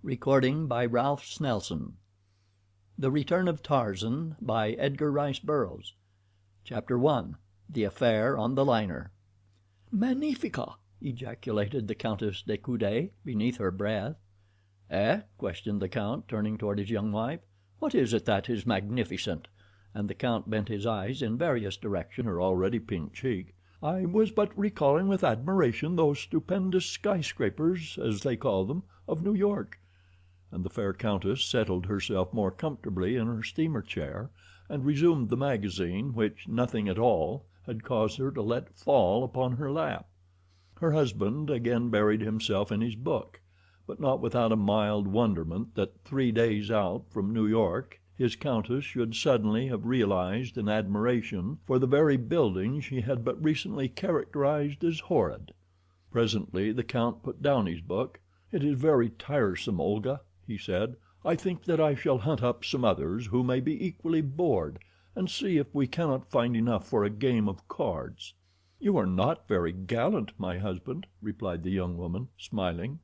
The Return of Tarzan by Edgar Rice Burroughs. Chapter 1. The Affair on the Liner. "Magnifica!" ejaculated the Countess de Coude beneath her breath. "Eh?" questioned the count, turning toward his young wife. "What is it that is magnificent?" And the count bent his eyes in various directions her already pink cheek. "I was but recalling with admiration those stupendous skyscrapers, as they call them, of New York." And the fair countess settled herself more comfortably in her steamer chair and resumed the magazine which nothing at all had caused her to let fall upon her lap. Her husband again buried himself in his book, but not without a mild wonderment that 3 days out from New York his countess should suddenly have realized an admiration for the very building she had but recently characterized as horrid. Presently the count put down his book. "It is very tiresome, Olga," he said. "I think that I shall hunt up some others who may be equally bored, and see if we cannot find enough for a game of cards." "You are not very gallant, my husband," replied the young woman, smiling;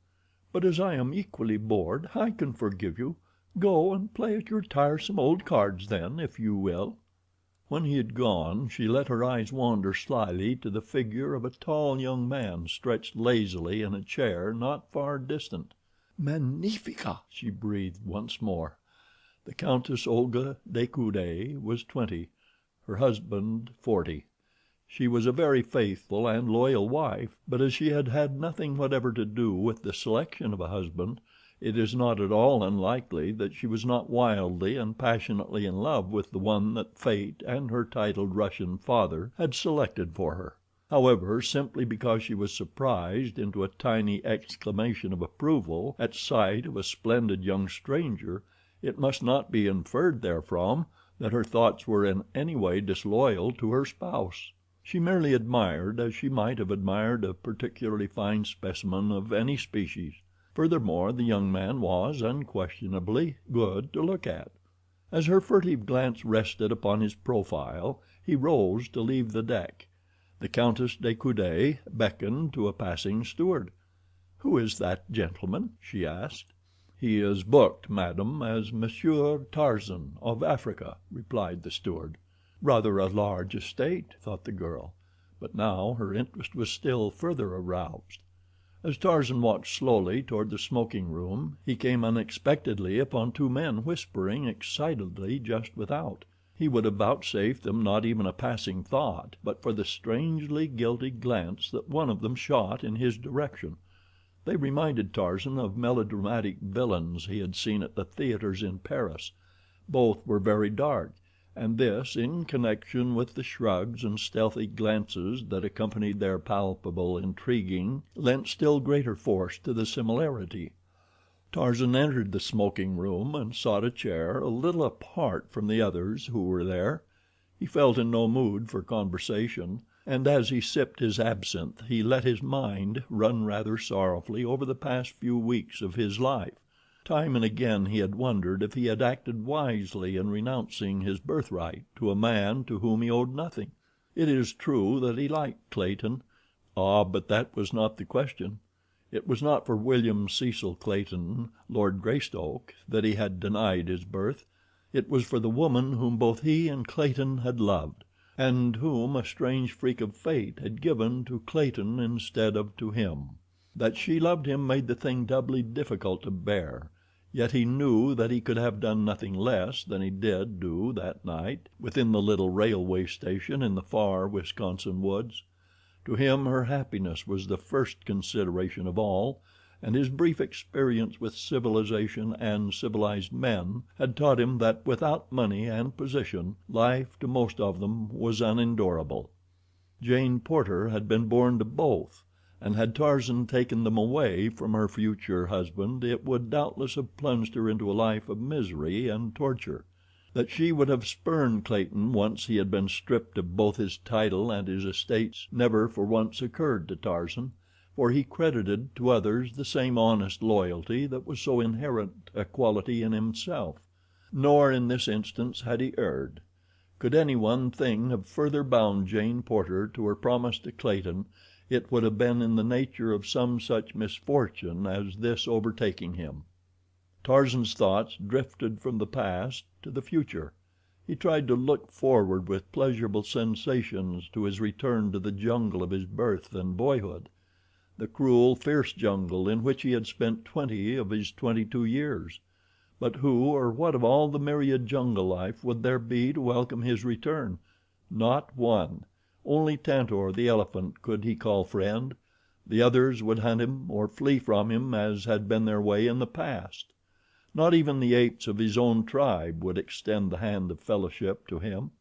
"but as I am equally bored I can forgive you. Go and play at your tiresome old cards then, if you will." When he had gone she let her eyes wander slyly to the figure of a tall young man stretched lazily in a chair not far distant. "Magnifica!" she breathed once more. The Countess Olga de Coude was 20, her husband 40. She was a very faithful and loyal wife, but as she had had nothing whatever to do with the selection of a husband, it is not at all unlikely that she was not wildly and passionately in love with the one that fate and her titled Russian father had selected for her. However, simply because she was surprised into a tiny exclamation of approval at sight of a splendid young stranger, it must not be inferred therefrom that her thoughts were in any way disloyal to her spouse. She merely admired as she might have admired a particularly fine specimen of any species. Furthermore, the young man was unquestionably good to look at. As her furtive glance rested upon his profile, he rose to leave the deck. The Countess de Coude beckoned to a passing steward. "Who is that gentleman?" she asked. "He is booked, madam, as Monsieur Tarzan, of Africa," replied the steward. Rather a large estate, thought the girl, but now her interest was still further aroused. As Tarzan walked slowly toward the smoking room he came unexpectedly upon two men whispering excitedly just without. He would have vouchsafed them not even a passing thought but for the strangely guilty glance that one of them shot in his direction. They reminded Tarzan of melodramatic villains he had seen at the theaters in Paris. Both were very dark, and this, in connection with the shrugs and stealthy glances that accompanied their palpable intriguing, lent still greater force to the similarity. Tarzan entered the smoking room and sought a chair a little apart from the others who were there. He felt in no mood for conversation, and as he sipped his absinthe he let his mind run rather sorrowfully over the past few weeks of his life. Time and again he had wondered if he had acted wisely in renouncing his birthright to a man to whom he owed nothing. It is true that he liked Clayton. But that was not the question. It was not for William Cecil Clayton, Lord Greystoke, that he had denied his birth. It was for the woman whom both he and Clayton had loved, and whom a strange freak of fate had given to Clayton instead of to him. That she loved him made the thing doubly difficult to bear, yet he knew that he could have done nothing less than he did do that night within the little railway station in the far Wisconsin woods. To him her happiness was the first consideration of all, and his brief experience with civilization and civilized men had taught him that without money and position life to most of them was unendurable. Jane Porter had been born to both, and had Tarzan taken them away from her future husband it would doubtless have plunged her into a life of misery and torture. That she would have spurned Clayton once he had been stripped of both his title and his estates never for once occurred to Tarzan, for he credited to others the same honest loyalty that was so inherent a quality in himself. Nor in this instance had he erred. Could any one thing have further bound Jane Porter to her promise to Clayton, it would have been in the nature of some such misfortune as this overtaking him. Tarzan's thoughts drifted from the past to the future. He tried to look forward with pleasurable sensations to his return to the jungle of his birth and boyhood, the cruel, fierce jungle in which he had spent 20 of his 22 years. But who or what of all the myriad jungle life would there be to welcome his return? Not one. Only Tantor, the elephant, could he call friend. The others would hunt him or flee from him as had been their way in the past. Not even the apes of his own tribe would extend the hand of fellowship to him.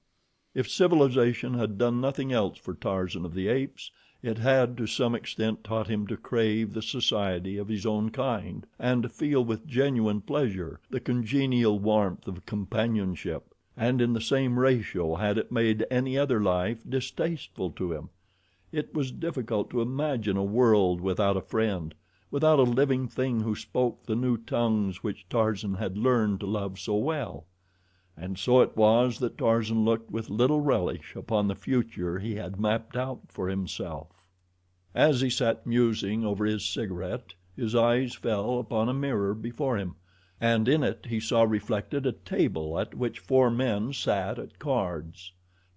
If civilization had done nothing else for Tarzan of the Apes, it had to some extent taught him to crave the society of his own kind, and to feel with genuine pleasure the congenial warmth of companionship, and in the same ratio had it made any other life distasteful to him. It was difficult to imagine a world without a friend, without a living thing who spoke the new tongues which Tarzan had learned to love so well. And so it was that Tarzan looked with little relish upon the future he had mapped out for himself. As he sat musing over his cigarette, his eyes fell upon a mirror before him, and in it he saw reflected a table at which 4 men sat at cards.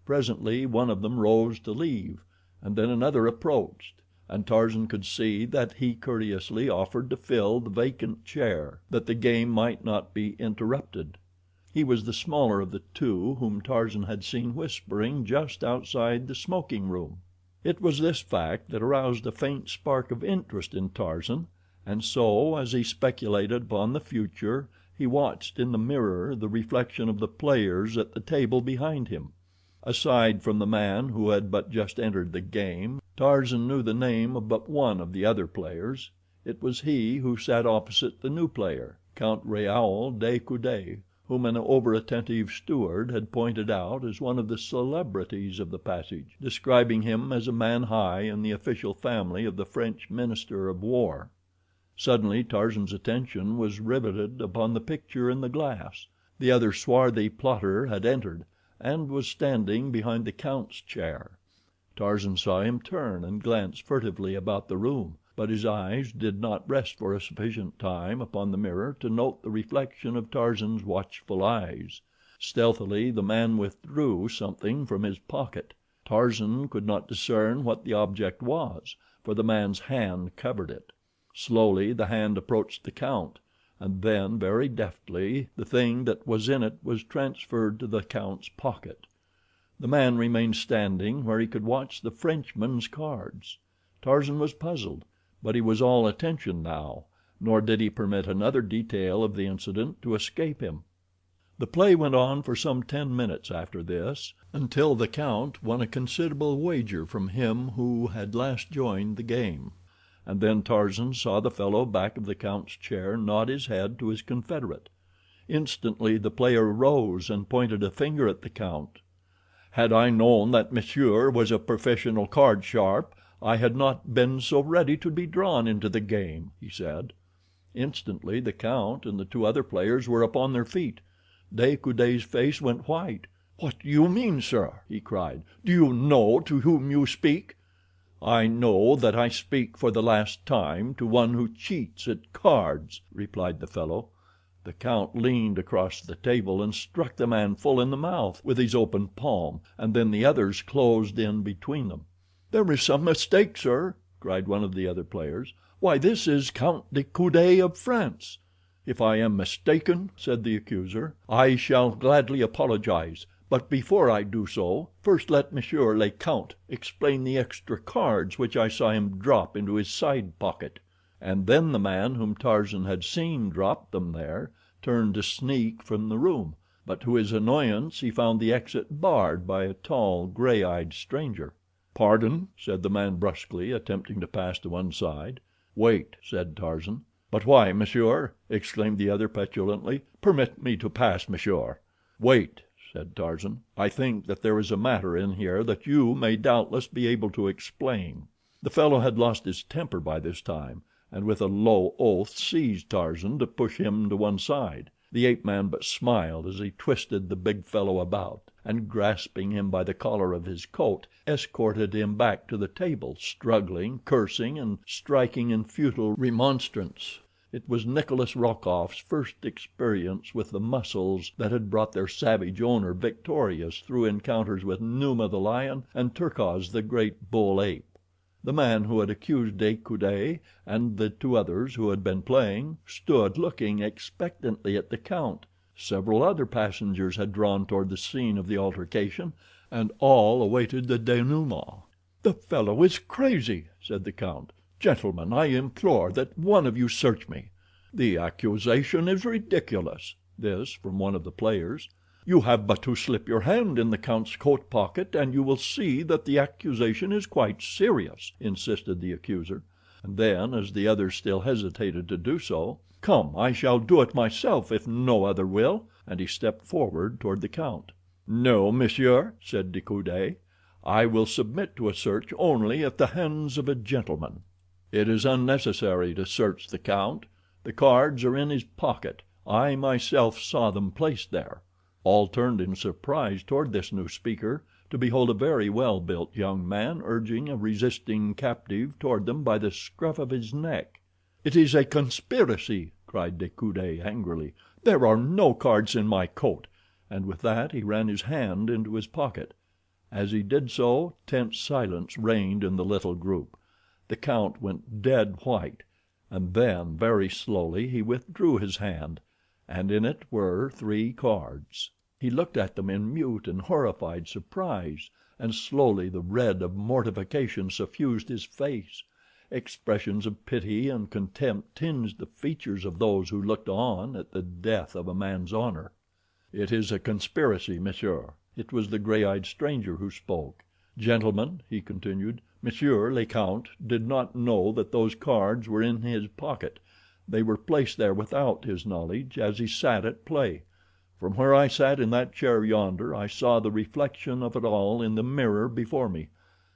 Presently one of them rose to leave, and then another approached, and Tarzan could see that he courteously offered to fill the vacant chair, that the game might not be interrupted. He was the smaller of the 2 whom Tarzan had seen whispering just outside the smoking room. It was this fact that aroused a faint spark of interest in Tarzan, and so, as he speculated upon the future, he watched in the mirror the reflection of the players at the table behind him. Aside from the man who had but just entered the game, Tarzan knew the name of but one of the other players. It was he who sat opposite the new player, Count Raoul de Coude, whom an over-attentive steward had pointed out as one of the celebrities of the passage, describing him as a man high in the official family of the French Minister of War. Suddenly Tarzan's attention was riveted upon the picture in the glass. The other swarthy plotter had entered, and was standing behind the count's chair. Tarzan saw him turn and glance furtively about the room, but his eyes did not rest for a sufficient time upon the mirror to note the reflection of Tarzan's watchful eyes. Stealthily the man withdrew something from his pocket. Tarzan could not discern what the object was, for the man's hand covered it. Slowly the hand approached the count, and then, very deftly, the thing that was in it was transferred to the count's pocket. The man remained standing where he could watch the Frenchman's cards. Tarzan was puzzled, but he was all attention now, nor did he permit another detail of the incident to escape him. The play went on for some 10 minutes after this, until the count won a considerable wager from him who had last joined the game, and then Tarzan saw the fellow back of the count's chair nod his head to his confederate. Instantly the player rose and pointed a finger at the count. "Had I known that monsieur was a professional card sharp, I had not been so ready to be drawn into the game," he said. Instantly the count and the 2 other players were upon their feet. De Coude's face went white. "What do you mean, sir?" he cried. "Do you know to whom you speak?" "I know that I speak for the last time to one who cheats at cards," replied the fellow. The count leaned across the table and struck the man full in the mouth with his open palm, and then the others closed in between them. "There is some mistake, sir," cried one of the other players. "Why, this is Count de Coude of France." "If I am mistaken," said the accuser, "I shall gladly apologize, but before I do so, first let Monsieur le Count explain the extra cards which I saw him drop into his side pocket." And then the man whom Tarzan had seen drop them there turned to sneak from the room, but to his annoyance he found the exit barred by a tall, gray-eyed stranger. "Pardon," said the man brusquely, attempting to pass to one side. "Wait," said Tarzan. "But why, monsieur?" exclaimed the other petulantly. "Permit me to pass, monsieur." "Wait," said Tarzan. "I think that there is a matter in here that you may doubtless be able to explain." The fellow had lost his temper by this time, and with a low oath seized Tarzan to push him to one side. The ape-man but smiled as he twisted the big fellow about, and grasping him by the collar of his coat, escorted him back to the table, struggling, cursing, and striking in futile remonstrance. It was Nikolas Rokoff's first experience with the muscles that had brought their savage owner victorious through encounters with Numa the lion and Terkoz the great bull ape. The man who had accused De Coude and the two others who had been playing stood looking expectantly at the count. Several other passengers had drawn toward the scene of the altercation, and all awaited the denouement. "The fellow is crazy," said the count. "Gentlemen, I implore that one of you search me. The accusation is ridiculous." This from one of the players. "You have but to slip your hand in the count's coat pocket and you will see that the accusation is quite serious," insisted the accuser. And then, as the others still hesitated to do so, "Come, I shall do it myself if no other will," and he stepped forward toward the count. "No, monsieur," said De Coude. "I will submit to a search only at the hands of a gentleman." "It is unnecessary to search the count. The cards are in his pocket. I myself saw them placed there." All turned in surprise toward this new speaker, to behold a very well built young man urging a resisting captive toward them by the scruff of his neck. "It is a conspiracy," cried De Coude angrily. "There are no cards in my coat," and with that he ran his hand into his pocket. As he did so, tense silence reigned in the little group. The count went dead white, and then, very slowly, he withdrew his hand, and in it were 3 cards. He looked at them in mute and horrified surprise, and slowly the red of mortification suffused his face. Expressions of pity and contempt tinged the features of those who looked on at the death of a man's honor. "It is a conspiracy, monsieur." It was the gray-eyed stranger who spoke. "Gentlemen," he continued, "Monsieur le Count did not know that those cards were in his pocket. They were placed there without his knowledge as he sat at play. From where I sat in that chair yonder I saw the reflection of it all in the mirror before me.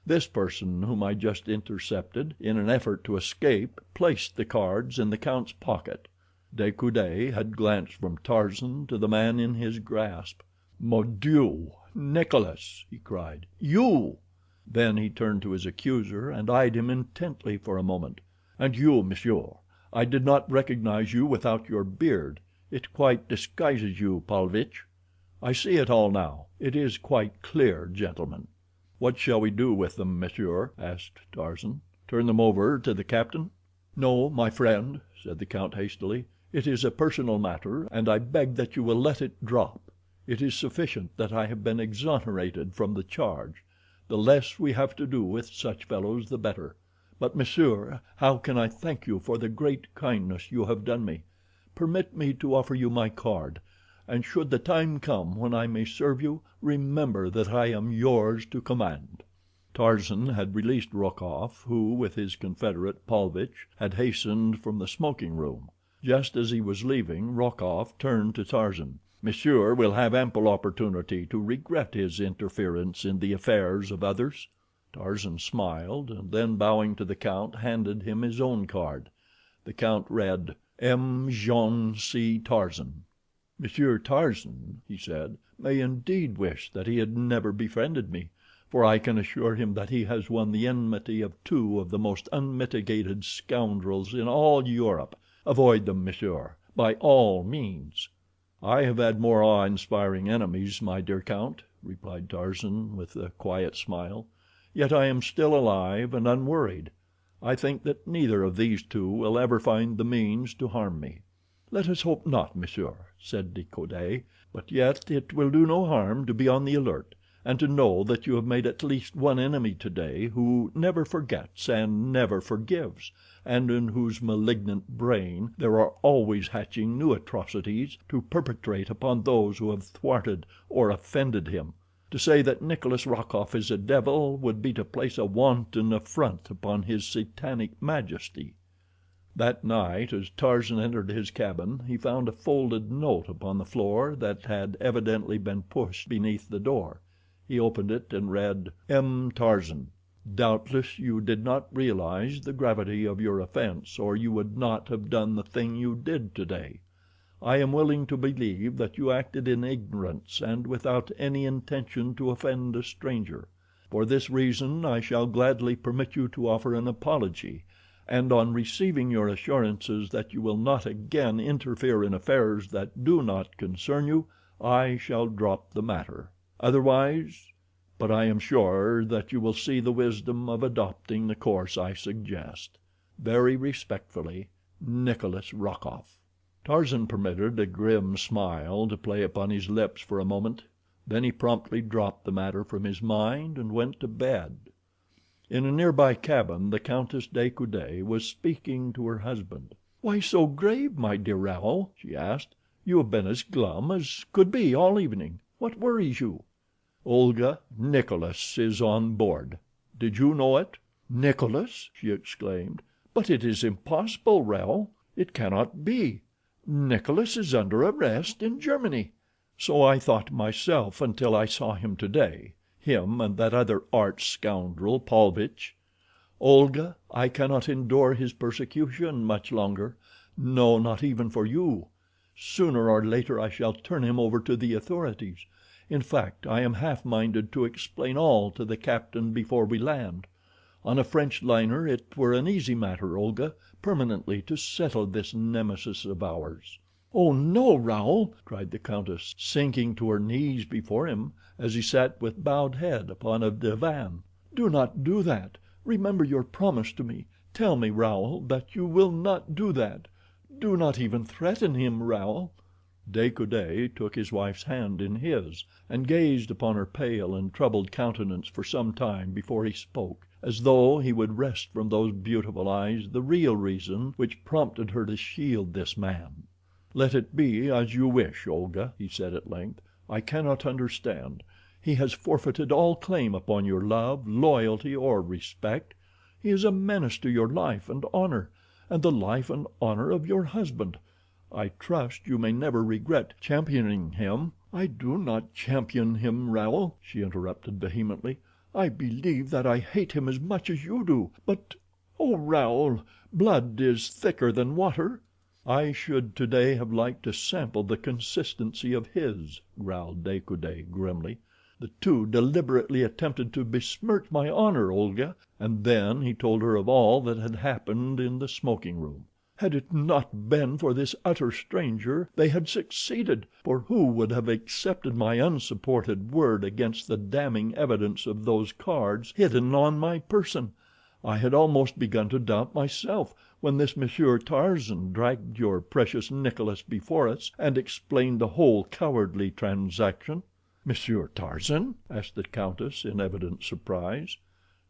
This person whom I just intercepted, in an effort to escape, placed the cards in the count's pocket." De Coude had glanced from Tarzan to the man in his grasp. "Mon Dieu, Nikolas!" he cried. "You!" Then he turned to his accuser and eyed him intently for a moment. "And you, monsieur, I did not recognize you without your beard. It quite disguises you, Paulvitch. I see it all now. It is quite clear, gentlemen." "What shall we do with them, monsieur?" asked Tarzan. "Turn them over to the captain?" "No, my friend," said the count hastily. "It is a personal matter, and I beg that you will let it drop. It is sufficient that I have been exonerated from the charge. The less we have to do with such fellows the better. But, monsieur, how can I thank you for the great kindness you have done me? Permit me to offer you my card, and should the time come when I may serve you, remember that I am yours to command." Tarzan had released Rokoff, who, with his confederate, Paulvitch, had hastened from the smoking room. Just as he was leaving, Rokoff turned to Tarzan. "Monsieur will have ample opportunity to regret his interference in the affairs of others." Tarzan smiled, and then bowing to the count handed him his own card. The count read: M. Jean C. Tarzan. "Monsieur Tarzan," he said, "may indeed wish that he had never befriended me, for I can assure him that he has won the enmity of 2 of the most unmitigated scoundrels in all Europe. Avoid them, monsieur, by all means." "I have had more awe-inspiring enemies, my dear count," replied Tarzan with a quiet smile. "Yet I am still alive and unworried. I think that neither of these 2 will ever find the means to harm me." "Let us hope not, monsieur," said De Coude; "but yet it will do no harm to be on the alert, and to know that you have made at least one enemy today who never forgets and never forgives, and in whose malignant brain there are always hatching new atrocities to perpetrate upon those who have thwarted or offended him. To say that Nikolas Rokoff is a devil would be to place a wanton affront upon his satanic majesty." That night, as Tarzan entered his cabin, he found a folded note upon the floor that had evidently been pushed beneath the door. He opened it and read: M. Tarzan, doubtless you did not realize the gravity of your offense, or you would not have done the thing you did today. I am willing to believe that you acted in ignorance and without any intention to offend a stranger. For this reason I shall gladly permit you to offer an apology, and on receiving your assurances that you will not again interfere in affairs that do not concern you, I shall drop the matter. Otherwise—but I am sure that you will see the wisdom of adopting the course I suggest. Very respectfully, Nikolas Rokoff." Tarzan permitted a grim smile to play upon his lips for a moment. Then he promptly dropped the matter from his mind and went to bed. In a nearby cabin the Countess de Coude was speaking to her husband. "Why so grave, my dear Raoul?" she asked. "You have been as glum as could be all evening. What worries you?" "Olga, Nikolas is on board. Did you know it?" "Nikolas!" she exclaimed. "But it is impossible, Raoul. It cannot be. Nikolas is under arrest in Germany." "So I thought myself until I saw him today—him and that other arch scoundrel, Paulvitch. Olga, I cannot endure his persecution much longer—no, not even for you. Sooner or later I shall turn him over to the authorities. In fact, I am half minded to explain all to the captain before we land. On a French liner it were an easy matter, Olga, permanently to settle this nemesis of ours." "Oh, no, Raoul!" cried the countess, sinking to her knees before him as he sat with bowed head upon a divan. "Do not do that. Remember your promise to me. Tell me, Raoul, that you will not do that. Do not even threaten him, Raoul." De Coude took his wife's hand in his and gazed upon her pale and troubled countenance for some time before he spoke, as though he would wrest from those beautiful eyes the real reason which prompted her to shield this man. "Let it be as you wish, Olga," he said at length. "I cannot understand. He has forfeited all claim upon your love, loyalty, or respect. He is a menace to your life and honor, and the life and honor of your husband. I trust you may never regret championing him." "I do not champion him, Raoul," she interrupted vehemently. "I believe that I hate him as much as you do, but, oh, Raoul, blood is thicker than water." "I should today have liked to sample the consistency of his," growled De Coude grimly. "The two deliberately attempted to besmirch my honor, Olga," and then he told her of all that had happened in the smoking room. "Had it not been for this utter stranger they had succeeded, for who would have accepted my unsupported word against the damning evidence of those cards hidden on my person? I had almost begun to doubt myself when this Monsieur Tarzan dragged your precious Nikolas before us and explained the whole cowardly transaction." "Monsieur Tarzan?" asked the countess in evident surprise.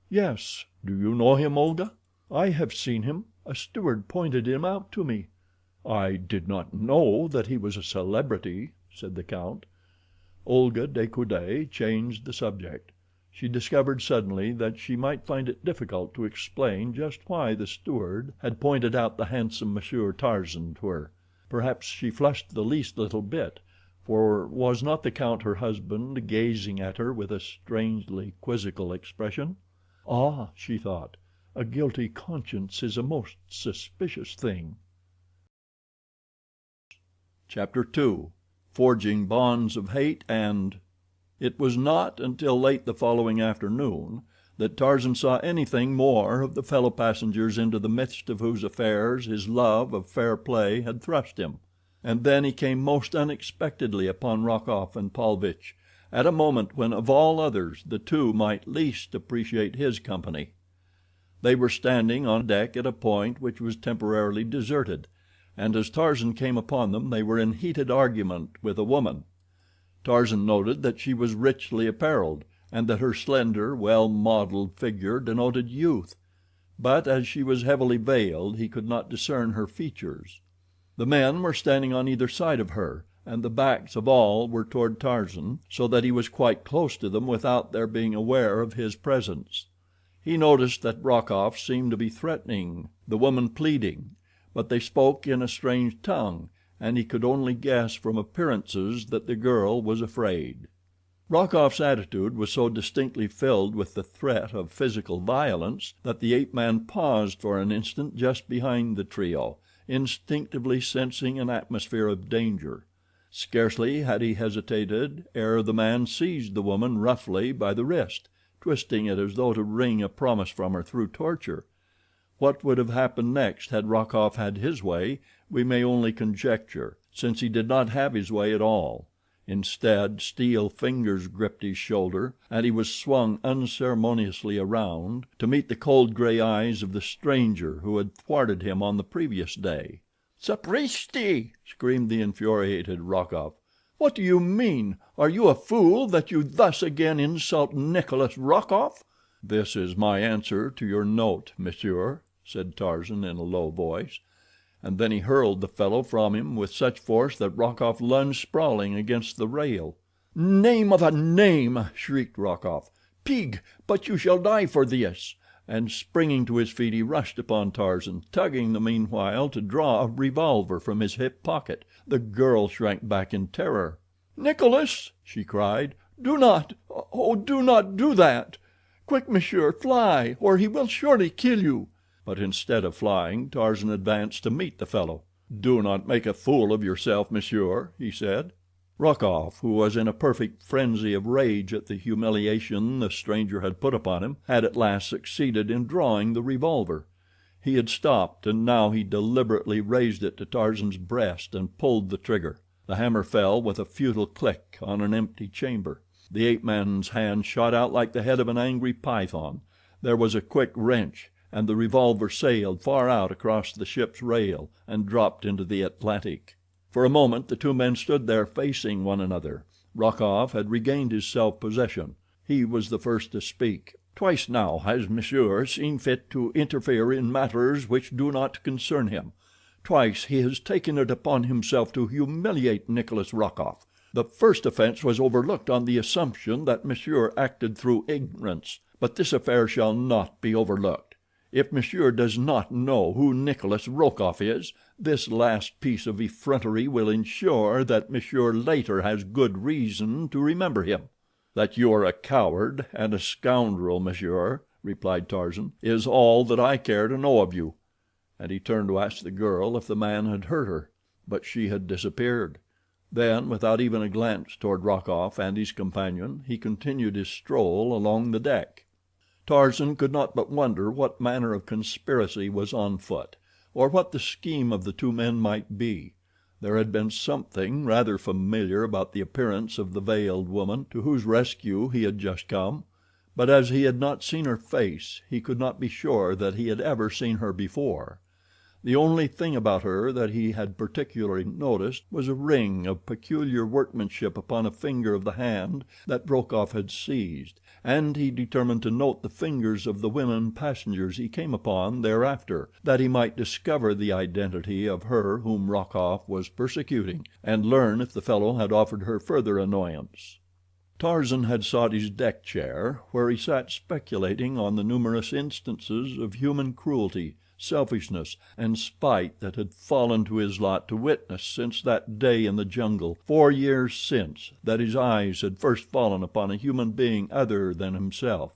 "Yes. Do you know him, Olga?" "I have seen him. A steward pointed him out to me." "I did not know that he was a celebrity," said the count. Olga de Coude changed the subject. She discovered suddenly that she might find it difficult to explain just why the steward had pointed out the handsome Monsieur Tarzan to her. Perhaps she flushed the least little bit, for was not the count her husband gazing at her with a strangely quizzical expression? "Ah," she thought, "a guilty conscience is a most suspicious thing." Chapter 2. Forging Bonds of Hate and... It was not until late the following afternoon that Tarzan saw anything more of the fellow passengers into the midst of whose affairs his love of fair play had thrust him. And then he came most unexpectedly upon Rokoff and Paulvitch, at a moment when of all others the two might least appreciate his company. They were standing on deck at a point which was temporarily deserted, and as Tarzan came upon them they were in heated argument with a woman. Tarzan noted that she was richly appareled, and that her slender, well modeled figure denoted youth, but as she was heavily veiled he could not discern her features. The men were standing on either side of her, and the backs of all were toward Tarzan, so that he was quite close to them without their being aware of his presence. He noticed that Rokoff seemed to be threatening, the woman pleading, but they spoke in a strange tongue, and he could only guess from appearances that the girl was afraid. Rokoff's attitude was so distinctly filled with the threat of physical violence that the ape-man paused for an instant just behind the trio, instinctively sensing an atmosphere of danger. Scarcely had he hesitated ere the man seized the woman roughly by the wrist, twisting it as though to wring a promise from her through torture. What would have happened next had Rokoff had his way we may only conjecture, since he did not have his way at all. Instead, steel fingers gripped his shoulder, and he was swung unceremoniously around to meet the cold gray eyes of the stranger who had thwarted him on the previous day. "Sapristi!" screamed the infuriated Rokoff. "What do you mean? Are you a fool that you thus again insult Nikolas Rokoff?" "This is my answer to your note, monsieur," said Tarzan in a low voice, and then he hurled the fellow from him with such force that Rokoff lunged sprawling against the rail. "Name of a name!" shrieked Rokoff. "Pig, but you shall die for this," and springing to his feet he rushed upon Tarzan, tugging the meanwhile to draw a revolver from his hip pocket. The girl shrank back in terror. "Nikolas!" she cried. "Do not, oh, do not do that. Quick, monsieur, fly, or he will surely kill you." But instead of flying, Tarzan advanced to meet the fellow. "Do not make a fool of yourself, monsieur," he said. Rokoff, who was in a perfect frenzy of rage at the humiliation the stranger had put upon him, had at last succeeded in drawing the revolver. He had stopped, and now he deliberately raised it to Tarzan's breast and pulled the trigger. The hammer fell with a futile click on an empty chamber. The ape-man's hand shot out like the head of an angry python. There was a quick wrench, and the revolver sailed far out across the ship's rail and dropped into the Atlantic. For a moment the two men stood there facing one another. Rokoff had regained his self-possession. He was the first to speak. "Twice now has monsieur seen fit to interfere in matters which do not concern him. Twice he has taken it upon himself to humiliate Nikolas Rokoff. The first offense was overlooked on the assumption that monsieur acted through ignorance, but this affair shall not be overlooked. If monsieur does not know who Nikolas Rokoff is, this last piece of effrontery will ensure that monsieur later has good reason to remember him." "That you are a coward and a scoundrel, monsieur," replied Tarzan, "is all that I care to know of you," and he turned to ask the girl if the man had hurt her, but she had disappeared. Then, without even a glance toward Rokoff and his companion, he continued his stroll along the deck. Tarzan could not but wonder what manner of conspiracy was on foot, or what the scheme of the two men might be. There had been something rather familiar about the appearance of the veiled woman to whose rescue he had just come, but as he had not seen her face, he could not be sure that he had ever seen her before. The only thing about her that he had particularly noticed was a ring of peculiar workmanship upon a finger of the hand that Rokoff had seized, and he determined to note the fingers of the women passengers he came upon thereafter, that he might discover the identity of her whom Rokoff was persecuting, and learn if the fellow had offered her further annoyance. Tarzan had sought his deck chair, where he sat speculating on the numerous instances of human cruelty, selfishness, and spite that had fallen to his lot to witness since that day in the jungle 4 years since that his eyes had first fallen upon a human being other than himself.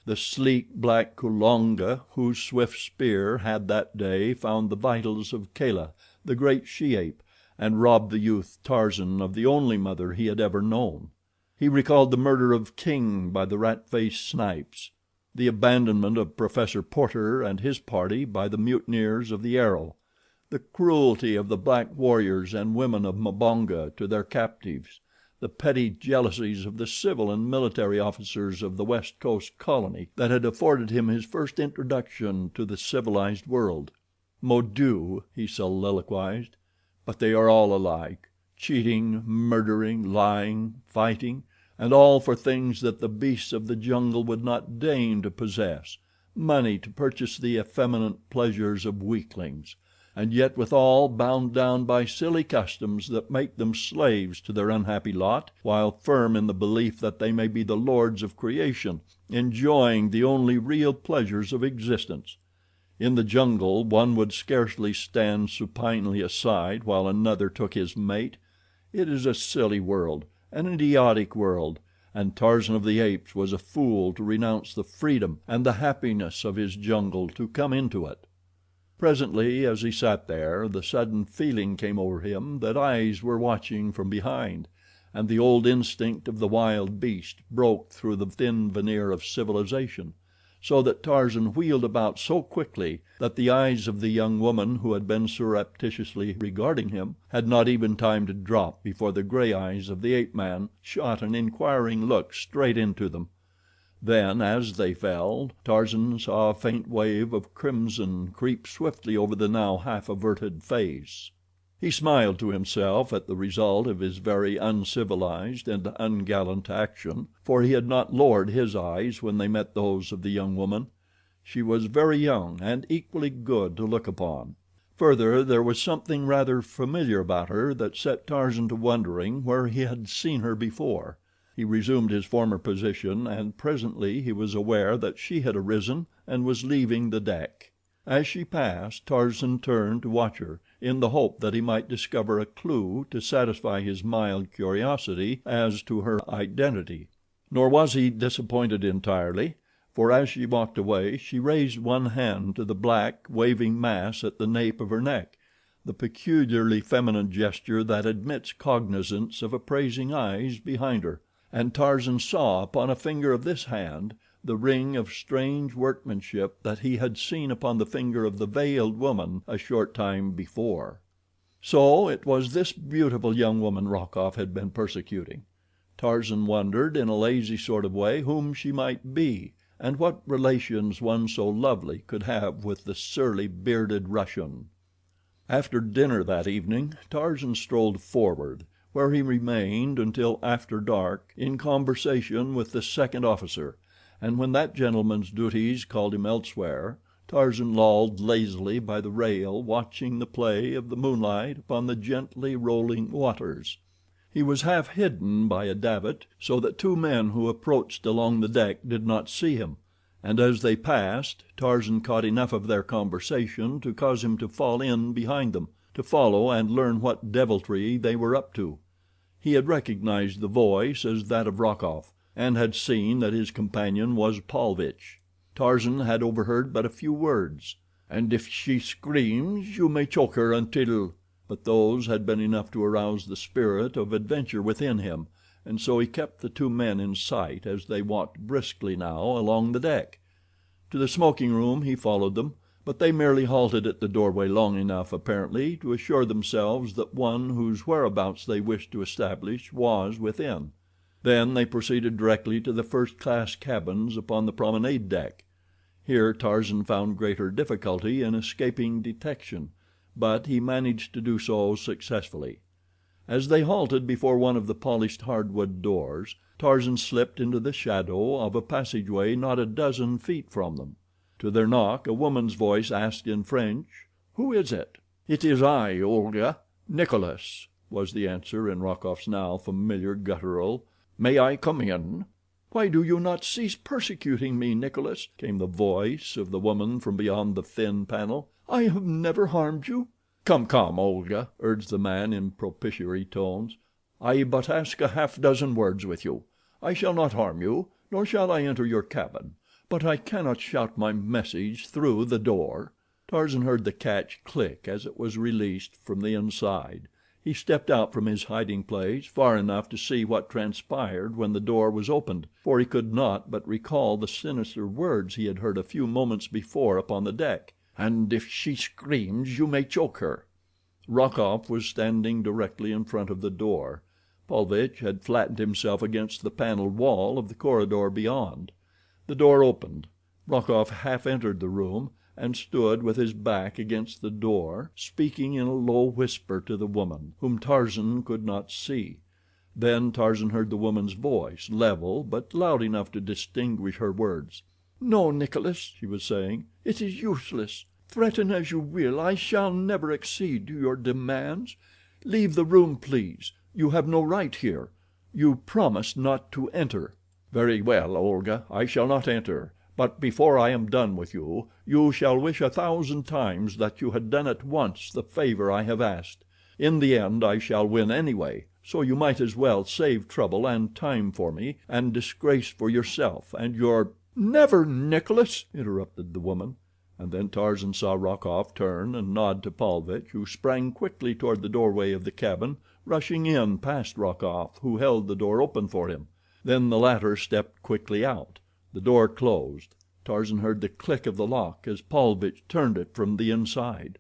The sleek, black Kulonga, whose swift spear had that day found the vitals of Kala, the great she-ape, and robbed the youth Tarzan of the only mother he had ever known. He recalled the murder of King by the rat-faced Snipes, the abandonment of Professor Porter and his party by the mutineers of the Arrow, the cruelty of the black warriors and women of Mbonga to their captives, the petty jealousies of the civil and military officers of the West Coast colony that had afforded him his first introduction to the civilized world. "Mon Dieu," he soliloquized, "but they are all alike, cheating, murdering, lying, fighting, and all for things that the beasts of the jungle would not deign to possess, money to purchase the effeminate pleasures of weaklings, and yet withal bound down by silly customs that make them slaves to their unhappy lot, while firm in the belief that they may be the lords of creation, enjoying the only real pleasures of existence. In the jungle one would scarcely stand supinely aside while another took his mate. It is a silly world, an idiotic world, and Tarzan of the Apes was a fool to renounce the freedom and the happiness of his jungle to come into it. Presently, as he sat there, the sudden feeling came over him that eyes were watching from behind, and the old instinct of the wild beast broke through the thin veneer of civilization. so that Tarzan wheeled about so quickly that the eyes of the young woman who had been surreptitiously regarding him had not even time to drop before the gray eyes of the ape-man shot an inquiring look straight into them. Then, as they fell, Tarzan saw a faint wave of crimson creep swiftly over the now half averted face. He smiled to himself at the result of his very uncivilized and ungallant action, for he had not lowered his eyes when they met those of the young woman. She was very young and equally good to look upon. Further, there was something rather familiar about her that set Tarzan to wondering where he had seen her before. He resumed his former position, and presently he was aware that she had arisen and was leaving the deck. As she passed, Tarzan turned to watch her, in the hope that he might discover a clue to satisfy his mild curiosity as to her identity. Nor was he disappointed entirely, for as she walked away she raised one hand to the black, waving mass at the nape of her neck, the peculiarly feminine gesture that admits cognizance of appraising eyes behind her, and Tarzan saw upon a finger of this hand the ring of strange workmanship that he had seen upon the finger of the veiled woman a short time before. So it was this beautiful young woman Rokoff had been persecuting. Tarzan wondered in a lazy sort of way whom she might be, and what relations one so lovely could have with the surly, bearded Russian. After dinner that evening Tarzan strolled forward, where he remained until after dark in conversation with the second officer, and when that gentleman's duties called him elsewhere, Tarzan lolled lazily by the rail watching the play of the moonlight upon the gently rolling waters. He was half hidden by a davit, so that two men who approached along the deck did not see him, and as they passed Tarzan caught enough of their conversation to cause him to fall in behind them, to follow and learn what deviltry they were up to. He had recognized the voice as that of Rokoff, and had seen that his companion was Paulvitch. Tarzan had overheard but a few words. "And if she screams, you may choke her until—" but those had been enough to arouse the spirit of adventure within him, and so he kept the two men in sight as they walked briskly now along the deck. To the smoking room he followed them, but they merely halted at the doorway long enough, apparently, to assure themselves that one whose whereabouts they wished to establish was within. Then they proceeded directly to the first-class cabins upon the promenade deck. Here Tarzan found greater difficulty in escaping detection, but he managed to do so successfully. As they halted before one of the polished hardwood doors, Tarzan slipped into the shadow of a passageway not a dozen feet from them. To their knock a woman's voice asked in French, "Who is it?" "It is I, Olga. Nicholas," was the answer in Rokoff's now familiar guttural. "May I come in?" "Why do you not cease persecuting me, Nicholas?" came the voice of the woman from beyond the thin panel. "I have never harmed you." "Come, come, Olga," urged the man in propitiatory tones. "I but ask a half dozen words with you. I shall not harm you, nor shall I enter your cabin, but I cannot shout my message through the door." Tarzan heard the catch click as it was released from the inside. He stepped out from his hiding place far enough to see what transpired when the door was opened, for he could not but recall the sinister words he had heard a few moments before upon the deck. "And if she screams you may choke her." Rokoff was standing directly in front of the door. Paulvitch had flattened himself against the paneled wall of the corridor beyond. The door opened. Rokoff half entered the room and stood with his back against the door, speaking in a low whisper to the woman, whom Tarzan could not see. Then Tarzan heard the woman's voice, level but loud enough to distinguish her words. "No, Nicholas," she was saying, "it is useless. Threaten as you will, I shall never accede to your demands. Leave the room, please. You have no right here. You promised not to enter." "Very well, Olga, I shall not enter. But before I am done with you, you shall wish 1,000 times that you had done at once the favor I have asked. In the end I shall win anyway, so you might as well save trouble and time for me, and disgrace for yourself and your—" "Never, Nicholas," interrupted the woman, and then Tarzan saw Rokoff turn and nod to Paulvitch, who sprang quickly toward the doorway of the cabin, rushing in past Rokoff, who held the door open for him. Then the latter stepped quickly out. The door closed. Tarzan heard the click of the lock as Paulvitch turned it from the inside.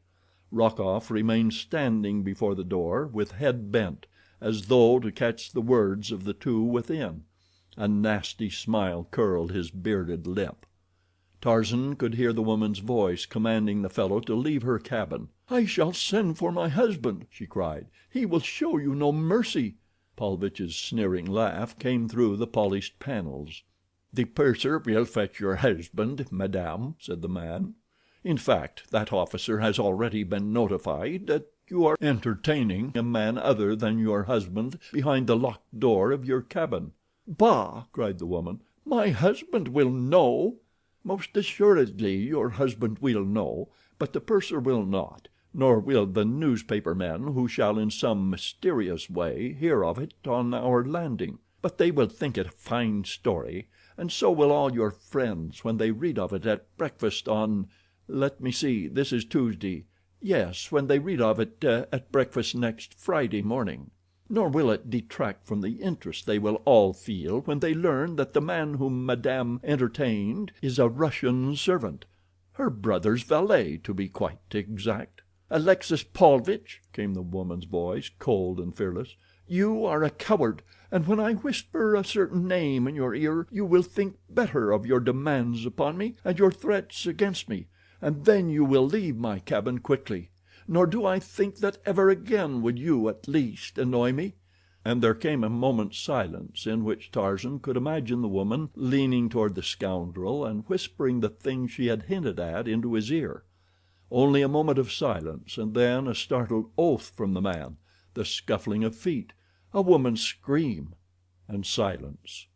Rokoff remained standing before the door with head bent, as though to catch the words of the two within. A nasty smile curled his bearded lip. Tarzan could hear the woman's voice commanding the fellow to leave her cabin. "I shall send for my husband," she cried. "He will show you no mercy." Paulvitch's sneering laugh came through the polished panels. "The purser will fetch your husband, madame," said the man. "In fact, that officer has already been notified that you are entertaining a man other than your husband behind the locked door of your cabin." "Bah!" cried the woman. "My husband will know." "Most assuredly your husband will know, but the purser will not, nor will the newspaper men who shall in some mysterious way hear of it on our landing. But they will think it a fine story, and so will all your friends when they read of it at breakfast on—let me see, this is Tuesday—yes, when they read of it at breakfast next Friday morning. Nor will it detract from the interest they will all feel when they learn that the man whom madame entertained is a Russian servant—her brother's valet, to be quite exact." "Alexis Paulvitch," came the woman's voice, cold and fearless, "you are a coward, and when I whisper a certain name in your ear you will think better of your demands upon me and your threats against me, and then you will leave my cabin quickly. Nor do I think that ever again would you, at least, annoy me." And there came a moment's silence in which Tarzan could imagine the woman leaning toward the scoundrel and whispering the things she had hinted at into his ear. Only a moment of silence, and then a startled oath from the man, the scuffling of feet, a woman's scream, and silence.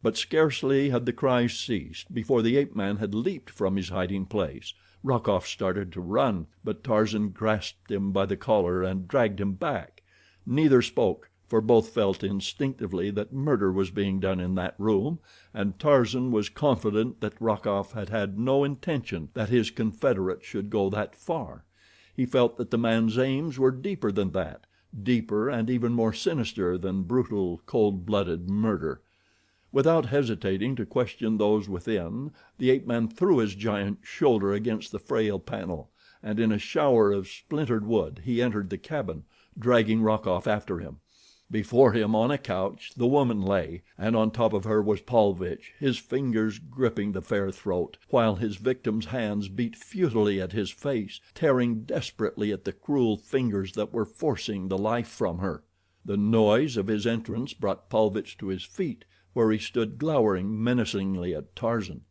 But scarcely had the cries ceased before the ape-man had leaped from his hiding place. Rokoff started to run, but Tarzan grasped him by the collar and dragged him back. Neither spoke, for both felt instinctively that murder was being done in that room, and Tarzan was confident that Rokoff had had no intention that his confederate should go that far. He felt that the man's aims were deeper than that, deeper and even more sinister than brutal, cold-blooded murder. Without hesitating to question those within, the ape-man threw his giant shoulder against the frail panel, and in a shower of splintered wood he entered the cabin, dragging Rokoff after him. Before him on a couch the woman lay, and on top of her was Paulvitch, his fingers gripping the fair throat, while his victim's hands beat futilely at his face, tearing desperately at the cruel fingers that were forcing the life from her. The noise of his entrance brought Paulvitch to his feet, where he stood glowering menacingly at Tarzan.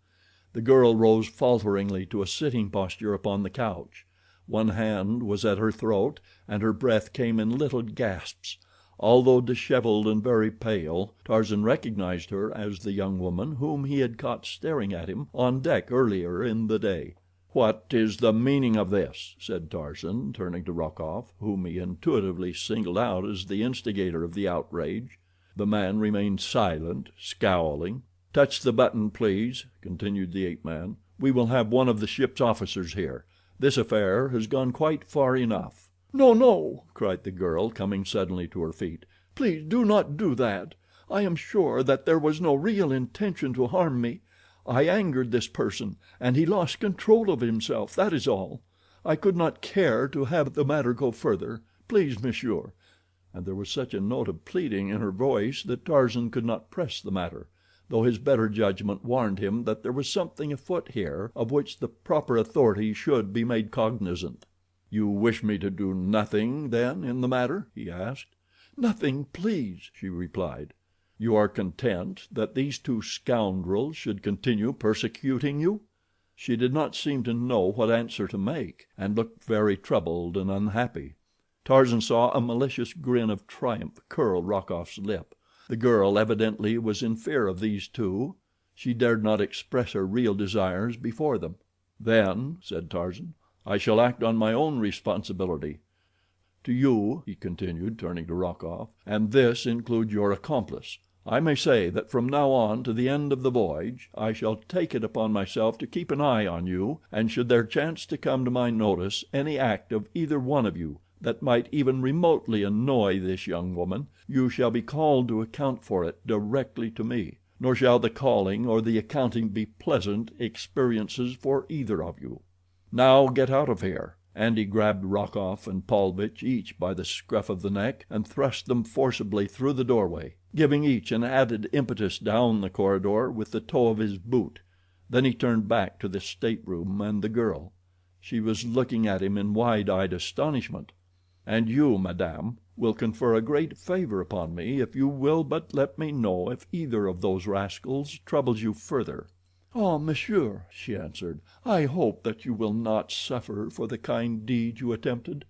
The girl rose falteringly to a sitting posture upon the couch. One hand was at her throat, and her breath came in little gasps. Although disheveled and very pale, Tarzan recognized her as the young woman whom he had caught staring at him on deck earlier in the day. "What is the meaning of this?" said Tarzan, turning to Rokoff, whom he intuitively singled out as the instigator of the outrage. The man remained silent, scowling. "Touch the button, please," continued the ape-man. "We will have one of the ship's officers here. This affair has gone quite far enough." "No, no," cried the girl, coming suddenly to her feet. "Please do not do that. I am sure that there was no real intention to harm me. I angered this person, and he lost control of himself, that is all. I could not care to have the matter go further. Please, monsieur," and there was such a note of pleading in her voice that Tarzan could not press the matter, though his better judgment warned him that there was something afoot here of which the proper authorities should be made cognizant. "You wish me to do nothing, then, in the matter?" he asked. "Nothing, please," she replied. "You are content that these two scoundrels should continue persecuting you?" She did not seem to know what answer to make, and looked very troubled and unhappy. Tarzan saw a malicious grin of triumph curl Rokoff's lip. The girl evidently was in fear of these two. She dared not express her real desires before them. "Then," said Tarzan, "I shall act on my own responsibility. To you," he continued, turning to Rokoff, "and this includes your accomplice, I may say that from now on to the end of the voyage I shall take it upon myself to keep an eye on you, and should there chance to come to my notice any act of either one of you that might even remotely annoy this young woman, you shall be called to account for it directly to me. nor shall the calling or the accounting be pleasant experiences for either of you. Now get out of here," and he grabbed Rokoff and Paulvitch each by the scruff of the neck and thrust them forcibly through the doorway, giving each an added impetus down the corridor with the toe of his boot. Then he turned back to the stateroom and the girl. She was looking at him in wide-eyed astonishment. "And you, madame, will confer a great favor upon me if you will but let me know if either of those rascals troubles you further." "Ah, monsieur," she answered, "I hope that you will not suffer for the kind deed you attempted.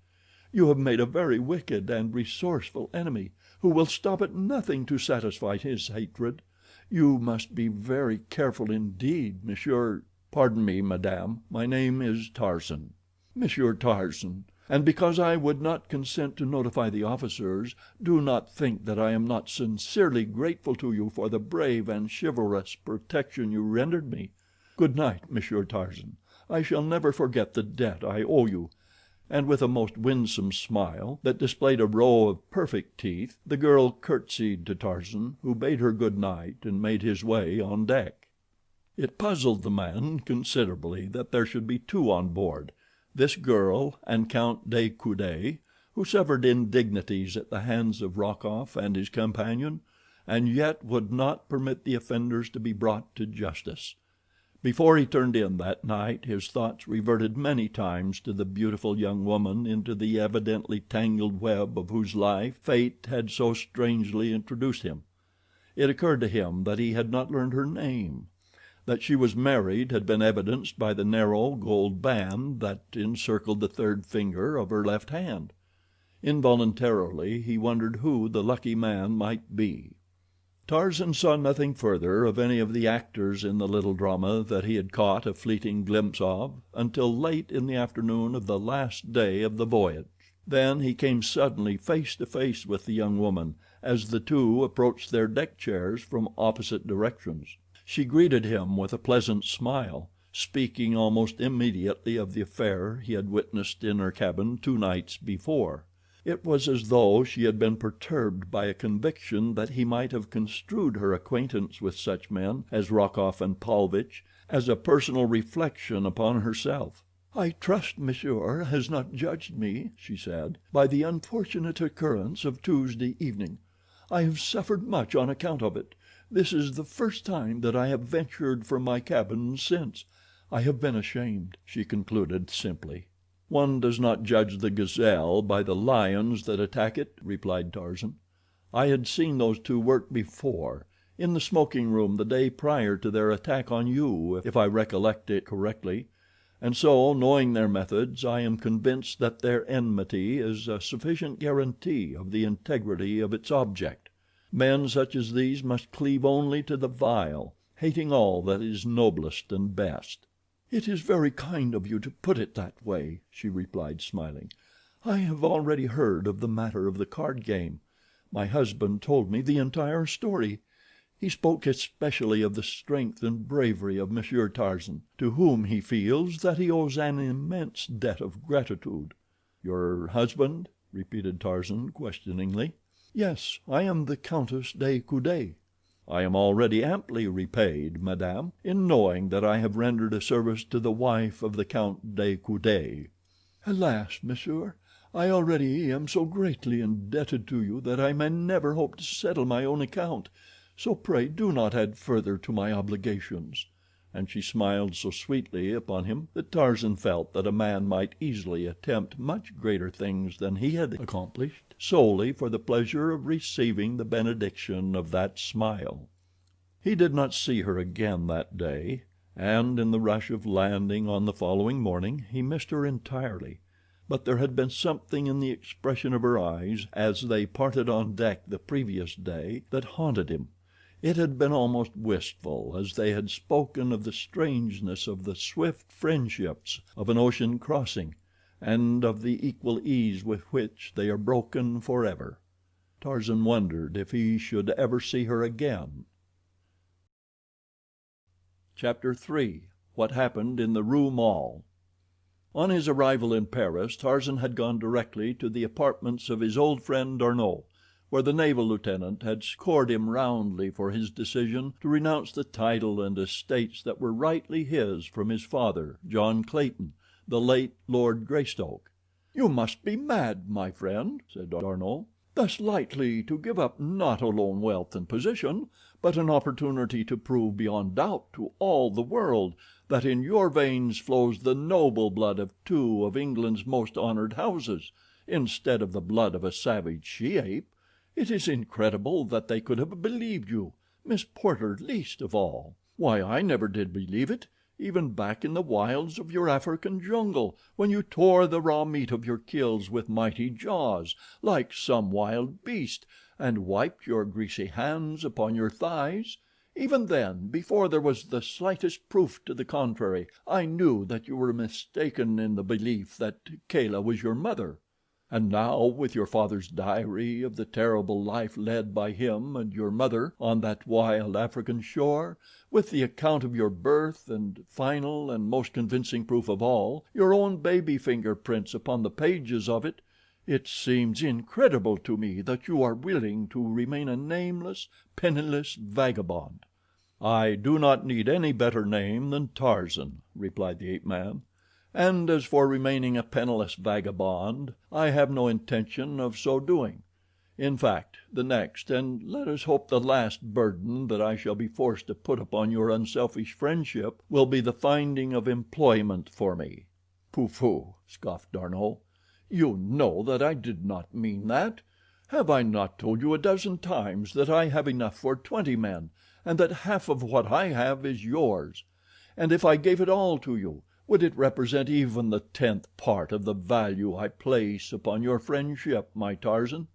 You have made a very wicked and resourceful enemy, who will stop at nothing to satisfy his hatred. You must be very careful indeed, monsieur—" "Pardon me, madame, my name is Tarzan." "Monsieur Tarzan. And because I would not consent to notify the officers, do not think that I am not sincerely grateful to you for the brave and chivalrous protection you rendered me. Good night, Monsieur Tarzan. I shall never forget the debt I owe you," and with a most winsome smile, that displayed a row of perfect teeth, the girl curtsied to Tarzan, who bade her good night and made his way on deck. It puzzled the man considerably that there should be two on board, this girl and Count de Coude, who suffered indignities at the hands of Rokoff and his companion, and yet would not permit the offenders to be brought to justice. Before he turned in that night his thoughts reverted many times to the beautiful young woman into the evidently tangled web of whose life fate had so strangely introduced him. It occurred to him that he had not learned her name. That she was married had been evidenced by the narrow gold band that encircled the third finger of her left hand. Involuntarily he wondered who the lucky man might be. Tarzan saw nothing further of any of the actors in the little drama that he had caught a fleeting glimpse of until late in the afternoon of the last day of the voyage. Then he came suddenly face to face with the young woman as the two approached their deck chairs from opposite directions. She greeted him with a pleasant smile, speaking almost immediately of the affair he had witnessed in her cabin 2 nights before. It was as though she had been perturbed by a conviction that he might have construed her acquaintance with such men as Rokoff and Paulvitch as a personal reflection upon herself. "I trust monsieur has not judged me," she said, "by the unfortunate occurrence of Tuesday evening. I have suffered much on account of it. This is the first time that I have ventured from my cabin since. I have been ashamed," she concluded simply. "One does not judge the gazelle by the lions that attack it," replied Tarzan. "I had seen those two work before, in the smoking room the day prior to their attack on you, if I recollect it correctly, and so, knowing their methods, I am convinced that their enmity is a sufficient guarantee of the integrity of its object. Men such as these must cleave only to the vile, hating all that is noblest and best." "It is very kind of you to put it that way," she replied, smiling. "I have already heard of the matter of the card game. My husband told me the entire story. He spoke especially of the strength and bravery of Monsieur Tarzan, to whom he feels that he owes an immense debt of gratitude." "Your husband?" repeated Tarzan questioningly. "Yes, I am the Countess de Coude." "I am already amply repaid, madame, in knowing that I have rendered a service to the wife of the Count de Coude." "Alas, monsieur, I already am so greatly indebted to you that I may never hope to settle my own account, so pray do not add further to my obligations," and she smiled so sweetly upon him that Tarzan felt that a man might easily attempt much greater things than he had accomplished solely for the pleasure of receiving the benediction of that smile. He did not see her again that day, and in the rush of landing on the following morning he missed her entirely, but there had been something in the expression of her eyes as they parted on deck the previous day that haunted him. It had been almost wistful, as they had spoken of the strangeness of the swift friendships of an ocean crossing, and of the equal ease with which they are broken forever. Tarzan wondered if he should ever see her again. Chapter 3. What Happened in the Rue Maule. On his arrival in Paris, Tarzan had gone directly to the apartments of his old friend D'Arnot, where the naval lieutenant had scored him roundly for his decision to renounce the title and estates that were rightly his from his father, John Clayton, the late Lord Greystoke. "You must be mad, my friend," said D'Arnot, "thus lightly to give up not alone wealth and position, but an opportunity to prove beyond doubt to all the world that in your veins flows the noble blood of two of England's most honored houses, instead of the blood of a savage she-ape. It is incredible that they could have believed you, Miss Porter least of all. Why, I never did believe it, even back in the wilds of your African jungle, when you tore the raw meat of your kills with mighty jaws, like some wild beast, and wiped your greasy hands upon your thighs. Even then, before there was the slightest proof to the contrary, I knew that you were mistaken in the belief that Kala was your mother. And now, with your father's diary of the terrible life led by him and your mother on that wild African shore, with the account of your birth, and final and most convincing proof of all, your own baby fingerprints upon the pages of it, it seems incredible to me that you are willing to remain a nameless, penniless vagabond." "I do not need any better name than Tarzan," replied the ape-man. "And as for remaining a penniless vagabond, I have no intention of so doing. In fact, the next, and let us hope the last, burden that I shall be forced to put upon your unselfish friendship will be the finding of employment for me." "Pooh-pooh," scoffed D'Arnot. "You know that I did not mean that. Have I not told you a dozen times that I have enough for 20 men, and that half of what I have is yours? And if I gave it all to you, would it represent even the 10th part of the value I place upon your friendship, my Tarzan?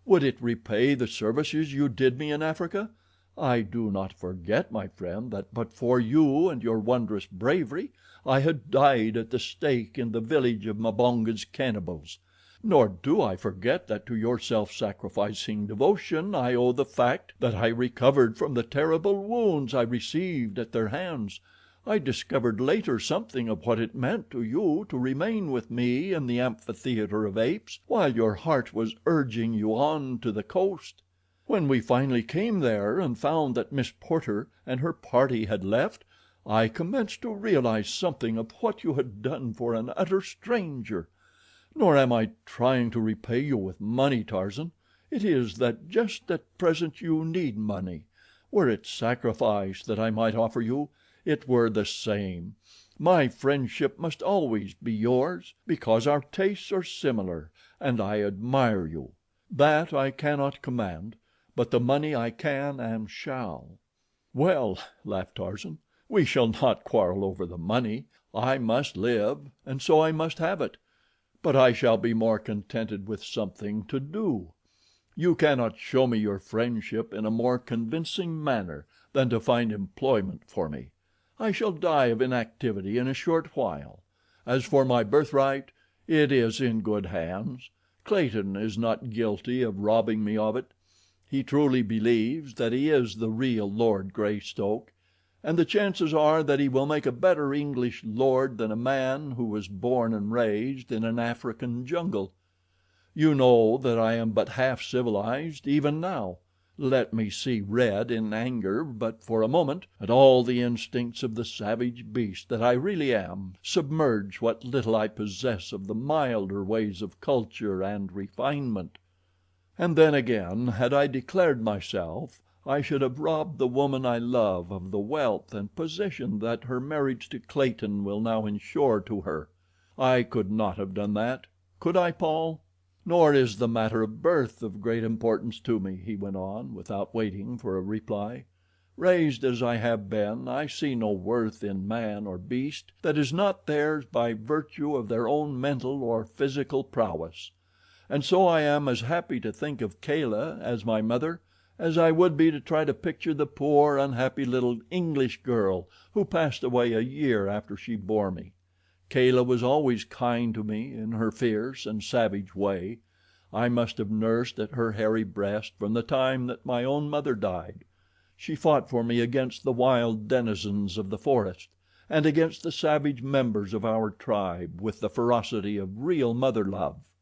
Would it repay the services you did me in Africa? I do not forget, my friend, that but for you and your wondrous bravery I had died at the stake in the village of Mbonga's cannibals. Nor do I forget that to your self-sacrificing devotion I owe the fact that I recovered from the terrible wounds I received at their hands. I discovered later something of what it meant to you to remain with me in the amphitheater of apes while your heart was urging you on to the coast. When we finally came there and found that Miss Porter and her party had left, I commenced to realize something of what you had done for an utter stranger. Nor am I trying to repay you with money, Tarzan. It is that just at present you need money. Were it sacrifice that I might offer you, it were the same. My friendship must always be yours, because our tastes are similar, and I admire you. That I cannot command, but the money I can and shall." "Well," laughed Tarzan, "we shall not quarrel over the money. I must live, and so I must have it. But I shall be more contented with something to do. You cannot show me your friendship in a more convincing manner than to find employment for me. I shall die of inactivity in a short while. As for my birthright, it is in good hands. Clayton is not guilty of robbing me of it. He truly believes that he is the real Lord Greystoke, and the chances are that he will make a better English lord than a man who was born and raised in an African jungle. You know that I am but half civilized even now. Let me see red in anger but for a moment, and all the instincts of the savage beast that I really am submerge what little I possess of the milder ways of culture and refinement. And then again, had I declared myself, I should have robbed the woman I love of the wealth and position that her marriage to Clayton will now ensure to her. I could not have done that. Could I, Paul? Nor is the matter of birth of great importance to me," he went on, without waiting for a reply. "Raised as I have been, I see no worth in man or beast that is not theirs by virtue of their own mental or physical prowess. And so I am as happy to think of Kala as my mother as I would be to try to picture the poor, unhappy little English girl who passed away a year after she bore me. Kala was always kind to me in her fierce and savage way. I must have nursed at her hairy breast from the time that my own mother died. She fought for me against the wild denizens of the forest, and against the savage members of our tribe with the ferocity of real mother love.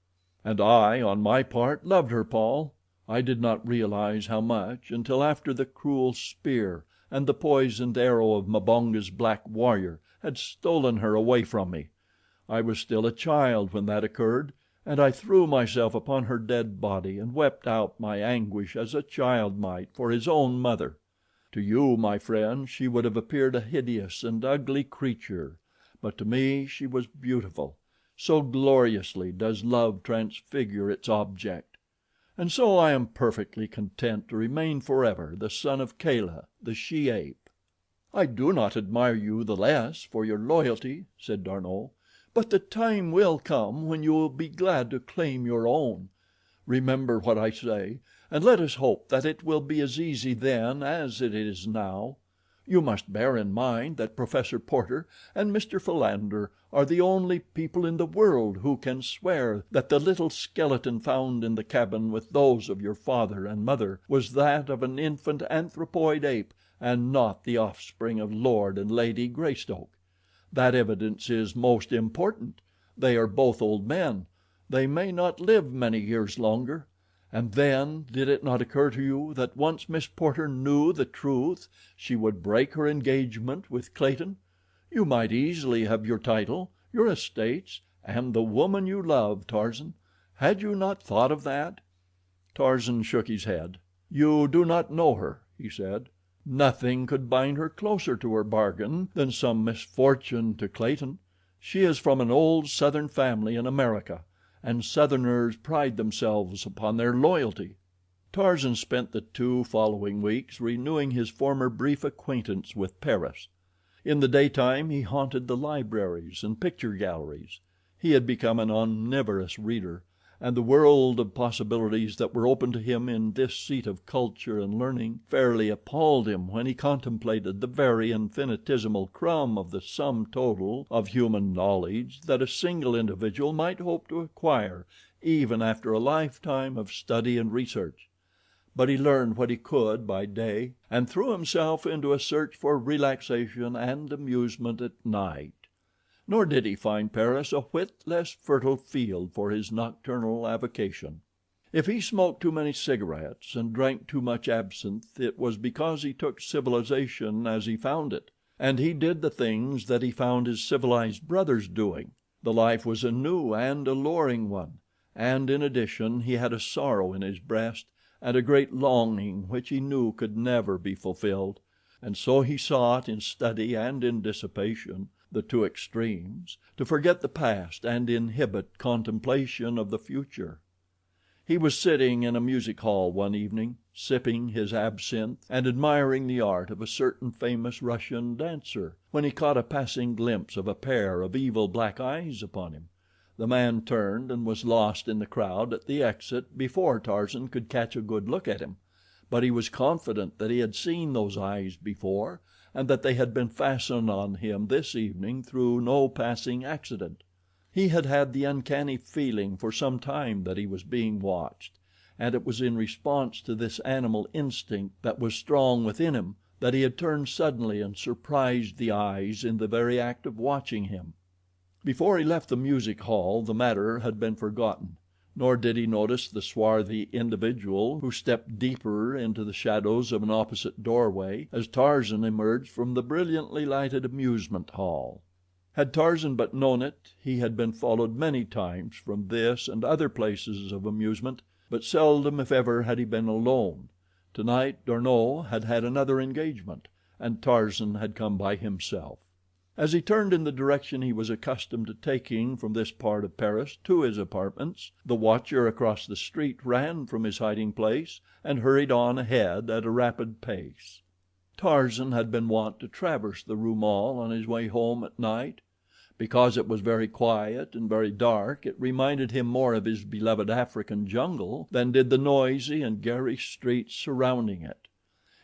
And I, on my part, loved her, Paul. I did not realize how much until after the cruel spear and the poisoned arrow of Mbonga's black warrior had stolen her away from me. I was still a child when that occurred, and I threw myself upon her dead body and wept out my anguish as a child might for his own mother. To you, my friend, she would have appeared a hideous and ugly creature, but to me she was beautiful. So gloriously does love transfigure its object. And so I am perfectly content to remain forever the son of Kala, the she-ape." "I do not admire you the less for your loyalty," said D'Arnot, "but the time will come when you will be glad to claim your own. Remember what I say, and let us hope that it will be as easy then as it is now. You must bear in mind that Professor Porter and Mr. Philander are the only people in the world who can swear that the little skeleton found in the cabin with those of your father and mother was that of an infant anthropoid ape and not the offspring of Lord and Lady Greystoke. That evidence is most important. They are both old men. They may not live many years longer. And then, did it not occur to you that once Miss Porter knew the truth she would break her engagement with Clayton? You might easily have your title, your estates, and the woman you love, Tarzan. Had you not thought of that?" Tarzan shook his head. "You do not know her," he said. "Nothing could bind her closer to her bargain than some misfortune to Clayton. She is from an old Southern family in America, and Southerners pride themselves upon their loyalty." Tarzan spent the 2 following weeks renewing his former brief acquaintance with Paris. In the daytime he haunted the libraries and picture galleries. He had become an omnivorous reader, and the world of possibilities that were open to him in this seat of culture and learning fairly appalled him when he contemplated the very infinitesimal crumb of the sum total of human knowledge that a single individual might hope to acquire even after a lifetime of study and research. But he learned what he could by day and threw himself into a search for relaxation and amusement at night. Nor did he find Paris a whit less fertile field for his nocturnal avocation. If he smoked too many cigarettes and drank too much absinthe, it was because he took civilization as he found it, and he did the things that he found his civilized brothers doing. The life was a new and alluring one, and in addition he had a sorrow in his breast and a great longing which he knew could never be fulfilled, and so he sought in study and in dissipation, the 2 extremes, to forget the past and inhibit contemplation of the future. He was sitting in a music hall one evening, sipping his absinthe and admiring the art of a certain famous Russian dancer, when he caught a passing glimpse of a pair of evil black eyes upon him. The man turned and was lost in the crowd at the exit before Tarzan could catch a good look at him, but he was confident that he had seen those eyes before, and that they had been fastened on him this evening through no passing accident. He had had the uncanny feeling for some time that he was being watched, and it was in response to this animal instinct that was strong within him that he had turned suddenly and surprised the eyes in the very act of watching him. Before he left the music hall the matter had been forgotten, nor did he notice the swarthy individual who stepped deeper into the shadows of an opposite doorway as Tarzan emerged from the brilliantly lighted amusement hall. Had Tarzan but known it, he had been followed many times from this and other places of amusement, but seldom if ever had he been alone. Tonight D'Arnot had had another engagement, and Tarzan had come by himself. As he turned in the direction he was accustomed to taking from this part of Paris to his apartments, the watcher across the street ran from his hiding place and hurried on ahead at a rapid pace. Tarzan had been wont to traverse the Rue Maule on his way home at night. Because it was very quiet and very dark, it reminded him more of his beloved African jungle than did the noisy and garish streets surrounding it.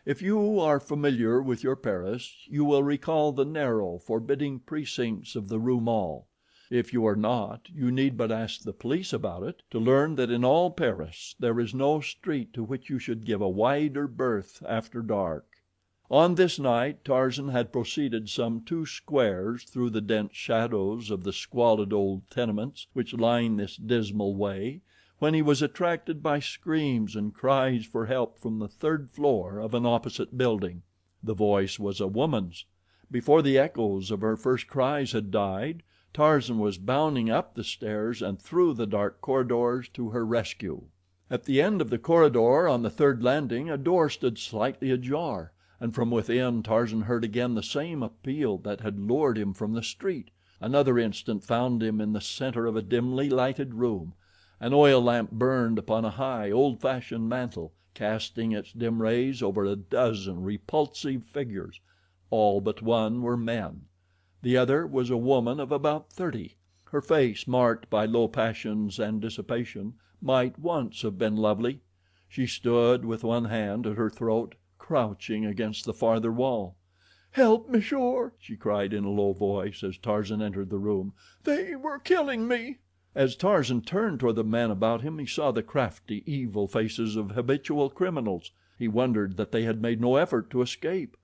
If you are familiar with your Paris, you will recall the narrow, forbidding precincts of the Rue Maule. If you are not, you need but ask the police about it to learn that in all Paris there is no street to which you should give a wider berth after dark. On this night Tarzan had proceeded some 2 squares through the dense shadows of the squalid old tenements which line this dismal way, when he was attracted by screams and cries for help from the third floor of an opposite building. The voice was a woman's. Before the echoes of her first cries had died, Tarzan was bounding up the stairs and through the dark corridors to her rescue. At the end of the corridor on the third landing a door stood slightly ajar, and from within Tarzan heard again the same appeal that had lured him from the street. Another instant found him in the center of a dimly lighted room. An oil lamp burned upon a high, old-fashioned mantel, casting its dim rays over a dozen repulsive figures. All but one were men. The other was a woman of about 30. Her face, marked by low passions and dissipation, might once have been lovely. She stood with one hand at her throat, crouching against the farther wall. "Help, monsieur," she cried in a low voice as Tarzan entered the room. "They were killing me." As Tarzan turned toward the men about him he saw the crafty, evil faces of habitual criminals. He wondered that they had made no effort to escape.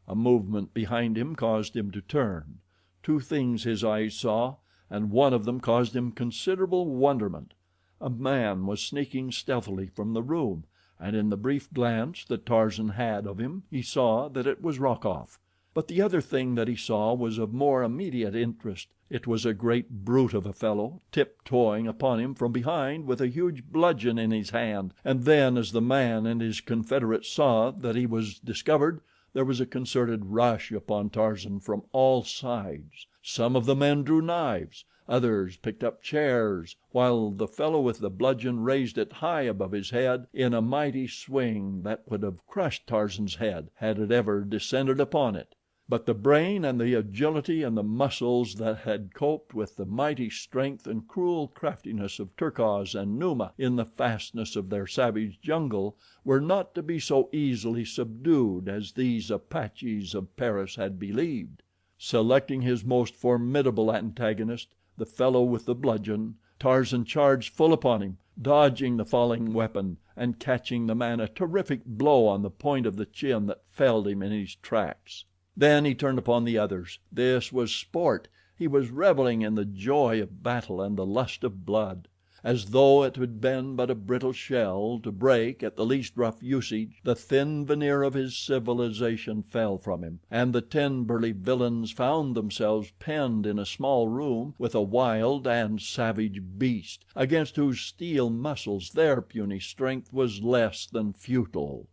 A movement behind him caused him to turn. Two things his eyes saw, and one of them caused him considerable wonderment. A man was sneaking stealthily from the room, and in the brief glance that Tarzan had of him he saw that it was Rokoff. But the other thing that he saw was of more immediate interest. It was a great brute of a fellow, tiptoeing upon him from behind with a huge bludgeon in his hand, and then as the man and his confederates saw that he was discovered, there was a concerted rush upon Tarzan from all sides. Some of the men drew knives, others picked up chairs, while the fellow with the bludgeon raised it high above his head in a mighty swing that would have crushed Tarzan's head had it ever descended upon it. But the brain and the agility and the muscles that had coped with the mighty strength and cruel craftiness of Terkoz and Numa in the fastness of their savage jungle were not to be so easily subdued as these Apaches of Paris had believed. Selecting his most formidable antagonist, the fellow with the bludgeon, Tarzan charged full upon him, dodging the falling weapon and catching the man a terrific blow on the point of the chin that felled him in his tracks. Then he turned upon the others. This was sport. He was reveling in the joy of battle and the lust of blood. As though it had been but a brittle shell to break at the least rough usage, the thin veneer of his civilization fell from him, and the 10 burly villains found themselves penned in a small room with a wild and savage beast, against whose steel muscles their puny strength was less than futile.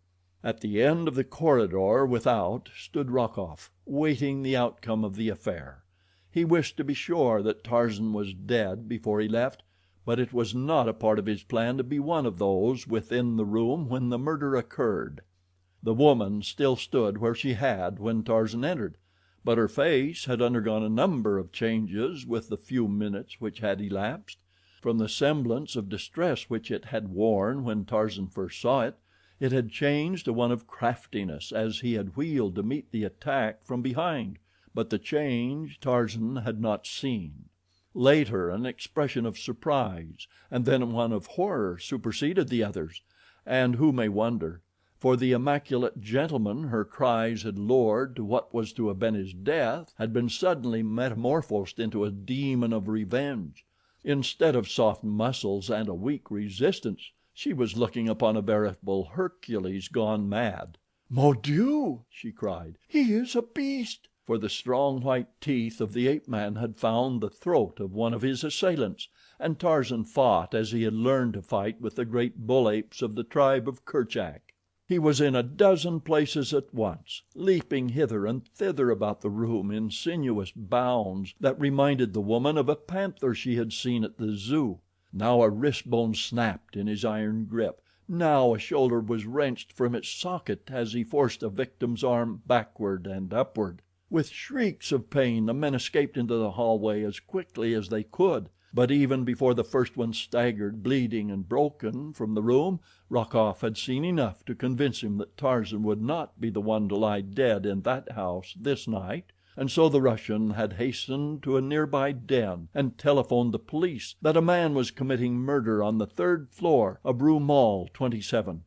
At the end of the corridor without stood Rokoff, waiting the outcome of the affair. He wished to be sure that Tarzan was dead before he left, but it was not a part of his plan to be one of those within the room when the murder occurred. The woman still stood where she had when Tarzan entered, but her face had undergone a number of changes with the few minutes which had elapsed. From the semblance of distress which it had worn when Tarzan first saw it, it had changed to one of craftiness as he had wheeled to meet the attack from behind, but the change Tarzan had not seen. Later an expression of surprise and then one of horror superseded the others, and who may wonder, for the immaculate gentleman her cries had lured to what was to have been his death had been suddenly metamorphosed into a demon of revenge. Instead of soft muscles and a weak resistance, she was looking upon a veritable Hercules gone mad. "Mon Dieu!" she cried. "He is a beast!" For the strong white teeth of the ape-man had found the throat of one of his assailants, and Tarzan fought as he had learned to fight with the great bull apes of the tribe of Kerchak. He was in a dozen places at once, leaping hither and thither about the room in sinuous bounds that reminded the woman of a panther she had seen at the zoo. Now a wrist bone snapped in his iron grip, now a shoulder was wrenched from its socket as he forced a victim's arm backward and upward. With shrieks of pain the men escaped into the hallway as quickly as they could, but even before the first one staggered, bleeding and broken, from the room, Rokoff had seen enough to convince him that Tarzan would not be the one to lie dead in that house this night. And so the Russian had hastened to a nearby den and telephoned the police that a man was committing murder on the 3rd floor of Rue Maule 27.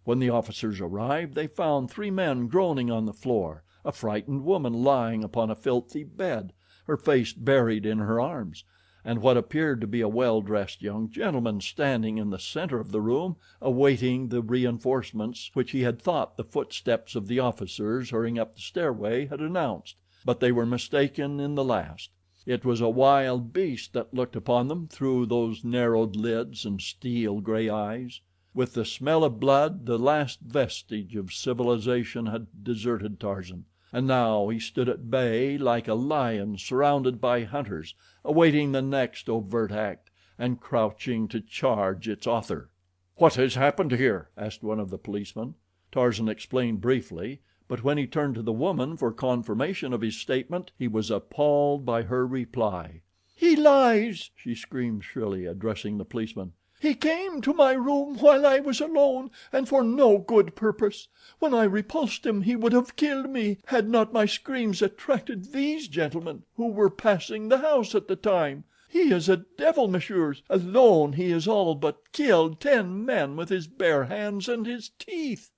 When the officers arrived they found 3 men groaning on the floor, a frightened woman lying upon a filthy bed, her face buried in her arms, and what appeared to be a well-dressed young gentleman standing in the center of the room awaiting the reinforcements which he had thought the footsteps of the officers hurrying up the stairway had announced; but they were mistaken in the last. It was a wild beast that looked upon them through those narrowed lids and steel gray eyes. With the smell of blood the last vestige of civilization had deserted Tarzan, and now he stood at bay like a lion surrounded by hunters, awaiting the next overt act, and crouching to charge its author. "What has happened here?" asked one of the policemen. Tarzan explained briefly, but when he turned to the woman for confirmation of his statement he was appalled by her reply. "He lies!" she screamed shrilly, addressing the policeman. "He came to my room while I was alone, and for no good purpose. When I repulsed him he would have killed me had not my screams attracted these gentlemen, who were passing the house at the time. He is a devil, messieurs. Alone he has all but killed 10 men with his bare hands and his teeth."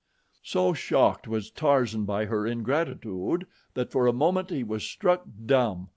So shocked was Tarzan by her ingratitude that for a moment he was struck dumb.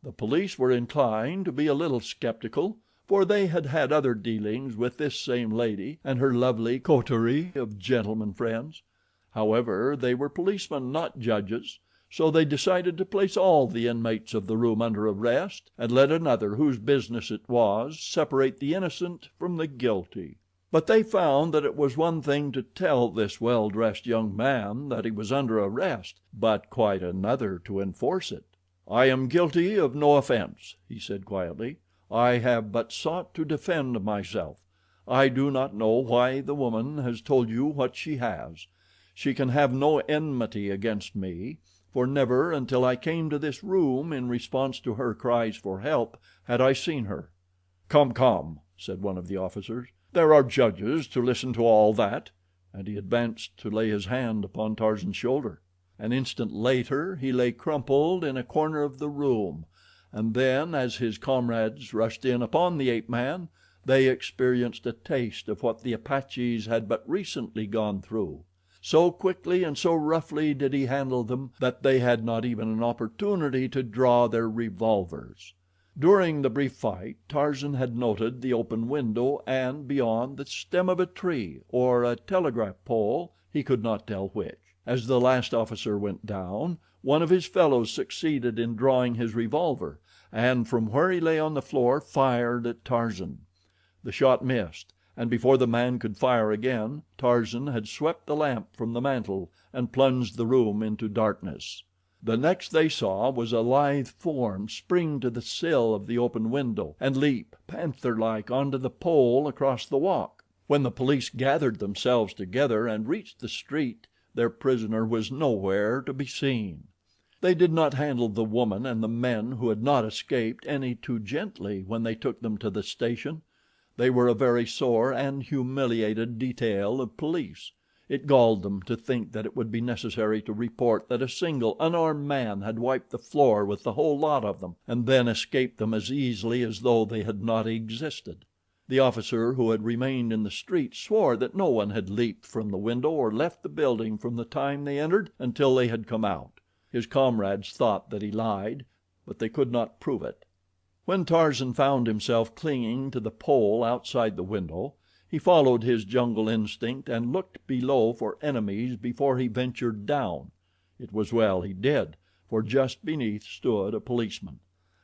The police were inclined to be a little skeptical, for they had had other dealings with this same lady and her lovely coterie of gentlemen friends. However, they were policemen, not judges, so they decided to place all the inmates of the room under arrest and let another, whose business it was, separate the innocent from the guilty. But they found that it was one thing to tell this well-dressed young man that he was under arrest, but quite another to enforce it. "I am guilty of no offense," he said quietly. "I have but sought to defend myself. I do not know why the woman has told you what she has. She can have no enmity against me, for never until I came to this room in response to her cries for help had I seen her." "Come, come," said one of the officers. "There are judges to listen to all that," and he advanced to lay his hand upon Tarzan's shoulder. An instant later he lay crumpled in a corner of the room, and then, as his comrades rushed in upon the ape-man, they experienced a taste of what the Apaches had but recently gone through. So quickly and so roughly did he handle them that they had not even an opportunity to draw their revolvers. During the brief fight Tarzan had noted the open window and, beyond, the stem of a tree or a telegraph pole, he could not tell which. As the last officer went down, one of his fellows succeeded in drawing his revolver, and from where he lay on the floor fired at Tarzan. The shot missed, and before the man could fire again, Tarzan had swept the lamp from the mantel and plunged the room into darkness. The next they saw was a lithe form spring to the sill of the open window and leap, panther-like, onto the pole across the walk. When the police gathered themselves together and reached the street, their prisoner was nowhere to be seen. They did not handle the woman and the men who had not escaped any too gently when they took them to the station. They were a very sore and humiliated detail of police. It galled them to think that it would be necessary to report that a single unarmed man had wiped the floor with the whole lot of them, and then escaped them as easily as though they had not existed. The officer who had remained in the street swore that no one had leaped from the window or left the building from the time they entered until they had come out. His comrades thought that he lied, but they could not prove it. When Tarzan found himself clinging to the pole outside the window, he followed his jungle instinct and looked below for enemies before he ventured down. It was well he did, for just beneath stood a policeman.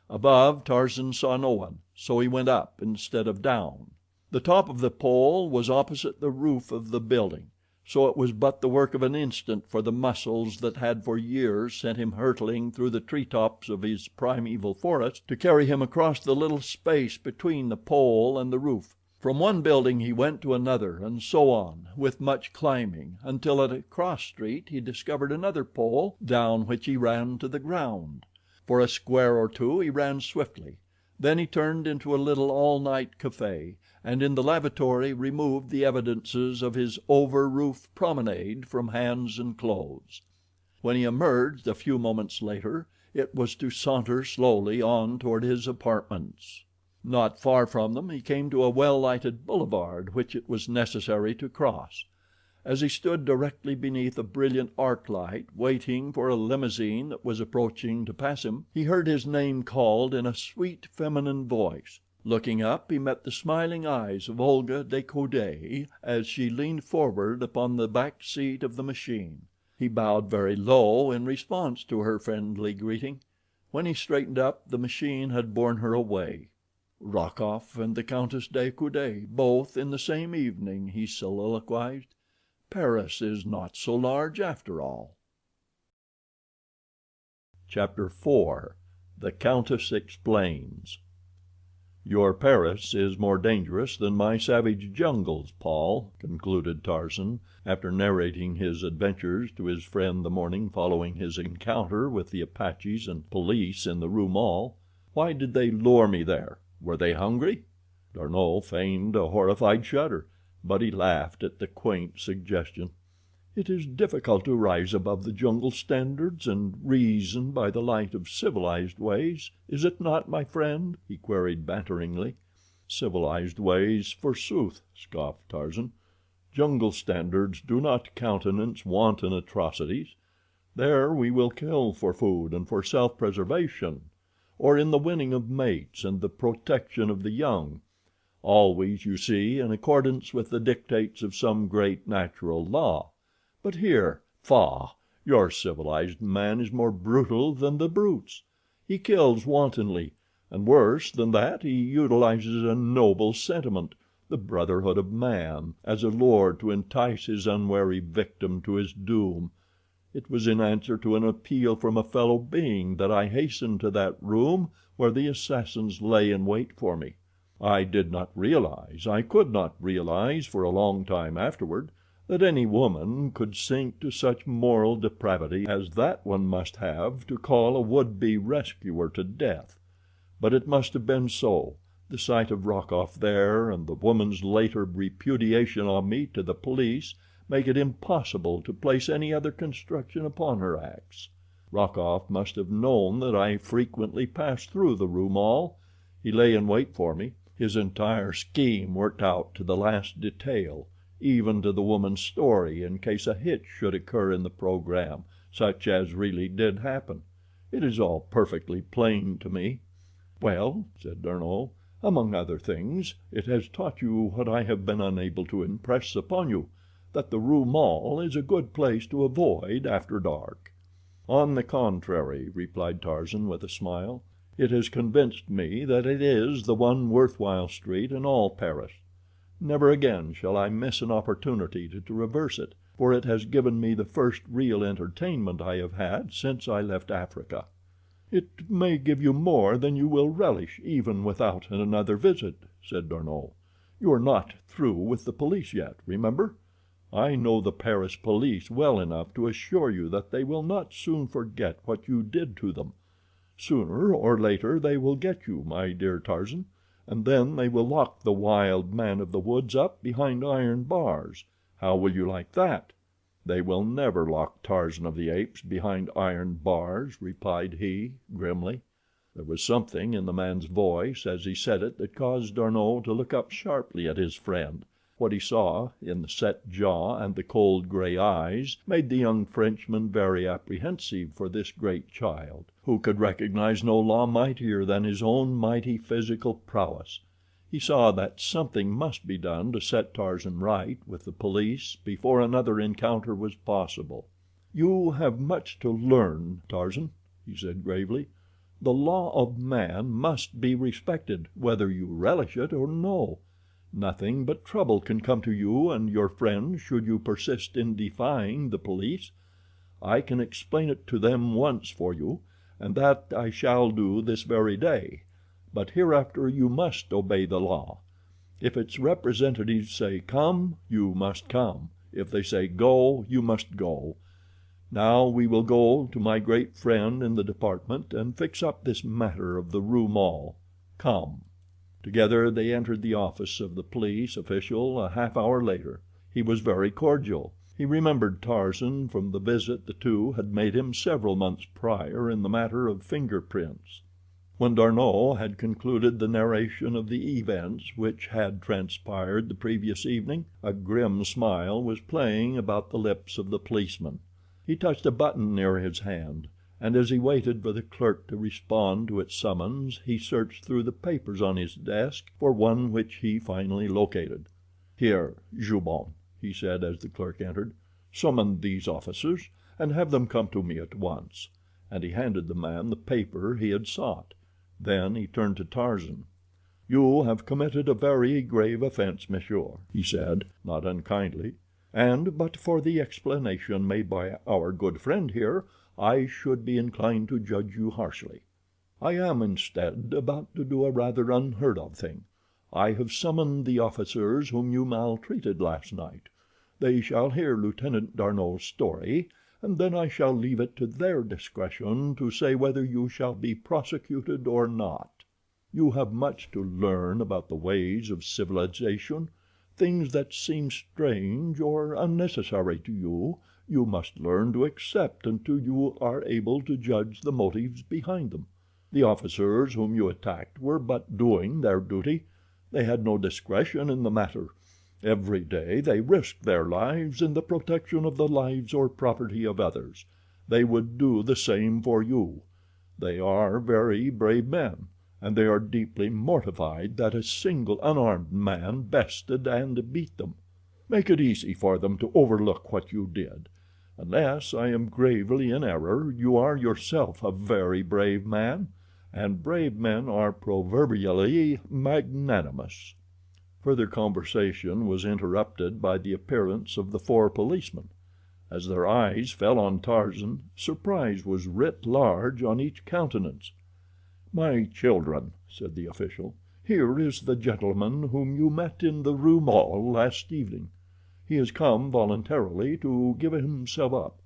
Above, Tarzan saw no one, so he went up instead of down. The top of the pole was opposite the roof of the building, so it was but the work of an instant for the muscles that had for years sent him hurtling through the treetops of his primeval forest to carry him across the little space between the pole and the roof. From one building he went to another, and so on, with much climbing, until at a cross street he discovered another pole, down which he ran to the ground. For a square or two he ran swiftly. Then he turned into a little all-night cafe, and in the lavatory removed the evidences of his over-roof promenade from hands and clothes. When he emerged a few moments later, it was to saunter slowly on toward his apartments. Not far from them he came to a well-lighted boulevard which it was necessary to cross. As he stood directly beneath a brilliant arc light, waiting for a limousine that was approaching to pass him, he heard his name called in a sweet, feminine voice. Looking up, he met the smiling eyes of Olga de Coude as she leaned forward upon the back seat of the machine. He bowed very low in response to her friendly greeting. When he straightened up, the machine had borne her away. Rokoff and the Countess de Coude, both in the same evening, he soliloquized. Paris is not so large after all. Chapter 4. The Countess Explains. "Your Paris is more dangerous than my savage jungles, Paul," concluded Tarzan, after narrating his adventures to his friend the morning following his encounter with the Apaches and police in the Rue Maule. "Why did they lure me there? Were they hungry?" D'Arnot feigned a horrified shudder, but he laughed at the quaint suggestion. "It is difficult to rise above the jungle standards and reason by the light of civilized ways, is it not, my friend?" he queried banteringly. "Civilized ways, forsooth," scoffed Tarzan. "Jungle standards do not countenance wanton atrocities. There we will kill for food and for self-preservation, or in the winning of mates and the protection of the young. Always, you see, in accordance with the dictates of some great natural law. But here, faugh! Your civilized man is more brutal than the brutes. He kills wantonly, and worse than that, he utilizes a noble sentiment, the brotherhood of man, as a lure to entice his unwary victim to his doom. It was in answer to an appeal from a fellow being that I hastened to that room where the assassins lay in wait for me. I did not realize, I could not realize for a long time afterward, that any woman could sink to such moral depravity as that one must have to call a would-be rescuer to death. But it must have been so. The sight of Rokoff there, and the woman's later repudiation of me to the police, make it impossible to place any other construction upon her acts. Rokoff must have known that I frequently passed through the Rue Maule. He lay in wait for me, his entire scheme worked out to the last detail, even to the woman's story in case a hitch should occur in the program, such as really did happen. It is all perfectly plain to me." "Well," said D'Arnot, "among other things, it has taught you what I have been unable to impress upon you, that the Rue Maule is a good place to avoid after dark." "On the contrary," replied Tarzan with a smile, "it has convinced me that it is the one worthwhile street in all Paris. Never again shall I miss an opportunity to traverse it, for it has given me the first real entertainment I have had since I left Africa." "It may give you more than you will relish even without another visit," said D'Arnot. "You are not through with the police yet, remember. I know the Paris police well enough to assure you that they will not soon forget what you did to them. Sooner or later they will get you, my dear Tarzan, and then they will lock the wild man of the woods up behind iron bars. How will you like that?" "They will never lock Tarzan of the Apes behind iron bars," replied he, grimly. There was something in the man's voice as he said it that caused D'Arnot to look up sharply at his friend. What he saw in the set jaw and the cold gray eyes made the young Frenchman very apprehensive for this great child, who could recognize no law mightier than his own mighty physical prowess. He saw that something must be done to set Tarzan right with the police before another encounter was possible. "You have much to learn, Tarzan," he said gravely. "The law of man must be respected, whether you relish it or no. Nothing but trouble can come to you and your friends should you persist in defying the police. I can explain it to them once for you, and that I shall do this very day, but hereafter you must obey the law. If its representatives say 'come,' you must come. If they say 'go,' you must go. Now we will go to my great friend in the department and fix up this matter of the Rue Maule. Come." Together they entered the office of the police official a half hour later. He was very cordial. He remembered Tarzan from the visit the two had made him several months prior in the matter of finger prints. When D'Arnot had concluded the narration of the events which had transpired the previous evening, a grim smile was playing about the lips of the policeman. He touched a button near his hand, and as he waited for the clerk to respond to its summons he searched through the papers on his desk for one which he finally located. "Here, Joubon," he said as the clerk entered. "Summon these officers and have them come to me at once," and he handed the man the paper he had sought. Then he turned to Tarzan. "You have committed a very grave offense, monsieur," he said, not unkindly, "and but for the explanation made by our good friend here, I should be inclined to judge you harshly. I am, instead, about to do a rather unheard of thing. I have summoned the officers whom you maltreated last night. They shall hear Lieutenant D'Arnot's story, and then I shall leave it to their discretion to say whether you shall be prosecuted or not. You have much to learn about the ways of civilization. Things that seem strange or unnecessary to you, you must learn to accept until you are able to judge the motives behind them. The officers whom you attacked were but doing their duty. They had no discretion in the matter. Every day they risked their lives in the protection of the lives or property of others. They would do the same for you. They are very brave men, and they are deeply mortified that a single unarmed man bested and beat them. Make it easy for them to overlook what you did. Unless I am gravely in error, you are yourself a very brave man, and brave men are proverbially magnanimous." Further conversation was interrupted by the appearance of the 4 policemen. As their eyes fell on Tarzan, surprise was writ large on each countenance. "My children," said the official, "here is the gentleman whom you met in the Rue Maule last evening. He has come voluntarily to give himself up.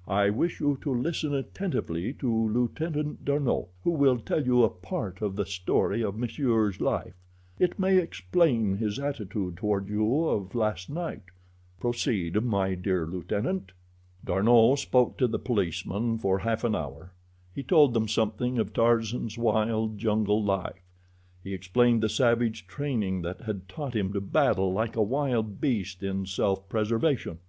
I wish you to listen attentively to Lieutenant D'Arnot, who will tell you a part of the story of Monsieur's life. It may explain his attitude toward you of last night. Proceed, my dear lieutenant." D'Arnot spoke to the policemen for half an hour. He told them something of Tarzan's wild jungle life. He explained the savage training that had taught him to battle like a wild beast in self-preservation.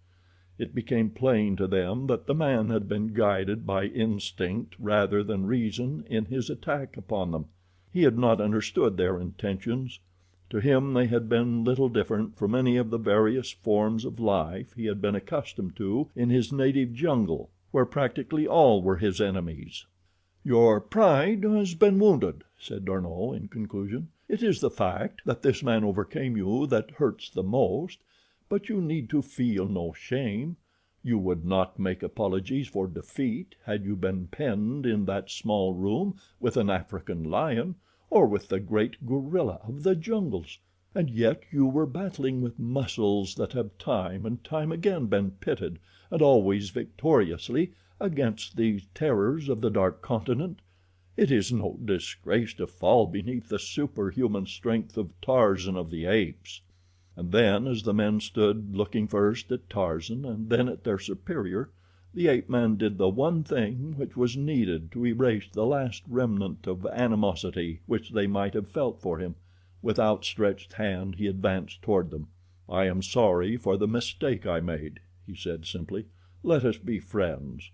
It became plain to them that the man had been guided by instinct rather than reason in his attack upon them. He had not understood their intentions. To him they had been little different from any of the various forms of life he had been accustomed to in his native jungle, where practically all were his enemies. "Your pride has been wounded," said D'Arnot in conclusion. "It is the fact that this man overcame you that hurts the most, but you need to feel no shame. You would not make apologies for defeat had you been penned in that small room with an African lion, or with the great gorilla of the jungles, and yet you were battling with muscles that have time and time again been pitted, and always victoriously, against these terrors of the dark continent. It is no disgrace to fall beneath the superhuman strength of Tarzan of the Apes." And then, as the men stood looking first at Tarzan and then at their superior, the ape-man did the one thing which was needed to erase the last remnant of animosity which they might have felt for him. With outstretched hand he advanced toward them. "I am sorry for the mistake I made," he said simply. "Let us be friends."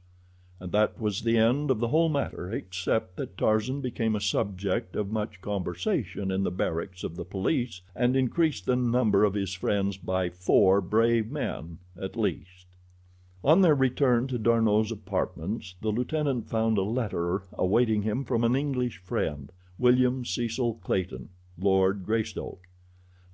And that was the end of the whole matter, except that Tarzan became a subject of much conversation in the barracks of the police, and increased the number of his friends by 4 brave men, at least. On their return to D'Arnot's apartments, the lieutenant found a letter awaiting him from an English friend, William Cecil Clayton, Lord Greystoke.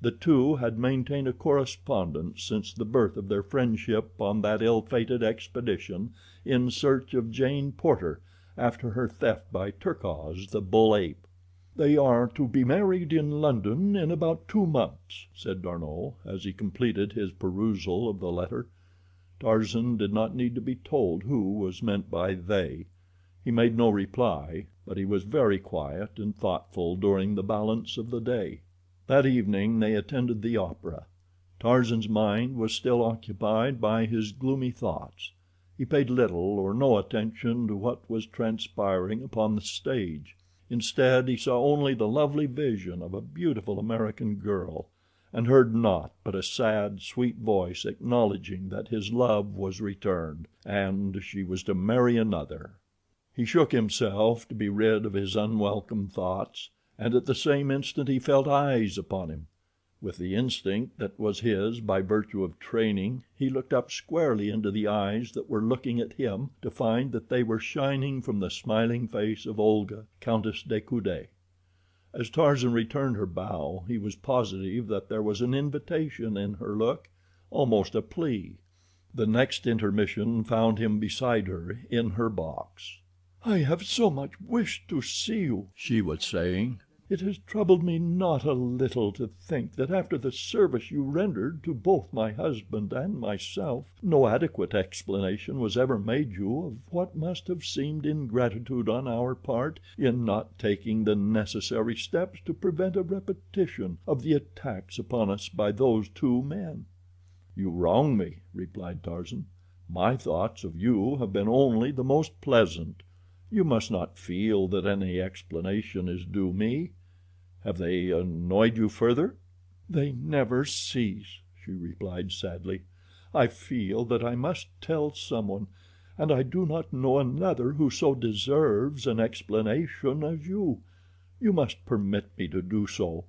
The two had maintained a correspondence since the birth of their friendship on that ill-fated expedition in search of Jane Porter after her theft by Terkoz, the bull ape. "They are to be married in London in about 2 months," said D'Arnot, as he completed his perusal of the letter. Tarzan did not need to be told who was meant by they. He made no reply, but he was very quiet and thoughtful during the balance of the day. That evening they attended the opera. Tarzan's mind was still occupied by his gloomy thoughts. He paid little or no attention to what was transpiring upon the stage. Instead, he saw only the lovely vision of a beautiful American girl, and heard naught but a sad, sweet voice acknowledging that his love was returned, and she was to marry another. He shook himself to be rid of his unwelcome thoughts, and at the same instant he felt eyes upon him. With the instinct that was his by virtue of training, he looked up squarely into the eyes that were looking at him, to find that they were shining from the smiling face of Olga, Countess de Coude. As Tarzan returned her bow, he was positive that there was an invitation in her look, almost a plea. The next intermission found him beside her in her box. "I have so much wished to see you," she was saying. "It has troubled me not a little to think that after the service you rendered to both my husband and myself, no adequate explanation was ever made you of what must have seemed ingratitude on our part in not taking the necessary steps to prevent a repetition of the attacks upon us by those two men." "You wrong me," replied Tarzan. "My thoughts of you have been only the most pleasant. You must not feel that any explanation is due me. Have they annoyed you further?" "They never cease," she replied sadly. "I feel that I must tell someone, and I do not know another who so deserves an explanation as you. You must permit me to do so.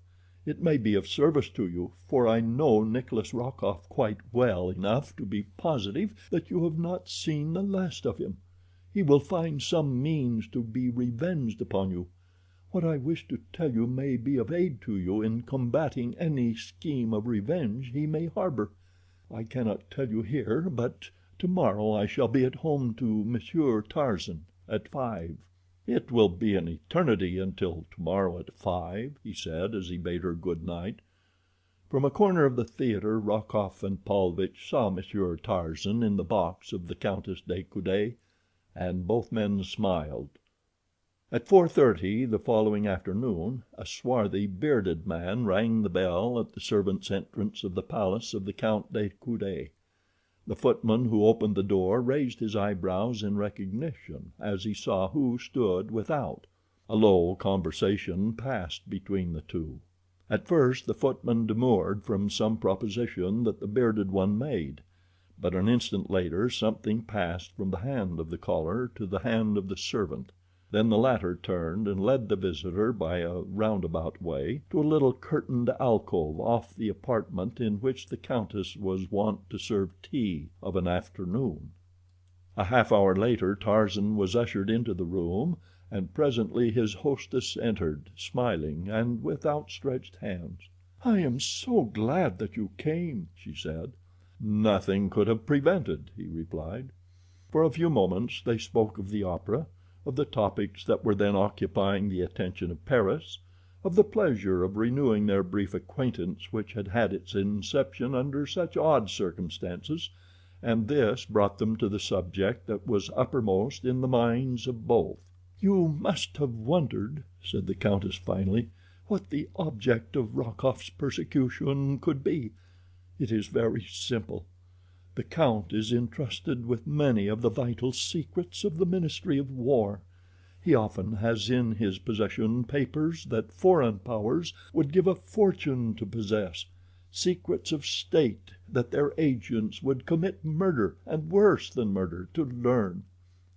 It may be of service to you, for I know Nikolas Rokoff quite well enough to be positive that you have not seen the last of him. He will find some means to be revenged upon you. What I wish to tell you may be of aid to you in combating any scheme of revenge he may harbor. I cannot tell you here, but tomorrow I shall be at home to Monsieur Tarzan at 5. "It will be an eternity until tomorrow at 5," he said as he bade her good night. From a corner of the theater Rokoff and Paulvitch saw Monsieur Tarzan in the box of the Countess de Coude, and both men smiled. At 4:30 the following afternoon a swarthy, bearded man rang the bell at the servants' entrance of the palace of the Count de Coude. The footman who opened the door raised his eyebrows in recognition as he saw who stood without. A low conversation passed between the two. At first the footman demurred from some proposition that the bearded one made, but an instant later something passed from the hand of the caller to the hand of the servant. Then the latter turned and led the visitor by a roundabout way to a little curtained alcove off the apartment in which the countess was wont to serve tea of an afternoon. A half hour later Tarzan was ushered into the room, and presently his hostess entered, smiling and with outstretched hands. "I am so glad that you came," she said. "Nothing could have prevented," he replied. For a few moments they spoke of the opera, of the topics that were then occupying the attention of Paris, of the pleasure of renewing their brief acquaintance which had had its inception under such odd circumstances, and this brought them to the subject that was uppermost in the minds of both. "You must have wondered," said the countess finally, "what the object of Rokoff's persecution could be. It is very simple. The count is entrusted with many of the vital secrets of the Ministry of War. He often has in his possession papers that foreign powers would give a fortune to possess, secrets of state that their agents would commit murder, and worse than murder, to learn.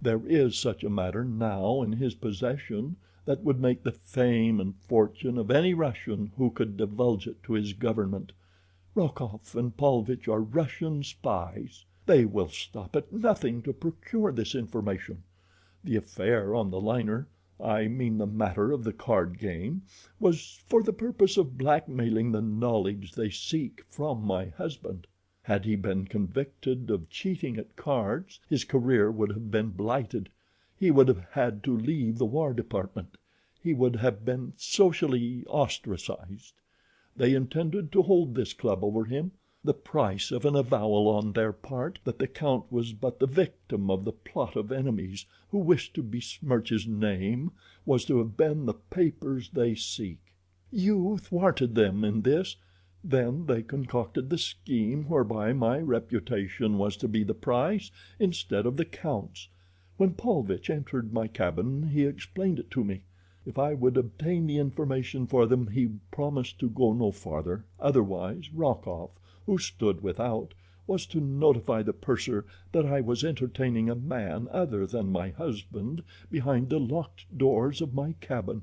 There is such a matter now in his possession that would make the fame and fortune of any Russian who could divulge it to his government. Rokoff and Paulvitch are Russian spies. They will stop at nothing to procure this information. The affair on the liner, I mean the matter of the card game, was for the purpose of blackmailing the knowledge they seek from my husband. Had he been convicted of cheating at cards, his career would have been blighted. He would have had to leave the War Department. He would have been socially ostracized. They intended to hold this club over him. The price of an avowal on their part that the count was but the victim of the plot of enemies who wished to besmirch his name was to have been the papers they seek. You thwarted them in this. Then they concocted the scheme whereby my reputation was to be the price instead of the count's. When Paulvitch entered my cabin he explained it to me. If I would obtain the information for them he promised to go no farther. Otherwise, Rokoff, who stood without, was to notify the purser that I was entertaining a man other than my husband behind the locked doors of my cabin.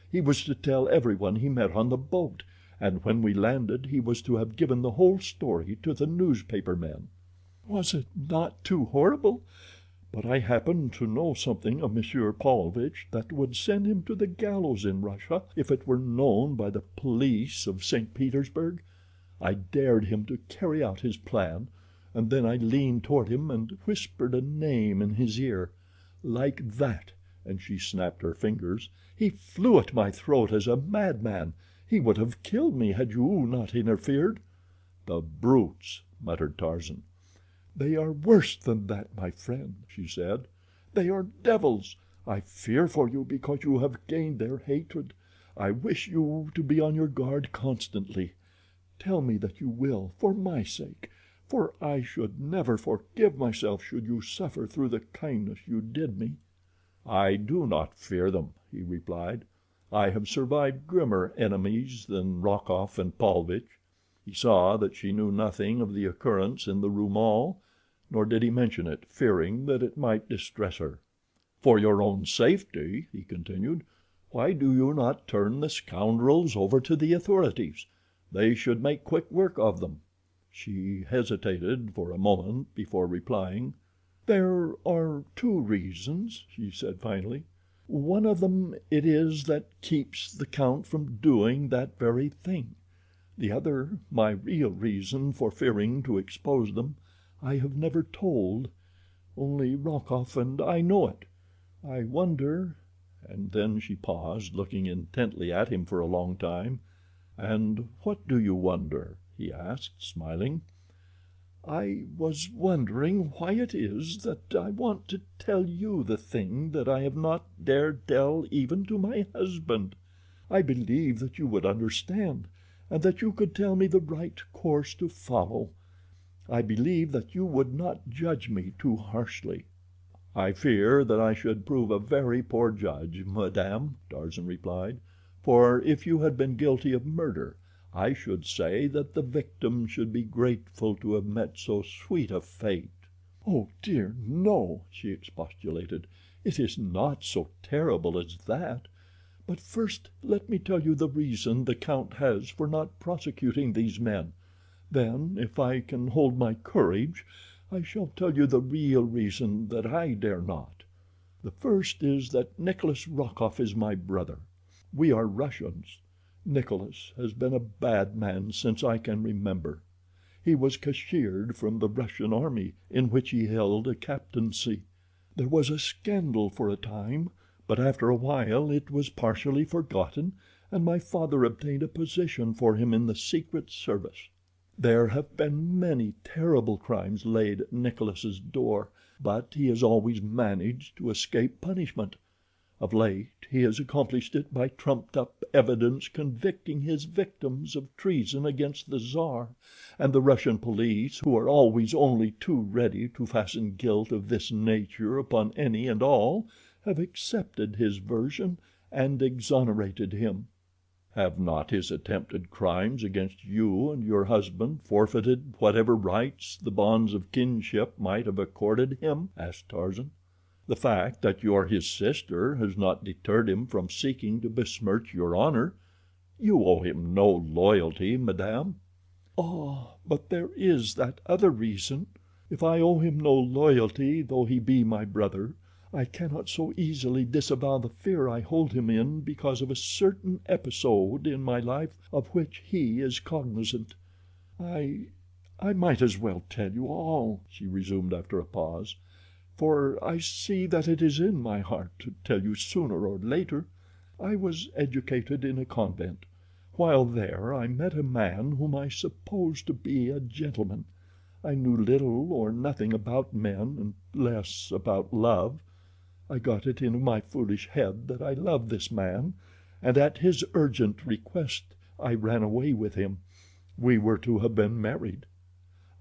He was to tell everyone he met on the boat, and when we landed he was to have given the whole story to the newspaper men. Was it not too horrible? But I happen to know something of Monsieur Paulvitch that would send him to the gallows in Russia if it were known by the police of St. Petersburg. I dared him to carry out his plan, and then I leaned toward him and whispered a name in his ear. Like that," and she snapped her fingers, "he flew at my throat as a madman. He would have killed me had you not interfered." "The brutes," muttered Tarzan. "They are worse than that, my friend," she said. "They are devils. I fear for you because you have gained their hatred. I wish you to be on your guard constantly. Tell me that you will, for my sake, for I should never forgive myself should you suffer through the kindness you did me." "I do not fear them," he replied. "I have survived grimmer enemies than Rokoff and Paulvitch." He saw that she knew nothing of the occurrence in the Rue Maule, nor did he mention it, fearing that it might distress her. "For your own safety," he continued, "why do you not turn the scoundrels over to the authorities? They should make quick work of them." She hesitated for a moment before replying. "There are two reasons," she said finally. "One of them it is that keeps the Count from doing that very thing. The other, my real reason for fearing to expose them, I have never told. Only Rokoff and I know it. I wonder—" and then she paused, looking intently at him for a long time. "And what do you wonder?" he asked, smiling. "I was wondering why it is that I want to tell you the thing that I have not dared tell even to my husband. I believe that you would understand, and that you could tell me the right course to follow. I believe that you would not judge me too harshly." "I fear that I should prove a very poor judge, madame," Tarzan replied, "for if you had been guilty of murder, I should say that the victim should be grateful to have met so sweet a fate." "Oh, dear, no," she expostulated. "It is not so terrible as that. But first let me tell you the reason the Count has for not prosecuting these men. Then, if I can hold my courage, I shall tell you the real reason that I dare not. The first is that Nikolas Rokoff is my brother. We are Russians. Nikolas has been a bad man since I can remember. He was cashiered from the Russian army, in which he held a captaincy. There was a scandal for a time, but after a while it was partially forgotten, and my father obtained a position for him in the Secret Service. There have been many terrible crimes laid at Nikolas's door, but he has always managed to escape punishment. Of late he has accomplished it by trumped-up evidence convicting his victims of treason against the Czar, and the Russian police, who are always only too ready to fasten guilt of this nature upon any and all, have accepted his version and exonerated him." "Have not his attempted crimes against you and your husband forfeited whatever rights the bonds of kinship might have accorded him?" asked Tarzan. "The fact that you are his sister has not deterred him from seeking to besmirch your honor. You owe him no loyalty, madame." "Ah, but there is that other reason. If I owe him no loyalty, though he be my brother, I cannot so easily disavow the fear I hold him in because of a certain episode in my life of which he is cognizant. I might as well tell you all," she resumed after a pause, "for I see that it is in my heart to tell you sooner or later. I was educated in a convent. While there I met a man whom I supposed to be a gentleman. I knew little or nothing about men, and less about love. I got it into my foolish head that I loved this man, and at his urgent request I ran away with him. We were to have been married.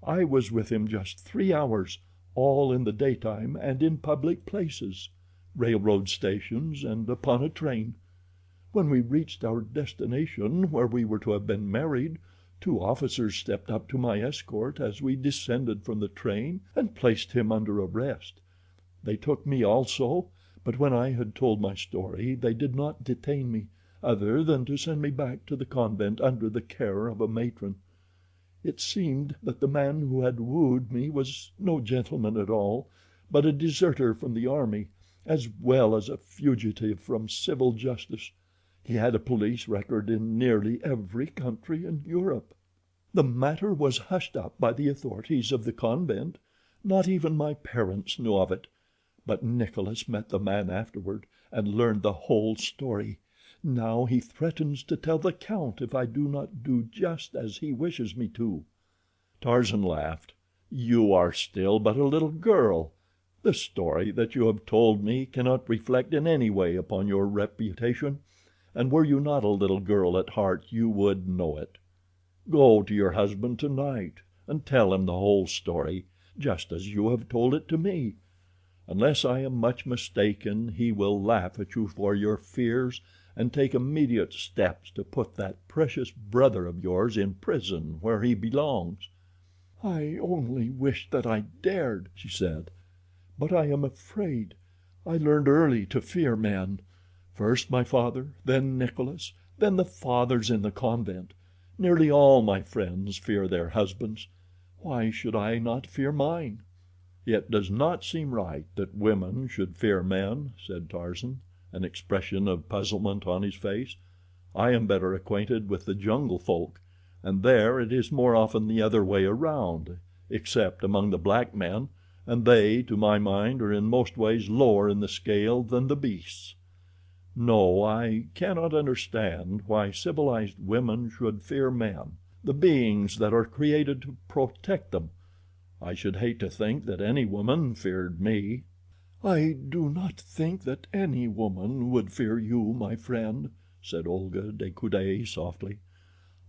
I was with him just 3 hours, all in the daytime and in public places, railroad stations and upon a train. When we reached our destination, where we were to have been married, 2 officers stepped up to my escort as we descended from the train and placed him under arrest. They took me also, but when I had told my story they did not detain me, other than to send me back to the convent under the care of a matron. It seemed that the man who had wooed me was no gentleman at all, but a deserter from the army, as well as a fugitive from civil justice. He had a police record in nearly every country in Europe. The matter was hushed up by the authorities of the convent. Not even my parents knew of it. But Nicholas met the man afterward and learned the whole story. Now he threatens to tell the Count if I do not do just as he wishes me to." Tarzan laughed. "You are still but a little girl. The story that you have told me cannot reflect in any way upon your reputation, and were you not a little girl at heart you would know it. Go to your husband tonight and tell him the whole story, just as you have told it to me. Unless I am much mistaken, he will laugh at you for your fears and take immediate steps to put that precious brother of yours in prison where he belongs." "I only wish that I dared," she said. "But I am afraid. I learned early to fear men. First my father, then Nicholas, then the fathers in the convent. Nearly all my friends fear their husbands. Why should I not fear mine?" "It does not seem right that women should fear men," said Tarzan, an expression of puzzlement on his face. "I am better acquainted with the jungle folk, and there it is more often the other way around, except among the black men, and they, to my mind, are in most ways lower in the scale than the beasts. No, I cannot understand why civilized women should fear men, the beings that are created to protect them. I should hate to think that any woman feared me." "I do not think that any woman would fear you, my friend," said Olga de Coude softly.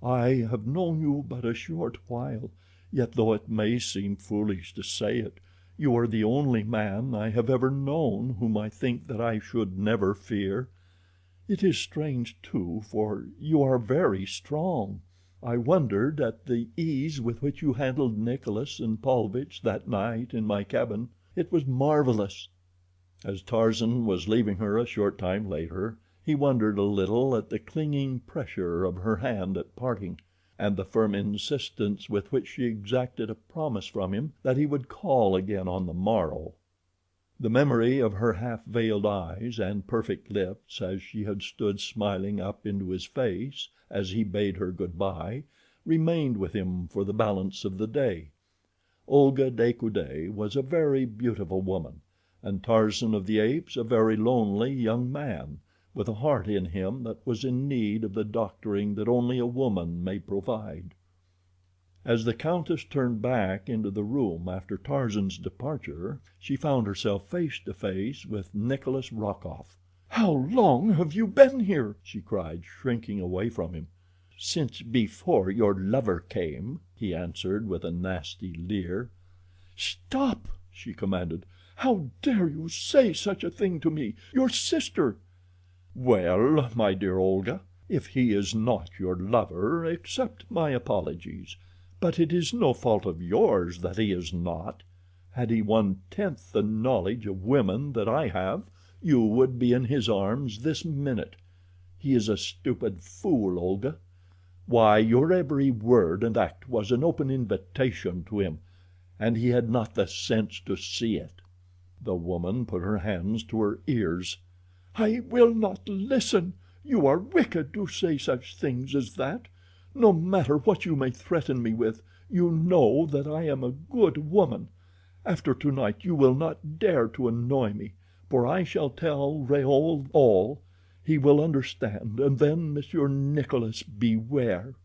"I have known you but a short while, yet though it may seem foolish to say it, you are the only man I have ever known whom I think that I should never fear. It is strange, too, for you are very strong. I wondered at the ease with which you handled Nicholas and Paulvitch that night in my cabin. It was marvelous." As Tarzan was leaving her a short time later, he wondered a little at the clinging pressure of her hand at parting, and the firm insistence with which she exacted a promise from him that he would call again on the morrow. The memory of her half-veiled eyes and perfect lips as she had stood smiling up into his face as he bade her good-bye remained with him for the balance of the day. Olga de Coude was a very beautiful woman, and Tarzan of the Apes a very lonely young man, with a heart in him that was in need of the doctoring that only a woman may provide. As the Countess turned back into the room after Tarzan's departure, she found herself face to face with Nikolas Rokoff. "How long have you been here?" she cried, shrinking away from him. "Since before your lover came," he answered with a nasty leer. "Stop!" she commanded. "How dare you say such a thing to me, your sister?" "Well, my dear Olga, if he is not your lover, accept my apologies. But it is no fault of yours that he is not. Had he 1/10 the knowledge of women that I have, you would be in his arms this minute. He is a stupid fool, Olga. Why, your every word and act was an open invitation to him, and he had not the sense to see it." The woman put her hands to her ears. "I will not listen. You are wicked to say such things as that. No matter what you may threaten me with, you know that I am a good woman. After tonight you will not dare to annoy me, for I shall tell Raoul all. He will understand, and then, Monsieur Nicholas, beware."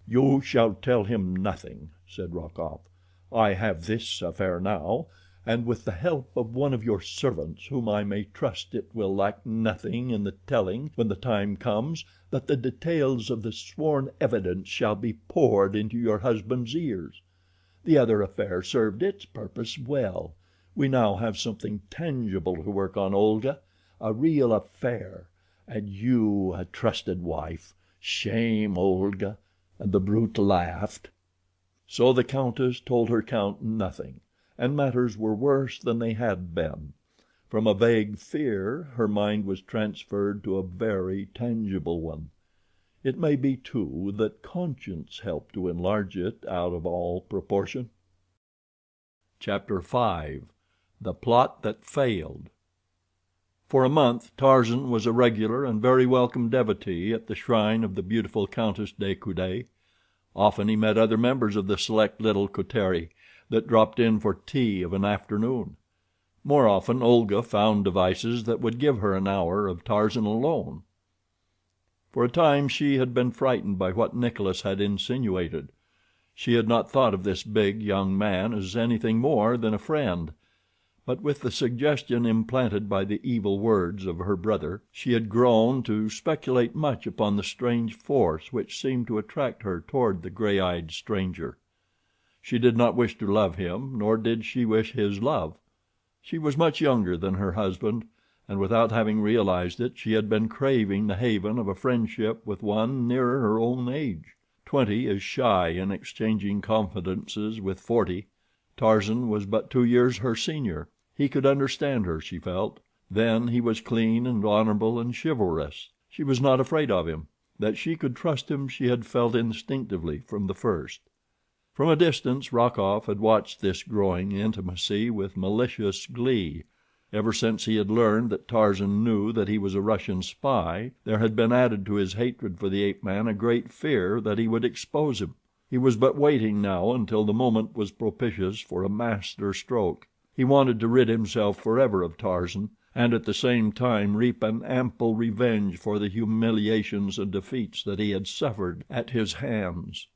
"You shall tell him nothing," said Rokoff. "I have this affair now, and with the help of one of your servants, whom I may trust, it will lack nothing in the telling when the time comes that the details of the sworn evidence shall be poured into your husband's ears. The other affair served its purpose well. We now have something tangible to work on, Olga, a real affair, And you a trusted wife. Shame, Olga." And the brute laughed. So the Countess told her Count nothing, and matters were worse than they had been. From a vague fear her mind was transferred to a very tangible one. It may be, too, that conscience helped to enlarge it out of all proportion. Chapter 5. The Plot That Failed. For a month Tarzan was a regular and very welcome devotee at the shrine of the beautiful Countess de Coude. Often he met other members of the select little coterie that dropped in for tea of an afternoon. More often Olga found devices that would give her an hour of Tarzan alone. For a time she had been frightened by what Nikolas had insinuated. She had not thought of this big young man as anything more than a friend, but with the suggestion implanted by the evil words of her brother, she had grown to speculate much upon the strange force which seemed to attract her toward the gray-eyed stranger. She did not wish to love him, nor did she wish his love. She was much younger than her husband, and without having realized it she had been craving the haven of a friendship with one nearer her own age. 20 is shy in exchanging confidences with 40. Tarzan was but 2 years her senior. He could understand her, she felt. Then he was clean and honorable and chivalrous. She was not afraid of him. That she could trust him she had felt instinctively from the first. From a distance Rokoff had watched this growing intimacy with malicious glee. Ever since he had learned that Tarzan knew that he was a Russian spy, there had been added to his hatred for the ape-man a great fear that he would expose him. He was but waiting now until the moment was propitious for a master stroke. He wanted to rid himself forever of Tarzan, and at the same time reap an ample revenge for the humiliations and defeats that he had suffered at his hands.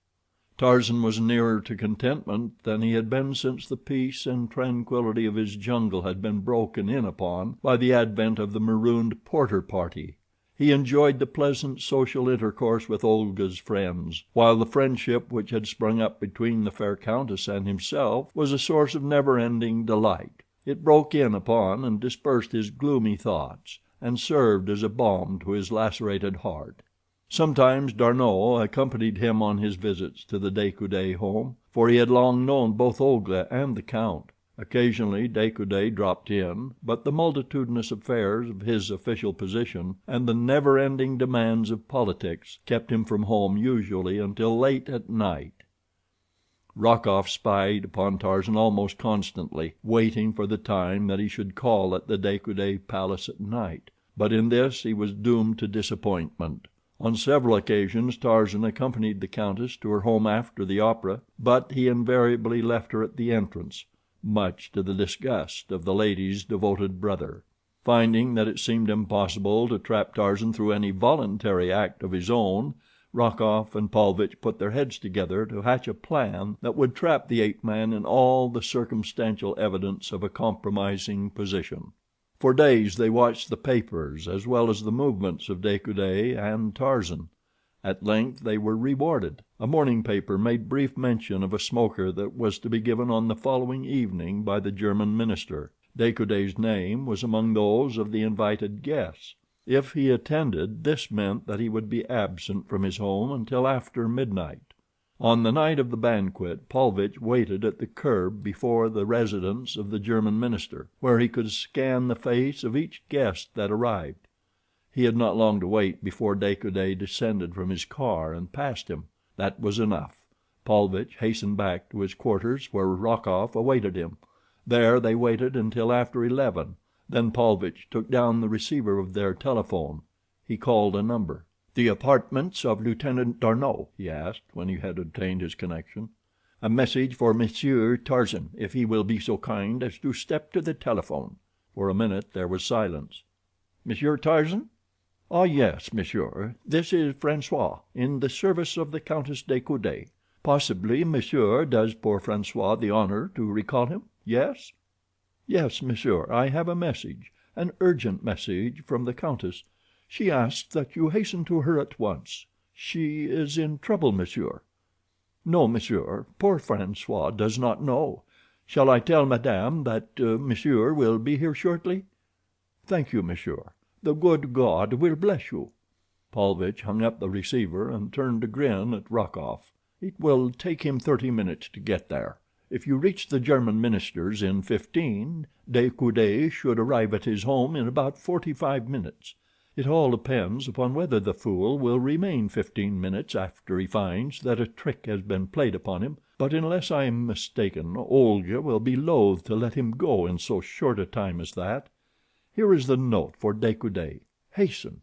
Tarzan was nearer to contentment than he had been since the peace and tranquility of his jungle had been broken in upon by the advent of the marooned Porter party. He enjoyed the pleasant social intercourse with Olga's friends, while the friendship which had sprung up between the fair countess and himself was a source of never-ending delight. It broke in upon and dispersed his gloomy thoughts, and served as a balm to his lacerated heart. Sometimes D'Arnot accompanied him on his visits to the De Coude home, for he had long known both Olga and the Count. Occasionally De Coude dropped in, but the multitudinous affairs of his official position and the never-ending demands of politics kept him from home usually until late at night. Rokoff spied upon Tarzan almost constantly, waiting for the time that he should call at the De Coude palace at night, but in this he was doomed to disappointment. On several occasions Tarzan accompanied the Countess to her home after the opera, but he invariably left her at the entrance, much to the disgust of the lady's devoted brother. Finding that it seemed impossible to trap Tarzan through any voluntary act of his own, Rokoff and Paulvitch put their heads together to hatch a plan that would trap the ape-man in all the circumstantial evidence of a compromising position. For days they watched the papers as well as the movements of De Coude and Tarzan. At length they were rewarded. A morning paper made brief mention of a smoker that was to be given on the following evening by the German minister. De Coude's name was among those of the invited guests. If he attended, this meant that he would be absent from his home until after midnight. On the night of the banquet Paulvitch waited at the curb before the residence of the German minister, where he could scan the face of each guest that arrived. He had not long to wait before De Coude descended from his car and passed him. That was enough. Paulvitch hastened back to his quarters, where Rokoff awaited him. There they waited until after 11. Then Paulvitch took down the receiver of their telephone. He called a number. "The apartments of Lieutenant D'Arnot?" he asked, when he had obtained his connection. "A message for Monsieur Tarzan, if he will be so kind as to step to the telephone." For a minute there was silence. "Monsieur Tarzan?" "Ah, yes, monsieur. This is Francois, in the service of the Countess de Coude. Possibly monsieur does poor Francois the honor to recall him? Yes?" "Yes, monsieur. I have a message, an urgent message from the Countess. She asks that you hasten to her at once. She is in trouble, monsieur." "No, monsieur. Poor Francois does not know. Shall I tell madame that monsieur will be here shortly?" "Thank you, monsieur. The good God will bless you." Paulvitch hung up the receiver and turned to grin at Rokoff. "It will take him 30 minutes to get there. If you reach the German minister's in 15, de Coude should arrive at his home in about 45 minutes. It all depends upon whether the fool will remain 15 minutes after he finds that a trick has been played upon him, but unless I am mistaken Olga will be loath to let him go in so short a time as that. Here is the note for de Coude. Hasten."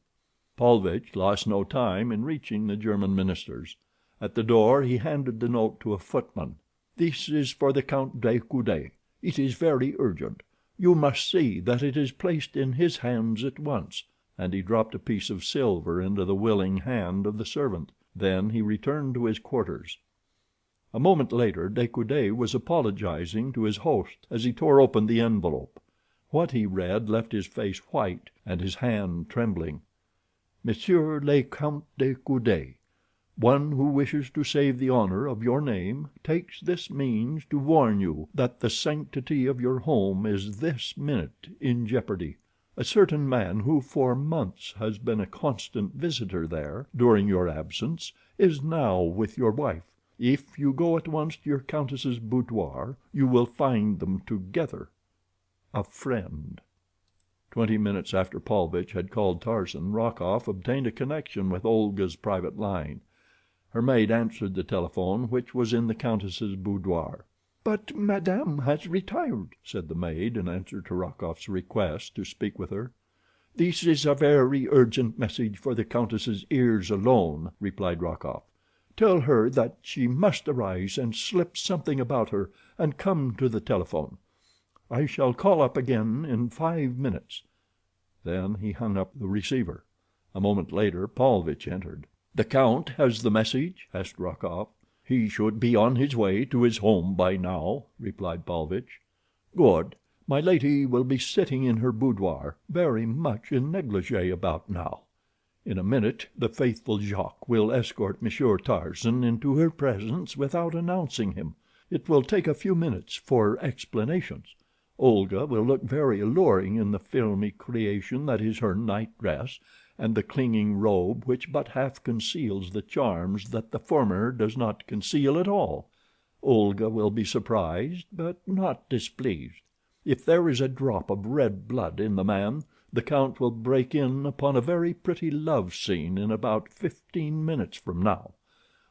Paulvitch lost no time in reaching the German minister's. At the door he handed the note to a footman. "This is for the Count de Coude. It is very urgent. You must see that it is placed in his hands at once," and he dropped a piece of silver into the willing hand of the servant. Then he returned to his quarters. A moment later de Coude was apologizing to his host as he tore open the envelope. What he read left his face white and his hand trembling. "Monsieur le Count de Coude, one who wishes to save the honor of your name takes this means to warn you that the sanctity of your home is this minute in jeopardy. A certain man who for months has been a constant visitor there during your absence is now with your wife. If you go at once to your countess's boudoir you will find them together. A friend." 20 minutes after Paulvitch had called Tarzan, Rokoff obtained a connection with Olga's private line. Her maid answered the telephone, which was in the countess's boudoir. "But madame has retired," said the maid in answer to Rokoff's request to speak with her. "This is a very urgent message for the countess's ears alone," replied Rokoff. "Tell her that she must arise and slip something about her and come to the telephone. I shall call up again in 5 minutes." Then he hung up the receiver. A moment later Paulvitch entered. "The count has the message?" asked Rokoff. "He should be on his way to his home by now," replied Paulvitch. "Good. My lady will be sitting in her boudoir, very much in negligee about now. In a minute the faithful Jacques will escort Monsieur Tarzan into her presence without announcing him. It will take a few minutes for explanations. Olga will look very alluring in the filmy creation that is her night-dress and the clinging robe which but half conceals the charms that the former does not conceal at all. Olga will be surprised but not displeased. If there is a drop of red blood in the man, the count will break in upon a very pretty love scene in about 15 minutes from now.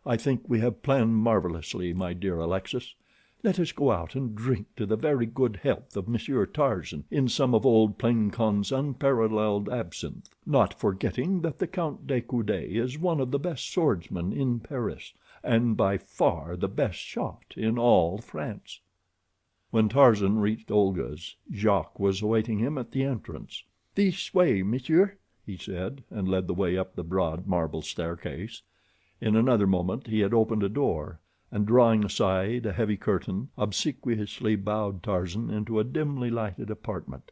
I think we have planned marvelously, my dear Alexis. Let us go out and drink to the very good health of Monsieur Tarzan in some of old Plancon's unparalleled absinthe, not forgetting that the Count de Coude is one of the best swordsmen in Paris, and by far the best shot in all France." When Tarzan reached Olga's, Jacques was awaiting him at the entrance. "This way, monsieur," he said, and led the way up the broad marble staircase. In another moment he had opened a door, and drawing aside a heavy curtain, obsequiously bowed Tarzan into a dimly lighted apartment.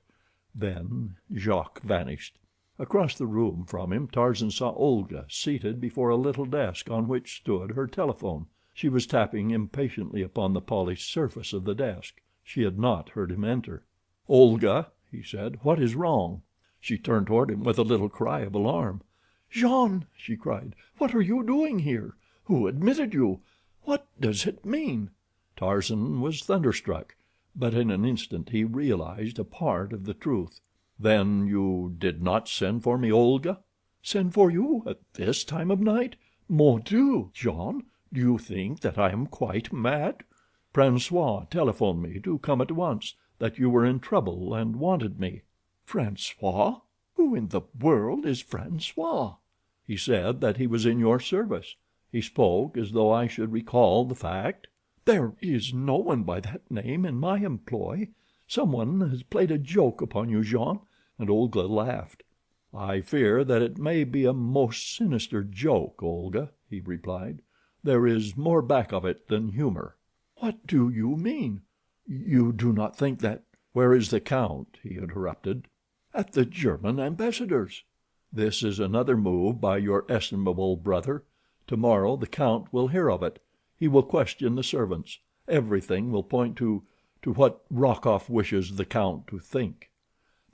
Then Jacques vanished. Across the room from him Tarzan saw Olga seated before a little desk on which stood her telephone. She was tapping impatiently upon the polished surface of the desk. She had not heard him enter. "Olga," he said, "what is wrong?" She turned toward him with a little cry of alarm. "Jean," she cried, "what are you doing here? Who admitted you? What does it mean?" Tarzan was thunderstruck, but in an instant he realized a part of the truth. "Then you did not send for me, Olga?" "Send for you at this time of night? Mon Dieu, Jean, do you think that I am quite mad? Francois telephoned me to come at once, that you were in trouble and wanted me." "Francois? Who in the world is Francois?" "He said that he was in your service. He spoke as though I should recall the fact." "There is no one by that name in my employ. Someone has played a joke upon you, Jean," and Olga laughed. "I fear that it may be a most sinister joke, Olga," he replied. "There is more back of it than humor." "What do you mean? You do not think that—" "Where is the count?" he interrupted. "At the German ambassador's." "This is another move by your estimable brother. Tomorrow the count will hear of it. He will question the servants. Everything will point to what Rokoff wishes the count to think."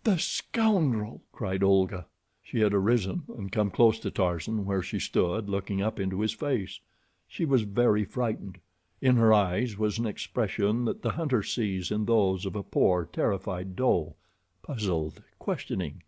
"The scoundrel!" cried Olga. She had arisen and come close to Tarzan, where she stood looking up into his face. She was very frightened. In her eyes was an expression that the hunter sees in those of a poor, terrified doe—puzzled, questioning.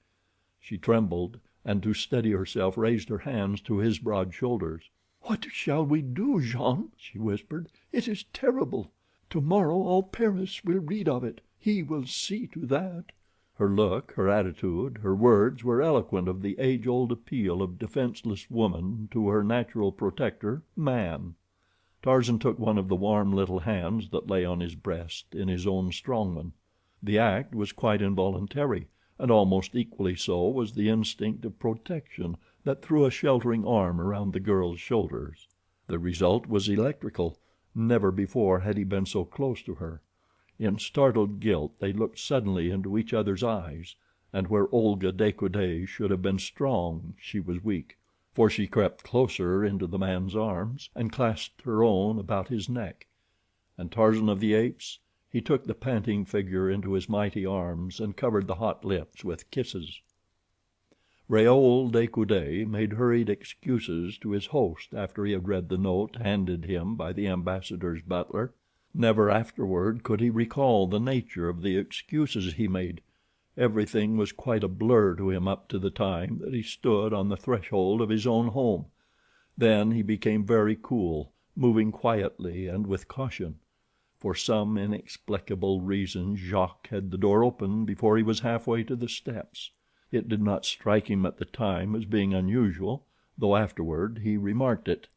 She trembled, and to steady herself raised her hands to his broad shoulders. "What shall we do, Jean?" she whispered. "It is terrible. Tomorrow all Paris will read of it. He will see to that." Her look, her attitude, her words were eloquent of the age old appeal of defenseless woman to her natural protector, man. Tarzan took one of the warm little hands that lay on his breast in his own strong one. The act was quite involuntary, and almost equally so was the instinct of protection that threw a sheltering arm around the girl's shoulders. The result was electrical. Never before had he been so close to her. In startled guilt they looked suddenly into each other's eyes, and where Olga de Coude should have been strong she was weak, for she crept closer into the man's arms and clasped her own about his neck. And Tarzan of the Apes, he took the panting figure into his mighty arms and covered the hot lips with kisses. Raoul de Coude made hurried excuses to his host after he had read the note handed him by the ambassador's butler. Never afterward could he recall the nature of the excuses he made. Everything was quite a blur to him up to the time that he stood on the threshold of his own home. Then he became very cool, moving quietly and with caution. For some inexplicable reason Jacques had the door open before he was halfway to the steps. It did not strike him at the time as being unusual, though afterward he remarked it.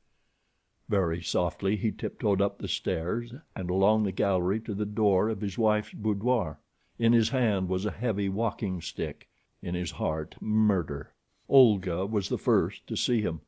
Very softly he tiptoed up the stairs and along the gallery to the door of his wife's boudoir. In his hand was a heavy walking stick, in his heart murder. Olga was the first to see him.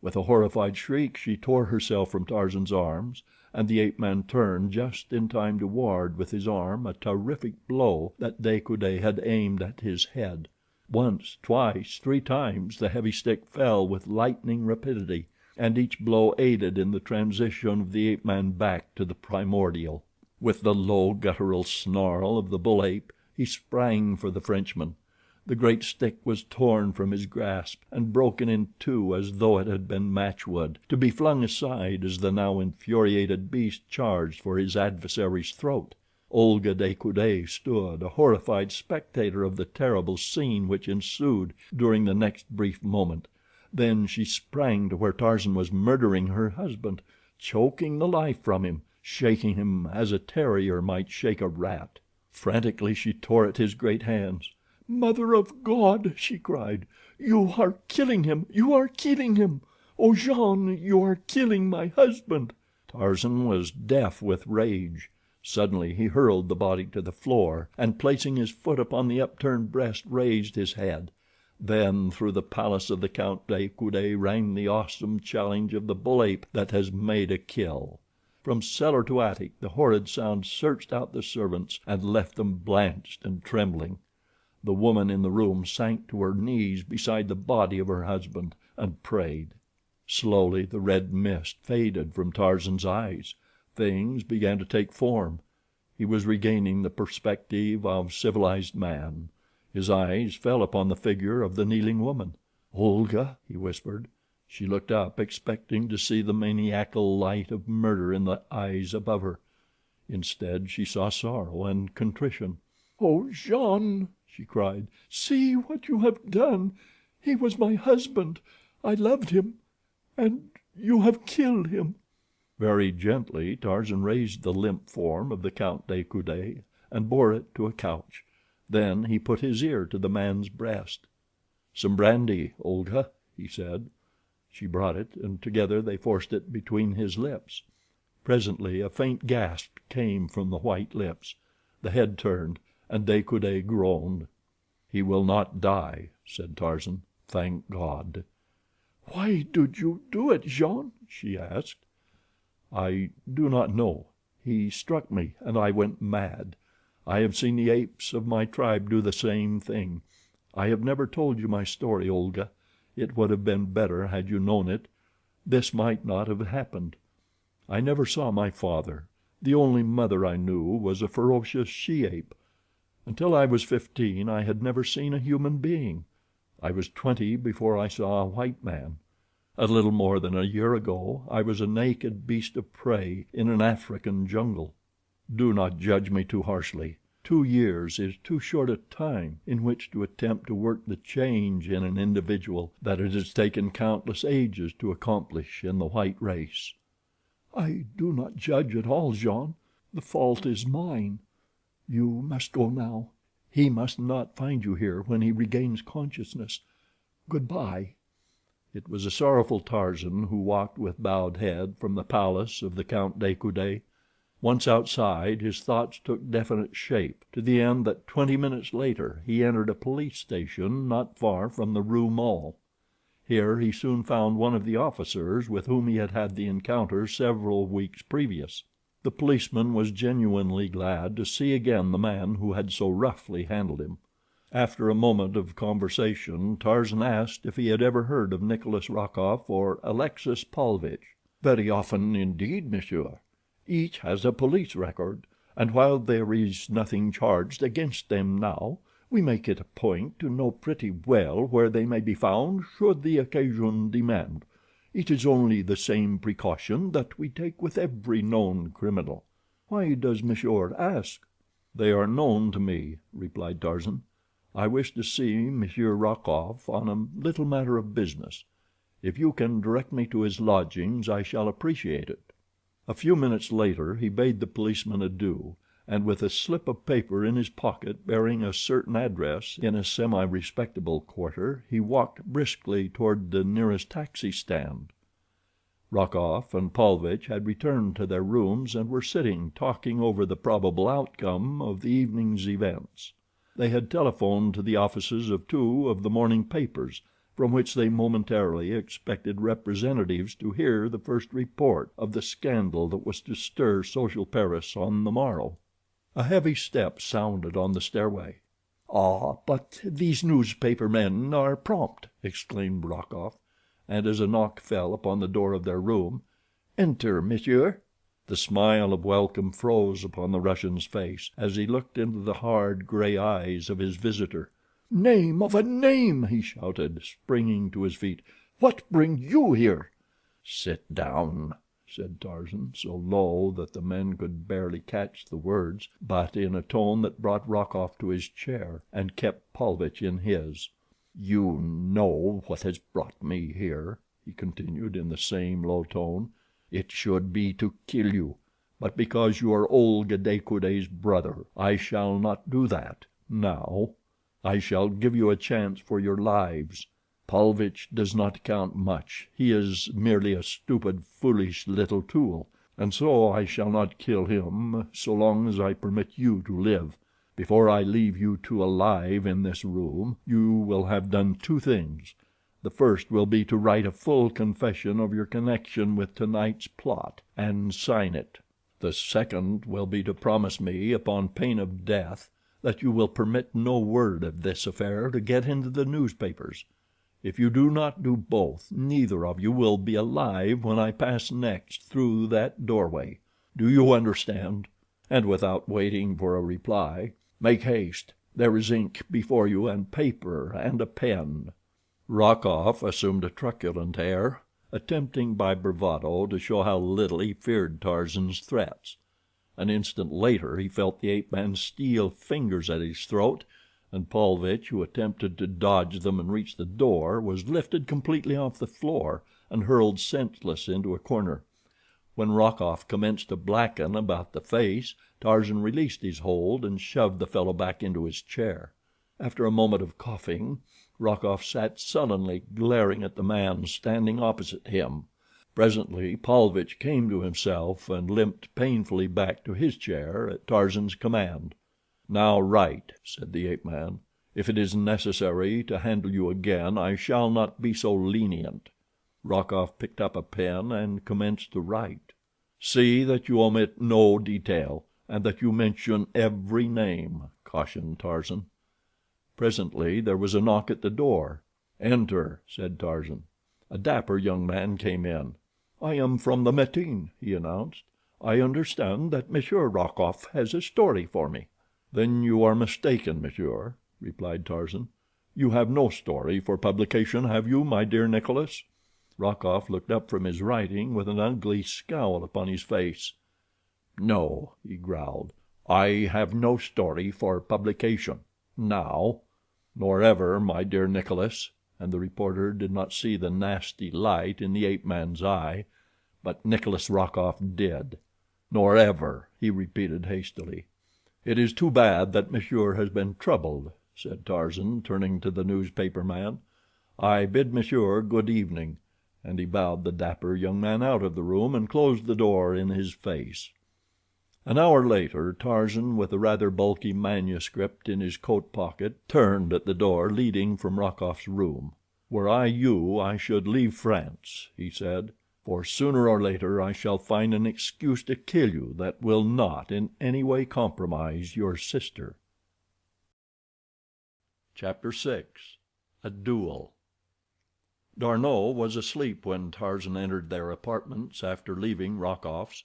With a horrified shriek she tore herself from Tarzan's arms, and the ape-man turned just in time to ward with his arm a terrific blow that De Coude had aimed at his head. Once, twice, three times the heavy stick fell with lightning rapidity, and each blow aided in the transition of the ape-man back to the primordial. With the low, guttural snarl of the bull ape he sprang for the Frenchman. The great stick was torn from his grasp and broken in two as though it had been matchwood, to be flung aside as the now infuriated beast charged for his adversary's throat. Olga de Coude stood, a horrified spectator of the terrible scene which ensued during the next brief moment. Then she sprang to where Tarzan was murdering her husband, choking the life from him, shaking him as a terrier might shake a rat. Frantically she tore at his great hands. "Mother of God!" she cried. "You are killing him! You are killing him! Oh, Jean, you are killing my husband!" Tarzan was deaf with rage. Suddenly he hurled the body to the floor, and placing his foot upon the upturned breast raised his head. Then through the palace of the Count de Coude rang the awesome challenge of the bull ape that has made a kill. From cellar to attic the horrid sound searched out the servants and left them blanched and trembling. The woman in the room sank to her knees beside the body of her husband and prayed. Slowly the red mist faded from Tarzan's eyes. Things began to take form. He was regaining the perspective of civilized man. His eyes fell upon the figure of the kneeling woman. "Olga," he whispered. She looked up, expecting to see the maniacal light of murder in the eyes above her. Instead she saw sorrow and contrition. "Oh, Jean," she cried, "see what you have done. He was my husband. I loved him, and you have killed him." Very gently Tarzan raised the limp form of the Count de Coude and bore it to a couch. Then he put his ear to the man's breast. "Some brandy, Olga," he said. She brought it, and together they forced it between his lips. Presently a faint gasp came from the white lips. The head turned, and De Coude groaned. "He will not die," said Tarzan. "Thank God." "Why did you do it, Jean?" she asked. "I do not know. He struck me, and I went mad. I have seen the apes of my tribe do the same thing. I have never told you my story, Olga. It would have been better had you known it. This might not have happened. I never saw my father. The only mother I knew was a ferocious she-ape. Until I was 15 I had never seen a human being. I was 20 before I saw a white man. A little more than a year ago I was a naked beast of prey in an African jungle. Do not judge me too harshly. 2 years is too short a time in which to attempt to work the change in an individual that it has taken countless ages to accomplish in the white race." "I do not judge at all, Jean. The fault is mine. You must go now. He must not find you here when he regains consciousness. Goodbye." It was a sorrowful Tarzan who walked with bowed head from the palace of the Count de Coude. Once outside, his thoughts took definite shape, to the end that 20 minutes later he entered a police station not far from the Rue Maule. Here he soon found one of the officers with whom he had had the encounter several weeks previous. The policeman was genuinely glad to see again the man who had so roughly handled him. After a moment of conversation Tarzan asked if he had ever heard of Nikolas Rokoff or Alexis Paulvitch. "Very often indeed, monsieur. Each has a police record, and while there is nothing charged against them now, we make it a point to know pretty well where they may be found should the occasion demand. It is only the same precaution that we take with every known criminal. Why does monsieur ask?" "They are known to me," replied Tarzan. "I wish to see Monsieur Rokoff on a little matter of business. If you can direct me to his lodgings I shall appreciate it." A few minutes later he bade the policeman adieu, and with a slip of paper in his pocket bearing a certain address in a semi-respectable quarter he walked briskly toward the nearest taxi stand. Rokoff and Paulvitch had returned to their rooms and were sitting talking over the probable outcome of the evening's events. They had telephoned to the offices of 2 of the morning papers, from which they momentarily expected representatives to hear the first report of the scandal that was to stir social Paris on the morrow. A heavy step sounded on the stairway. "Ah, but these newspaper men are prompt," exclaimed Rokoff, and as a knock fell upon the door of their room, "Enter, monsieur." The smile of welcome froze upon the Russian's face as he looked into the hard, gray eyes of his visitor. "Name of a name!" he shouted, springing to his feet. "What brings you here?" "Sit down," said Tarzan, so low that the men could barely catch the words, but in a tone that brought Rokoff to his chair and kept Paulvitch in his. "You know what has brought me here," he continued in the same low tone. "It should be to kill you, but because you are Olga de Coude's brother I shall not do that now. I shall give you a chance for your lives. Paulvitch does not count much. He is merely a stupid, foolish little tool, and so I shall not kill him so long as I permit you to live. Before I leave you two alive in this room you will have done 2 things. The first will be to write a full confession of your connection with tonight's plot, and sign it. The second will be to promise me, upon pain of death, that you will permit no word of this affair to get into the newspapers. If you do not do both, neither of you will be alive when I pass next through that doorway. Do you understand? And without waiting for a reply, make haste. There is ink before you, and paper, and a pen." Rokoff assumed a truculent air, attempting by bravado to show how little he feared Tarzan's threats. An instant later he felt the ape-man's steel fingers at his throat, and Paulvitch, who attempted to dodge them and reach the door, was lifted completely off the floor and hurled senseless into a corner. When Rokoff commenced to blacken about the face, Tarzan released his hold and shoved the fellow back into his chair. After a moment of coughing, Rokoff sat sullenly glaring at the man standing opposite him. Presently Paulvitch came to himself and limped painfully back to his chair at Tarzan's command. "Now write," said the ape-man. "If it is necessary to handle you again I shall not be so lenient." Rokoff picked up a pen and commenced to write. "See that you omit no detail, and that you mention every name," cautioned Tarzan. Presently there was a knock at the door. "Enter," said Tarzan. A dapper young man came in. "I am from the Matin," he announced. "I understand that Monsieur Rokoff has a story for me." "Then you are mistaken, monsieur," replied Tarzan. You have no story for publication, have you, my dear Nicholas?" Rokoff looked up from his writing with an ugly scowl upon his face. "No," he growled, "I have no story for publication—now. Nor ever, my dear Nicholas," and the reporter did not see the nasty light in the ape-man's eye, but Nicholas Rokoff did. "Nor ever," he repeated hastily. "It is too bad that monsieur has been troubled," said Tarzan, turning to the newspaper man. "I bid monsieur good evening," and he bowed the dapper young man out of the room and closed the door in his face. An hour later Tarzan, with a rather bulky manuscript in his coat pocket, turned at the door leading from Rokoff's room. "Were I you I should leave France," he said, "for sooner or later I shall find an excuse to kill you that will not in any way compromise your sister." Chapter 6. A Duel. D'Arnot was asleep when Tarzan entered their apartments after leaving Rokoff's.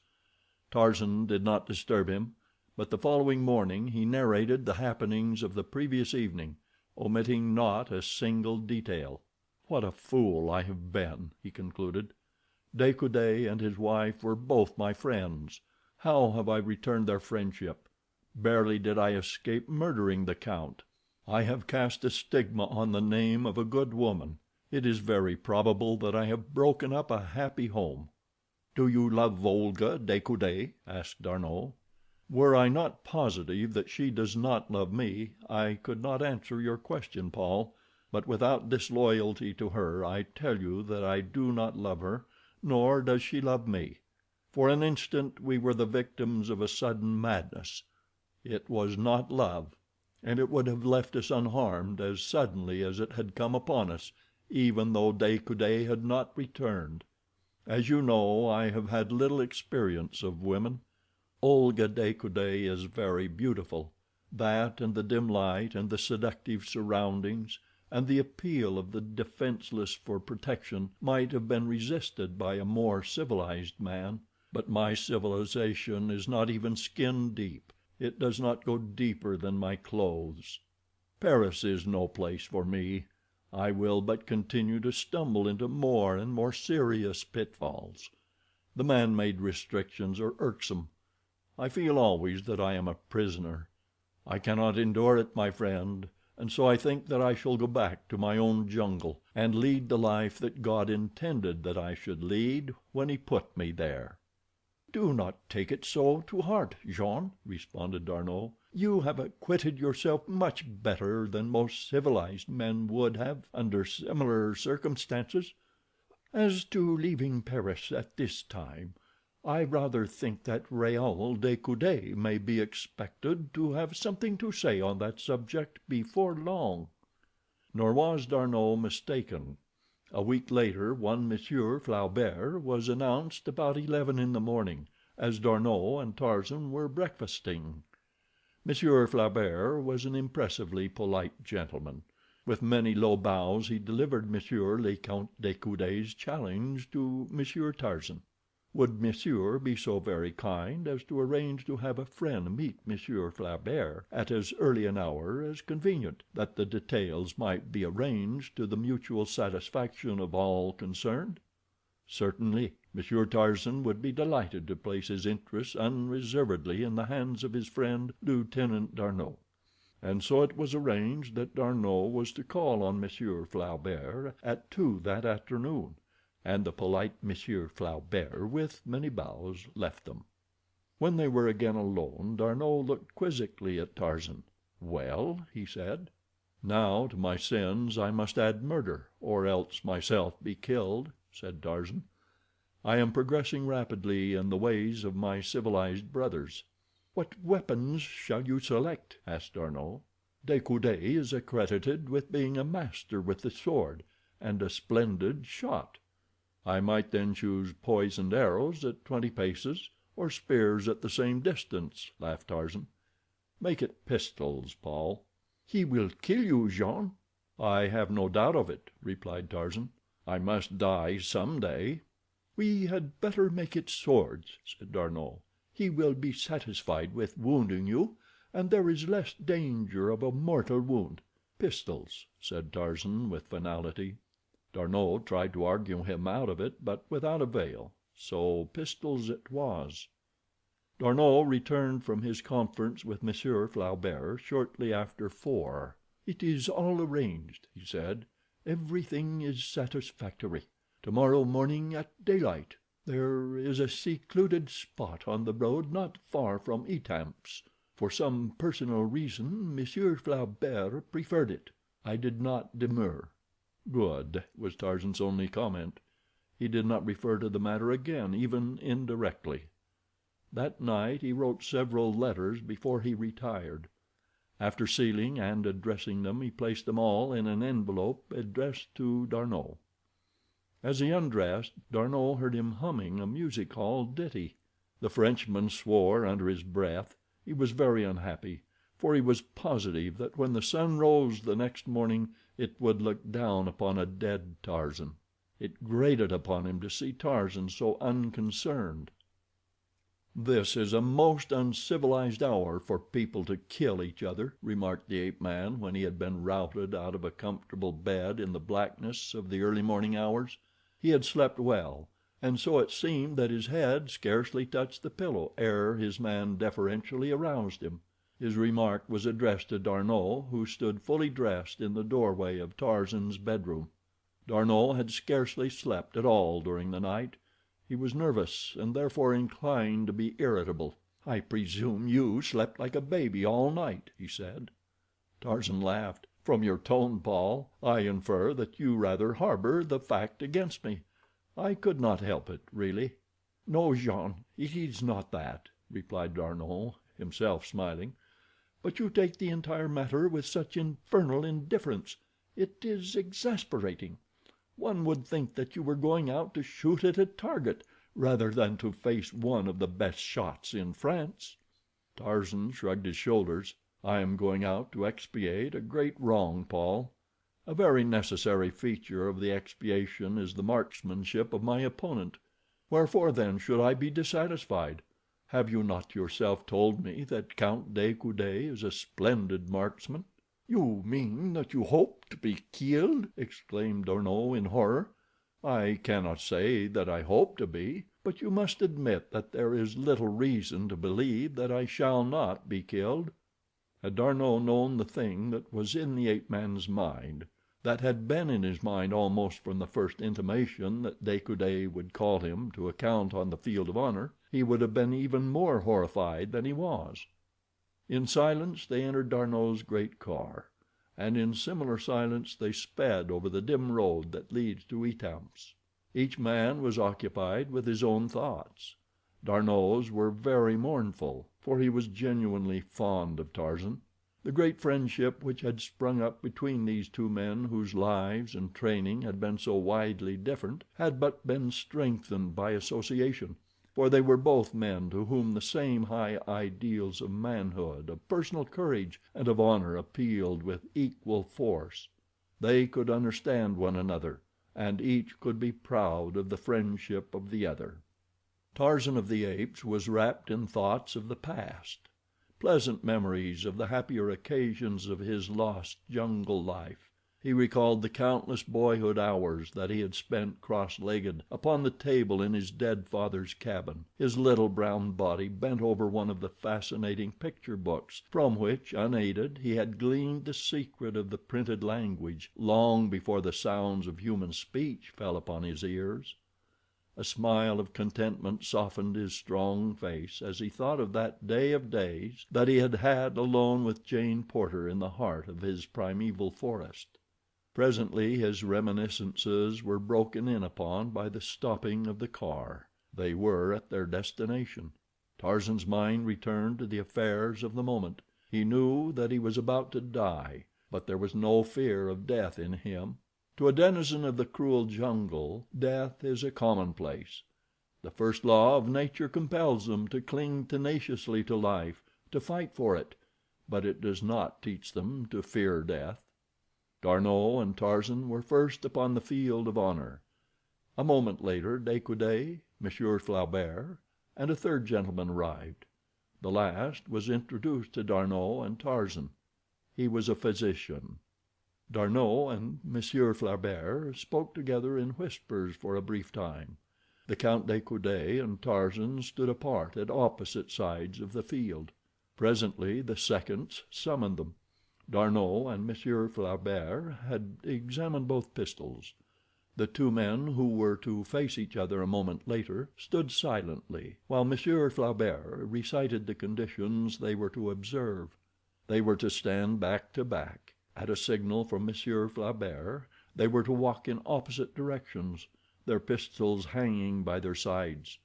Tarzan did not disturb him, but the following morning he narrated the happenings of the previous evening, omitting not a single detail. "What a fool I have been," he concluded. "De Coude and his wife were both my friends. How have I returned their friendship? Barely did I escape murdering the count. I have cast a stigma on the name of a good woman. It is very probable that I have broken up a happy home." "Do you love Olga, De Coude?" asked D'Arnot. "Were I not positive that she does not love me, I could not answer your question, Paul; but without disloyalty to her I tell you that I do not love her, nor does she love me. For an instant we were the victims of a sudden madness. It was not love, and it would have left us unharmed as suddenly as it had come upon us, even though De Coude had not returned. As you know, I have had little experience of women. Olga de Coude is very beautiful. That and the dim light and the seductive surroundings and the appeal of the defenseless for protection might have been resisted by a more civilized man. But my civilization is not even skin deep. It does not go deeper than my clothes. Paris is no place for me. I will but continue to stumble into more and more serious pitfalls. The man-made restrictions are irksome. I feel always that I am a prisoner. I cannot endure it, my friend, and so I think that I shall go back to my own jungle and lead the life that God intended that I should lead when he put me there." "Do not take it so to heart, Jean," responded D'Arnot. "You have acquitted yourself much better than most civilized men would have under similar circumstances. As to leaving Paris at this time, I rather think that Raoul de Coude may be expected to have something to say on that subject before long." Nor was D'Arnot mistaken. A week later one Monsieur Flaubert was announced about 11 in the morning, as D'Arnot and Tarzan were breakfasting. Monsieur Flaubert was an impressively polite gentleman. With many low bows he delivered Monsieur le Count de Coude's challenge to Monsieur Tarzan. Would Monsieur be so very kind as to arrange to have a friend meet Monsieur Flaubert at as early an hour as convenient, that the details might be arranged to the mutual satisfaction of all concerned? Certainly, Monsieur Tarzan would be delighted to place his interests unreservedly in the hands of his friend Lieutenant D'Arnot. And so it was arranged that D'Arnot was to call on Monsieur Flaubert at 2 that afternoon, and the polite Monsieur Flaubert, with many bows, left them. When they were again alone, D'Arnot looked quizzically at Tarzan. "Well?" he said. "Now to my sins I must add murder, or else myself be killed," said Tarzan. "I am progressing rapidly in the ways of my civilized brothers." "What weapons shall you select?" asked D'Arnot. "De Coude is accredited with being a master with the sword, and a splendid shot." "I might then choose poisoned arrows at 20 paces, or spears at the same distance," laughed Tarzan. "Make it pistols, Paul." "He will kill you, Jean." "I have no doubt of it," replied Tarzan. "I must die some day." "We had better make it swords," said D'Arnot. "He will be satisfied with wounding you, and there is less danger of a mortal wound. "Pistols," said Tarzan with finality. D'Arnot tried to argue him out of it, but without avail, so pistols it was. D'Arnot returned from his conference with Monsieur Flaubert shortly after 4. "It is all arranged," he said. "Everything is satisfactory. Tomorrow morning at daylight. There is a secluded spot on the road not far from Etamps. For some personal reason Monsieur Flaubert preferred it. I did not demur." "Good," was Tarzan's only comment. He did not refer to the matter again, even indirectly. That night he wrote several letters before he retired. After sealing and addressing them, he placed them all in an envelope addressed to D'Arnot. As he undressed, D'Arnot heard him humming a music hall ditty. The Frenchman swore under his breath. He was very unhappy, for he was positive that when the sun rose the next morning it would look down upon a dead Tarzan. It grated upon him to see Tarzan so unconcerned. "This is a most uncivilized hour for people to kill each other," remarked the ape-man when he had been routed out of a comfortable bed in the blackness of the early morning hours. He had slept well, and so it seemed that his head scarcely touched the pillow ere his man deferentially aroused him. His remark was addressed to D'Arnot, who stood fully dressed in the doorway of Tarzan's bedroom. D'Arnot had scarcely slept at all during the night. He was nervous and therefore inclined to be irritable. "I presume you slept like a baby all night," he said. Tarzan laughed. "From your tone, Paul, I infer that you rather harbor the fact against me. I could not help it, really." "No, Jean, it is not that," replied D'Arnot, himself smiling. "But you take the entire matter with such infernal indifference. It is exasperating. One would think that you were going out to shoot at a target rather than to face one of the best shots in France." Tarzan shrugged his shoulders. "I am going out to expiate a great wrong, Paul. A very necessary feature of the expiation is the marksmanship of my opponent. Wherefore, then, should I be dissatisfied? Have you not yourself told me that Count de Coude is a splendid marksman?" "You mean that you hope to be killed?" exclaimed D'Arnot in horror. "I cannot say that I hope to be, but you must admit that there is little reason to believe that I shall not be killed." Had D'Arnot known the thing that was in the ape-man's mind, that had been in his mind almost from the first intimation that De Coude would call him to account on the field of honor, he would have been even more horrified than he was. In silence they entered D'Arnot's great car, and in similar silence they sped over the dim road that leads to Etamps. Each man was occupied with his own thoughts. D'Arnot's were very mournful, for he was genuinely fond of Tarzan. The great friendship which had sprung up between these two men whose lives and training had been so widely different had but been strengthened by association, for they were both men to whom the same high ideals of manhood, of personal courage, and of honor appealed with equal force. They could understand one another, and each could be proud of the friendship of the other. Tarzan of the Apes was wrapped in thoughts of the past, pleasant memories of the happier occasions of his lost jungle life. He recalled the countless boyhood hours that he had spent cross-legged upon the table in his dead father's cabin, his little brown body bent over one of the fascinating picture books from which, unaided, he had gleaned the secret of the printed language long before the sounds of human speech fell upon his ears. A smile of contentment softened his strong face as he thought of that day of days that he had had alone with Jane Porter in the heart of his primeval forest. Presently his reminiscences were broken in upon by the stopping of the car. They were at their destination. Tarzan's mind returned to the affairs of the moment. He knew that he was about to die, but there was no fear of death in him. To a denizen of the cruel jungle, death is a commonplace. The first law of nature compels them to cling tenaciously to life, to fight for it, but it does not teach them to fear death. D'Arnot and Tarzan were first upon the field of honor. A moment later De Coude, Monsieur Flaubert, and a third gentleman arrived. The last was introduced to D'Arnot and Tarzan. He was a physician. D'Arnot and Monsieur Flaubert spoke together in whispers for a brief time. The Count de Coude and Tarzan stood apart at opposite sides of the field. Presently the seconds summoned them. D'Arnot and Monsieur Flaubert had examined both pistols. The two men who were to face each other a moment later stood silently, while Monsieur Flaubert recited the conditions they were to observe. They were to stand back to back. At a signal from Monsieur Flaubert they were to walk in opposite directions, their pistols hanging by their sides.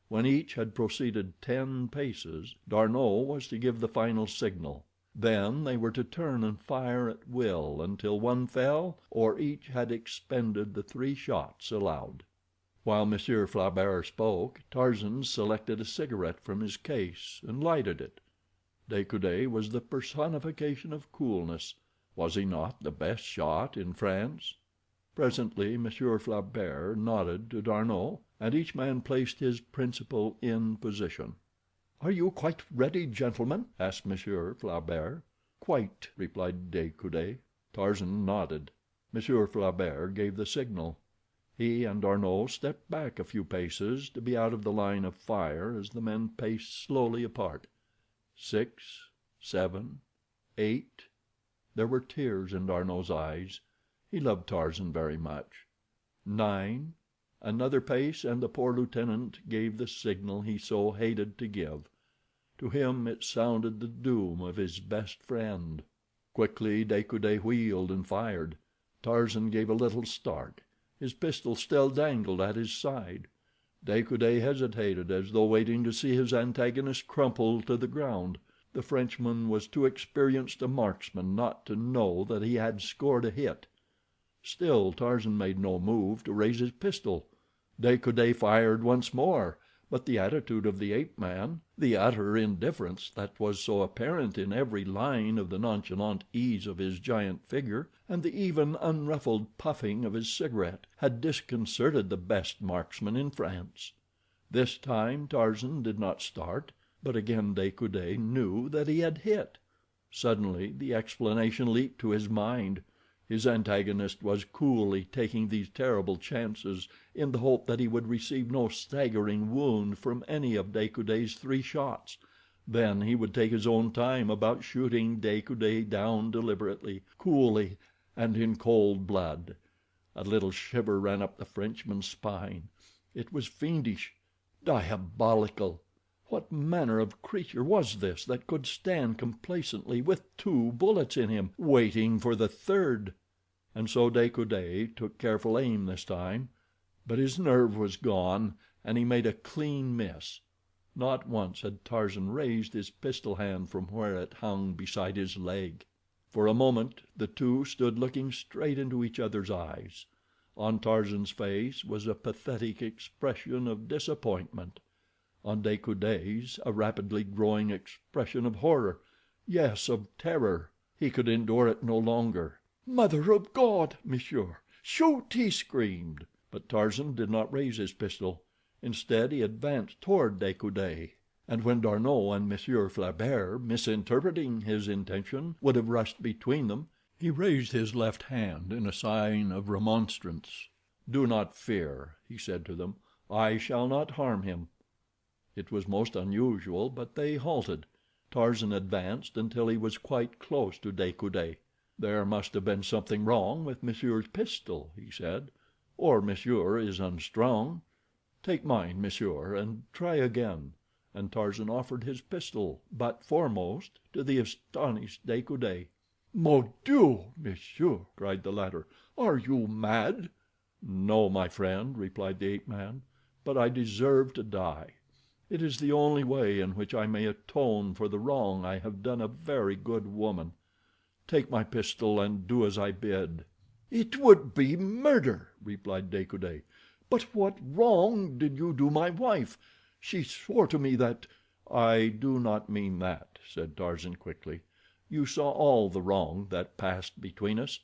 When each had proceeded 10 paces, D'Arnot was to give the final signal. Then they were to turn and fire at will until one fell or each had expended the 3 shots allowed. While Monsieur Flaubert spoke, Tarzan selected a cigarette from his case and lighted it. De Coude was the personification of coolness. Was he not the best shot in France? Presently Monsieur Flaubert nodded to D'Arnot, and each man placed his principal in position. "Are you quite ready, gentlemen?" asked Monsieur Flaubert. "Quite," replied De Coude. Tarzan nodded. Monsieur Flaubert gave the signal. He and D'Arnot stepped back a few paces to be out of the line of fire as the men paced slowly apart. 6, 7, 8. There were tears in D'Arnot's eyes. He loved Tarzan very much. 9. Another pace and the poor lieutenant gave the signal he so hated to give. To him it sounded the doom of his best friend. Quickly De Coude wheeled and fired. Tarzan gave a little start. His pistol still dangled at his side. De Coude hesitated as though waiting to see his antagonist crumple to the ground. The Frenchman was too experienced a marksman not to know that he had scored a hit. Still Tarzan made no move to raise his pistol. De Coude fired once more, but the attitude of the ape-man, the utter indifference that was so apparent in every line of the nonchalant ease of his giant figure, and the even, unruffled puffing of his cigarette, had disconcerted the best marksman in France. This time Tarzan did not start, but again De Coude knew that he had hit. Suddenly the explanation leaped to his mind. His antagonist was coolly taking these terrible chances in the hope that he would receive no staggering wound from any of De Coude's 3 shots. Then he would take his own time about shooting De Coude down deliberately, coolly, and in cold blood. A little shiver ran up the Frenchman's spine. It was fiendish, diabolical. What manner of creature was this that could stand complacently with 2 bullets in him, waiting for the 3rd? And so De Coude took careful aim this time, but his nerve was gone, and he made a clean miss. Not once had Tarzan raised his pistol hand from where it hung beside his leg. For a moment the two stood looking straight into each other's eyes. On Tarzan's face was a pathetic expression of disappointment. On De Coude's a rapidly growing expression of horror, yes, of terror. He could endure it no longer. "Mother of God, monsieur, shoot!" he screamed. But Tarzan did not raise his pistol. Instead he advanced toward De Coude, and when D'Arnot and Monsieur Flaubert, misinterpreting his intention, would have rushed between them, he raised his left hand in a sign of remonstrance. "Do not fear," he said to them. "I shall not harm him." It was most unusual, but they halted. Tarzan advanced until he was quite close to De Coude. "There must have been something wrong with monsieur's pistol," he said, "or monsieur is unstrung. Take mine, monsieur, and try again," and Tarzan offered his pistol, butt foremost, to the astonished De Coude. "Mon Dieu, monsieur!" cried the latter. "Are you mad?" "No, my friend," replied the ape-man, "but I deserve to die. It is the only way in which I may atone for the wrong I have done a very good woman. Take my pistol and do as I bid." "It would be murder," replied De Coude. "But what wrong did you do my wife? She swore to me that—" "I do not mean that," said Tarzan quickly. "You saw all the wrong that passed between us;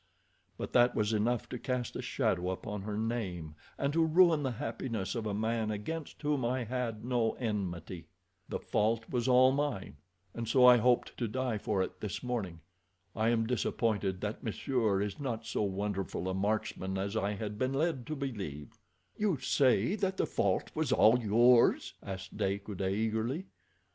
but that was enough to cast a shadow upon her name and to ruin the happiness of a man against whom I had no enmity. The fault was all mine, and so I hoped to die for it this morning. I am disappointed that monsieur is not so wonderful a marksman as I had been led to believe." "You say that the fault was all yours?" asked De Coude eagerly.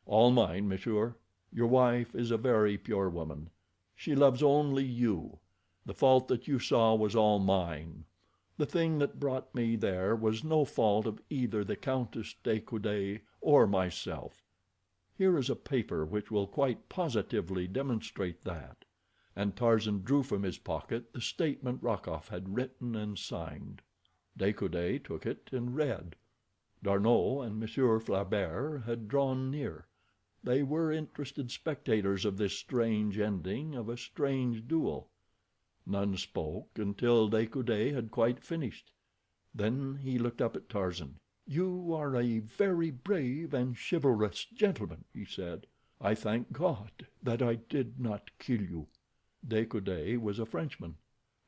"All mine, monsieur. Your wife is a very pure woman. She loves only you. The fault that you saw was all mine. The thing that brought me there was no fault of either the Countess de Coude or myself. Here is a paper which will quite positively demonstrate that," and Tarzan drew from his pocket the statement Rokoff had written and signed. De Coude took it and read. D'Arnot and Monsieur Flaubert had drawn near. They were interested spectators of this strange ending of a strange duel. None spoke until De Coude had quite finished. Then he looked up at Tarzan. "You are a very brave and chivalrous gentleman," he said. "I thank God that I did not kill you." De Coude was a Frenchman.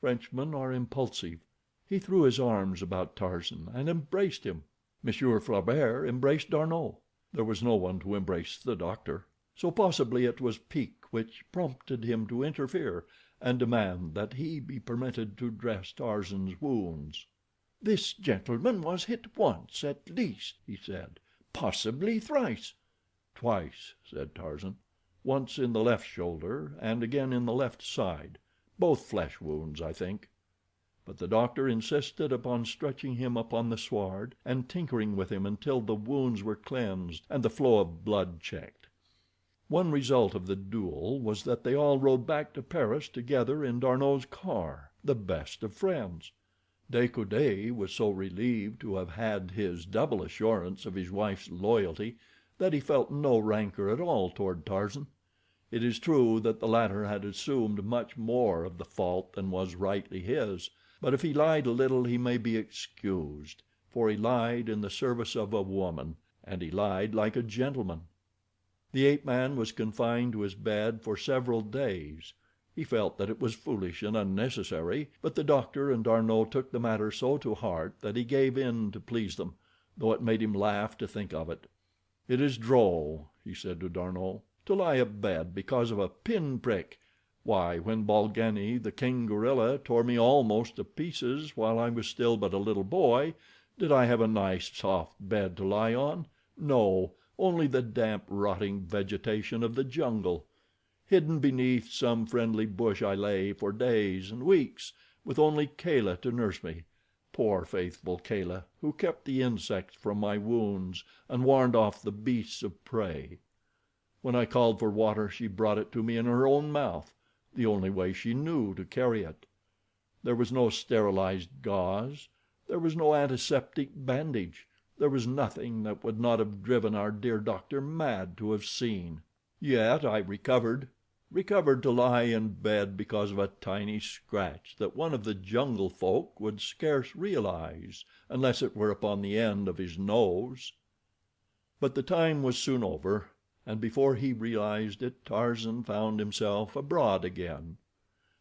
Frenchmen are impulsive. He threw his arms about Tarzan and embraced him. Monsieur Flaubert embraced D'Arnot. There was no one to embrace the doctor, so possibly it was pique which prompted him to interfere and demand that he be permitted to dress Tarzan's wounds. "This gentleman was hit once at least," he said. "Possibly thrice." "Twice," said Tarzan. "Once in the left shoulder and again in the left side. Both flesh wounds, I think." But the doctor insisted upon stretching him upon the sward and tinkering with him until the wounds were cleansed and the flow of blood checked. One result of the duel was that they all rode back to Paris together in D'Arnot's car, the best of friends. De Coude was so relieved to have had his double assurance of his wife's loyalty that he felt no rancor at all toward Tarzan. It is true that the latter had assumed much more of the fault than was rightly his, but if he lied a little he may be excused, for he lied in the service of a woman, and he lied like a gentleman. The ape-man was confined to his bed for several days. He felt that it was foolish and unnecessary, but the doctor and D'Arnot took the matter so to heart that he gave in to please them, though it made him laugh to think of it. "It is droll," he said to D'Arnot, "to lie abed because of a pin prick. Why, when Bolgani, the king gorilla, tore me almost to pieces while I was still but a little boy, did I have a nice soft bed to lie on? No, only the damp, rotting vegetation of the jungle. Hidden beneath some friendly bush I lay for days and weeks, with only Kala to nurse me. Poor faithful Kala, who kept the insects from my wounds and warned off the beasts of prey. When I called for water she brought it to me in her own mouth, the only way she knew to carry it. There was no sterilized gauze, there was no antiseptic bandage, there was nothing that would not have driven our dear doctor mad to have seen. Yet I recovered to lie in bed because of a tiny scratch that one of the jungle folk would scarce realize unless it were upon the end of his nose." But the time was soon over, and before he realized it Tarzan found himself abroad again.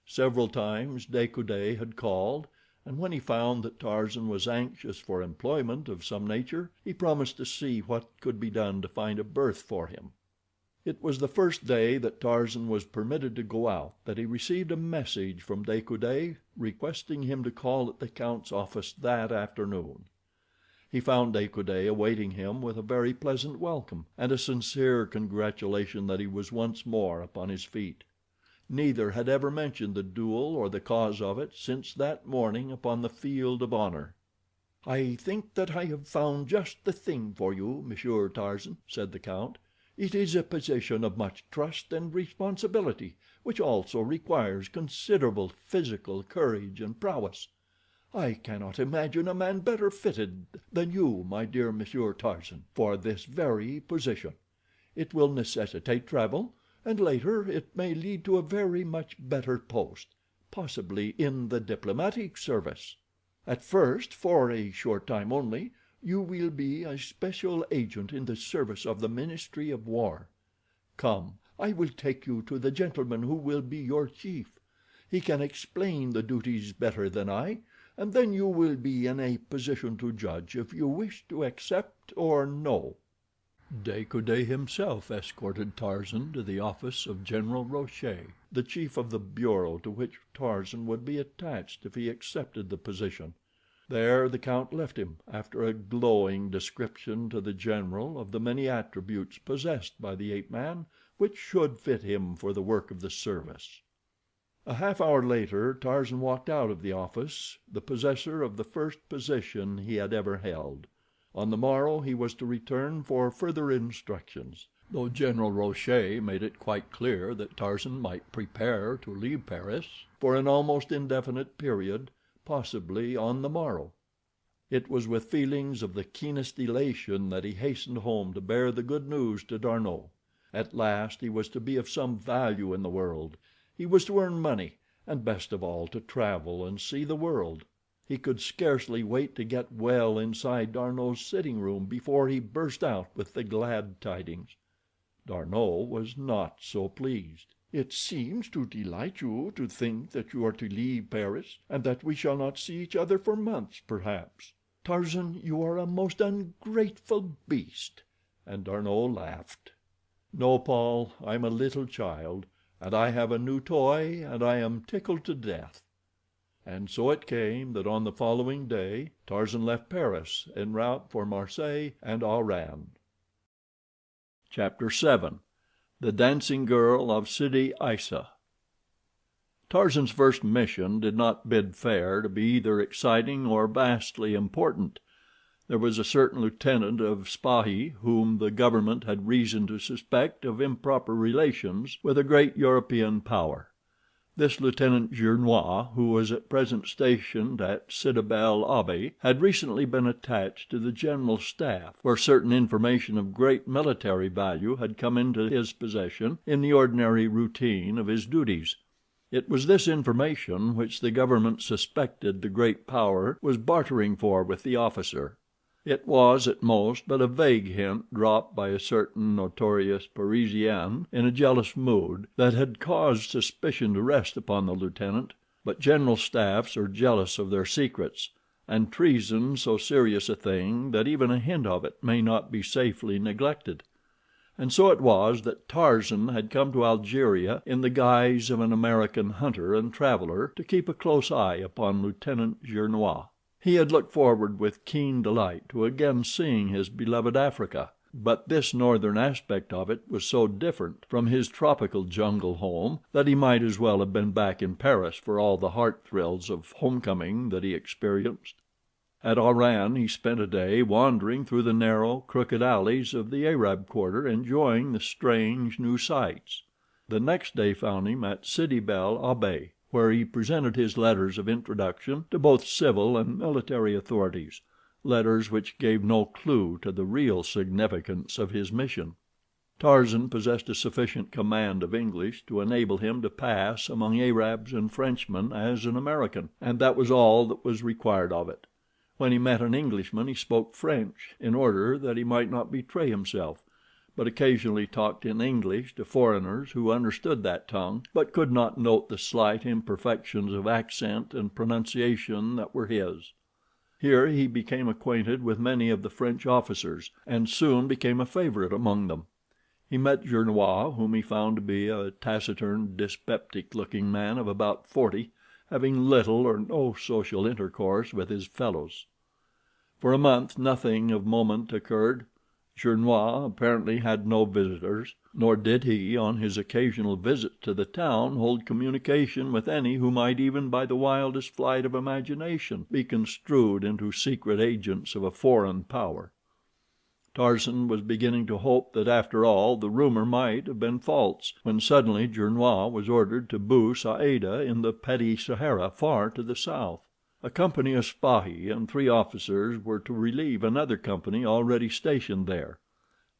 Several times De Coude had called, and when he found that Tarzan was anxious for employment of some nature he promised to see what could be done to find a berth for him. It was the first day that Tarzan was permitted to go out that he received a message from De Coude requesting him to call at the count's office that afternoon. He found De Coude awaiting him with a very pleasant welcome, and a sincere congratulation that he was once more upon his feet. Neither had ever mentioned the duel or the cause of it since that morning upon the field of honor. "I think that I have found just the thing for you, Monsieur Tarzan," said the count. "It is a position of much trust and responsibility, which also requires considerable physical courage and prowess. I cannot imagine a man better fitted than you, my dear Monsieur Tarzan, for this very position. It will necessitate travel, and later it may lead to a very much better post, possibly in the diplomatic service. At first, for a short time only, you will be a special agent in the service of the Ministry of War. Come, I will take you to the gentleman who will be your chief. He can explain the duties better than I, and then you will be in a position to judge if you wish to accept or no." De Coude himself escorted Tarzan to the office of General Rochet, the chief of the bureau to which Tarzan would be attached if he accepted the position. There the count left him, after a glowing description to the general of the many attributes possessed by the ape-man which should fit him for the work of the service. A half hour later Tarzan walked out of the office, the possessor of the first position he had ever held. On the morrow he was to return for further instructions, though General Rochet made it quite clear that Tarzan might prepare to leave Paris for an almost indefinite period, possibly on the morrow. It was with feelings of the keenest elation that he hastened home to bear the good news to D'Arnot. At last he was to be of some value in the world. He was to earn money, and best of all to travel and see the world. He could scarcely wait to get well inside D'Arnot's sitting room before he burst out with the glad tidings. D'Arnot was not so pleased. "It seems to delight you to think that you are to leave Paris, and that we shall not see each other for months, perhaps. Tarzan, you are a most ungrateful beast," and D'Arnot laughed. "No, Paul, I'm a little child, and I have a new toy, and I am tickled to death." And so it came that on the following day Tarzan left Paris en route for Marseilles and Oran. Chapter 7. The Dancing Girl of Sidi Aissa. Tarzan's first mission did not bid fair to be either exciting or vastly important. There was a certain lieutenant of Spahi whom the government had reason to suspect of improper relations with a great European power. This Lieutenant Gernois, who was at present stationed at Sidi Bel Abbes, had recently been attached to the general staff, where certain information of great military value had come into his possession in the ordinary routine of his duties. It was this information which the government suspected the great power was bartering for with the officer. It was, at most, but a vague hint dropped by a certain notorious Parisian in a jealous mood that had caused suspicion to rest upon the lieutenant. But general staffs are jealous of their secrets, and treason so serious a thing that even a hint of it may not be safely neglected. And so it was that Tarzan had come to Algeria in the guise of an American hunter and traveler to keep a close eye upon Lieutenant Gernois. He had looked forward with keen delight to again seeing his beloved Africa, but this northern aspect of it was so different from his tropical jungle home that he might as well have been back in Paris for all the heart thrills of homecoming that he experienced. At Oran he spent a day wandering through the narrow, crooked alleys of the Arab quarter, enjoying the strange new sights. The next day found him at Sidi Bel Abbes, where he presented his letters of introduction to both civil and military authorities, letters which gave no clue to the real significance of his mission. Tarzan possessed a sufficient command of English to enable him to pass among Arabs and Frenchmen as an American, and that was all that was required of it. When he met an Englishman he spoke French, in order that he might not betray himself, but occasionally talked in English to foreigners who understood that tongue, but could not note the slight imperfections of accent and pronunciation that were his. Here he became acquainted with many of the French officers, and soon became a favorite among them. He met Gernois, whom he found to be a taciturn, dyspeptic-looking man of about 40, having little or no social intercourse with his fellows. For a month nothing of moment occurred. Gernois apparently had no visitors, nor did he, on his occasional visits to the town, hold communication with any who might, even by the wildest flight of imagination, be construed into secret agents of a foreign power. Tarzan was beginning to hope that after all the rumor might have been false, when suddenly Gernois was ordered to Bou Saada in the petty Sahara far to the south. A company of Spahi and 3 officers were to relieve another company already stationed there.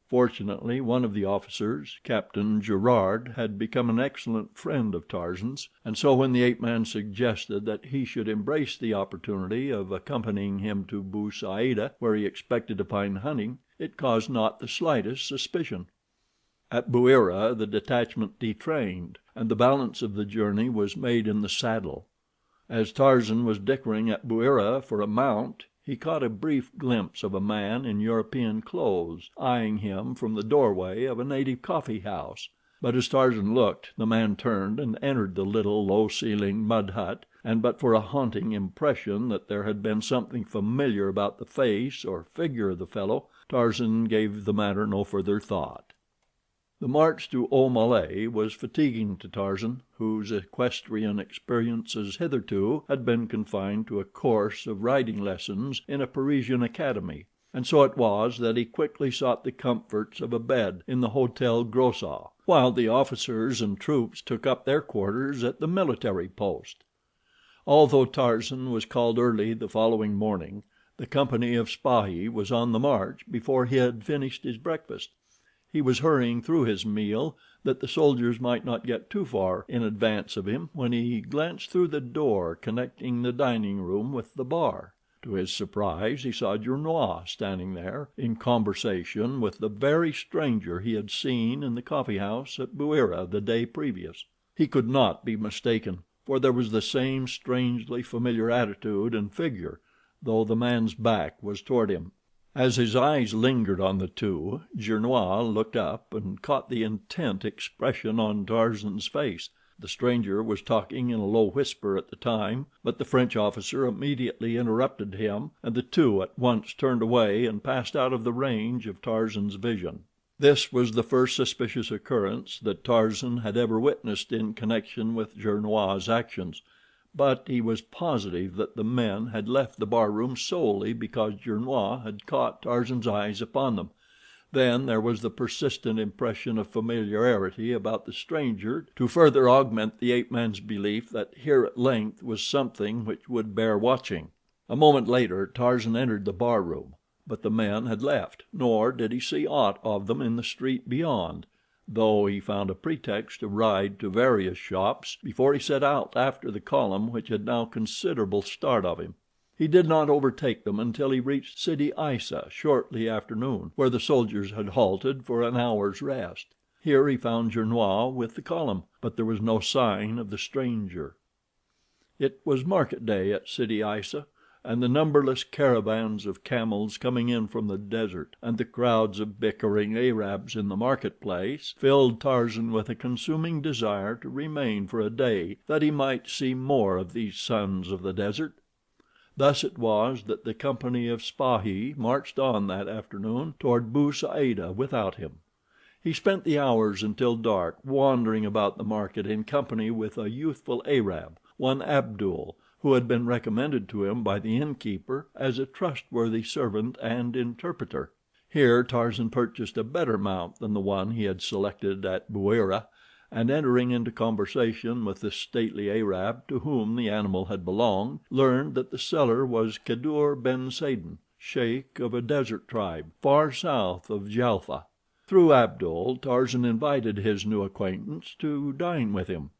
Fortunately, one of the officers, Captain Gerard, had become an excellent friend of Tarzan's, and so when the ape-man suggested that he should embrace the opportunity of accompanying him to Bou Saada, where he expected to find hunting, it caused not the slightest suspicion. At Bouira the detachment detrained, and the balance of the journey was made in the saddle. As Tarzan was dickering at Bouira for a mount, he caught a brief glimpse of a man in European clothes eyeing him from the doorway of a native coffee house; but as Tarzan looked, the man turned and entered the little, low-ceilinged mud hut, and but for a haunting impression that there had been something familiar about the face or figure of the fellow, Tarzan gave the matter no further thought. The march to Maule was fatiguing to Tarzan, whose equestrian experiences hitherto had been confined to a course of riding lessons in a Parisian academy, and so it was that he quickly sought the comforts of a bed in the Hotel Grossac, while the officers and troops took up their quarters at the military post. Although Tarzan was called early the following morning, the company of Spahi was on the march before he had finished his breakfast. He was hurrying through his meal that the soldiers might not get too far in advance of him when he glanced through the door connecting the dining room with the bar. To his surprise he saw Gernois standing there in conversation with the very stranger he had seen in the coffee house at Bouira the day previous. He could not be mistaken, for there was the same strangely familiar attitude and figure, though the man's back was toward him. As his eyes lingered on the two, Gernois looked up and caught the intent expression on Tarzan's face. The stranger was talking in a low whisper at the time, but the French officer immediately interrupted him, and the two at once turned away and passed out of the range of Tarzan's vision. This was the first suspicious occurrence that Tarzan had ever witnessed in connection with Gernois' actions, but he was positive that the men had left the barroom solely because Gernois had caught Tarzan's eyes upon them. Then there was the persistent impression of familiarity about the stranger to further augment the ape-man's belief that here at length was something which would bear watching. A moment later Tarzan entered the barroom, but the men had left, nor did he see aught of them in the street beyond, though he found a pretext to ride to various shops before he set out after the column which had now considerable start of him. He did not overtake them until he reached Sidi Aissa shortly after noon, where the soldiers had halted for an hour's rest. Here he found Gernois with the column, but there was no sign of the stranger. It was market day at Sidi Aissa, and the numberless caravans of camels coming in from the desert, and the crowds of bickering Arabs in the marketplace, filled Tarzan with a consuming desire to remain for a day that he might see more of these sons of the desert. Thus it was that the company of Spahi marched on that afternoon toward Bou Saada without him. He spent the hours until dark wandering about the market in company with a youthful Arab, one Abdul, who had been recommended to him by the innkeeper as a trustworthy servant and interpreter. Here Tarzan purchased a better mount than the one he had selected at Bouira, and entering into conversation with the stately Arab to whom the animal had belonged, learned that the seller was Kadour ben Saden, sheik of a desert tribe far south of Djelfa. Through Abdul, Tarzan invited his new acquaintance to dine with him.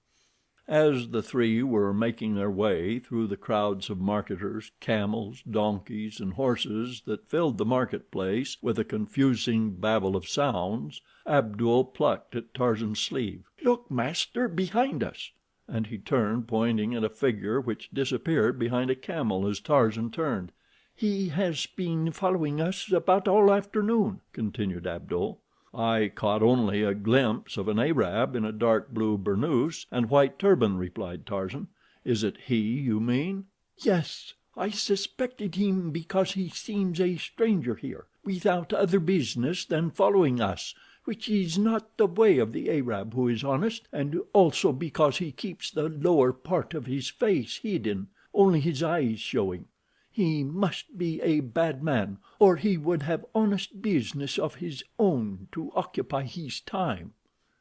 As the three were making their way through the crowds of marketers, camels, donkeys, and horses that filled the marketplace with a confusing babel of sounds, Abdul plucked at Tarzan's sleeve. "Look, master, behind us," and he turned, pointing at a figure which disappeared behind a camel as Tarzan turned. "He has been following us about all afternoon," continued Abdul. "I caught only a glimpse of an Arab in a dark blue burnous and white turban," replied Tarzan. "Is it he you mean?" "Yes. I suspected him because he seems a stranger here, without other business than following us, which is not the way of the Arab who is honest, and also because he keeps the lower part of his face hidden, only his eyes showing. He must be a bad man, or he would have honest business of his own to occupy his time."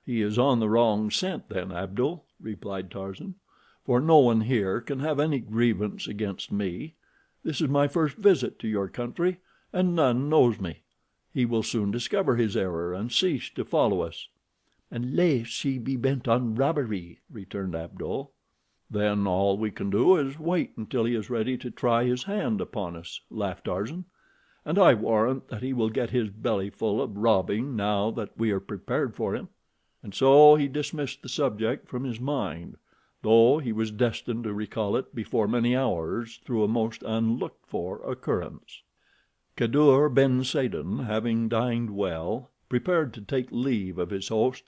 "He is on the wrong scent then, Abdul," replied Tarzan, "for no one here can have any grievance against me. This is my first visit to your country, and none knows me. He will soon discover his error and cease to follow us." "Unless he be bent on robbery," returned Abdul. "Then all we can do is wait until he is ready to try his hand upon us," laughed Tarzan, "and I warrant that he will get his belly full of robbing now that we are prepared for him." And so he dismissed the subject from his mind, though he was destined to recall it before many hours through a most unlooked for occurrence. Kadour ben Saden, having dined well, prepared to take leave of his host.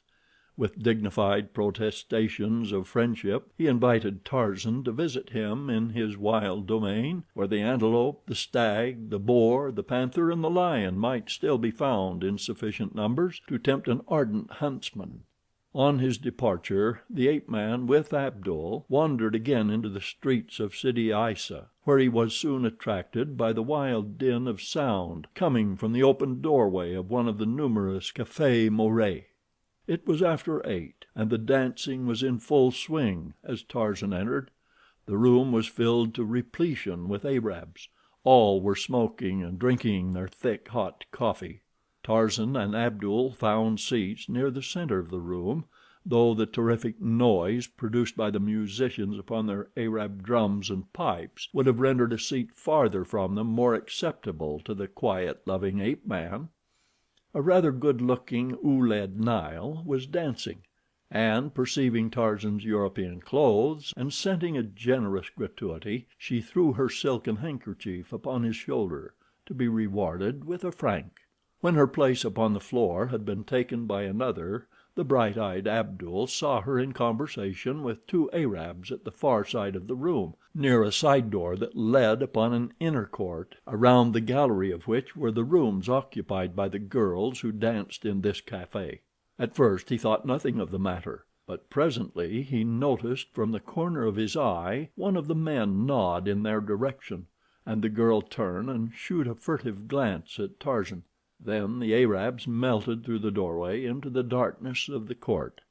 With dignified protestations of friendship he invited Tarzan to visit him in his wild domain, where the antelope, the stag, the boar, the panther, and the lion might still be found in sufficient numbers to tempt an ardent huntsman. On his departure the ape-man, with Abdul, wandered again into the streets of Sidi Aissa, where he was soon attracted by the wild din of sound coming from the open doorway of one of the numerous cafés Maule. It was after 8, and the dancing was in full swing as Tarzan entered. The room was filled to repletion with Arabs. All were smoking and drinking their thick, hot coffee. Tarzan and Abdul found seats near the center of the room, though the terrific noise produced by the musicians upon their Arab drums and pipes would have rendered a seat farther from them more acceptable to the quiet, loving ape-man. A rather good-looking Ouled Nail was dancing, and perceiving Tarzan's European clothes, and scenting a generous gratuity, she threw her silken handkerchief upon his shoulder, to be rewarded with a franc. When her place upon the floor had been taken by another, the bright-eyed Abdul saw her in conversation with two Arabs at the far side of the room, near a side door that led upon an inner court, around the gallery of which were the rooms occupied by the girls who danced in this café. At first he thought nothing of the matter, but presently he noticed from the corner of his eye one of the men nod in their direction, and the girl turn and shoot a furtive glance at Tarzan. Then the Arabs melted through the doorway into the darkness of the court.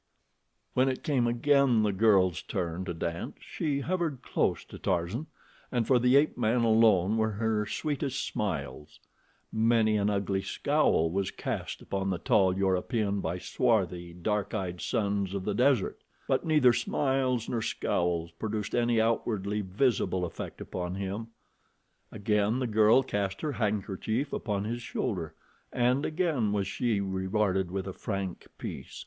When it came again the girl's turn to dance, she hovered close to Tarzan, and for the ape-man alone were her sweetest smiles. Many an ugly scowl was cast upon the tall European by swarthy, dark-eyed sons of the desert, but neither smiles nor scowls produced any outwardly visible effect upon him. Again the girl cast her handkerchief upon his shoulder, and again was she rewarded with a franc piece.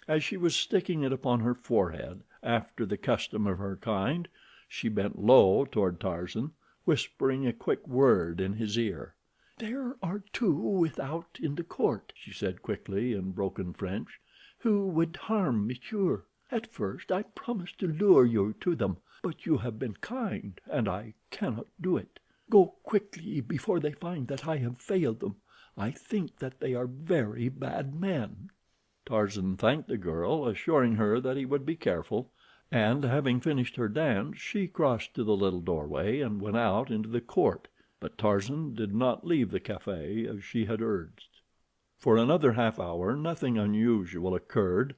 As she was sticking it upon her forehead, after the custom of her kind, she bent low toward Tarzan, whispering a quick word in his ear. "There are two without in the court," she said quickly in broken French, "who would harm monsieur. At first I promised to lure you to them, but you have been kind, and I cannot do it. Go quickly before they find that I have failed them. I think that they are very bad men." Tarzan thanked the girl, assuring her that he would be careful, and having finished her dance she crossed to the little doorway and went out into the court, but Tarzan did not leave the café as she had urged. For another half hour nothing unusual occurred.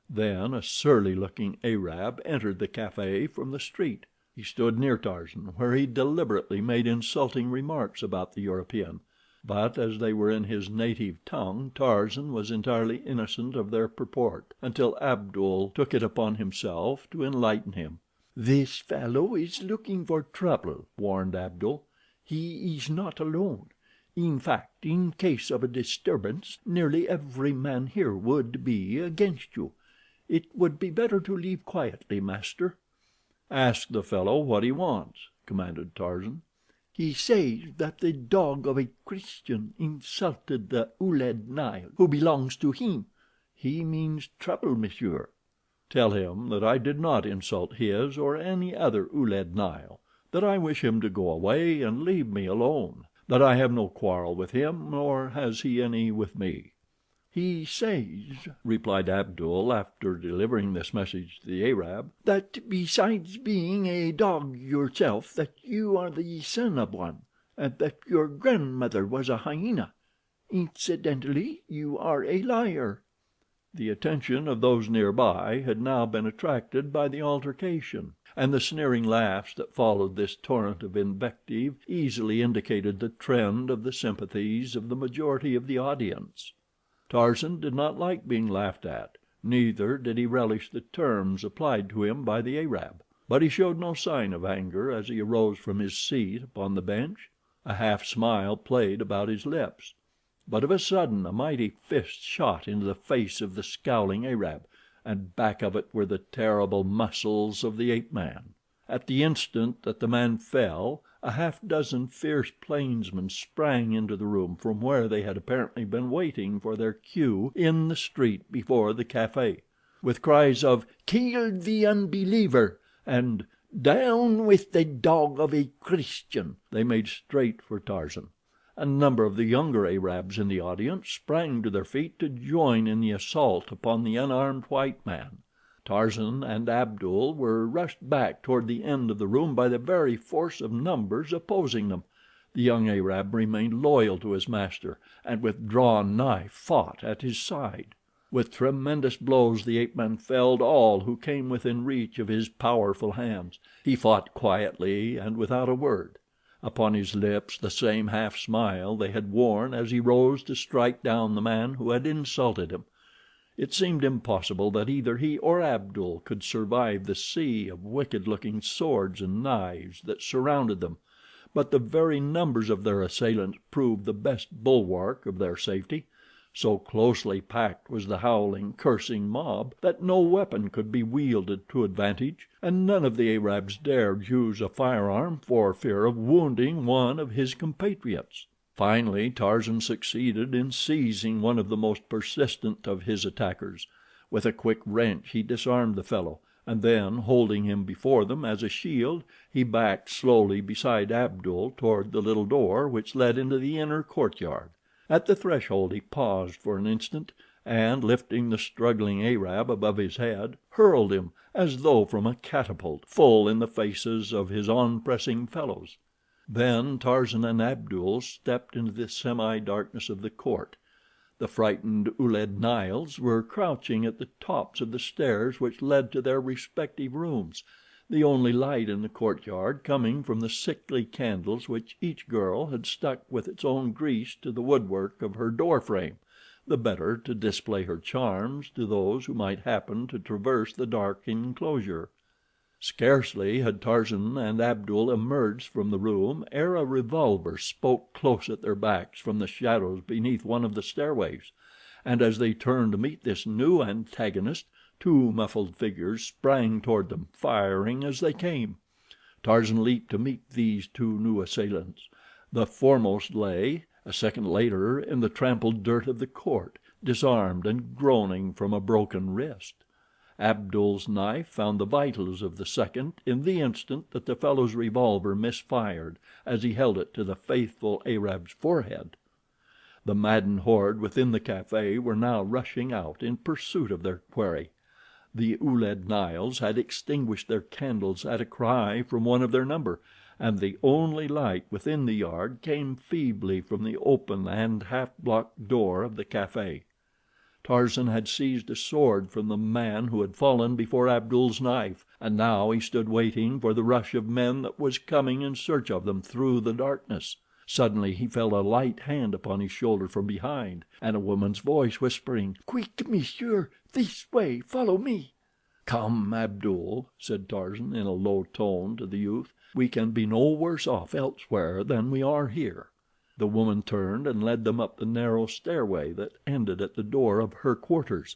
Then a surly-looking Arab entered the café from the street. He stood near Tarzan, where he deliberately made insulting remarks about the European, but as they were in his native tongue Tarzan was entirely innocent of their purport until Abdul took it upon himself to enlighten him. "This fellow is looking for trouble," warned Abdul. "He is not alone. In fact, in case of a disturbance, nearly every man here would be against you. It would be better to leave quietly, master." "Ask the fellow what he wants," commanded Tarzan. "He says that the dog of a Christian insulted the Ouled Nail, who belongs to him. He means trouble, monsieur." "Tell him that I did not insult his or any other Ouled Nail, that I wish him to go away and leave me alone, that I have no quarrel with him, nor has he any with me." "He says," replied Abdul, after delivering this message to the Arab, "that besides being a dog yourself, that you are the son of one, and that your grandmother was a hyena. Incidentally, you are a liar." The attention of those nearby had now been attracted by the altercation, and the sneering laughs that followed this torrent of invective easily indicated the trend of the sympathies of the majority of the audience. Tarzan did not like being laughed at, neither did he relish the terms applied to him by the Arab, but he showed no sign of anger as he arose from his seat upon the bench. A half smile played about his lips, but of a sudden a mighty fist shot into the face of the scowling Arab, and back of it were the terrible muscles of the ape-man. At the instant that the man fell, a half dozen fierce plainsmen sprang into the room from where they had apparently been waiting for their cue in the street before the café. With cries of "Kill the unbeliever!" and "Down with the dog of a Christian!" they made straight for Tarzan. A number of the younger Arabs in the audience sprang to their feet to join in the assault upon the unarmed white man. Tarzan and Abdul were rushed back toward the end of the room by the very force of numbers opposing them. The young Arab remained loyal to his master, and with drawn knife fought at his side. With tremendous blows the ape-man felled all who came within reach of his powerful hands. He fought quietly and without a word, upon his lips the same half smile they had worn as he rose to strike down the man who had insulted him. It seemed impossible that either he or Abdul could survive the sea of wicked-looking swords and knives that surrounded them, but the very numbers of their assailants proved the best bulwark of their safety. So closely packed was the howling, cursing mob that no weapon could be wielded to advantage, and none of the Arabs dared use a firearm for fear of wounding one of his compatriots. Finally Tarzan succeeded in seizing one of the most persistent of his attackers. With a quick wrench he disarmed the fellow, and then, holding him before them as a shield, he backed slowly beside Abdul toward the little door which led into the inner courtyard. At the threshold he paused for an instant, and, lifting the struggling Arab above his head, hurled him, as though from a catapult, full in the faces of his on-pressing fellows. Then Tarzan and Abdul stepped into the semi-darkness of the court. The frightened Ouled Nails were crouching at the tops of the stairs which led to their respective rooms, the only light in the courtyard coming from the sickly candles which each girl had stuck with its own grease to the woodwork of her door frame, the better to display her charms to those who might happen to traverse the dark enclosure. Scarcely had Tarzan and Abdul emerged from the room ere a revolver spoke close at their backs from the shadows beneath one of the stairways, and as they turned to meet this new antagonist, two muffled figures sprang toward them, firing as they came. Tarzan leaped to meet these two new assailants. The foremost lay, a second later, in the trampled dirt of the court, disarmed and groaning from a broken wrist. Abdul's knife found the vitals of the second in the instant that the fellow's revolver misfired as he held it to the faithful Arab's forehead. The maddened horde within the café were now rushing out in pursuit of their quarry. The Ouled Nails had extinguished their candles at a cry from one of their number, and the only light within the yard came feebly from the open and half-blocked door of the café. Tarzan had seized a sword from the man who had fallen before Abdul's knife, and now he stood waiting for the rush of men that was coming in search of them through the darkness. Suddenly he felt a light hand upon his shoulder from behind, and a woman's voice whispering, "Quick, monsieur, this way, follow me." "Come, Abdul," said Tarzan in a low tone to the youth. "We can be no worse off elsewhere than we are here." The woman turned and led them up the narrow stairway that ended at the door of her quarters.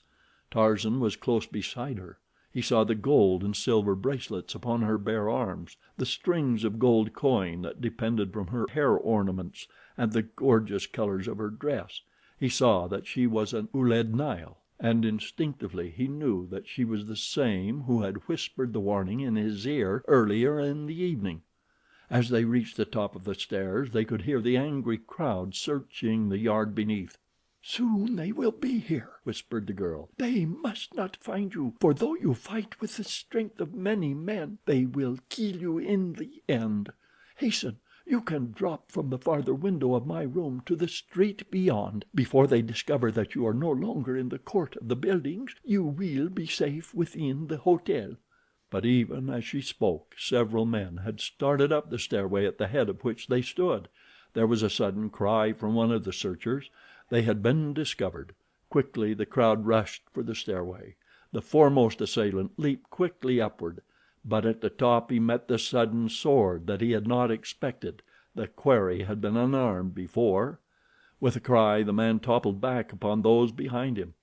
Tarzan was close beside her. He saw the gold and silver bracelets upon her bare arms, the strings of gold coin that depended from her hair ornaments, and the gorgeous colors of her dress. He saw that she was an Ouled Nail, and instinctively he knew that she was the same who had whispered the warning in his ear earlier in the evening. As they reached the top of the stairs they could hear the angry crowd searching the yard beneath. "Soon they will be here," whispered the girl. "They must not find you, for though you fight with the strength of many men, they will kill you in the end. Hasten, you can drop from the farther window of my room to the street beyond. Before they discover that you are no longer in the court of the buildings, you will be safe within the hotel." But even as she spoke, several men had started up the stairway at the head of which they stood. There was a sudden cry from one of the searchers. They had been discovered. Quickly the crowd rushed for the stairway. The foremost assailant leaped quickly upward, but at the top he met the sudden sword that he had not expected. The quarry had been unarmed before. With a cry the man toppled back upon those behind him.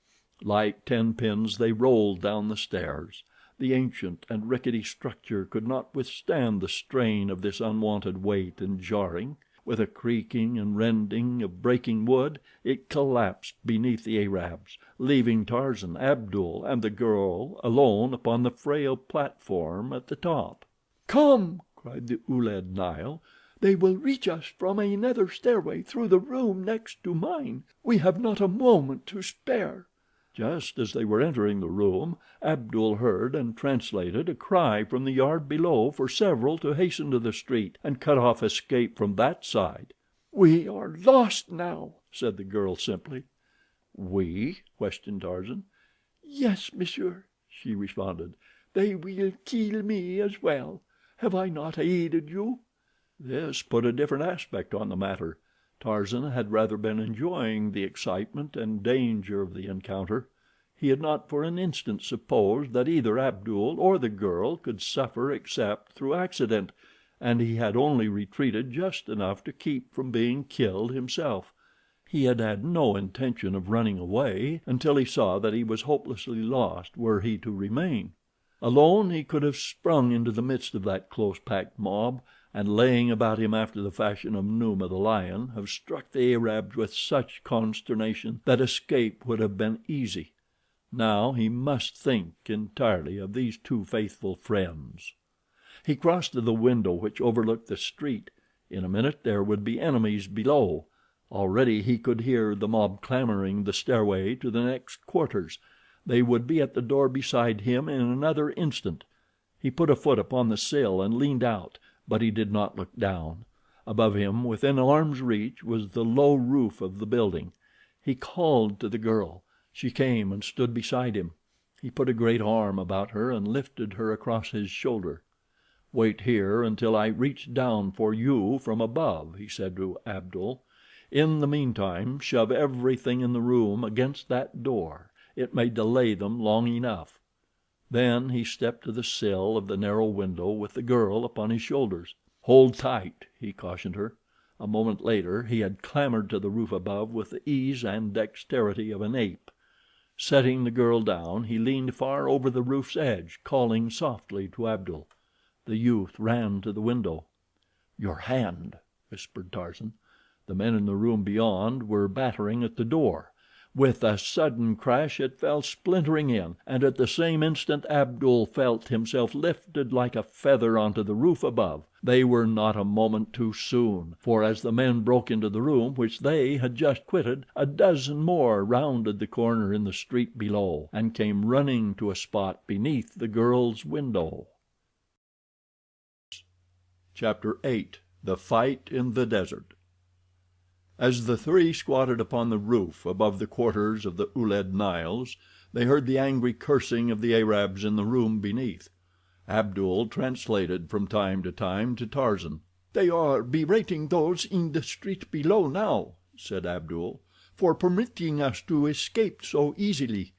Like tenpins they rolled down the stairs. The ancient and rickety structure could not withstand the strain of this unwonted weight and jarring. With a creaking and rending of breaking wood it collapsed beneath the Arabs, leaving Tarzan, Abdul, and the girl alone upon the frail platform at the top. "Come!" cried the Ouled Nail. "They will reach us from another stairway through the room next to mine. We have not a moment to spare." Just as they were entering the room, Abdul heard and translated a cry from the yard below for several to hasten to the street and cut off escape from that side. "We are lost now," said the girl simply. "We?" questioned Tarzan. "Yes, monsieur," she responded. "They will kill me as well. Have I not aided you?" This put a different aspect on the matter. Tarzan had rather been enjoying the excitement and danger of the encounter. He had not for an instant supposed that either Abdul or the girl could suffer except through accident, and he had only retreated just enough to keep from being killed himself. He had had no intention of running away until he saw that he was hopelessly lost were he to remain. Alone he could have sprung into the midst of that close-packed mob, and laying about him after the fashion of Numa the lion, have struck the Arabs with such consternation that escape would have been easy. Now he must think entirely of these two faithful friends. He crossed to the window which overlooked the street. In a minute there would be enemies below. Already he could hear the mob clamoring the stairway to the next quarters. They would be at the door beside him in another instant. He put a foot upon the sill and leaned out, but he did not look down. Above him, within arm's reach, was the low roof of the building. He called to the girl. She came and stood beside him. He put a great arm about her and lifted her across his shoulder. "Wait here until I reach down for you from above," he said to Abdul. "In the meantime shove everything in the room against that door. It may delay them long enough." Then he stepped to the sill of the narrow window with the girl upon his shoulders. "Hold tight," he cautioned her. A moment later he had clambered to the roof above with the ease and dexterity of an ape. Setting the girl down, he leaned far over the roof's edge, calling softly to Abdul. The youth ran to the window. "Your hand," whispered Tarzan. The men in the room beyond were battering at the door. With a sudden crash it fell splintering in, and at the same instant Abdul felt himself lifted like a feather onto the roof above. They were not a moment too soon, for as the men broke into the room which they had just quitted, a dozen more rounded the corner in the street below, and came running to a spot beneath the girl's window. Chapter 8. The Fight in the Desert. As the three squatted upon the roof above the quarters of the Ouled Nails, they heard the angry cursing of the Arabs in the room beneath. Abdul translated from time to time to Tarzan. "They are berating those in the street below now," said Abdul, "for permitting us to escape so easily.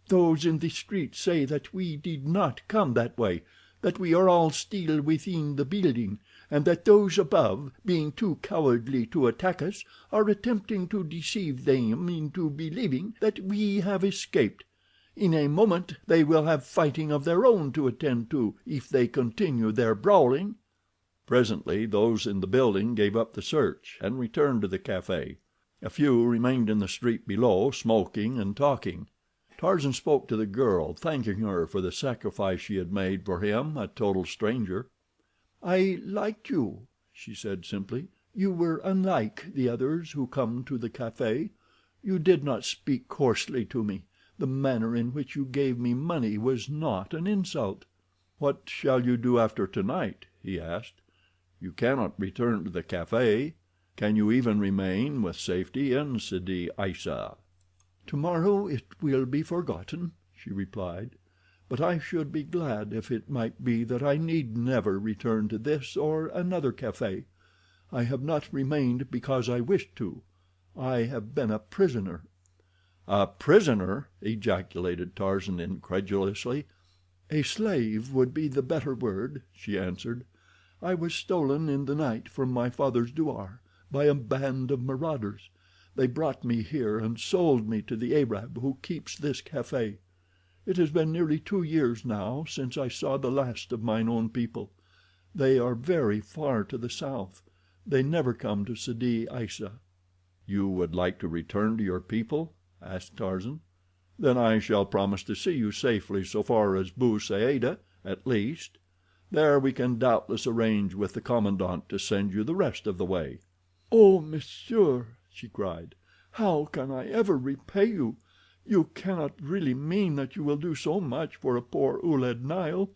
Those in the street say that we did not come that way, that we are all still within the building, and that those above, being too cowardly to attack us, are attempting to deceive them into believing that we have escaped. In a moment they will have fighting of their own to attend to if they continue their brawling." Presently those in the building gave up the search and returned to the café. A few remained in the street below, smoking and talking. Tarzan spoke to the girl, thanking her for the sacrifice she had made for him, a total stranger. "I liked you," she said simply. "You were unlike the others who come to the café. You did not speak coarsely to me. The manner in which you gave me money was not an insult." "What shall you do after tonight?" he asked. "You cannot return to the café. Can you even remain with safety in Sidi Aissa?" "Tomorrow it will be forgotten," she replied, "but I should be glad if it might be that I need never return to this or another café. I have not remained because I wished to. I have been a prisoner." "A prisoner!" ejaculated Tarzan incredulously. "A slave would be the better word," she answered. "I was stolen in the night from my father's douar by a band of marauders. They brought me here and sold me to the Arab who keeps this café. It has been nearly 2 years now since I saw the last of mine own people. They are very far to the south. They never come to Sidi Aissa." "You would like to return to your people?" asked Tarzan. "Then I shall promise to see you safely so far as Bou Saada, at least. There we can doubtless arrange with the commandant to send you the rest of the way." "Oh, monsieur," she cried, "how can I ever repay you? You cannot really mean that you will do so much for a poor Ouled Nail.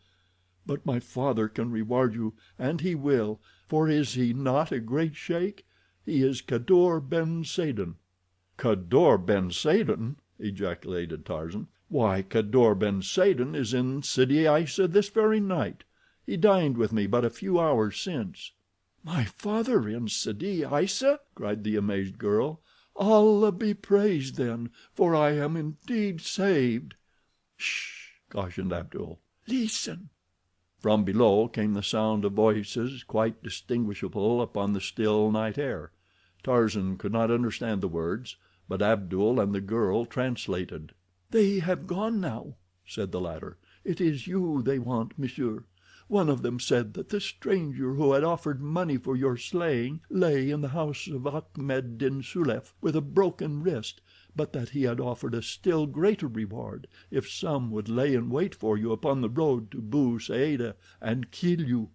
But my father can reward you, and he will, for is he not a great sheik? He is Kadour ben Saden." "Kadour ben Saden!" ejaculated Tarzan. "Why, Kadour ben Saden is in Sidi Aissa this very night. He dined with me but a few hours since." "My father in Sidi Aissa?" cried the amazed girl. "Allah be praised, then, for I am indeed saved." "Shh!" cautioned Abdul. "Listen." From below came the sound of voices quite distinguishable upon the still night air. Tarzan could not understand the words, but Abdul and the girl translated. "They have gone now," said the latter. "It is you they want, monsieur. One of them said that the stranger who had offered money for your slaying lay in the house of Ahmed din Soulef with a broken wrist, but that he had offered a still greater reward if some would lay in wait for you upon the road to Bou Saada and kill you."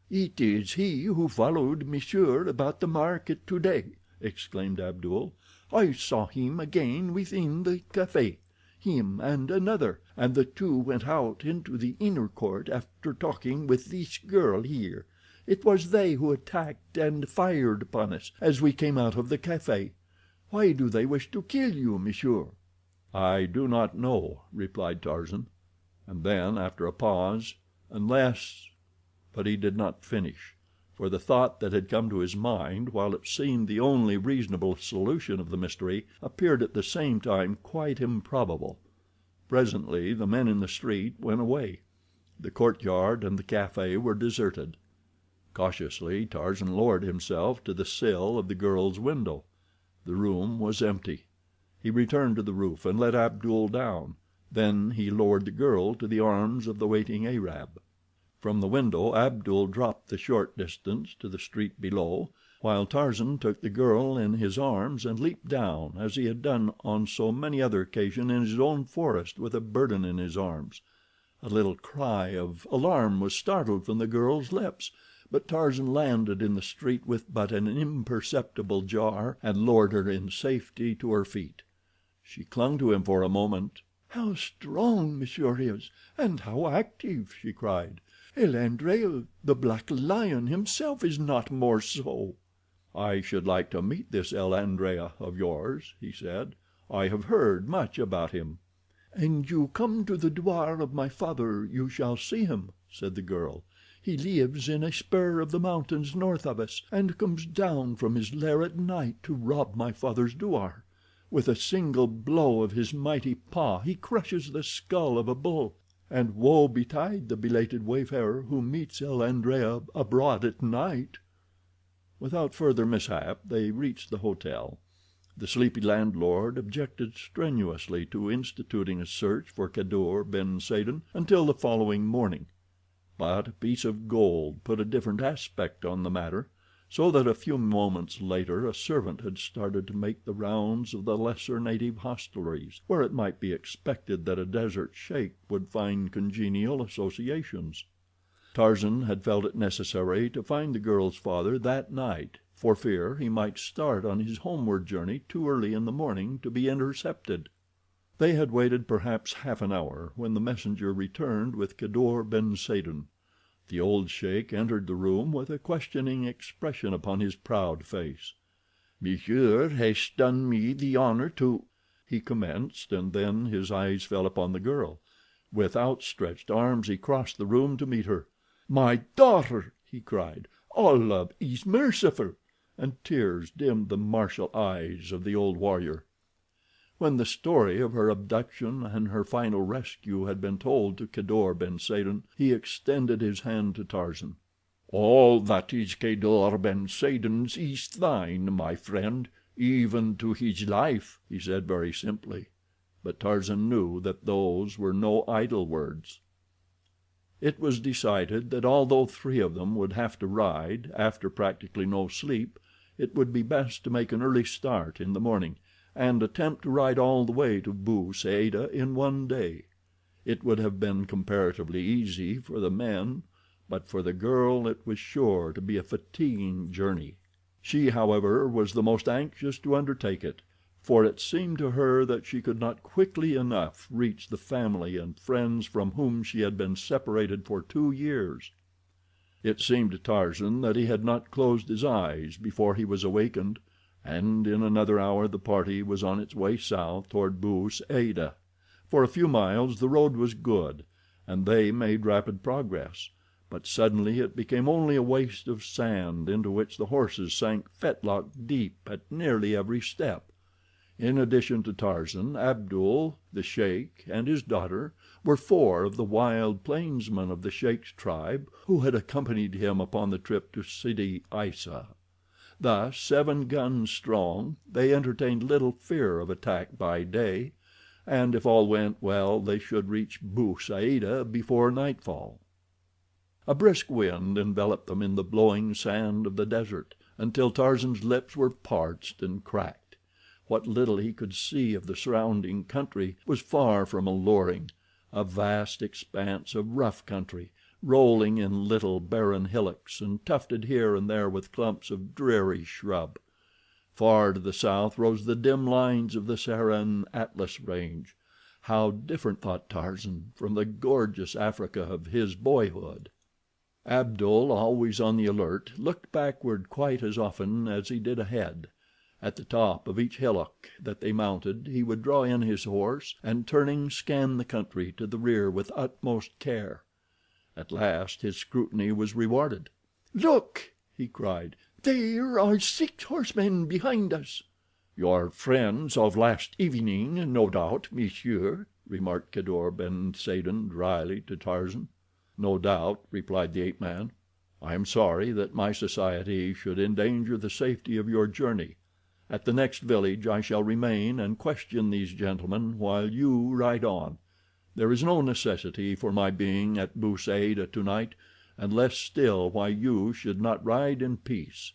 "It is he who followed monsieur about the market today," exclaimed Abdul. "I saw him again within the café. Him and another, and the two went out into the inner court after talking with this girl here. It was they who attacked and fired upon us as we came out of the café. Why do they wish to kill you, monsieur?" "I do not know," replied Tarzan, and then, after a pause, "unless—" but he did not finish, for the thought that had come to his mind, while it seemed the only reasonable solution of the mystery, appeared at the same time quite improbable. Presently the men in the street went away. The courtyard and the café were deserted. Cautiously Tarzan lowered himself to the sill of the girl's window. The room was empty. He returned to the roof and let Abdul down. Then he lowered the girl to the arms of the waiting Arab. From the window Abdul dropped the short distance to the street below, while Tarzan took the girl in his arms and leaped down as he had done on so many other occasions in his own forest with a burden in his arms. A little cry of alarm was startled from the girl's lips, but Tarzan landed in the street with but an imperceptible jar and lowered her in safety to her feet. She clung to him for a moment. "How strong monsieur is, and how active!" she cried. "El Adrea, the black lion himself, is not more so." "I should like to meet this El Adrea of yours," he said. "I have heard much about him." "And you come to the douar of my father, you shall see him," said the girl. "He lives in a spur of the mountains north of us, and comes down from his lair at night to rob my father's douar. With a single blow of his mighty paw he crushes the skull of a bull, and woe betide the belated wayfarer who meets El Adrea abroad at night." Without further mishap they reached the hotel. The sleepy landlord objected strenuously to instituting a search for Kadour ben Saden until the following morning, but a piece of gold put a different aspect on the matter, so that a few moments later a servant had started to make the rounds of the lesser native hostelries, where it might be expected that a desert sheik would find congenial associations. Tarzan had felt it necessary to find the girl's father that night, for fear he might start on his homeward journey too early in the morning to be intercepted. They had waited perhaps half an hour when the messenger returned with Kadour ben Saden. The old sheik entered the room with a questioning expression upon his proud face. "Monsieur has done me the honor to—" he commenced, and then his eyes fell upon the girl. With outstretched arms he crossed the room to meet her. "My daughter!" he cried. "Allah is merciful," and tears dimmed the martial eyes of the old warrior. When the story of her abduction and her final rescue had been told to Kadour ben Saden, he extended his hand to Tarzan. "All that is Kadour ben Saden's is thine, my friend. "Even to his life," he said very simply, but Tarzan knew that those were no idle words. It was decided that although 3 of them would have to ride, after practically no sleep, it would be best to make an early start in the morning and attempt to ride all the way to Bou Saada in one day. It would have been comparatively easy for the men, but for the girl it was sure to be a fatiguing journey. She, however, was the most anxious to undertake it, for it seemed to her that she could not quickly enough reach the family and friends from whom she had been separated for 2 years. It seemed to Tarzan that he had not closed his eyes before he was awakened, and in another hour the party was on its way south toward Bou Saada. For a few miles the road was good, and they made rapid progress, but suddenly it became only a waste of sand into which the horses sank fetlock deep at nearly every step. In addition to Tarzan, Abdul, the sheik, and his daughter were 4 of the wild plainsmen of the sheik's tribe who had accompanied him upon the trip to Sidi Aissa. Thus, 7 guns strong, they entertained little fear of attack by day, and if all went well they should reach Bou Saada before nightfall. A brisk wind enveloped them in the blowing sand of the desert, until Tarzan's lips were parched and cracked. What little he could see of the surrounding country was far from alluring, a vast expanse of rough country, rolling in little barren hillocks and tufted here and there with clumps of dreary shrub. Far to the south rose the dim lines of the Saharan Atlas range. How different, thought Tarzan, from the gorgeous Africa of his boyhood. Abdul, always on the alert, looked backward quite as often as he did ahead. At the top of each hillock that they mounted he would draw in his horse and, turning, scan the country to the rear with utmost care. At last his scrutiny was rewarded. "Look!" he cried. "There are 6 horsemen behind us." "Your friends of last evening, no doubt, monsieur," remarked Kadour ben Saden dryly to Tarzan. "No doubt," replied the ape-man. "I am sorry that my society should endanger the safety of your journey. At the next village I shall remain and question these gentlemen while you ride on. There is no necessity for my being at Bou Saada tonight, and less still why you should not ride in peace."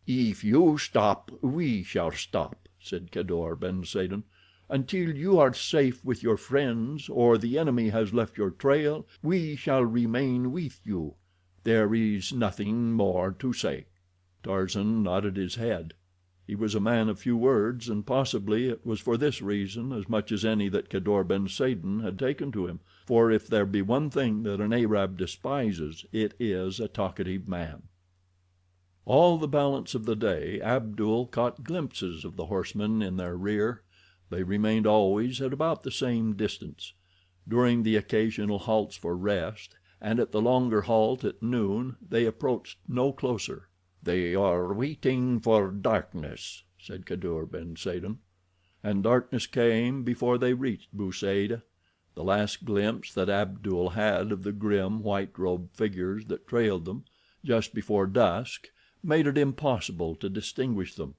"If you stop, we shall stop," said Kadour ben Saden. "Until you are safe with your friends, or the enemy has left your trail, we shall remain with you. There is nothing more to say." Tarzan nodded his head. He was a man of few words, and possibly it was for this reason as much as any that Kadour ben Saden had taken to him, for if there be one thing that an Arab despises it is a talkative man. All the balance of the day Abdul caught glimpses of the horsemen in their rear. They remained always at about the same distance. During the occasional halts for rest, and at the longer halt at noon, they approached no closer. "They are waiting for darkness," said Kadour ben Saden. And darkness came before they reached Bou Saada. The last glimpse that Abdul had of the grim, white-robed figures that trailed them, just before dusk, made it impossible to distinguish them,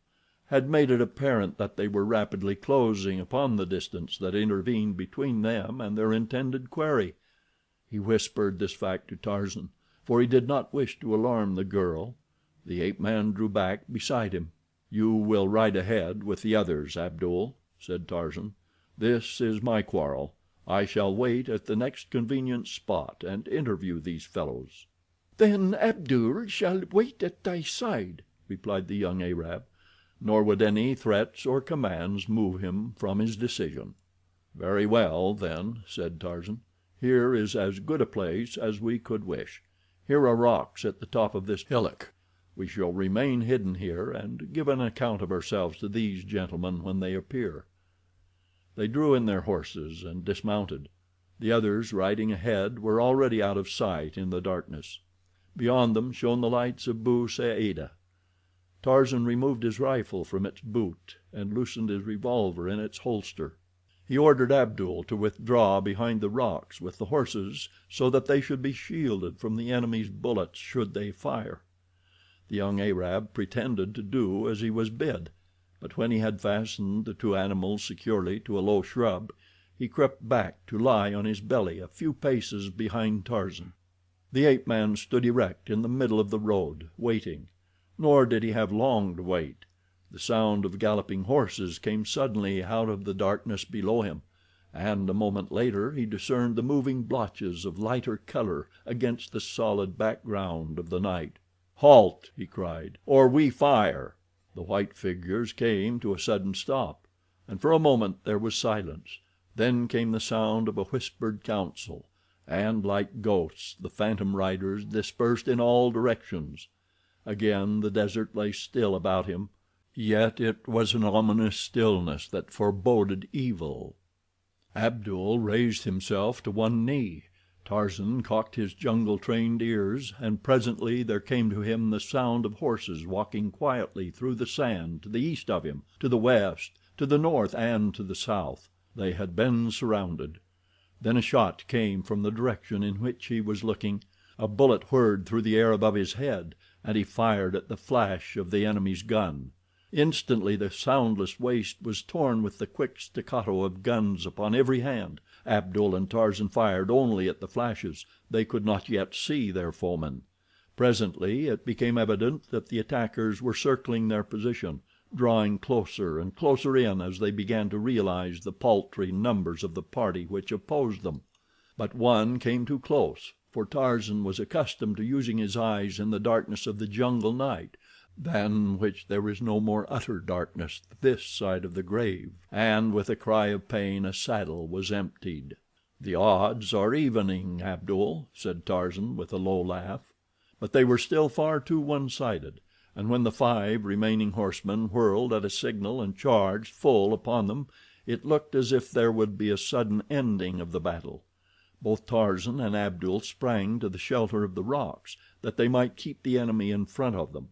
had made it apparent that they were rapidly closing upon the distance that intervened between them and their intended quarry. He whispered this fact to Tarzan, for he did not wish to alarm the girl. The ape-man drew back beside him. "You will ride ahead with the others, Abdul," said Tarzan. "This is my quarrel. I shall wait at the next convenient spot and interview these fellows." "Then Abdul shall wait at thy side," replied the young Arab, nor would any threats or commands move him from his decision. "Very well, then," said Tarzan. "Here is as good a place as we could wish. Here are rocks at the top of this hillock. We shall remain hidden here and give an account of ourselves to these gentlemen when they appear." They drew in their horses and dismounted. The others, riding ahead, were already out of sight in the darkness. Beyond them shone the lights of Bou Saada. Tarzan removed his rifle from its boot and loosened his revolver in its holster. He ordered Abdul to withdraw behind the rocks with the horses so that they should be shielded from the enemy's bullets should they fire. The young Arab pretended to do as he was bid. but when he had fastened the two animals securely to a low shrub, he crept back to lie on his belly a few paces behind Tarzan. The ape-man stood erect in the middle of the road, waiting. Nor did he have long to wait. The sound of galloping horses came suddenly out of the darkness below him, and a moment later he discerned the moving blotches of lighter color against the solid background of the night. "Halt!" he cried, "or we fire." The white figures came to a sudden stop, and for a moment there was silence. Then came the sound of a whispered council, and like ghosts the phantom riders dispersed in all directions. Again the desert lay still about him, yet it was an ominous stillness that foreboded evil. Abdul raised himself to one knee. Tarzan cocked his jungle-trained ears, and presently there came to him the sound of horses walking quietly through the sand to the east of him, to the west, to the north, and to the south. They had been surrounded. Then a shot came from the direction in which he was looking. A bullet whirred through the air above his head, and he fired at the flash of the enemy's gun. Instantly the soundless waste was torn with the quick staccato of guns upon every hand. Abdul and Tarzan fired only at the flashes. They could not yet see their foemen. Presently it became evident that the attackers were circling their position, drawing closer and closer in as they began to realize the paltry numbers of the party which opposed them. But one came too close, for Tarzan was accustomed to using his eyes in the darkness of the jungle night, than which there is no more utter darkness this side of the grave, and with a cry of pain a saddle was emptied. "The odds are evening, Abdul," said Tarzan with a low laugh. But they were still far too one-sided, and when the 5 remaining horsemen whirled at a signal and charged full upon them, it looked as if there would be a sudden ending of the battle. Both Tarzan and Abdul sprang to the shelter of the rocks, that they might keep the enemy in front of them.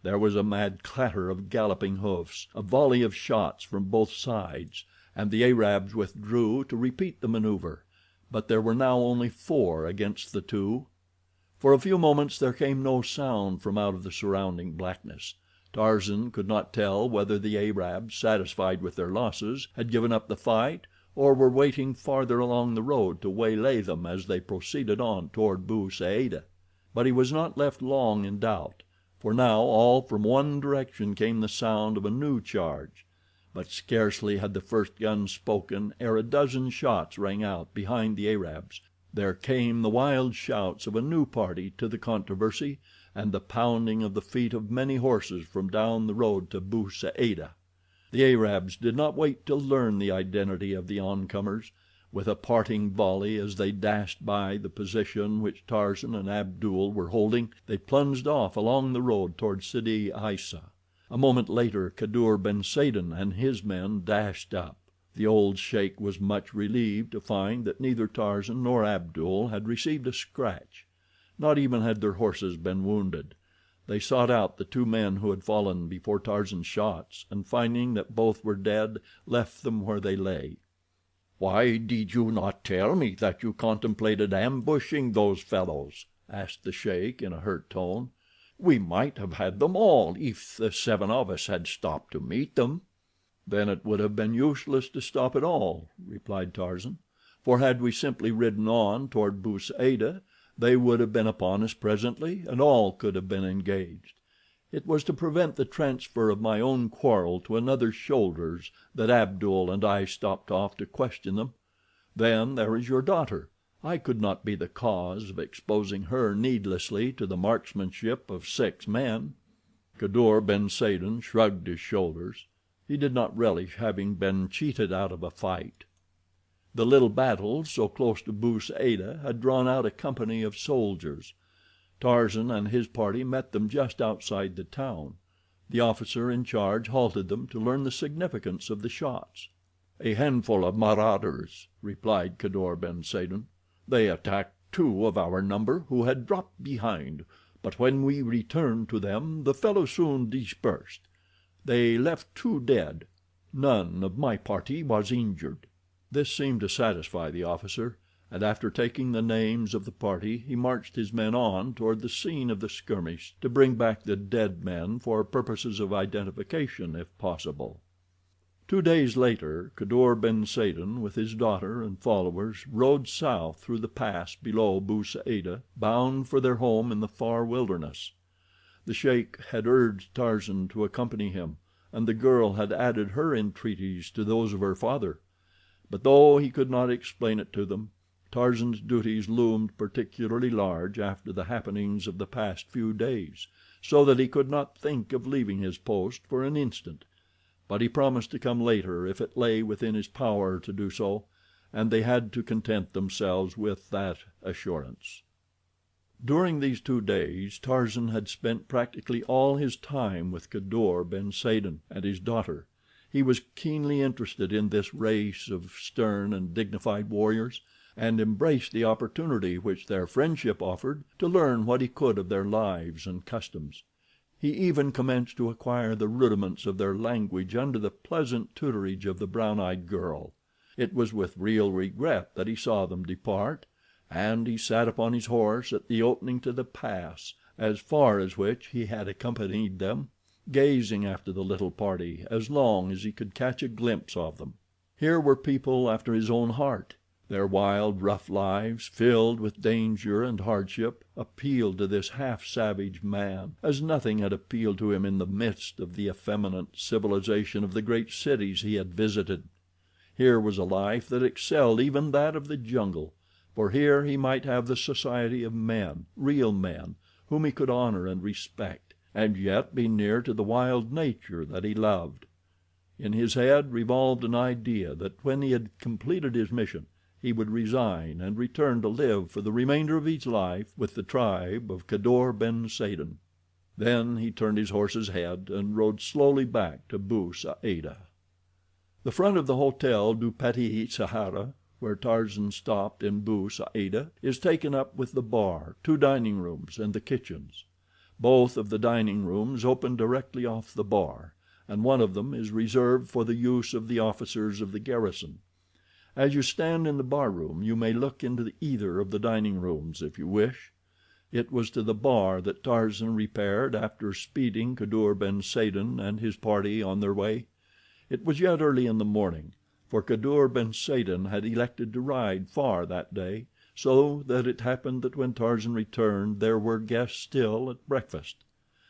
There was a mad clatter of galloping hoofs, a volley of shots from both sides, and the Arabs withdrew to repeat the maneuver; but there were now only 4 against the 2. For a few moments there came no sound from out of the surrounding blackness. Tarzan could not tell whether the Arabs, satisfied with their losses, had given up the fight, or were waiting farther along the road to waylay them as they proceeded on toward Bou Saada. But he was not left long in doubt, for now all from one direction came the sound of a new charge. But scarcely had the first gun spoken ere a dozen shots rang out behind the Arabs. There came the wild shouts of a new party to the controversy, and the pounding of the feet of many horses from down the road to Bou Saada. The Arabs did not wait to learn the identity of the oncomers. With a parting volley as they dashed by the position which Tarzan and Abdul were holding, they plunged off along the road toward Sidi Aissa. A moment later Kadour ben Saden and his men dashed up. The old sheik was much relieved to find that neither Tarzan nor Abdul had received a scratch. Not even had their horses been wounded. They sought out the 2 men who had fallen before Tarzan's shots, and finding that both were dead, left them where they lay. "Why did you not tell me that you contemplated ambushing those fellows?" asked the sheik in a hurt tone. "We might have had them all if the 7 of us had stopped to meet them." "Then it would have been useless to stop at all," replied Tarzan, "for had we simply ridden on toward Bou Saada, they would have been upon us presently, and all could have been engaged. It was to prevent the transfer of my own quarrel to another's shoulders that Abdul and I stopped off to question them. Then there is your daughter. I could not be the cause of exposing her needlessly to the marksmanship of 6 men." Kadour ben Saden shrugged his shoulders. He did not relish having been cheated out of a fight. The little battle so close to Bou Saada had drawn out a company of soldiers. Tarzan and his party met them just outside the town. The officer in charge halted them to learn the significance of the shots. "A handful of marauders," replied Kadour ben Saden. "They attacked 2 of our number who had dropped behind, but when we returned to them the fellows soon dispersed. They left 2 dead. None of my party was injured." This seemed to satisfy the officer, and after taking the names of the party he marched his men on toward the scene of the skirmish to bring back the dead men for purposes of identification, if possible. 2 days later, Kadour ben Saden, with his daughter and followers, rode south through the pass below Bou Saada, bound for their home in the far wilderness. The sheik had urged Tarzan to accompany him, and the girl had added her entreaties to those of her father; but though he could not explain it to them, Tarzan's duties loomed particularly large after the happenings of the past few days, so that he could not think of leaving his post for an instant. But he promised to come later if it lay within his power to do so, and they had to content themselves with that assurance. During these 2 days Tarzan had spent practically all his time with Kadour ben Saden and his daughter. He was keenly interested in this race of stern and dignified warriors, and embraced the opportunity which their friendship offered to learn what he could of their lives and customs. He even commenced to acquire the rudiments of their language under the pleasant tutorage of the brown-eyed girl. It was with real regret that he saw them depart, and he sat upon his horse at the opening to the pass, as far as which he had accompanied them, gazing after the little party as long as he could catch a glimpse of them. Here were people after his own heart. Their wild, rough lives, filled with danger and hardship, appealed to this half-savage man as nothing had appealed to him in the midst of the effeminate civilization of the great cities he had visited. Here was a life that excelled even that of the jungle, for here he might have the society of men, real men, whom he could honor and respect, and yet be near to the wild nature that he loved. In his head revolved an idea that when he had completed his mission he would resign and return to live for the remainder of his life with the tribe of Kadour ben Saden. Then he turned his horse's head and rode slowly back to Bou Saada. The front of the Hotel du Petit Sahara, where Tarzan stopped in Bou Saada, is taken up with the bar, 2 dining rooms, and the kitchens. Both of the dining rooms open directly off the bar, and one of them is reserved for the use of the officers of the garrison. As you stand in the bar room you may look into either of the dining rooms if you wish. It was to the bar that Tarzan repaired after speeding Kadour ben Saden and his party on their way. It was yet early in the morning, for Kadour ben Saden had elected to ride far that day, so that it happened that when Tarzan returned there were guests still at breakfast.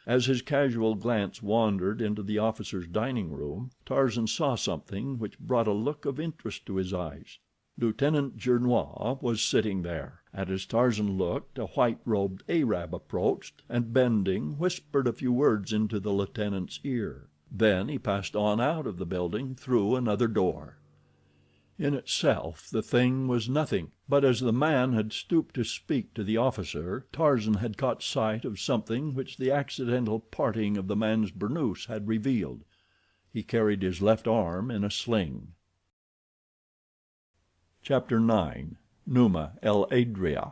As his casual glance wandered into the officers' dining room, Tarzan saw something which brought a look of interest to his eyes. Lieutenant Gernois was sitting there, and as Tarzan looked, a white-robed Arab approached, and bending, whispered a few words into the lieutenant's ear. Then he passed on out of the building through another door. In itself the thing was nothing, but as the man had stooped to speak to the officer, Tarzan had caught sight of something which the accidental parting of the man's burnous had revealed. He carried his left arm in a sling. Chapter 9. Numa el Adrea.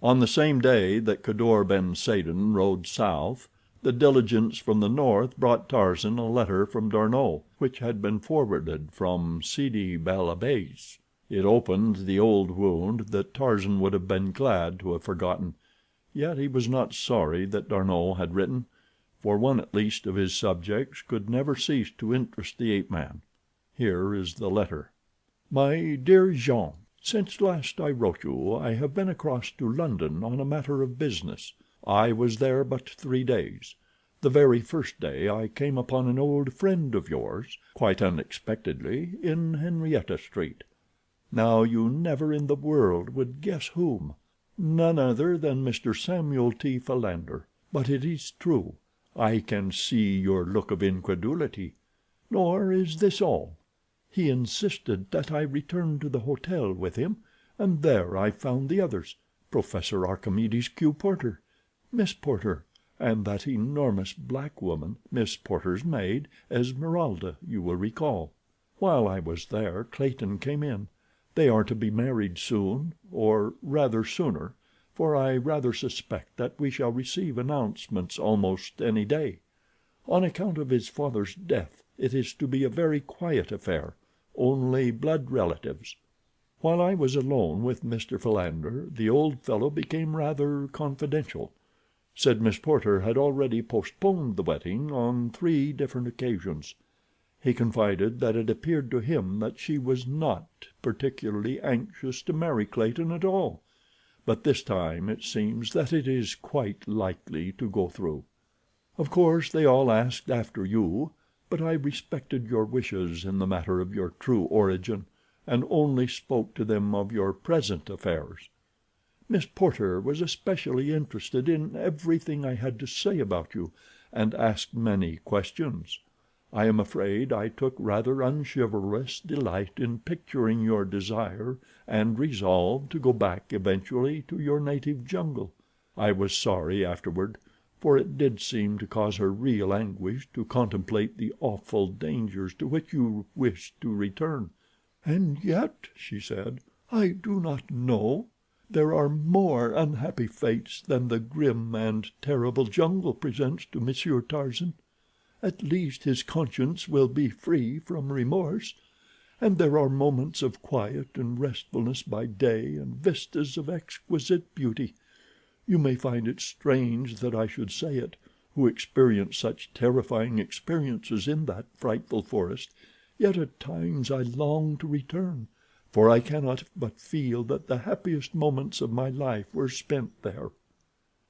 On the same day that Kadour ben Saden rode south, the diligence from the north brought Tarzan a letter from D'Arnot, which had been forwarded from Sidi bel Abbes. It opened the old wound that Tarzan would have been glad to have forgotten, yet he was not sorry that D'Arnot had written, for one at least of his subjects could never cease to interest the ape-man. Here is the letter. My dear Jean, since last I wrote you I have been across to London on a matter of business. I was there but 3 days. The very first day I came upon an old friend of yours, quite unexpectedly, in Henrietta Street. Now you never in the world would guess whom. None other than Mr. Samuel T. Philander. But it is true. I can see your look of incredulity. Nor is this all. He insisted that I return to the hotel with him, and there I found the others, Professor Archimedes Q. Porter, Miss Porter, and that enormous black woman, Miss Porter's maid, Esmeralda, you will recall. While I was there, Clayton came in. They are to be married soon, or rather sooner, for I rather suspect that we shall receive announcements almost any day. On account of his father's death, it is to be a very quiet affair, only blood relatives. While I was alone with Mr. Philander, the old fellow became rather confidential. Said Miss Porter had already postponed the wedding on 3 different occasions. He confided that it appeared to him that she was not particularly anxious to marry Clayton at all, but this time it seems that it is quite likely to go through. Of course they all asked after you, but I respected your wishes in the matter of your true origin, and only spoke to them of your present affairs. Miss Porter was especially interested in everything I had to say about you, and asked many questions. I am afraid I took rather unchivalrous delight in picturing your desire and resolve to go back eventually to your native jungle. I was sorry afterward, for it did seem to cause her real anguish to contemplate the awful dangers to which you wished to return. "And yet," she said, "I do not know. There are more unhappy fates than the grim and terrible jungle presents to Monsieur Tarzan. At least his conscience will be free from remorse, and there are moments of quiet and restfulness by day and vistas of exquisite beauty. You may find it strange that I should say it, who experienced such terrifying experiences in that frightful forest, yet at times I long to return, for I cannot but feel that the happiest moments of my life were spent there."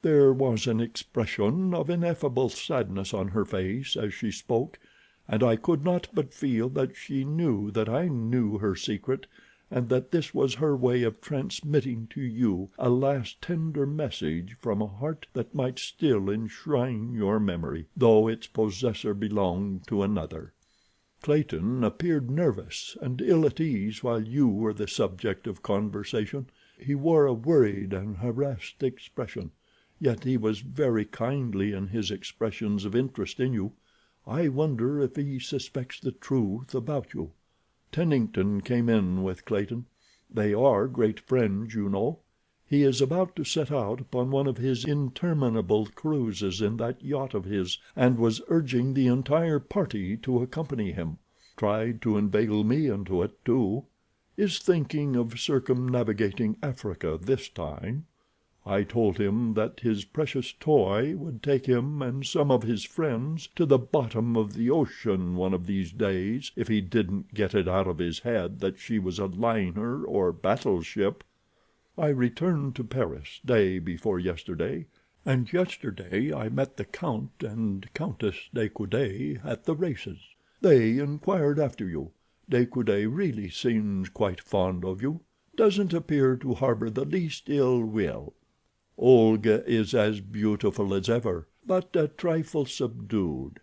There was an expression of ineffable sadness on her face as she spoke, and I could not but feel that she knew that I knew her secret, and that this was her way of transmitting to you a last tender message from a heart that might still enshrine your memory, though its possessor belonged to another. Clayton appeared nervous and ill at ease while you were the subject of conversation. He wore a worried and harassed expression. Yet he was very kindly in his expressions of interest in you. I wonder if he suspects the truth about you. Tennington came in with Clayton. They are great friends, you know. He is about to set out upon one of his interminable cruises in that yacht of his, and was urging the entire party to accompany him. Tried to inveigle me into it, too. Is thinking of circumnavigating Africa this time. I told him that his precious toy would take him and some of his friends to the bottom of the ocean one of these days if he didn't get it out of his head that she was a liner or battleship. I returned to Paris day before yesterday, and yesterday I met the Count and Countess de Coude at the races. They inquired after you. De Coude really seems quite fond of you. Doesn't appear to harbor the least ill will. Olga is as beautiful as ever, but a trifle subdued.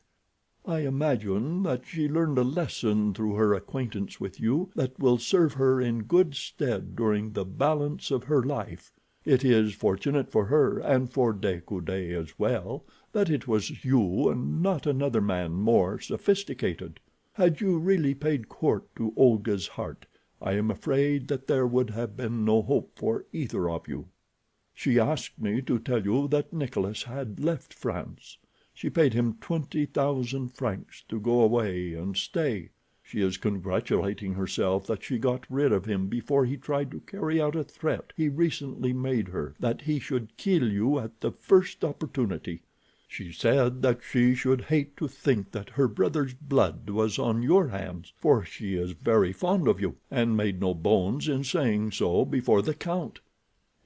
I imagine that she learned a lesson through her acquaintance with you that will serve her in good stead during the balance of her life. It is fortunate for her, and for De Coude as well, that it was you and not another man more sophisticated. Had you really paid court to Olga's heart, I am afraid that there would have been no hope for either of you. She asked me to tell you that Nicholas had left France. She paid him 20,000 francs to go away and stay. She is congratulating herself that she got rid of him before he tried to carry out a threat he recently made her that he should kill you at the first opportunity. She said that she should hate to think that her brother's blood was on your hands, for she is very fond of you, and made no bones in saying so before the Count.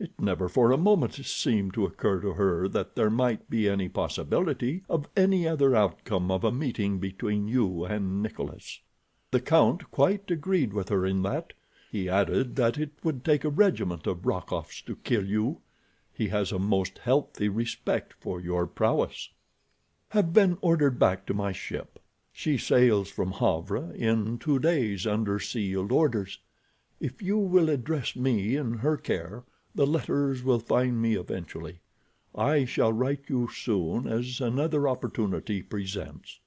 It never for a moment seemed to occur to her that there might be any possibility of any other outcome of a meeting between you and Nicholas. The Count quite agreed with her in that. He added that it would take a regiment of Rokoffs to kill you. He has a most healthy respect for your prowess. Have been ordered back to my ship. She sails from Havre in 2 days under sealed orders. If you will address me in her care, the letters will find me eventually. I shall write you soon as another opportunity presents.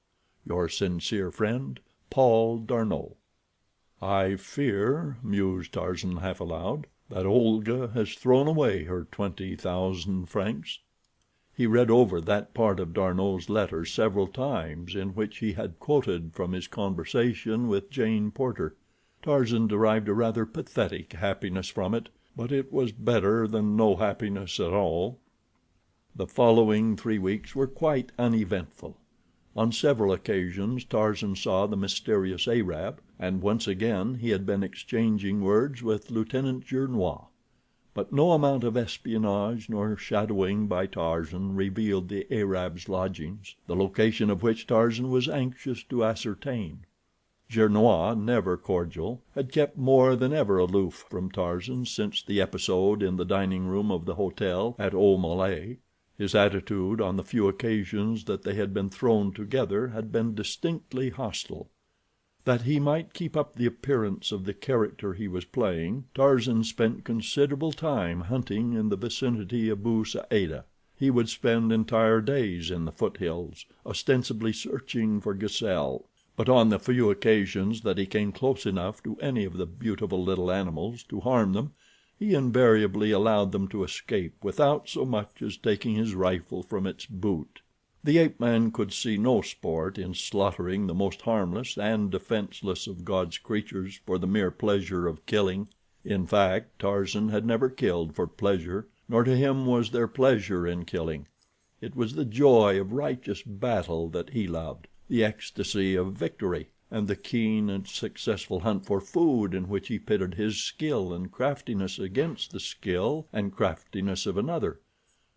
Your sincere friend, Paul D'Arnot. "I fear," mused Tarzan half aloud, "that Olga has thrown away her 20,000 francs." He read over that part of D'Arnot's letter several times in which he had quoted from his conversation with Jane Porter. Tarzan derived a rather pathetic happiness from it, but it was better than no happiness at all. The following 3 weeks were quite uneventful. On several occasions Tarzan saw the mysterious Arab, and once again he had been exchanging words with Lieutenant Gernois. But no amount of espionage nor shadowing by Tarzan revealed the Arab's lodgings, the location of which Tarzan was anxious to ascertain. Gernois, never cordial, had kept more than ever aloof from Tarzan since the episode in the dining room of the hotel at Maule. His attitude on the few occasions that they had been thrown together had been distinctly hostile. That he might keep up the appearance of the character he was playing, Tarzan spent considerable time hunting in the vicinity of Bou Saada. He would spend entire days in the foothills, ostensibly searching for gazelle, but on the few occasions that he came close enough to any of the beautiful little animals to harm them, he invariably allowed them to escape without so much as taking his rifle from its boot. The ape-man could see no sport in slaughtering the most harmless and defenseless of God's creatures for the mere pleasure of killing. In fact, Tarzan had never killed for pleasure, nor to him was there pleasure in killing. It was the joy of righteous battle that he loved, the ecstasy of victory, and the keen and successful hunt for food in which he pitted his skill and craftiness against the skill and craftiness of another.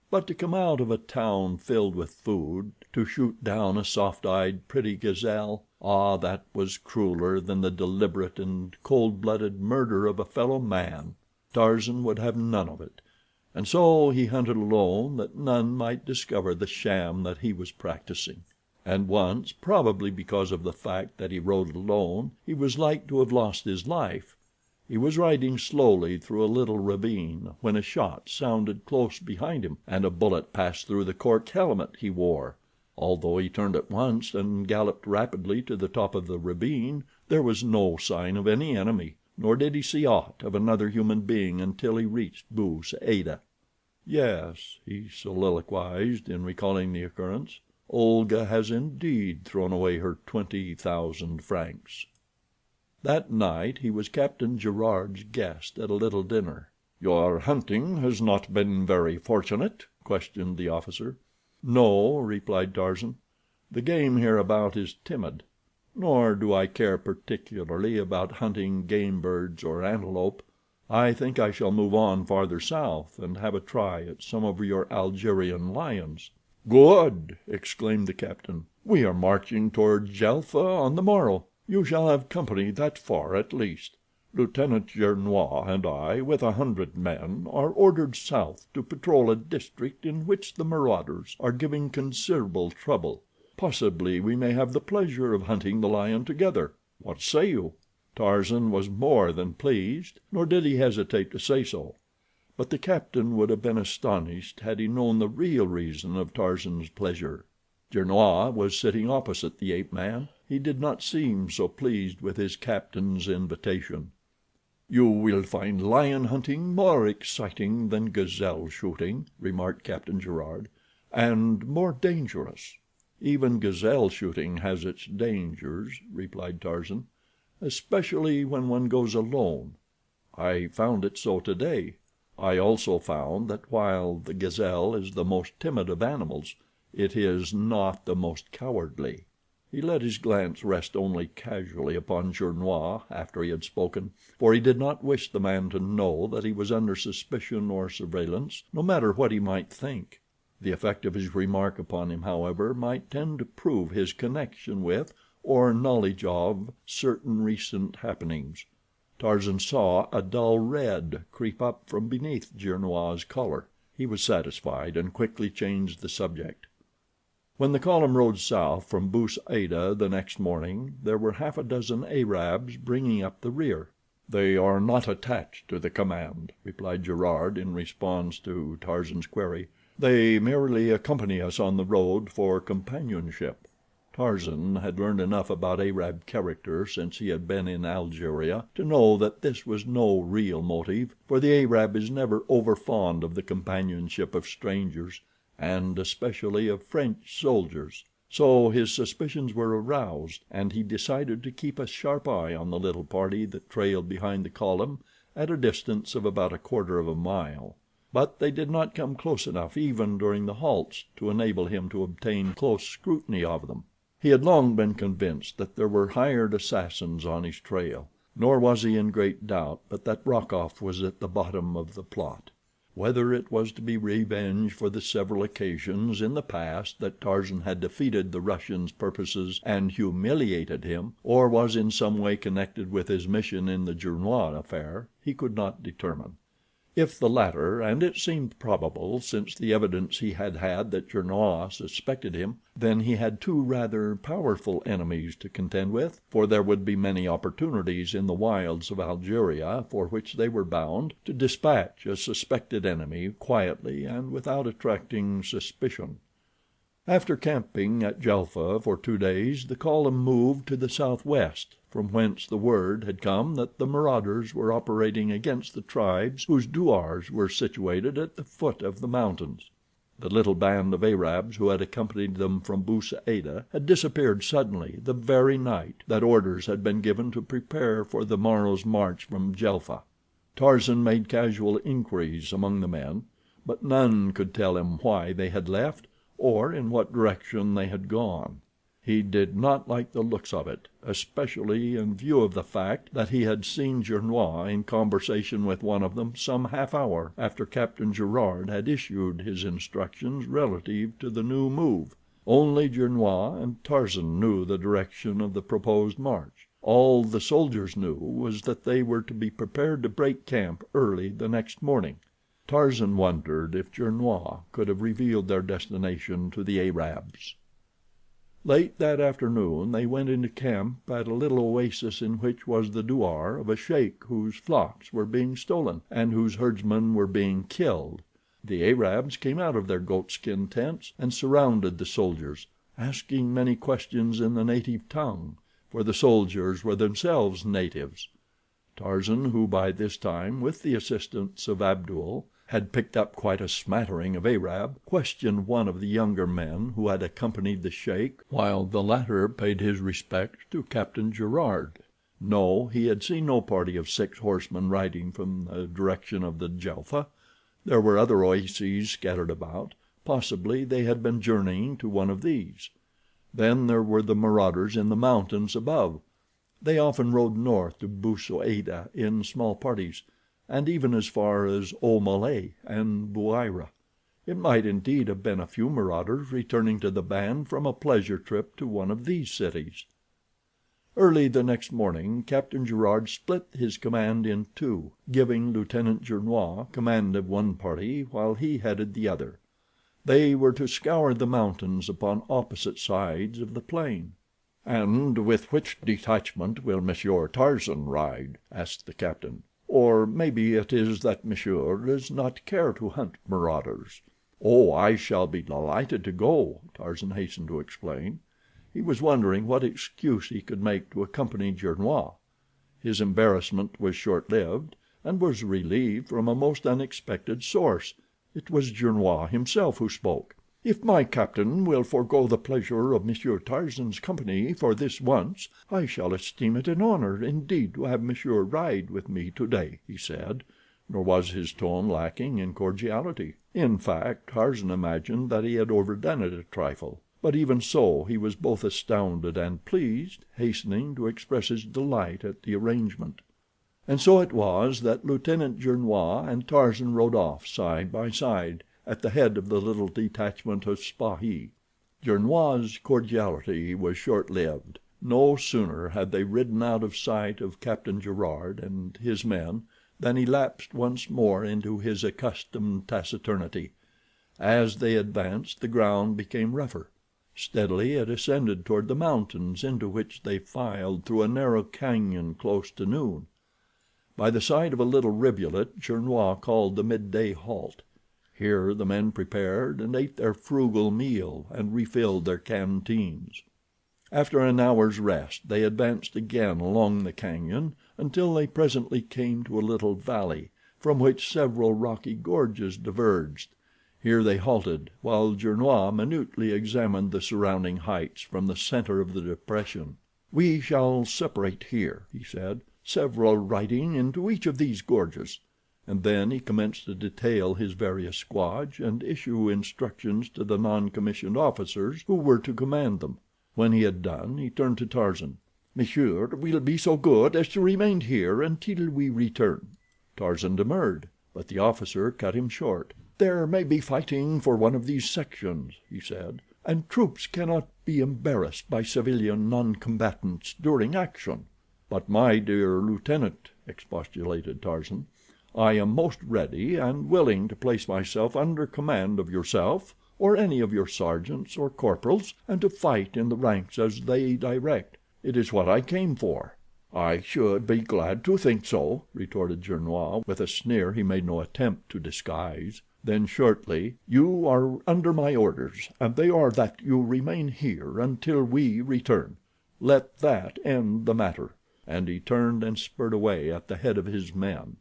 But to come out of a town filled with food, to shoot down a soft-eyed, pretty gazelle—ah, that was crueler than the deliberate and cold-blooded murder of a fellow man. Tarzan would have none of it, and so he hunted alone that none might discover the sham that he was practicing. And once, probably because of the fact that he rode alone, he was like to have lost his life. He was riding slowly through a little ravine when a shot sounded close behind him, and a bullet passed through the cork helmet he wore. Although he turned at once and galloped rapidly to the top of the ravine, there was no sign of any enemy, nor did he see aught of another human being until he reached Bou Saada. "Yes," he soliloquized in recalling the occurrence, "Olga has indeed thrown away her 20,000 francs." That night he was Captain Gerard's guest at a little dinner. "Your hunting has not been very fortunate?" questioned the officer. "No," replied Tarzan. "The game hereabout is timid, nor do I care particularly about hunting game birds or antelope. I think I shall move on farther south and have a try at some of your Algerian lions." "Good!" exclaimed the captain. "We are marching toward Djelfa on the morrow. You shall have company that far at least. Lieutenant Gernois and I, with 100 men, are ordered south to patrol a district in which the marauders are giving considerable trouble. Possibly we may have the pleasure of hunting the lion together. What say you?" Tarzan was more than pleased, nor did he hesitate to say so. But the captain would have been astonished had he known the real reason of Tarzan's pleasure. Gernois was sitting opposite the ape-man. He did not seem so pleased with his captain's invitation. "You will find lion hunting more exciting than gazelle shooting," remarked Captain Gerard, "and more dangerous." "Even gazelle shooting has its dangers," replied Tarzan, "especially when one goes alone. I found it so today. I also found that while the gazelle is the most timid of animals, it is not the most cowardly." He let his glance rest only casually upon Gernois after he had spoken, for he did not wish the man to know that he was under suspicion or surveillance, no matter what he might think. The effect of his remark upon him, however, might tend to prove his connection with, or knowledge of, certain recent happenings. Tarzan saw a dull red creep up from beneath Gernois' collar. He was satisfied and quickly changed the subject. When the column rode south from Bou Saada the next morning, there were half a dozen Arabs bringing up the rear. "They are not attached to the command," replied Gerard in response to Tarzan's query. "They merely accompany us on the road for companionship." Tarzan had learned enough about Arab character since he had been in Algeria to know that this was no real motive, for the Arab is never over fond of the companionship of strangers, and especially of French soldiers. So his suspicions were aroused, and he decided to keep a sharp eye on the little party that trailed behind the column at a distance of about a quarter of a mile. But they did not come close enough even during the halts to enable him to obtain close scrutiny of them. He had long been convinced that there were hired assassins on his trail, nor was he in great doubt but that Rokoff was at the bottom of the plot. Whether it was to be revenge for the several occasions in the past that Tarzan had defeated the Russian's purposes and humiliated him, or was in some way connected with his mission in the Gernois affair, he could not determine. If the latter, and it seemed probable since the evidence he had had that Gernois suspected him, then he had two rather powerful enemies to contend with, for there would be many opportunities in the wilds of Algeria for which they were bound to dispatch a suspected enemy quietly and without attracting suspicion. After camping at Djelfa for 2 days, the column moved to the southwest, from whence the word had come that the marauders were operating against the tribes whose douars were situated at the foot of the mountains. The little band of Arabs who had accompanied them from Bou Saada had disappeared suddenly the very night that orders had been given to prepare for the morrow's march from Djelfa. Tarzan made casual inquiries among the men, but none could tell him why they had left, or in what direction they had gone. He did not like the looks of it, especially in view of the fact that he had seen Gernois in conversation with one of them some half hour after Captain Gerard had issued his instructions relative to the new move. Only Gernois and Tarzan knew the direction of the proposed march. All the soldiers knew was that they were to be prepared to break camp early the next morning. Tarzan wondered if Gernois could have revealed their destination to the Arabs. Late that afternoon they went into camp at a little oasis in which was the douar of a sheik whose flocks were being stolen, and whose herdsmen were being killed. The Arabs came out of their goatskin tents and surrounded the soldiers, asking many questions in the native tongue, for the soldiers were themselves natives. Tarzan, who by this time, with the assistance of Abdul, had picked up quite a smattering of Arab, questioned one of the younger men who had accompanied the sheik, while the latter paid his respects to Captain Gerard. No, he had seen no party of 6 horsemen riding from the direction of the Djelfa. There were other oases scattered about. Possibly they had been journeying to one of these. Then there were the marauders in the mountains above. They often rode north to Bou Saada in small parties, and even as far as Maule and Bouira. It might indeed have been a few marauders returning to the band from a pleasure trip to one of these cities. Early the next morning Captain Gerard split his command in two, giving Lieutenant Gernois command of one party while he headed the other. They were to scour the mountains upon opposite sides of the plain. "And with which detachment will Monsieur Tarzan ride?" asked the captain. "Or maybe it is that monsieur does not care to hunt marauders." "Oh, I shall be delighted to go," Tarzan hastened to explain. He was wondering what excuse he could make to accompany Gernois. His embarrassment was short-lived, and was relieved from a most unexpected source. It was Gernois himself who spoke. "If my captain will forego the pleasure of Monsieur Tarzan's company for this once, I shall esteem it an honor indeed to have monsieur ride with me today," he said, nor was his tone lacking in cordiality. In fact, Tarzan imagined that he had overdone it a trifle, but even so he was both astounded and pleased, hastening to express his delight at the arrangement. And so it was that Lieutenant Gernois and Tarzan rode off side by side at the head of the little detachment of Spahi. Gernois' cordiality was short-lived. No sooner had they ridden out of sight of Captain Gerard and his men than he lapsed once more into his accustomed taciturnity. As they advanced the ground became rougher. Steadily it ascended toward the mountains, into which they filed through a narrow cañon close to noon. By the side of a little rivulet Gernois called the midday halt. Here the men prepared and ate their frugal meal and refilled their canteens. After an hour's rest they advanced again along the cañon until they presently came to a little valley, from which several rocky gorges diverged. Here they halted, while Gernois minutely examined the surrounding heights from the center of the depression. "We shall separate here," he said, "several riding into each of these gorges," and then he commenced to detail his various squads and issue instructions to the non commissioned officers who were to command them. When he had done he turned to Tarzan. "Monsieur will be so good as to remain here until we return." Tarzan demurred, but the officer cut him short. "There may be fighting for one of these sections," he said, "and troops cannot be embarrassed by civilian non-combatants during action." "But, my dear lieutenant," expostulated Tarzan, "I am most ready and willing to place myself under command of yourself or any of your sergeants or corporals, and to fight in the ranks as they direct. It is what I came for." "I should be glad to think so," retorted Gernois, with a sneer he made no attempt to disguise. Then shortly: "You are under my orders, and they are that you remain here until we return. Let that end the matter," and he turned and spurred away at the head of his men.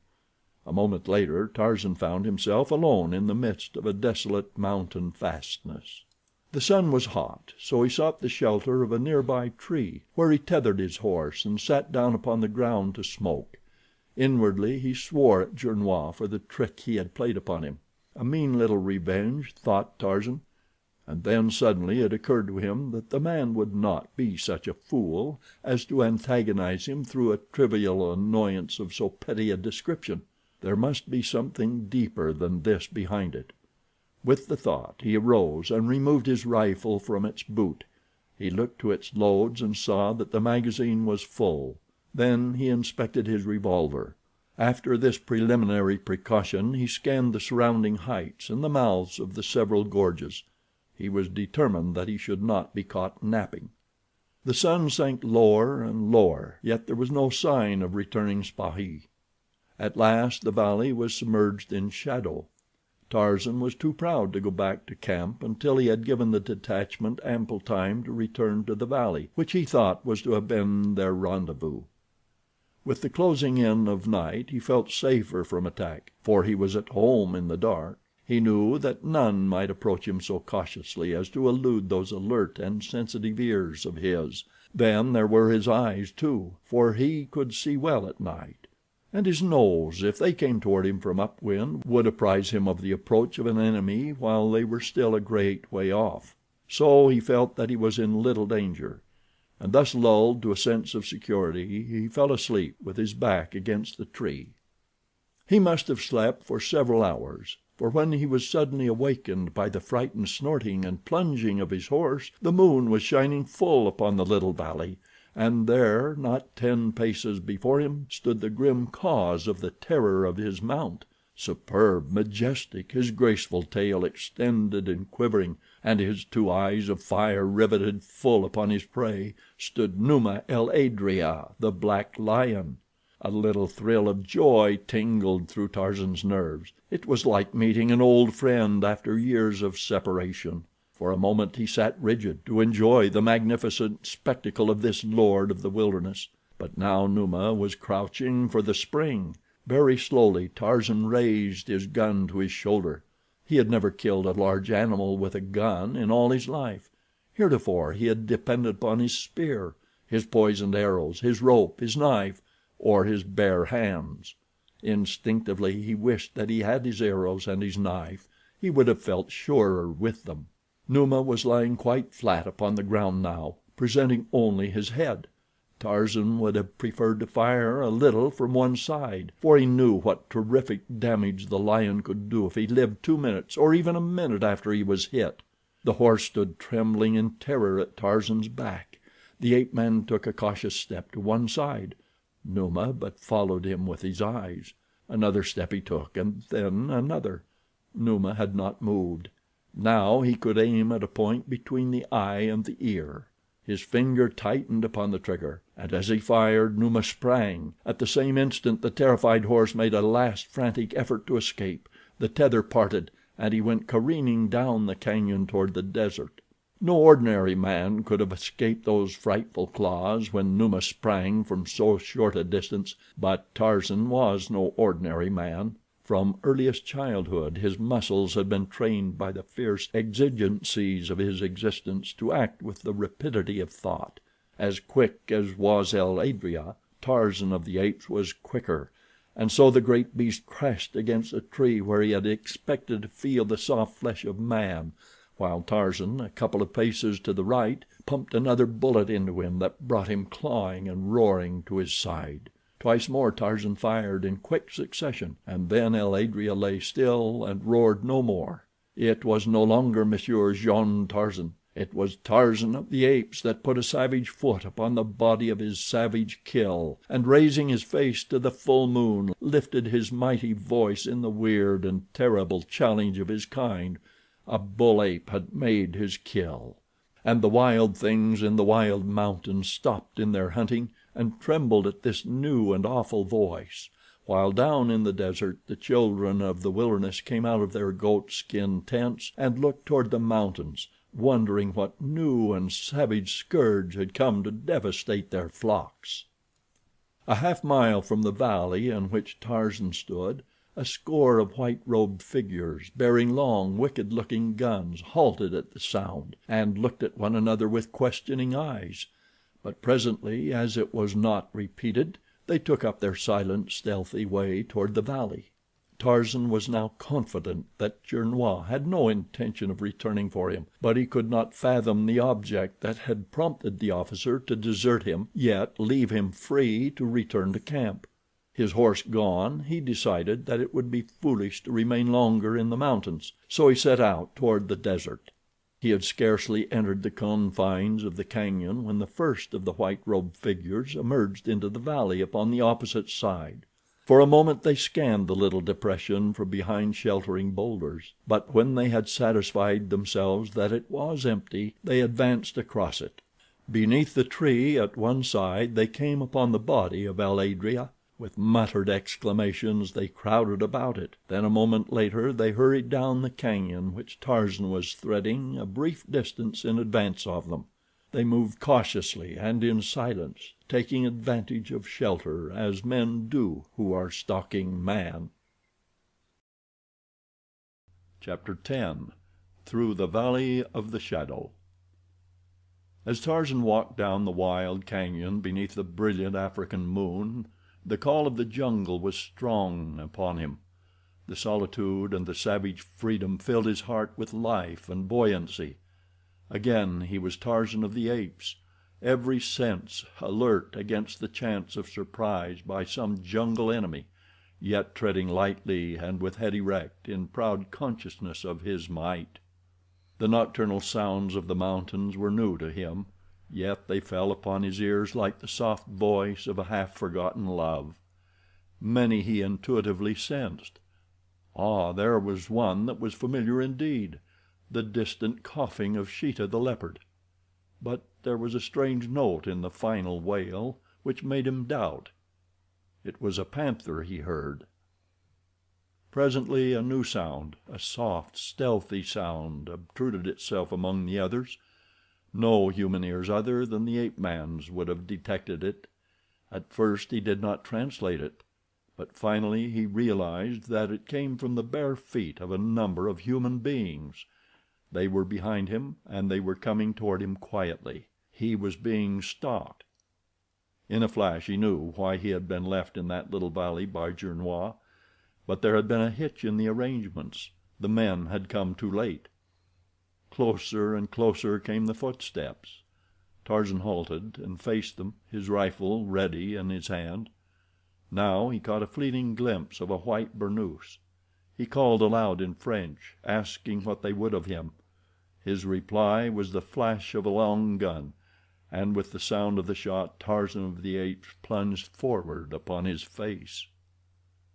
A moment later Tarzan found himself alone in the midst of a desolate mountain fastness. The sun was hot, so he sought the shelter of a nearby tree, where he tethered his horse and sat down upon the ground to smoke. Inwardly he swore at Gernois for the trick he had played upon him. A mean little revenge, thought Tarzan, and then suddenly it occurred to him that the man would not be such a fool as to antagonize him through a trivial annoyance of so petty a description. There must be something deeper than this behind it. With the thought he arose and removed his rifle from its boot. He looked to its loads and saw that the magazine was full. Then he inspected his revolver. After this preliminary precaution he scanned the surrounding heights and the mouths of the several gorges. He was determined that he should not be caught napping. The sun sank lower and lower, yet there was no sign of returning Spahi. At last the valley was submerged in shadow. Tarzan was too proud to go back to camp until he had given the detachment ample time to return to the valley, which he thought was to have been their rendezvous. With the closing in of night he felt safer from attack, for he was at home in the dark. He knew that none might approach him so cautiously as to elude those alert and sensitive ears of his. Then there were his eyes, too, for he could see well at night. And his nose, if they came toward him from upwind, would apprise him of the approach of an enemy while they were still a great way off. So he felt that he was in little danger, and thus lulled to a sense of security he fell asleep with his back against the tree. He must have slept for several hours, for when he was suddenly awakened by the frightened snorting and plunging of his horse, the moon was shining full upon the little valley, and there, not 10 paces before him, stood the grim cause of the terror of his mount. Superb, majestic, his graceful tail extended and quivering, and his 2 eyes of fire riveted full upon his prey, stood Numa el Adrea, the black lion. A little thrill of joy tingled through Tarzan's nerves. It was like meeting an old friend after years of separation. For a moment he sat rigid, to enjoy the magnificent spectacle of this lord of the wilderness. But now Numa was crouching for the spring. Very slowly Tarzan raised his gun to his shoulder. He had never killed a large animal with a gun in all his life. Heretofore he had depended upon his spear, his poisoned arrows, his rope, his knife, or his bare hands. Instinctively he wished that he had his arrows and his knife. He would have felt surer with them. Numa was lying quite flat upon the ground now, presenting only his head. Tarzan would have preferred to fire a little from one side, for he knew what terrific damage the lion could do if he lived 2 minutes or even a minute after he was hit. The horse stood trembling in terror at Tarzan's back. The ape-man took a cautious step to one side. Numa but followed him with his eyes. Another step he took, and then another. Numa had not moved. Now he could aim at a point between the eye and the ear. His finger tightened upon the trigger, and as he fired, Numa sprang. At the same instant the terrified horse made a last frantic effort to escape. The tether parted, and he went careening down the canyon toward the desert. No ordinary man could have escaped those frightful claws when Numa sprang from so short a distance, but Tarzan was no ordinary man. From earliest childhood his muscles had been trained by the fierce exigencies of his existence to act with the rapidity of thought. As quick as was el Adrea, Tarzan of the Apes was quicker, and so the great beast crashed against a tree where he had expected to feel the soft flesh of man, while Tarzan, a couple of paces to the right, pumped another bullet into him that brought him clawing and roaring to his side. Twice more Tarzan fired in quick succession, and then el Adrea lay still and roared no more. It was no longer Monsieur Jean Tarzan. It was Tarzan of the Apes that put a savage foot upon the body of his savage kill, and raising his face to the full moon, lifted his mighty voice in the weird and terrible challenge of his kind. A bull ape had made his kill. And the wild things in the wild mountains stopped in their hunting and trembled at this new and awful voice, while down in the desert the children of the wilderness came out of their goatskin tents and looked toward the mountains, wondering what new and savage scourge had come to devastate their flocks. A half-mile from the valley in which Tarzan stood, a score of white-robed figures, bearing long, wicked-looking guns, halted at the sound, and looked at one another with questioning eyes. But presently, as it was not repeated, they took up their silent, stealthy way toward the valley. Tarzan was now confident that Gernois had no intention of returning for him, but he could not fathom the object that had prompted the officer to desert him, yet leave him free to return to camp. His horse gone, he decided that it would be foolish to remain longer in the mountains, so he set out toward the desert. He had scarcely entered the confines of the cañon when the first of the white-robed figures emerged into the valley upon the opposite side. For a moment they scanned the little depression from behind sheltering boulders, but when they had satisfied themselves that it was empty, they advanced across it. Beneath the tree at one side they came upon the body of el Adrea. With muttered exclamations they crowded about it. Then a moment later they hurried down the cañon which Tarzan was threading a brief distance in advance of them. They moved cautiously and in silence, taking advantage of shelter as men do who are stalking man. Chapter 10. Through the Valley of the Shadow. As Tarzan walked down the wild cañon beneath the brilliant African moon, the call of the jungle was strong upon him. The solitude and the savage freedom filled his heart with life and buoyancy. Again he was Tarzan of the Apes, every sense alert against the chance of surprise by some jungle enemy, yet treading lightly and with head erect in proud consciousness of his might. The nocturnal sounds of the mountains were new to him, yet they fell upon his ears like the soft voice of a half-forgotten love. Many he intuitively sensed. Ah, there was one that was familiar indeed, the distant coughing of Sheeta the leopard. But there was a strange note in the final wail which made him doubt. It was a panther he heard. Presently a new sound, a soft, stealthy sound, obtruded itself among the others. No human ears other than the ape-man's would have detected it. At first he did not translate it, but finally he realized that it came from the bare feet of a number of human beings. They were behind him, and they were coming toward him quietly. He was being stalked. In a flash he knew why he had been left in that little valley by Gernois, but there had been a hitch in the arrangements. The men had come too late. Closer and closer came the footsteps. Tarzan halted and faced them, his rifle ready in his hand. Now he caught a fleeting glimpse of a white burnoose. He called aloud in French, asking what they would of him. His reply was the flash of a long gun, and with the sound of the shot Tarzan of the Apes plunged forward upon his face.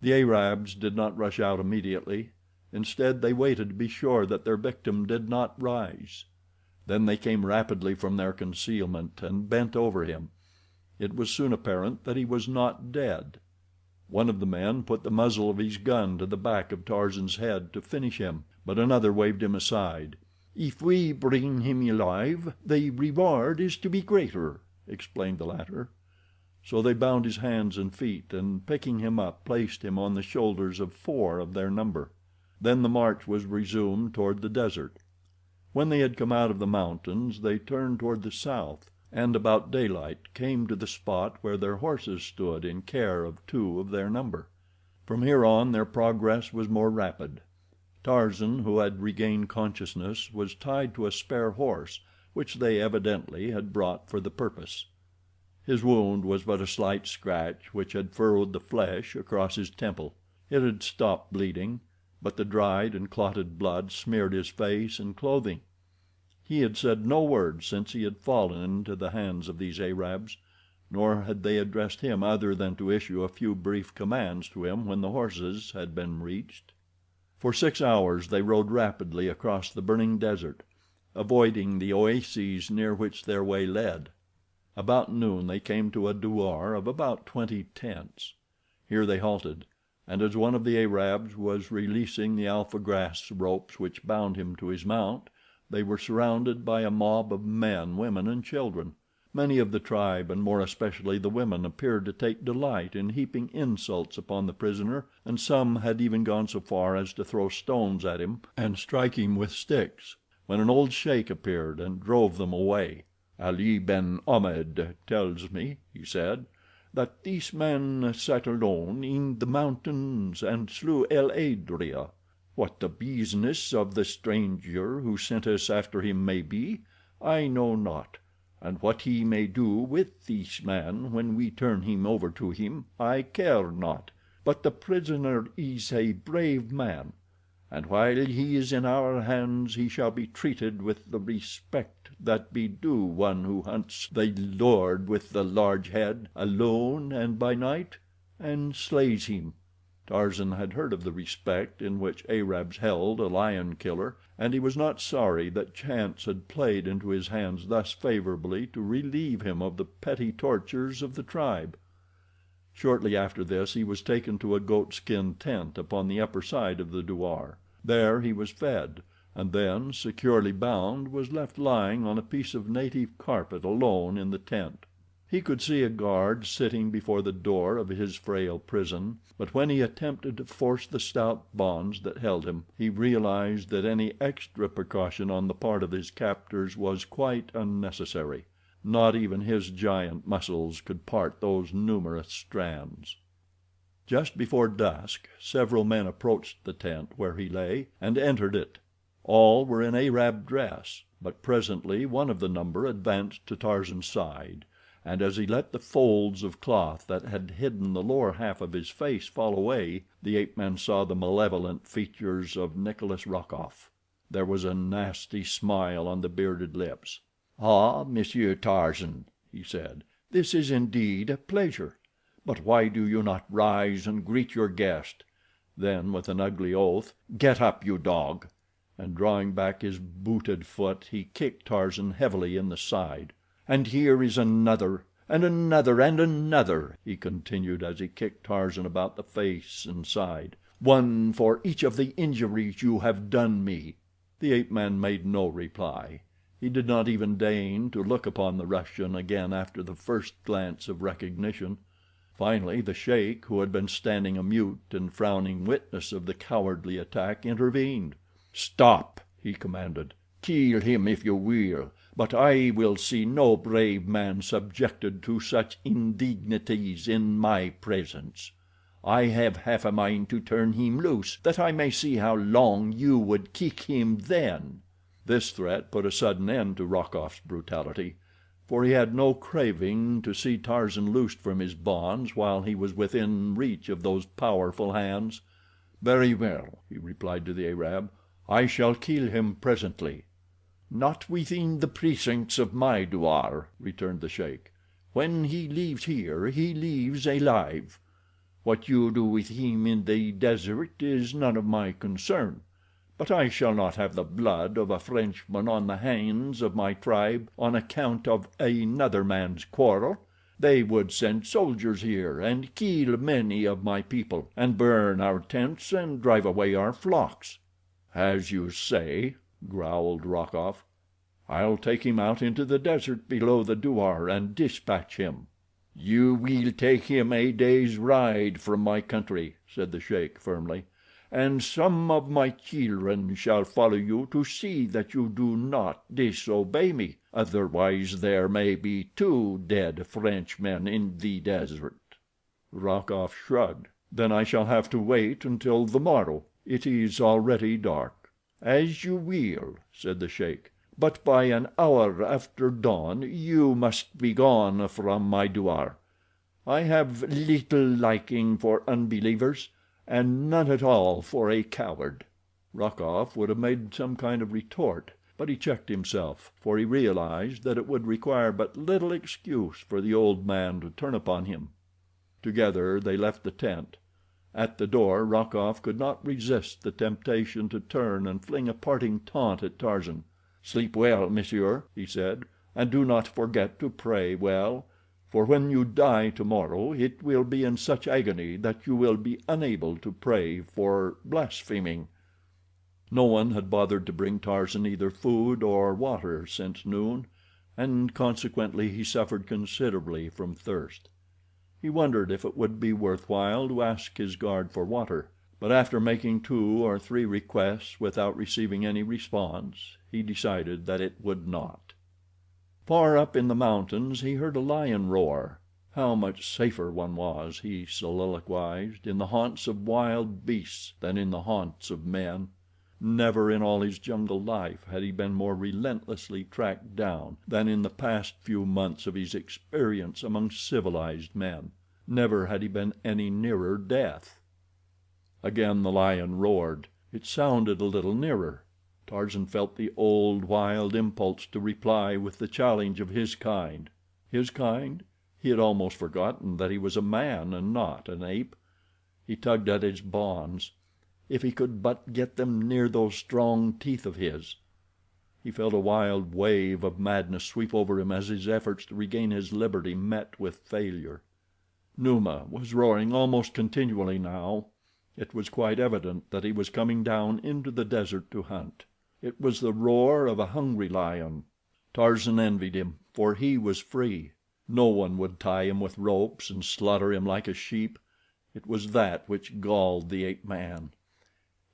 The Arabs did not rush out immediately. Instead they waited to be sure that their victim did not rise. Then they came rapidly from their concealment and bent over him. It was soon apparent that he was not dead. One of the men put the muzzle of his gun to the back of Tarzan's head to finish him, but another waved him aside. "If we bring him alive, the reward is to be greater," explained the latter. So they bound his hands and feet, and picking him up placed him on the shoulders of 4 of their number. Then the march was resumed toward the desert. When they had come out of the mountains they turned toward the south, and about daylight came to the spot where their horses stood in care of 2 of their number. From here on their progress was more rapid. Tarzan, who had regained consciousness, was tied to a spare horse which they evidently had brought for the purpose. His wound was but a slight scratch which had furrowed the flesh across his temple. It had stopped bleeding, but the dried and clotted blood smeared his face and clothing. He had said no word since he had fallen into the hands of these Arabs, nor had they addressed him other than to issue a few brief commands to him when the horses had been reached. For 6 hours they rode rapidly across the burning desert, avoiding the oases near which their way led. About noon they came to a douar of about 20 tents. Here they halted, and as one of the Arabs was releasing the alfagrass ropes which bound him to his mount, they were surrounded by a mob of men, women, and children. Many of the tribe, and more especially the women, appeared to take delight in heaping insults upon the prisoner, and some had even gone so far as to throw stones at him and strike him with sticks, when an old sheik appeared and drove them away. "Ali ben Ahmed tells me," he said, "that these men sat alone in the mountains and slew El Adrea. What the business of the stranger who sent us after him may be, I know not, and what he may do with this man when we turn him over to him, I care not. But the prisoner is a brave man, and while he is in our hands he shall be treated with the respect that be due one who hunts the lord with the large head, alone and by night, and slays him." Tarzan had heard of the respect in which Arabs held a lion killer, and he was not sorry that chance had played into his hands thus favorably to relieve him of the petty tortures of the tribe. Shortly after this he was taken to a goatskin tent upon the upper side of the douar. There he was fed, and then, securely bound, was left lying on a piece of native carpet alone in the tent. He could see a guard sitting before the door of his frail prison, but when he attempted to force the stout bonds that held him, he realized that any extra precaution on the part of his captors was quite unnecessary. Not even his giant muscles could part those numerous strands. Just before dusk several men approached the tent where he lay, and entered it. All were in Arab dress, but presently one of the number advanced to Tarzan's side, and as he let the folds of cloth that had hidden the lower half of his face fall away, the ape-man saw the malevolent features of Nikolas Rokoff. There was a nasty smile on the bearded lips. "Ah, Monsieur Tarzan," he said, "this is indeed a pleasure. But why do you not rise and greet your guest?" Then, with an ugly oath, "Get up, you dog," and drawing back his booted foot he kicked Tarzan heavily in the side. "And here is another, and another, and another," he continued as he kicked Tarzan about the face and side. "One for each of the injuries you have done me." The ape-man made no reply. He did not even deign to look upon the Russian again after the first glance of recognition. Finally the sheik, who had been standing a mute and frowning witness of the cowardly attack, intervened. "Stop!" he commanded. "Kill him if you will, but I will see no brave man subjected to such indignities in my presence. I have half a mind to turn him loose, that I may see how long you would kick him then." This threat put a sudden end to Rokoff's brutality, for he had no craving to see Tarzan loosed from his bonds while he was within reach of those powerful hands. "Very well," he replied to the Arab. "I shall kill him presently." "Not within the precincts of my douar," returned the sheik. "When he leaves here he leaves alive. What you do with him in the desert is none of my concern. But I shall not have the blood of a Frenchman on the hands of my tribe on account of another man's quarrel. They would send soldiers here and kill many of my people, and burn our tents and drive away our flocks." "As you say," growled Rokoff. "I'll take him out into the desert below the douar and dispatch him." "You will take him a day's ride from my country," said the sheik firmly, "and some of my children shall follow you to see that you do not disobey me, otherwise there may be 2 dead Frenchmen in the desert." Rokoff shrugged. "Then I shall have to wait until the morrow. It is already dark." "As you will," said the sheik, "but by an hour after dawn you must be gone from my douar. I have little liking for unbelievers, and none at all for a coward." Rokoff would have made some kind of retort, but he checked himself, for he realized that it would require but little excuse for the old man to turn upon him. Together they left the tent. At the door Rokoff could not resist the temptation to turn and fling a parting taunt at Tarzan. "Sleep well, monsieur," he said, "and do not forget to pray well, for when you die tomorrow it will be in such agony that you will be unable to pray for blaspheming." No one had bothered to bring Tarzan either food or water since noon, and consequently he suffered considerably from thirst. He wondered if it would be worth while to ask his guard for water, but after making 2 or 3 requests without receiving any response, he decided that it would not. Far up in the mountains he heard a lion roar. How much safer one was, he soliloquized, in the haunts of wild beasts than in the haunts of men. Never in all his jungle life had he been more relentlessly tracked down than in the past few months of his experience among civilized men. Never had he been any nearer death. Again the lion roared. It sounded a little nearer. Tarzan felt the old, wild impulse to reply with the challenge of his kind. His kind? He had almost forgotten that he was a man and not an ape. He tugged at his bonds. If he could but get them near those strong teeth of his. He felt a wild wave of madness sweep over him as his efforts to regain his liberty met with failure. Numa was roaring almost continually now. It was quite evident that he was coming down into the desert to hunt. It was the roar of a hungry lion. Tarzan envied him, for he was free. No one would tie him with ropes and slaughter him like a sheep. It was that which galled the ape-man.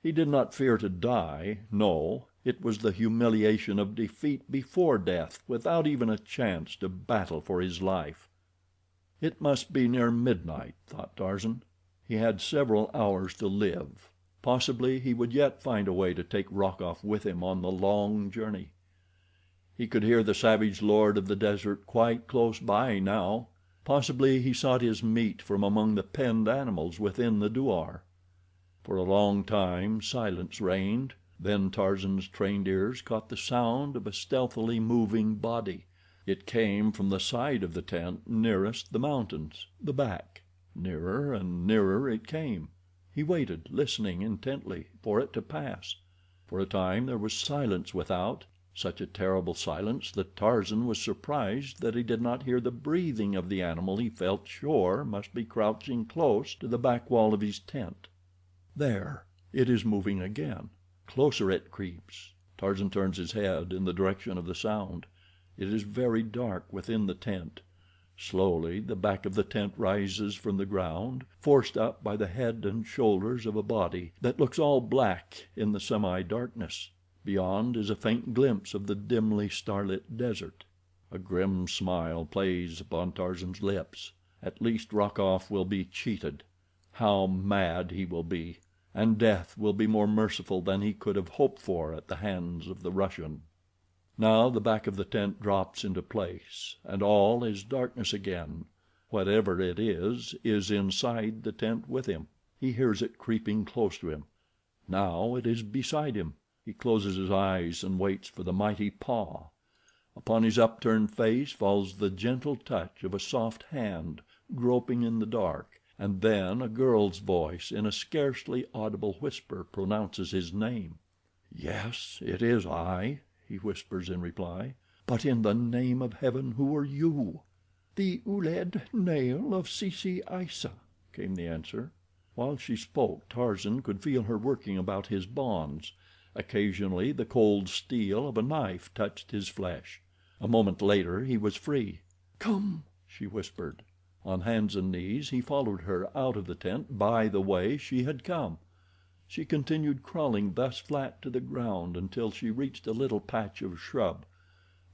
He did not fear to die, no, it was the humiliation of defeat before death, without even a chance to battle for his life. It must be near midnight, thought Tarzan. He had several hours to live. Possibly he would yet find a way to take Rokoff with him on the long journey. He could hear the savage lord of the desert quite close by now. Possibly he sought his meat from among the penned animals within the douar. For a long time silence reigned. Then Tarzan's trained ears caught the sound of a stealthily moving body. It came from the side of the tent nearest the mountains, the back. Nearer and nearer it came. He waited, listening intently, for it to pass. For a time there was silence without, such a terrible silence that Tarzan was surprised that he did not hear the breathing of the animal he felt sure must be crouching close to the back wall of his tent. There, it is moving again. Closer it creeps. Tarzan turns his head in the direction of the sound. It is very dark within the tent. Slowly the back of the tent rises from the ground, forced up by the head and shoulders of a body that looks all black in the semi-darkness. Beyond is a faint glimpse of the dimly starlit desert. A grim smile plays upon Tarzan's lips. At least Rokoff will be cheated. How mad he will be, and death will be more merciful than he could have hoped for at the hands of the Russian. Now the back of the tent drops into place, and all is darkness again. Whatever it is inside the tent with him. He hears it creeping close to him. Now it is beside him. He closes his eyes and waits for the mighty paw. Upon his upturned face falls the gentle touch of a soft hand groping in the dark, and then a girl's voice in a scarcely audible whisper pronounces his name. "Yes, it is I," he whispers in reply. "But in the name of heaven, who are you?" "The Ouled Nail of Sisi Aissa," came the answer. While she spoke Tarzan could feel her working about his bonds. Occasionally the cold steel of a knife touched his flesh. A moment later he was free. "Come," she whispered. On hands and knees he followed her out of the tent by the way she had come. She continued crawling thus flat to the ground until she reached a little patch of shrub.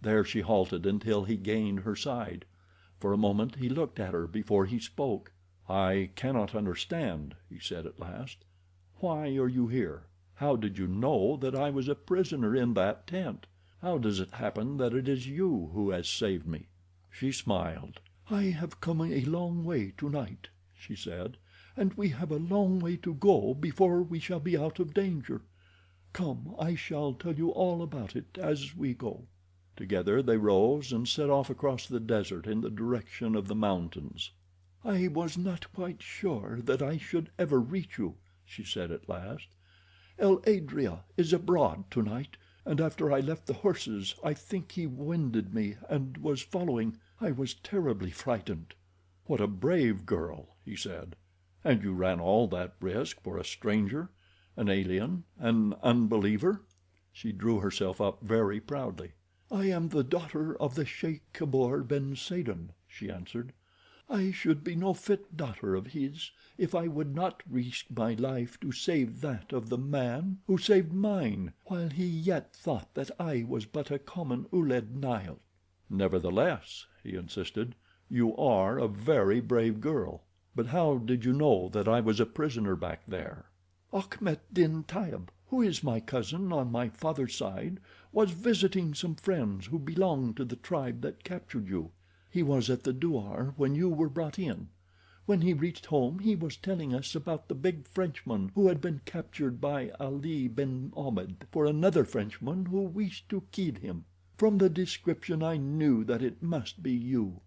There she halted until he gained her side. For a moment he looked at her before he spoke. "I cannot understand," he said at last. "Why are you here? How did you know that I was a prisoner in that tent? How does it happen that it is you who has saved me?" She smiled. "I have come a long way tonight," she said, "and we have a long way to go before we shall be out of danger. Come, I shall tell you all about it as we go." Together they rose and set off across the desert in the direction of the mountains. "I was not quite sure that I should ever reach you," she said at last. "El Adrea is abroad tonight, and after I left the horses I think he winded me and was following. I was terribly frightened." "What a brave girl," he said. "And you ran all that risk for a stranger, an alien, an unbeliever?" She drew herself up very proudly. "I am the daughter of the Sheik Kabour ben Saden," she answered. "I should be no fit daughter of his if I would not risk my life to save that of the man who saved mine while he yet thought that I was but a common Ouled Nail." "Nevertheless," he insisted, "you are a very brave girl. But how did you know that I was a prisoner back there?" "Achmet din Taieb, who is my cousin on my father's side, was visiting some friends who belonged to the tribe that captured you. He was at the douar when you were brought in. When he reached home he was telling us about the big Frenchman who had been captured by Ali ben Ahmed for another Frenchman who wished to kill him. From the description I knew that it must be you.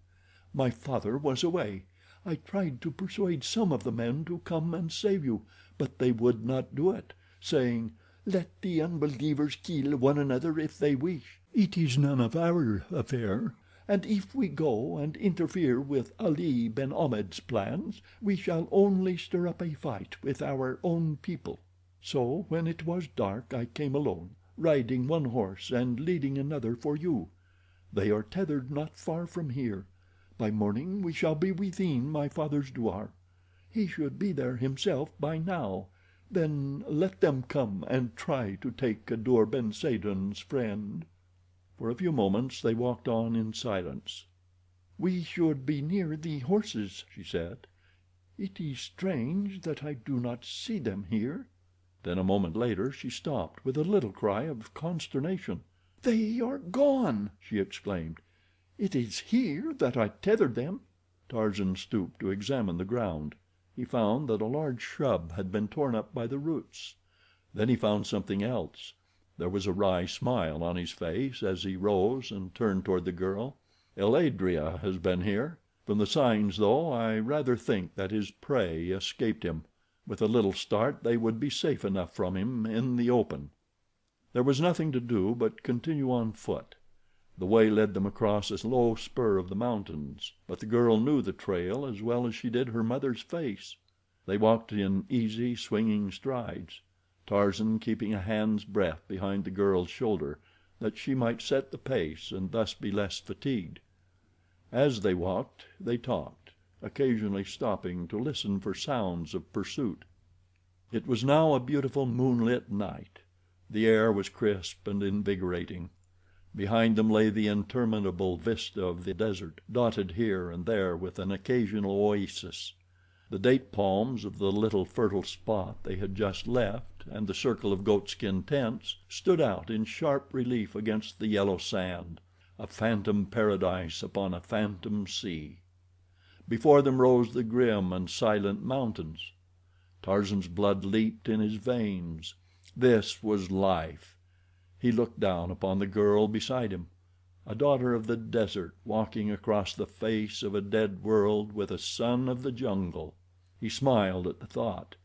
My father was away. I tried to persuade some of the men to come and save you, but they would not do it, saying, 'Let the unbelievers kill one another if they wish. It is none of our affair, and if we go and interfere with Ali ben Ahmed's plans, we shall only stir up a fight with our own people.' So when it was dark I came alone, riding one horse and leading another for you. They are tethered not far from here. By morning we shall be within my father's douar. He should be there himself by now. Then let them come and try to take Kadour ben Saden's friend." For a few moments they walked on in silence. "We should be near the horses," she said. "It is strange that I do not see them here." Then a moment later she stopped with a little cry of consternation. "They are gone!" she exclaimed. "It is here that I tethered them." Tarzan stooped to examine the ground. He found that a large shrub had been torn up by the roots. Then he found something else. There was a wry smile on his face as he rose and turned toward the girl. "El Adrea has been here. From the signs, though, I rather think that his prey escaped him. With a little start they would be safe enough from him in the open." There was nothing to do but continue on foot. The way led them across a low spur of the mountains, but the girl knew the trail as well as she did her mother's face. They walked in easy, swinging strides, Tarzan keeping a hand's breadth behind the girl's shoulder that she might set the pace and thus be less fatigued. As they walked they talked, occasionally stopping to listen for sounds of pursuit. It was now a beautiful moonlit night. The air was crisp and invigorating. Behind them lay the interminable vista of the desert, dotted here and there with an occasional oasis. The date palms of the little fertile spot they had just left, and the circle of goatskin tents, stood out in sharp relief against the yellow sand, a phantom paradise upon a phantom sea. Before them rose the grim and silent mountains. Tarzan's blood leaped in his veins. This was life. He looked down upon the girl beside him, a daughter of the desert walking across the face of a dead world with a son of the jungle. He smiled at the thought.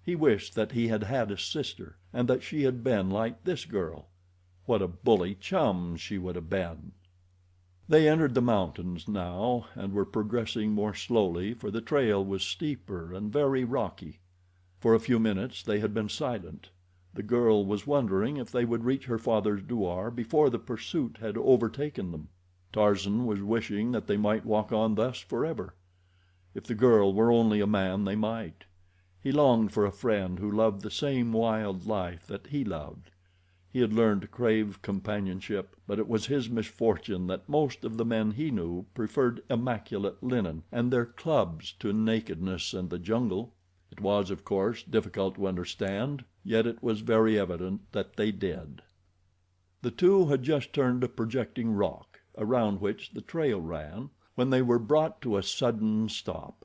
He wished that he had had a sister, and that she had been like this girl. What a bully chum she would have been. They entered the mountains now and were progressing more slowly, for the trail was steeper and very rocky. For a few minutes they had been silent. The girl was wondering if they would reach her father's douar before the pursuit had overtaken them. Tarzan was wishing that they might walk on thus forever. If the girl were only a man they might. He longed for a friend who loved the same wild life that he loved. He had learned to crave companionship, but it was his misfortune that most of the men he knew preferred immaculate linen and their clubs to nakedness and the jungle. It was, of course, difficult to understand, yet it was very evident that they did. The two had just turned a projecting rock, around which the trail ran, when they were brought to a sudden stop.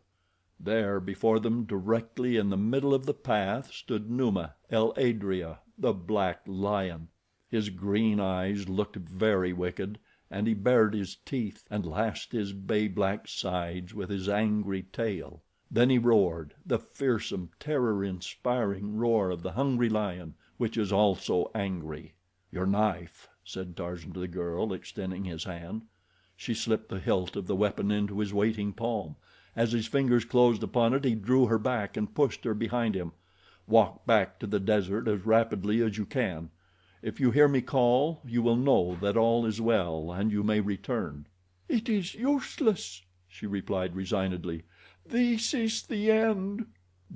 There, before them, directly in the middle of the path, stood Numa el Adrea, the black lion. His green eyes looked very wicked, and he bared his teeth and lashed his bay black sides with his angry tail. Then he roared, the fearsome, terror-inspiring roar of the hungry lion, which is also angry. "Your knife," said Tarzan to the girl, extending his hand. She slipped the hilt of the weapon into his waiting palm. As his fingers closed upon it he drew her back and pushed her behind him. "Walk back to the desert as rapidly as you can. If you hear me call you will know that all is well and you may return." "It is useless," she replied resignedly. "This is the end."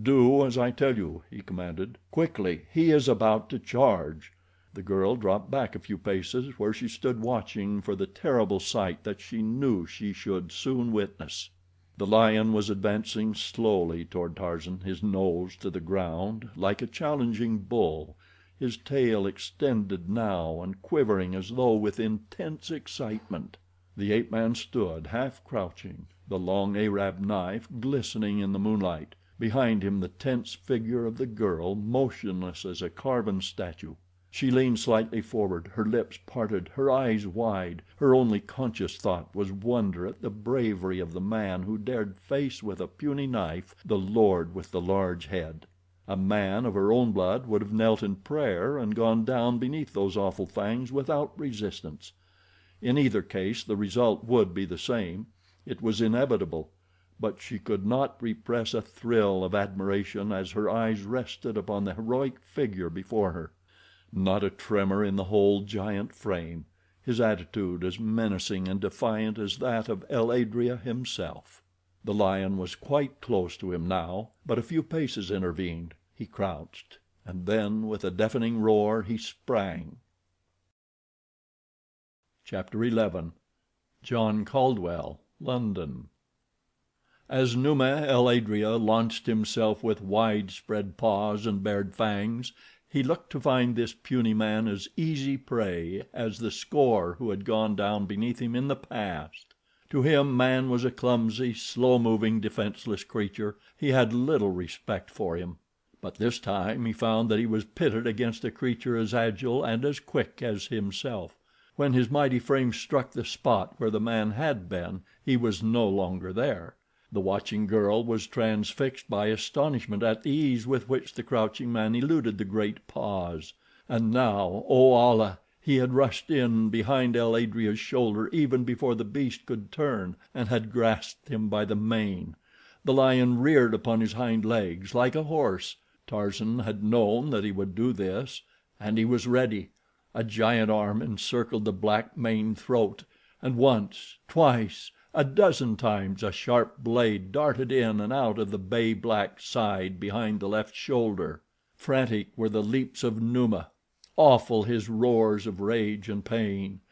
"Do as I tell you," he commanded. "Quickly, he is about to charge." The girl dropped back a few paces, where she stood watching for the terrible sight that she knew she should soon witness. The lion was advancing slowly toward Tarzan, his nose to the ground, like a challenging bull, his tail extended now and quivering as though with intense excitement. The ape-man stood, half crouching, the long Arab knife glistening in the moonlight. Behind him the tense figure of the girl, motionless as a carven statue. She leaned slightly forward, her lips parted, her eyes wide. Her only conscious thought was wonder at the bravery of the man who dared face with a puny knife the lord with the large head. A man of her own blood would have knelt in prayer and gone down beneath those awful fangs without resistance. In either case the result would be the same. It was inevitable, but she could not repress a thrill of admiration as her eyes rested upon the heroic figure before her. Not a tremor in the whole giant frame, his attitude as menacing and defiant as that of el Adrea himself. The lion was quite close to him now, but a few paces intervened. He crouched, and then with a deafening roar he sprang. Chapter 11. John Caldwell, London. As Numa el Adrea launched himself with widespread paws and bared fangs, he looked to find this puny man as easy prey as the score who had gone down beneath him in the past. To him man was a clumsy, slow-moving, defenseless creature. He had little respect for him. But this time he found that he was pitted against a creature as agile and as quick as himself. When his mighty frame struck the spot where the man had been, he was no longer there. The watching girl was transfixed by astonishment at the ease with which the crouching man eluded the great paws. And now, O Allah, he had rushed in behind el Adrea's shoulder even before the beast could turn, and had grasped him by the mane. The lion reared upon his hind legs like a horse. Tarzan had known that he would do this, and he was ready. A giant arm encircled the black maned throat, and once, twice, a dozen times a sharp blade darted in and out of the bay black side behind the left shoulder. Frantic were the leaps of Numa, awful his roars of rage and pain,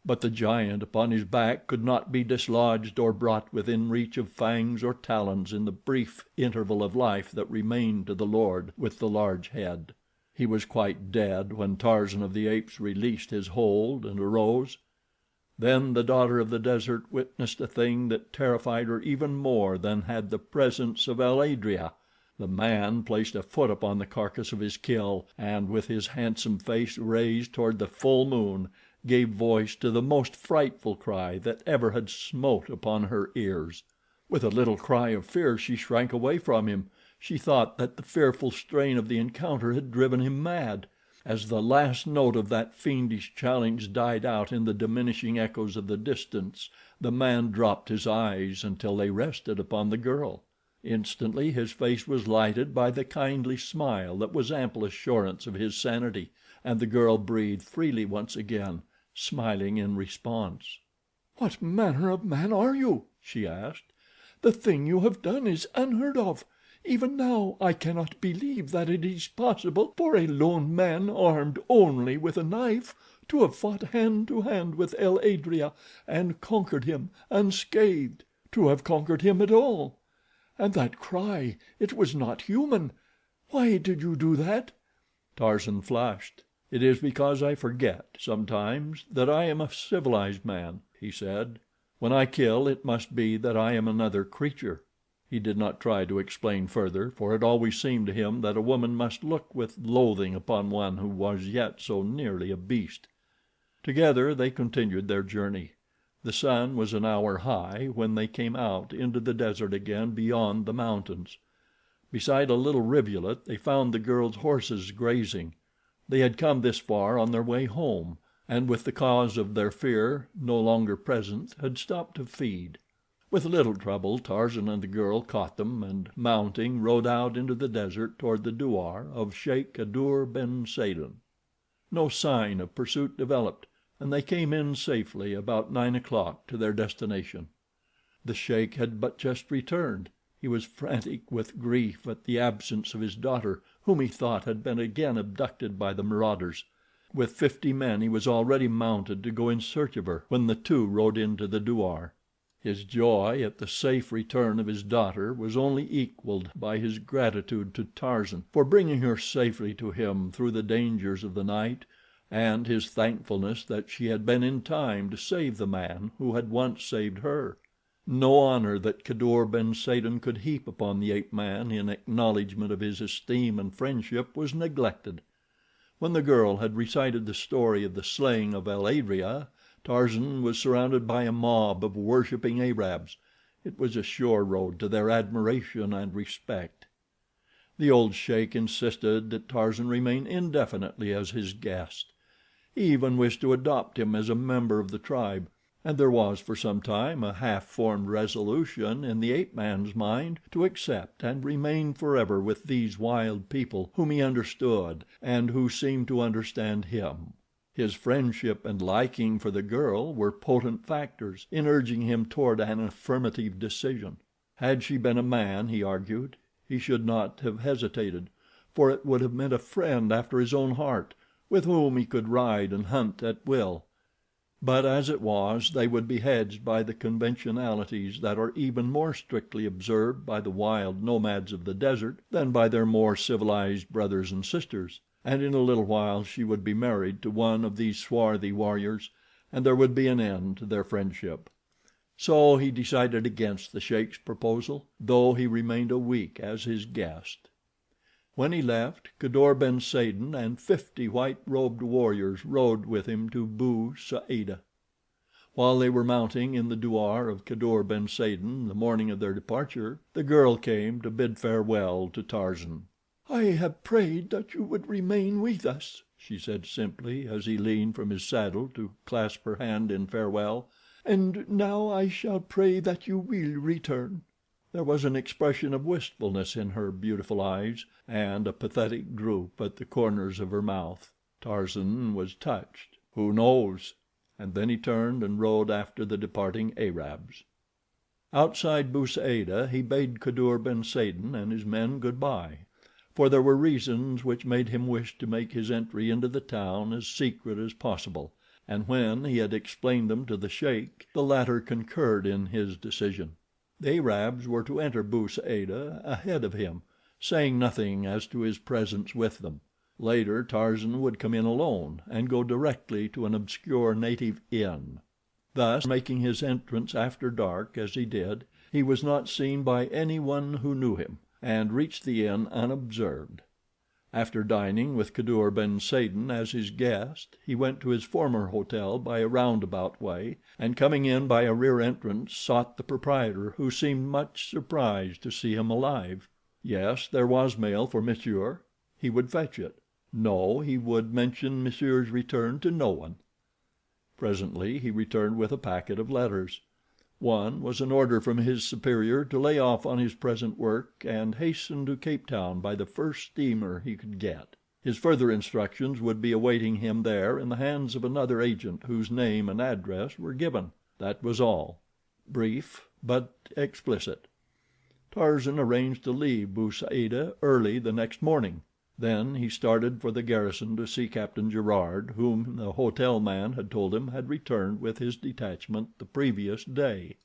but the giant upon his back could not be dislodged or brought within reach of fangs or talons in the brief interval of life that remained to the lord with the large head. He was quite dead when Tarzan of the Apes released his hold and arose. Then the daughter of the desert witnessed a thing that terrified her even more than had the presence of el Adrea. The man placed a foot upon the carcass of his kill, and with his handsome face raised toward the full moon, gave voice to the most frightful cry that ever had smote upon her ears. With a little cry of fear she shrank away from him. She thought that the fearful strain of the encounter had driven him mad. As the last note of that fiendish challenge died out in the diminishing echoes of the distance, the man dropped his eyes until they rested upon the girl. Instantly his face was lighted by the kindly smile that was ample assurance of his sanity, and the girl breathed freely once again, smiling in response. "What manner of man are you?" she asked. The thing you have done is unheard of. Even now I cannot believe that it is possible for a lone man armed only with a knife to have fought hand to hand with El Adrea and conquered him unscathed, to have conquered him at all. And that cry, it was not human. Why did you do that?" Tarzan flushed. "It is because I forget, sometimes, that I am a civilized man," he said. "When I kill, it must be that I am another creature." He did not try to explain further, for it always seemed to him that a woman must look with loathing upon one who was yet so nearly a beast. Together they continued their journey. The sun was an hour high when they came out into the desert again beyond the mountains. Beside a little rivulet they found the girl's horses grazing. They had come this far on their way home, and with the cause of their fear no longer present had stopped to feed. With little trouble Tarzan and the girl caught them, and mounting rode out into the desert toward the douar of Sheik Kadour ben Saden. No sign of pursuit developed, and they came in safely about 9 o'clock to their destination. The sheik had but just returned. He was frantic with grief at the absence of his daughter, whom he thought had been again abducted by the marauders. With 50 men he was already mounted to go in search of her when the two rode into the douar. His joy at the safe return of his daughter was only equaled by his gratitude to Tarzan for bringing her safely to him through the dangers of the night, and his thankfulness that she had been in time to save the man who had once saved her. No honor that Kadour ben Saden could heap upon the ape-man in acknowledgment of his esteem and friendship was neglected. When the girl had recited the story of the slaying of El Adrea, Tarzan was surrounded by a mob of worshipping Arabs. It was a sure road to their admiration and respect. The old sheik insisted that Tarzan remain indefinitely as his guest. He even wished to adopt him as a member of the tribe, and there was for some time a half-formed resolution in the ape-man's mind to accept and remain forever with these wild people whom he understood and who seemed to understand him. His friendship and liking for the girl were potent factors in urging him toward an affirmative decision. Had she been a man, he argued, he should not have hesitated, for it would have meant a friend after his own heart, with whom he could ride and hunt at will. But as it was, they would be hedged by the conventionalities that are even more strictly observed by the wild nomads of the desert than by their more civilized brothers and sisters, and in a little while she would be married to one of these swarthy warriors, and there would be an end to their friendship. So he decided against the sheik's proposal, though he remained a week as his guest. When he left, Kadour ben Saden and 50 white-robed warriors rode with him to Bou Saada. While they were mounting in the douar of Kadour ben Saden the morning of their departure, the girl came to bid farewell to Tarzan. "I have prayed that you would remain with us," she said simply as he leaned from his saddle to clasp her hand in farewell, "and now I shall pray that you will return." There was an expression of wistfulness in her beautiful eyes, and a pathetic droop at the corners of her mouth. Tarzan was touched. Who knows? And then he turned and rode after the departing Arabs. Outside Bou Saada he bade Kadour ben Saden and his men good-bye, for there were reasons which made him wish to make his entry into the town as secret as possible, and when he had explained them to the sheik, the latter concurred in his decision. The Arabs were to enter Bou Saada ahead of him, saying nothing as to his presence with them. Later Tarzan would come in alone and go directly to an obscure native inn. Thus, making his entrance after dark as he did, he was not seen by any one who knew him, and reached the inn unobserved. After dining with Kadour ben Saden as his guest, he went to his former hotel by a roundabout way, and coming in by a rear entrance sought the proprietor, who seemed much surprised to see him alive. Yes, there was mail for monsieur. He would fetch it. No, he would mention monsieur's return to no one. Presently he returned with a packet of letters. One was an order from his superior to lay off on his present work and hasten to Cape Town by the first steamer he could get. His further instructions would be awaiting him there in the hands of another agent whose name and address were given. That was all. Brief, but explicit. Tarzan arranged to leave Bou Saada early the next morning. Then he started for the garrison to see Captain Gerard, whom the hotel man had told him had returned with his detachment the previous day.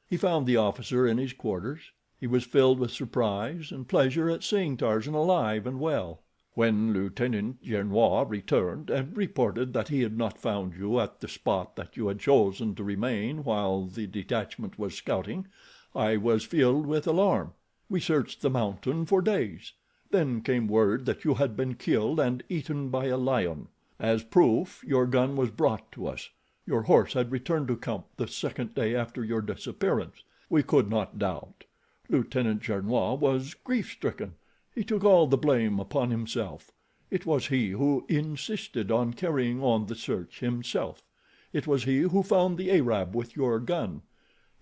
He found the officer in his quarters. He was filled with surprise and pleasure at seeing Tarzan alive and well. When Lieutenant Gernois returned and reported that he had not found you at the spot that you had chosen to remain while the detachment was scouting, I was filled with alarm. We searched the mountain for days. Then came word that you had been killed and eaten by a lion. As proof, your gun was brought to us. Your horse had returned to camp the second day after your disappearance. We could not doubt. Lieutenant Gernois was grief-stricken. He took all the blame upon himself. It was he who insisted on carrying on the search himself. It was he who found the Arab with your gun.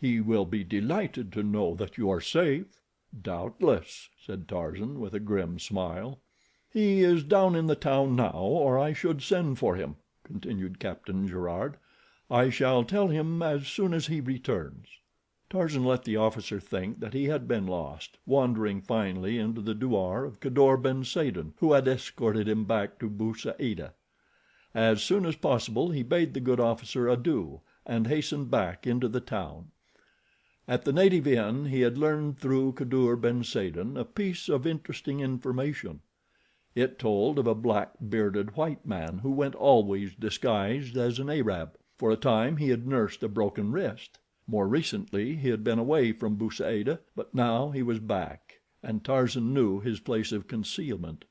He will be delighted to know that you are safe." "Doubtless," said Tarzan, with a grim smile. "He is down in the town now, or I should send for him," continued Captain Gerard. "I shall tell him as soon as he returns." Tarzan let the officer think that he had been lost, wandering finally into the douar of Kadour ben Saden, who had escorted him back to Bou Saada. As soon as possible he bade the good officer adieu and hastened back into the town. At the native inn he had learned through Kadour ben Saden a piece of interesting information. It told of a black bearded white man who went always disguised as an Arab. For a time he had nursed a broken wrist. More recently he had been away from Bou Saada, but now he was back, and Tarzan knew his place of concealment.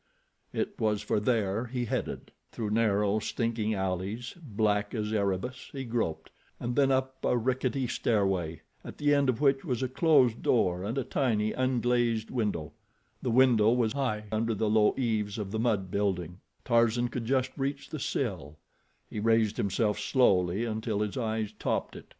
It was for there he headed. Through narrow, stinking alleys, black as Erebus, he groped, and then up a rickety stairway, at the end of which was a closed door and a tiny, unglazed window. The window was high under the low eaves of the mud building. Tarzan could just reach the sill. He raised himself slowly until his eyes topped it.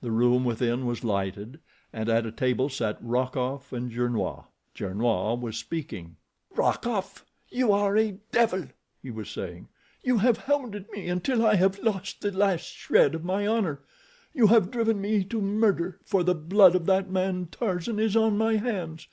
The room within was lighted, and at a table sat Rokoff and Gernois. Gernois was speaking. "Rokoff, you are a devil," he was saying. "You have hounded me until I have lost the last shred of my honor. You have driven me to murder, for the blood of that man Tarzan is on my hands.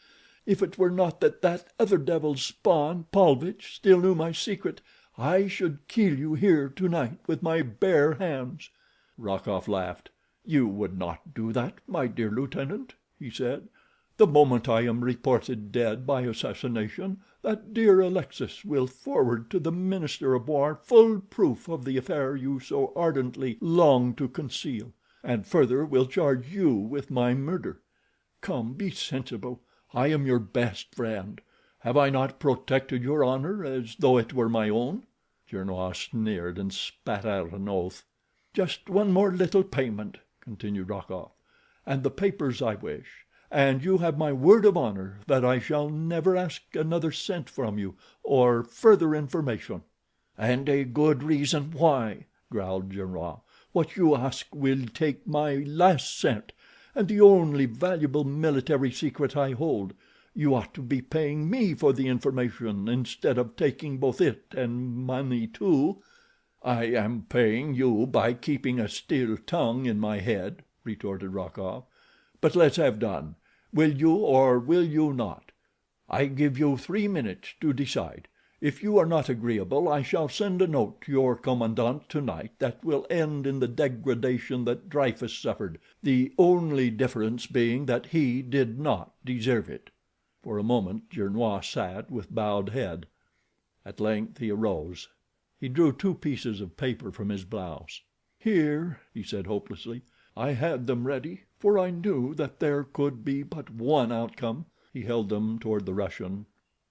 If it were not that that other devil's spawn, Paulvitch, still knew my secret, I should kill you here tonight with my bare hands." Rokoff laughed. "You would not do that, my dear lieutenant," he said. "The moment I am reported dead by assassination, that dear Alexis will forward to the Minister of War full proof of the affair you so ardently long to conceal, and further will charge you with my murder. Come, be sensible. I am your best friend. Have I not protected your honor as though it were my own?" Gernois sneered and spat out an oath. "Just one more little payment," continued Rokoff, "and the papers I wish, and you have my word of honor that I shall never ask another cent from you, or further information." "And a good reason why," growled Gernois. "What you ask will take my last cent, and the only valuable military secret I hold. You ought to be paying me for the information instead of taking both it and money too." "I am paying you by keeping a still tongue in my head," retorted Rokoff. "But let's have done. Will you or will you not? I give you 3 minutes to decide. If you are not agreeable I shall send a note to your commandant tonight that will end in the degradation that Dreyfus suffered, the only difference being that he did not deserve it." For a moment Gernois sat with bowed head. At length he arose. He drew 2 pieces of paper from his blouse. "Here," he said hopelessly. "I had them ready, for I knew that there could be but one outcome." He held them toward the Russian.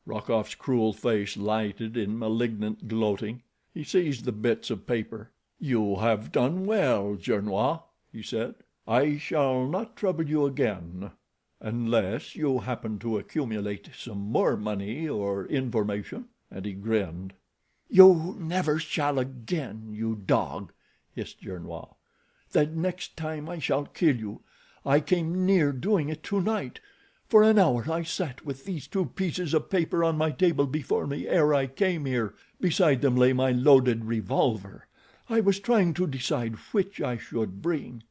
Rokoff's cruel face lighted in malignant gloating. He seized the bits of paper. "You have done well, Gernois," he said. "I shall not trouble you again, unless you happen to accumulate some more money or information," and he grinned. "You never shall again, you dog," hissed Gernois. "The next time I shall kill you. I came near doing it tonight. For an hour I sat with these 2 pieces of paper on my table before me ere I came here. Beside them lay my loaded revolver. I was trying to decide which I should bring.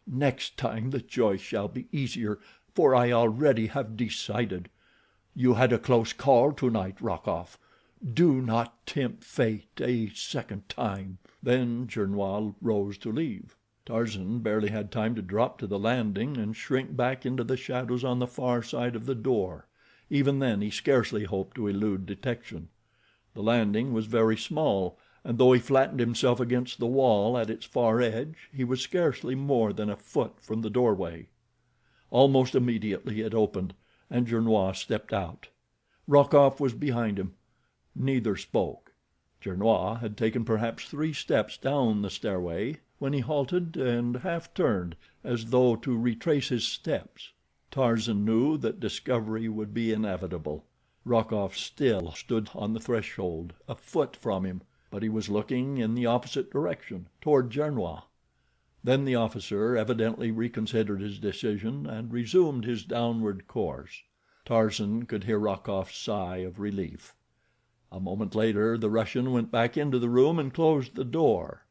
Next time the choice shall be easier, for I already have decided. You had a close call tonight, Rokoff. Do not tempt fate a second time." Then Gernois rose to leave. Tarzan barely had time to drop to the landing and shrink back into the shadows on the far side of the door. Even then he scarcely hoped to elude detection. The landing was very small, and though he flattened himself against the wall at its far edge, he was scarcely more than a foot from the doorway. Almost immediately it opened, and Gernois stepped out. Rokoff was behind him. Neither spoke. Gernois had taken perhaps 3 steps down the stairway when he halted and half turned, as though to retrace his steps. Tarzan knew that discovery would be inevitable. Rokoff still stood on the threshold, a foot from him, but he was looking in the opposite direction, toward Gernois. Then the officer evidently reconsidered his decision and resumed his downward course. Tarzan could hear Rokoff's sigh of relief. A moment later the Russian went back into the room and closed the door.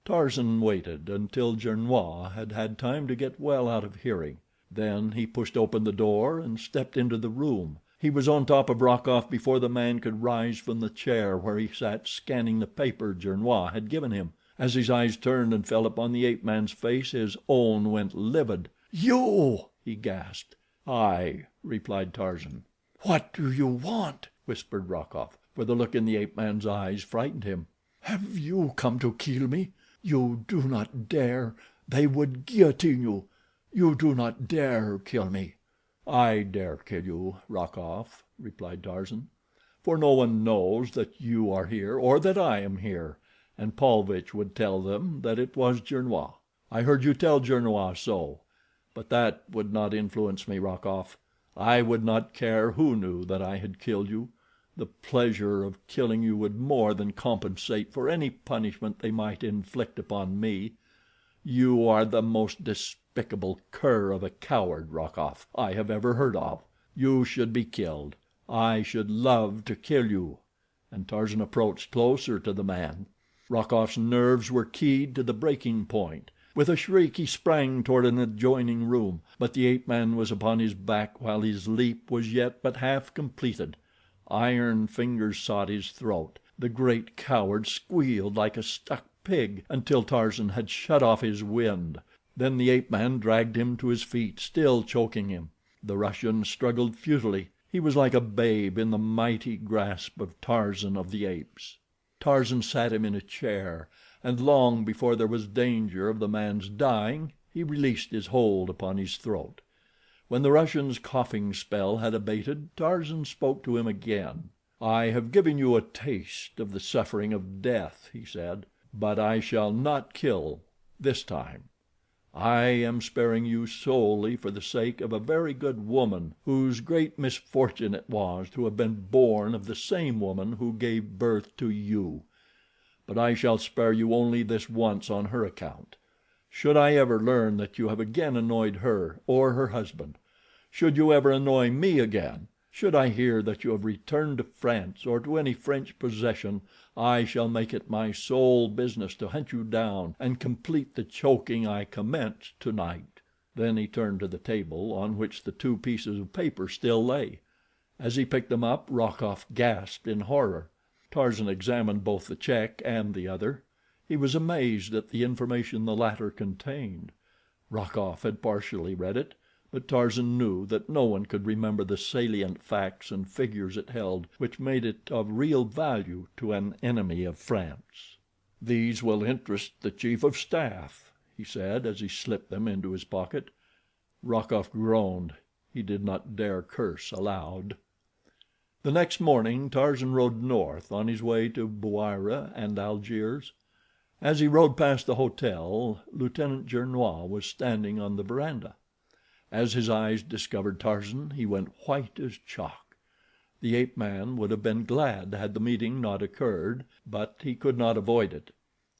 Tarzan waited until Gernois had had time to get well out of hearing. Then he pushed open the door and stepped into the room. He was on top of Rokoff before the man could rise from the chair where he sat scanning the paper Gernois had given him. As his eyes turned and fell upon the ape-man's face, his own went livid. "You!" he gasped. "I," replied Tarzan. "What do you want?" whispered Rokoff, for the look in the ape-man's eyes frightened him. "Have you come to kill me? You do not dare. They would guillotine you. You do not dare kill me." "I dare kill you, Rokoff," replied Tarzan, "for no one knows that you are here or that I am here, and Paulvitch would tell them that it was Gernois. I heard you tell Gernois so, but that would not influence me, Rokoff. I would not care who knew that I had killed you. The pleasure of killing you would more than compensate for any punishment they might inflict upon me. You are the most despicable cur of a coward, Rokoff, I have ever heard of. You should be killed. I should love to kill you," and Tarzan approached closer to the man. Rokoff's nerves were keyed to the breaking point. With a shriek he sprang toward an adjoining room, but the ape-man was upon his back while his leap was yet but half completed. Iron fingers sought his throat. The great coward squealed like a stuck pig until Tarzan had shut off his wind. Then the ape-man dragged him to his feet, still choking him. The Russian struggled futilely. He was like a babe in the mighty grasp of Tarzan of the Apes. Tarzan sat him in a chair, and long before there was danger of the man's dying he released his hold upon his throat. When the Russian's coughing spell had abated, Tarzan spoke to him again. "I have given you a taste of the suffering of death," he said, "but I shall not kill this time. I am sparing you solely for the sake of a very good woman whose great misfortune it was to have been born of the same woman who gave birth to you. But I shall spare you only this once on her account. Should I ever learn that you have again annoyed her or her husband, should you ever annoy me again, should I hear that you have returned to France or to any French possession, I shall make it my sole business to hunt you down and complete the choking I commenced tonight." Then he turned to the table on which the 2 pieces of paper still lay. As he picked them up, Rokoff gasped in horror. Tarzan examined both the check and the other. He was amazed at the information the latter contained. Rokoff had partially read it, but Tarzan knew that no one could remember the salient facts and figures it held which made it of real value to an enemy of France. "These will interest the chief of staff," he said as he slipped them into his pocket. Rokoff groaned. He did not dare curse aloud. The next morning Tarzan rode north on his way to Bouira and Algiers. As he rode past the hotel, Lieutenant Gernois was standing on the veranda. As his eyes discovered Tarzan, he went white as chalk. The ape-man would have been glad had the meeting not occurred, but he could not avoid it.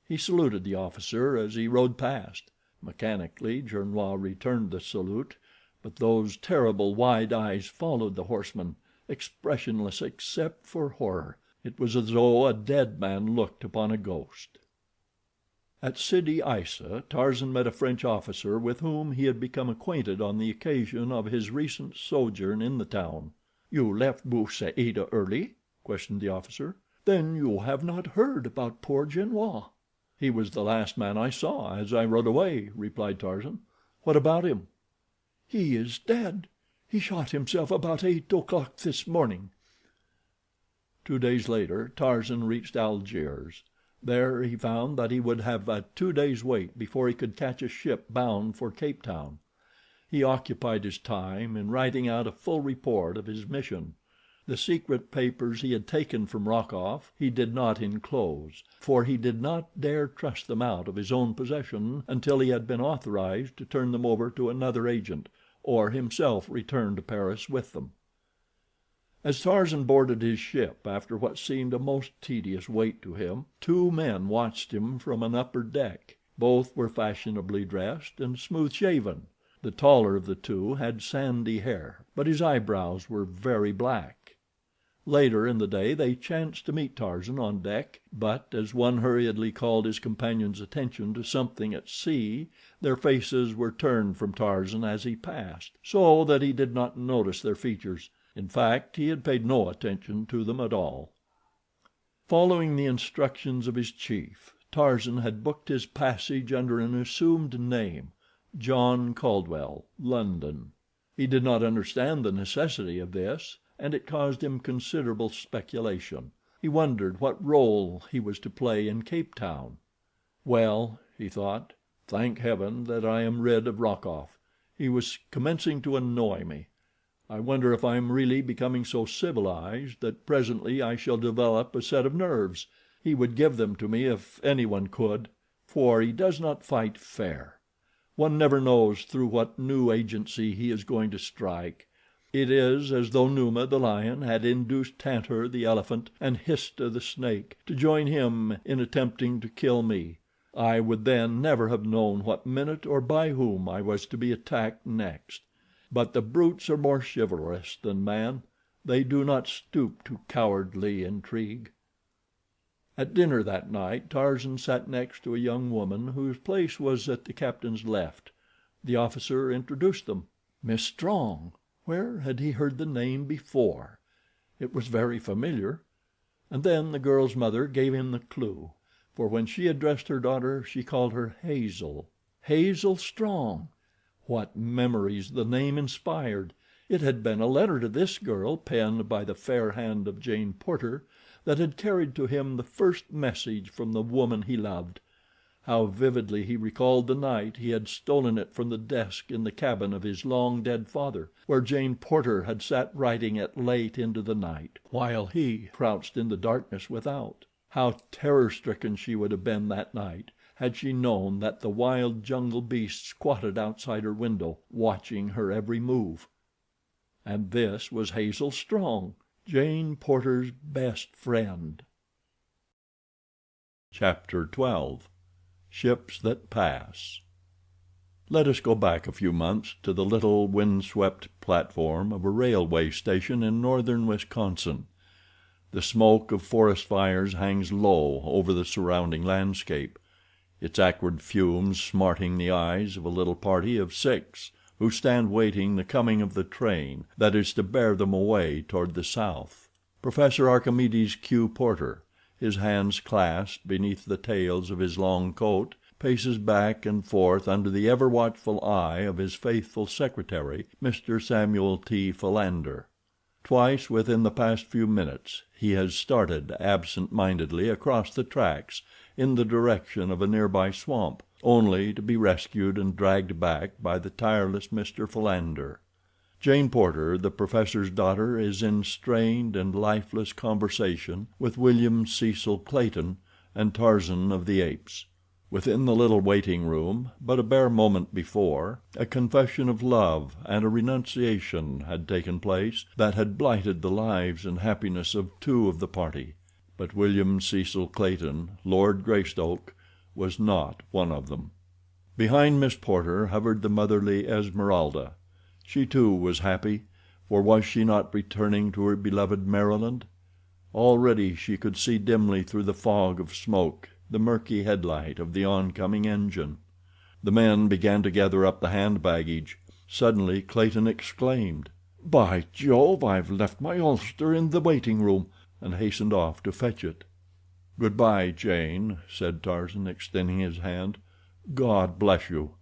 He saluted the officer as he rode past. Mechanically Gernois returned the salute, but those terrible wide eyes followed the horseman, expressionless except for horror. It was as though a dead man looked upon a ghost. At Sidi Aissa, Tarzan met a French officer with whom he had become acquainted on the occasion of his recent sojourn in the town. "You left Bou Saada early?" questioned the officer. "Then you have not heard about poor Gernois." "He was the last man I saw as I rode away," replied Tarzan. "What about him?" "He is dead. He shot himself about 8 o'clock this morning." 2 days later Tarzan reached Algiers. There he found that he would have a 2 days' wait before he could catch a ship bound for Cape Town. He occupied his time in writing out a full report of his mission. The secret papers he had taken from Rokoff he did not enclose, for he did not dare trust them out of his own possession until he had been authorized to turn them over to another agent, or himself return to Paris with them. As Tarzan boarded his ship after what seemed a most tedious wait to him, 2 men watched him from an upper deck. Both were fashionably dressed and smooth shaven. The taller of the 2 had sandy hair, but his eyebrows were very black. Later in the day they chanced to meet Tarzan on deck, but as one hurriedly called his companion's attention to something at sea, their faces were turned from Tarzan as he passed, so that he did not notice their features. In fact, he had paid no attention to them at all. Following the instructions of his chief, Tarzan had booked his passage under an assumed name, John Caldwell, London. He did not understand the necessity of this, and it caused him considerable speculation. He wondered what role he was to play in Cape Town. "Well," he thought, "thank heaven that I am rid of Rokoff. He was commencing to annoy me. I wonder if I am really becoming so civilized that presently I shall develop a set of nerves. He would give them to me if anyone could, for he does not fight fair. One never knows through what new agency he is going to strike. It is as though Numa, the lion, had induced Tantor, the elephant, and Histah, the snake, to join him in attempting to kill me. I would then never have known what minute or by whom I was to be attacked next. But the brutes are more chivalrous than man. They do not stoop to cowardly intrigue." At dinner that night Tarzan sat next to a young woman whose place was at the captain's left. The officer introduced them. Miss Strong. Where had he heard the name before? It was very familiar. And then the girl's mother gave him the clue, for when she addressed her daughter she called her Hazel. Hazel Strong! What memories the name inspired! It had been a letter to this girl, penned by the fair hand of Jane Porter, that had carried to him the first message from the woman he loved. How vividly he recalled the night he had stolen it from the desk in the cabin of his long dead father, where Jane Porter had sat writing it late into the night, while he crouched in the darkness without. How terror-stricken she would have been that night had she known that the wild jungle beast squatted outside her window, watching her every move. And this was Hazel Strong, Jane Porter's best friend. Chapter 12. Ships That Pass. Let us go back a few months to the little wind-swept platform of a railway station in northern Wisconsin. The smoke of forest fires hangs low over the surrounding landscape, its acrid fumes smarting the eyes of a little party of 6 who stand waiting the coming of the train that is to bear them away toward the south. Professor Archimedes Q. Porter, his hands clasped beneath the tails of his long coat, paces back and forth under the ever-watchful eye of his faithful secretary, Mr. Samuel T. Philander. Twice within the past few minutes he has started absent-mindedly across the tracks in the direction of a nearby swamp, only to be rescued and dragged back by the tireless Mr. Philander. Jane Porter, the professor's daughter, is in strained and lifeless conversation with William Cecil Clayton and Tarzan of the Apes. Within the little waiting room, but a bare moment before, a confession of love and a renunciation had taken place that had blighted the lives and happiness of 2 of the party. But William Cecil Clayton, Lord Greystoke, was not one of them. Behind Miss Porter hovered the motherly Esmeralda. She too was happy, for was she not returning to her beloved Maryland? Already she could see dimly through the fog of smoke the murky headlight of the oncoming engine. The men began to gather up the hand baggage. Suddenly Clayton exclaimed: "By Jove, I've left my ulster in the waiting room," and hastened off to fetch it. "Good bye, Jane," said Tarzan, extending his hand. "God bless you."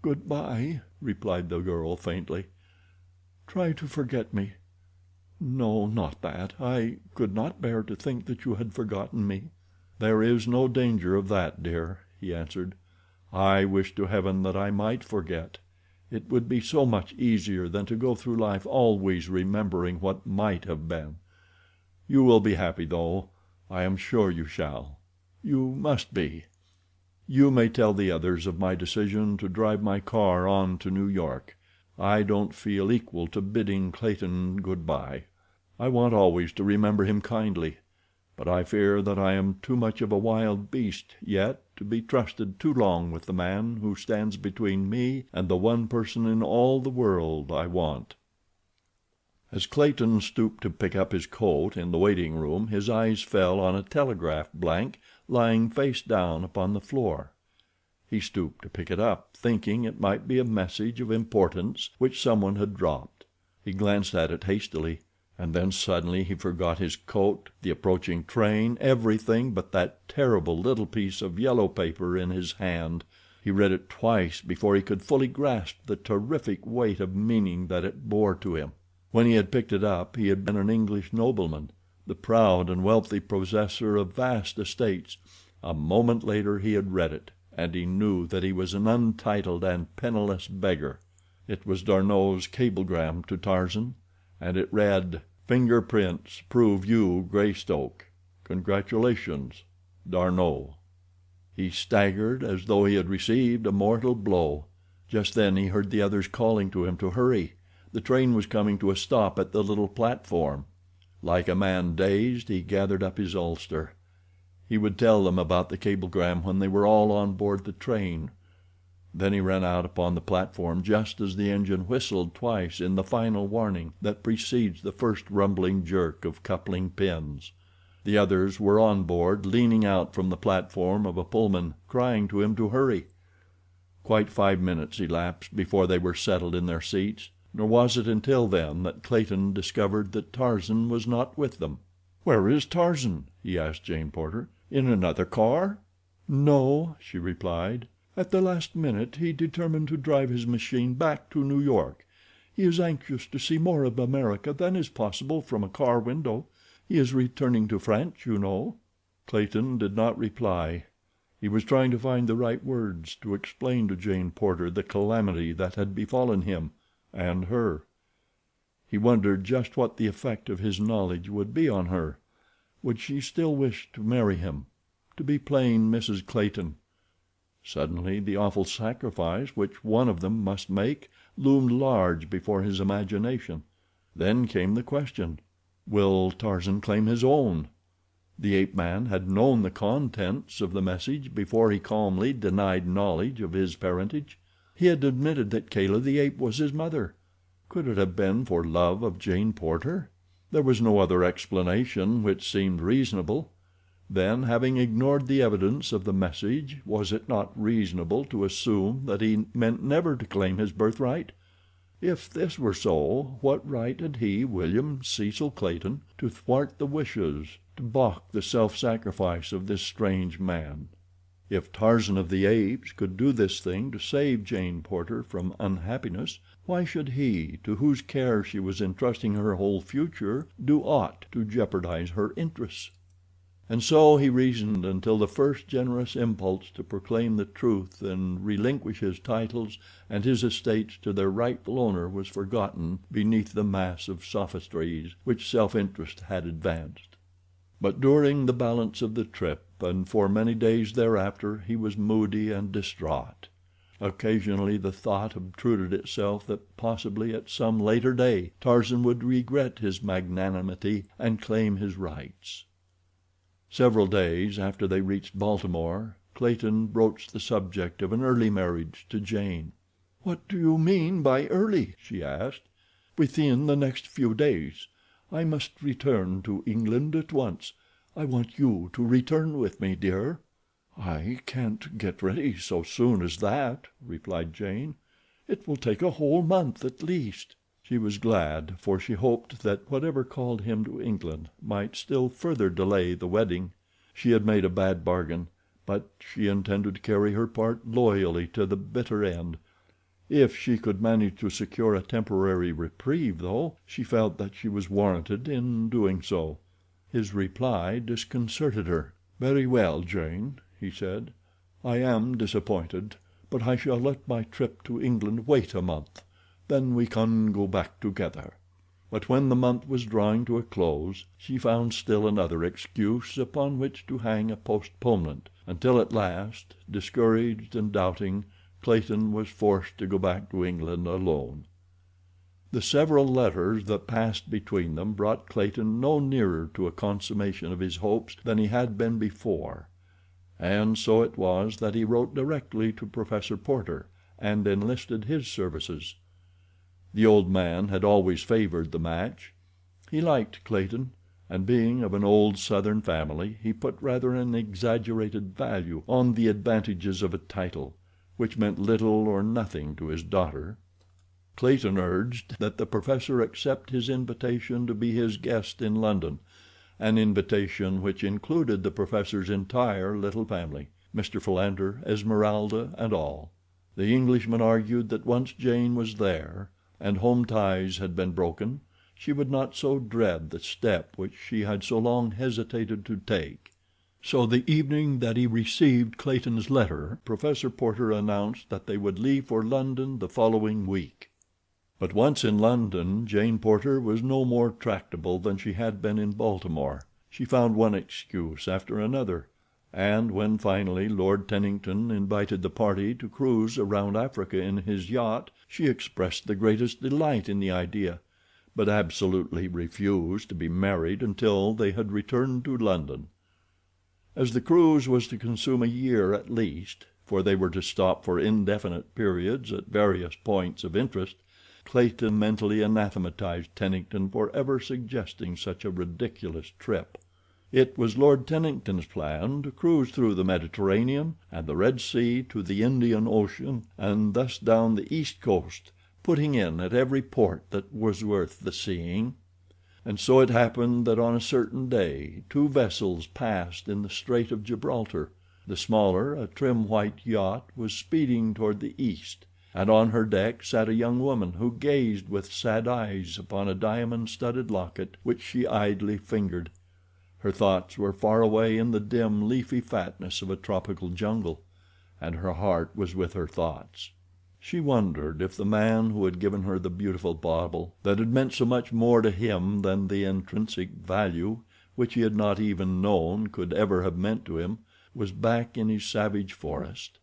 "Good bye," replied the girl faintly. "Try to forget me. No, not that. I could not bear to think that you had forgotten me." "There is no danger of that, dear," he answered. "I wish to heaven that I might forget. It would be so much easier than to go through life always remembering what might have been. You will be happy, though. I am sure you shall. You must be. You may tell the others of my decision to drive my car on to New York. I don't feel equal to bidding Clayton good bye. I want always to remember him kindly, but I fear that I am too much of a wild beast yet to be trusted too long with the man who stands between me and the one person in all the world I want." As Clayton stooped to pick up his coat in the waiting room his eyes fell on a telegraph blank lying face down upon the floor. He stooped to pick it up, thinking it might be a message of importance which someone had dropped. He glanced at it hastily, and then suddenly he forgot his coat, the approaching train, everything but that terrible little piece of yellow paper in his hand. He read it twice before he could fully grasp the terrific weight of meaning that it bore to him. When he had picked it up he had been an English nobleman, the proud and wealthy possessor of vast estates. A moment later he had read it, and he knew that he was an untitled and penniless beggar. It was D'Arnot's cablegram to Tarzan, and it read: "Fingerprints prove you Greystoke. Congratulations, D'Arnot." He staggered as though he had received a mortal blow. Just then he heard the others calling to him to hurry. The train was coming to a stop at the little platform. Like a man dazed, he gathered up his ulster. He would tell them about the cablegram when they were all on board the train. Then he ran out upon the platform just as the engine whistled twice in the final warning that precedes the first rumbling jerk of coupling pins. The others were on board, leaning out from the platform of a Pullman, crying to him to hurry. Quite 5 minutes elapsed before they were settled in their seats, nor was it until then that Clayton discovered that Tarzan was not with them. "Where is Tarzan?" he asked Jane Porter. "In another car?" "No," she replied. "At the last minute he determined to drive his machine back to New York. He is anxious to see more of America than is possible from a car window. He is returning to France, you know." Clayton did not reply. He was trying to find the right words to explain to Jane Porter the calamity that had befallen him and her. He wondered just what the effect of his knowledge would be on her. Would she still wish to marry him, to be plain Mrs. Clayton? Suddenly the awful sacrifice which one of them must make loomed large before his imagination. Then came the question: will Tarzan claim his own? The ape-man had known the contents of the message before he calmly denied knowledge of his parentage. He had admitted that Kala the ape was his mother. Could it have been for love of Jane Porter? There was no other explanation which seemed reasonable. Then, having ignored the evidence of the message, was it not reasonable to assume that he meant never to claim his birthright? If this were so, what right had he, William Cecil Clayton, to thwart the wishes, to balk the self-sacrifice of this strange man? If Tarzan of the Apes could do this thing to save Jane Porter from unhappiness, why should he, to whose care she was entrusting her whole future, do aught to jeopardize her interests? And so he reasoned until the first generous impulse to proclaim the truth and relinquish his titles and his estates to their rightful owner was forgotten beneath the mass of sophistries which self-interest had advanced. But during the balance of the trip, and for many days thereafter, he was moody and distraught. Occasionally the thought obtruded itself that possibly at some later day Tarzan would regret his magnanimity and claim his rights. Several days after they reached Baltimore, Clayton broached the subject of an early marriage to Jane. "What do you mean by early?" she asked. "Within the next few days. I must return to England at once. I want you to return with me, dear." "I can't get ready so soon as that," replied Jane. "It will take a whole month at least." She was glad, for she hoped that whatever called him to England might still further delay the wedding. She had made a bad bargain, but she intended to carry her part loyally to the bitter end. If she could manage to secure a temporary reprieve, though, she felt that she was warranted in doing so. His reply disconcerted her. "Very well, Jane," he said. "I am disappointed, but I shall let my trip to England wait a month. Then we can go back together." But when the month was drawing to a close, she found still another excuse upon which to hang a postponement, until at last, discouraged and doubting, Clayton was forced to go back to England alone. The several letters that passed between them brought Clayton no nearer to a consummation of his hopes than he had been before, and so it was that he wrote directly to Professor Porter and enlisted his services. The old man had always favored the match. He liked Clayton, and being of an old Southern family, he put rather an exaggerated value on the advantages of a title, which meant little or nothing to his daughter. Clayton urged that the professor accept his invitation to be his guest in London, an invitation which included the professor's entire little family, Mr. Philander, Esmeralda, and all. The Englishman argued that once Jane was there, and home ties had been broken, she would not so dread the step which she had so long hesitated to take. So the evening that he received Clayton's letter, Professor Porter announced that they would leave for London the following week. But once in London, Jane Porter was no more tractable than she had been in Baltimore. She found one excuse after another, and when finally Lord Tennington invited the party to cruise around Africa in his yacht, she expressed the greatest delight in the idea, but absolutely refused to be married until they had returned to London. As the cruise was to consume a year at least, for they were to stop for indefinite periods at various points of interest, Clayton mentally anathematized Tennington for ever suggesting such a ridiculous trip. It was Lord Tennington's plan to cruise through the Mediterranean and the Red Sea to the Indian Ocean, and thus down the east coast, putting in at every port that was worth the seeing. And so it happened that on a certain day two vessels passed in the Strait of Gibraltar. The smaller, a trim white yacht, was speeding toward the east, and on her deck sat a young woman who gazed with sad eyes upon a diamond-studded locket which she idly fingered. Her thoughts were far away in the dim, leafy fatness of a tropical jungle, and her heart was with her thoughts. She wondered if the man who had given her the beautiful bauble, that had meant so much more to him than the intrinsic value, which he had not even known, could ever have meant to him, was back in his savage forest.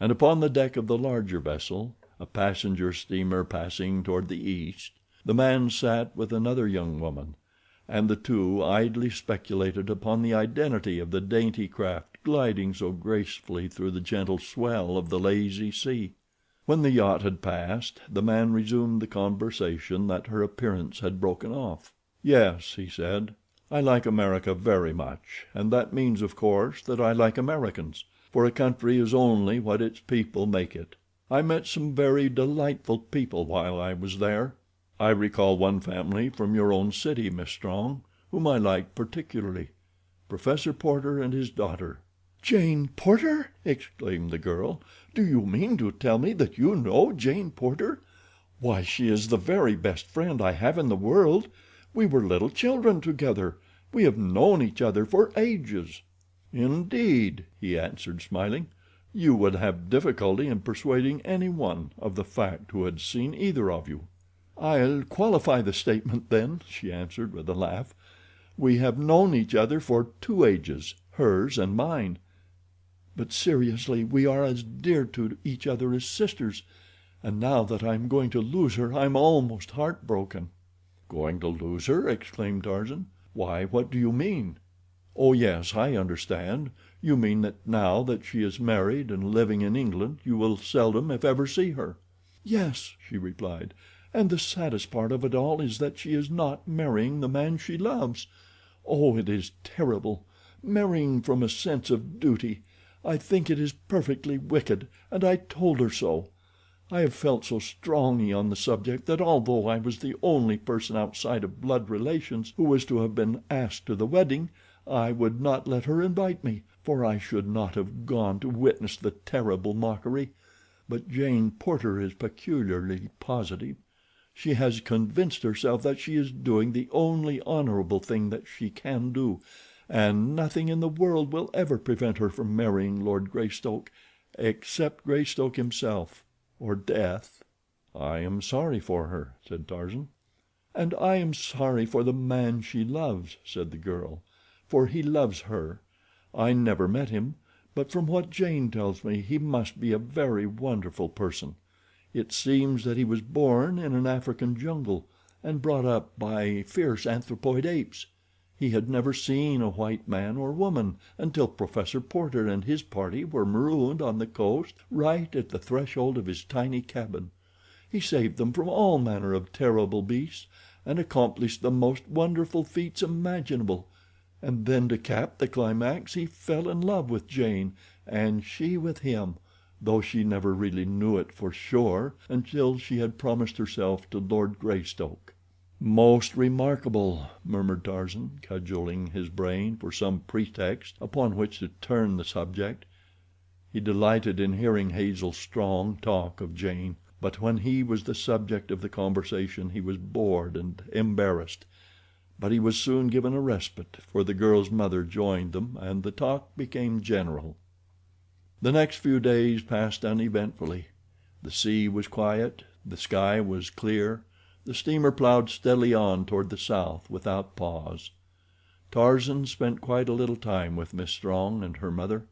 And upon the deck of the larger vessel, a passenger steamer passing toward the east, the man sat with another young woman, and the two idly speculated upon the identity of the dainty craft gliding so gracefully through the gentle swell of the lazy sea. When the yacht had passed, the man resumed the conversation that her appearance had broken off. "Yes," he said, "I like America very much, and that means, of course, that I like Americans, for a country is only what its people make it. I met some very delightful people while I was there. I recall one family from your own city, Miss Strong, whom I liked particularly, Professor Porter and his daughter." Jane Porter? Exclaimed the girl. Do you mean to tell me that you know Jane Porter? Why, she is the very best friend I have in the world. We were little children together. We have known each other for ages. "Indeed," he answered, smiling. "You would have difficulty in persuading any one of the fact who had seen either of you." "I'll qualify the statement, then," she answered, with a laugh. "We have known each other for 2 ages, hers and mine. But seriously, we are as dear to each other as sisters, and now that I am going to lose her I'm almost heartbroken." "Going to lose her?" exclaimed Tarzan. "Why, what do you mean?" "Oh, yes, I understand. You mean that now that she is married and living in England you will seldom, if ever, see her." "Yes," she replied, "and the saddest part of it all is that she is not marrying the man she loves. Oh, it is terrible. marrying from a sense of duty. I think it is perfectly wicked, and I told her so. I have felt so strongly on the subject that although I was the only person outside of blood relations who was to have been asked to the wedding, I would not let her invite me, for I should not have gone to witness the terrible mockery. But Jane Porter is peculiarly positive. She has convinced herself that she is doing the only honorable thing that she can do, and nothing in the world will ever prevent her from marrying Lord Greystoke, except Greystoke himself, or death." "I am sorry for her," said Tarzan. "And I am sorry for the man she loves," said the girl, "for he loves her. I never met him, but from what Jane tells me he must be a very wonderful person. It seems that he was born in an African jungle and brought up by fierce anthropoid apes. He had never seen a white man or woman until Professor Porter and his party were marooned on the coast right at the threshold of his tiny cabin. He saved them from all manner of terrible beasts and accomplished the most wonderful feats imaginable. And then, to cap the climax, he fell in love with Jane, and she with him, though she never really knew it for sure until she had promised herself to Lord Greystoke." "Most remarkable," murmured Tarzan, cudgeling his brain for some pretext upon which to turn the subject. He delighted in hearing Hazel Strong talk of Jane, but when he was the subject of the conversation he was bored and embarrassed. But he was soon given a respite, for the girl's mother joined them, and the talk became general. The next few days passed uneventfully. The sea was quiet, the sky was clear, the steamer plowed steadily on toward the south without pause. Tarzan spent quite a little time with Miss Strong and her mother.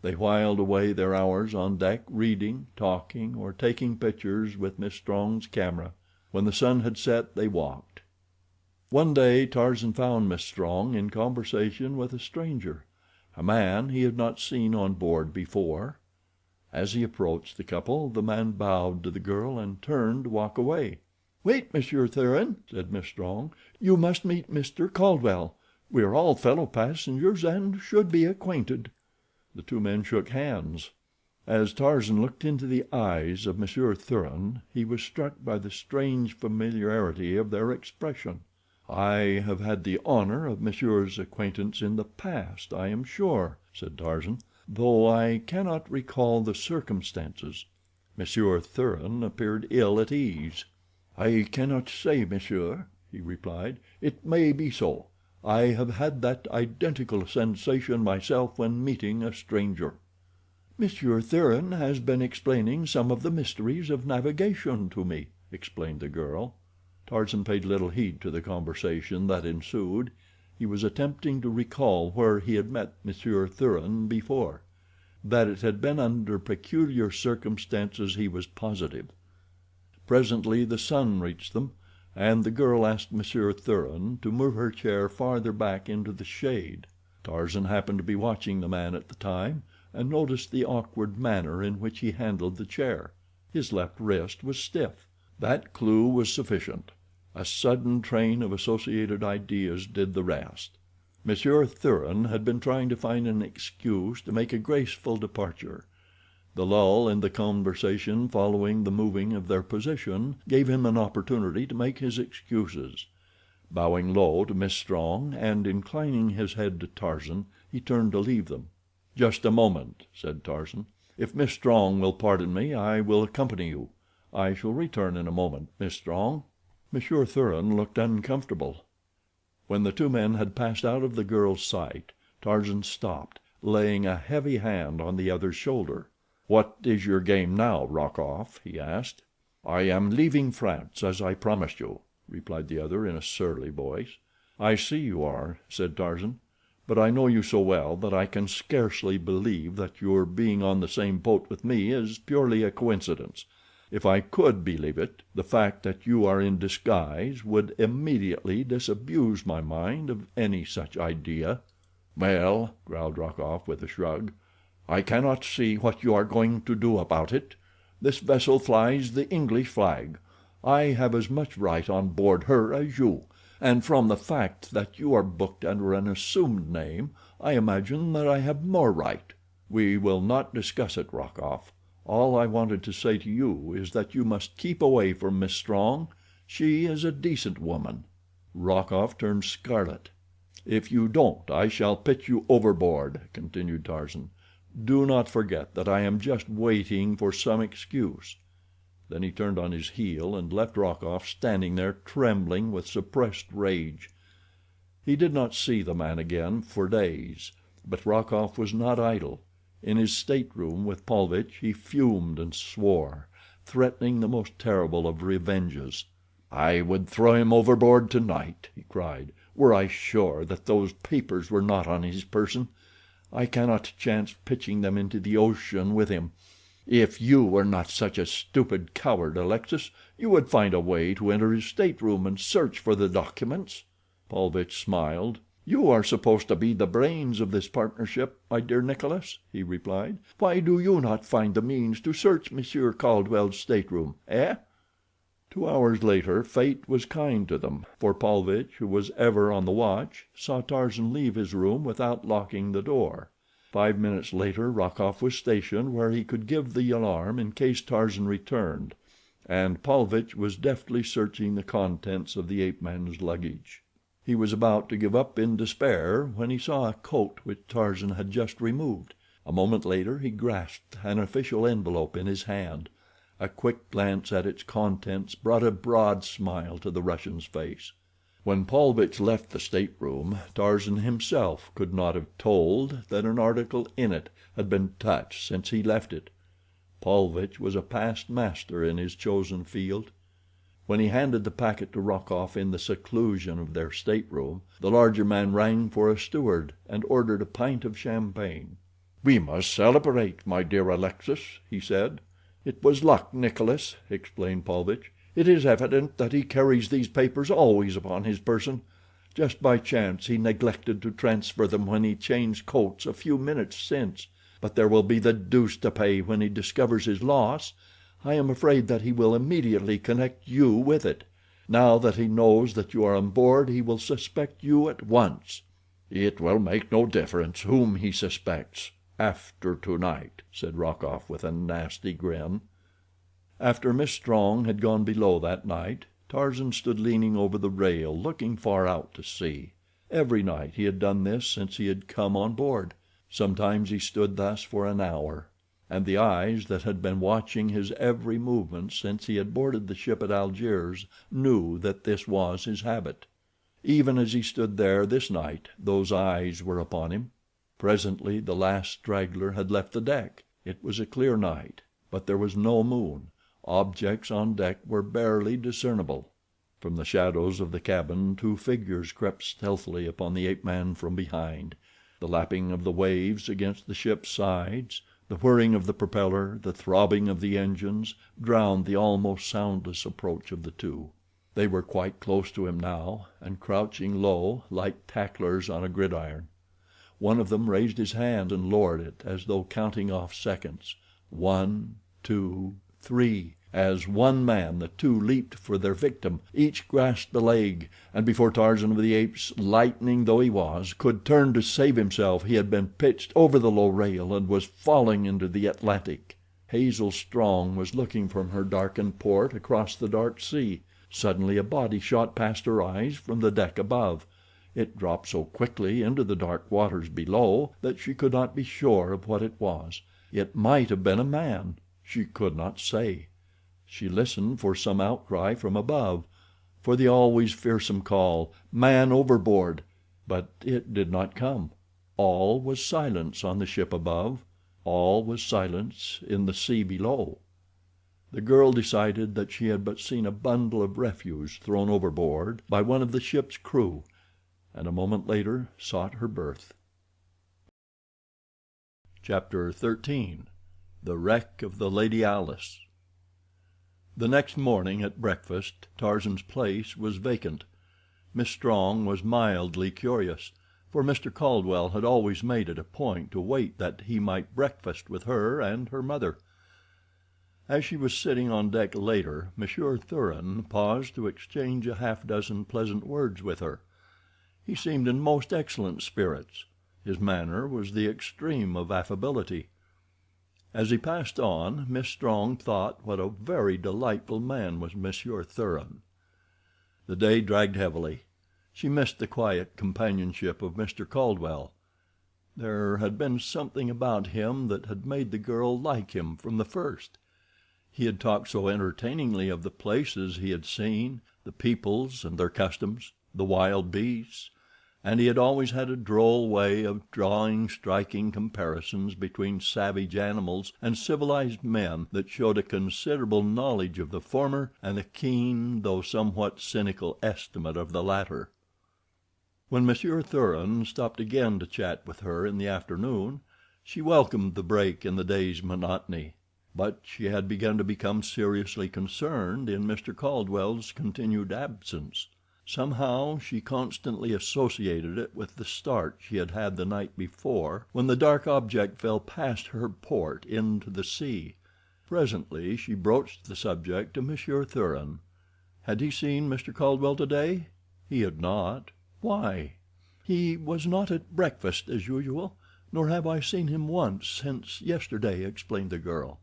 They whiled away their hours on deck reading, talking, or taking pictures with Miss Strong's camera. When the sun had set they walked. One day Tarzan found Miss Strong in conversation with a stranger, a man he had not seen on board before. As he approached the couple, the man bowed to the girl and turned to walk away. "Wait, Monsieur Thuran," said Miss Strong. "You must meet Mr. Caldwell. We are all fellow passengers and should be acquainted." The two men shook hands. As Tarzan looked into the eyes of Monsieur Thuran, he was struck by the strange familiarity of their expression. "I have had the honor of Monsieur's acquaintance in the past, I am sure," said Tarzan, "though I cannot recall the circumstances." Monsieur Thuran appeared ill at ease. "I cannot say, monsieur," he replied. "It may be so. I have had that identical sensation myself when meeting a stranger." "Monsieur Thuran has been explaining some of the mysteries of navigation to me," explained the girl. Tarzan paid little heed to the conversation that ensued. He was attempting to recall where he had met Monsieur Thuran before. That it had been under peculiar circumstances he was positive. Presently the sun reached them, and the girl asked Monsieur Thuran to move her chair farther back into the shade. Tarzan happened to be watching the man at the time, and noticed the awkward manner in which he handled the chair. His left wrist was stiff. That clue was sufficient. A sudden train of associated ideas did the rest. Monsieur Thuran had been trying to find an excuse to make a graceful departure. The lull in the conversation following the moving of their position gave him an opportunity to make his excuses. Bowing low to Miss Strong and inclining his head to Tarzan, he turned to leave them. "Just a moment," said Tarzan. "If Miss Strong will pardon me, I will accompany you. I shall return in a moment, Miss Strong." Monsieur Thuran looked uncomfortable. When the two men had passed out of the girl's sight, Tarzan stopped, laying a heavy hand on the other's shoulder. "What is your game now, Rokoff?" he asked. "I am leaving France, as I promised you," replied the other in a surly voice. "I see you are," said Tarzan, "but I know you so well that I can scarcely believe that your being on the same boat with me is purely a coincidence. If I could believe it, the fact that you are in disguise would immediately disabuse my mind of any such idea." "Well," growled Rokoff, with a shrug, "I cannot see what you are going to do about it. This vessel flies the English flag. I have as much right on board her as you, and from the fact that you are booked under an assumed name, I imagine that I have more right. We will not discuss it, Rokoff. All I wanted to say to you is that you must keep away from Miss Strong. She is a decent woman." Rokoff turned scarlet. "If you don't, I shall pitch you overboard," continued Tarzan. "Do not forget that I am just waiting for some excuse." Then he turned on his heel and left Rokoff standing there trembling with suppressed rage. He did not see the man again for days, but Rokoff was not idle. In his stateroom with Paulvitch he fumed and swore, threatening the most terrible of revenges. "I would throw him overboard tonight," he cried, "were I sure that those papers were not on his person. I cannot chance pitching them into the ocean with him. If you were not such a stupid coward, Alexis, you would find a way to enter his stateroom and search for the documents." Paulvitch smiled. "You are supposed to be the brains of this partnership, my dear Nikolas," he replied. "Why do you not find the means to search Monsieur Caldwell's stateroom, eh?" 2 hours later fate was kind to them, for Paulvitch, who was ever on the watch, saw Tarzan leave his room without locking the door. 5 minutes later Rokoff was stationed where he could give the alarm in case Tarzan returned, and Paulvitch was deftly searching the contents of the ape-man's luggage. He was about to give up in despair when he saw a coat which Tarzan had just removed. A moment later he grasped an official envelope in his hand. A quick glance at its contents brought a broad smile to the Russian's face. When Paulvitch left the stateroom, Tarzan himself could not have told that an article in it had been touched since he left it. Paulvitch was a past master in his chosen field. When he handed the packet to Rokoff in the seclusion of their stateroom, the larger man rang for a steward and ordered a pint of champagne. "We must celebrate, my dear Alexis," he said. "It was luck, Nikolas," explained Paulvitch. "It is evident that he carries these papers always upon his person. Just by chance he neglected to transfer them when he changed coats a few minutes since, but there will be the deuce to pay when he discovers his loss. I am afraid that he will immediately connect you with it. Now that he knows that you are on board he will suspect you at once." "It will make no difference whom he suspects after tonight," said Rokoff with a nasty grin. After Miss Strong had gone below that night, Tarzan stood leaning over the rail looking far out to sea. Every night he had done this since he had come on board. Sometimes he stood thus for an hour, and the eyes that had been watching his every movement since he had boarded the ship at Algiers knew that this was his habit. Even as he stood there this night those eyes were upon him. Presently the last straggler had left the deck. It was a clear night, but there was no moon. Objects on deck were barely discernible. From the shadows of the cabin 2 figures crept stealthily upon the ape-man from behind. The lapping of the waves against the ship's sides, the whirring of the propeller, the throbbing of the engines, drowned the almost soundless approach of the 2. They were quite close to him now, and crouching low, like tacklers on a gridiron. One of them raised his hand and lowered it as though counting off seconds. 1, 2, 3. As one man the 2 leaped for their victim. Each grasped a leg, and before Tarzan of the Apes, lightning though he was, could turn to save himself he had been pitched over the low rail and was falling into the Atlantic. Hazel Strong was looking from her darkened port across the dark sea. Suddenly a body shot past her eyes from the deck above. It dropped so quickly into the dark waters below that she could not be sure of what it was. It might have been a man. She could not say. She listened for some outcry from above, for the always fearsome call, "Man overboard!" but it did not come. All was silence on the ship above. All was silence in the sea below. The girl decided that she had but seen a bundle of refuse thrown overboard by one of the ship's crew, and a moment later sought her berth. Chapter 13. The Wreck of the Lady Alice. The next morning at breakfast Tarzan's place was vacant. Miss Strong was mildly curious, for Mr. Caldwell had always made it a point to wait that he might breakfast with her and her mother. As she was sitting on deck later, Monsieur Thuran paused to exchange a half-dozen pleasant words with her. He seemed in most excellent spirits. His manner was the extreme of affability. As he passed on, Miss Strong thought what a very delightful man was Monsieur Thuran. The day dragged heavily. She missed the quiet companionship of Mr. Caldwell. There had been something about him that had made the girl like him from the first. He had talked so entertainingly of the places he had seen, the peoples and their customs, the wild beasts, and he had always had a droll way of drawing striking comparisons between savage animals and civilized men that showed a considerable knowledge of the former and a keen, though somewhat cynical, estimate of the latter. When Monsieur Thuran stopped again to chat with her in the afternoon, she welcomed the break in the day's monotony. But she had begun to become seriously concerned in Mr. Caldwell's continued absence. Somehow she constantly associated it with the start she had had the night before, when the dark object fell past her port into the sea. Presently she broached the subject to Monsieur Thuran. Had he seen Mr. Caldwell today? He had not. Why? "He was not at breakfast as usual, nor have I seen him once since yesterday," explained the girl.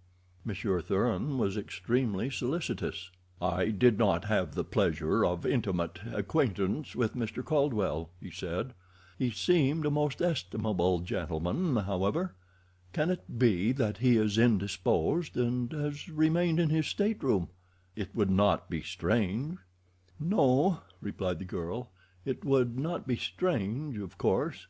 Monsieur Thuran was extremely solicitous. "I did not have the pleasure of intimate acquaintance with Mr. Caldwell," he said. "He seemed a most estimable gentleman, however. Can it be that he is indisposed and has remained in his stateroom? It would not be strange." "No," replied the girl, "it would not be strange, of course.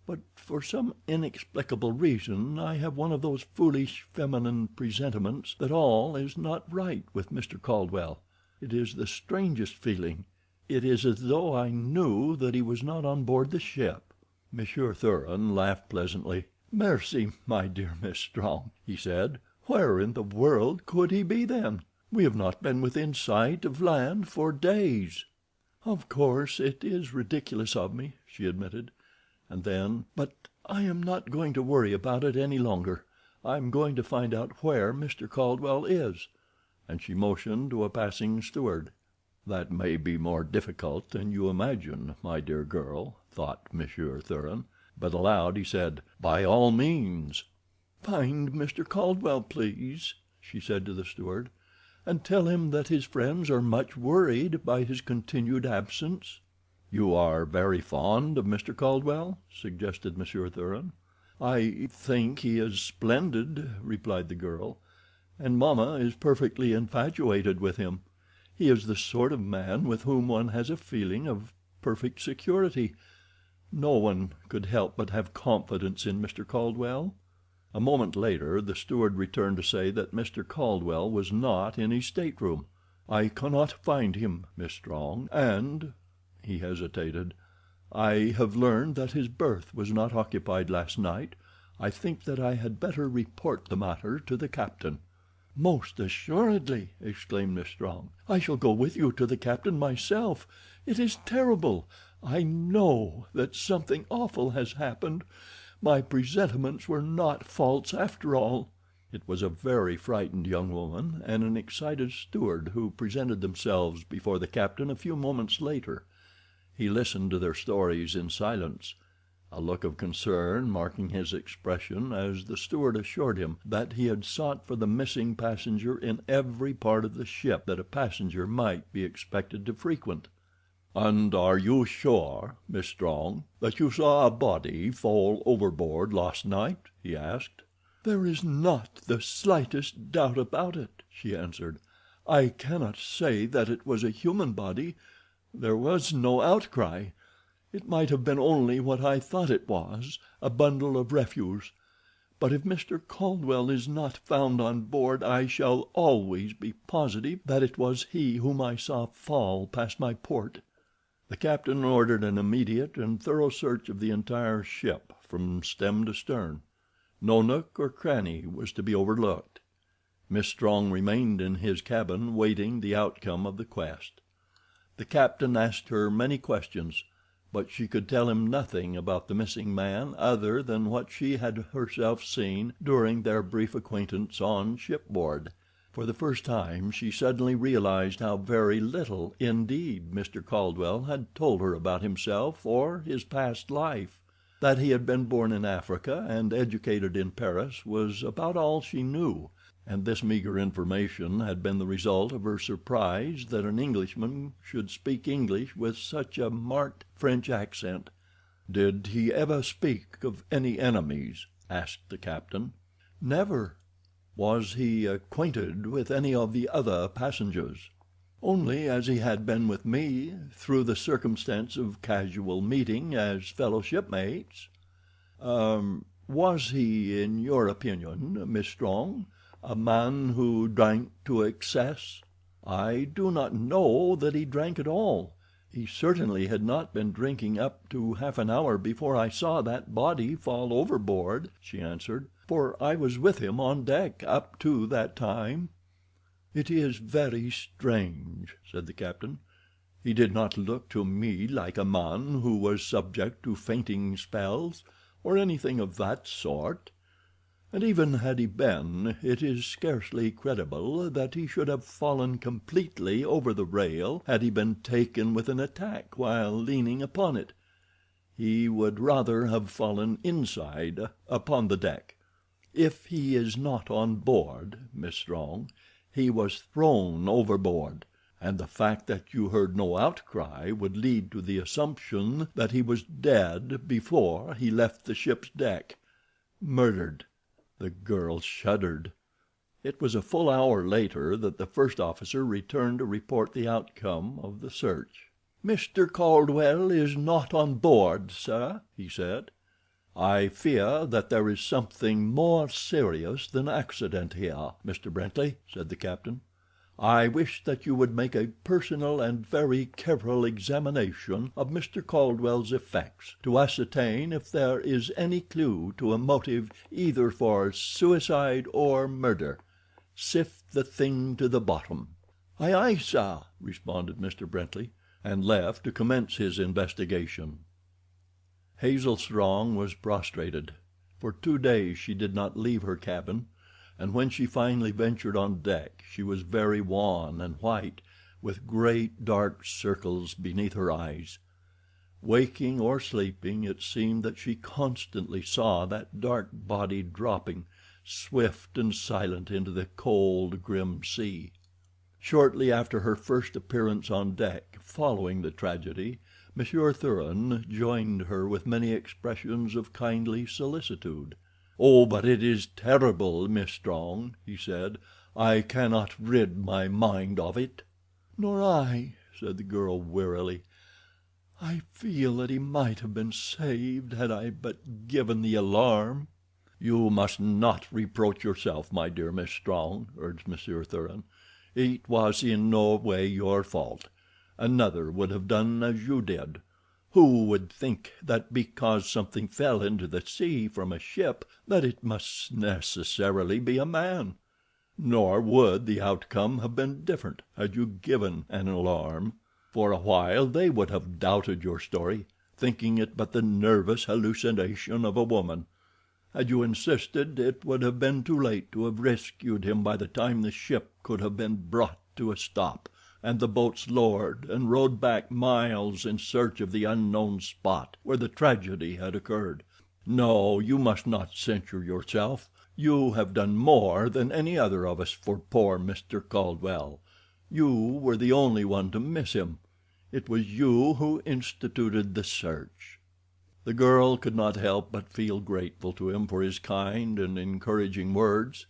But for some inexplicable reason I have one of those foolish feminine presentiments that all is not right with Mr. Caldwell. It is the strangest feeling. It is as though I knew that he was not on board the ship." Monsieur Thuran laughed pleasantly. "Merci, my dear Miss Strong," he said. "Where in the world could he be then? We have not been within sight of land for days." "Of course it is ridiculous of me," she admitted. And then, "But I am not going to worry about it any longer. I am going to find out where Mr. Caldwell is," and she motioned to a passing steward. "That may be more difficult than you imagine, my dear girl," thought Monsieur Thuran, but aloud he said, "By all means." "Find Mr. Caldwell, please," she said to the steward, "and tell him that his friends are much worried by his continued absence." "You are very fond of Mr. Caldwell?" suggested Monsieur Thuran. "I think he is splendid," replied the girl, "and Mamma is perfectly infatuated with him. He is the sort of man with whom one has a feeling of perfect security. No one could help but have confidence in Mr. Caldwell." A moment later the steward returned to say that Mr. Caldwell was not in his stateroom. "I cannot find him, Miss Strong, and—" he hesitated. "I have learned that his berth was not occupied last night. I think that I had better report the matter to the captain." "Most assuredly," exclaimed Miss Strong. "I shall go with you to the captain myself. It is terrible. I know that something awful has happened. My presentiments were not false after all." It was a very frightened young woman and an excited steward who presented themselves before the captain a few moments later. He listened to their stories in silence, a look of concern marking his expression as the steward assured him that he had sought for the missing passenger in every part of the ship that a passenger might be expected to frequent. "And are you sure, Miss Strong, that you saw a body fall overboard last night?" he asked. "There is not the slightest doubt about it," she answered. "I cannot say that it was a human body. There was no outcry. It might have been only what I thought it was, a bundle of refuse. But if Mr. Caldwell is not found on board I shall always be positive that it was he whom I saw fall past my port." The captain ordered an immediate and thorough search of the entire ship from stem to stern. No nook or cranny was to be overlooked. Miss Strong remained in his cabin waiting the outcome of the quest. The captain asked her many questions, but she could tell him nothing about the missing man other than what she had herself seen during their brief acquaintance on shipboard, For the first time she suddenly realized how very little, indeed, Mr. Caldwell had told her about himself or his past life. That he had been born in Africa and educated in Paris was about all she knew, and this meager information had been the result of her surprise that an Englishman should speak English with such a marked French accent. "Did he ever speak of any enemies?" asked the captain. "Never." "Was he acquainted with any of the other passengers?" "Only as he had been with me, through the circumstance of casual meeting as fellow shipmates." "Was he, in your opinion, Miss Strong, a man who drank to excess?" "I do not know that he drank at all. He certainly had not been drinking up to half an hour before I saw that body fall overboard," she answered, "for I was with him on deck up to that time." "It is very strange," said the captain. "He did not look to me like a man who was subject to fainting spells, or anything of that sort. And even had he been, it is scarcely credible that he should have fallen completely over the rail had he been taken with an attack while leaning upon it. He would rather have fallen inside, upon the deck. If he is not on board, Miss Strong, he was thrown overboard, and the fact that you heard no outcry would lead to the assumption that he was dead before he left the ship's deck—murdered." The girl shuddered. It was a full hour later that the first officer returned to report the outcome of the search. "Mr. Caldwell is not on board, sir," he said. "I fear that there is something more serious than accident here, Mr. Brently," said the captain. "I wish that you would make a personal and very careful examination of Mr. Caldwell's effects, to ascertain if there is any clue to a motive either for suicide or murder. Sift the thing to the bottom." "Aye, aye, sir," responded Mr. Brently, and left to commence his investigation. Hazel Strong was prostrated. For 2 days she did not leave her cabin, and when she finally ventured on deck she was very wan and white, with great dark circles beneath her eyes. Waking or sleeping, it seemed that she constantly saw that dark body dropping, swift and silent, into the cold, grim sea. Shortly after her first appearance on deck, following the tragedy, Monsieur Thuran joined her with many expressions of kindly solicitude. "Oh, but it is terrible, Miss Strong," he said. "I cannot rid my mind of it." "Nor I," said the girl wearily. "I feel that he might have been saved had I but given the alarm." "You must not reproach yourself, my dear Miss Strong," urged Monsieur Thuran. "It was in no way your fault. Another would have done as you did. Who would think that because something fell into the sea from a ship that it must necessarily be a man? Nor would the outcome have been different had you given an alarm. For a while they would have doubted your story, thinking it but the nervous hallucination of a woman. Had you insisted, it would have been too late to have rescued him by the time the ship could have been brought to a stop, and the boats lowered and rowed back miles in search of the unknown spot where the tragedy had occurred. No, you must not censure yourself. You have done more than any other of us for poor Mr. Caldwell. You were the only one to miss him. It was you who instituted the search." The girl could not help but feel grateful to him for his kind and encouraging words.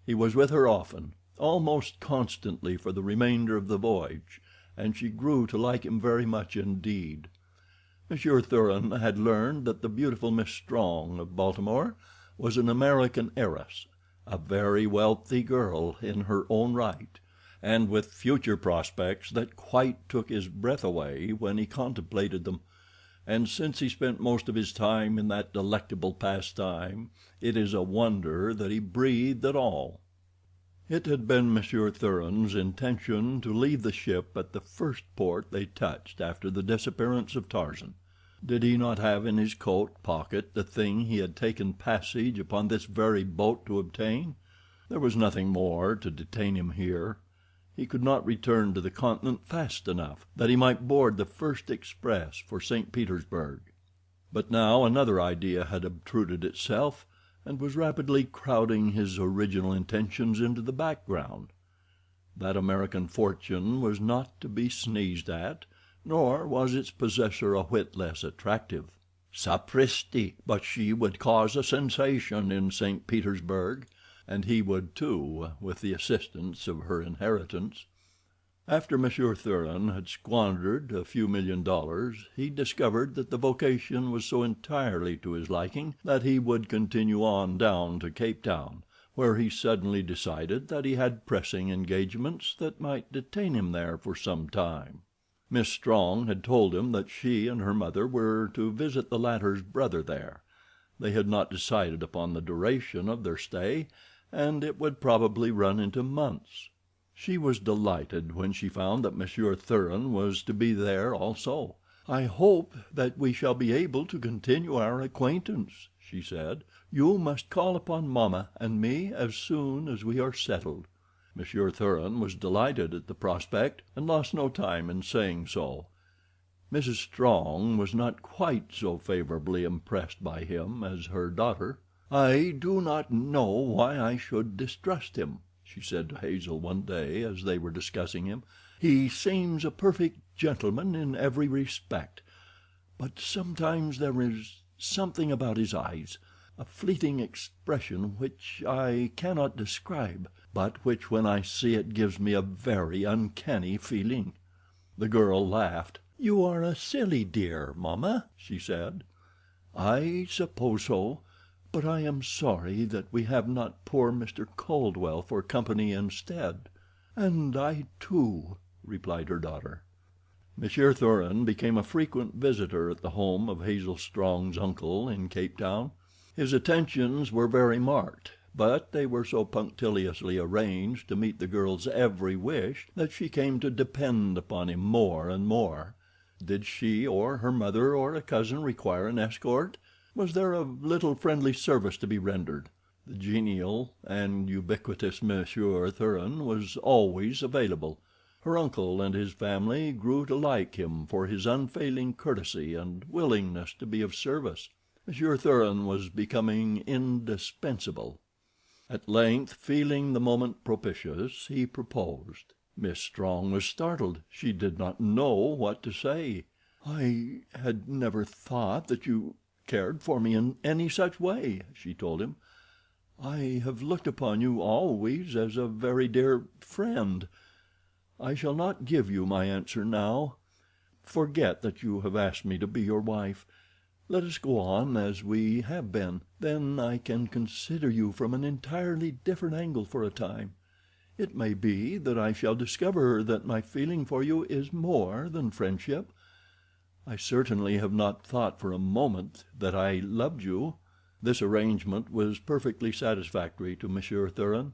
He was with her often, almost constantly for the remainder of the voyage, and she grew to like him very much indeed. Monsieur Thuran had learned that the beautiful Miss Strong of Baltimore was an American heiress, a very wealthy girl in her own right, and with future prospects that quite took his breath away when he contemplated them. And since he spent most of his time in that delectable pastime, it is a wonder that he breathed at all. It had been Monsieur Thuran's intention to leave the ship at the first port they touched after the disappearance of Tarzan. Did he not have in his coat pocket the thing he had taken passage upon this very boat to obtain? There was nothing more to detain him here. He could not return to the continent fast enough, that he might board the first express for St. Petersburg. But now another idea had obtruded itself, and was rapidly crowding his original intentions into the background. That American fortune was not to be sneezed at, nor was its possessor a whit less attractive. Sapristi! But she would cause a sensation in St. Petersburg, and he would too, with the assistance of her inheritance. After Monsieur Thuran had squandered a few $1,000,000, he discovered that the vocation was so entirely to his liking that he would continue on down to Cape Town, where he suddenly decided that he had pressing engagements that might detain him there for some time. Miss Strong had told him that she and her mother were to visit the latter's brother there. They had not decided upon the duration of their stay, and it would probably run into months. She was delighted when she found that Monsieur Thuran was to be there also. "I hope that we shall be able to continue our acquaintance," she said. "You must call upon mamma and me as soon as we are settled." Monsieur Thuran was delighted at the prospect, and lost no time in saying so. Mrs. Strong was not quite so favorably impressed by him as her daughter. "I do not know why I should distrust him," she said to Hazel one day as they were discussing him. "He seems a perfect gentleman in every respect, but sometimes there is something about his eyes, a fleeting expression which I cannot describe, but which when I see it gives me a very uncanny feeling." The girl laughed. "You are a silly dear, mamma," she said. "I suppose so. But I am sorry that we have not poor Mr. Caldwell for company instead." "And I, too," replied her daughter. Monsieur Thuran became a frequent visitor at the home of Hazel Strong's uncle in Cape Town. His attentions were very marked, but they were so punctiliously arranged to meet the girl's every wish that she came to depend upon him more and more. Did she or her mother or a cousin require an escort? Was there a little friendly service to be rendered? The genial and ubiquitous Monsieur Thuran was always available. Her uncle and his family grew to like him for his unfailing courtesy and willingness to be of service. Monsieur Thuran was becoming indispensable. At length, feeling the moment propitious, he proposed. Miss Strong was startled. She did not know what to say. "I had never thought that you cared for me in any such way," she told him. "I have looked upon you always as a very dear friend. I shall not give you my answer now. Forget that you have asked me to be your wife. Let us go on as we have been. Then I can consider you from an entirely different angle for a time. It may be that I shall discover that my feeling for you is more than friendship. I certainly have not thought for a moment that I loved you." This arrangement was perfectly satisfactory to Monsieur Thuran.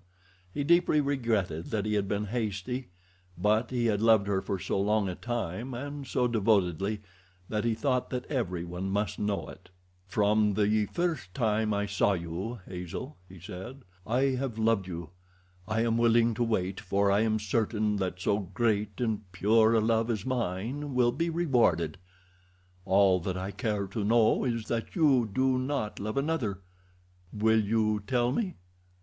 He deeply regretted that he had been hasty, but he had loved her for so long a time and so devotedly that he thought that everyone must know it. "From the first time I saw you, Hazel," he said, "I have loved you. I am willing to wait, for I am certain that so great and pure a love as mine will be rewarded. All that I care to know is that you do not love another. Will you tell me?"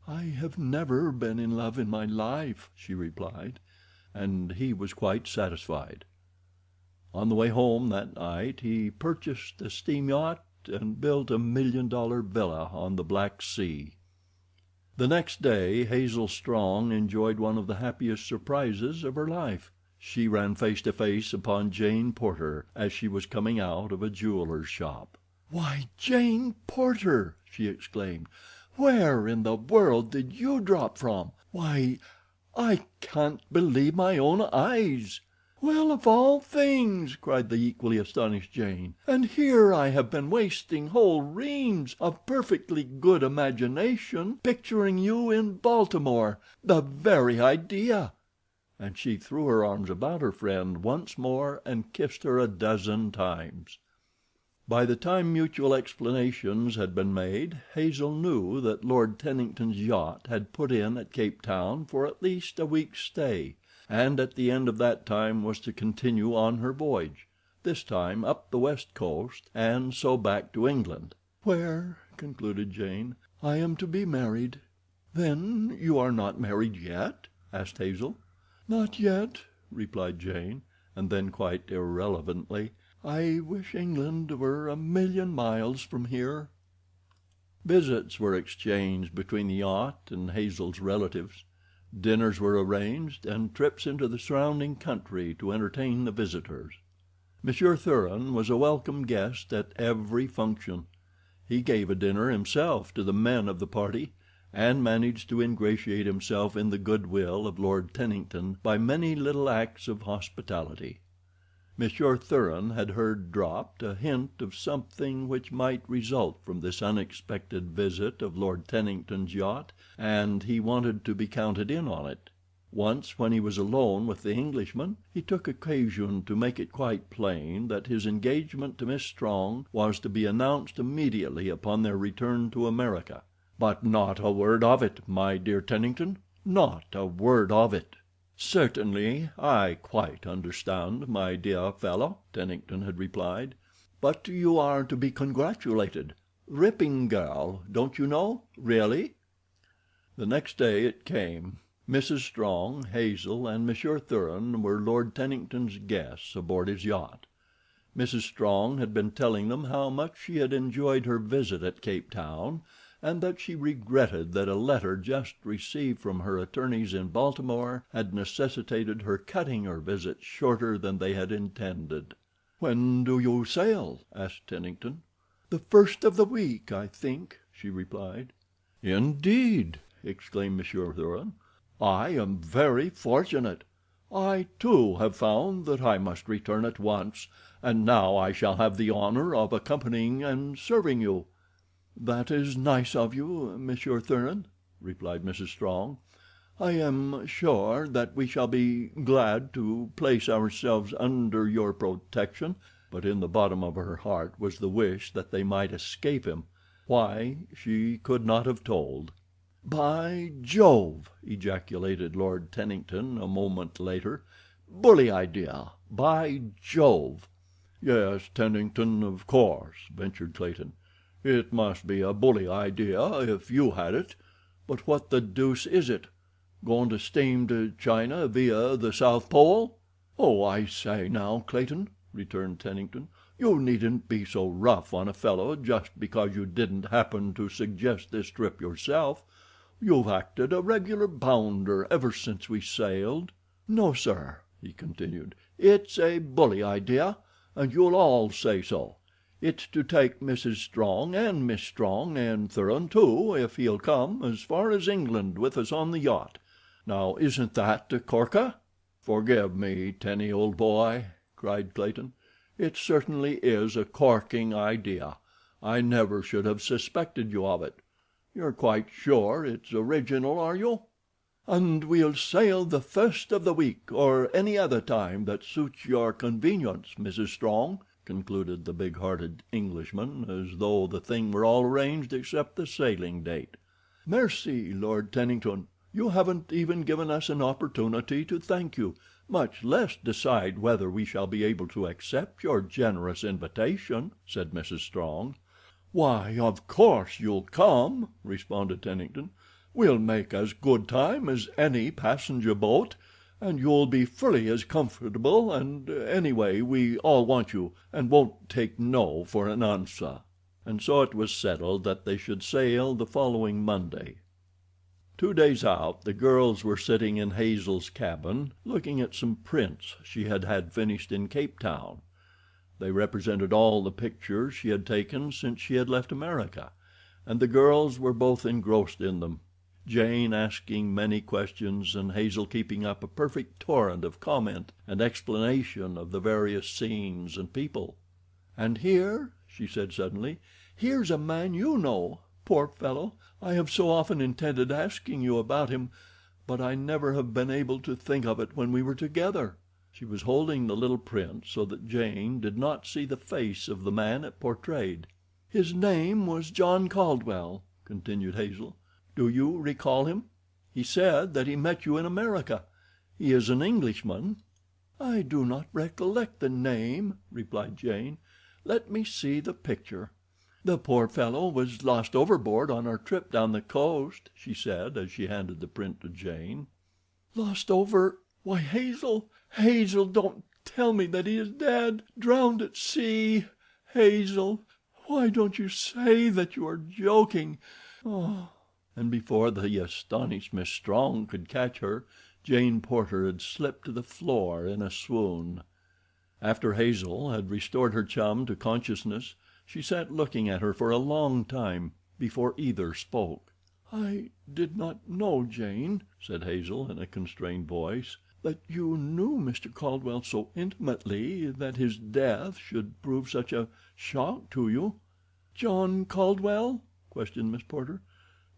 "I have never been in love in my life," she replied, and he was quite satisfied. On the way home that night he purchased a steam yacht and built a $1,000,000 villa on the Black Sea. The next day Hazel Strong enjoyed one of the happiest surprises of her life. She ran face to face upon Jane Porter as she was coming out of a jeweler's shop. "Why, Jane Porter!" she exclaimed. "Where in the world did you drop from? Why, I can't believe my own eyes." "Well, of all things!" cried the equally astonished Jane. "And here I have been wasting whole reams of perfectly good imagination picturing you in Baltimore. The very idea!" And she threw her arms about her friend once more and kissed her a dozen times. By the time mutual explanations had been made, Hazel knew that Lord Tennington's yacht had put in at Cape Town for at least a week's stay, and at the end of that time was to continue on her voyage, this time up the west coast, and so back to England. "Where," concluded Jane, "I am to be married." "Then you are not married yet?" asked Hazel. "Not yet," replied Jane, and then quite irrelevantly, "I wish England were a million miles from here." Visits were exchanged between the yacht and Hazel's relatives. Dinners were arranged, and trips into the surrounding country to entertain the visitors. Monsieur Thuran was a welcome guest at every function. He gave a dinner himself to the men of the party, and managed to ingratiate himself in the goodwill of Lord Tennington by many little acts of hospitality. Monsieur Thuran had heard dropped a hint of something which might result from this unexpected visit of Lord Tennington's yacht, and he wanted to be counted in on it. Once, when he was alone with the Englishman, he took occasion to make it quite plain that his engagement to Miss Strong was to be announced immediately upon their return to America. "But not a word of it, my dear Tennington, not a word of it." "Certainly, I quite understand, my dear fellow," Tennington had replied. "But you are to be congratulated. Ripping girl, don't you know, really?" The next day it came. Mrs. Strong, Hazel, and Monsieur Thuran were Lord Tennington's guests aboard his yacht. Mrs. Strong had been telling them how much she had enjoyed her visit at Cape Town, and that she regretted that a letter just received from her attorneys in Baltimore had necessitated her cutting her visit shorter than they had intended. "When do you sail?" asked Tennington. "The first of the week, I think," she replied. "Indeed!" exclaimed Monsieur Thuran. "I am very fortunate. I, too, have found that I must return at once, and now I shall have the honor of accompanying and serving you." "That is nice of you, Monsieur Thuran," replied Mrs. Strong. "I am sure that we shall be glad to place ourselves under your protection." But in the bottom of her heart was the wish that they might escape him. Why, she could not have told. "By Jove!" ejaculated Lord Tennington a moment later. "Bully idea, by Jove!" "Yes, Tennington, of course," ventured Clayton. "It must be a bully idea if you had it. But what the deuce is it? Going to steam to China via the South Pole?" "Oh, I say now, Clayton," returned Tennington, "you needn't be so rough on a fellow just because you didn't happen to suggest this trip yourself. You've acted a regular bounder ever since we sailed. No, sir," he continued, "it's a bully idea, and you'll all say so. It's to take Mrs. Strong and Miss Strong and Thuran, too, if he'll come as far as England with us on the yacht. Now, isn't that a corker?" "Forgive me, Tenny, old boy," cried Clayton. "It certainly is a corking idea. I never should have suspected you of it. You're quite sure it's original, are you?" "And we'll sail the first of the week, or any other time that suits your convenience, Mrs. Strong," concluded the big-hearted Englishman, as though the thing were all arranged except the sailing date. "Merci, Lord Tennington. You haven't even given us an opportunity to thank you, much less decide whether we shall be able to accept your generous invitation," said Mrs. Strong. "Why, of course you'll come," responded Tennington. "We'll make as good time as any passenger boat, and you'll be fully as comfortable, and anyway we all want you and won't take no for an answer." And so it was settled that they should sail the following Monday. 2 days out, the girls were sitting in Hazel's cabin, looking at some prints she had had finished in Cape Town. They represented all the pictures she had taken since she had left America, and the girls were both engrossed in them, Jane asking many questions and Hazel keeping up a perfect torrent of comment and explanation of the various scenes and people. "And here," she said suddenly, "here's a man you know. Poor fellow, I have so often intended asking you about him, but I never have been able to think of it when we were together." She was holding the little print so that Jane did not see the face of the man it portrayed. "His name was John Caldwell," continued Hazel. "Do you recall him? He said that he met you in America. He is an Englishman." "I do not recollect the name," replied Jane. "Let me see the picture. The poor fellow was lost overboard on our trip down the coast," she said as she handed the print to Jane. "Lost over? Why, Hazel, Hazel, don't tell me that he is dead, drowned at sea. Hazel, why don't you say that you are joking? Oh." And before the astonished Miss Strong could catch her, Jane Porter had slipped to the floor in a swoon. After Hazel had restored her chum to consciousness, she sat looking at her for a long time before either spoke. "I did not know, Jane," said Hazel in a constrained voice, "that you knew Mr. Caldwell so intimately that his death should prove such a shock to you." "John Caldwell?" questioned Miss Porter.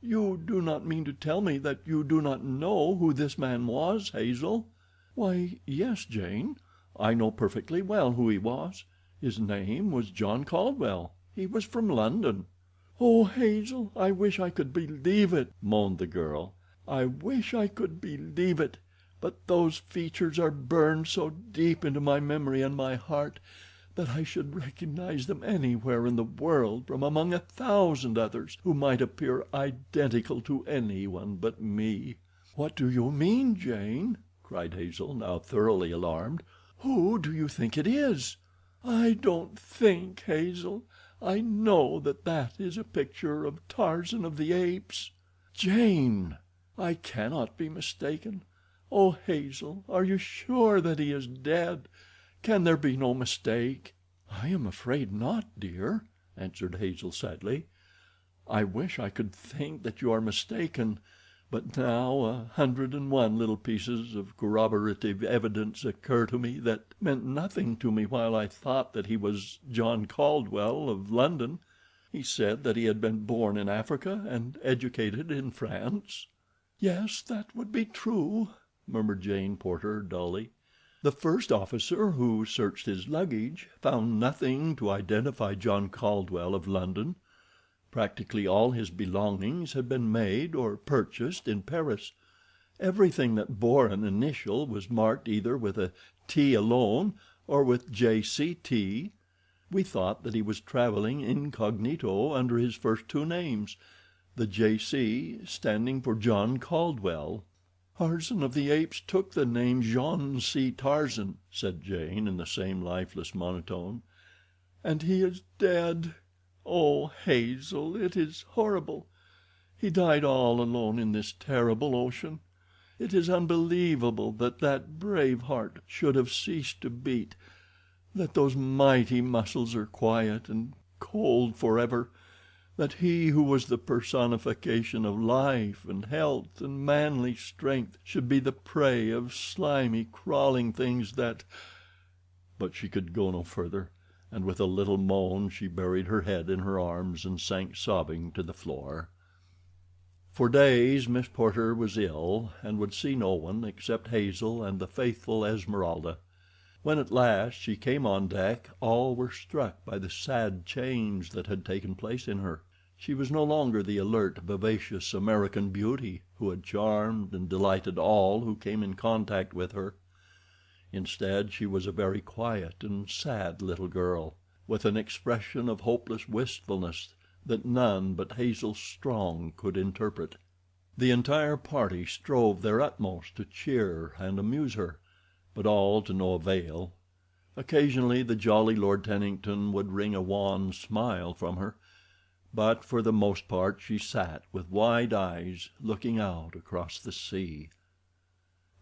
"You do not mean to tell me that you do not know who this man was, Hazel?" "Why, yes, Jane. I know perfectly well who he was. His name was John Caldwell. He was from London." "Oh, Hazel, I wish I could believe it," moaned the girl. "I wish I could believe it, but those features are burned so deep into my memory and my heart that I should recognize them anywhere in the world from among 1,000 others who might appear identical to anyone but me." "What do you mean, Jane?" cried Hazel, now thoroughly alarmed. "Who do you think it is?" "I don't think, Hazel. I know that that is a picture of Tarzan of the Apes." "Jane!" "I cannot be mistaken. Oh, Hazel, are you sure that he is dead? Can there be no mistake?" "I am afraid not, dear," answered Hazel sadly. "I wish I could think that you are mistaken, but now 101 little pieces of corroborative evidence occur to me that meant nothing to me while I thought that he was John Caldwell of London. He said that he had been born in Africa and educated in France." "Yes, that would be true," murmured Jane Porter dully. "The first officer who searched his luggage found nothing to identify John Caldwell of London. Practically all his belongings had been made or purchased in Paris. Everything that bore an initial was marked either with a T alone or with JCT. We thought that he was traveling incognito under his first two names, the JC standing for John Caldwell." "Tarzan of the Apes took the name Jean C. Tarzan," said Jane in the same lifeless monotone. "And he is dead. Oh, Hazel, it is horrible. He died all alone in this terrible ocean. It is unbelievable that that brave heart should have ceased to beat, that those mighty muscles are quiet and cold forever, that he who was the personification of life and health and manly strength should be the prey of slimy, crawling things that—" But she could go no further, and with a little moan she buried her head in her arms and sank sobbing to the floor. For days Miss Porter was ill, and would see no one except Hazel and the faithful Esmeralda. When at last she came on deck, all were struck by the sad change that had taken place in her. She was no longer the alert, vivacious American beauty who had charmed and delighted all who came in contact with her. Instead, she was a very quiet and sad little girl, with an expression of hopeless wistfulness that none but Hazel Strong could interpret. The entire party strove their utmost to cheer and amuse her, but all to no avail. Occasionally the jolly Lord Tennington would wring a wan smile from her, but for the most part she sat with wide eyes looking out across the sea.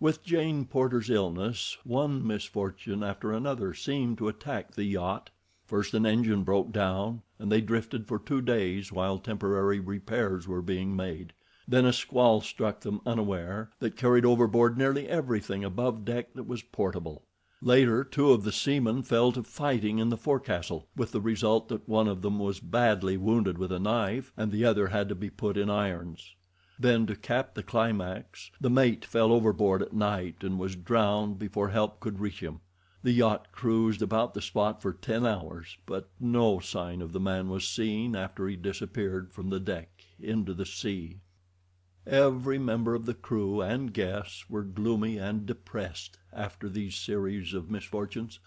With Jane Porter's illness, one misfortune after another seemed to attack the yacht. First an engine broke down, and they drifted for 2 days while temporary repairs were being made. Then a squall struck them unaware that carried overboard nearly everything above deck that was portable. Later 2 of the seamen fell to fighting in the forecastle, with the result that one of them was badly wounded with a knife and the other had to be put in irons. Then, to cap the climax, the mate fell overboard at night and was drowned before help could reach him. The yacht cruised about the spot for 10 hours, but no sign of the man was seen after he disappeared from the deck into the sea. Every member of the crew and guests were gloomy and depressed after these series of misfortunes.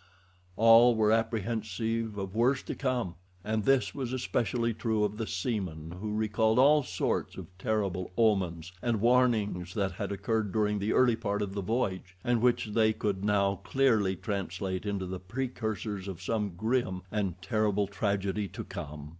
All were apprehensive of worse to come, and this was especially true of the seamen, who recalled all sorts of terrible omens and warnings that had occurred during the early part of the voyage, and which they could now clearly translate into the precursors of some grim and terrible tragedy to come.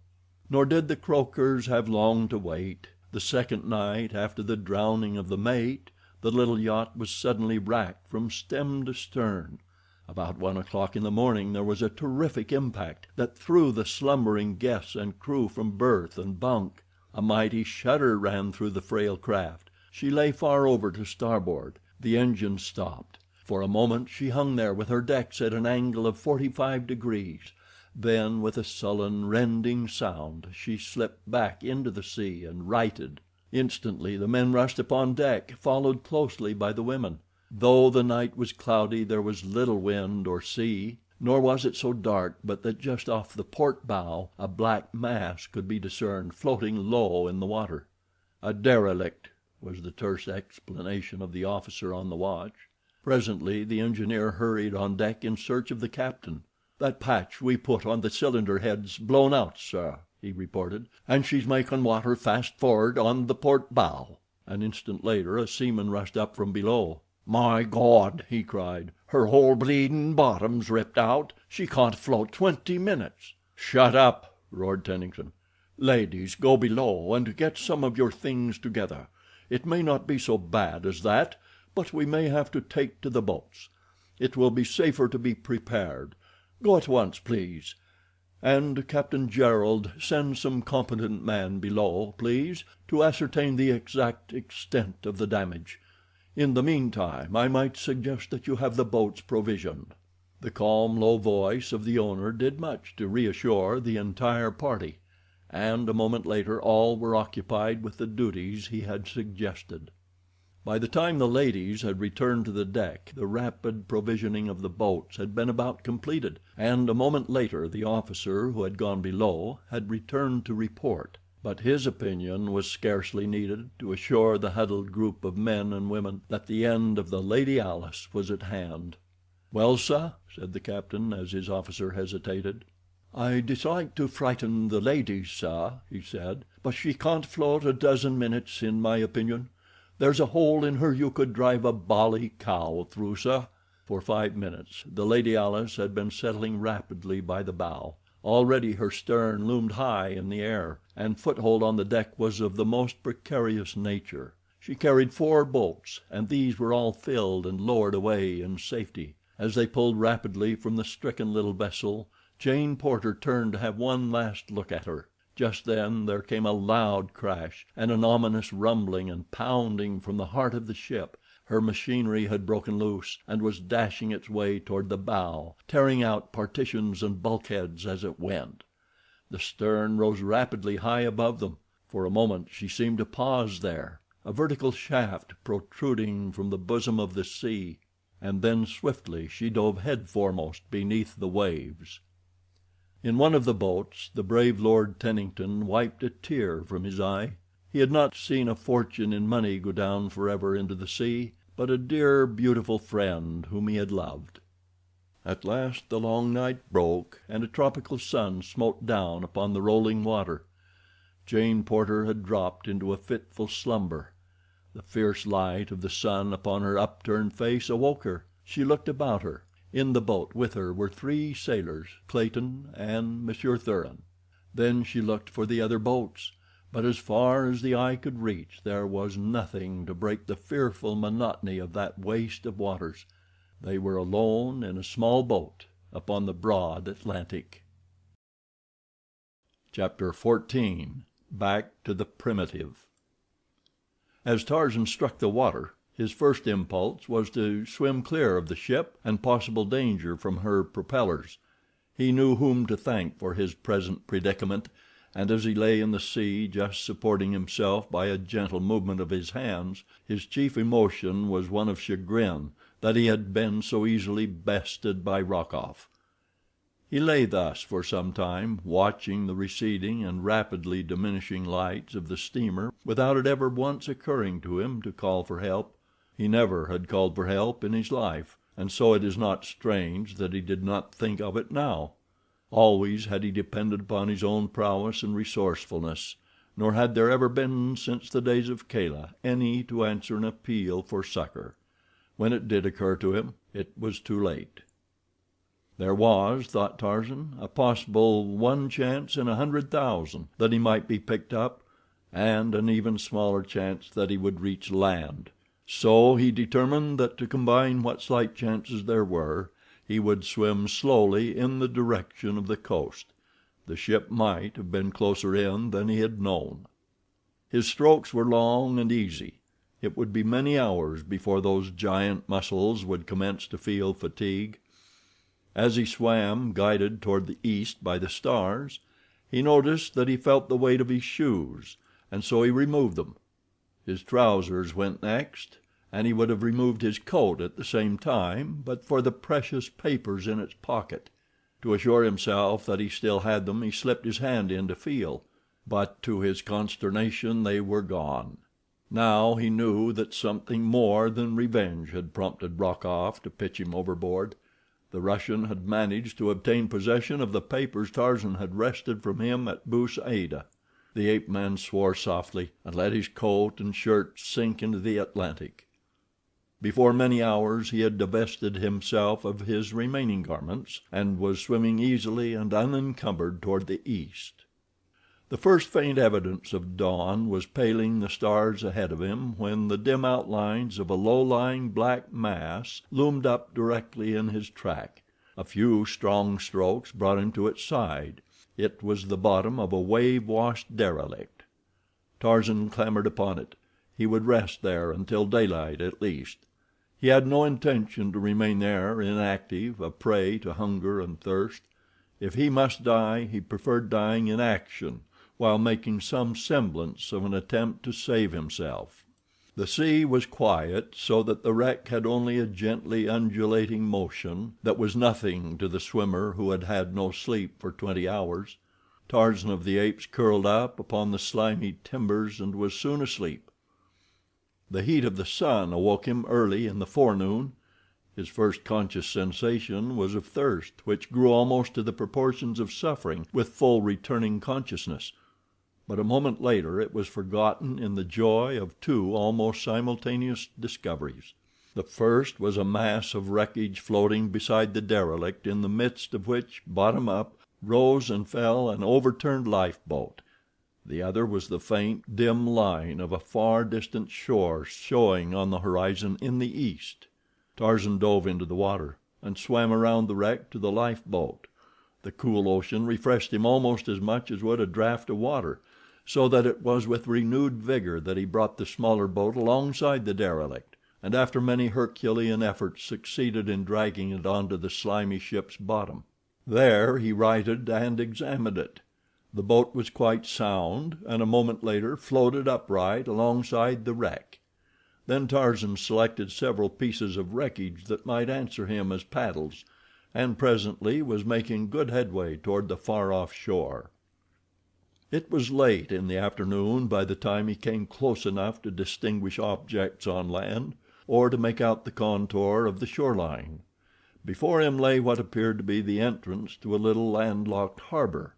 Nor did the croakers have long to wait. The second night after the drowning of the mate, the little yacht was suddenly racked from stem to stern. About 1 o'clock in the morning there was a terrific impact that threw the slumbering guests and crew from berth and bunk. A mighty shudder ran through the frail craft. She lay far over to starboard. The engine stopped. For a moment she hung there with her decks at an angle of 45 degrees. Then, with a sullen, rending sound, she slipped back into the sea and righted. Instantly the men rushed upon deck, followed closely by the women. Though the night was cloudy, there was little wind or sea, nor was it so dark but that just off the port bow a black mass could be discerned floating low in the water. "A derelict," was the terse explanation of the officer on the watch. Presently the engineer hurried on deck in search of the captain. "That patch we put on the cylinder head's blown out, sir," he reported, "and she's making water fast for'ard on the port bow." An instant later a seaman rushed up from below. "My God!" he cried, "her whole bleeding bottom's ripped out. She can't float 20 minutes." "Shut up!" roared Tennington. "Ladies, go below and get some of your things together. It may not be so bad as that, but we may have to take to the boats. It will be safer to be prepared. Go at once, please. And, Captain Gerald, send some competent man below, please, to ascertain the exact extent of the damage. In the meantime, I might suggest that you have the boats provisioned." The calm, low voice of the owner did much to reassure the entire party, and a moment later all were occupied with the duties he had suggested. By the time the ladies had returned to the deck the rapid provisioning of the boats had been about completed, and a moment later the officer who had gone below had returned to report. But his opinion was scarcely needed to assure the huddled group of men and women that the end of the Lady Alice was at hand. "Well, sir," said the captain as his officer hesitated. "I dislike to frighten the ladies, sir," he said, "but she can't float a dozen minutes in my opinion. There's a hole in her you could drive a bally cow through, sir." For 5 minutes the Lady Alice had been settling rapidly by the bow. Already her stern loomed high in the air, and foothold on the deck was of the most precarious nature. She carried 4 boats, and these were all filled and lowered away in safety. As they pulled rapidly from the stricken little vessel, Jane Porter turned to have one last look at her. Just then there came a loud crash and an ominous rumbling and pounding from the heart of the ship. Her machinery had broken loose and was dashing its way toward the bow, tearing out partitions and bulkheads as it went. The stern rose rapidly high above them. For a moment she seemed to pause there, a vertical shaft protruding from the bosom of the sea, and then swiftly she dove head foremost beneath the waves. In one of the boats the brave Lord Tennington wiped a tear from his eye. He had not seen a fortune in money go down forever into the sea, but a dear, beautiful friend whom he had loved. At last the long night broke, and a tropical sun smote down upon the rolling water. Jane Porter had dropped into a fitful slumber. The fierce light of the sun upon her upturned face awoke her. She looked about her. In the boat with her were 3 sailors, Clayton and Monsieur Thuran. Then she looked for the other boats, but as far as the eye could reach there was nothing to break the fearful monotony of that waste of waters. They were alone in a small boat upon the broad Atlantic. Chapter 14. Back to the Primitive. As Tarzan struck the water, his first impulse was to swim clear of the ship and possible danger from her propellers. He knew whom to thank for his present predicament, and as he lay in the sea, just supporting himself by a gentle movement of his hands, his chief emotion was one of chagrin that he had been so easily bested by Rokoff. He lay thus for some time, watching the receding and rapidly diminishing lights of the steamer without it ever once occurring to him to call for help. He never had called for help in his life, and so it is not strange that he did not think of it now. Always had he depended upon his own prowess and resourcefulness, nor had there ever been since the days of Kala any to answer an appeal for succor. When it did occur to him, it was too late. There was, thought Tarzan, a possible 1 chance in 100,000 that he might be picked up, and an even smaller chance that he would reach land. So he determined that to combine what slight chances there were, he would swim slowly in the direction of the coast. The ship might have been closer in than he had known. His strokes were long and easy. It would be many hours before those giant muscles would commence to feel fatigue. As he swam, guided toward the east by the stars, he noticed that he felt the weight of his shoes, and so he removed them. His trousers went next, and he would have removed his coat at the same time but for the precious papers in its pocket. To assure himself that he still had them, he slipped his hand in to feel, but to his consternation they were gone. Now he knew that something more than revenge had prompted Rokoff to pitch him overboard. The Russian had managed to obtain possession of the papers Tarzan had wrested from him at Bou Saada. The ape-man swore softly and let his coat and shirt sink into the Atlantic. Before many hours he had divested himself of his remaining garments and was swimming easily and unencumbered toward the east. The first faint evidence of dawn was paling the stars ahead of him when the dim outlines of a low-lying black mass loomed up directly in his track. A few strong strokes brought him to its side. It was the bottom of a wave-washed derelict. Tarzan clambered upon it. He would rest there until daylight at least. He had no intention to remain there inactive, a prey to hunger and thirst. If he must die, he preferred dying in action, while making some semblance of an attempt to save himself. The sea was quiet, so that the wreck had only a gently undulating motion that was nothing to the swimmer who had had no sleep for 20 hours. Tarzan of the Apes curled up upon the slimy timbers and was soon asleep. The heat of the sun awoke him early in the forenoon. His first conscious sensation was of thirst, which grew almost to the proportions of suffering with full returning consciousness. But a moment later it was forgotten in the joy of two almost simultaneous discoveries. The first was a mass of wreckage floating beside the derelict, in the midst of which, bottom up, rose and fell an overturned lifeboat. The other was the faint, dim line of a far distant shore showing on the horizon in the east. Tarzan dove into the water and swam around the wreck to the lifeboat. The cool ocean refreshed him almost as much as would a draught of water, so that it was with renewed vigor that he brought the smaller boat alongside the derelict, and after many Herculean efforts succeeded in dragging it onto the slimy ship's bottom. There he righted and examined it. The boat was quite sound, and a moment later floated upright alongside the wreck. Then Tarzan selected several pieces of wreckage that might answer him as paddles, and presently was making good headway toward the far-off shore. It was late in the afternoon by the time he came close enough to distinguish objects on land, or to make out the contour of the shoreline. Before him lay what appeared to be the entrance to a little landlocked harbor.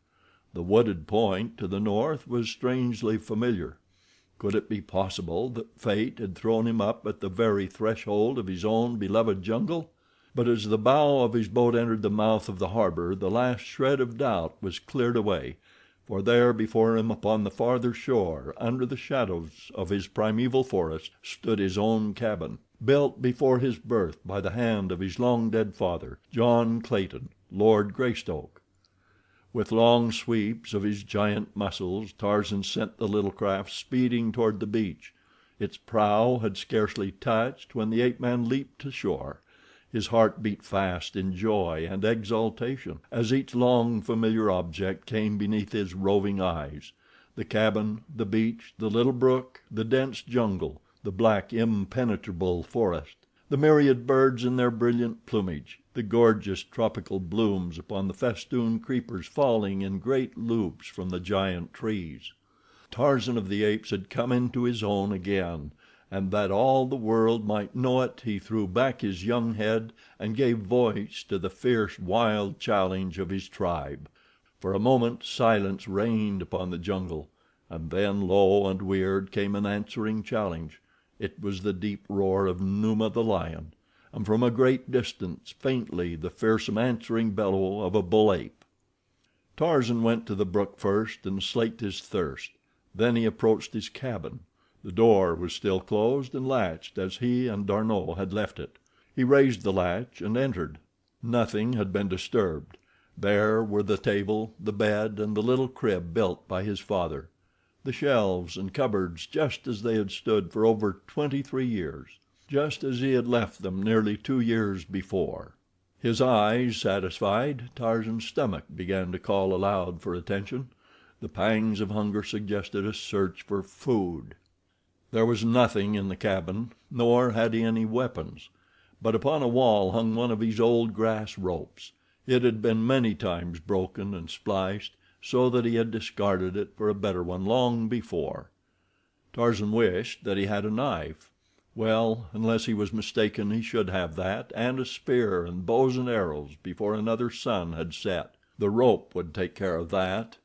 The wooded point to the north was strangely familiar. Could it be possible that fate had thrown him up at the very threshold of his own beloved jungle? But as the bow of his boat entered the mouth of the harbor, the last shred of doubt was cleared away, for there before him upon the farther shore, under the shadows of his primeval forest, stood his own cabin, built before his birth by the hand of his long-dead father, John Clayton, Lord Greystoke. With long sweeps of his giant muscles, Tarzan sent the little craft speeding toward the beach. Its prow had scarcely touched when the ape-man leaped to shore. His heart beat fast in joy and exultation as each long familiar object came beneath his roving eyes: the cabin, the beach, the little brook, the dense jungle, the black, impenetrable forest, the myriad birds in their brilliant plumage, the gorgeous tropical blooms upon the festooned creepers falling in great loops from the giant trees. Tarzan of the Apes had come into his own again, and that all the world might know it he threw back his young head and gave voice to the fierce, wild challenge of his tribe. For a moment silence reigned upon the jungle, and then, low and weird, came an answering challenge. It was the deep roar of Numa the lion, and from a great distance, faintly, the fearsome answering bellow of a bull ape. Tarzan went to the brook first and slaked his thirst. Then he approached his cabin. The door was still closed and latched as he and D'Arnot had left it. He raised the latch and entered. Nothing had been disturbed. There were the table, the bed, and the little crib built by his father. The shelves and cupboards just as they had stood for over 23 years, just as he had left them nearly 2 years before. His eyes satisfied, Tarzan's stomach began to call aloud for attention. The pangs of hunger suggested a search for food. There was nothing in the cabin, nor had he any weapons, but upon a wall hung one of his old grass ropes. It had been many times broken and spliced, so that he had discarded it for a better one long before. Tarzan wished that he had a knife. Well, unless he was mistaken, he should have that, and a spear and bows and arrows before another sun had set. The rope would take care of that,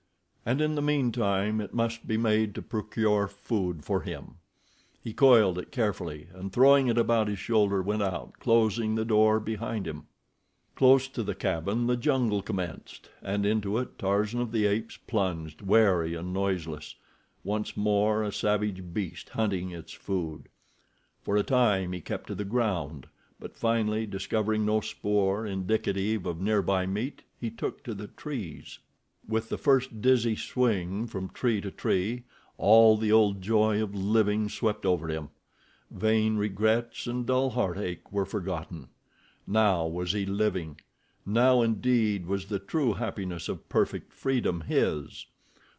and in the meantime it must be made to procure food for him. He coiled it carefully, and throwing it about his shoulder went out, closing the door behind him. Close to the cabin the jungle commenced, and into it Tarzan of the Apes plunged, wary and noiseless, once more a savage beast hunting its food. For a time he kept to the ground, but finally, discovering no spoor indicative of nearby meat, he took to the trees. With the first dizzy swing from tree to tree, all the old joy of living swept over him. Vain regrets and dull heartache were forgotten. Now was he living. Now indeed was the true happiness of perfect freedom his.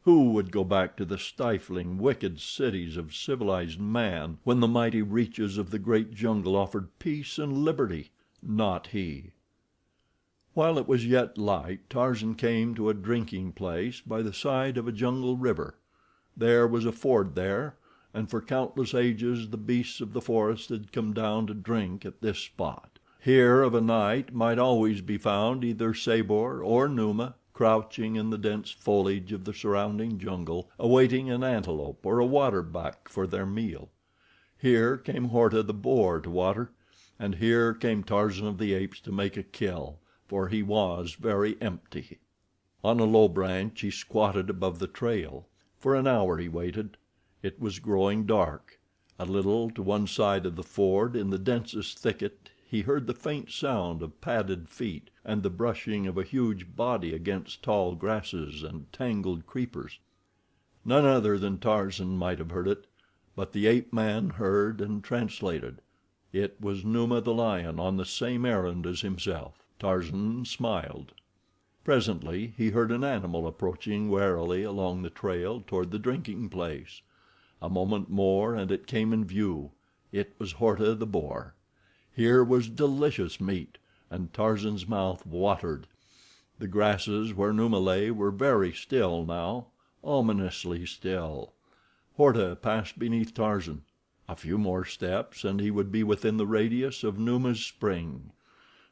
Who would go back to the stifling, wicked cities of civilized man when the mighty reaches of the great jungle offered peace and liberty? Not he. While it was yet light, Tarzan came to a drinking place by the side of a jungle river. There was a ford there, and for countless ages the beasts of the forest had come down to drink at this spot. Here of a night might always be found either Sabor or Numa, crouching in the dense foliage of the surrounding jungle, awaiting an antelope or a water buck for their meal. Here came Horta the boar to water, and here came Tarzan of the Apes to make a kill, for he was very empty. On a low branch he squatted above the trail. For an hour he waited. It was growing dark. A little to one side of the ford, in the densest thicket, he heard the faint sound of padded feet and the brushing of a huge body against tall grasses and tangled creepers. None other than Tarzan might have heard it, but the ape-man heard and translated. It was Numa the lion on the same errand as himself. Tarzan smiled. Presently he heard an animal approaching warily along the trail toward the drinking place. A moment more and it came in view. It was Horta the boar. Here was delicious meat, and Tarzan's mouth watered. The grasses where Numa lay were very still now, ominously still. Horta passed beneath Tarzan. A few more steps and he would be within the radius of Numa's spring.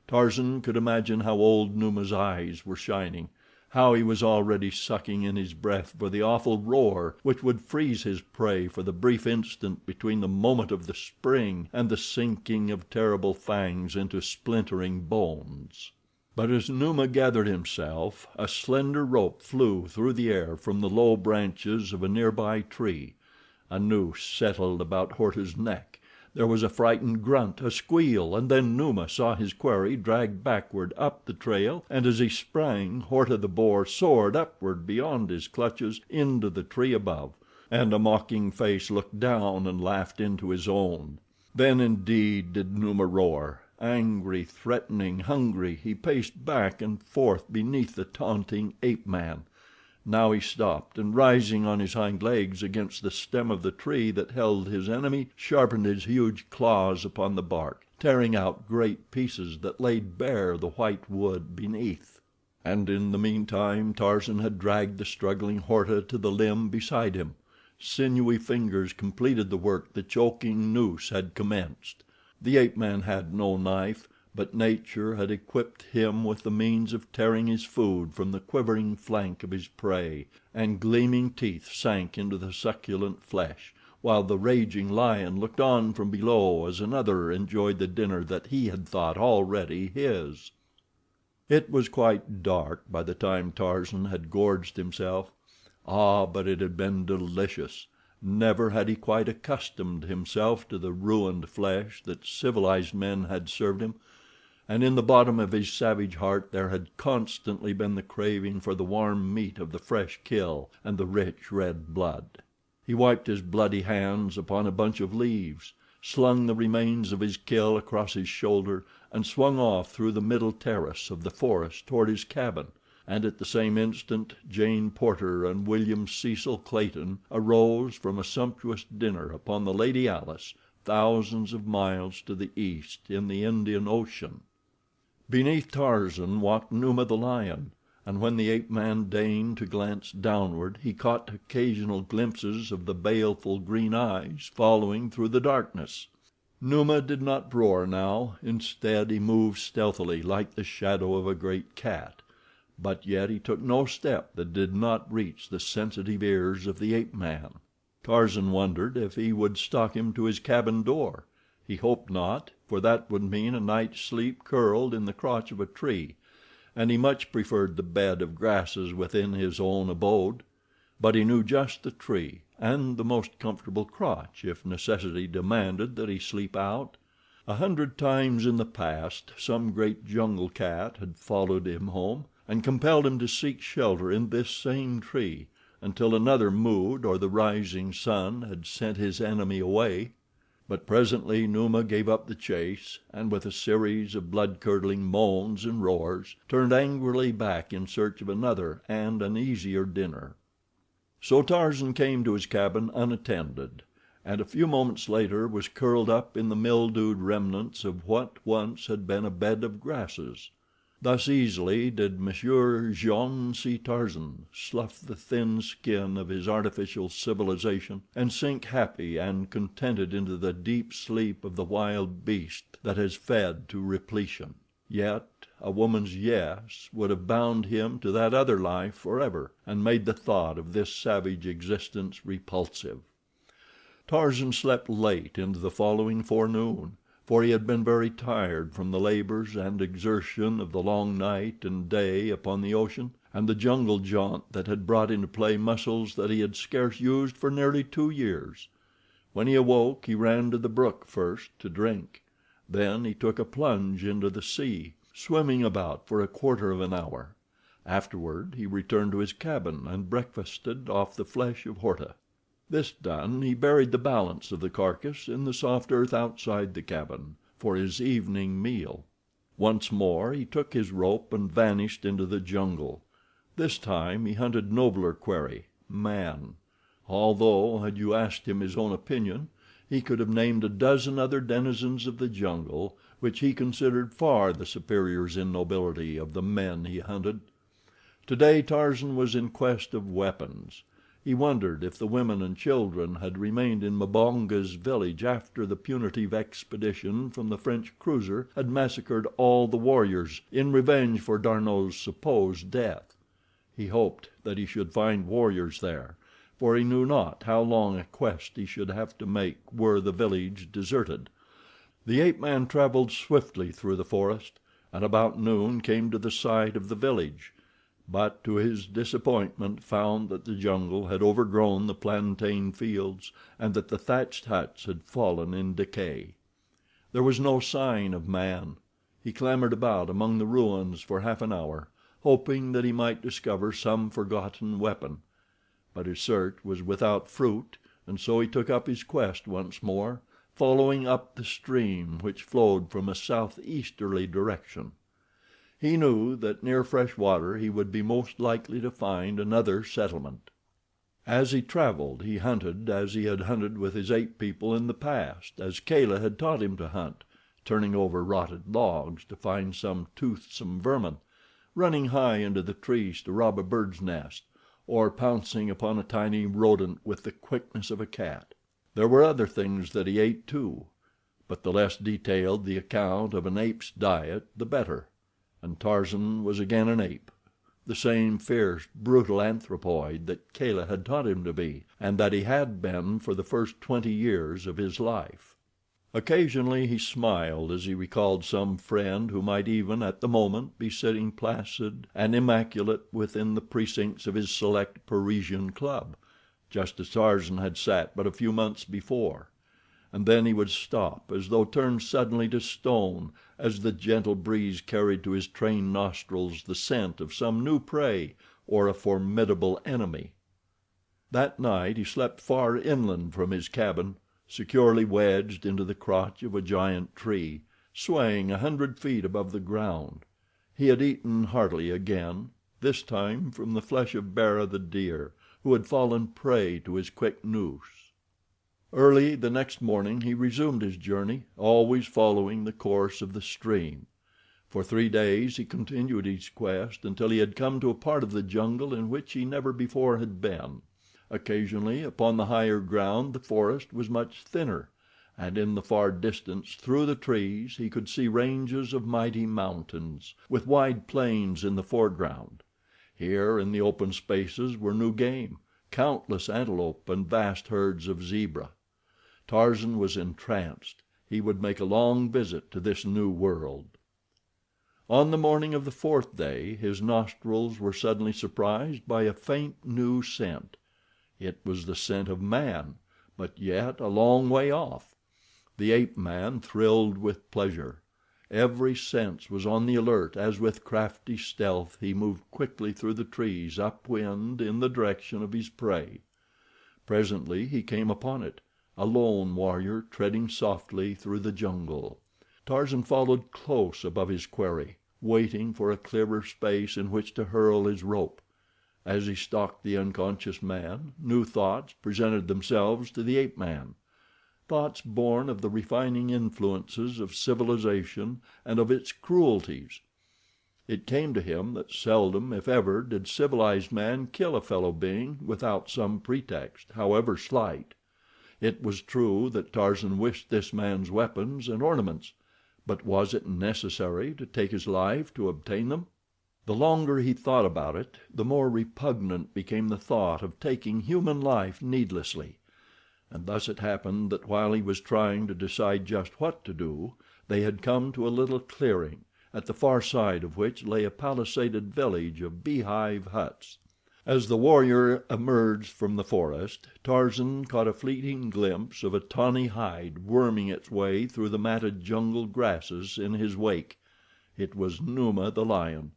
Tarzan could imagine how old Numa's eyes were shining, how he was already sucking in his breath for the awful roar which would freeze his prey for the brief instant between the moment of the spring and the sinking of terrible fangs into splintering bones. But as Numa gathered himself, a slender rope flew through the air from the low branches of a nearby tree. A noose settled about Horta's neck. There was a frightened grunt, a squeal, and then Numa saw his quarry dragged backward up the trail, and as he sprang, Horta the boar soared upward beyond his clutches into the tree above, and a mocking face looked down and laughed into his own. Then indeed did Numa roar, Angry, threatening, hungry, he paced back and forth beneath the taunting ape-man. Now he stopped, and rising on his hind legs against the stem of the tree that held his enemy, sharpened his huge claws upon the bark, tearing out great pieces that laid bare the white wood beneath. And in the meantime Tarzan had dragged the struggling Horta to the limb beside him. Sinewy fingers completed the work the choking noose had commenced. The ape-man had no knife, but nature had equipped him with the means of tearing his food from the quivering flank of his prey, and gleaming teeth sank into the succulent flesh, while the raging lion looked on from below as another enjoyed the dinner that he had thought already his. It was quite dark by the time Tarzan had gorged himself. Ah, but it had been delicious. Never had he quite accustomed himself to the ruined flesh that civilized men had served him, and in the bottom of his savage heart there had constantly been the craving for the warm meat of the fresh kill and the rich red blood. He wiped his bloody hands upon a bunch of leaves, slung the remains of his kill across his shoulder, and swung off through the middle terrace of the forest toward his cabin. And at the same instant Jane Porter and William Cecil Clayton arose from a sumptuous dinner upon the Lady Alice, thousands of miles to the east in the Indian Ocean. Beneath Tarzan walked Numa the lion, and when the ape-man deigned to glance downward he caught occasional glimpses of the baleful green eyes following through the darkness. Numa did not roar now. Instead he moved stealthily like the shadow of a great cat, but yet he took no step that did not reach the sensitive ears of the ape-man. Tarzan wondered if he would stalk him to his cabin door. He hoped not, for that would mean a night's sleep curled in the crotch of a tree, and he much preferred the bed of grasses within his own abode. But he knew just the tree, and the most comfortable crotch, if necessity demanded that he sleep out. 100 times in the past some great jungle cat had followed him home, and compelled him to seek shelter in this same tree, until another mood or the rising sun had sent his enemy away. But presently Numa gave up the chase, and with a series of blood-curdling moans and roars, turned angrily back in search of another and an easier dinner. So Tarzan came to his cabin unattended, and a few moments later was curled up in the mildewed remnants of what once had been a bed of grasses. Thus easily did Monsieur Jean C. Tarzan slough the thin skin of his artificial civilization and sink happy and contented into the deep sleep of the wild beast that has fed to repletion. Yet a woman's yes would have bound him to that other life forever, and made the thought of this savage existence repulsive. Tarzan slept late into the following forenoon, for he had been very tired from the labors and exertion of the long night and day upon the ocean, and the jungle jaunt that had brought into play muscles that he had scarce used for nearly 2 years. When he awoke he ran to the brook first to drink. Then he took a plunge into the sea, swimming about for a quarter of an hour. Afterward he returned to his cabin and breakfasted off the flesh of Horta. This done, he buried the balance of the carcass in the soft earth outside the cabin, for his evening meal. Once more he took his rope and vanished into the jungle. This time he hunted nobler quarry, man. Although, had you asked him his own opinion, he could have named a dozen other denizens of the jungle which he considered far the superiors in nobility of the men he hunted. Today Tarzan was in quest of weapons. He wondered if the women and children had remained in Mbonga's village after the punitive expedition from the French cruiser had massacred all the warriors in revenge for D'Arnot's supposed death. He hoped that he should find warriors there, for he knew not how long a quest he should have to make were the village deserted. The ape-man traveled swiftly through the forest, and about noon came to the site of the village, but to his disappointment found that the jungle had overgrown the plantain fields and that the thatched huts had fallen in decay. There was no sign of man. He clambered about among the ruins for half an hour, hoping that he might discover some forgotten weapon, but his search was without fruit, and so he took up his quest once more, following up the stream which flowed from a southeasterly direction. He knew that near fresh water he would be most likely to find another settlement. As he traveled, he hunted as he had hunted with his ape people in the past, as Kala had taught him to hunt, turning over rotted logs to find some toothsome vermin, running high into the trees to rob a bird's nest, or pouncing upon a tiny rodent with the quickness of a cat. There were other things that he ate too, but the less detailed the account of an ape's diet the better, and Tarzan was again an ape, the same fierce, brutal anthropoid that Kala had taught him to be, and that he had been for the first 20 years of his life. Occasionally he smiled as he recalled some friend who might even at the moment be sitting placid and immaculate within the precincts of his select Parisian club, just as Tarzan had sat but a few months before, and then he would stop as though turned suddenly to stone as the gentle breeze carried to his trained nostrils the scent of some new prey or a formidable enemy. That night he slept far inland from his cabin, securely wedged into the crotch of a giant tree, swaying 100 feet above the ground. He had eaten heartily again, this time from the flesh of Bara, the deer, who had fallen prey to his quick noose. Early the next morning he resumed his journey, always following the course of the stream. For 3 days he continued his quest until he had come to a part of the jungle in which he never before had been. Occasionally upon the higher ground the forest was much thinner, and in the far distance through the trees he could see ranges of mighty mountains, with wide plains in the foreground. Here in the open spaces were new game, countless antelope and vast herds of zebra. Tarzan was entranced. He would make a long visit to this new world. On the morning of the 4th day his nostrils were suddenly surprised by a faint new scent. It was the scent of man, but yet a long way off. The ape-man thrilled with pleasure. Every sense was on the alert as with crafty stealth he moved quickly through the trees upwind in the direction of his prey. Presently he came upon it, a lone warrior treading softly through the jungle. Tarzan followed close above his quarry, waiting for a clearer space in which to hurl his rope. As he stalked the unconscious man, new thoughts presented themselves to the ape-man, thoughts born of the refining influences of civilization and of its cruelties. It came to him that seldom, if ever, did civilized man kill a fellow being without some pretext, however slight. It was true that Tarzan wished this man's weapons and ornaments, but was it necessary to take his life to obtain them? The longer he thought about it, the more repugnant became the thought of taking human life needlessly. And thus it happened that while he was trying to decide just what to do, they had come to a little clearing, at the far side of which lay a palisaded village of beehive huts. As the warrior emerged from the forest, Tarzan caught a fleeting glimpse of a tawny hide worming its way through the matted jungle grasses in his wake. It was Numa, the lion.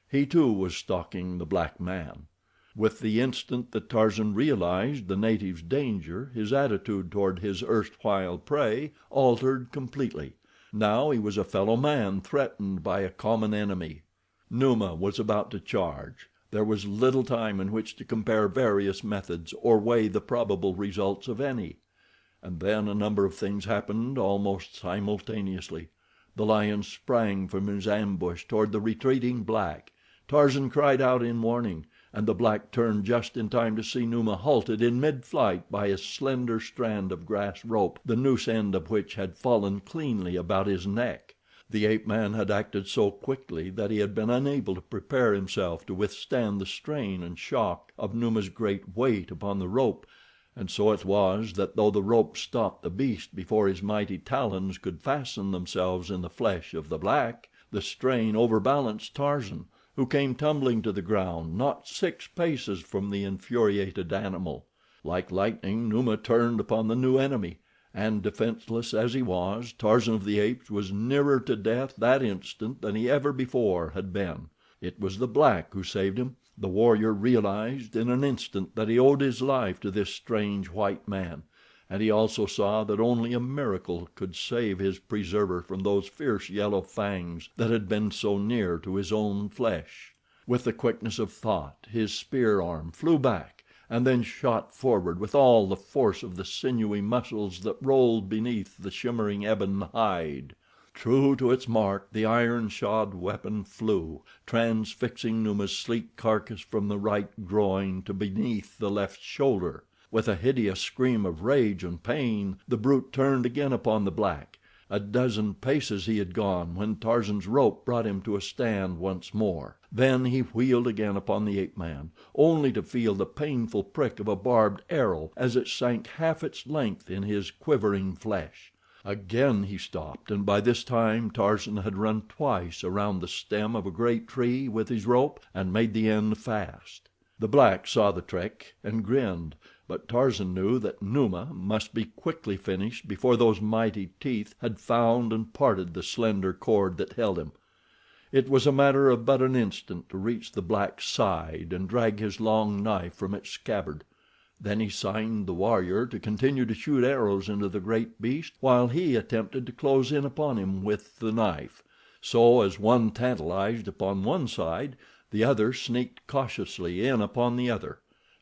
He too was stalking the black man. With the instant that Tarzan realized the native's danger, his attitude toward his erstwhile prey altered completely. Now he was a fellow man threatened by a common enemy. Numa was about to charge. There was little time in which to compare various methods or weigh the probable results of any. And then a number of things happened almost simultaneously. The lion sprang from his ambush toward the retreating black. Tarzan cried out in warning, and the black turned just in time to see Numa halted in mid-flight by a slender strand of grass rope, the noose end of which had fallen cleanly about his neck. The ape-man had acted so quickly that he had been unable to prepare himself to withstand the strain and shock of Numa's great weight upon the rope, and so it was that though the rope stopped the beast before his mighty talons could fasten themselves in the flesh of the black, the strain overbalanced Tarzan, who came tumbling to the ground not 6 paces from the infuriated animal. Like lightning Numa turned upon the new enemy, and defenseless as he was, Tarzan of the Apes was nearer to death that instant than he ever before had been. It was the black who saved him. The warrior realized in an instant that he owed his life to this strange white man, and he also saw that only a miracle could save his preserver from those fierce yellow fangs that had been so near to his own flesh. With the quickness of thought his spear arm flew back and then shot forward with all the force of the sinewy muscles that rolled beneath the shimmering ebon hide. True to its mark, the iron-shod weapon flew, transfixing Numa's sleek carcass from the right groin to beneath the left shoulder. With a hideous scream of rage and pain, the brute turned again upon the black. A dozen paces he had gone when Tarzan's rope brought him to a stand once more. Then he wheeled again upon the ape-man, only to feel the painful prick of a barbed arrow as it sank half its length in his quivering flesh. Again he stopped, and by this time Tarzan had run twice around the stem of a great tree with his rope and made the end fast. The black saw the trick and grinned, but Tarzan knew that Numa must be quickly finished before those mighty teeth had found and parted the slender cord that held him. It was a matter of but an instant to reach the black's side and drag his long knife from its scabbard. Then he signed the warrior to continue to shoot arrows into the great beast while he attempted to close in upon him with the knife. So, as one tantalized upon one side, the other sneaked cautiously in upon the other.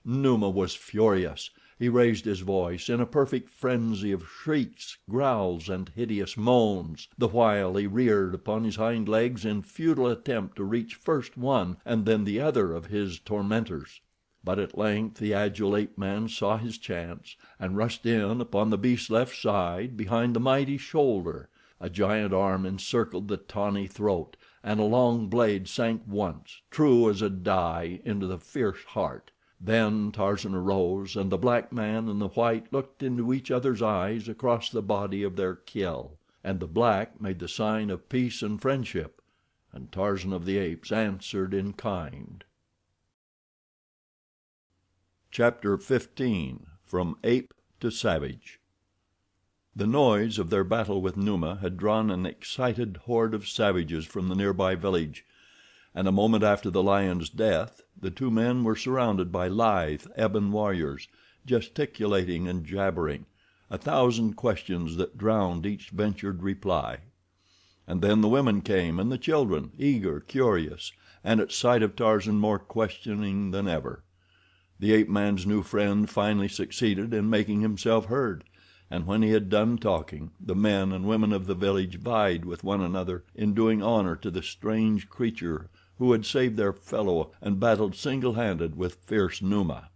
Numa was furious. He raised his voice in a perfect frenzy of shrieks, growls, and hideous moans, the while he reared upon his hind legs in futile attempt to reach first one and then the other of his tormentors. But at length the agile ape-man saw his chance and rushed in upon the beast's left side behind the mighty shoulder. A giant arm encircled the tawny throat, and a long blade sank once, true as a die, into the fierce heart. Then Tarzan arose, and the black man and the white looked into each other's eyes across the body of their kill, and the black made the sign of peace and friendship, and Tarzan of the Apes answered in kind. Chapter 15. From Ape to Savage. The noise of their battle with Numa had drawn an excited horde of savages from the nearby village, and a moment after the lion's death the two men were surrounded by lithe, ebon warriors, gesticulating and jabbering, 1,000 questions that drowned each ventured reply. And then the women came, and the children, eager, curious, and at sight of Tarzan more questioning than ever. The ape-man's new friend finally succeeded in making himself heard, and when he had done talking, the men and women of the village vied with one another in doing honor to the strange creature who had saved their fellow and battled single-handed with fierce Numa.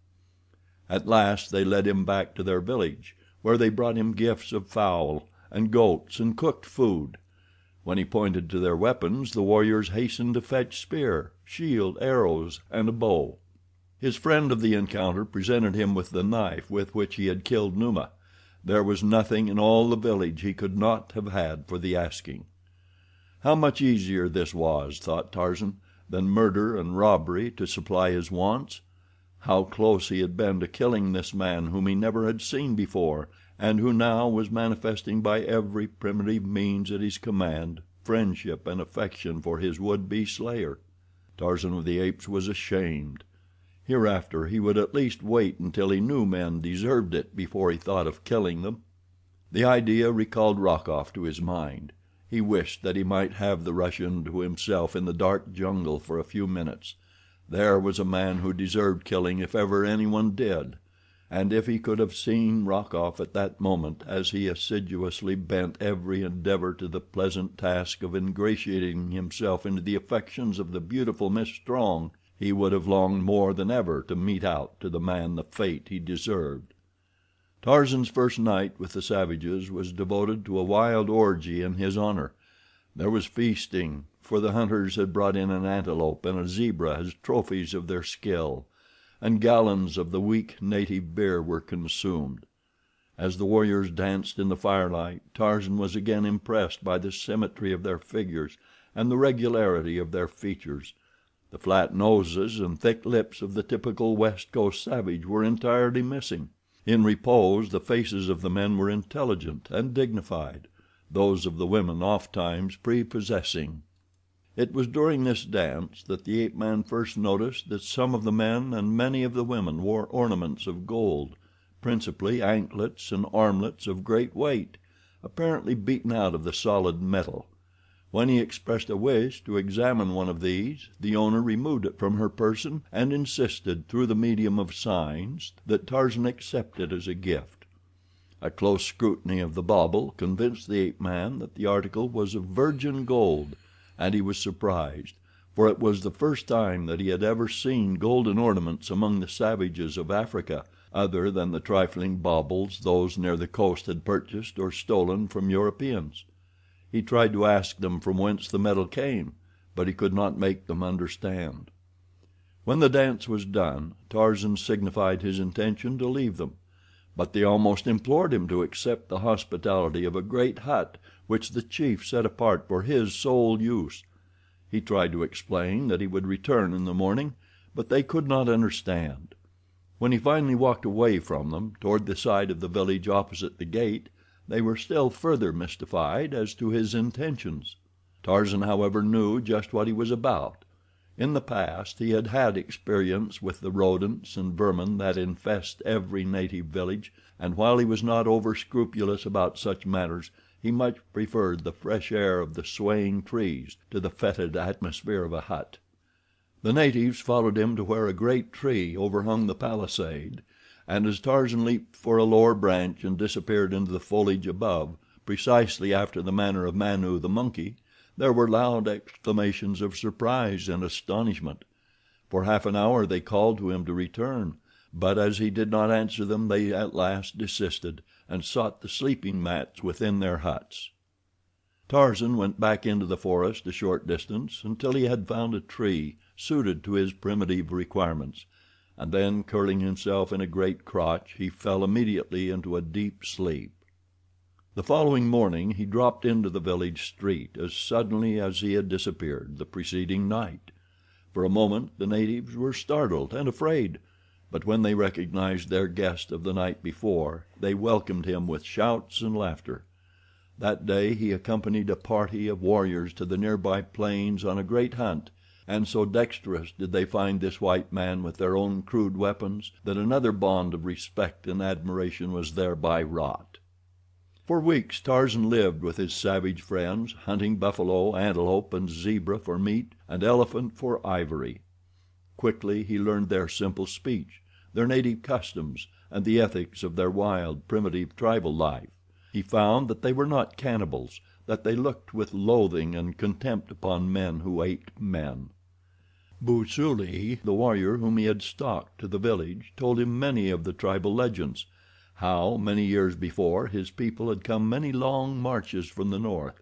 At last they led him back to their village, where they brought him gifts of fowl and goats and cooked food. When he pointed to their weapons, the warriors hastened to fetch spear, shield, arrows, and a bow. His friend of the encounter presented him with the knife with which he had killed Numa. There was nothing in all the village he could not have had for the asking. How much easier this was, thought Tarzan, than murder and robbery to supply his wants. How close he had been to killing this man whom he never had seen before, and who now was manifesting by every primitive means at his command friendship and affection for his would-be slayer. Tarzan of the Apes was ashamed. Hereafter he would at least wait until he knew men deserved it before he thought of killing them. The idea recalled Rokoff to his mind. He wished that he might have the Russian to himself in the dark jungle for a few minutes. There was a man who deserved killing if ever anyone did. And if he could have seen Rokoff at that moment as he assiduously bent every endeavor to the pleasant task of ingratiating himself into the affections of the beautiful Miss Strong, he would have longed more than ever to mete out to the man the fate he deserved. Tarzan's first night with the savages was devoted to a wild orgy in his honor. There was feasting, for the hunters had brought in an antelope and a zebra as trophies of their skill, and gallons of the weak native beer were consumed. As the warriors danced in the firelight, Tarzan was again impressed by the symmetry of their figures and the regularity of their features. The flat noses and thick lips of the typical West Coast savage were entirely missing. In repose the faces of the men were intelligent and dignified, those of the women ofttimes prepossessing. It was during this dance that the ape-man first noticed that some of the men and many of the women wore ornaments of gold, principally anklets and armlets of great weight, apparently beaten out of the solid metal. When he expressed a wish to examine one of these, the owner removed it from her person and insisted, through the medium of signs, that Tarzan accept it as a gift. A close scrutiny of the bauble convinced the ape-man that the article was of virgin gold, and he was surprised, for it was the first time that he had ever seen golden ornaments among the savages of Africa, other than the trifling baubles those near the coast had purchased or stolen from Europeans. He tried to ask them from whence the metal came, but he could not make them understand. When the dance was done, Tarzan signified his intention to leave them, but they almost implored him to accept the hospitality of a great hut which the chief set apart for his sole use. He tried to explain that he would return in the morning, but they could not understand. When he finally walked away from them, toward the side of the village opposite the gate, they were still further mystified as to his intentions. Tarzan, however, knew just what he was about. In the past he had had experience with the rodents and vermin that infest every native village, and while he was not over scrupulous about such matters, he much preferred the fresh air of the swaying trees to the fetid atmosphere of a hut. The natives followed him to where a great tree overhung the palisade, and as Tarzan leaped for a lower branch and disappeared into the foliage above, precisely after the manner of Manu, the monkey, there were loud exclamations of surprise and astonishment. For half an hour they called to him to return, but as he did not answer them they at last desisted and sought the sleeping mats within their huts. Tarzan went back into the forest a short distance until he had found a tree suited to his primitive requirements, and then, curling himself in a great crotch, he fell immediately into a deep sleep. The following morning he dropped into the village street as suddenly as he had disappeared the preceding night. For a moment the natives were startled and afraid, but when they recognized their guest of the night before, they welcomed him with shouts and laughter. That day he accompanied a party of warriors to the nearby plains on a great hunt, and so dexterous did they find this white man with their own crude weapons that another bond of respect and admiration was thereby wrought. For weeks Tarzan lived with his savage friends, hunting buffalo, antelope, and zebra for meat, and elephant for ivory. Quickly he learned their simple speech, their native customs, and the ethics of their wild, primitive, tribal life. He found that they were not cannibals, that they looked with loathing and contempt upon men who ate men. Busuli, the warrior whom he had stalked to the village, told him many of the tribal legends, how, many years before, his people had come many long marches from the north,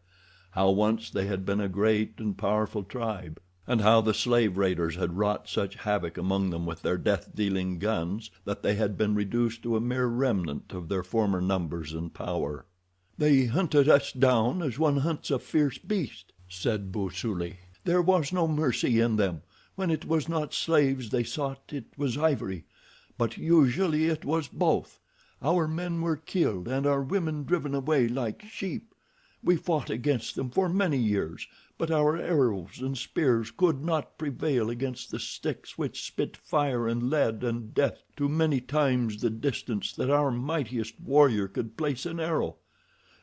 how once they had been a great and powerful tribe, and how the slave raiders had wrought such havoc among them with their death-dealing guns that they had been reduced to a mere remnant of their former numbers and power. "They hunted us down as one hunts a fierce beast," said Busuli. "There was no mercy in them. When it was not slaves they sought, it was ivory, but usually it was both. Our men were killed and our women driven away like sheep. We fought against them for many years, but our arrows and spears could not prevail against the sticks which spit fire and lead and death to many times the distance that our mightiest warrior could place an arrow.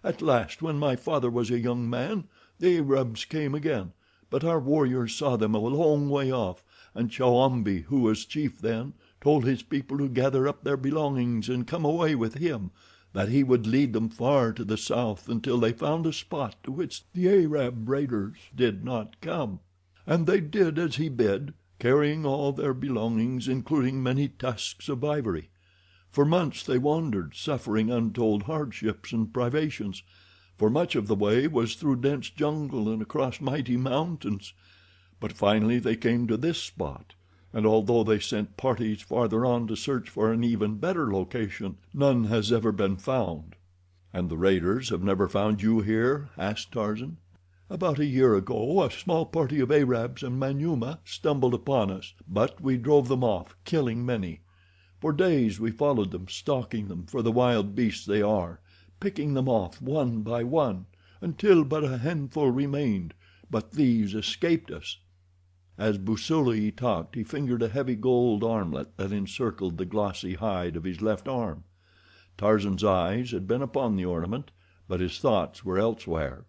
At last, when my father was a young man, the Arabs came again, but our warriors saw them a long way off, and Chowambi, who was chief then, told his people to gather up their belongings and come away with him, that he would lead them far to the south until they found a spot to which the Arab raiders did not come. And they did as he bid, carrying all their belongings, including many tusks of ivory. For months they wandered, suffering untold hardships and privations, for much of the way was through dense jungle and across mighty mountains. But finally they came to this spot, and although they sent parties farther on to search for an even better location, none has ever been found." "And the raiders have never found you here?" asked Tarzan. "About a year ago a small party of Arabs and Manyuema stumbled upon us, but we drove them off, killing many. For days we followed them, stalking them for the wild beasts they are, picking them off one by one, until but a handful remained, but these escaped us." As Busuli talked he fingered a heavy gold armlet that encircled the glossy hide of his left arm. Tarzan's eyes had been upon the ornament, but his thoughts were elsewhere.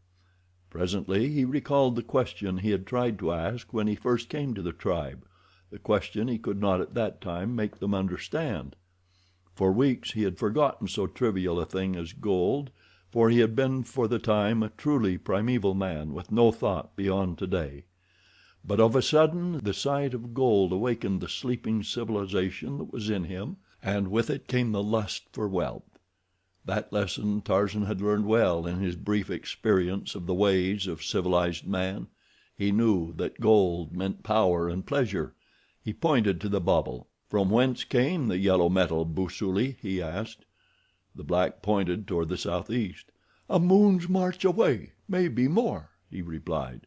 Presently he recalled the question he had tried to ask when he first came to the tribe, the question he could not at that time make them understand. For weeks he had forgotten so trivial a thing as gold, for he had been for the time a truly primeval man with no thought beyond today. But of a sudden the sight of gold awakened the sleeping civilization that was in him, and with it came the lust for wealth. That lesson Tarzan had learned well in his brief experience of the ways of civilized man. He knew that gold meant power and pleasure. He pointed to the bauble. "From whence came the yellow metal, Busuli?" he asked. The black pointed toward the southeast. "A moon's march away, maybe more," he replied.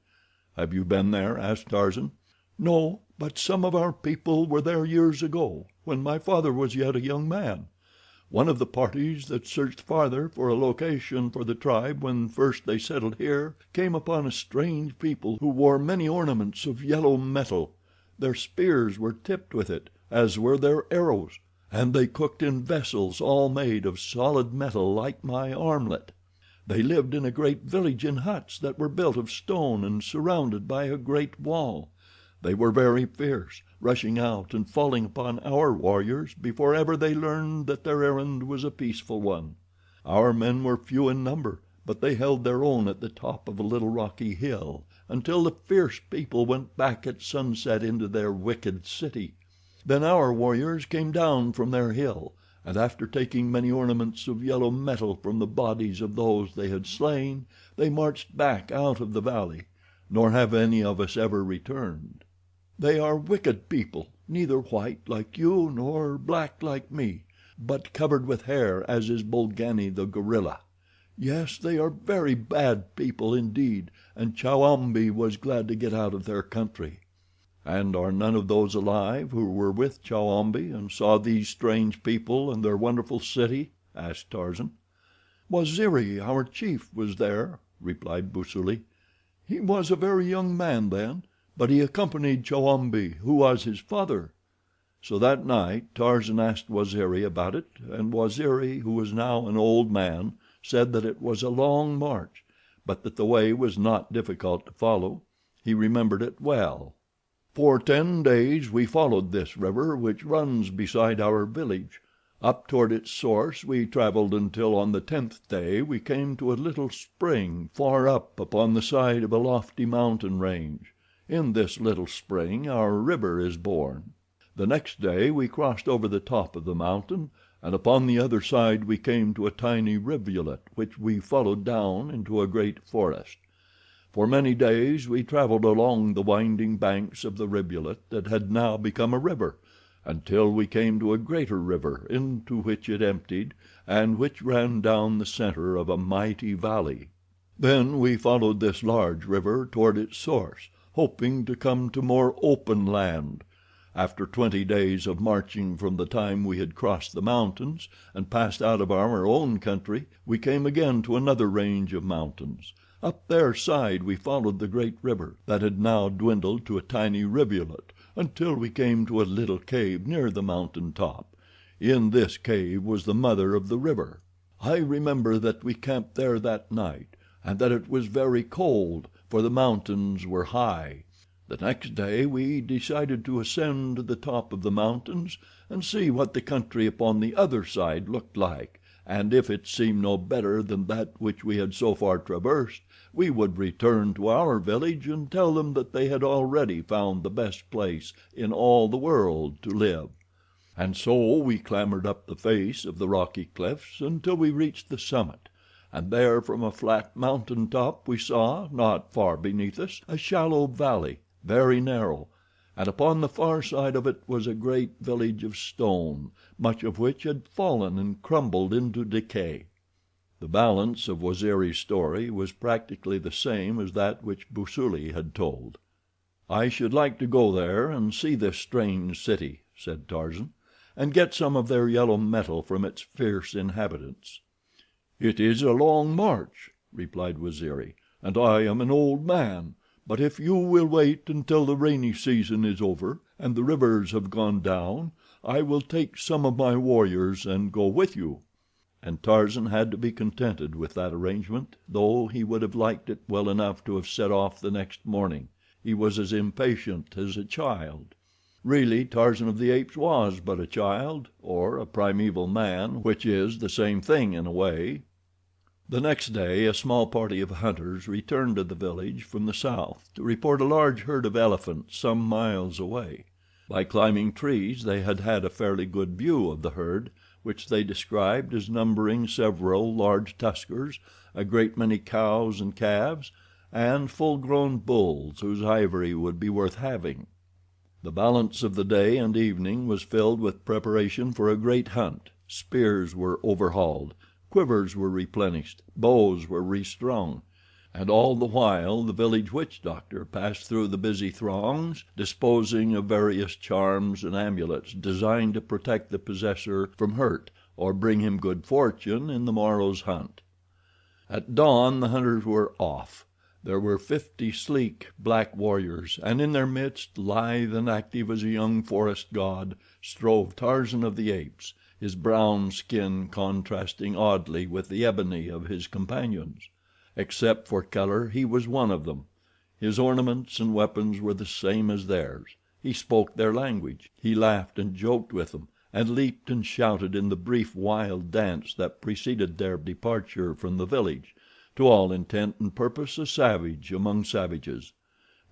"Have you been there?" asked Tarzan. "No, but some of our people were there years ago, when my father was yet a young man. One of the parties that searched farther for a location for the tribe when first they settled here came upon a strange people who wore many ornaments of yellow metal. Their spears were tipped with it, as were their arrows, and they cooked in vessels all made of solid metal like my armlet. They lived in a great village in huts that were built of stone and surrounded by a great wall. They were very fierce, rushing out and falling upon our warriors before ever they learned that their errand was a peaceful one. Our men were few in number, but they held their own at the top of a little rocky hill until the fierce people went back at sunset into their wicked city. Then our warriors came down from their hill, and after taking many ornaments of yellow metal from the bodies of those they had slain, they marched back out of the valley, nor have any of us ever returned. They are wicked people, neither white like you nor black like me, but covered with hair as is Bolgani the gorilla. Yes, they are very bad people indeed, and Chowambi was glad to get out of their country." "And are none of those alive who were with Chowambi and saw these strange people and their wonderful city?" asked Tarzan. "Waziri, our chief, was there," replied Busuli. "He was a very young man then, but he accompanied Chowambi, who was his father." So that night Tarzan asked Waziri about it, and Waziri, who was now an old man, said that it was a long march, but that the way was not difficult to follow. He remembered it well. "For 10 days we followed this river which runs beside our village. Up toward its source we traveled until on the 10th day we came to a little spring far up upon the side of a lofty mountain range. In this little spring our river is born. The next day we crossed over the top of the mountain, and upon the other side we came to a tiny rivulet which we followed down into a great forest. For many days we traveled along the winding banks of the rivulet that had now become a river, until we came to a greater river into which it emptied, and which ran down the center of a mighty valley. Then we followed this large river toward its source, hoping to come to more open land. After 20 days of marching from the time we had crossed the mountains and passed out of our own country, we came again to another range of mountains. Up their side we followed the great river, that had now dwindled to a tiny rivulet, until we came to a little cave near the mountain top. In this cave was the mother of the river. I remember that we camped there that night, and that it was very cold, for the mountains were high. The next day we decided to ascend to the top of the mountains and see what the country upon the other side looked like, and if it seemed no better than that which we had so far traversed, we would return to our village and tell them that they had already found the best place in all the world to live. And so we clambered up the face of the rocky cliffs until we reached the summit, and there from a flat mountain top we saw, not far beneath us, a shallow valley, very narrow, and upon the far side of it was a great village of stone, much of which had fallen and crumbled into decay. The balance of Waziri's story was practically the same as that which Busuli had told. "I should like to go there and see this strange city," said Tarzan, "and get some of their yellow metal from its fierce inhabitants." "It is a long march," replied Waziri, "and I am an old man. But if you will wait until the rainy season is over and the rivers have gone down, I will take some of my warriors and go with you." and Tarzan had to be contented with that arrangement, though he would have liked it well enough to have set off the next morning. He was as impatient as a child. Really, Tarzan of the Apes was but a child, or a primeval man, which is the same thing in a way. The next day a small party of hunters returned to the village from the south to report a large herd of elephants some miles away. By climbing trees they had had a fairly good view of the herd, which they described as numbering several large tuskers, a great many cows and calves, and full-grown bulls whose ivory would be worth having. The balance of the day and evening was filled with preparation for a great hunt. Spears were overhauled, quivers were replenished, bows were restrung, and all the while the village witch doctor passed through the busy throngs, disposing of various charms and amulets designed to protect the possessor from hurt or bring him good fortune in the morrow's hunt. At dawn the hunters were off. There were 50 sleek, black warriors, and in their midst, lithe and active as a young forest god, strode Tarzan of the Apes, his brown skin contrasting oddly with the ebony of his companions. Except for color, he was one of them. His ornaments and weapons were the same as theirs. He spoke their language. He laughed and joked with them, and leaped and shouted in the brief, wild dance that preceded their departure from the village, to all intent and purpose a savage among savages.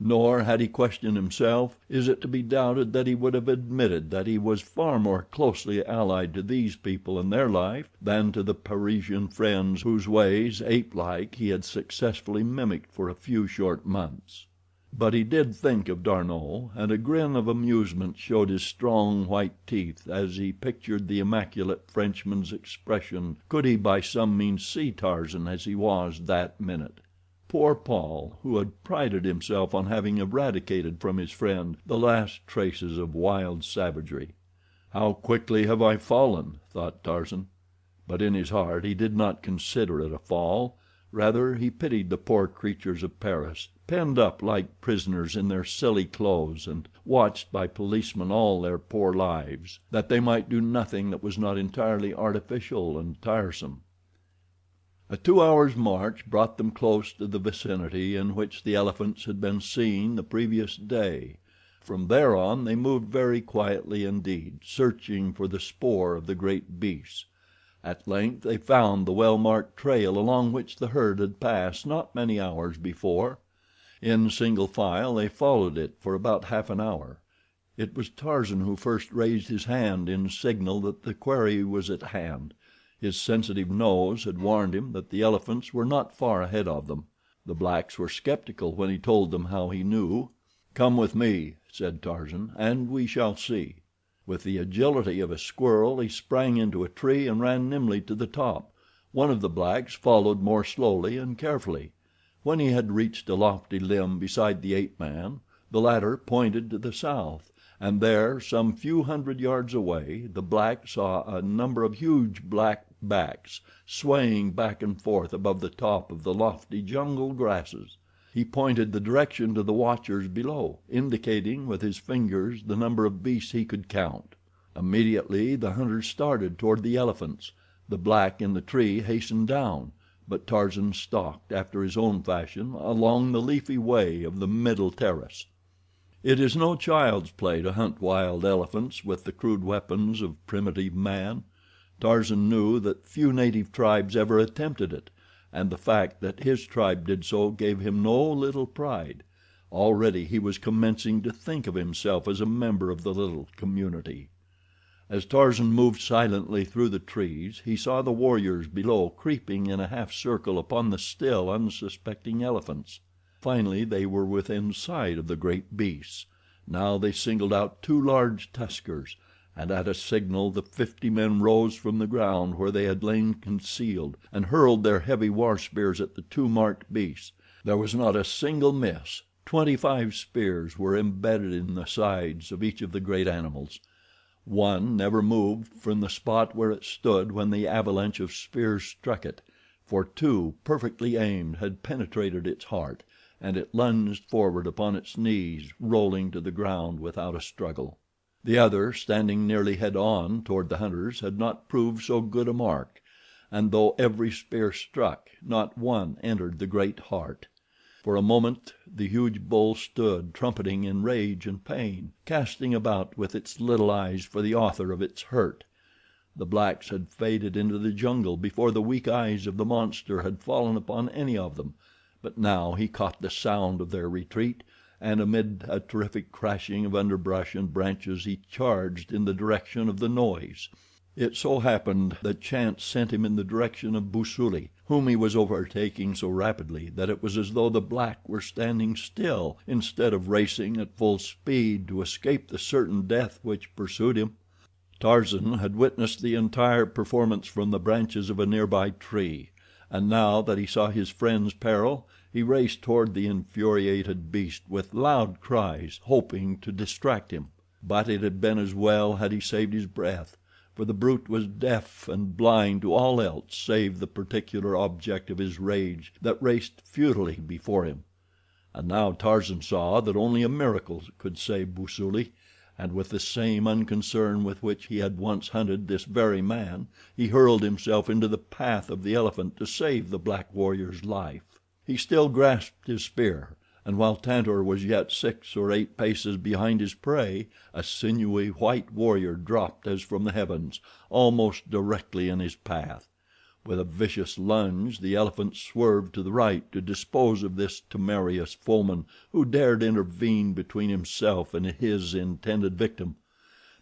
Nor, had he questioned himself, is it to be doubted that he would have admitted that he was far more closely allied to these people and their life than to the Parisian friends whose ways, ape-like, he had successfully mimicked for a few short months. But he did think of D'Arnot, and a grin of amusement showed his strong, white teeth as he pictured the immaculate Frenchman's expression could he by some means see Tarzan as he was that minute. Poor Paul, who had prided himself on having eradicated from his friend the last traces of wild savagery. "How quickly have I fallen," thought Tarzan. But in his heart he did not consider it a fall. Rather, he pitied the poor creatures of Paris, penned up like prisoners in their silly clothes and watched by policemen all their poor lives, that they might do nothing that was not entirely artificial and tiresome. A 2 hours' march brought them close to the vicinity in which the elephants had been seen the previous day. From there on they moved very quietly indeed, searching for the spoor of the great beasts. At length they found the well-marked trail along which the herd had passed not many hours before. In single file they followed it for about half an hour. It was Tarzan who first raised his hand in signal that the quarry was at hand. His sensitive nose had warned him that the elephants were not far ahead of them. The blacks were skeptical when he told them how he knew. "Come with me," said Tarzan, "and we shall see." With the agility of a squirrel he sprang into a tree and ran nimbly to the top. One of the blacks followed more slowly and carefully. When he had reached a lofty limb beside the ape-man, the latter pointed to the south, and there, some few hundred yards away, the black saw a number of huge black backs swaying back and forth above the top of the lofty jungle grasses. He pointed the direction to the watchers below, indicating with his fingers the number of beasts he could count. Immediately the hunters started toward the elephants. The black in the tree hastened down, but Tarzan stalked, after his own fashion, along the leafy way of the middle terrace. It is no child's play to hunt wild elephants with the crude weapons of primitive man. Tarzan knew that few native tribes ever attempted it, and the fact that his tribe did so gave him no little pride. Already he was commencing to think of himself as a member of the little community. As Tarzan moved silently through the trees, he saw the warriors below creeping in a half circle upon the still unsuspecting elephants. Finally they were within sight of the great beasts. Now they singled out 2 large tuskers, and at a signal the 50 men rose from the ground where they had lain concealed and hurled their heavy war spears at the 2 marked beasts. There was not a single miss. 25 spears were embedded in the sides of each of the great animals. One never moved from the spot where it stood when the avalanche of spears struck it, for 2, perfectly aimed, had penetrated its heart, and it lunged forward upon its knees, rolling to the ground without a struggle. The other, standing nearly head on toward the hunters, had not proved so good a mark. and though every spear struck, not one entered the great heart. For a moment the huge bull stood, trumpeting in rage and pain, casting about with its little eyes for the author of its hurt. The blacks had faded into the jungle before the weak eyes of the monster had fallen upon any of them, but now he caught the sound of their retreat, and amid a terrific crashing of underbrush and branches he charged in the direction of the noise. It so happened that chance sent him in the direction of Busuli, whom he was overtaking so rapidly that it was as though the black were standing still instead of racing at full speed to escape the certain death which pursued him. Tarzan had witnessed the entire performance from the branches of a nearby tree, and now that he saw his friend's peril he raced toward the infuriated beast with loud cries, hoping to distract him. But it had been as well had he saved his breath, for the brute was deaf and blind to all else save the particular object of his rage that raced futilely before him. And now Tarzan saw that only a miracle could save Busuli, and with the same unconcern with which he had once hunted this very man he hurled himself into the path of the elephant to save the black warrior's life. He still grasped his spear, and while Tantor was yet 6 or 8 paces behind his prey, a sinewy white warrior dropped as from the heavens, almost directly in his path. With a vicious lunge the elephant swerved to the right to dispose of this temerarious foeman who dared intervene between himself and his intended victim;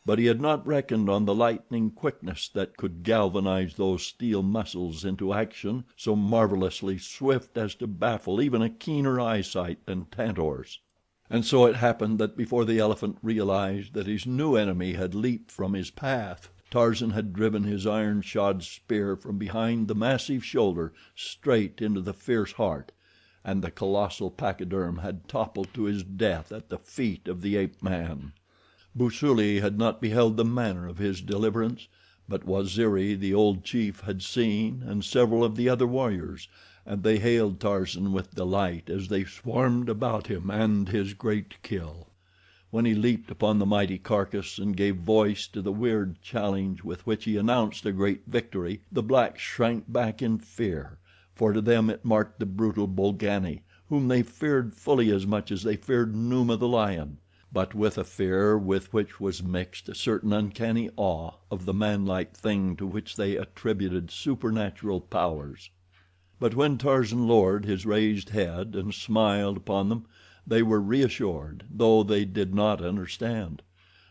but he had not reckoned on the lightning quickness that could galvanize those steel muscles into action so marvelously swift as to baffle even a keener eyesight than Tantor's. And so it happened that before the elephant realized that his new enemy had leaped from his path, Tarzan had driven his iron-shod spear from behind the massive shoulder straight into the fierce heart, and the colossal pachyderm had toppled to his death at the feet of the ape-man. Busuli had not beheld the manner of his deliverance, but Waziri, the old chief, had seen, and several of the other warriors, and they hailed Tarzan with delight as they swarmed about him and his great kill. When he leaped upon the mighty carcass and gave voice to the weird challenge with which he announced a great victory, the blacks shrank back in fear, for to them it marked the brutal Bolgani, whom they feared fully as much as they feared Numa the lion, but with a fear with which was mixed a certain uncanny awe of the manlike thing to which they attributed supernatural powers. But when Tarzan lowered his raised head and smiled upon them, they were reassured, though they did not understand.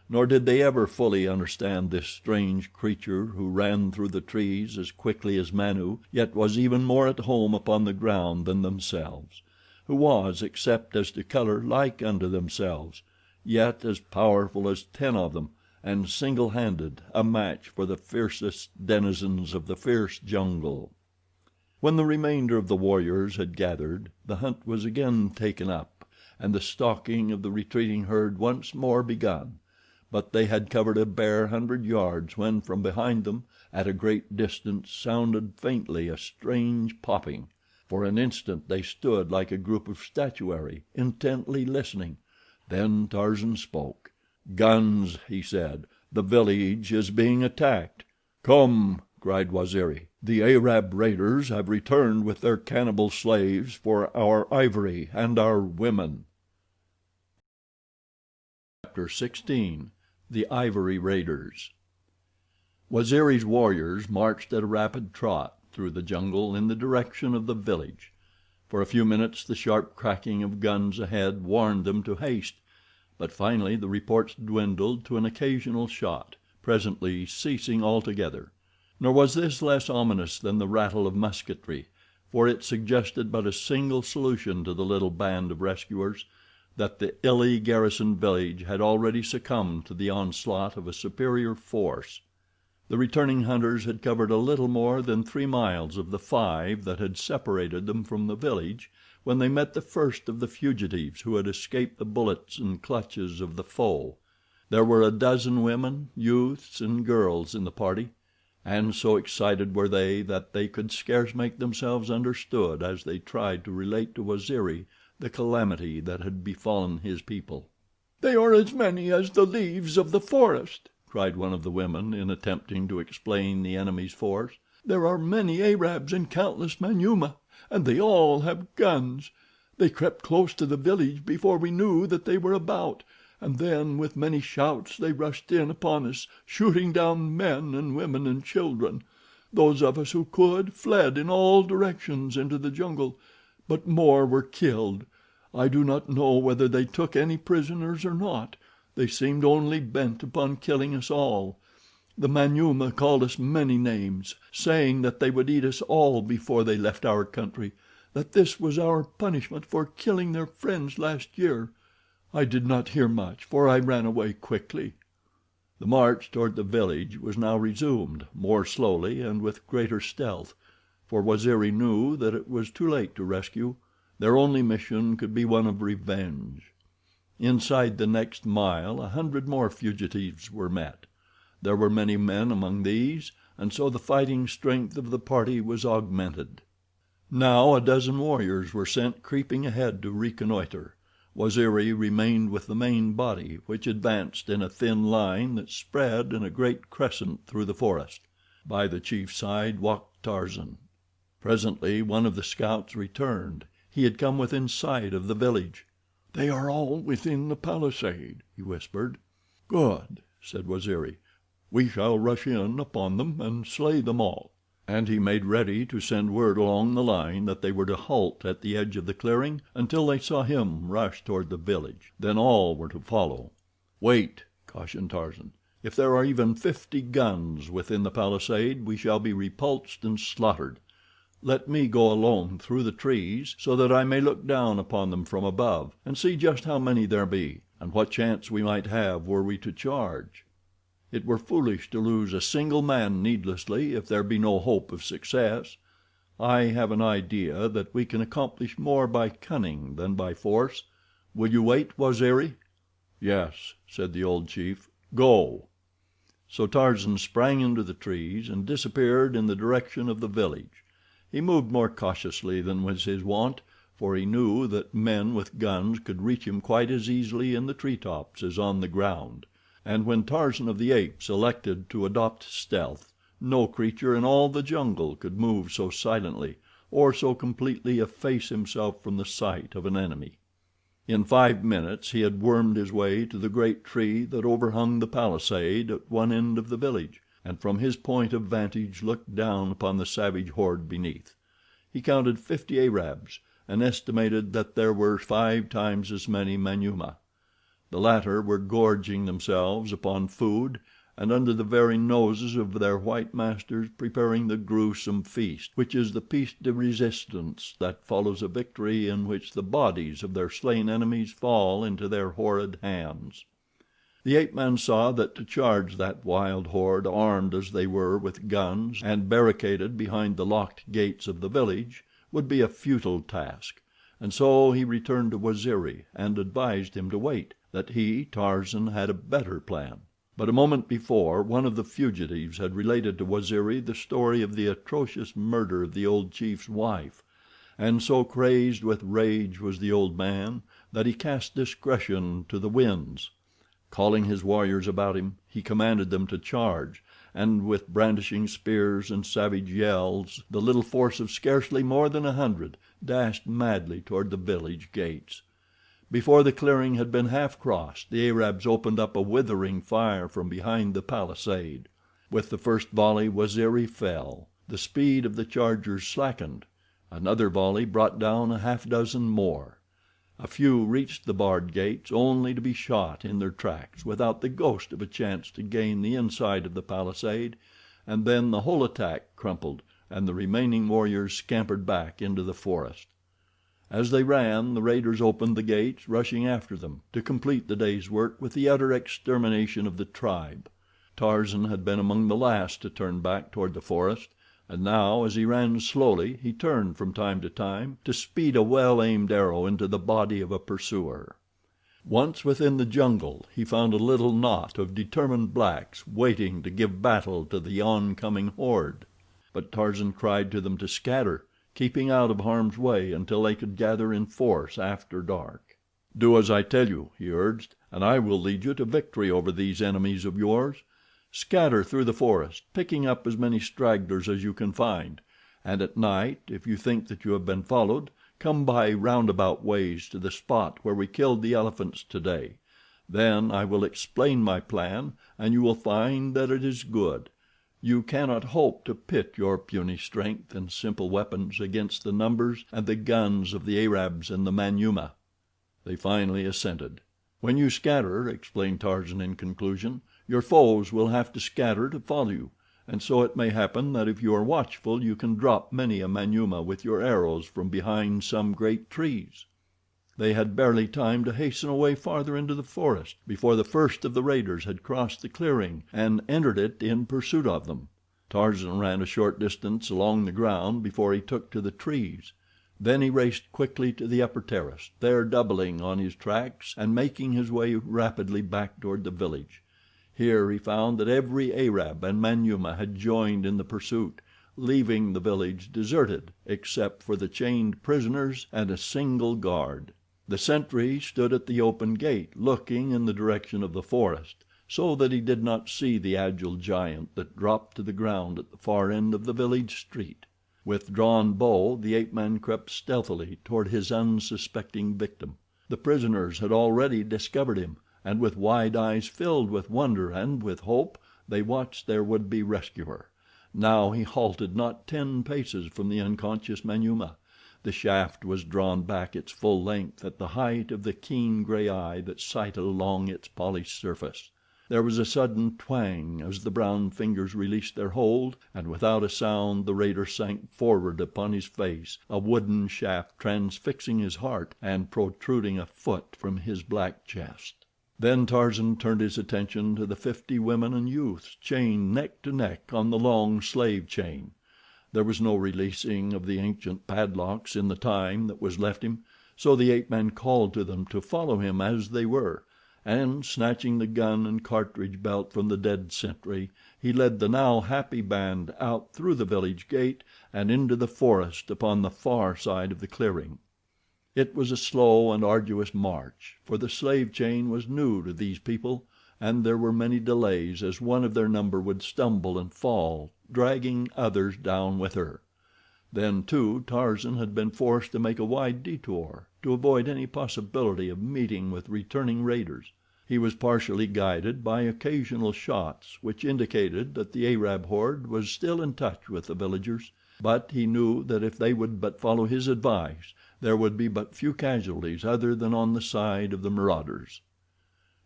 Nor did they ever fully understand this strange creature who ran through the trees as quickly as Manu, yet was even more at home upon the ground than themselves; who was, except as to color, like unto themselves, yet as powerful as 10 of them, and single-handed a match for the fiercest denizens of the fierce jungle. When the remainder of the warriors had gathered, the hunt was again taken up, and the stalking of the retreating herd once more begun, but they had covered a bare 100 yards when from behind them, at a great distance, sounded faintly a strange popping. For an instant they stood like a group of statuary, intently listening. Then Tarzan spoke. "Guns," he said. "The village is being attacked." "Come," cried Waziri. "The Arab raiders have returned with their cannibal slaves for our ivory and our women." Chapter 16. The Ivory Raiders. Waziri's warriors marched at a rapid trot through the jungle in the direction of the village. For a few minutes the sharp cracking of guns ahead warned them to haste, but finally the reports dwindled to an occasional shot, presently ceasing altogether. Nor was this less ominous than the rattle of musketry, for it suggested but a single solution to the little band of rescuers—that the illy garrisoned village had already succumbed to the onslaught of a superior force. The returning hunters had covered a little more than 3 miles of the 5 that had separated them from the village when they met the first of the fugitives who had escaped the bullets and clutches of the foe. There were a dozen women, youths, and girls in the party, and so excited were they that they could scarce make themselves understood as they tried to relate to Waziri the calamity that had befallen his people. "They are as many as the leaves of the forest," cried one of the women in attempting to explain the enemy's force. There are many Arabs and countless Manyuema, and they all have guns. They crept close to the village before we knew that they were about, and then with many shouts they rushed in upon us, shooting down men and women and children. Those of us who could fled in all directions into the jungle, but more were killed. I do not know whether they took any prisoners or not. They seemed only bent upon killing us all. The Manyuema called us many names, saying that they would eat us all before they left our country, that this was our punishment for killing their friends last year. I did not hear much, for I ran away quickly." The march toward the village was now resumed, more slowly and with greater stealth, for Waziri knew that it was too late to rescue. Their only mission could be one of revenge. Inside the next mile 100 more fugitives were met. There were many men among these, and so the fighting strength of the party was augmented. Now a dozen warriors were sent creeping ahead to reconnoiter. Waziri remained with the main body, which advanced in a thin line that spread in a great crescent through the forest. By the chief's side walked Tarzan. Presently one of the scouts returned. He had come within sight of the village. "They are all within the palisade," he whispered. "Good," said Waziri. "We shall rush in upon them and slay them all." And he made ready to send word along the line that they were to halt at the edge of the clearing until they saw him rush toward the village. Then all were to follow. "Wait," cautioned Tarzan. "If there are even 50 guns within the palisade, we shall be repulsed and slaughtered. Let me go alone through the trees, so that I may look down upon them from above and see just how many there be, and what chance we might have were we to charge. It were foolish to lose a single man needlessly if there be no hope of success. I have an idea that we can accomplish more by cunning than by force. Will you wait, Waziri?" "Yes," said the old chief. "Go." So Tarzan sprang into the trees and disappeared in the direction of the village. He moved more cautiously than was his wont, for he knew that men with guns could reach him quite as easily in the treetops as on the ground. And when Tarzan of the Apes elected to adopt stealth, no creature in all the jungle could move so silently or so completely efface himself from the sight of an enemy. In 5 minutes he had wormed his way to the great tree that overhung the palisade at one end of the village, and from his point of vantage looked down upon the savage horde beneath. He counted 50 Arabs, and estimated that there were 5 times as many Manyuema. The latter were gorging themselves upon food, and under the very noses of their white masters preparing the gruesome feast which is the piece de resistance that follows a victory in which the bodies of their slain enemies fall into their horrid hands. The ape-man saw that to charge that wild horde, armed as they were with guns and barricaded behind the locked gates of the village, would be a futile task, and so he returned to Waziri and advised him to wait, that he, Tarzan, had a better plan. But a moment before, one of the fugitives had related to Waziri the story of the atrocious murder of the old chief's wife, and so crazed with rage was the old man that he cast discretion to the winds. Calling his warriors about him, he commanded them to charge, and with brandishing spears and savage yells the little force of scarcely more than 100 dashed madly toward the village gates. Before the clearing had been half crossed, the Arabs opened up a withering fire from behind the palisade. With the first volley Waziri fell. The speed of the chargers slackened. Another volley brought down a half dozen more. A few reached the barred gates only to be shot in their tracks without the ghost of a chance to gain the inside of the palisade, and then the whole attack crumpled, and the remaining warriors scampered back into the forest. As they ran, the raiders opened the gates, rushing after them, to complete the day's work with the utter extermination of the tribe. Tarzan had been among the last to turn back toward the forest, and now, as he ran slowly, he turned from time to time to speed a well-aimed arrow into the body of a pursuer. Once within the jungle, he found a little knot of determined blacks waiting to give battle to the oncoming horde. But Tarzan cried to them to scatter, keeping out of harm's way until they could gather in force after dark. "Do as I tell you," he urged, "and I will lead you to victory over these enemies of yours. Scatter through the forest, picking up as many stragglers as you can find, and at night, if you think that you have been followed, come by roundabout ways to the spot where we killed the elephants today. Then I will explain my plan, and you will find that it is good. You cannot hope to pit your puny strength and simple weapons against the numbers and the guns of the Arabs and the Manyuema." They finally assented. "When you scatter," explained Tarzan in conclusion, "your foes will have to scatter to follow you, and so it may happen that if you are watchful you can drop many a Manyuema with your arrows from behind some great trees." They had barely time to hasten away farther into the forest before the first of the raiders had crossed the clearing and entered it in pursuit of them. Tarzan ran a short distance along the ground before he took to the trees. Then he raced quickly to the upper terrace, there doubling on his tracks and making his way rapidly back toward the village. Here he found that every Arab and Manyuema had joined in the pursuit, leaving the village deserted except for the chained prisoners and a single guard. The sentry stood at the open gate, looking in the direction of the forest, so that he did not see the agile giant that dropped to the ground at the far end of the village street. With drawn bow, the ape-man crept stealthily toward his unsuspecting victim. The prisoners had already discovered him, and with wide eyes filled with wonder and with hope, they watched their would-be rescuer. Now he halted not 10 paces from the unconscious Manyuema. The shaft was drawn back its full length at the height of the keen gray eye that sighted along its polished surface. There was a sudden twang as the brown fingers released their hold, and without a sound the raider sank forward upon his face, a wooden shaft transfixing his heart and protruding a foot from his black chest. Then Tarzan turned his attention to the 50 women and youths chained neck to neck on the long slave chain. There was no releasing of the ancient padlocks in the time that was left him, so the ape-man called to them to follow him as they were, and snatching the gun and cartridge belt from the dead sentry, he led the now happy band out through the village gate and into the forest upon the far side of the clearing. It was a slow and arduous march, for the slave chain was new to these people, and there were many delays as one of their number would stumble and fall, dragging others down with her. Then, too, Tarzan had been forced to make a wide detour to avoid any possibility of meeting with returning raiders. He was partially guided by occasional shots which indicated that the Arab horde was still in touch with the villagers, but he knew that if they would but follow his advice there would be but few casualties other than on the side of the marauders.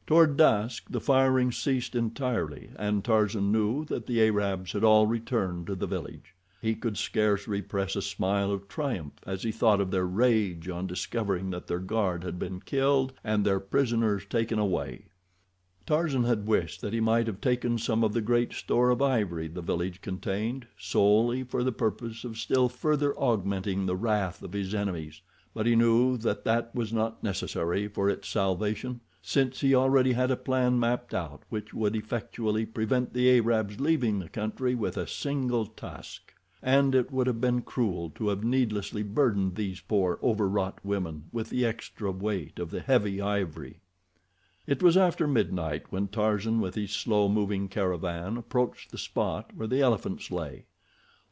Toward dusk the firing ceased entirely, and Tarzan knew that the Arabs had all returned to the village. He could scarce repress a smile of triumph as he thought of their rage on discovering that their guard had been killed and their prisoners taken away. Tarzan had wished that he might have taken some of the great store of ivory the village contained, solely for the purpose of still further augmenting the wrath of his enemies, but he knew that that was not necessary for its salvation, since he already had a plan mapped out which would effectually prevent the Arabs leaving the country with a single tusk. And it would have been cruel to have needlessly burdened these poor, overwrought women with the extra weight of the heavy ivory. It was after midnight when Tarzan with his slow-moving caravan approached the spot where the elephants lay.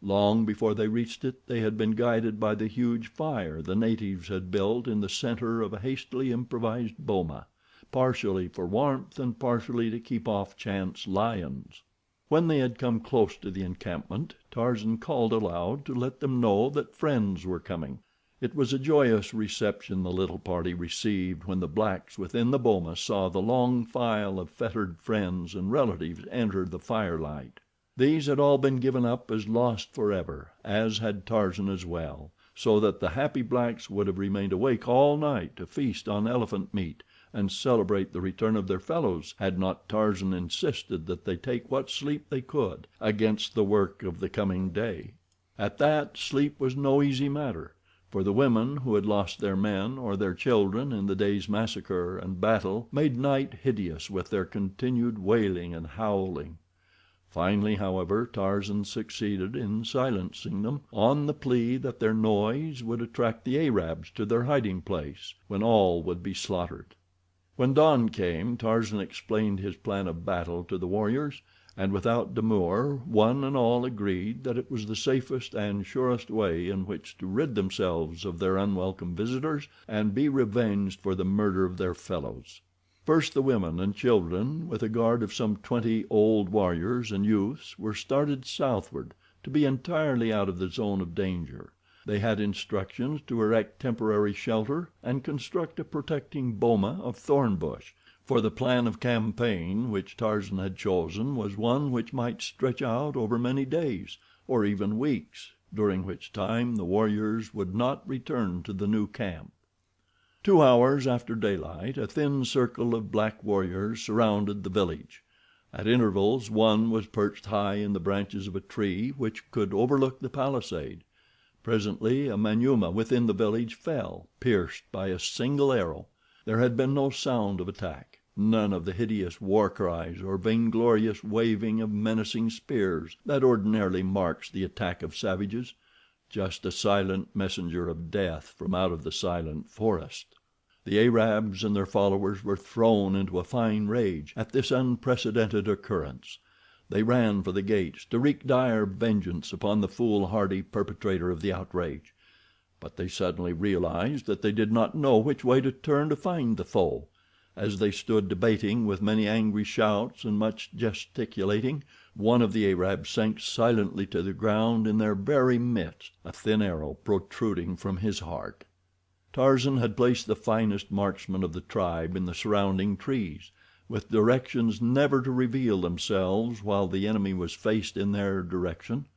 Long before they reached it they had been guided by the huge fire the natives had built in the center of a hastily improvised boma, partially for warmth and partially to keep off chance lions. When they had come close to the encampment, Tarzan called aloud to let them know that friends were coming. It was a joyous reception the little party received when the blacks within the boma saw the long file of fettered friends and relatives enter the firelight. These had all been given up as lost forever, as had Tarzan as well, so that the happy blacks would have remained awake all night to feast on elephant meat and celebrate the return of their fellows had not Tarzan insisted that they take what sleep they could against the work of the coming day. At that, sleep was no easy matter, for the women who had lost their men or their children in the day's massacre and battle made night hideous with their continued wailing and howling. Finally, however, Tarzan succeeded in silencing them, on the plea that their noise would attract the Arabs to their hiding place, when all would be slaughtered. When dawn came, Tarzan explained his plan of battle to the warriors, and without demur one and all agreed that it was the safest and surest way in which to rid themselves of their unwelcome visitors and be revenged for the murder of their fellows. First the women and children, with a guard of some 20 old warriors and youths, were started southward, to be entirely out of the zone of danger. They had instructions to erect temporary shelter and construct a protecting boma of thorn bush, for the plan of campaign which Tarzan had chosen was one which might stretch out over many days, or even weeks, during which time the warriors would not return to the new camp. 2 hours after daylight a thin circle of black warriors surrounded the village. At intervals one was perched high in the branches of a tree which could overlook the palisade. Presently a Manyuema within the village fell, pierced by a single arrow. There had been no sound of attack, none of the hideous war cries or vainglorious waving of menacing spears that ordinarily marks the attack of savages, just a silent messenger of death from out of the silent forest. The Arabs and their followers were thrown into a fine rage at this unprecedented occurrence. They ran for the gates to wreak dire vengeance upon the foolhardy perpetrator of the outrage, but they suddenly realized that they did not know which way to turn to find the foe. As they stood debating with many angry shouts and much gesticulating, one of the Arabs sank silently to the ground in their very midst, a thin arrow protruding from his heart. Tarzan had placed the finest marksmen of the tribe in the surrounding trees, with directions never to reveal themselves while the enemy was faced in their direction.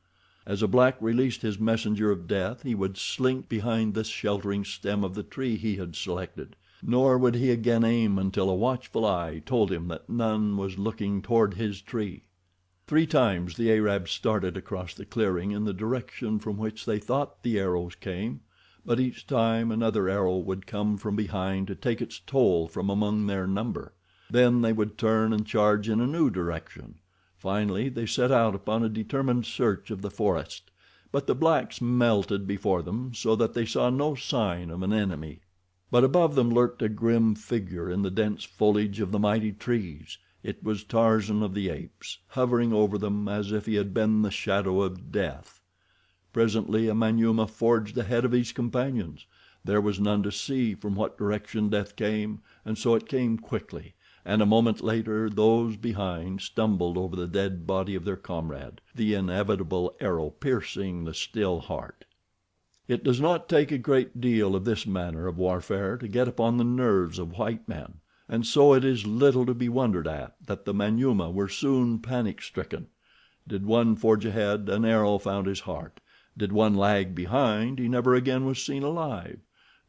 As a black released his messenger of death he would slink behind the sheltering stem of the tree he had selected, nor would he again aim until a watchful eye told him that none was looking toward his tree. 3 times the Arabs started across the clearing in the direction from which they thought the arrows came, but each time another arrow would come from behind to take its toll from among their number. Then they would turn and charge in a new direction. Finally they set out upon a determined search of the forest, but the blacks melted before them so that they saw no sign of an enemy. But above them lurked a grim figure in the dense foliage of the mighty trees. It was Tarzan of the Apes, hovering over them as if he had been the shadow of death. Presently a Manyuema forged ahead of his companions. There was none to see from what direction death came, and so it came quickly, and a moment later those behind stumbled over the dead body of their comrade, the inevitable arrow piercing the still heart. It does not take a great deal of this manner of warfare to get upon the nerves of white men, and so it is little to be wondered at that the Manyuema were soon panic-stricken. Did one forge ahead, an arrow found his heart. Did one lag behind, he never again was seen alive.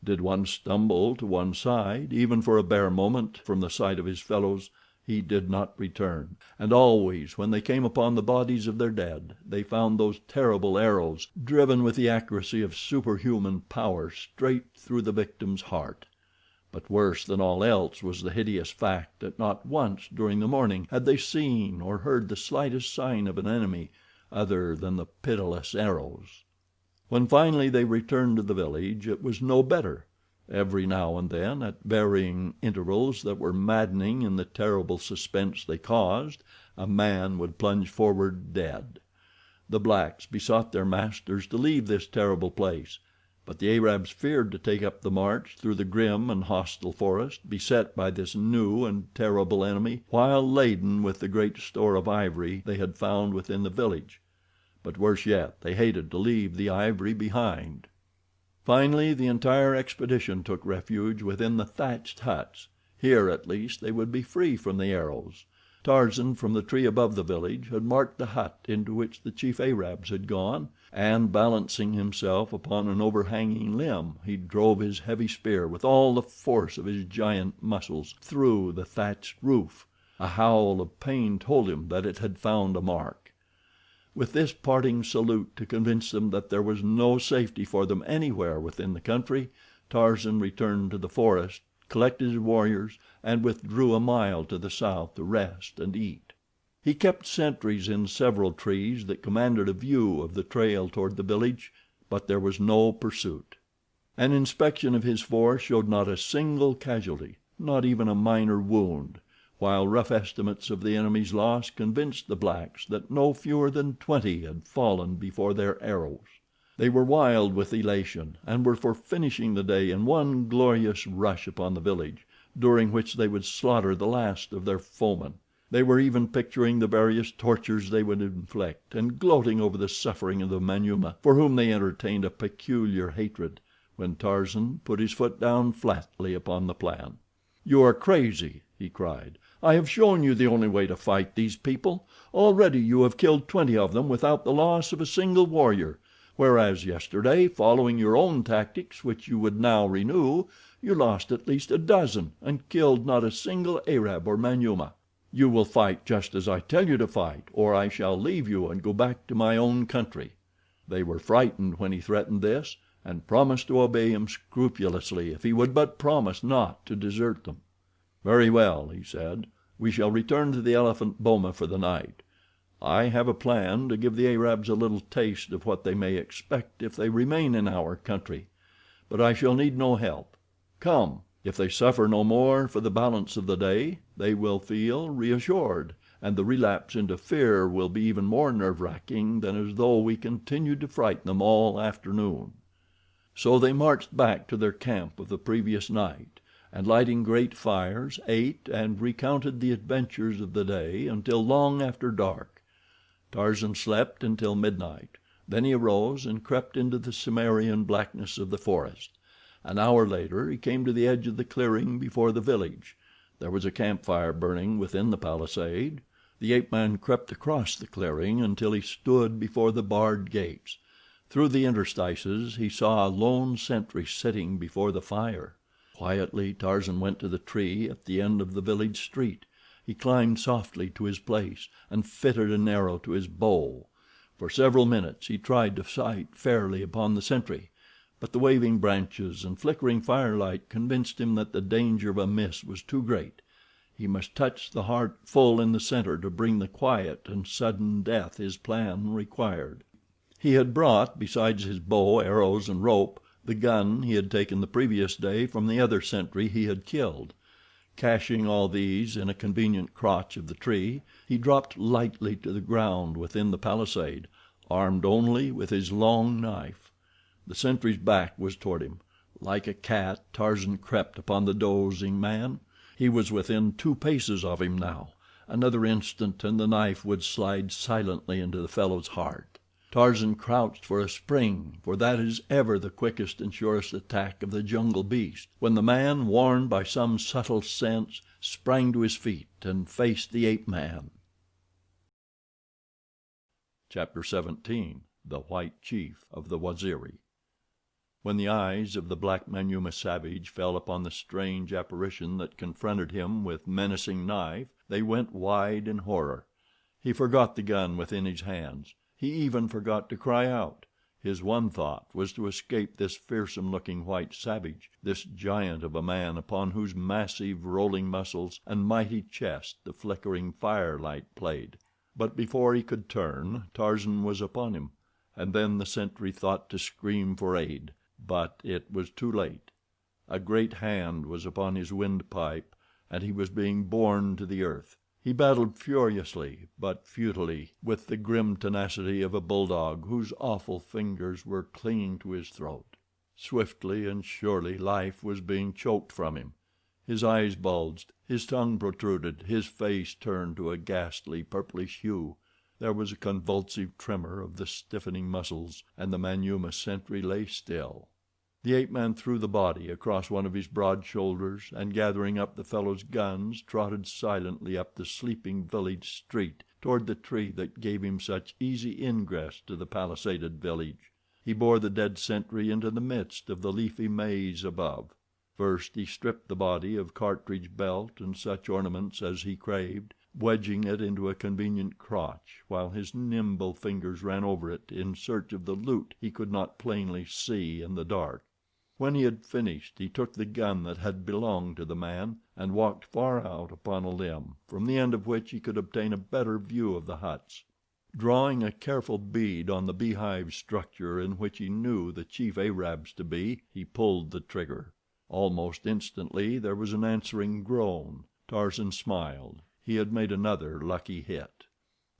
Did one stumble to one side, even for a bare moment, from the sight of his fellows, he did not return, and always when they came upon the bodies of their dead they found those terrible arrows driven with the accuracy of superhuman power straight through the victim's heart. But worse than all else was the hideous fact that not once during the morning had they seen or heard the slightest sign of an enemy other than the pitiless arrows. When finally they returned to the village it was no better. Every now and then, at varying intervals that were maddening in the terrible suspense they caused, a man would plunge forward dead. The blacks besought their masters to leave this terrible place, but the Arabs feared to take up the march through the grim and hostile forest beset by this new and terrible enemy while laden with the great store of ivory they had found within the village. But worse yet, they hated to leave the ivory behind. Finally the entire expedition took refuge within the thatched huts. Here at least they would be free from the arrows. Tarzan, from the tree above the village, had marked the hut into which the chief Arabs had gone, and balancing himself upon an overhanging limb he drove his heavy spear with all the force of his giant muscles through the thatched roof. A howl of pain told him that it had found a mark. With this parting salute to convince them that there was no safety for them anywhere within the country, Tarzan returned to the forest, collected his warriors, and withdrew a mile to the south to rest and eat. He kept sentries in several trees that commanded a view of the trail toward the village, but there was no pursuit. An inspection of his force showed not a single casualty, not even a minor wound, while rough estimates of the enemy's loss convinced the blacks that no fewer than 20 had fallen before their arrows. They were wild with elation, and were for finishing the day in one glorious rush upon the village, during which they would slaughter the last of their foemen. They were even picturing the various tortures they would inflict, and gloating over the suffering of the Manyuema, for whom they entertained a peculiar hatred, when Tarzan put his foot down flatly upon the plan. "You are crazy," he cried. "I have shown you the only way to fight these people. Already you have killed 20 of them without the loss of a single warrior, whereas yesterday, following your own tactics which you would now renew, you lost at least a dozen and killed not a single Arab or Manyuema. You will fight just as I tell you to fight, or I shall leave you and go back to my own country." They were frightened when he threatened this, and promised to obey him scrupulously if he would but promise not to desert them. "Very well," he said, "we shall return to the elephant boma for the night. I have a plan to give the Arabs a little taste of what they may expect if they remain in our country, but I shall need no help. Come. If they suffer no more for the balance of the day, they will feel reassured, and the relapse into fear will be even more nerve-wracking than as though we continued to frighten them all afternoon." So they marched back to their camp of the previous night, and lighting great fires, ate and recounted the adventures of the day until long after dark. Tarzan slept until midnight. Then he arose and crept into the Cimmerian blackness of the forest. An hour later he came to the edge of the clearing before the village. There was a campfire burning within the palisade. The ape-man crept across the clearing until he stood before the barred gates. Through the interstices he saw a lone sentry sitting before the fire. Quietly Tarzan went to the tree at the end of the village street. He climbed softly to his place and fitted an arrow to his bow. For several minutes he tried to sight fairly upon the sentry, but the waving branches and flickering firelight convinced him that the danger of a miss was too great. He must touch the heart full in the center to bring the quiet and sudden death his plan required. He had brought, besides his bow, arrows, and rope, the gun he had taken the previous day from the other sentry he had killed. Caching all these in a convenient crotch of the tree, he dropped lightly to the ground within the palisade, armed only with his long knife. The sentry's back was toward him. Like a cat, Tarzan crept upon the dozing man. He was within 2 paces of him now. Another instant and the knife would slide silently into the fellow's heart. Tarzan crouched for a spring, for that is ever the quickest and surest attack of the jungle beast, when the man, warned by some subtle sense, sprang to his feet and faced the ape-man. Chapter 17. The White Chief of the Waziri. When the eyes of the black Manyuema savage fell upon the strange apparition that confronted him with menacing knife, they went wide in horror. He forgot the gun within his hands. He even forgot to cry out. His one thought was to escape this fearsome-looking white savage, this giant of a man upon whose massive, rolling muscles and mighty chest the flickering firelight played. But before he could turn, Tarzan was upon him, and then the sentry thought to scream for aid. But it was too late. A great hand was upon his windpipe, and he was being borne to the earth. He battled furiously, but futilely, with the grim tenacity of a bulldog whose awful fingers were clinging to his throat. Swiftly and surely life was being choked from him. His eyes bulged, his tongue protruded, his face turned to a ghastly purplish hue. There was a convulsive tremor of the stiffening muscles, and the Manyuema sentry lay still. The ape-man threw the body across one of his broad shoulders, and gathering up the fellow's guns, trotted silently up the sleeping village street toward the tree that gave him such easy ingress to the palisaded village. He bore the dead sentry into the midst of the leafy maze above. First he stripped the body of cartridge belt and such ornaments as he craved, wedging it into a convenient crotch, while his nimble fingers ran over it in search of the loot he could not plainly see in the dark. When he had finished, he took the gun that had belonged to the man and walked far out upon a limb, from the end of which he could obtain a better view of the huts. Drawing a careful bead on the beehive structure in which he knew the chief Arabs to be, he pulled the trigger. Almost instantly there was an answering groan. Tarzan smiled. He had made another lucky hit.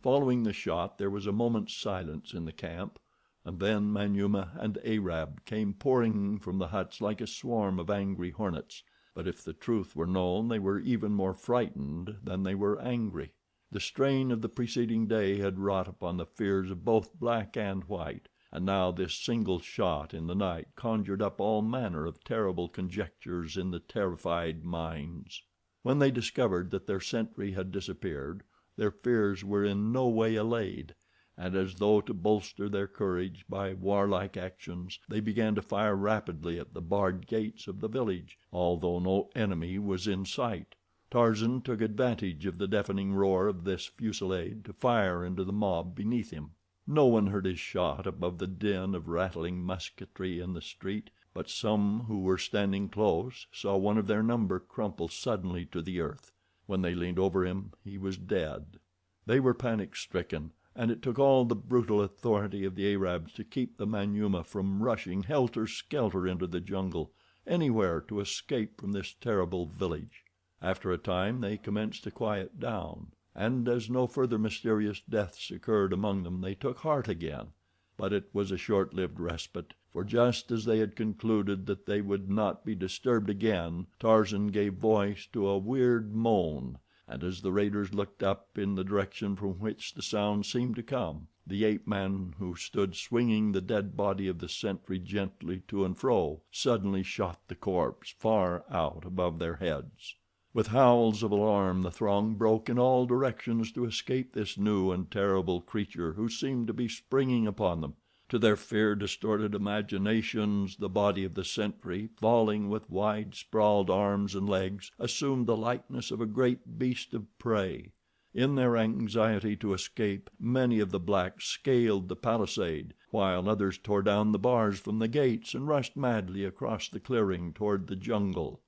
Following the shot there was a moment's silence in the camp, and then Manyuema and Arab came pouring from the huts like a swarm of angry hornets; but if the truth were known they were even more frightened than they were angry. The strain of the preceding day had wrought upon the fears of both black and white, and now this single shot in the night conjured up all manner of terrible conjectures in the terrified minds. When they discovered that their sentry had disappeared, their fears were in no way allayed, and as though to bolster their courage by warlike actions, they began to fire rapidly at the barred gates of the village, although no enemy was in sight. Tarzan took advantage of the deafening roar of this fusillade to fire into the mob beneath him. No one heard his shot above the din of rattling musketry in the street, but some who were standing close saw one of their number crumple suddenly to the earth. When they leaned over him he was dead. They were panic-stricken, and it took all the brutal authority of the Arabs to keep the Manyuema from rushing helter-skelter into the jungle, anywhere to escape from this terrible village. After a time they commenced to quiet down, and as no further mysterious deaths occurred among them they took heart again. But it was a short-lived respite, for just as they had concluded that they would not be disturbed again, Tarzan gave voice to a weird moan, and as the raiders looked up in the direction from which the sound seemed to come, the ape-man who stood swinging the dead body of the sentry gently to and fro suddenly shot the corpse far out above their heads. With howls of alarm the throng broke in all directions to escape this new and terrible creature who seemed to be springing upon them. To their fear-distorted imaginations the body of the sentry, falling with wide sprawled arms and legs, assumed the likeness of a great beast of prey. In their anxiety to escape, many of the blacks scaled the palisade, while others tore down the bars from the gates and rushed madly across the clearing toward the jungle.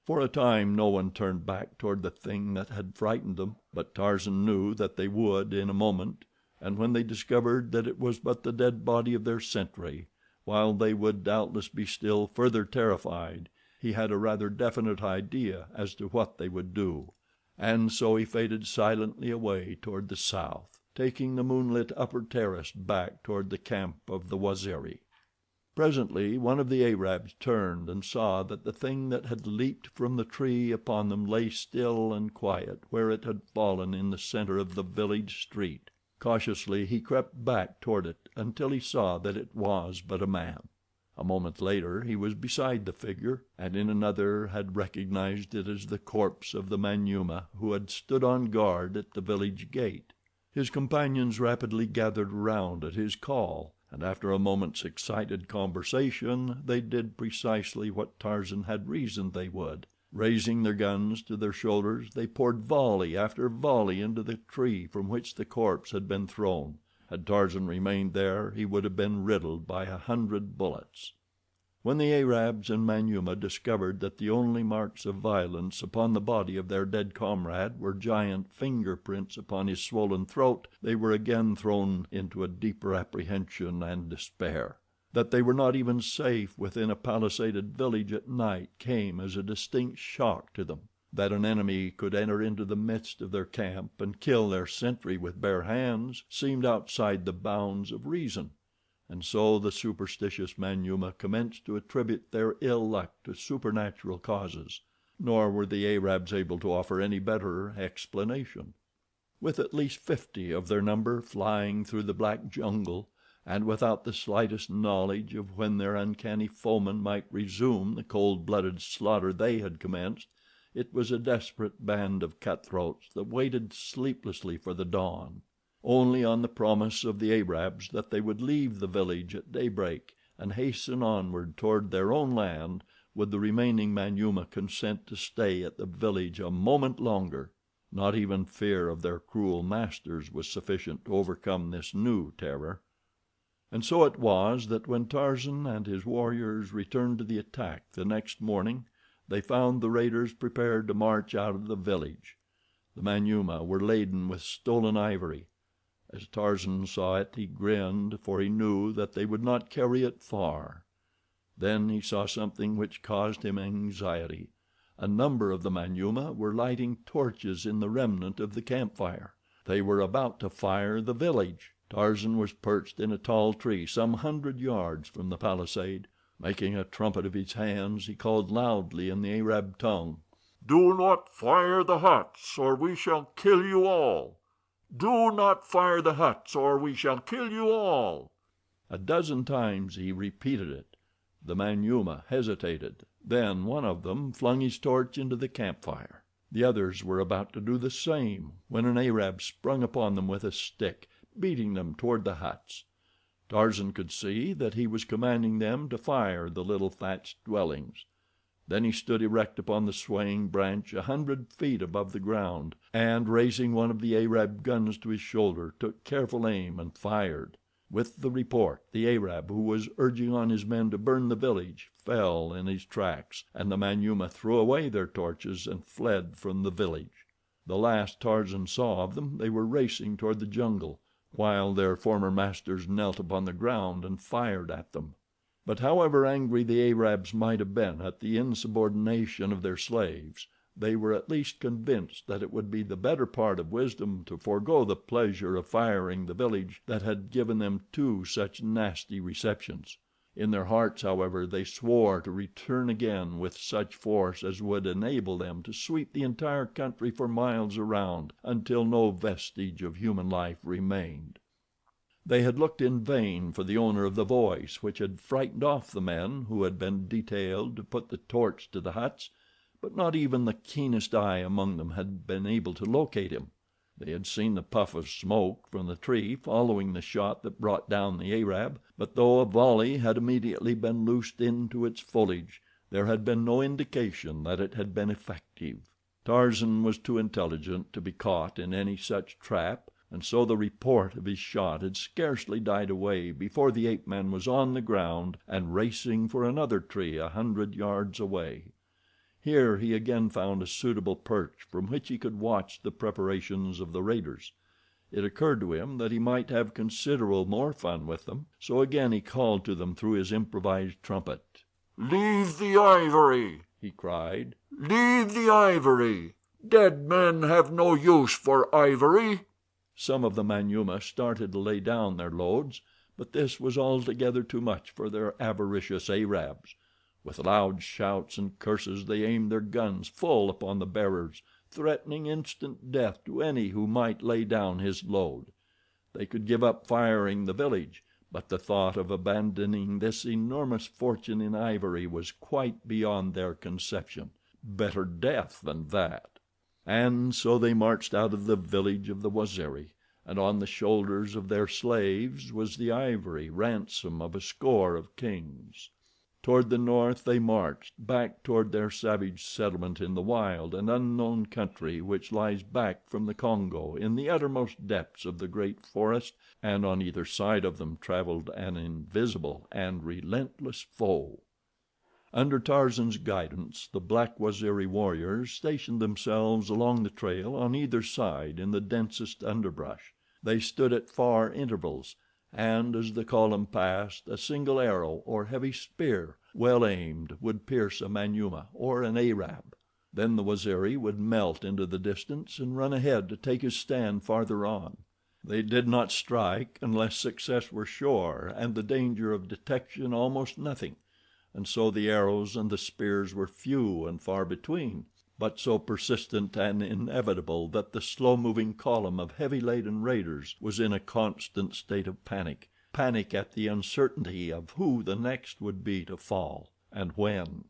For a time no one turned back toward the thing that had frightened them, but Tarzan knew that they would in a moment, and when they discovered that it was but the dead body of their sentry, while they would doubtless be still further terrified, he had a rather definite idea as to what they would do, and so he faded silently away toward the south, taking the moonlit upper terrace back toward the camp of the Waziri. Presently one of the Arabs turned and saw that the thing that had leaped from the tree upon them lay still and quiet where it had fallen in the center of the village street. Cautiously he crept back toward it until he saw that it was but a man. A moment later he was beside the figure, and in another had recognized it as the corpse of the Manyuema who had stood on guard at the village gate. His companions rapidly gathered around at his call, and after a moment's excited conversation they did precisely what Tarzan had reasoned they would. Raising their guns to their shoulders they poured volley after volley into the tree from which the corpse had been thrown. Had Tarzan remained there he would have been riddled by 100 bullets. When the Arabs and Manyuema discovered that the only marks of violence upon the body of their dead comrade were giant fingerprints upon his swollen throat, they were again thrown into a deeper apprehension and despair. That they were not even safe within a palisaded village at night came as a distinct shock to them. That an enemy could enter into the midst of their camp and kill their sentry with bare hands seemed outside the bounds of reason. And so the superstitious Manyuema commenced to attribute their ill luck to supernatural causes, nor were the Arabs able to offer any better explanation. With at least 50 of their number flying through the black jungle, and without the slightest knowledge of when their uncanny foemen might resume the cold-blooded slaughter they had commenced, it was a desperate band of cutthroats that waited sleeplessly for the dawn. Only on the promise of the Arabs that they would leave the village at daybreak and hasten onward toward their own land would the remaining Manyuema consent to stay at the village a moment longer. Not even fear of their cruel masters was sufficient to overcome this new terror. And so it was that when Tarzan and his warriors returned to the attack the next morning they found the raiders prepared to march out of the village. The Manyuema were laden with stolen ivory. As Tarzan saw it he grinned, for he knew that they would not carry it far. Then he saw something which caused him anxiety. A number of the Manyuema were lighting torches in the remnant of the campfire. They were about to fire the village. Tarzan was perched in a tall tree some 100 yards from the palisade. Making a trumpet of his hands, he called loudly in the Arab tongue: "Do not fire the huts, or we shall kill you all. Do not fire the huts, or we shall kill you all." A dozen times he repeated it. The Manyuema hesitated. Then one of them flung his torch into the campfire. The others were about to do the same when an Arab sprung upon them with a stick, beating them toward the huts. Tarzan could see that he was commanding them to fire the little thatched dwellings. Then he stood erect upon the swaying branch 100 feet above the ground, and raising one of the Arab guns to his shoulder, took careful aim and fired. With the report, the Arab, who was urging on his men to burn the village, fell in his tracks, and the Manyuema threw away their torches and fled from the village. The last Tarzan saw of them, they were racing toward the jungle, while their former masters knelt upon the ground and fired at them. But however angry the Arabs might have been at the insubordination of their slaves, they were at least convinced that it would be the better part of wisdom to forego the pleasure of firing the village that had given them 2 such nasty receptions. In their hearts, however, they swore to return again with such force as would enable them to sweep the entire country for miles around until no vestige of human life remained. They had looked in vain for the owner of the voice which had frightened off the men who had been detailed to put the torch to the huts, but not even the keenest eye among them had been able to locate him. They had seen the puff of smoke from the tree following the shot that brought down the Arab, but though a volley had immediately been loosed into its foliage, there had been no indication that it had been effective. Tarzan was too intelligent to be caught in any such trap, and so the report of his shot had scarcely died away before the ape-man was on the ground and racing for another tree 100 yards away. Here he again found a suitable perch from which he could watch the preparations of the raiders. It occurred to him that he might have considerable more fun with them, so again he called to them through his improvised trumpet. "Leave the ivory," he cried. "Leave the ivory. Dead men have no use for ivory." Some of the Manyuema started to lay down their loads, but this was altogether too much for their avaricious Arabs. With loud shouts and curses they aimed their guns full upon the bearers, threatening instant death to any who might lay down his load. They could give up firing the village, but the thought of abandoning this enormous fortune in ivory was quite beyond their conception. Better death than that. And so they marched out of the village of the Waziri, and on the shoulders of their slaves was the ivory ransom of a score of kings. Toward the north they marched, back toward their savage settlement in the wild and unknown country which lies back from the Congo in the uttermost depths of the great forest, and on either side of them traveled an invisible and relentless foe. Under Tarzan's guidance, the black Waziri warriors stationed themselves along the trail on either side in the densest underbrush. They stood at far intervals, and as the column passed, a single arrow or heavy spear, well aimed, would pierce a Manyuema or an Arab. Then the Waziri would melt into the distance and run ahead to take his stand farther on. They did not strike unless success were sure and the danger of detection almost nothing, and so the arrows and the spears were few and far between, but so persistent and inevitable that the slow-moving column of heavy-laden raiders was in a constant state of panic at the uncertainty of who the next would be to fall, and when.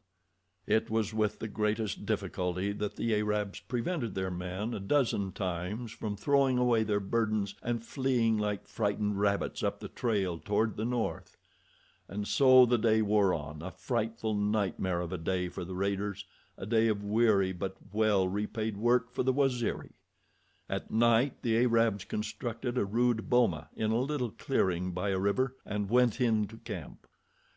It was with the greatest difficulty that the Arabs prevented their men a dozen times from throwing away their burdens and fleeing like frightened rabbits up the trail toward the north. And so the day wore on, a frightful nightmare of a day for the raiders, a day of weary but well repaid work for the Waziri. At night the Arabs constructed a rude boma in a little clearing by a river and went into camp.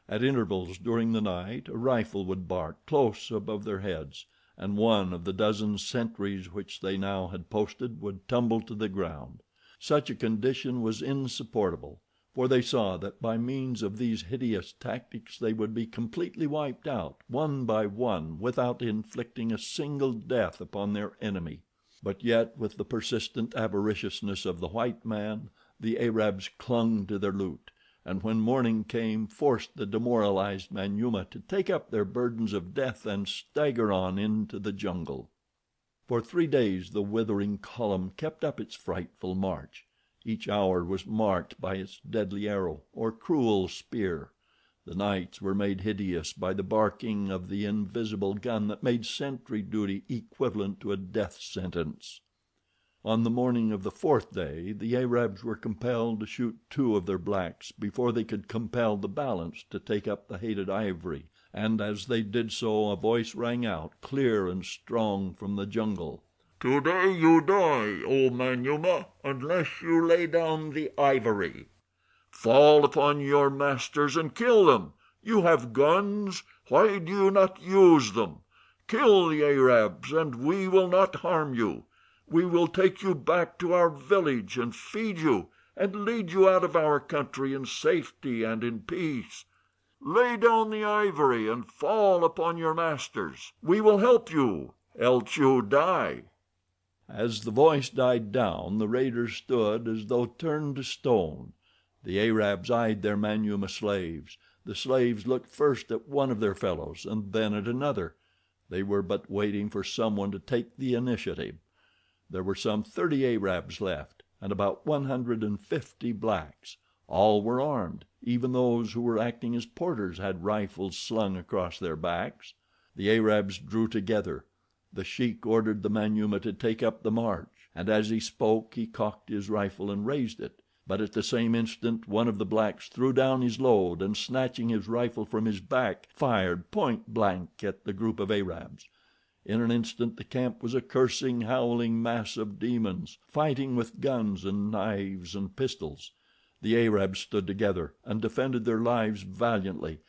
At intervals during the night a rifle would bark close above their heads, and one of the dozen sentries which they now had posted would tumble to the ground. Such a condition was insupportable, for they saw that by means of these hideous tactics they would be completely wiped out, one by one, without inflicting a single death upon their enemy. But yet, with the persistent avariciousness of the white man, the Arabs clung to their loot, and when morning came forced the demoralized Manyuema to take up their burdens of death and stagger on into the jungle. For 3 days the withering column kept up its frightful march. Each hour was marked by its deadly arrow or cruel spear. The nights were made hideous by the barking of the invisible gun that made sentry duty equivalent to a death sentence. On the morning of the 4th day the Arabs were compelled to shoot 2 of their blacks before they could compel the balance to take up the hated Ivory, and as they did so a voice rang out clear and strong from the jungle. "Today you die, O Manyuema, unless you lay down the Ivory. Fall upon your masters and kill them. You have guns. Why do you not use them? Kill the Arabs and we will not harm you. We will take you back to our village and feed you and lead you out of our country in safety and in peace. Lay down the Ivory and fall upon your masters. We will help you, else you die." As the voice died down, the raiders stood as though turned to stone. The Arabs eyed their Manyuema slaves. The slaves looked first at one of their fellows and then at another. They were but waiting for someone to take the initiative. There were some 30 Arabs left, and about 150 blacks. All were armed. Even those who were acting as porters had rifles slung across their backs. The Arabs drew together. The sheik ordered the Manyuema to take up the march, and as he spoke he cocked his rifle and raised it. But at the same instant one of the blacks threw down his load and, snatching his rifle from his back, fired point blank at the group of Arabs. In an instant the camp was a cursing, howling mass of demons, fighting with guns and knives and pistols. The Arabs stood together and defended their lives valiantly,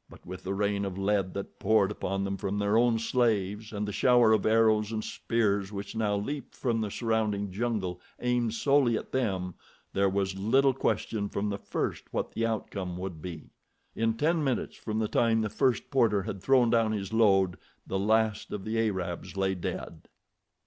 but with the rain of lead that poured upon them from their own slaves, and the shower of arrows and spears which now leaped from the surrounding jungle aimed solely at them, there was little question from the first what the outcome would be. In 10 minutes from the time the first porter had thrown down his load, the last of the Arabs lay dead.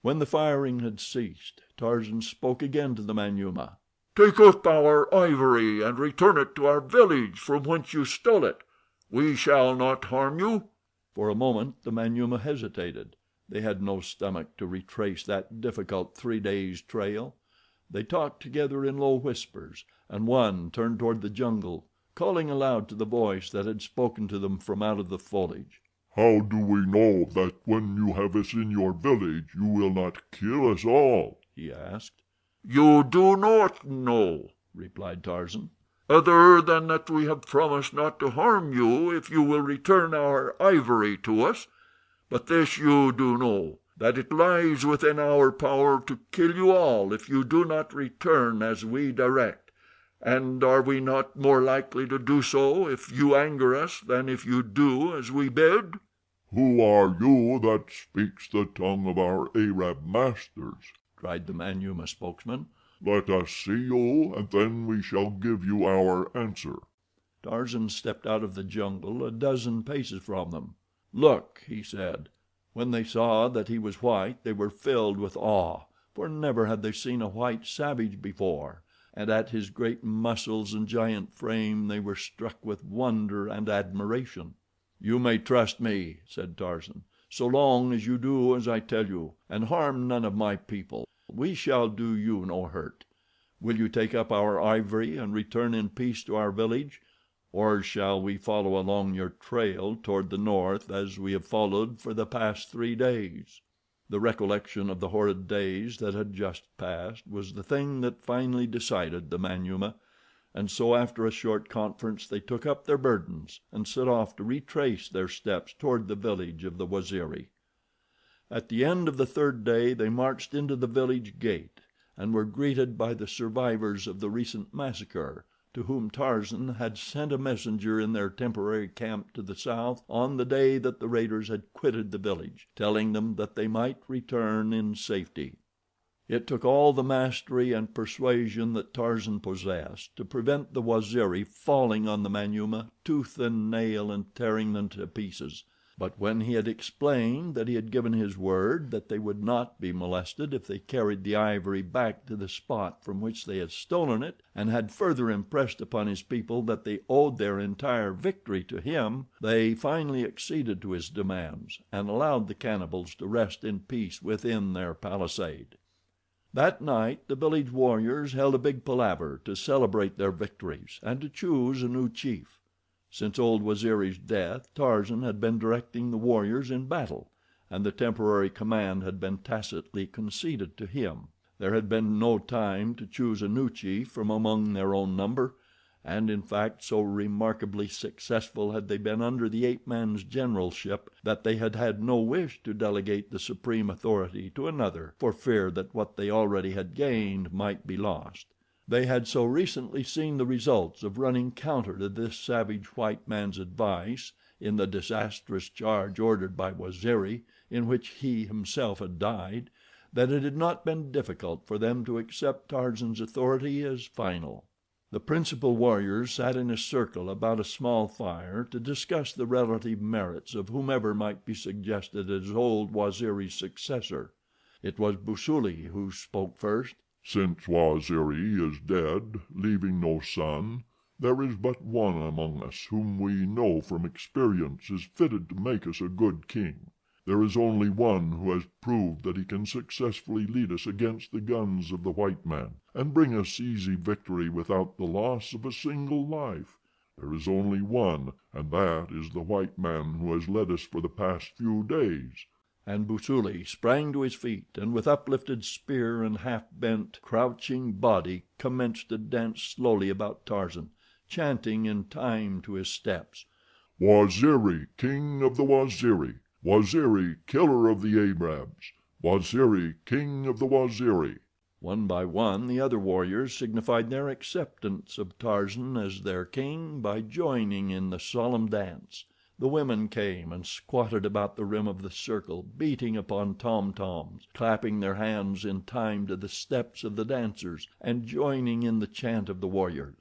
When the firing had ceased, Tarzan spoke again to the Manyuema. "Take up our Ivory and return it to our village from whence you stole it. We shall not harm you." For a moment the Manyuema hesitated. They had no stomach to retrace that difficult 3 days' trail. They talked together in low whispers, and one turned toward the jungle, calling aloud to the voice that had spoken to them from out of the foliage. "How do we know that when you have us in your village you will not kill us all?" he asked. "You do not know," replied Tarzan, "other than that we have promised not to harm you if you will return our Ivory to us. But this you do know, that it lies within our power to kill you all if you do not return as we direct. And are we not more likely to do so if you anger us than if you do as we bid?" "Who are you that speaks the tongue of our Arab masters?" cried the Manyuema spokesman. "Let us see you, and then we shall give you our answer." Tarzan stepped out of the jungle a dozen paces from them. "Look," he said. When they saw that he was white they were filled with awe, for never had they seen a white savage before, and at his great muscles and giant frame they were struck with wonder and admiration. "You may trust me," said Tarzan, "so long as you do as I tell you, and harm none of my people. We shall do you no hurt. Will you take up our Ivory and return in peace to our village, or shall we follow along your trail toward the north as we have followed for the past 3 days?" The recollection of the horrid days that had just passed was the thing that finally decided the Manyuema, and so after a short conference they took up their burdens and set off to retrace their steps toward the village of the Waziri. At the end of the 3rd day they marched into the village gate and were greeted by the survivors of the recent massacre, to whom Tarzan had sent a messenger in their temporary camp to the south on the day that the raiders had quitted the village, telling them that they might return in safety. It took all the mastery and persuasion that Tarzan possessed to prevent the Waziri falling on the Manyuema, tooth and nail, and tearing them to pieces; but when he had explained that he had given his word that they would not be molested if they carried the ivory back to the spot from which they had stolen it, and had further impressed upon his people that they owed their entire victory to him, they finally acceded to his demands and allowed the cannibals to rest in peace within their palisade. That night the village warriors held a big palaver to celebrate their victories and to choose a new chief. Since old Waziri's death, Tarzan had been directing the warriors in battle, and the temporary command had been tacitly conceded to him. There had been no time to choose a new chief from among their own number, and in fact so remarkably successful had they been under the ape-man's generalship that they had had no wish to delegate the supreme authority to another for fear that what they already had gained might be lost. They had so recently seen the results of running counter to this savage white man's advice in the disastrous charge ordered by Waziri, in which he himself had died, that it had not been difficult for them to accept Tarzan's authority as final. The principal warriors sat in a circle about a small fire to discuss the relative merits of whomever might be suggested as old Waziri's successor. It was Busuli who spoke first. Since Waziri is dead, leaving no son, there is but one among us whom we know from experience is fitted to make us a good king. There is only one who has proved that he can successfully lead us against the guns of the white man, and bring us easy victory without the loss of a single life. There is only one, and that is the white man who has led us for the past few days." And Busuli sprang to his feet, and with uplifted spear and half-bent, crouching body commenced to dance slowly about Tarzan, chanting in time to his steps: "Waziri, king of the Waziri. Waziri, killer of the Arabs. Waziri, king of the Waziri." One by one the other warriors signified their acceptance of Tarzan as their king by joining in the solemn dance. The women came and squatted about the rim of the circle, beating upon tom-toms, clapping their hands in time to the steps of the dancers, and joining in the chant of the warriors.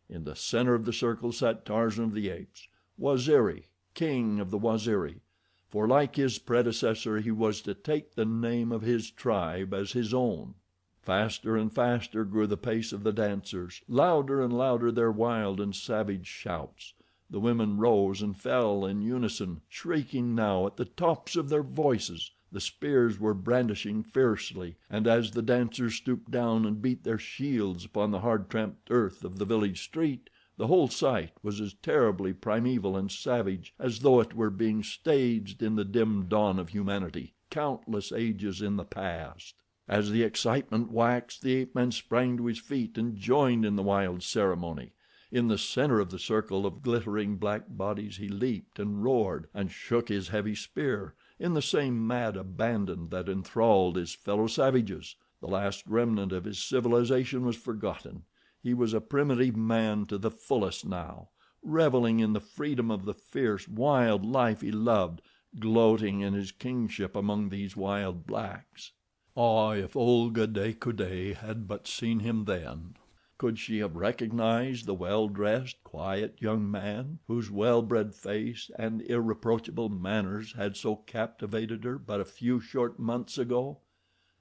In the center of the circle sat Tarzan of the Apes, Waziri, king of the Waziri, for like his predecessor he was to take the name of his tribe as his own. Faster and faster grew the pace of the dancers, louder and louder their wild and savage shouts. The women rose and fell in unison, shrieking now at the tops of their voices. The spears were brandishing fiercely, and as the dancers stooped down and beat their shields upon the hard-tramped earth of the village street, the whole sight was as terribly primeval and savage as though it were being staged in the dim dawn of humanity, countless ages in the past. As the excitement waxed, the ape-man sprang to his feet and joined in the wild ceremony. In the center of the circle of glittering black bodies he leaped and roared and shook his heavy spear in the same mad abandon that enthralled his fellow savages. The last remnant of his civilization was forgotten. He was a primitive man to the fullest now, reveling in the freedom of the fierce, wild life he loved, gloating in his kingship among these wild blacks. Ah, if Olga de Coude had but seen him then! Could she have recognized the well-dressed, quiet young man whose well-bred face and irreproachable manners had so captivated her but a few short months ago?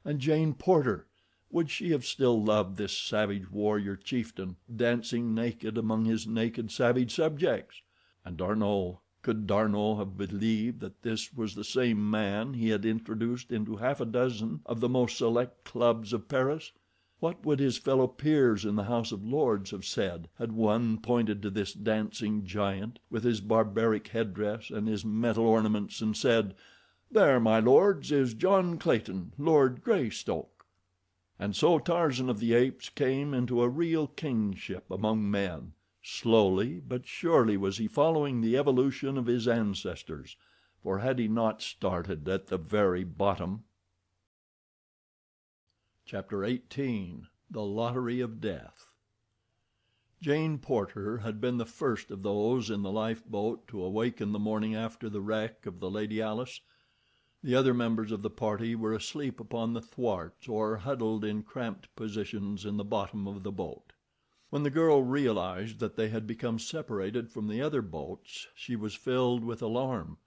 And Jane Porter, would she have still loved this savage warrior chieftain, dancing naked among his naked savage subjects? And D'Arnot, could D'Arnot have believed that this was the same man he had introduced into half a dozen of the most select clubs of Paris? What would his fellow peers in the House of Lords have said had one pointed to this dancing giant, with his barbaric headdress and his metal ornaments, and said, "There, my lords, is John Clayton, Lord Greystoke"? And so Tarzan of the Apes came into a real kingship among men. Slowly but surely was he following the evolution of his ancestors, for had he not started at the very bottom? Chapter 18. The Lottery of Death. Jane Porter had been the first of those in the lifeboat to awaken the morning after the wreck of the Lady Alice. The other members of the party were asleep upon the thwarts or huddled in cramped positions in the bottom of the boat. When the girl realized that they had become separated from the other boats, she was filled with alarm.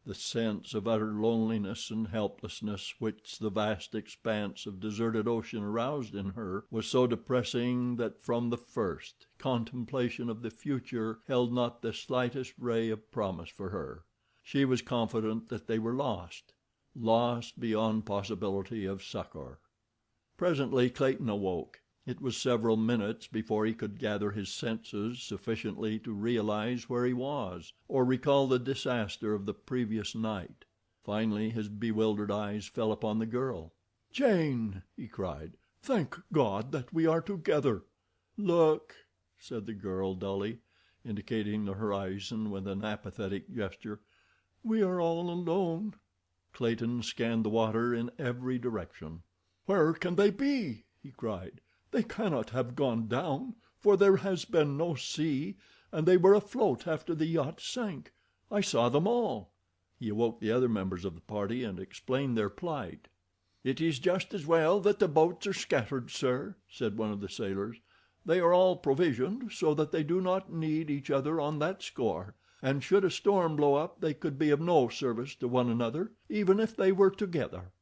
The sense of utter loneliness and helplessness which the vast expanse of deserted ocean aroused in her was so depressing that from the first, contemplation of the future held not the slightest ray of promise for her. She was confident that they were lost beyond possibility of succor. Presently Clayton awoke. It was several minutes before he could gather his senses sufficiently to realize where he was, or recall the disaster of the previous night. Finally his bewildered eyes fell upon the girl. "Jane!" he cried. "Thank God that we are together." "Look," said the girl dully, indicating the horizon with an apathetic gesture. "We are all alone." Clayton scanned the water in every direction. "Where can they be?" he cried. "They cannot have gone down, for there has been no sea, and they were afloat after the yacht sank. I saw them all." He awoke the other members of the party and explained their plight. "It is just as well that the boats are scattered, sir," said one of the sailors. "They are all provisioned, so that they do not need each other on that score, and should a storm blow up they could be of no service to one another, even if they were together.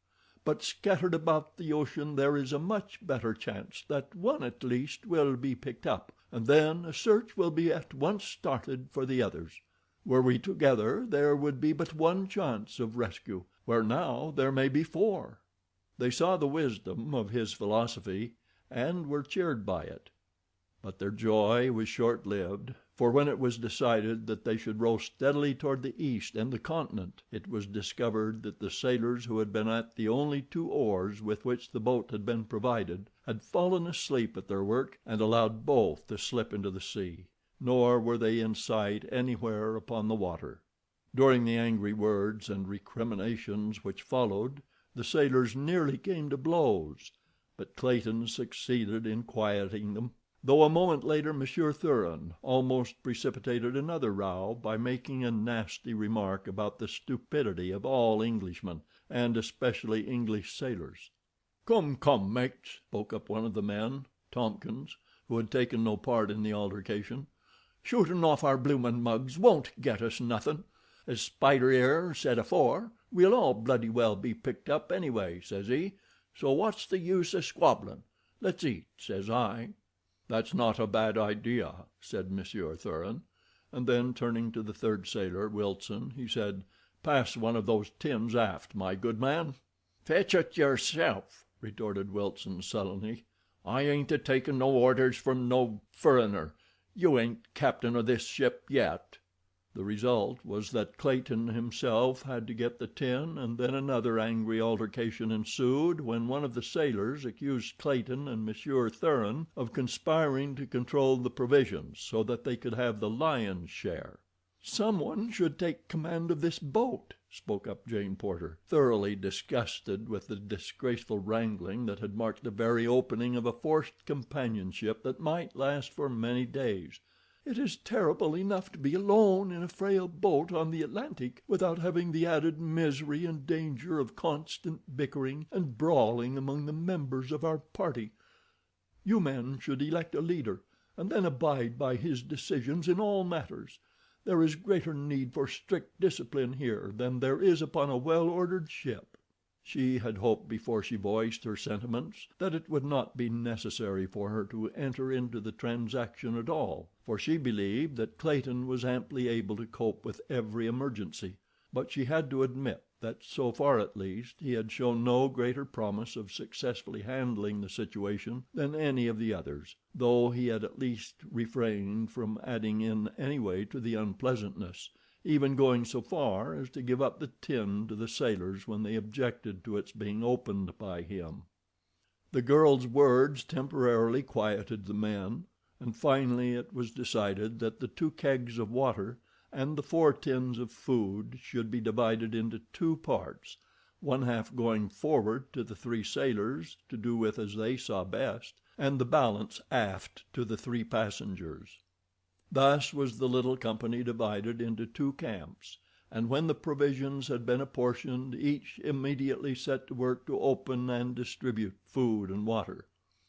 But scattered about the ocean there is a much better chance that one at least will be picked up, and then a search will be at once started for the others. Were we together there would be but one chance of rescue, where now there may be four." They saw the wisdom of his philosophy and were cheered by it. But their joy was short-lived, for when it was decided that they should row steadily toward the east and the continent, it was discovered that the sailors who had been at the only 2 oars with which the boat had been provided had fallen asleep at their work and allowed both to slip into the sea, nor were they in sight anywhere upon the water. During the angry words and recriminations which followed, the sailors nearly came to blows, but Clayton succeeded in quieting them, though a moment later Monsieur Thuran almost precipitated another row by making a nasty remark about the stupidity of all Englishmen, and especially English sailors. "Come, come, mates," spoke up one of the men, Tompkins, who had taken no part in the altercation. "Shooting off our bloomin' mugs won't get us nothin'. As Spider 'ere said afore, we'll all bloody well be picked up anyway, says he, so what's the use of squabblin'? Let's eat, says I." "That's not a bad idea," said Monsieur Thuran, and then turning to the third sailor, Wilson, he said, "Pass one of those tins aft, my good man." "Fetch it yourself," retorted Wilson sullenly. "I ain't a taking no orders from no furriner. You ain't captain of this ship yet." The result was that Clayton himself had to get the tin, and then another angry altercation ensued when one of the sailors accused Clayton and Monsieur Thuran of conspiring to control the provisions so that they could have the lion's share. "Someone should take command of this boat," spoke up Jane Porter, thoroughly disgusted with the disgraceful wrangling that had marked the very opening of a forced companionship that might last for many days. "It is terrible enough to be alone in a frail boat on the Atlantic without having the added misery and danger of constant bickering and brawling among the members of our party. You men should elect a leader, and then abide by his decisions in all matters. There is greater need for strict discipline here than there is upon a well-ordered ship." She had hoped before she voiced her sentiments that it would not be necessary for her to enter into the transaction at all, for she believed that Clayton was amply able to cope with every emergency; but she had to admit that, so far at least, he had shown no greater promise of successfully handling the situation than any of the others, though he had at least refrained from adding in any way to the unpleasantness, even going so far as to give up the tin to the sailors when they objected to its being opened by him. The girl's words temporarily quieted the men, and finally it was decided that the 2 kegs of water and the 4 tins of food should be divided into 2 parts, one half going forward to the 3 sailors to do with as they saw best, and the balance aft to the 3 passengers. Thus was the little company divided into 2 camps, and when the provisions had been apportioned, each immediately set to work to open and distribute food and water.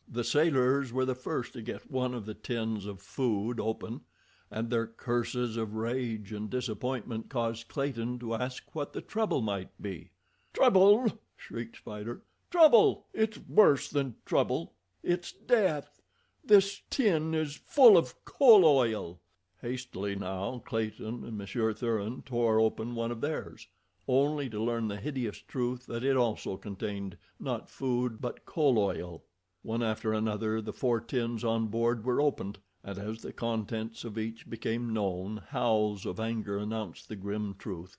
The sailors were the first to get one of the tins of food open, and their curses of rage and disappointment caused Clayton to ask what the trouble might be. "Trouble!" shrieked Spider. "Trouble! It's worse than trouble. It's death. This tin is full of coal oil." Hastily now Clayton and Monsieur Thuran tore open one of theirs, only to learn the hideous truth that it also contained not food but coal oil. One after another the 4 tins on board were opened, and as the contents of each became known, howls of anger announced the grim truth.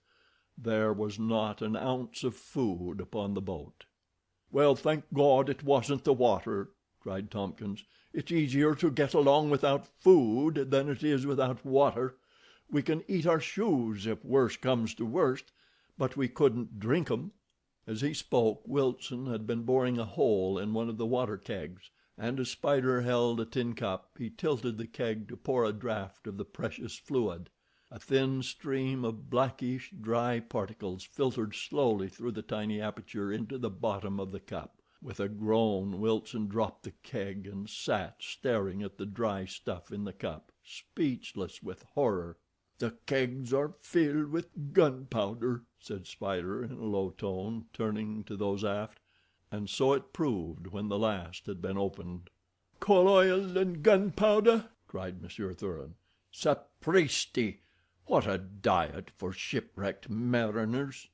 There was not an ounce of food upon the boat. "Well, thank God it wasn't the water," cried Tompkins. "It's easier to get along without food than it is without water. We can eat our shoes if worse comes to worst, but we couldn't drink 'em." As he spoke, Wilson had been boring a hole in one of the water kegs, and as Spider held a tin cup, he tilted the keg to pour a draught of the precious fluid. A thin stream of blackish, dry particles filtered slowly through the tiny aperture into the bottom of the cup. With a groan, Wilson dropped the keg and sat staring at the dry stuff in the cup, speechless with horror. "The kegs are filled with gunpowder," said Spider in a low tone, turning to those aft. And so it proved when the last had been opened. "Coal oil and gunpowder!" cried Monsieur Thuran. "Sapristi! What a diet for shipwrecked mariners!"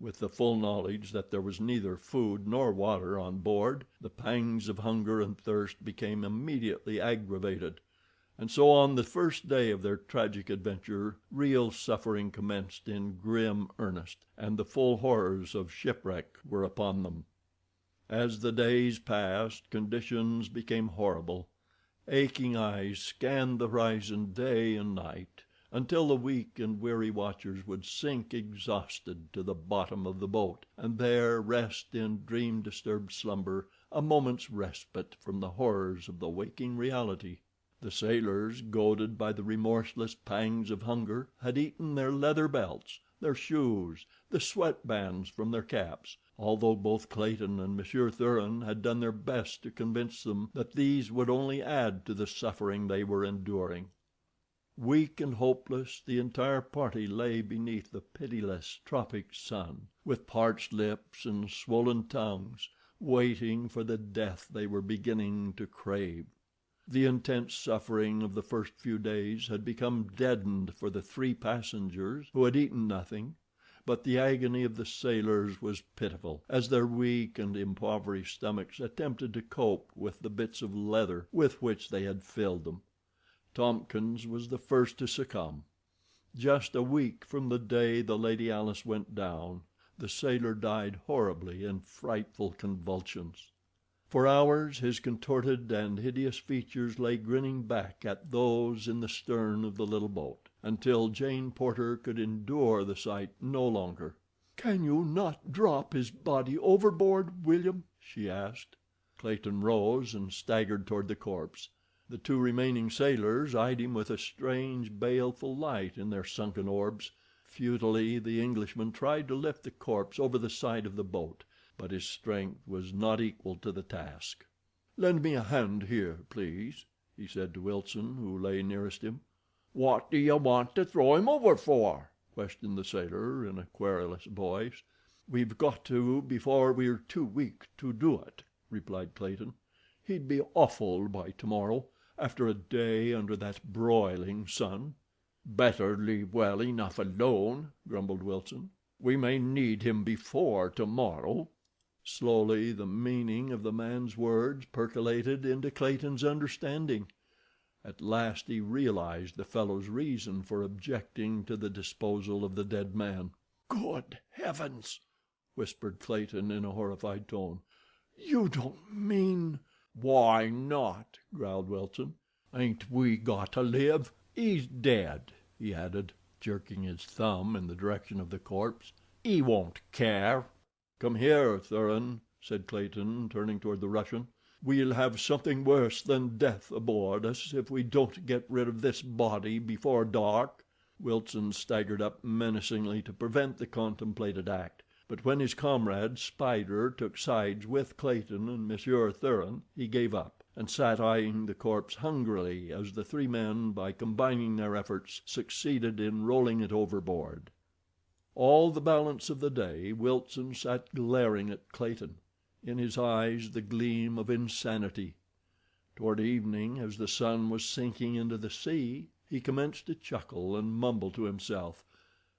With the full knowledge that there was neither food nor water on board, the pangs of hunger and thirst became immediately aggravated, and so on the first day of their tragic adventure real suffering commenced in grim earnest, and the full horrors of shipwreck were upon them. As the days passed, conditions became horrible. Aching eyes scanned the horizon day and night, until the weak and weary watchers would sink exhausted to the bottom of the boat, and there rest in dream-disturbed slumber, a moment's respite from the horrors of the waking reality. The sailors, goaded by the remorseless pangs of hunger, had eaten their leather belts, their shoes, the sweat bands from their caps, although both Clayton and Monsieur Thuran had done their best to convince them that these would only add to the suffering they were enduring. Weak and hopeless, the entire party lay beneath the pitiless tropic sun, with parched lips and swollen tongues, waiting for the death they were beginning to crave. The intense suffering of the first few days had become deadened for the 3 passengers who had eaten nothing, but the agony of the sailors was pitiful, as their weak and impoverished stomachs attempted to cope with the bits of leather with which they had filled them. Tompkins was the first to succumb. Just a week from the day the Lady Alice went down, the sailor died horribly in frightful convulsions. For hours his contorted and hideous features lay grinning back at those in the stern of the little boat, until Jane Porter could endure the sight no longer. "Can you not drop his body overboard, William?" she asked. Clayton rose and staggered toward the corpse. The 2 remaining sailors eyed him with a strange, baleful light in their sunken orbs. Futilely the Englishman tried to lift the corpse over the side of the boat, but his strength was not equal to the task. "Lend me a hand here, please," he said to Wilson, who lay nearest him. "What do you want to throw him over for?" questioned the sailor in a querulous voice. "We've got to before we're too weak to do it," replied Clayton. "He'd be awful by tomorrow, after a day under that broiling sun." "Better leave well enough alone," grumbled Wilson. "We may need him before tomorrow." Slowly the meaning of the man's words percolated into Clayton's understanding. At last he realized the fellow's reason for objecting to the disposal of the dead man. "Good heavens!" whispered Clayton in a horrified tone. "You don't mean—" "Why not?" growled Wilson. "Ain't we got to live? He's dead," he added, jerking his thumb in the direction of the corpse. "He won't care." "Come here, Thuran," said Clayton, turning toward the Russian. "We'll have something worse than death aboard us if we don't get rid of this body before dark." Wilson staggered up menacingly to prevent the contemplated act, but when his comrade, Spider, took sides with Clayton and Monsieur Thuran, he gave up, and sat eyeing the corpse hungrily as the three men, by combining their efforts, succeeded in rolling it overboard. All the balance of the day Wilson sat glaring at Clayton, in his eyes the gleam of insanity. Toward evening, as the sun was sinking into the sea, he commenced to chuckle and mumble to himself,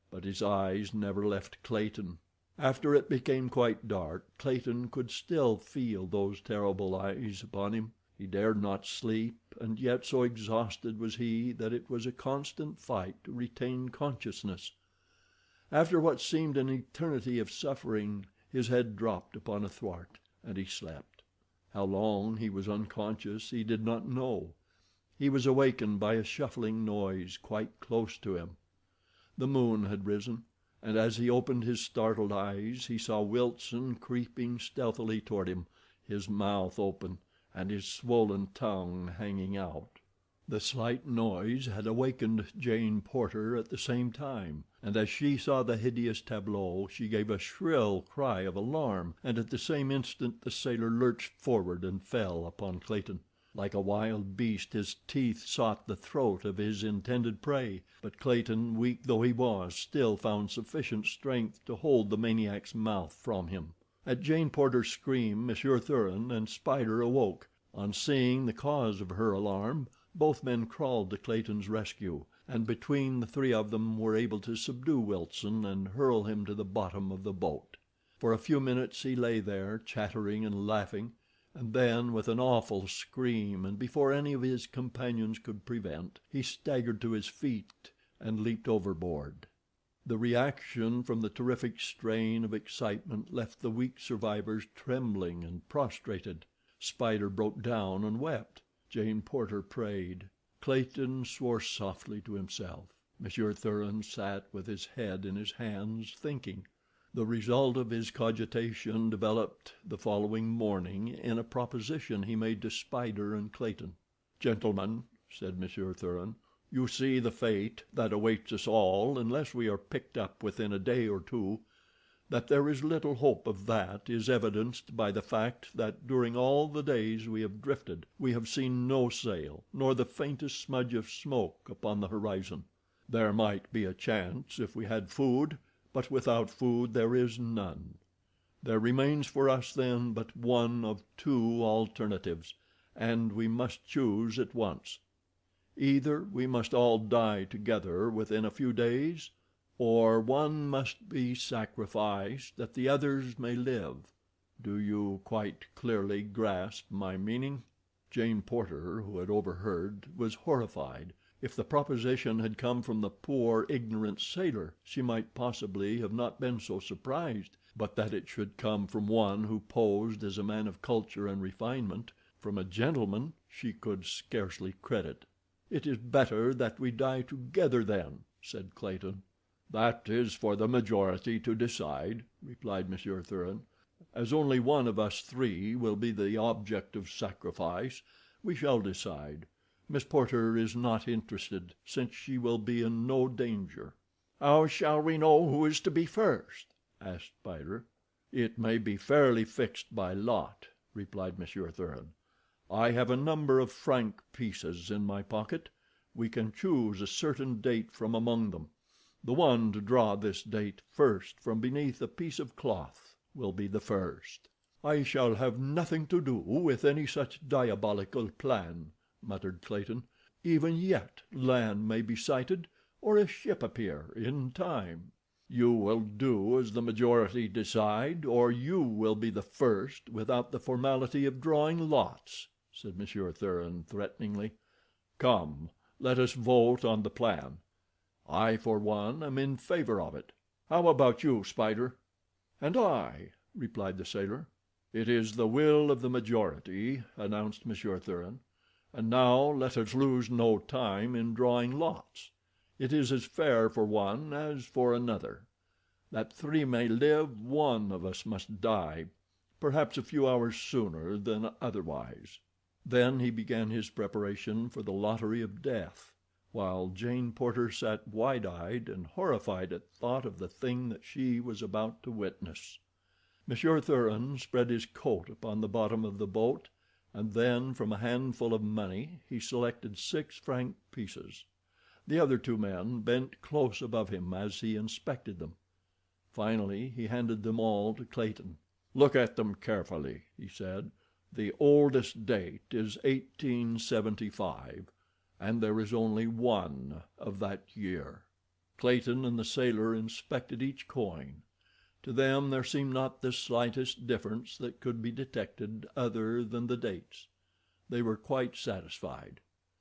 but his eyes never left Clayton. After it became quite dark, Clayton could still feel those terrible eyes upon him. He dared not sleep, and yet so exhausted was he that it was a constant fight to retain consciousness. After what seemed an eternity of suffering, his head dropped upon a thwart, and he slept. How long he was unconscious he did not know. He was awakened by a shuffling noise quite close to him. The moon had risen, and as he opened his startled eyes he saw Wilson creeping stealthily toward him, his mouth open and his swollen tongue hanging out. The slight noise had awakened Jane Porter at the same time, and as she saw the hideous tableau she gave a shrill cry of alarm, and at the same instant the sailor lurched forward and fell upon Clayton. Like a wild beast his teeth sought the throat of his intended prey, but Clayton, weak though he was, still found sufficient strength to hold the maniac's mouth from him. At Jane Porter's scream Monsieur Thuran and Spider awoke. On seeing the cause of her alarm, both men crawled to Clayton's rescue, and between the three of them were able to subdue Wilson and hurl him to the bottom of the boat. For a few minutes he lay there, chattering and laughing, and then, with an awful scream, and before any of his companions could prevent, he staggered to his feet and leaped overboard. The reaction from the terrific strain of excitement left the weak survivors trembling and prostrated. Spider broke down and wept. Jane Porter prayed. Clayton swore softly to himself. Monsieur Thuran sat with his head in his hands, thinking. The result of his cogitation developed the following morning in a proposition he made to Spider and Clayton. "Gentlemen," said Monsieur Thuran, "you see the fate that awaits us all unless we are picked up within a day or two. That there is little hope of that is evidenced by the fact that during all the days we have drifted we have seen no sail, nor the faintest smudge of smoke upon the horizon. There might be a chance if we had food, but without food there is none. There remains for us then but one of two alternatives, and we must choose at once. Either we must all die together within a few days, or one must be sacrificed that the others may live. Do you quite clearly grasp my meaning?" Jane Porter, who had overheard, was horrified. If the proposition had come from the poor, ignorant sailor, she might possibly have not been so surprised, but that it should come from one who posed as a man of culture and refinement, from a gentleman, she could scarcely credit. "It is better that we die together, then," said Clayton. "That is for the majority to decide," replied Monsieur Thuran. "As only one of us three will be the object of sacrifice, we shall decide. Miss Porter is not interested, since she will be in no danger." "How shall we know who is to be first?" asked Spider. "It may be fairly fixed by lot," replied Monsieur Thuran. "I have a number of franc pieces in my pocket. We can choose a certain date from among them. The one to draw this date first from beneath a piece of cloth will be the first." "I shall have nothing to do with any such diabolical plan," muttered Clayton. "Even yet land may be sighted, or a ship appear, in time." "You will do as the majority decide, or you will be the first without the formality of drawing lots," said Monsieur Thuran threateningly. "Come, let us vote on the plan. I, for one, am in favor of it. How about you, Spider?" "And I," replied the sailor. "It is the will of the majority," announced Monsieur Thuran. "And now let us lose no time in drawing lots. It is as fair for one as for another. That three may live, one of us must die, perhaps a few hours sooner than otherwise." Then he began his preparation for the lottery of death. while Jane Porter sat wide-eyed and horrified at thought of the thing that she was about to witness. Monsieur Thuran spread his coat upon the bottom of the boat, and then from a handful of money he selected 6 franc pieces. The other 2 men bent close above him as he inspected them. Finally he handed them all to Clayton. "Look at them carefully," he said. "The oldest date is 1875, and there is only 1 of that year." Clayton and the sailor inspected each coin. To them there seemed not the slightest difference that could be detected other than the dates. They were quite satisfied.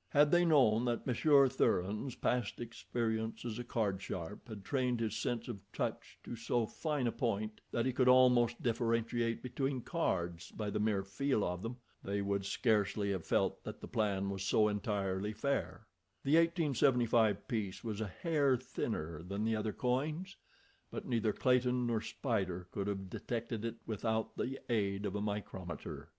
Had they known that Monsieur Thuran's past experience as a card sharp had trained his sense of touch to so fine a point that he could almost differentiate between cards by the mere feel of them, they would scarcely have felt that the plan was so entirely fair. The 1875 piece was a hair thinner than the other coins, but neither Clayton nor Spider could have detected it without the aid of a micrometer.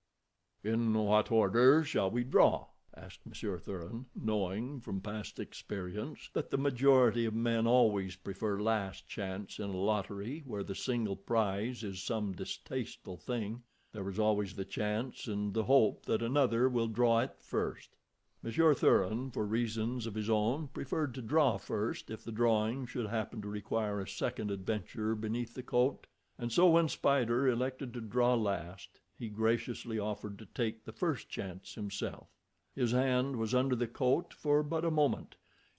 "In what order shall we draw?" asked Monsieur Thuran, knowing from past experience that the majority of men always prefer last chance in a lottery where the single prize is some distasteful thing. There is always the chance and the hope that another will draw it first. Monsieur Thuran, for reasons of his own, preferred to draw first if the drawing should happen to require a second adventure beneath the coat, and so when Spider elected to draw last, he graciously offered to take the first chance himself. His hand was under the coat for but a moment,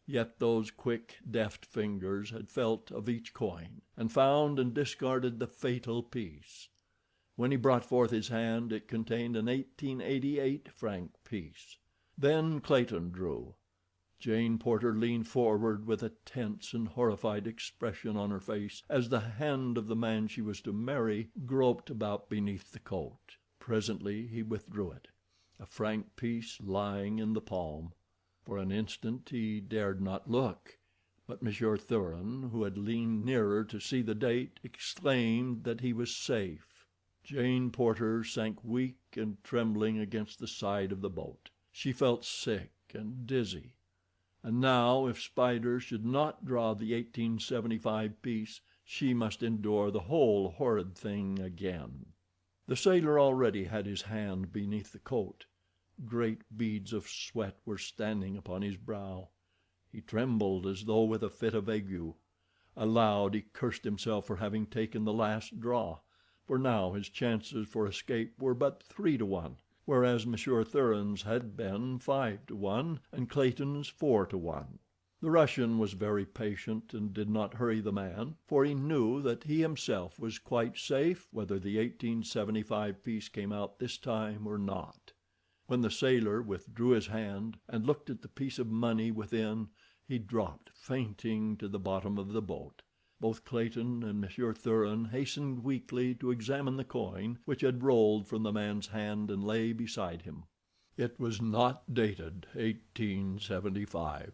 yet those quick, deft fingers had felt of each coin, and found and discarded the fatal piece. When he brought forth his hand it contained an 1888 franc piece. Then Clayton drew. Jane Porter leaned forward with a tense and horrified expression on her face as the hand of the man she was to marry groped about beneath the coat. Presently he withdrew it, a franc piece lying in the palm. For an instant he dared not look, but Monsieur Thuran, who had leaned nearer to see the date, exclaimed that he was safe. Jane Porter sank weak and trembling against the side of the boat. She felt sick and dizzy. And now, if Spider should not draw the 1875 piece, she must endure the whole horrid thing again. The sailor already had his hand beneath the coat. Great beads of sweat were standing upon his brow. He trembled as though with a fit of ague. Aloud he cursed himself for having taken the last draw, for now his chances for escape were but 3 to 1, whereas Monsieur Thuran's had been 5 to 1 and Clayton's 4 to 1. The Russian was very patient and did not hurry the man, for he knew that he himself was quite safe whether the 1875 piece came out this time or not. When the sailor withdrew his hand and looked at the piece of money within, he dropped fainting to the bottom of the boat. Both Clayton and Monsieur Thuran hastened weakly to examine the coin which had rolled from the man's hand and lay beside him. It was not dated 1875.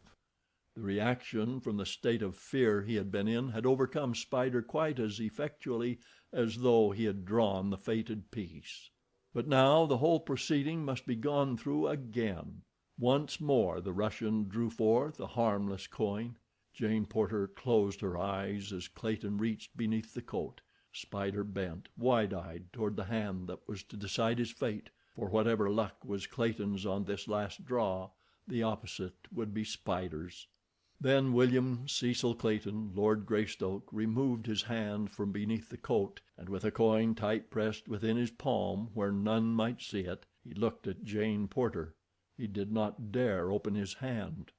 The reaction from the state of fear he had been in had overcome Spider quite as effectually as though he had drawn the fated piece. But now the whole proceeding must be gone through again. Once more the Russian drew forth a harmless coin. Jane Porter closed her eyes as Clayton reached beneath the coat. Spider bent, wide-eyed, toward the hand that was to decide his fate, for whatever luck was Clayton's on this last draw, the opposite would be Spider's. Then William Cecil Clayton, Lord Greystoke, removed his hand from beneath the coat, and with a coin tight pressed within his palm where none might see it, he looked at Jane Porter. He did not dare open his hand.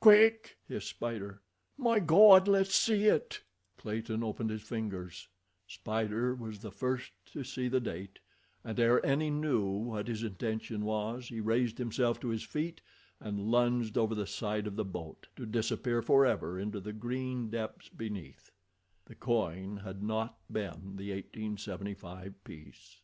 "Quick!" hissed Spider. "My God, let's see it!" Clayton opened his fingers. Spider was the first to see the date, and ere any knew what his intention was, he raised himself to his feet and lunged over the side of the boat, to disappear forever into the green depths beneath. The coin had not been the 1875 piece.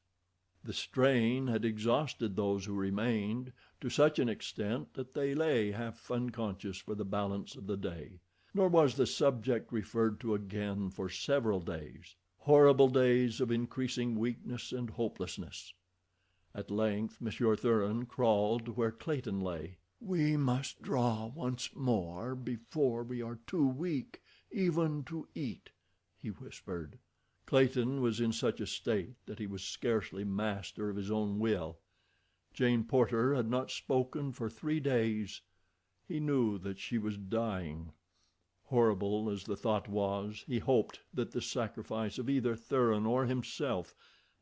The strain had exhausted those who remained, to such an extent that they lay half unconscious for the balance of the day. Nor was the subject referred to again for several days, horrible days of increasing weakness and hopelessness. At length Monsieur Thuran crawled to where Clayton lay. "We must draw once more before we are too weak even to eat," he whispered. Clayton was in such a state that he was scarcely master of his own will. Jane Porter had not spoken for 3 days. He knew that she was dying. Horrible as the thought was, he hoped that the sacrifice of either Thuran or himself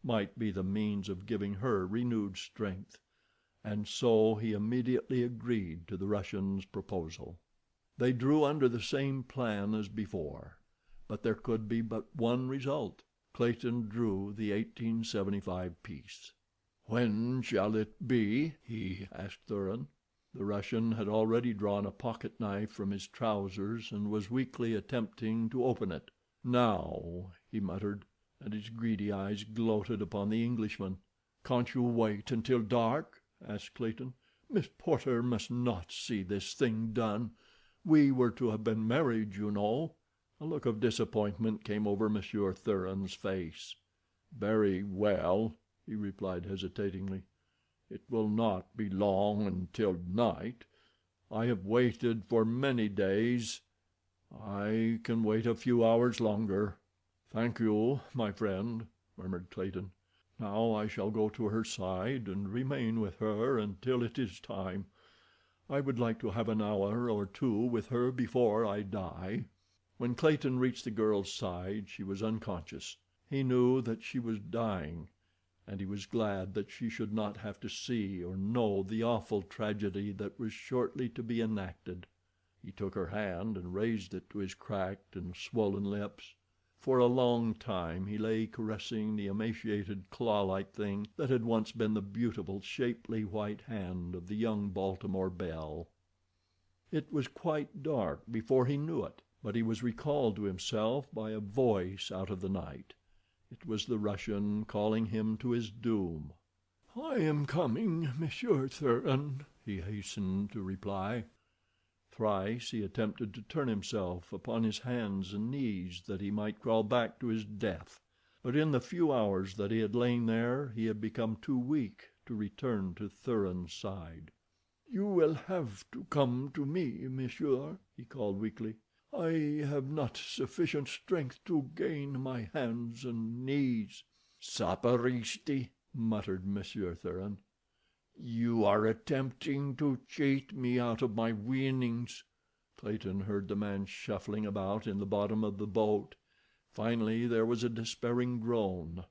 might be the means of giving her renewed strength, and so he immediately agreed to the Russian's proposal. They drew under the same plan as before, but there could be but one result. Clayton drew the 1875 piece. "When shall it be?" he asked Thuran. The Russian had already drawn a pocket knife from his trousers and was weakly attempting to open it. "Now," he muttered, and his greedy eyes gloated upon the Englishman. "Can't you wait until dark?" asked Clayton. "Miss Porter must not see this thing done. We were to have been married, you know." A look of disappointment came over Monsieur Thuran's face. "Very well," he replied hesitatingly. "It will not be long until night. I have waited for many days. I can wait a few hours longer." "Thank you, my friend," murmured Clayton. "Now I shall go to her side and remain with her until it is time. I would like to have an hour or two with her before I die." When Clayton reached the girl's side she was unconscious. He knew that she was dying, and he was glad that she should not have to see or know the awful tragedy that was shortly to be enacted. He took her hand and raised it to his cracked and swollen lips. For a long time he lay caressing the emaciated, claw-like thing that had once been the beautiful, shapely white hand of the young Baltimore belle. It was quite dark before he knew it, but he was recalled to himself by a voice out of the night. It was the Russian calling him to his doom. "I am coming, Monsieur Thuran," he hastened to reply. Thrice he attempted to turn himself upon his hands and knees that he might crawl back to his death, but in the few hours that he had lain there he had become too weak to return to Thuran's side. "You will have to come to me, monsieur," he called weakly. "I have not sufficient strength to gain my hands and knees." "Saperisti," muttered Monsieur Thuran. "You are attempting to cheat me out of my winnings." Clayton heard the man shuffling about in the bottom of the boat. Finally there was a despairing groan.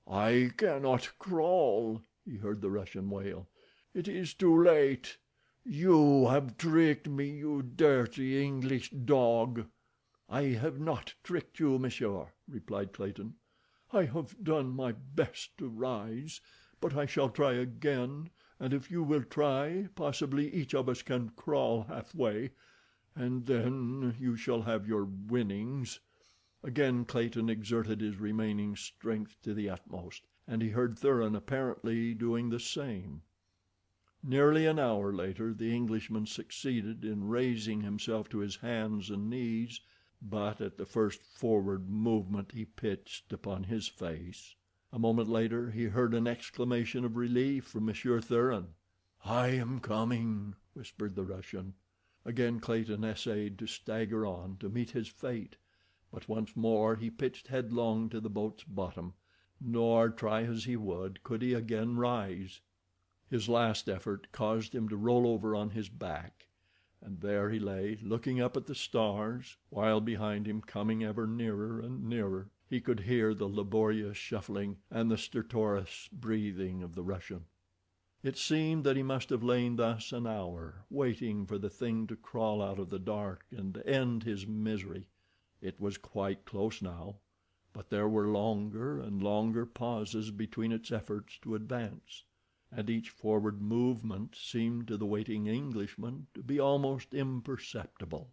"I cannot crawl," he heard the Russian wail. "It is too late. You have tricked me, you dirty English dog." "I have not tricked you, monsieur," replied Clayton. "I have done my best to rise, but I shall try again, and if you will try, possibly each of us can crawl halfway, and then you shall have your winnings." Again Clayton exerted his remaining strength to the utmost, and he heard Thuran apparently doing the same. Nearly an hour later the Englishman succeeded in raising himself to his hands and knees, but at the first forward movement he pitched upon his face. A moment later he heard an exclamation of relief from Monsieur Thuran. "I am coming," whispered the Russian. Again Clayton essayed to stagger on to meet his fate, but once more he pitched headlong to the boat's bottom, nor, try as he would, could he again rise. His last effort caused him to roll over on his back, and there he lay looking up at the stars, while behind him, coming ever nearer and nearer, he could hear the laborious shuffling and the stertorous breathing of the Russian. It seemed that he must have lain thus an hour, waiting for the thing to crawl out of the dark and end his misery. It was quite close now, but there were longer and longer pauses between its efforts to advance, and each forward movement seemed to the waiting Englishman to be almost imperceptible.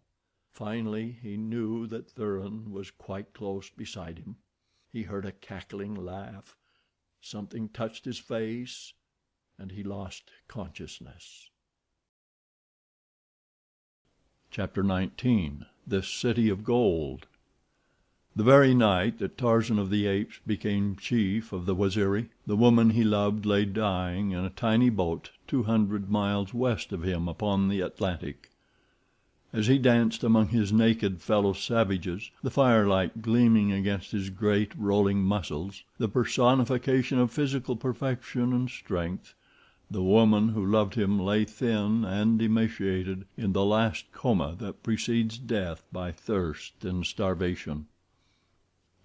Finally he knew that Thuran was quite close beside him. He heard a cackling laugh. Something touched his face, and he lost consciousness. Chapter 19. The City of Gold. The very night that Tarzan of the Apes became chief of the Waziri, the woman he loved lay dying in a tiny boat 200 miles west of him upon the Atlantic. As he danced among his naked fellow savages, the firelight gleaming against his great rolling muscles, the personification of physical perfection and strength, the woman who loved him lay thin and emaciated in the last coma that precedes death by thirst and starvation.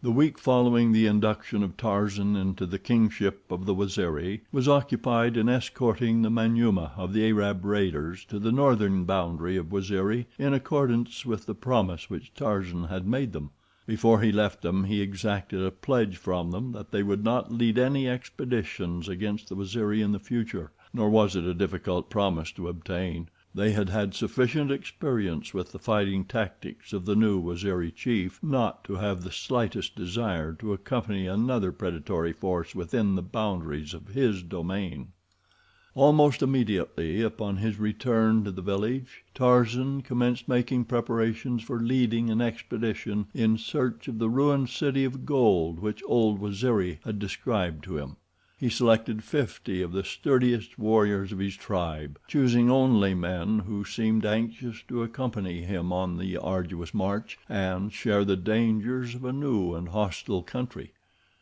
The week following the induction of Tarzan into the kingship of the Waziri was occupied in escorting the Manyuema of the Arab raiders to the northern boundary of Waziri in accordance with the promise which Tarzan had made them. Before he left them he exacted a pledge from them that they would not lead any expeditions against the Waziri in the future, nor was it a difficult promise to obtain. They had had sufficient experience with the fighting tactics of the new Waziri chief not to have the slightest desire to accompany another predatory force within the boundaries of his domain. Almost immediately upon his return to the village, Tarzan commenced making preparations for leading an expedition in search of the ruined city of gold which old Waziri had described to him. He selected 50 of the sturdiest warriors of his tribe, choosing only men who seemed anxious to accompany him on the arduous march and share the dangers of a new and hostile country.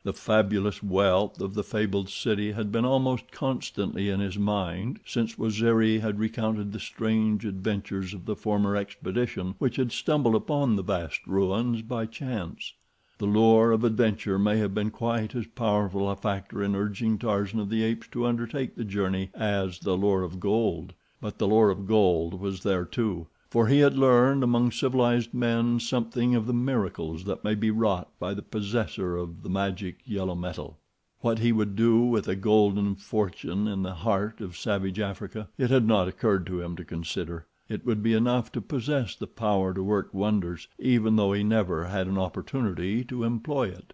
The fabulous wealth of the fabled city had been almost constantly in his mind since Waziri had recounted the strange adventures of the former expedition which had stumbled upon the vast ruins by chance. The lure of adventure may have been quite as powerful a factor in urging Tarzan of the Apes to undertake the journey as the lure of gold, but the lure of gold was there too, for he had learned among civilized men something of the miracles that may be wrought by the possessor of the magic yellow metal. What he would do with a golden fortune in the heart of savage Africa, it had not occurred to him to consider. It would be enough to possess the power to work wonders, even though he never had an opportunity to employ it.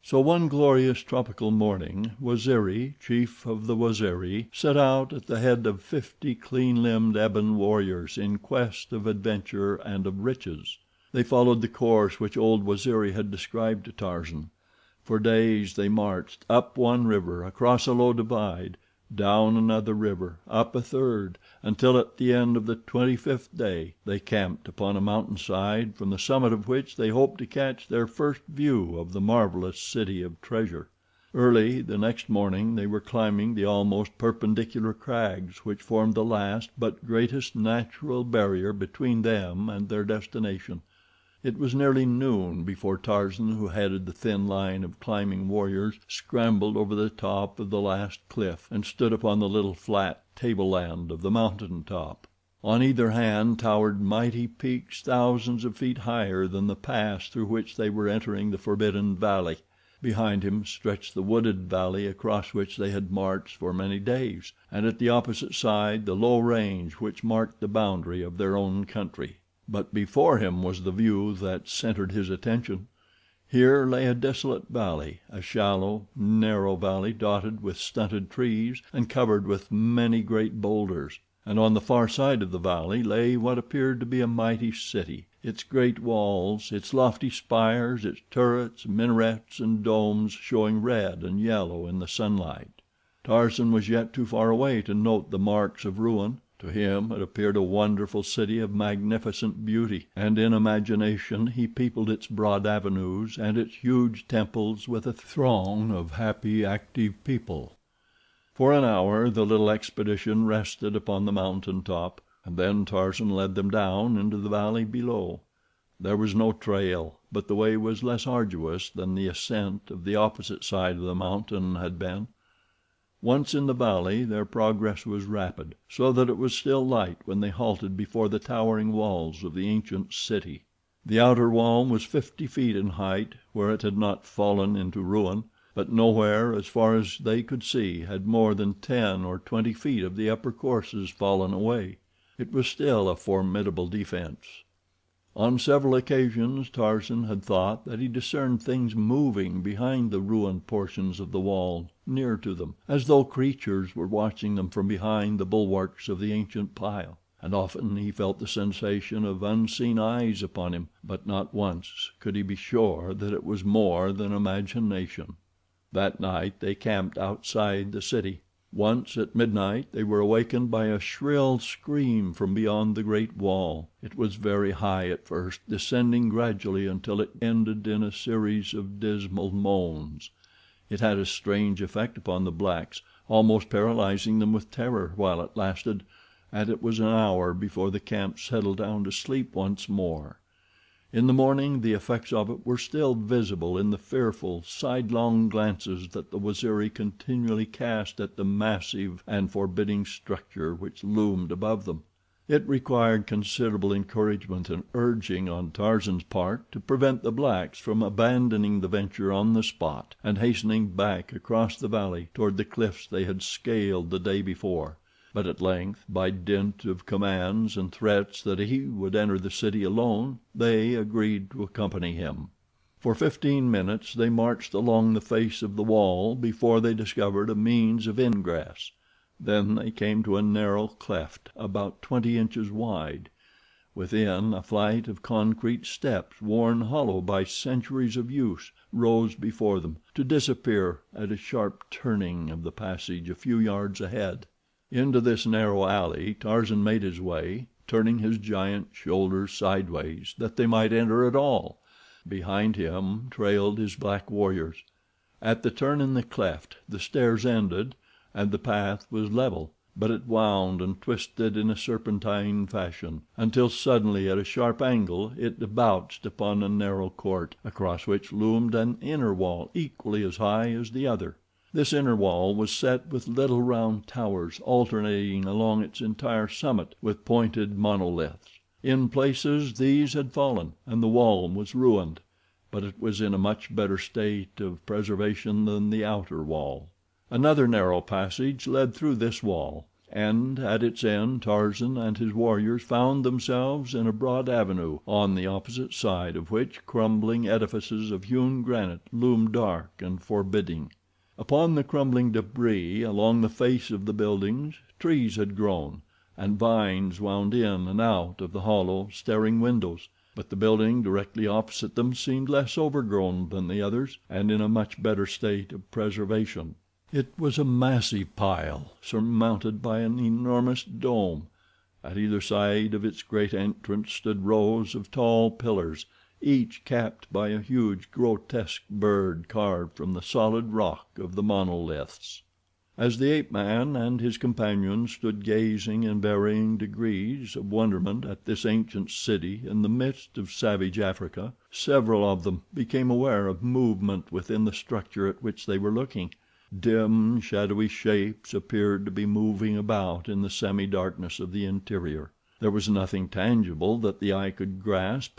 So one glorious tropical morning, Waziri, chief of the Waziri, set out at the head of 50 clean-limbed ebon warriors in quest of adventure and of riches. They followed the course which old Waziri had described to Tarzan. For days they marched, up one river, across a low divide, down another river, up a third, until at the end of the 25th day they camped upon a mountainside from the summit of which they hoped to catch their first view of the marvelous city of treasure. Early the next morning they were climbing the almost perpendicular crags which formed the last but greatest natural barrier between them and their destination. It was nearly noon before Tarzan, who headed the thin line of climbing warriors, scrambled over the top of the last cliff and stood upon the little flat tableland of the mountain top. On either hand towered mighty peaks thousands of feet higher than the pass through which they were entering the forbidden valley. Behind him stretched the wooded valley across which they had marched for many days, and at the opposite side the low range which marked the boundary of their own country. But before him was the view that centered his attention. Here lay a desolate valley, a shallow, narrow valley dotted with stunted trees and covered with many great boulders, and on the far side of the valley lay what appeared to be a mighty city, its great walls, its lofty spires, its turrets, minarets, and domes showing red and yellow in the sunlight. Tarzan was yet too far away to note the marks of ruin. To him it appeared a wonderful city of magnificent beauty, and in imagination he peopled its broad avenues and its huge temples with a throng of happy, active people. For an hour the little expedition rested upon the mountain top, and then Tarzan led them down into the valley below. There was no trail, but the way was less arduous than the ascent of the opposite side of the mountain had been. Once in the valley their progress was rapid, so that it was still light when they halted before the towering walls of the ancient city. The outer wall was 50 feet in height where it had not fallen into ruin, but nowhere, as far as they could see, had more than 10 or 20 feet of the upper courses fallen away. It was still a formidable defense. On several occasions Tarzan had thought that he discerned things moving behind the ruined portions of the wall near to them, as though creatures were watching them from behind the bulwarks of the ancient pile. and often he felt the sensation of unseen eyes upon him, but not once could he be sure that it was more than imagination. That night they camped outside the city. Once at midnight they were awakened by a shrill scream from beyond the great wall. It was very high at first, descending gradually until it ended in a series of dismal moans. It had a strange effect upon the blacks, almost paralyzing them with terror while it lasted, and it was an hour before the camp settled down to sleep once more. In the morning the effects of it were still visible in the fearful, sidelong glances that the Waziri continually cast at the massive and forbidding structure which loomed above them. It required considerable encouragement and urging on Tarzan's part to prevent the blacks from abandoning the venture on the spot and hastening back across the valley toward the cliffs they had scaled the day before. But at length, by dint of commands and threats that he would enter the city alone, they agreed to accompany him. For 15 minutes they marched along the face of the wall before they discovered a means of ingress. Then they came to a narrow cleft about 20 inches wide. Within, a flight of concrete steps, worn hollow by centuries of use, rose before them, to disappear at a sharp turning of the passage a few yards ahead. Into this narrow alley Tarzan made his way, turning his giant shoulders sideways that they might enter at all. Behind him trailed his black warriors. At the turn in the cleft the stairs ended, and the path was level, but it wound and twisted in a serpentine fashion, until suddenly at a sharp angle it debouched upon a narrow court, across which loomed an inner wall equally as high as the other. This inner wall was set with little round towers alternating along its entire summit with pointed monoliths. In places these had fallen, and the wall was ruined, but it was in a much better state of preservation than the outer wall. Another narrow passage led through this wall, and at its end Tarzan and his warriors found themselves in a broad avenue, on the opposite side of which crumbling edifices of hewn granite loomed dark and forbidding. Upon the crumbling debris along the face of the buildings trees had grown, and vines wound in and out of the hollow, staring windows, but the building directly opposite them seemed less overgrown than the others, and in a much better state of preservation. It was a massive pile, surmounted by an enormous dome. At either side of its great entrance stood rows of tall pillars, each capped by a huge, grotesque bird carved from the solid rock of the monoliths. As the ape-man and his companions stood gazing in varying degrees of wonderment at this ancient city in the midst of savage Africa, several of them became aware of movement within the structure at which they were looking. Dim, shadowy shapes appeared to be moving about in the semi-darkness of the interior. There was nothing tangible that the eye could grasp,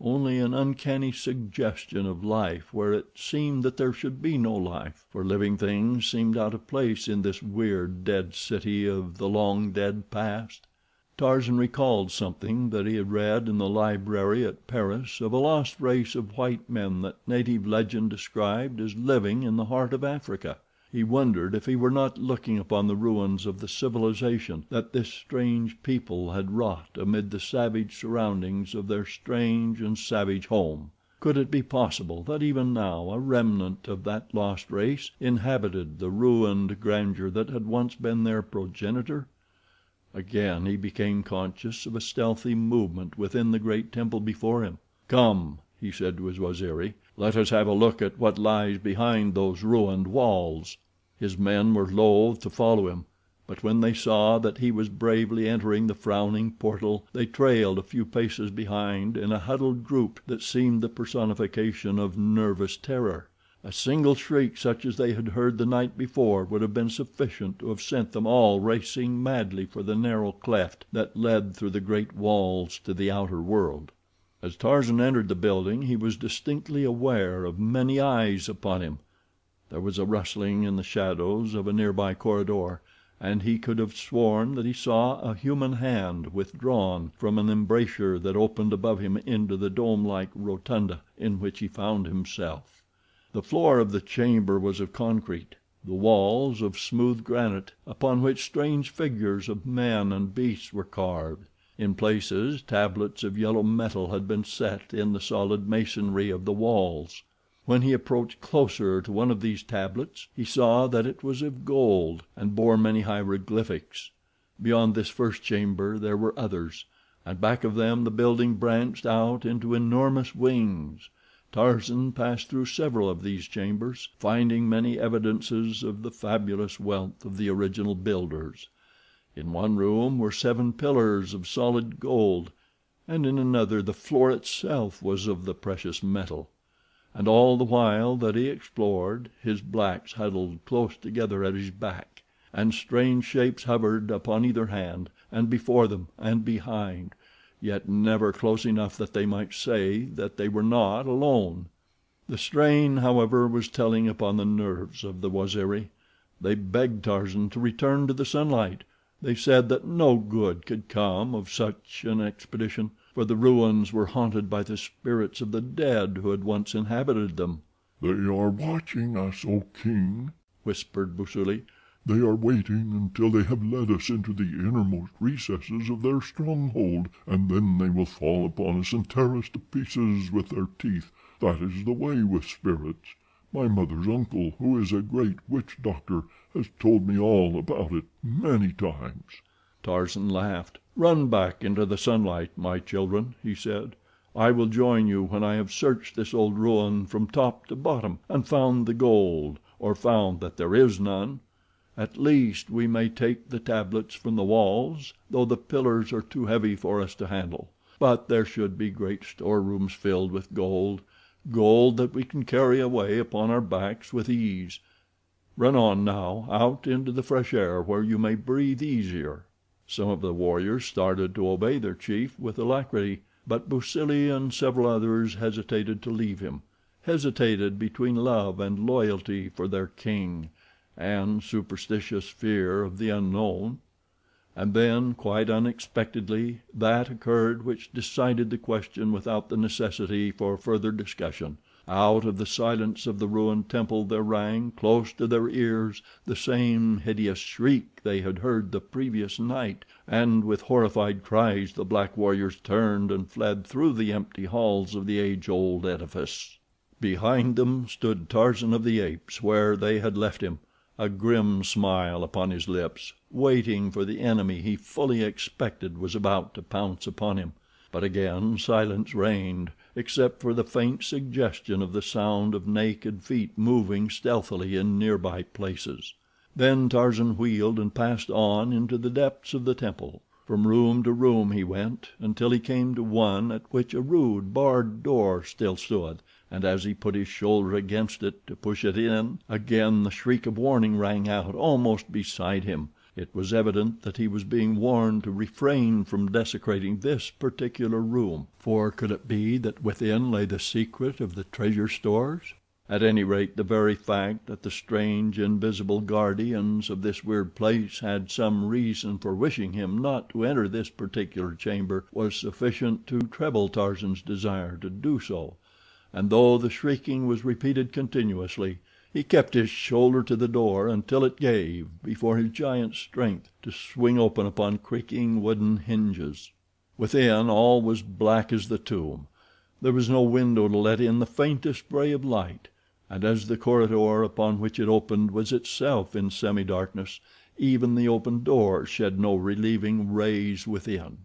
only an uncanny suggestion of life where it seemed that there should be no life, for living things seemed out of place in this weird, dead city of the long dead past. Tarzan recalled something that he had read in the library at Paris of a lost race of white men that native legend described as living in the heart of Africa. He wondered if he were not looking upon the ruins of the civilization that this strange people had wrought amid the savage surroundings of their strange and savage home. Could it be possible that even now a remnant of that lost race inhabited the ruined grandeur that had once been their progenitor? Again he became conscious of a stealthy movement within the great temple before him. "Come," he said to his Waziri, "let us have a look at what lies behind those ruined walls." His men were loath to follow him, but when they saw that he was bravely entering the frowning portal they trailed a few paces behind in a huddled group that seemed the personification of nervous terror. A single shriek such as they had heard the night before would have been sufficient to have sent them all racing madly for the narrow cleft that led through the great walls to the outer world. As Tarzan entered the building he was distinctly aware of many eyes upon him. There was a rustling in the shadows of a nearby corridor, and he could have sworn that he saw a human hand withdrawn from an embrasure that opened above him into the dome-like rotunda in which he found himself. The floor of the chamber was of concrete. the walls of smooth granite, upon which strange figures of men and beasts were carved. In places tablets of yellow metal had been set in the solid masonry of the walls. When he approached closer to one of these tablets he saw that it was of gold, and bore many hieroglyphics. Beyond this first chamber there were others, and back of them the building branched out into enormous wings. Tarzan passed through several of these chambers, finding many evidences of the fabulous wealth of the original builders. In one room were 7 pillars of solid gold, and in another the floor itself was of the precious metal. And all the while that he explored, his blacks huddled close together at his back, and strange shapes hovered upon either hand, and before them and behind, yet never close enough that they might say that they were not alone. The strain, however, was telling upon the nerves of the Waziri. They begged Tarzan to return to the sunlight. They said that no good could come of such an expedition, for the ruins were haunted by the spirits of the dead who had once inhabited them. "They are watching us, O King," whispered Busuli. "They are waiting until they have led us into the innermost recesses of their stronghold, and then they will fall upon us and tear us to pieces with their teeth. That is the way with spirits. My mother's uncle, who is a great witch doctor, has told me all about it many times." Tarzan laughed. "Run back into the sunlight, my children," he said. "I will join you when I have searched this old ruin from top to bottom, and found the gold, or found that there is none. At least we may take the tablets from the walls, though the pillars are too heavy for us to handle. But there should be great storerooms filled with gold, gold that we can carry away upon our backs with ease. Run on now, out into the fresh air where you may breathe easier." Some of the warriors started to obey their chief with alacrity, but Busili and several others hesitated to leave him, hesitated between love and loyalty for their king, and superstitious fear of the unknown. And then, quite unexpectedly, that occurred which decided the question without the necessity for further discussion. Out of the silence of the ruined temple there rang, close to their ears, the same hideous shriek they had heard the previous night, and with horrified cries the black warriors turned and fled through the empty halls of the age-old edifice. Behind them stood Tarzan of the Apes where they had left him, a grim smile upon his lips, waiting for the enemy he fully expected was about to pounce upon him. But again silence reigned, except for the faint suggestion of the sound of naked feet moving stealthily in nearby places. Then Tarzan wheeled and passed on into the depths of the temple. From room to room he went, until he came to one at which a rude, barred door still stood, and as he put his shoulder against it to push it in, again the shriek of warning rang out almost beside him. It was evident that he was being warned to refrain from desecrating this particular room, for could it be that within lay the secret of the treasure stores? At any rate, the very fact that the strange, invisible guardians of this weird place had some reason for wishing him not to enter this particular chamber was sufficient to treble Tarzan's desire to do so, and though the shrieking was repeated continuously, he kept his shoulder to the door until it gave before his giant strength to swing open upon creaking wooden hinges. Within all was black as the tomb. There was no window to let in the faintest ray of light, and as the corridor upon which it opened was itself in semi-darkness, even the open door shed no relieving rays within.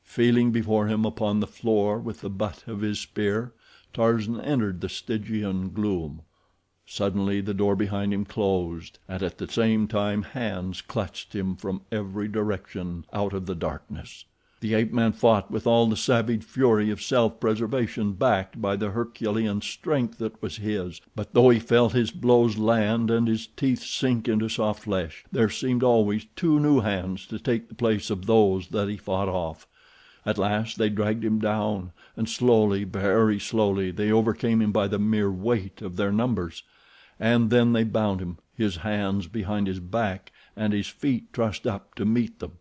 Feeling before him upon the floor with the butt of his spear, Tarzan entered the Stygian gloom. Suddenly the door behind him closed, and at the same time hands clutched him from every direction out of the darkness. The ape-man fought with all the savage fury of self-preservation backed by the Herculean strength that was his, but though he felt his blows land and his teeth sink into soft flesh, there seemed always 2 new hands to take the place of those that he fought off. At last they dragged him down, and slowly, very slowly, they overcame him by the mere weight of their numbers. And then they bound him, his hands behind his back and his feet trussed up to meet them.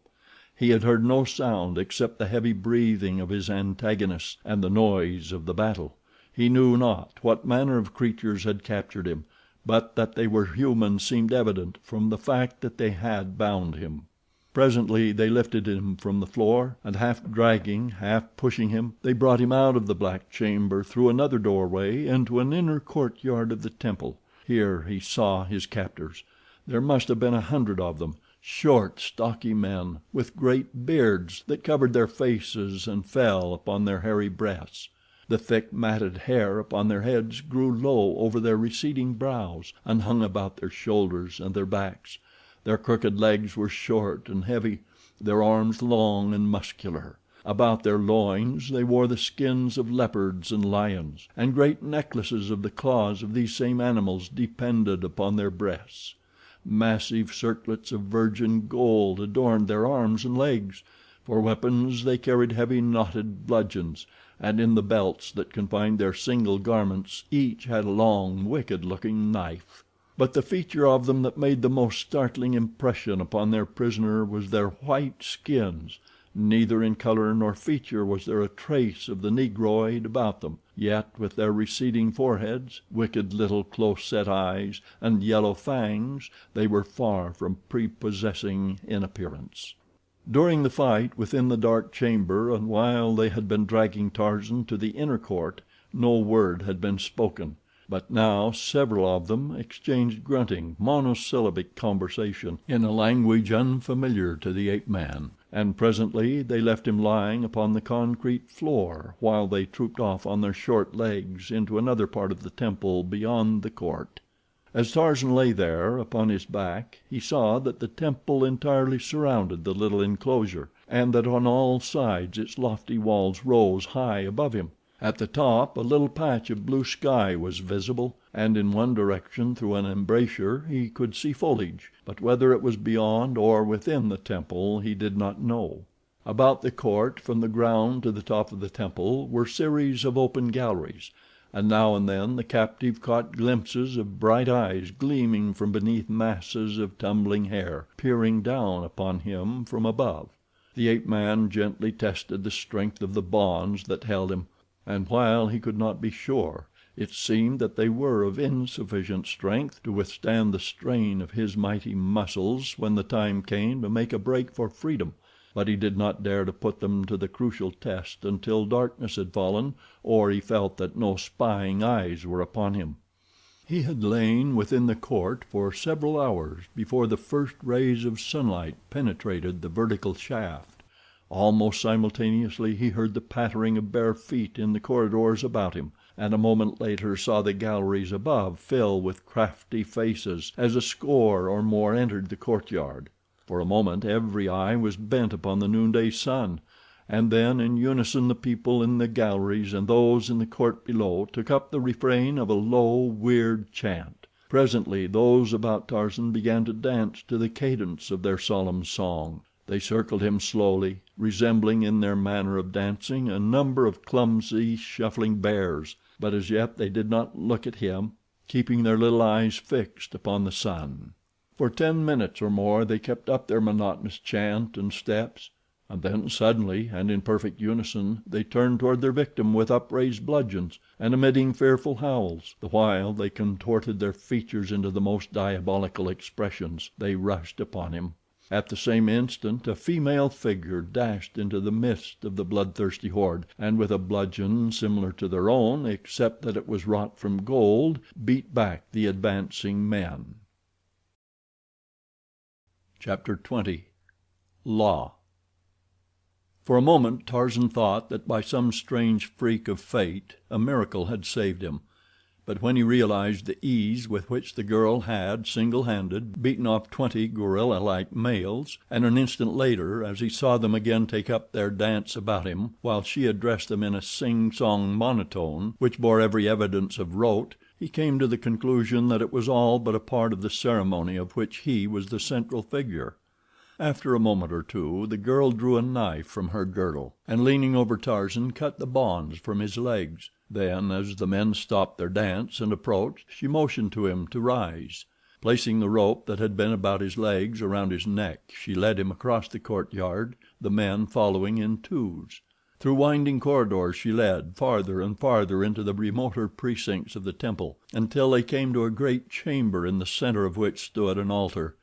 He had heard no sound except the heavy breathing of his antagonists and the noise of the battle. He knew not what manner of creatures had captured him, but that they were human seemed evident from the fact that they had bound him. Presently they lifted him from the floor, and half dragging, half pushing him, they brought him out of the black chamber through another doorway into an inner courtyard of the temple. Here he saw his captors. There must have been 100 of them, short, stocky men, with great beards that covered their faces and fell upon their hairy breasts. The thick, matted hair upon their heads grew low over their receding brows and hung about their shoulders and their backs. Their crooked legs were short and heavy, their arms long and muscular. About their loins they wore the skins of leopards and lions, and great necklaces of the claws of these same animals depended upon their breasts. Massive circlets of virgin gold adorned their arms and legs. For weapons they carried heavy knotted bludgeons, and in the belts that confined their single garments each had a long, wicked-looking knife. But the feature of them that made the most startling impression upon their prisoner was their white skins. Neither in color nor feature was there a trace of the negroid about them, yet with their receding foreheads, wicked little close-set eyes, and yellow fangs, they were far from prepossessing in appearance. During the fight within the dark chamber, and while they had been dragging Tarzan to the inner court, no word had been spoken. But now several of them exchanged grunting, monosyllabic conversation in a language unfamiliar to the ape-man, and presently they left him lying upon the concrete floor while they trooped off on their short legs into another part of the temple beyond the court. As Tarzan lay there upon his back he saw that the temple entirely surrounded the little enclosure, and that on all sides its lofty walls rose high above him. At the top a little patch of blue sky was visible, and in one direction through an embrasure he could see foliage, but whether it was beyond or within the temple he did not know. About the court, from the ground to the top of the temple, were series of open galleries, and now and then the captive caught glimpses of bright eyes gleaming from beneath masses of tumbling hair, peering down upon him from above. The ape-man gently tested the strength of the bonds that held him, and while he could not be sure, it seemed that they were of insufficient strength to withstand the strain of his mighty muscles when the time came to make a break for freedom. But he did not dare to put them to the crucial test until darkness had fallen, or he felt that no spying eyes were upon him. He had lain within the court for several hours before the first rays of sunlight penetrated the vertical shaft. Almost simultaneously he heard the pattering of bare feet in the corridors about him, and a moment later saw the galleries above fill with crafty faces as a score or more entered the courtyard. For a moment every eye was bent upon the noonday sun, and then in unison the people in the galleries and those in the court below took up the refrain of a low, weird chant. Presently those about Tarzan began to dance to the cadence of their solemn song. They circled him slowly, resembling in their manner of dancing a number of clumsy, shuffling bears, but as yet they did not look at him, keeping their little eyes fixed upon the sun. For 10 minutes or more they kept up their monotonous chant and steps, and then suddenly, and in perfect unison, they turned toward their victim with upraised bludgeons, and emitting fearful howls, the while they contorted their features into the most diabolical expressions, they rushed upon him. At the same instant a female figure dashed into the midst of the bloodthirsty horde, and with a bludgeon similar to their own, except that it was wrought from gold, beat back the advancing men. Chapter 20. La. For a moment Tarzan thought that by some strange freak of fate a miracle had saved him. But when he realized the ease with which the girl had, single-handed, beaten off 20 gorilla-like males, and an instant later, as he saw them again take up their dance about him, while she addressed them in a sing-song monotone which bore every evidence of rote, he came to the conclusion that it was all but a part of the ceremony of which he was the central figure. After a moment or two the girl drew a knife from her girdle, and leaning over Tarzan cut the bonds from his legs. Then, as the men stopped their dance and approached, she motioned to him to rise. Placing the rope that had been about his legs around his neck, she led him across the courtyard, the men following in twos. Through winding corridors she led, farther and farther into the remoter precincts of the temple, until they came to a great chamber in the center of which stood an altar.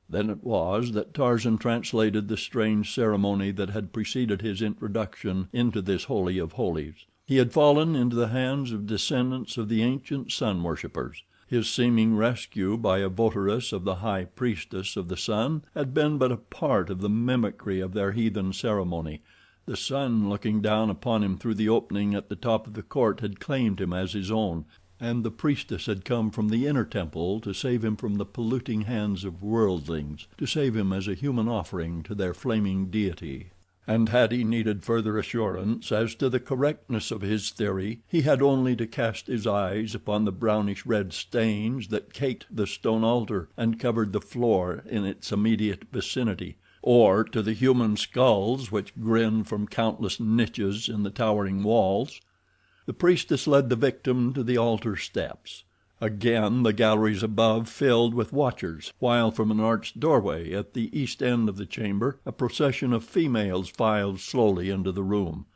Then it was that Tarzan translated the strange ceremony that had preceded his introduction into this holy of holies. He had fallen into the hands of descendants of the ancient sun worshippers. His seeming rescue by a votaress of the high priestess of the sun had been but a part of the mimicry of their heathen ceremony. The sun looking down upon him through the opening at the top of the court had claimed him as his own, and the priestess had come from the inner temple to save him from the polluting hands of worldlings, to save him as a human offering to their flaming deity. And had he needed further assurance as to the correctness of his theory, he had only to cast his eyes upon the brownish-red stains that caked the stone altar and covered the floor in its immediate vicinity, or to the human skulls which grinned from countless niches in the towering walls. The priestess led the victim to the altar steps. Again the galleries above filled with watchers, while from an arched doorway at the east end of the chamber a procession of females filed slowly into the room.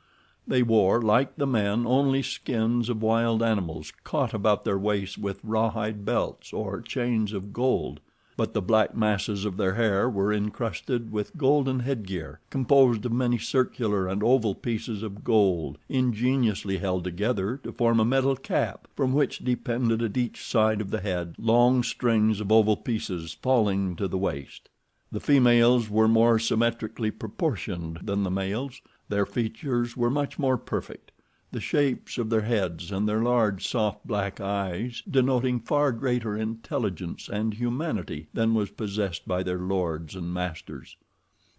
They wore, like the men, only skins of wild animals caught about their waists with rawhide belts or chains of gold. But the black masses of their hair were encrusted with golden headgear, composed of many circular and oval pieces of gold, ingeniously held together to form a metal cap, from which depended at each side of the head long strings of oval pieces falling to the waist. The females were more symmetrically proportioned than the males. Their features were much more perfect, the shapes of their heads and their large, soft black eyes denoting far greater intelligence and humanity than was possessed by their lords and masters.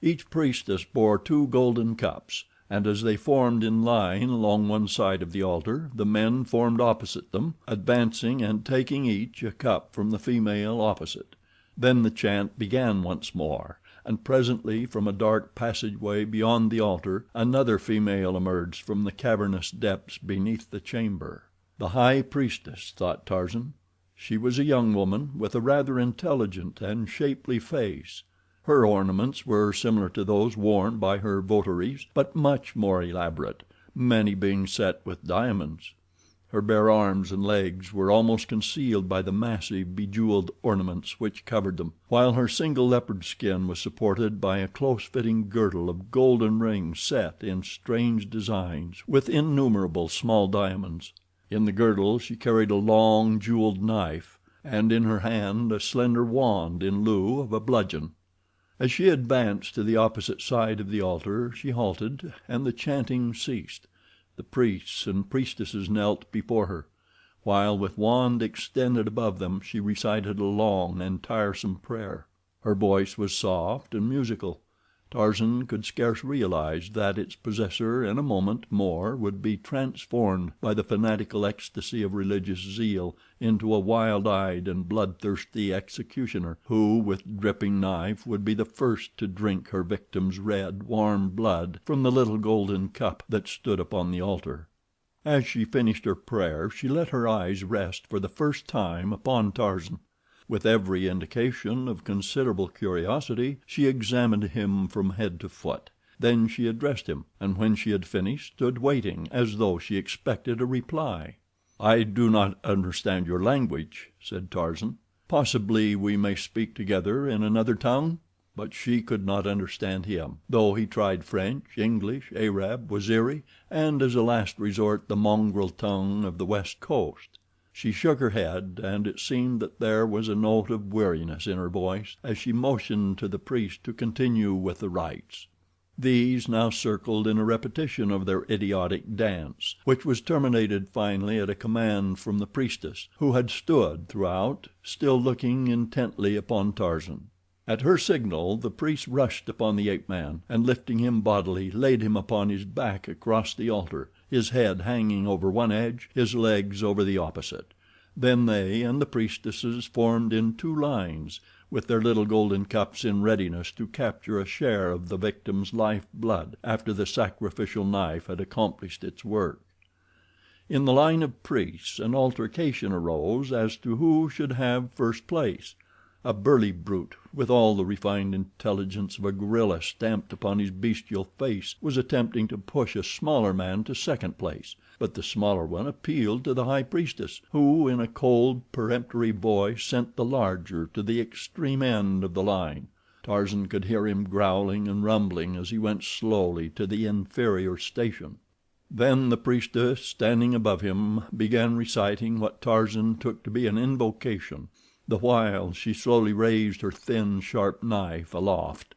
Each priestess bore 2 golden cups, and as they formed in line along one side of the altar, the men formed opposite them, advancing and taking each a cup from the female opposite. Then the chant began once more, and presently from a dark passageway beyond the altar another female emerged from the cavernous depths beneath the chamber. The high priestess, thought Tarzan. She was a young woman with a rather intelligent and shapely face. Her ornaments were similar to those worn by her votaries, but much more elaborate, many being set with diamonds. Her bare arms and legs were almost concealed by the massive, bejeweled ornaments which covered them, while her single leopard skin was supported by a close-fitting girdle of golden rings set in strange designs with innumerable small diamonds. In the girdle she carried a long, jeweled knife, and in her hand a slender wand in lieu of a bludgeon. As she advanced to the opposite side of the altar she halted, and the chanting ceased. The priests and priestesses knelt before her, while with wand extended above them she recited a long and tiresome prayer. Her voice was soft and musical. Tarzan could scarce realize that its possessor in a moment more would be transformed by the fanatical ecstasy of religious zeal into a wild-eyed and bloodthirsty executioner, who, with dripping knife, would be the first to drink her victim's red, warm blood from the little golden cup that stood upon the altar. As she finished her prayer she let her eyes rest for the first time upon Tarzan. With every indication of considerable curiosity she examined him from head to foot. Then she addressed him, and when she had finished stood waiting as though she expected a reply. "I do not understand your language," said Tarzan. "Possibly we may speak together in another tongue?" But she could not understand him, though he tried French, English, Arab, Waziri, and as a last resort the mongrel tongue of the West Coast. She shook her head, and it seemed that there was a note of weariness in her voice as she motioned to the priest to continue with the rites. These now circled in a repetition of their idiotic dance, which was terminated finally at a command from the priestess, who had stood throughout, still looking intently upon Tarzan. At her signal the priest rushed upon the ape-man, and lifting him bodily laid him upon his back across the altar, his head hanging over one edge, his legs over the opposite. Then they and the priestesses formed in 2 lines, with their little golden cups in readiness to capture a share of the victim's life blood after the sacrificial knife had accomplished its work. In the line of priests an altercation arose as to who should have first place. A burly brute, with all the refined intelligence of a gorilla stamped upon his bestial face, was attempting to push a smaller man to second place; but the smaller one appealed to the high priestess, who, in a cold, peremptory voice, sent the larger to the extreme end of the line. Tarzan could hear him growling and rumbling as he went slowly to the inferior station. Then the priestess, standing above him, began reciting what Tarzan took to be an invocation, the while she slowly raised her thin, sharp knife aloft.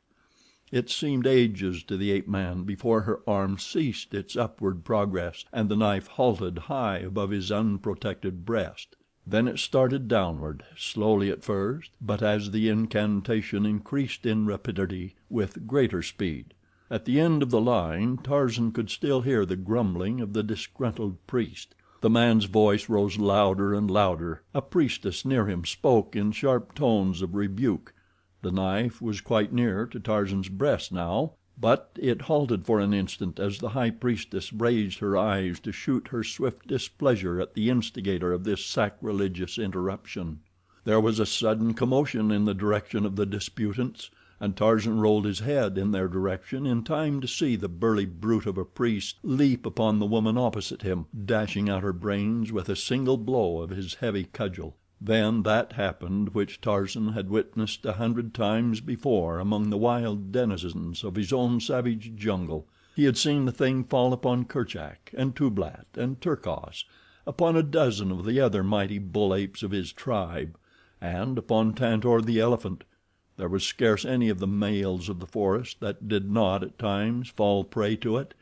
It seemed ages to the ape-man before her arm ceased its upward progress and the knife halted high above his unprotected breast. Then it started downward, slowly at first, but as the incantation increased in rapidity, with greater speed. At the end of the line Tarzan could still hear the grumbling of the disgruntled priest. The man's voice rose louder and louder. A priestess near him spoke in sharp tones of rebuke. The knife was quite near to Tarzan's breast now, but it halted for an instant as the high priestess raised her eyes to shoot her swift displeasure at the instigator of this sacrilegious interruption. There was a sudden commotion in the direction of the disputants, and Tarzan rolled his head in their direction in time to see the burly brute of a priest leap upon the woman opposite him, dashing out her brains with a single blow of his heavy cudgel. Then that happened which Tarzan had witnessed 100 times before among the wild denizens of his own savage jungle. He had seen the thing fall upon Kerchak and Tublat and Terkoz, upon a dozen of the other mighty bull apes of his tribe, and upon Tantor, the elephant. There was scarce any of the males of the forest that did not at times fall prey to it.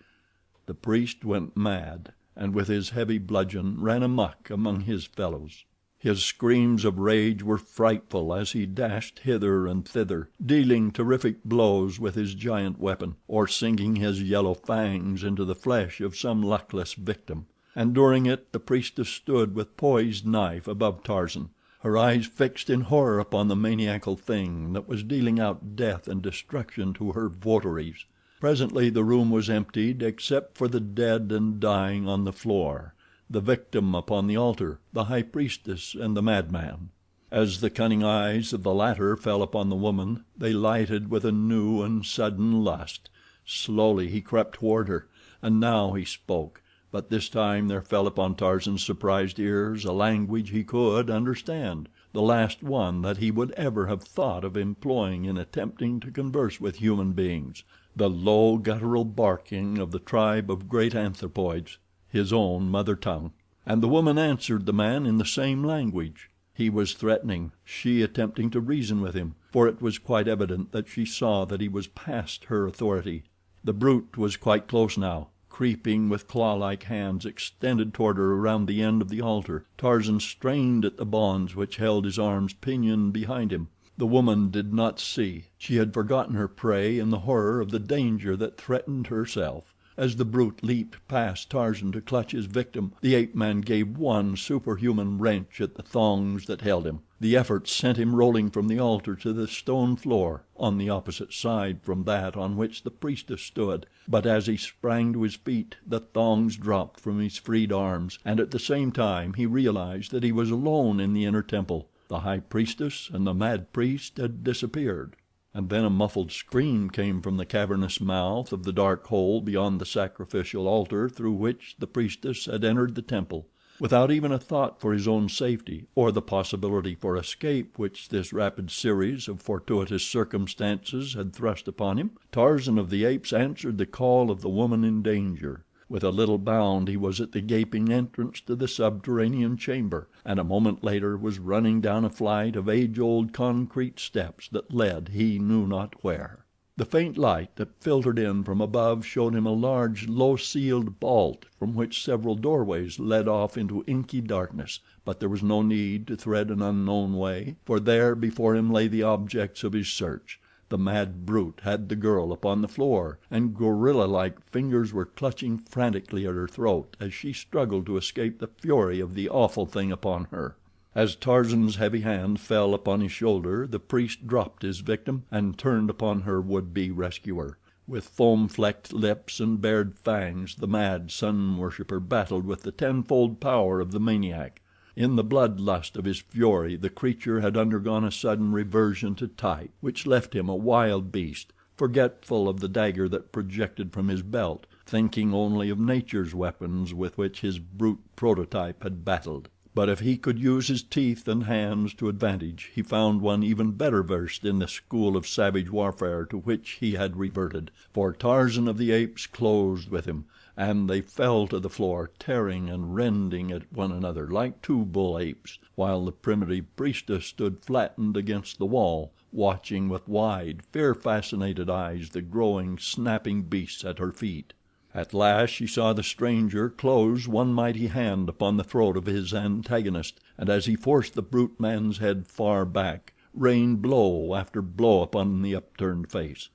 The priest went mad, and with his heavy bludgeon ran amuck among his fellows. His screams of rage were frightful as he dashed hither and thither, dealing terrific blows with his giant weapon, or sinking his yellow fangs into the flesh of some luckless victim. And during it the priestess stood with poised knife above Tarzan, her eyes fixed in horror upon the maniacal thing that was dealing out death and destruction to her votaries. Presently the room was emptied except for the dead and dying on the floor, the victim upon the altar, the high priestess, and the madman. As the cunning eyes of the latter fell upon the woman, they lighted with a new and sudden lust. Slowly he crept toward her, and now he spoke. But this time there fell upon Tarzan's surprised ears a language he could understand, the last one that he would ever have thought of employing in attempting to converse with human beings, the low, guttural barking of the tribe of great anthropoids, his own mother tongue. And the woman answered the man in the same language. He was threatening, she attempting to reason with him, for it was quite evident that she saw that he was past her authority. The brute was quite close now, creeping with claw-like hands extended toward her around the end of the altar. Tarzan strained at the bonds which held his arms pinioned behind him. The woman did not see. She had forgotten her prey in the horror of the danger that threatened herself. As the brute leaped past Tarzan to clutch his victim, the ape-man gave one superhuman wrench at the thongs that held him. The effort sent him rolling from the altar to the stone floor, on the opposite side from that on which the priestess stood, but as he sprang to his feet, the thongs dropped from his freed arms, and at the same time he realized that he was alone in the inner temple. The high priestess and the mad priest had disappeared. And then a muffled scream came from the cavernous mouth of the dark hole beyond the sacrificial altar through which the priestess had entered the temple. Without even a thought for his own safety, or the possibility for escape which this rapid series of fortuitous circumstances had thrust upon him, Tarzan of the Apes answered the call of the woman in danger. With a little bound he was at the gaping entrance to the subterranean chamber, and a moment later was running down a flight of age-old concrete steps that led he knew not where. The faint light that filtered in from above showed him a large, low-ceiled vault from which several doorways led off into inky darkness, but there was no need to thread an unknown way, for there before him lay the objects of his search. The mad brute had the girl upon the floor, and gorilla-like fingers were clutching frantically at her throat as she struggled to escape the fury of the awful thing upon her. As Tarzan's heavy hand fell upon his shoulder, the priest dropped his victim and turned upon her would-be rescuer. With foam-flecked lips and bared fangs, the mad sun worshipper battled with the tenfold power of the maniac. In the blood lust of his fury the creature had undergone a sudden reversion to type, which left him a wild beast, forgetful of the dagger that projected from his belt, thinking only of nature's weapons with which his brute prototype had battled. But if he could use his teeth and hands to advantage, he found one even better versed in the school of savage warfare to which he had reverted, for Tarzan of the Apes closed with him, and they fell to the floor, tearing and rending at one another like two bull apes, while the primitive priestess stood flattened against the wall, watching with wide, fear-fascinated eyes the growing, snapping beasts at her feet. At last she saw the stranger close one mighty hand upon the throat of his antagonist, and as he forced the brute man's head far back, rained blow after blow upon the upturned face.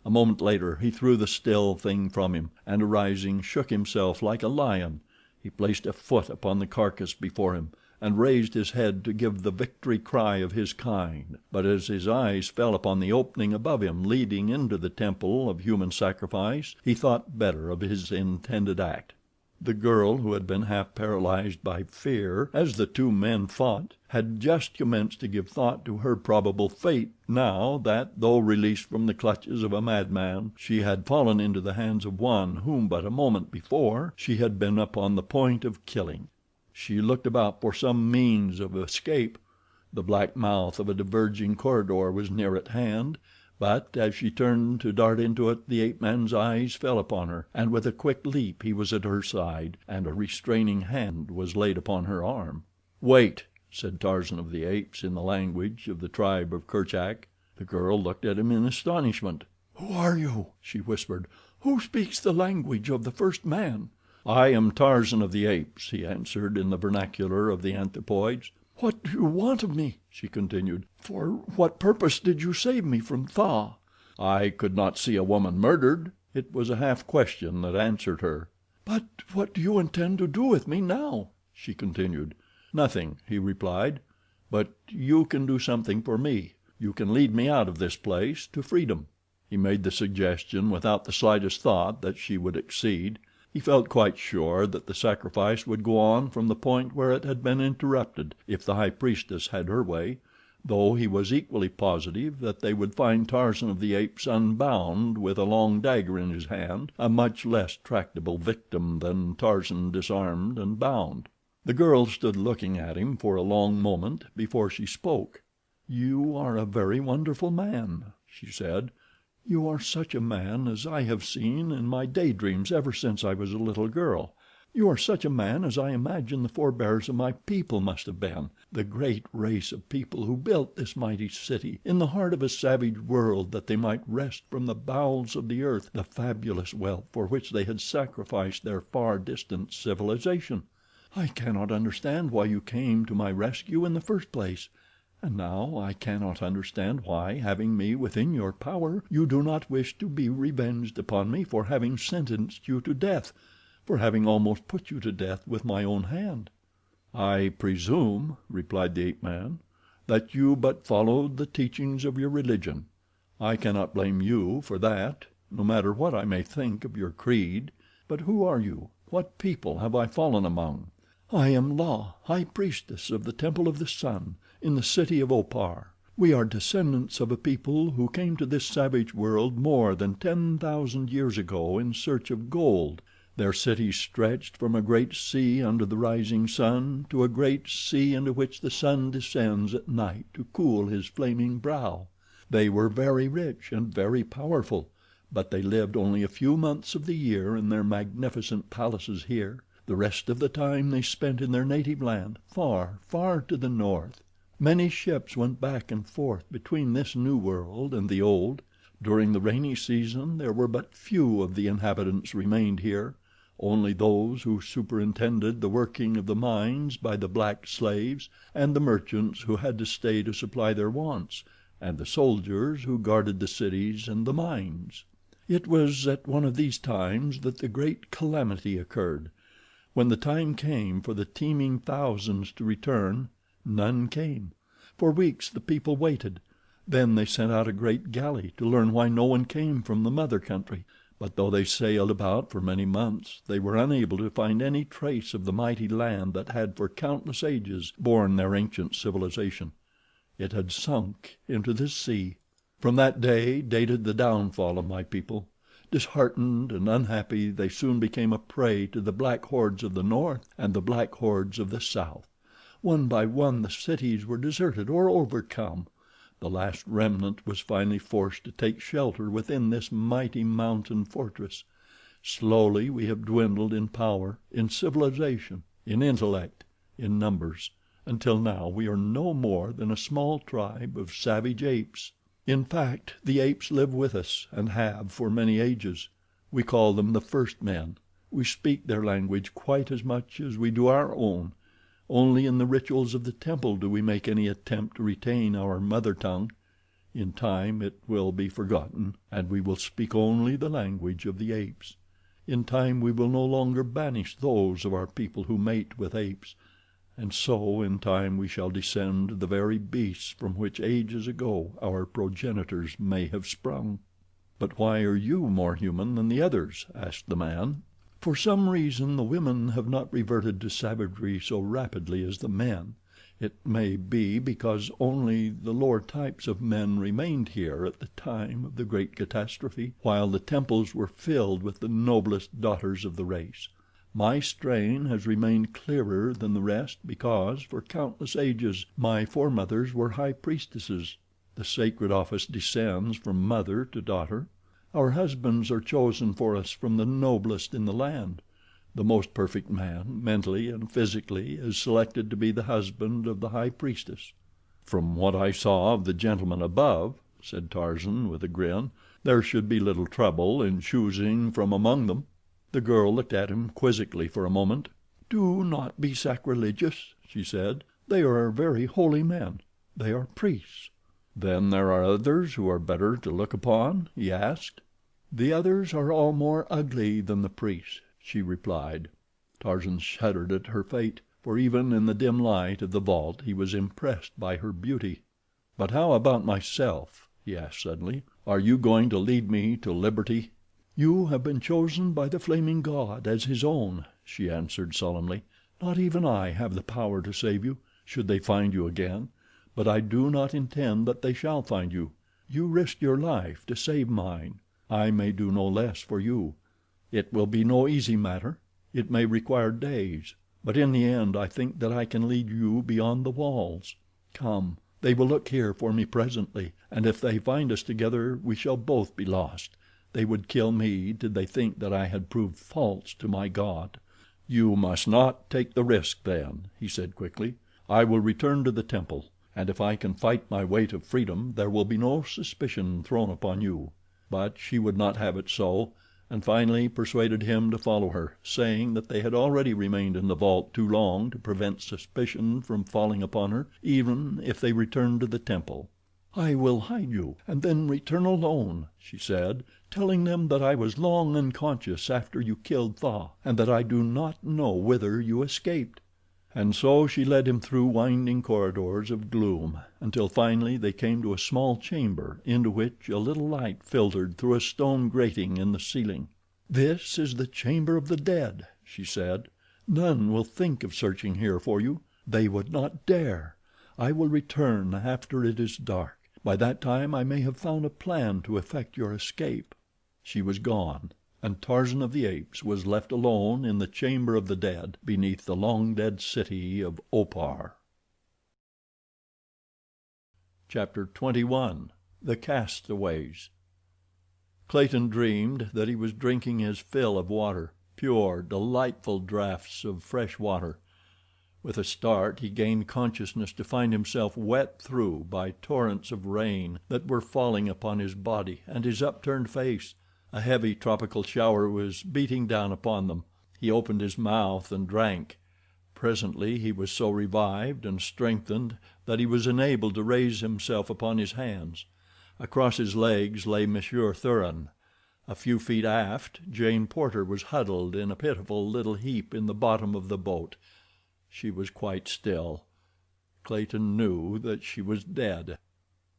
A moment later he threw the still thing from him, and arising, shook himself like a lion. He placed a foot upon the carcass before him, and raised his head to give the victory cry of his kind, but as his eyes fell upon the opening above him leading into the temple of human sacrifice, he thought better of his intended act. The girl, who had been half paralyzed by fear as the two men fought, had just commenced to give thought to her probable fate now that, though released from the clutches of a madman, she had fallen into the hands of one whom but a moment before she had been upon the point of killing. She looked about for some means of escape. The black mouth of a diverging corridor was near at hand, but as she turned to dart into it the ape-man's eyes fell upon her, and with a quick leap he was at her side, and a restraining hand was laid upon her arm. "Wait," said Tarzan of the Apes in the language of the tribe of Kerchak. The girl looked at him in astonishment. "Who are you?" she whispered. "Who speaks the language of the first man?" "I am Tarzan of the Apes," he answered in the vernacular of the anthropoids. "What do you want of me?" she continued. "For what purpose did you save me from Tha?" "I could not see a woman murdered." It was a half question that answered her. "But what do you intend to do with me now?" she continued. "Nothing," he replied, "but you can do something for me. You can lead me out of this place to freedom." He made the suggestion without the slightest thought that she would accede. He felt quite sure that the sacrifice would go on from the point where it had been interrupted if the high priestess had her way, though he was equally positive that they would find Tarzan of the Apes unbound with a long dagger in his hand a much less tractable victim than Tarzan disarmed and bound. The girl stood looking at him for a long moment before she spoke. "You are a very wonderful man," she said. "You are such a man as I have seen in my daydreams ever since I was a little girl. You are such a man as I imagine the forebears of my people must have been, the great race of people who built this mighty city in the heart of a savage world that they might wrest from the bowels of the earth the fabulous wealth for which they had sacrificed their far distant civilization. I cannot understand why you came to my rescue in the first place. And now I cannot understand why, having me within your power, you do not wish to be revenged upon me for having sentenced you to death, for having almost put you to death with my own hand." "I presume," replied the ape-man, "that you but followed the teachings of your religion. I cannot blame you for that, no matter what I may think of your creed. But who are you? What people have I fallen among?" "I am La, high priestess of the Temple of the Sun, in the city of Opar. We are descendants of a people who came to this savage world more than 10,000 years ago in search of gold. Their cities stretched from a great sea under the rising sun to a great sea into which the sun descends at night to cool his flaming brow. They were very rich and very powerful, but they lived only a few months of the year in their magnificent palaces here. The rest of the time they spent in their native land, far, far to the north. Many ships went back and forth between this new world and the old. During the rainy season there were but few of the inhabitants remained here, only those who superintended the working of the mines by the black slaves, and the merchants who had to stay to supply their wants, and the soldiers who guarded the cities and the mines. It was at one of these times that the great calamity occurred. When the time came for the teeming thousands to return, none came. For weeks the people waited. Then they sent out a great galley to learn why no one came from the mother country. But though they sailed about for many months, they were unable to find any trace of the mighty land that had for countless ages borne their ancient civilization. It had sunk into the sea. From that day dated the downfall of my people. Disheartened and unhappy, they soon became a prey to the black hordes of the north and the black hordes of the south. One by one the cities were deserted or overcome. The last remnant was finally forced to take shelter within this mighty mountain fortress. Slowly we have dwindled in power, in civilization, in intellect, in numbers, until now we are no more than a small tribe of savage apes. In fact, the apes live with us, and have for many ages. We call them the first men. We speak their language quite as much as we do our own. Only in the rituals of the temple do we make any attempt to retain our mother tongue. In time it will be forgotten, and we will speak only the language of the apes. In time we will no longer banish those of our people who mate with apes, and so in time we shall descend to the very beasts from which ages ago our progenitors may have sprung." "But why are you more human than the others?" asked the man. "For some reason the women have not reverted to savagery so rapidly as the men. It may be because only the lower types of men remained here at the time of the great catastrophe, while the temples were filled with the noblest daughters of the race. My strain has remained clearer than the rest because for countless ages my foremothers were high priestesses. The sacred office descends from mother to daughter. Our husbands are chosen for us from the noblest in the land. The most perfect man, mentally and physically, is selected to be the husband of the high priestess." "From what I saw of the gentlemen above," said Tarzan, with a grin, "there should be little trouble in choosing from among them." The girl looked at him quizzically for a moment. "Do not be sacrilegious," she said. "They are very holy men. They are priests." "Then there are others who are better to look upon?" he asked. "The others are all more ugly than the priests," she replied. Tarzan shuddered at her fate, for even in the dim light of the vault he was impressed by her beauty. "But how about myself?" he asked suddenly. "Are you going to lead me to liberty?" "You have been chosen by the Flaming God as his own," she answered solemnly. "Not even I have the power to save you, should they find you again, but I do not intend that they shall find you. You risked your life to save mine. I may do no less for you. It will be no easy matter. It may require days, but in the end I think that I can lead you beyond the walls. Come, they will look here for me presently, and if they find us together we shall both be lost. They would kill me did they think that I had proved false to my God." "You must not take the risk, then," he said quickly. "I will return to the temple, and if I can fight my way to freedom there will be no suspicion thrown upon you." But she would not have it so, and finally persuaded him to follow her, saying that they had already remained in the vault too long to prevent suspicion from falling upon her, even if they returned to the temple. "I will hide you, and then return alone," she said, "telling them that I was long unconscious after you killed Tha, and that I do not know whither you escaped." And so she led him through winding corridors of gloom, until finally they came to a small chamber into which a little light filtered through a stone grating in the ceiling. "This is the chamber of the dead," she said. "None will think of searching here for you. They would not dare. I will return after it is dark. By that time I may have found a plan to effect your escape." She was gone, and Tarzan of the Apes was left alone in the chamber of the dead beneath the long dead city of Opar. Chapter 21. The Castaways. Clayton dreamed that he was drinking his fill of water, pure, delightful draughts of fresh water. With a start he gained consciousness to find himself wet through by torrents of rain that were falling upon his body and his upturned face. A heavy tropical shower was beating down upon them. He opened his mouth and drank. Presently he was so revived and strengthened that he was enabled to raise himself upon his hands. Across his legs lay Monsieur Thuran. A few feet aft Jane Porter was huddled in a pitiful little heap in the bottom of the boat. She was quite still. Clayton knew that she was dead.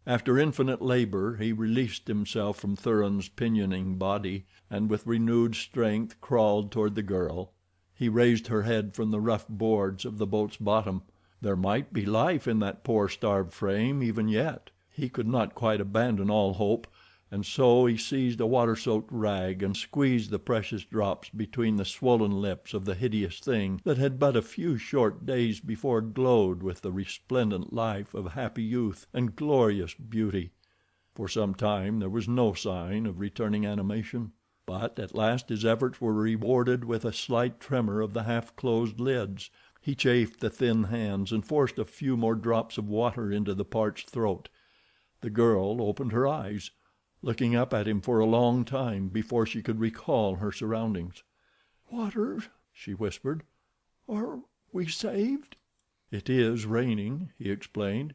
After infinite labor he released himself from Thuran's pinioning body, and with renewed strength crawled toward the girl. He raised her head from the rough boards of the boat's bottom. There might be life in that poor starved frame even yet. He could not quite abandon all hope, and so he seized a water-soaked rag and squeezed the precious drops between the swollen lips of the hideous thing that had but a few short days before glowed with the resplendent life of happy youth and glorious beauty. For some time there was no sign of returning animation, but at last his efforts were rewarded with a slight tremor of the half-closed lids. He chafed the thin hands and forced a few more drops of water into the parched throat. The girl opened her eyes, looking up at him for a long time before she could recall her surroundings. "Water," she whispered. "Are we saved?" "It is raining," he explained.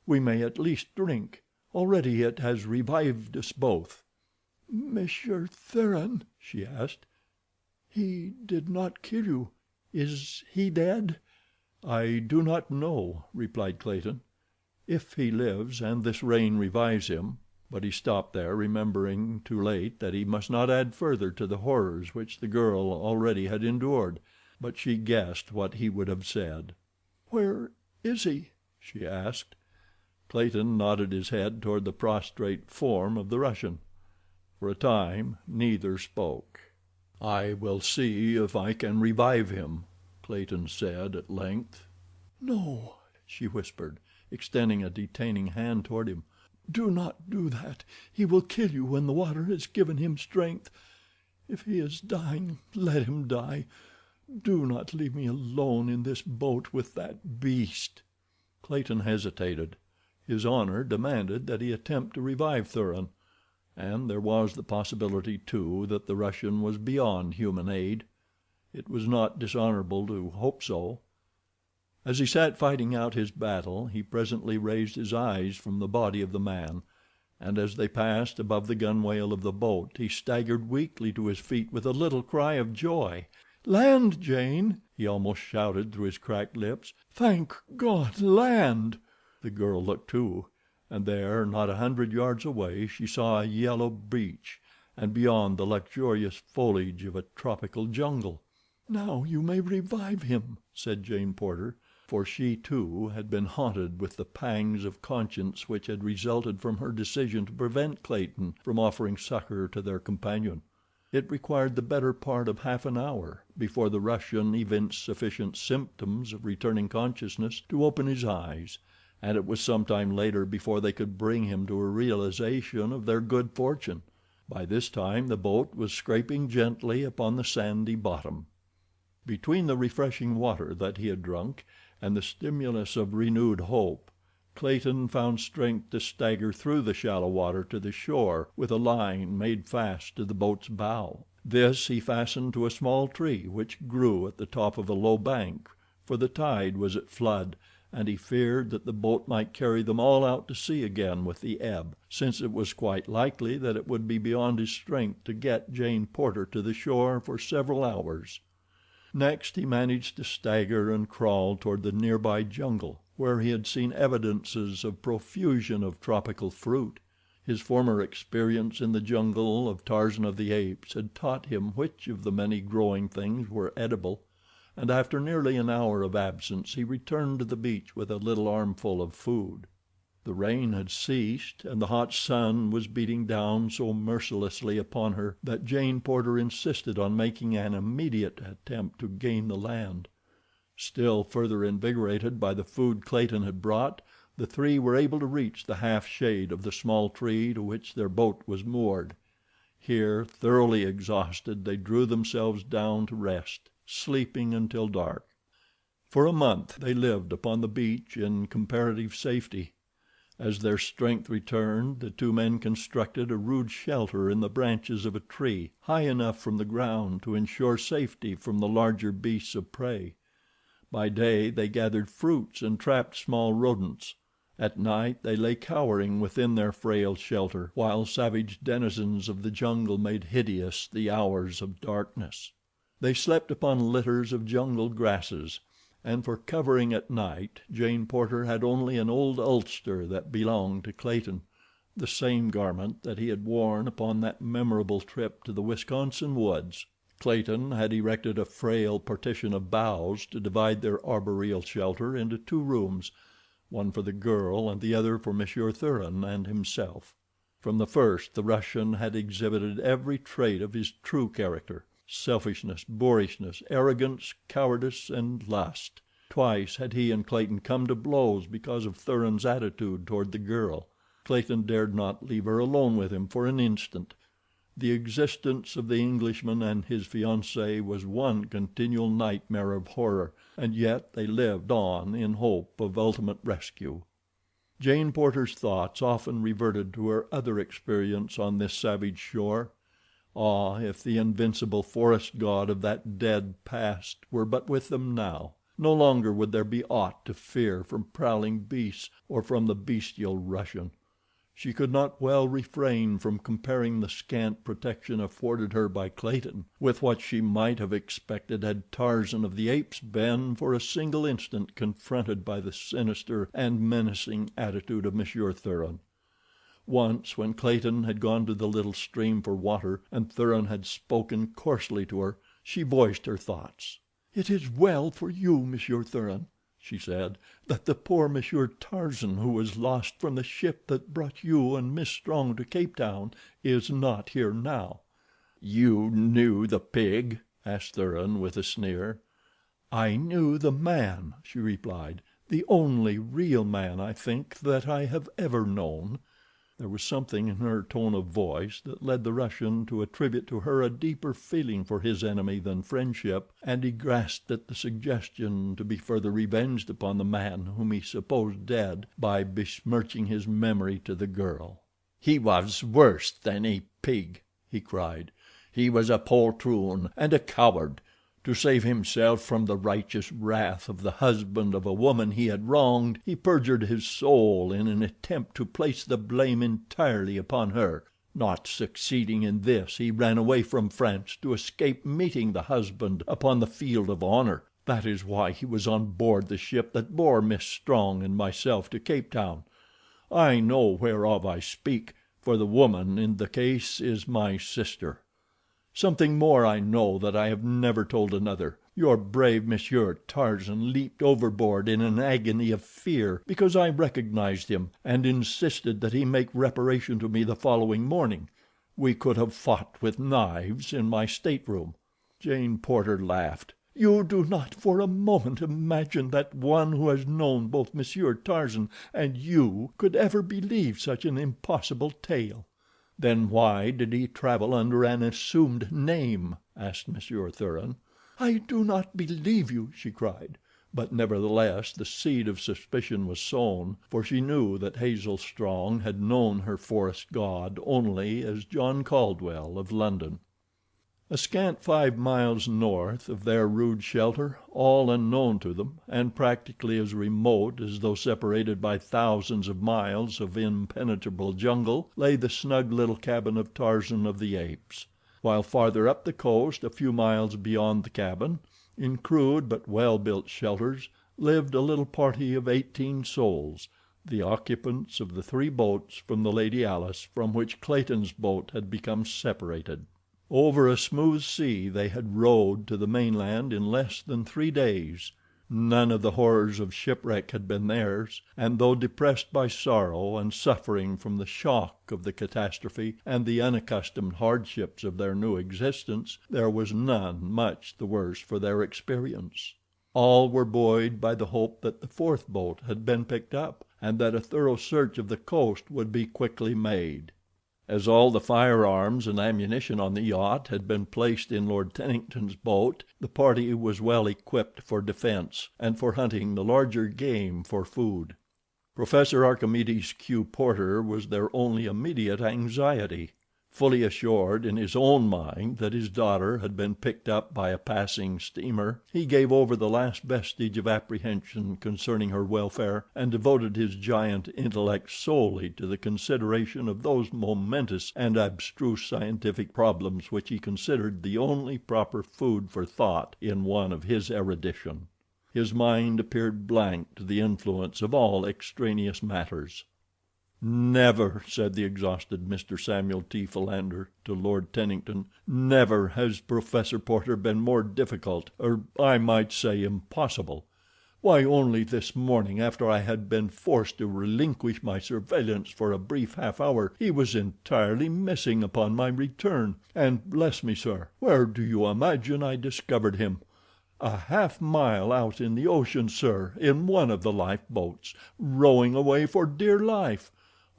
"We may at least drink. Already it has revived us both." "Monsieur Thuran," she asked, "he did not kill you. Is he dead?" "I do not know," replied Clayton. "If he lives and this rain revives him—" But he stopped there, remembering too late that he must not add further to the horrors which the girl already had endured. But she guessed what he would have said. "Where is he?" she asked. Clayton nodded his head toward the prostrate form of the Russian. For a time neither spoke. "I will see if I can revive him," Clayton said at length. "No," she whispered, extending a detaining hand toward him. "Do not do that. He will kill you when the water has given him strength. If he is dying, let him die. Do not leave me alone in this boat with that beast." Clayton hesitated. His honor demanded that he attempt to revive Thuran, and there was the possibility, too, that the Russian was beyond human aid. It was not dishonorable to hope so. As he sat fighting out his battle, he presently raised his eyes from the body of the man, and as they passed above the gunwale of the boat he staggered weakly to his feet with a little cry of joy. "Land, Jane!" he almost shouted through his cracked lips. "Thank God, land!" The girl looked too, and there, not 100 yards away, she saw a yellow beach, and beyond the luxurious foliage of a tropical jungle. "Now you may revive him," said Jane Porter, for she, too, had been haunted with the pangs of conscience which had resulted from her decision to prevent Clayton from offering succor to their companion. It required the better part of half an hour before the Russian evinced sufficient symptoms of returning consciousness to open his eyes, and it was some time later before they could bring him to a realization of their good fortune. By this time the boat was scraping gently upon the sandy bottom. Between the refreshing water that he had drunk and the stimulus of renewed hope, Clayton found strength to stagger through the shallow water to the shore with a line made fast to the boat's bow. This he fastened to a small tree which grew at the top of a low bank, for the tide was at flood, and he feared that the boat might carry them all out to sea again with the ebb, since it was quite likely that it would be beyond his strength to get Jane Porter to the shore for several hours. Next he managed to stagger and crawl toward the nearby jungle, where he had seen evidences of profusion of tropical fruit. His former experience in the jungle of Tarzan of the Apes had taught him which of the many growing things were edible, and after nearly an hour of absence he returned to the beach with a little armful of food. The rain had ceased, and the hot sun was beating down so mercilessly upon her that Jane Porter insisted on making an immediate attempt to gain the land. Still further invigorated by the food Clayton had brought, the three were able to reach the half shade of the small tree to which their boat was moored. Here, thoroughly exhausted, they drew themselves down to rest, sleeping until dark. For a month they lived upon the beach in comparative safety. As their strength returned, the two men constructed a rude shelter in the branches of a tree, high enough from the ground to ensure safety from the larger beasts of prey. By day they gathered fruits and trapped small rodents. At night they lay cowering within their frail shelter, while savage denizens of the jungle made hideous the hours of darkness. They slept upon litters of jungle grasses, and for covering at night Jane Porter had only an old ulster that belonged to Clayton, the same garment that he had worn upon that memorable trip to the Wisconsin woods. Clayton had erected a frail partition of boughs to divide their arboreal shelter into two rooms, one for the girl and the other for Monsieur Thuran and himself. From the first the Russian had exhibited every trait of his true character—selfishness, boorishness, arrogance, cowardice, and lust. Twice had he and Clayton come to blows because of Thuran's attitude toward the girl. Clayton dared not leave her alone with him for an instant. The existence of the Englishman and his fiancée was one continual nightmare of horror, and yet they lived on in hope of ultimate rescue. Jane Porter's thoughts often reverted to her other experience on this savage shore. Ah, if the invincible forest god of that dead past were but with them now! No longer would there be aught to fear from prowling beasts or from the bestial Russian. She could not well refrain from comparing the scant protection afforded her by Clayton with what she might have expected had Tarzan of the Apes been for a single instant confronted by the sinister and menacing attitude of Monsieur Thuran. Once, when Clayton had gone to the little stream for water and Thuran had spoken coarsely to her, she voiced her thoughts. "It is well for you, Monsieur Thuran," she said, "that the poor Monsieur Tarzan, who was lost from the ship that brought you and Miss Strong to Cape Town, is not here now." "You knew the pig?" asked Thuran with a sneer. "I knew the man," she replied, "the only real man, I think, that I have ever known." There was something in her tone of voice that led the Russian to attribute to her a deeper feeling for his enemy than friendship, and he grasped at the suggestion to be further revenged upon the man whom he supposed dead by besmirching his memory to the girl. "He was worse than a pig," he cried. "He was a poltroon and a coward. To save himself from the righteous wrath of the husband of a woman he had wronged, he perjured his soul in an attempt to place the blame entirely upon her. Not succeeding in this, he ran away from France to escape meeting the husband upon the field of honor. That is why he was on board the ship that bore Miss Strong and myself to Cape Town. I know whereof I speak, for the woman in the case is my sister. Something more I know that I have never told another. Your brave Monsieur Tarzan leaped overboard in an agony of fear because I recognized him, and insisted that he make reparation to me the following morning. We could have fought with knives in my stateroom." Jane Porter laughed. "You do not for a moment imagine that one who has known both Monsieur Tarzan and you could ever believe such an impossible tale." "Then why did he travel under an assumed name?" asked Monsieur Thuran. "I do not believe you," she cried; but nevertheless the seed of suspicion was sown, for she knew that Hazel Strong had known her forest god only as John Caldwell of London. A scant 5 miles north of their rude shelter, all unknown to them, and practically as remote as though separated by thousands of miles of impenetrable jungle, lay the snug little cabin of Tarzan of the Apes. While farther up the coast, a few miles beyond the cabin, in crude but well-built shelters, lived a little party of 18 souls, the occupants of the 3 boats from the Lady Alice from which Clayton's boat had become separated. Over a smooth sea they had rowed to the mainland in less than 3 days. None of the horrors of shipwreck had been theirs, and though depressed by sorrow and suffering from the shock of the catastrophe and the unaccustomed hardships of their new existence, there was none much the worse for their experience. All were buoyed by the hope that the 4th boat had been picked up, and that a thorough search of the coast would be quickly made. As all the firearms and ammunition on the yacht had been placed in Lord Tennington's boat, the party was well equipped for defense, and for hunting the larger game for food. Professor Archimedes Q. Porter was their only immediate anxiety. Fully assured in his own mind that his daughter had been picked up by a passing steamer, he gave over the last vestige of apprehension concerning her welfare, and devoted his giant intellect solely to the consideration of those momentous and abstruse scientific problems which he considered the only proper food for thought in one of his erudition. His mind appeared blank to the influence of all extraneous matters. "Never," said the exhausted Mr. Samuel T. Philander to Lord Tennington, "never has Professor Porter been more difficult, or I might say impossible. Why, only this morning, after I had been forced to relinquish my surveillance for a brief half hour, he was entirely missing upon my return, and, bless me, sir, where do you imagine I discovered him? A half-mile out in the ocean, sir, in one of the lifeboats, rowing away for dear life.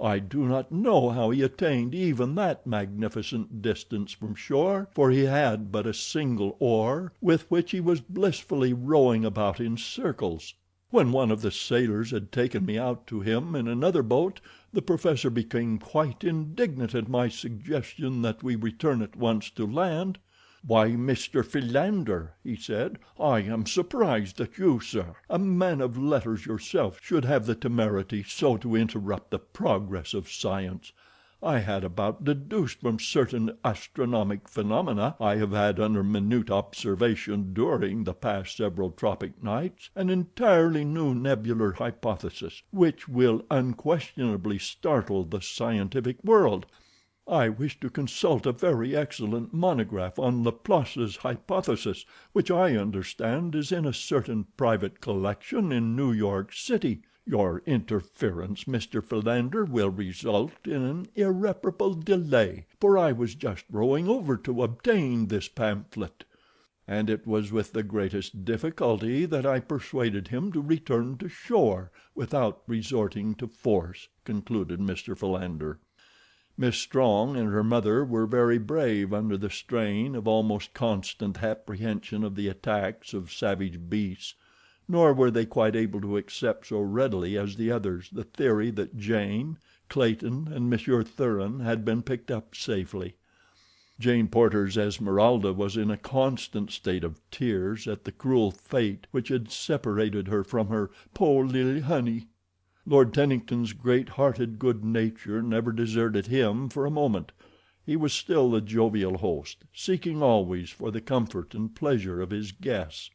I do not know how he attained even that magnificent distance from shore, for he had but a single oar, with which he was blissfully rowing about in circles. When one of the sailors had taken me out to him in another boat, the professor became quite indignant at my suggestion that we return at once to land. 'Why, Mr. Philander,' he said, 'I am surprised that you, sir, a man of letters yourself, should have the temerity so to interrupt the progress of science. I had about deduced from certain astronomic phenomena I have had under minute observation during the past several tropic nights, an entirely new nebular hypothesis, which will unquestionably startle the scientific world. I wish to consult a very excellent monograph on Laplace's hypothesis, which I understand is in a certain private collection in New York City. Your interference, Mr. Philander, will result in an irreparable delay, for I was just rowing over to obtain this pamphlet.' And it was with the greatest difficulty that I persuaded him to return to shore without resorting to force," concluded Mr. Philander. Miss Strong and her mother were very brave under the strain of almost constant apprehension of the attacks of savage beasts, nor were they quite able to accept so readily as the others the theory that Jane, Clayton, and Monsieur Thuran had been picked up safely. Jane Porter's Esmeralda was in a constant state of tears at the cruel fate which had separated her from her "po' lil' honey." Lord Tennington's great-hearted good nature never deserted him for a moment. He was still the jovial host, seeking always for the comfort and pleasure of his guests.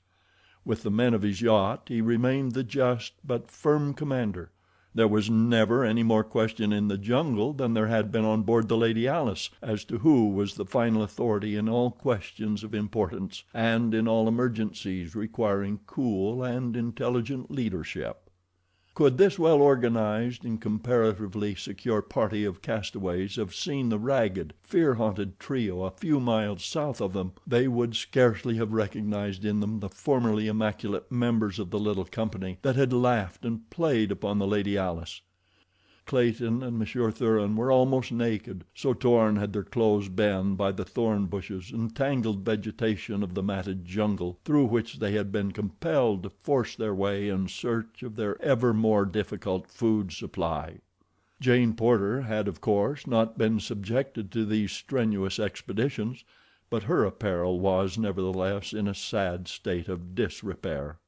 With the men of his yacht he remained the just but firm commander. There was never any more question in the jungle than there had been on board the Lady Alice as to who was the final authority in all questions of importance and in all emergencies requiring cool and intelligent leadership. Could this well organized and comparatively secure party of castaways have seen the ragged, fear-haunted trio a few miles south of them, they would scarcely have recognized in them the formerly immaculate members of the little company that had laughed and played upon the Lady Alice. Clayton and Monsieur Thuran were almost naked, so torn had their clothes been by the thorn bushes and tangled vegetation of the matted jungle through which they had been compelled to force their way in search of their ever more difficult food supply. Jane Porter had, of course, not been subjected to these strenuous expeditions, but her apparel was, nevertheless, in a sad state of disrepair.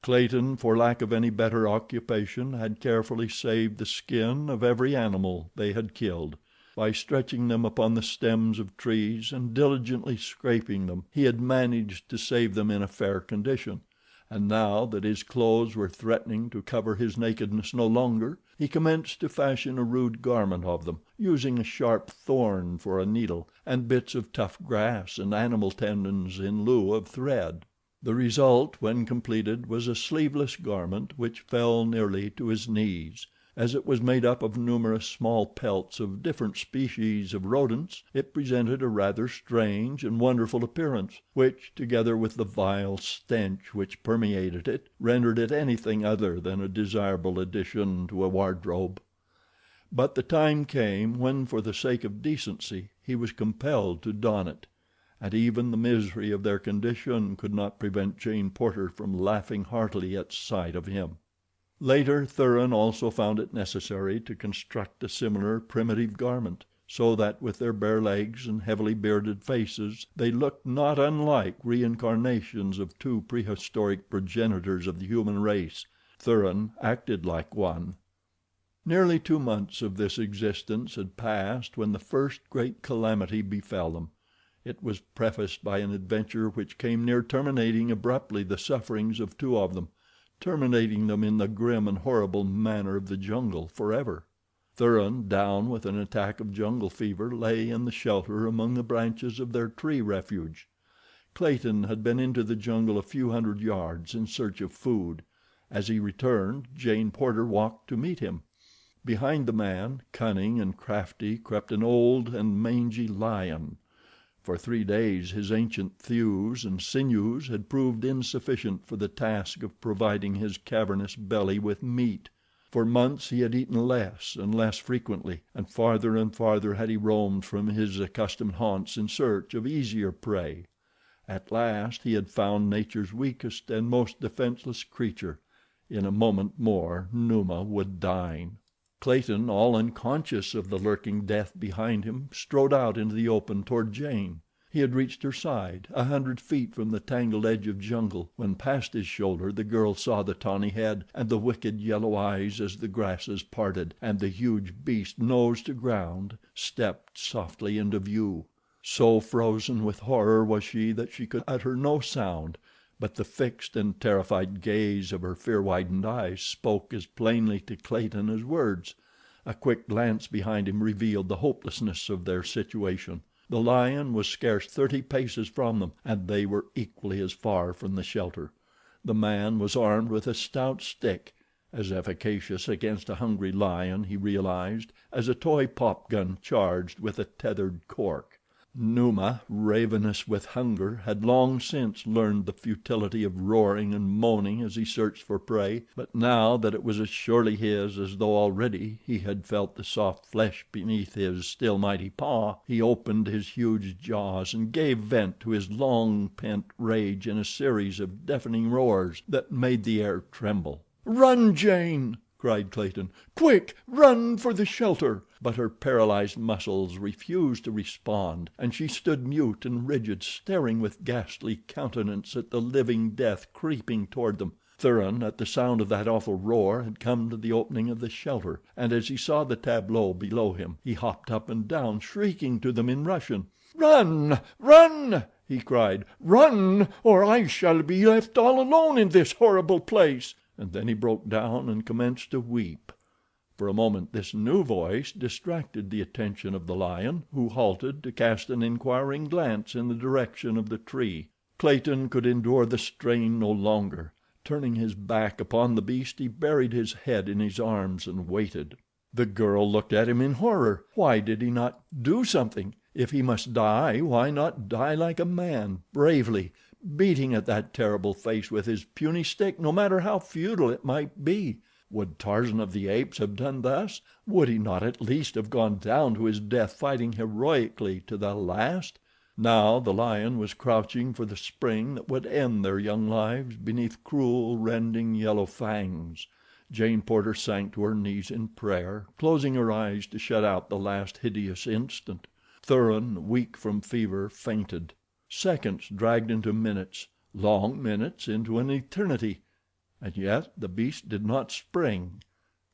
Clayton, for lack of any better occupation, had carefully saved the skin of every animal they had killed. By stretching them upon the stems of trees and diligently scraping them, he had managed to save them in a fair condition, and now that his clothes were threatening to cover his nakedness no longer, he commenced to fashion a rude garment of them, using a sharp thorn for a needle, and bits of tough grass and animal tendons in lieu of thread. The result, when completed, was a sleeveless garment which fell nearly to his knees. As it was made up of numerous small pelts of different species of rodents, it presented a rather strange and wonderful appearance, which, together with the vile stench which permeated it, rendered it anything other than a desirable addition to a wardrobe. But the time came when, for the sake of decency, he was compelled to don it, and even the misery of their condition could not prevent Jane Porter from laughing heartily at sight of him. Later, Thuran also found it necessary to construct a similar primitive garment, so that with their bare legs and heavily bearded faces they looked not unlike reincarnations of two prehistoric progenitors of the human race. Thuran acted like one. Nearly 2 months of this existence had passed when the first great calamity befell them. It was prefaced by an adventure which came near terminating abruptly the sufferings of 2 of them, terminating them in the grim and horrible manner of the jungle forever. Thuran, down with an attack of jungle fever, lay in the shelter among the branches of their tree refuge. Clayton had been into the jungle a few hundred yards in search of food. As he returned, Jane Porter walked to meet him. Behind the man, cunning and crafty, crept an old and mangy lion. For 3 days his ancient thews and sinews had proved insufficient for the task of providing his cavernous belly with meat. For months he had eaten less and less frequently, and farther had he roamed from his accustomed haunts in search of easier prey. At last he had found nature's weakest and most defenseless creature. In a moment more Numa would dine. Clayton, all unconscious of the lurking death behind him, strode out into the open toward Jane. He had reached her side, 100 feet from the tangled edge of jungle, when past his shoulder the girl saw the tawny head and the wicked yellow eyes as the grasses parted, and the huge beast, nose to ground, stepped softly into view. So frozen with horror was she that she could utter no sound, but the fixed and terrified gaze of her fear-widened eyes spoke as plainly to Clayton as words. A quick glance behind him revealed the hopelessness of their situation. The lion was scarce 30 paces from them, and they were equally as far from the shelter. The man was armed with a stout stick, as efficacious against a hungry lion, he realized, as a toy pop gun charged with a tethered cork. Numa, ravenous with hunger, had long since learned the futility of roaring and moaning as he searched for prey, but now that it was as surely his as though already he had felt the soft flesh beneath his still mighty paw, he opened his huge jaws and gave vent to his long-pent rage in a series of deafening roars that made the air tremble. "Run, Jane!" cried Clayton. "Quick, run for the shelter!" But her paralyzed muscles refused to respond, and she stood mute and rigid, staring with ghastly countenance at the living death creeping toward them. Thuran, at the sound of that awful roar, had come to the opening of the shelter, and as he saw the tableau below him, he hopped up and down, shrieking to them in Russian. "Run! Run!" he cried. "Run, or I shall be left all alone in this horrible place." And then he broke down and commenced to weep. For a moment this new voice distracted the attention of the lion, who halted to cast an inquiring glance in the direction of the tree. Clayton could endure the strain no longer. Turning his back upon the beast, he buried his head in his arms and waited. The girl looked at him in horror. Why did he not do something? If he must die, why not die like a man, bravely, beating at that terrible face with his puny stick, no matter how futile it might be? Would Tarzan of the Apes have done thus? Would he not at least have gone down to his death fighting heroically to the last? Now the lion was crouching for the spring that would end their young lives beneath cruel, rending yellow fangs. Jane Porter sank to her knees in prayer, closing her eyes to shut out the last hideous instant. Thuran, weak from fever, fainted. Seconds dragged into minutes, long minutes into an eternity. And yet the beast did not spring.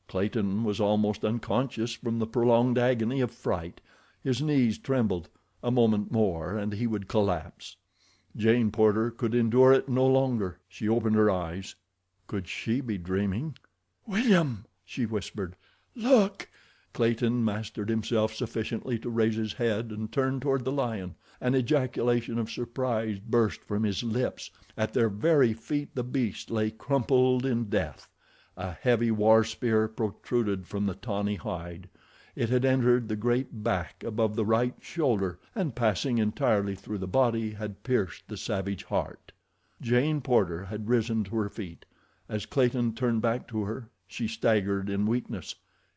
Clayton was almost unconscious from the prolonged agony of fright. His knees trembled. A moment more and he would collapse. Jane Porter could endure it no longer. She opened her eyes. Could she be dreaming? "William," she whispered, "look." Clayton mastered himself sufficiently to raise his head and turn toward the lion. An ejaculation of surprise burst from his lips. At their very feet the beast lay crumpled in death. A heavy war spear protruded from the tawny hide. It had entered the great back above the right shoulder, and passing entirely through the body had pierced the savage heart. Jane Porter had risen to her feet. As Clayton turned back to her, she staggered in weakness.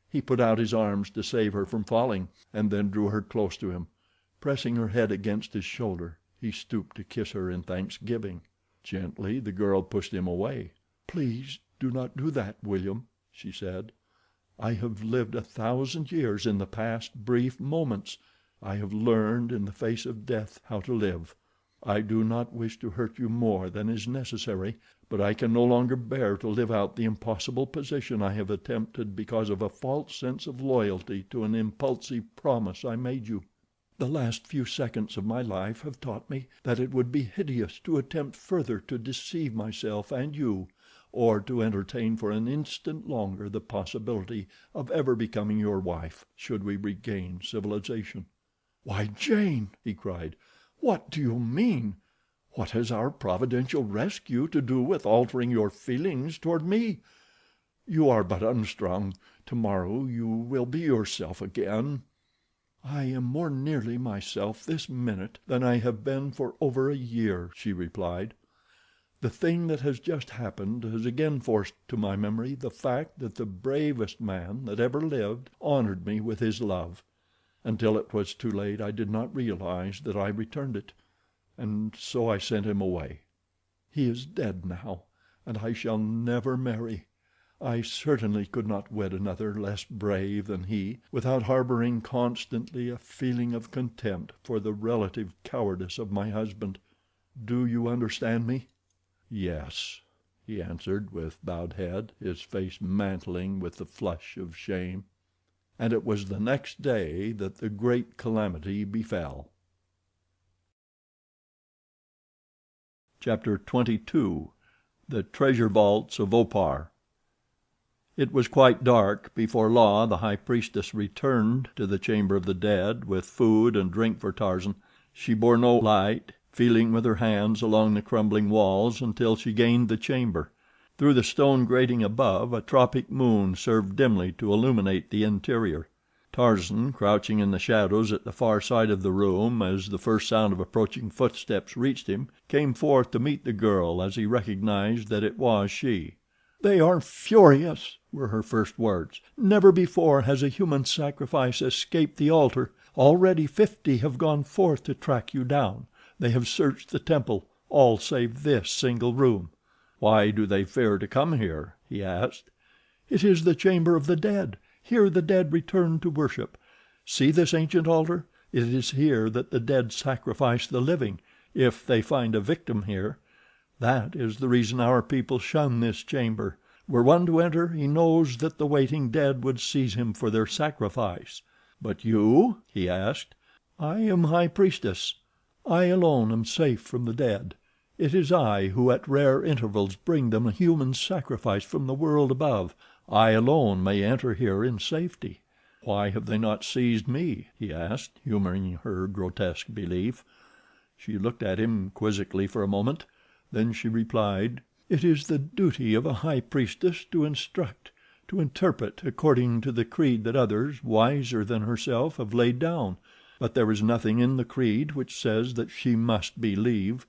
He put out his arms to save her from falling, and then drew her close to him. Pressing her head against his shoulder, he stooped to kiss her in thanksgiving. Gently the girl pushed him away. "Please do not do that, William," she said. "I have lived 1,000 years in the past brief moments. I have learned in the face of death how to live. I do not wish to hurt you more than is necessary, but I can no longer bear to live out the impossible position I have attempted because of a false sense of loyalty to an impulsive promise I made you. The last few seconds of my life have taught me that it would be hideous to attempt further to deceive myself and you. or to entertain for an instant longer the possibility of ever becoming your wife, should we regain civilization." "Why, Jane," he cried, "what do you mean? What has our providential rescue to do with altering your feelings toward me? You are but unstrung. Tomorrow you will be yourself again." "I am more nearly myself this minute than I have been for over a year," she replied. "The thing that has just happened has again forced to my memory the fact that the bravest man that ever lived honored me with his love. Until it was too late I did not realize that I returned it, and so I sent him away. He is dead now, and I shall never marry. I certainly could not wed another less brave than he, without harboring constantly a feeling of contempt for the relative cowardice of my husband. Do you understand me?" "Yes," he answered with bowed head, his face mantling with the flush of shame. And it was the next day that the great calamity befell. Chapter 22. The Treasure Vaults of Opar. It was quite dark before La, the high priestess, returned to the chamber of the dead with food and drink for Tarzan. She bore no light, feeling with her hands along the crumbling walls until she gained the chamber. Through the stone grating above a tropic moon served dimly to illuminate the interior. Tarzan, crouching in the shadows at the far side of the room as the first sound of approaching footsteps reached him, came forth to meet the girl as he recognized that it was she. "They are furious," were her first words. "Never before has a human sacrifice escaped the altar. Already 50 have gone forth to track you down. They have searched the temple, all save this single room." "Why do they fear to come here?" he asked. "It is the chamber of the dead. Here the dead return to worship. See this ancient altar? It is here that the dead sacrifice the living, if they find a victim here. That is the reason our people shun this chamber. Were one to enter, he knows that the waiting dead would seize him for their sacrifice." "But you?" he asked. "I am high priestess. I alone am safe from the dead. It is I who at rare intervals bring them a human sacrifice from the world above. I alone may enter here in safety." "Why have they not seized me?" he asked, humoring her grotesque belief. She looked at him quizzically for a moment. Then she replied: "It is the duty of a high priestess to instruct, to interpret according to the creed that others, wiser than herself, have laid down. But there is nothing in the creed which says that she must believe.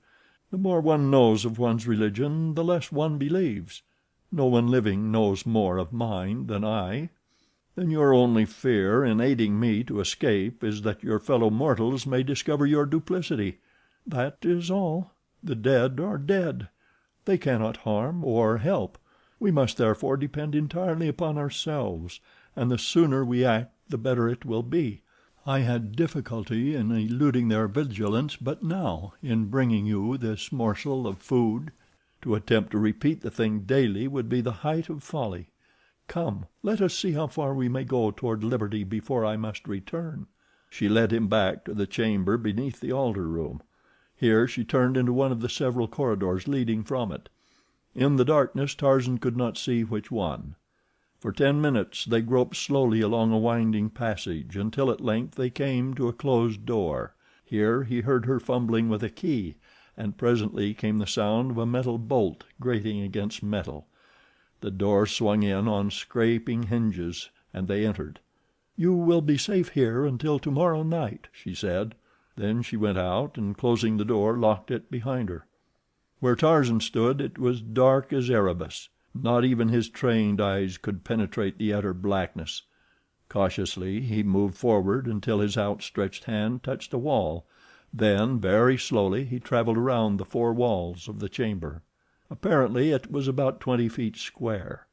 The more one knows of one's religion, the less one believes. No one living knows more of mine than I." "Then your only fear in aiding me to escape is that your fellow mortals may discover your duplicity." "That is all. The dead are dead. They cannot harm or help. We must therefore depend entirely upon ourselves, and the sooner we act the better it will be. I had difficulty in eluding their vigilance but now in bringing you this morsel of food. To attempt to repeat the thing daily would be the height of folly. Come, let us see how far we may go toward liberty before I must return." She led him back to the chamber beneath the altar room. Here she turned into one of the several corridors leading from it. In the darkness Tarzan could not see which one. For 10 minutes they groped slowly along a winding passage until at length they came to a closed door. Here he heard her fumbling with a key, and presently came the sound of a metal bolt grating against metal. The door swung in on scraping hinges, and they entered. "You will be safe here until tomorrow night," she said. Then she went out, and closing the door, locked it behind her. Where Tarzan stood it was dark as Erebus. Not even his trained eyes could penetrate the utter blackness. Cautiously he moved forward until his outstretched hand touched a wall. Then, very slowly, he traveled around the 4 walls of the chamber. Apparently it was about 20 feet square.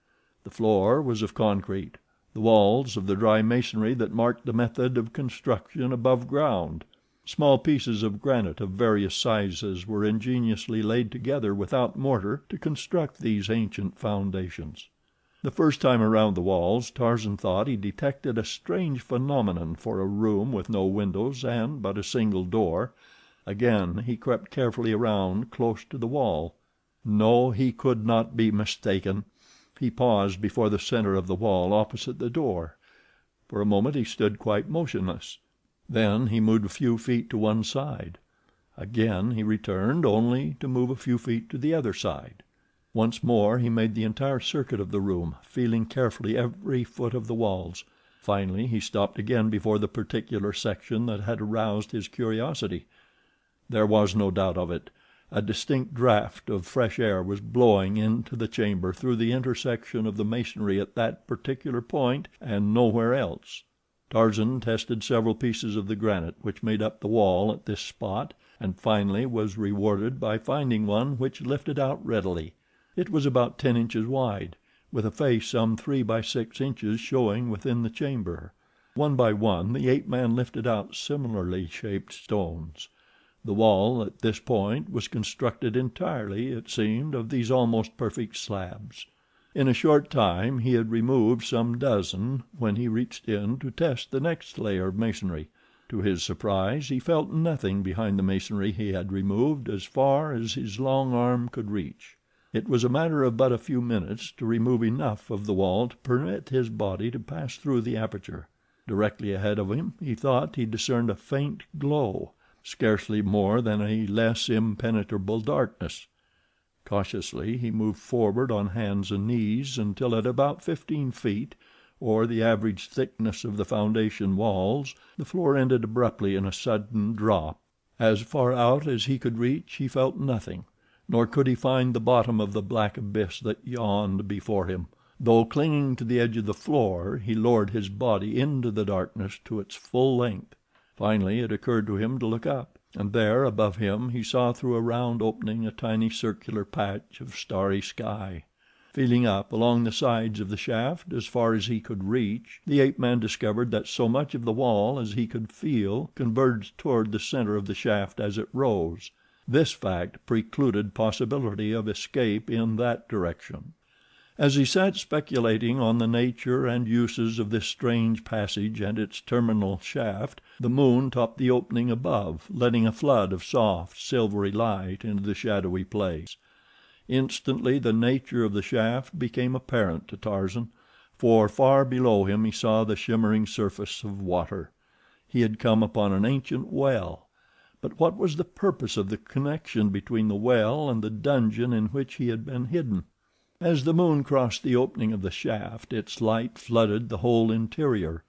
The floor was of concrete, the walls of the dry masonry that marked the method of construction above ground. Small pieces of granite of various sizes were ingeniously laid together without mortar to construct these ancient foundations. The first time around the walls Tarzan thought he detected a strange phenomenon for a room with no windows and but a single door. Again he crept carefully around close to the wall. No, he could not be mistaken. He paused before the center of the wall opposite the door. For a moment he stood quite motionless. Then he moved a few feet to one side. Again he returned, only to move a few feet to the other side. Once more he made the entire circuit of the room, feeling carefully every foot of the walls. Finally he stopped again before the particular section that had aroused his curiosity. There was no doubt of it. A distinct draught of fresh air was blowing into the chamber through the intersection of the masonry at that particular point and nowhere else. Tarzan tested several pieces of the granite which made up the wall at this spot, and finally was rewarded by finding one which lifted out readily. It was about 10 inches wide, with a face some 3 by 6 inches showing within the chamber. One by one the ape-man lifted out similarly shaped stones. The wall at this point was constructed entirely, it seemed, of these almost perfect slabs. In a short time he had removed some dozen when he reached in to test the next layer of masonry. To his surprise he felt nothing behind the masonry he had removed as far as his long arm could reach. It was a matter of but a few minutes to remove enough of the wall to permit his body to pass through the aperture. Directly ahead of him he thought he discerned a faint glow, scarcely more than a less impenetrable darkness. Cautiously he moved forward on hands and knees until at about 15 feet, or the average thickness of the foundation walls, the floor ended abruptly in a sudden drop. As far out as he could reach he felt nothing, nor could he find the bottom of the black abyss that yawned before him. Though clinging to the edge of the floor, he lowered his body into the darkness to its full length. Finally it occurred to him to look up, and there above him he saw through a round opening a tiny circular patch of starry sky. Feeling up along the sides of the shaft as far as he could reach, the ape-man discovered that so much of the wall as he could feel converged toward the center of the shaft as it rose. This fact precluded possibility of escape in that direction. As he sat speculating on the nature and uses of this strange passage and its terminal shaft, the moon topped the opening above, letting a flood of soft, silvery light into the shadowy place. Instantly the nature of the shaft became apparent to Tarzan, for far below him he saw the shimmering surface of water. He had come upon an ancient well, but what was the purpose of the connection between the well and the dungeon in which he had been hidden? As the moon crossed the opening of the shaft its light flooded the whole interior,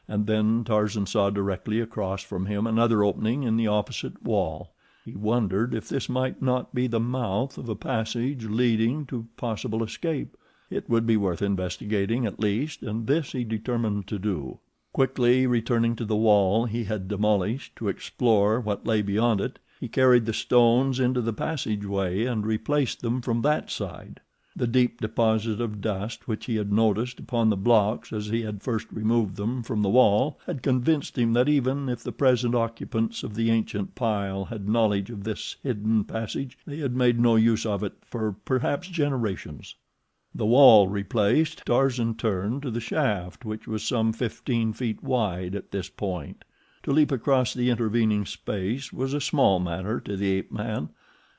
and then Tarzan saw directly across from him another opening in the opposite wall. He wondered if this might not be the mouth of a passage leading to possible escape. It would be worth investigating at least, and this he determined to do. Quickly returning to the wall he had demolished to explore what lay beyond it, he carried the stones into the passageway and replaced them from that side. The deep deposit of dust which he had noticed upon the blocks as he had first removed them from the wall had convinced him that even if the present occupants of the ancient pile had knowledge of this hidden passage, they had made no use of it for perhaps generations. The wall replaced, Tarzan turned to the shaft, which was some 15 feet wide at this point. To leap across the intervening space was a small matter to the ape-man,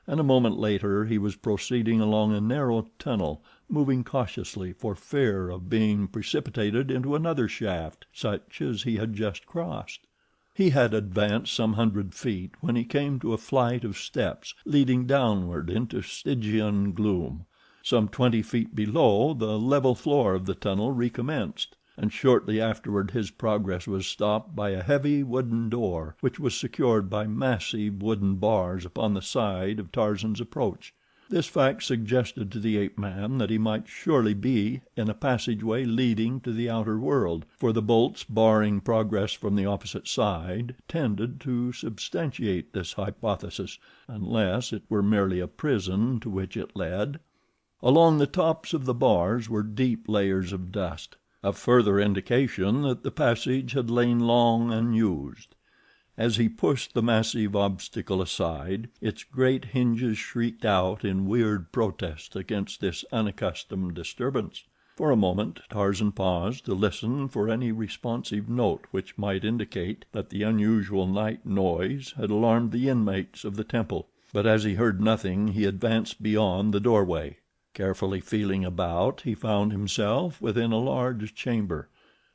and a moment later he was proceeding along a narrow tunnel, moving cautiously for fear of being precipitated into another shaft such as he had just crossed. He had advanced some 100 feet when he came to a flight of steps leading downward into Stygian gloom. Some 20 feet below, the level floor of the tunnel recommenced, and shortly afterward his progress was stopped by a heavy wooden door which was secured by massive wooden bars upon the side of Tarzan's approach. This fact suggested to the ape-man that he might surely be in a passageway leading to the outer world, for the bolts barring progress from the opposite side tended to substantiate this hypothesis, unless it were merely a prison to which it led. Along the tops of the bars were deep layers of dust, a further indication that the passage had lain long unused. As he pushed the massive obstacle aside, its great hinges shrieked out in weird protest against this unaccustomed disturbance. For a moment Tarzan paused to listen for any responsive note which might indicate that the unusual night noise had alarmed the inmates of the temple, But as he heard nothing he advanced beyond the doorway. Carefully feeling about he found himself within a large chamber,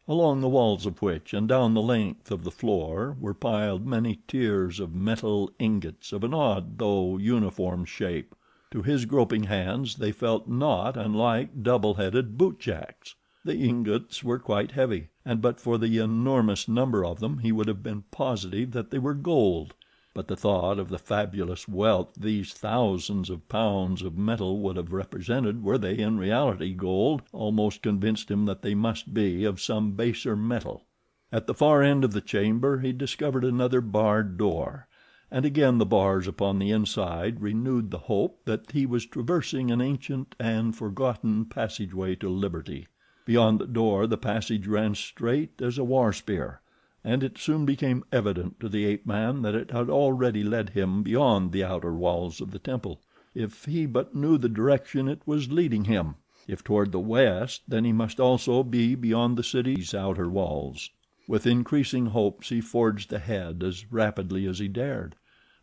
along the walls of which and down the length of the floor were piled many tiers of metal ingots of an odd though uniform shape. To his groping hands they felt not unlike double-headed bootjacks. The ingots were quite heavy, and but for the enormous number of them he would have been positive that they were gold. But the thought of the fabulous wealth these thousands of pounds of metal would have represented, were they in reality gold, almost convinced him that they must be of some baser metal. At the far end of the chamber he discovered another barred door, and again the bars upon the inside renewed the hope that he was traversing an ancient and forgotten passageway to liberty. Beyond the door the passage ran straight as a war spear, and it soon became evident to the ape-man that it had already led him beyond the outer walls of the temple. If he but knew the direction it was leading him. If toward the west, then he must also be beyond the city's outer walls. With increasing hopes he forged ahead as rapidly as he dared,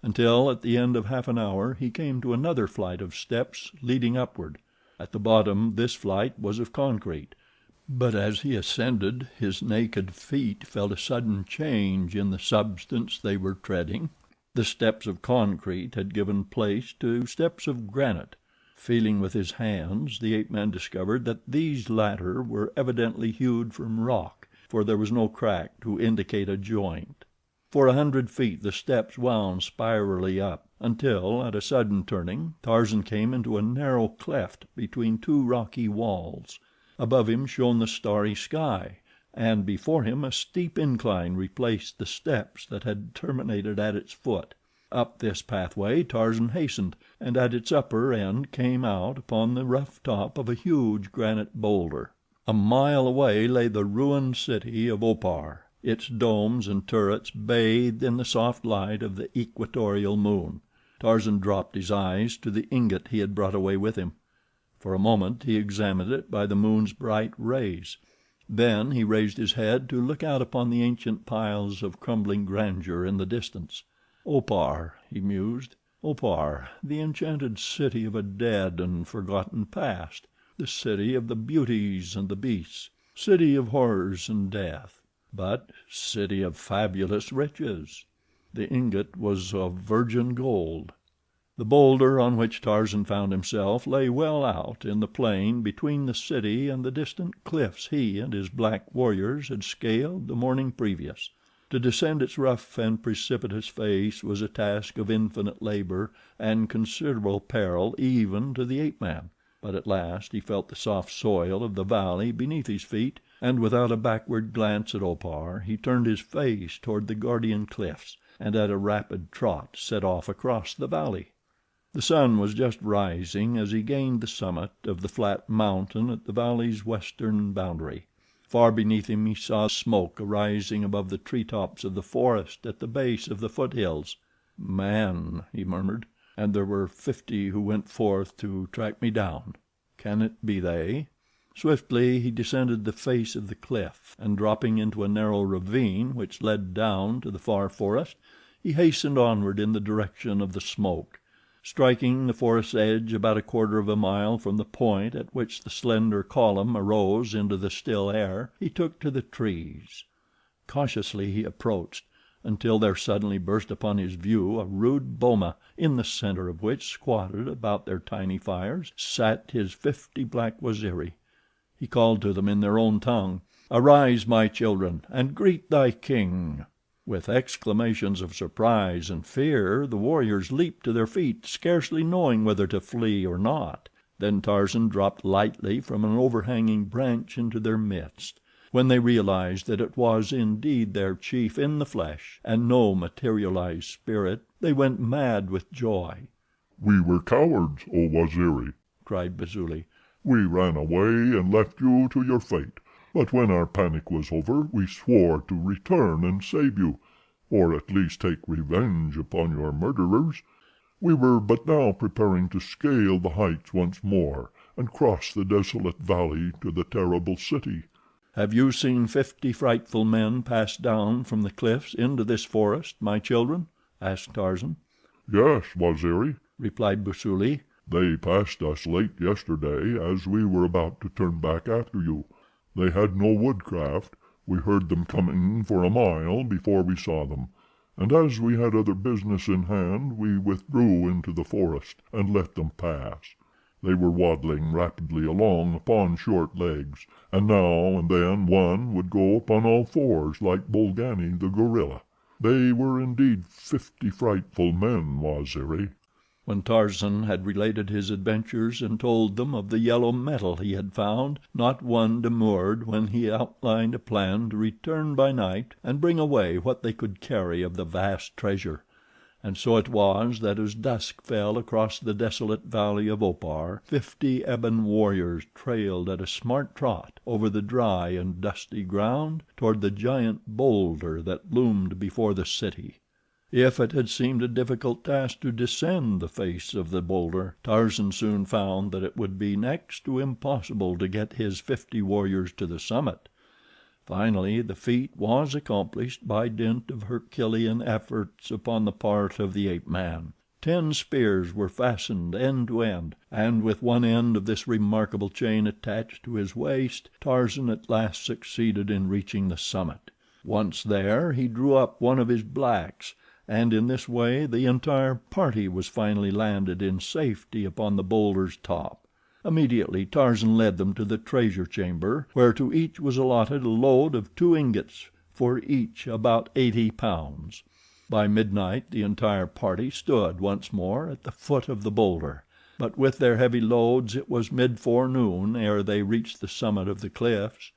until at the end of half an hour he came to another flight of steps leading upward. At the bottom this flight was of concrete, but as he ascended his naked feet felt a sudden change in the substance they were treading. The steps of concrete had given place to steps of granite. Feeling with his hands, the ape-man discovered that these latter were evidently hewed from rock, for there was no crack to indicate a joint. For 100 feet the steps wound spirally up, until, at a sudden turning, Tarzan came into a narrow cleft between two rocky walls. Above him shone the starry sky, and before him a steep incline replaced the steps that had terminated at its foot. Up this pathway Tarzan hastened, and at its upper end came out upon the rough top of a huge granite boulder. A mile away lay the ruined city of Opar, its domes and turrets bathed in the soft light of the equatorial moon. Tarzan dropped his eyes to the ingot he had brought away with him. For a moment he examined it by the moon's bright rays. Then he raised his head to look out upon the ancient piles of crumbling grandeur in the distance. Opar, he mused. Opar, the enchanted city of a dead and forgotten past. The city of the beauties and the beasts. City of horrors and death. But city of fabulous riches. The ingot was of virgin gold. The boulder on which Tarzan found himself lay well out in the plain between the city and the distant cliffs he and his black warriors had scaled the morning previous. To descend its rough and precipitous face was a task of infinite labor and considerable peril even to the ape-man, but at last he felt the soft soil of the valley beneath his feet, and without a backward glance at Opar he turned his face toward the guardian cliffs, and at a rapid trot set off across the valley. The sun was just rising as he gained the summit of the flat mountain at the valley's western boundary. Far beneath him he saw smoke arising above the treetops of the forest at the base of the foothills. "Man," he murmured, "and there were 50 who went forth to track me down. Can it be they?" Swiftly he descended the face of the cliff, and dropping into a narrow ravine which led down to the far forest, he hastened onward in the direction of the smoke. Striking the forest's edge about a quarter of a mile from the point at which the slender column arose into the still air, he took to the trees. Cautiously he approached, until there suddenly burst upon his view a rude boma, in the center of which, squatted about their tiny fires, sat his 50 black Waziri. He called to them in their own tongue, "Arise, my children, and greet thy king." With exclamations of surprise and fear the warriors leaped to their feet, scarcely knowing whether to flee or not. Then Tarzan dropped lightly from an overhanging branch into their midst. When they realized that it was indeed their chief in the flesh, and no materialized spirit, they went mad with joy. "We were cowards, O Waziri," cried Bazuli. "We ran away and left you to your fate. But when our panic was over, we swore to return and save you, or at least take revenge upon your murderers. We were but now preparing to scale the heights once more and cross the desolate valley to the terrible city." "Have you seen 50 frightful men pass down from the cliffs into this forest, my children?" asked Tarzan. "Yes, Waziri," replied Busuli. "they passed us late yesterday as we were about to turn back after you. They had no woodcraft. We heard them coming for a mile before we saw them, and as we had other business in hand we withdrew into the forest and let them pass. They were waddling rapidly along upon short legs, and now and then one would go upon all fours like Bolgani the gorilla. They were indeed 50 frightful men, Waziri." When Tarzan had related his adventures and told them of the yellow metal he had found, not one demurred when he outlined a plan to return by night and bring away what they could carry of the vast treasure. And so it was that as dusk fell across the desolate valley of Opar, 50 ebon warriors trailed at a smart trot over the dry and dusty ground toward the giant boulder that loomed before the city. If it had seemed a difficult task to descend the face of the boulder, Tarzan soon found that it would be next to impossible to get his 50 warriors to the summit. Finally the feat was accomplished by dint of Herculean efforts upon the part of the ape-man. 10 spears were fastened end to end, and with one end of this remarkable chain attached to his waist, Tarzan at last succeeded in reaching the summit. Once there, he drew up one of his blacks, and in this way the entire party was finally landed in safety upon the boulder's top. Immediately Tarzan led them to the treasure chamber, where to each was allotted a load of 2 ingots, for each about 80 pounds. By midnight the entire party stood once more at the foot of the boulder, but with their heavy loads it was mid-forenoon ere they reached the summit of the cliffs.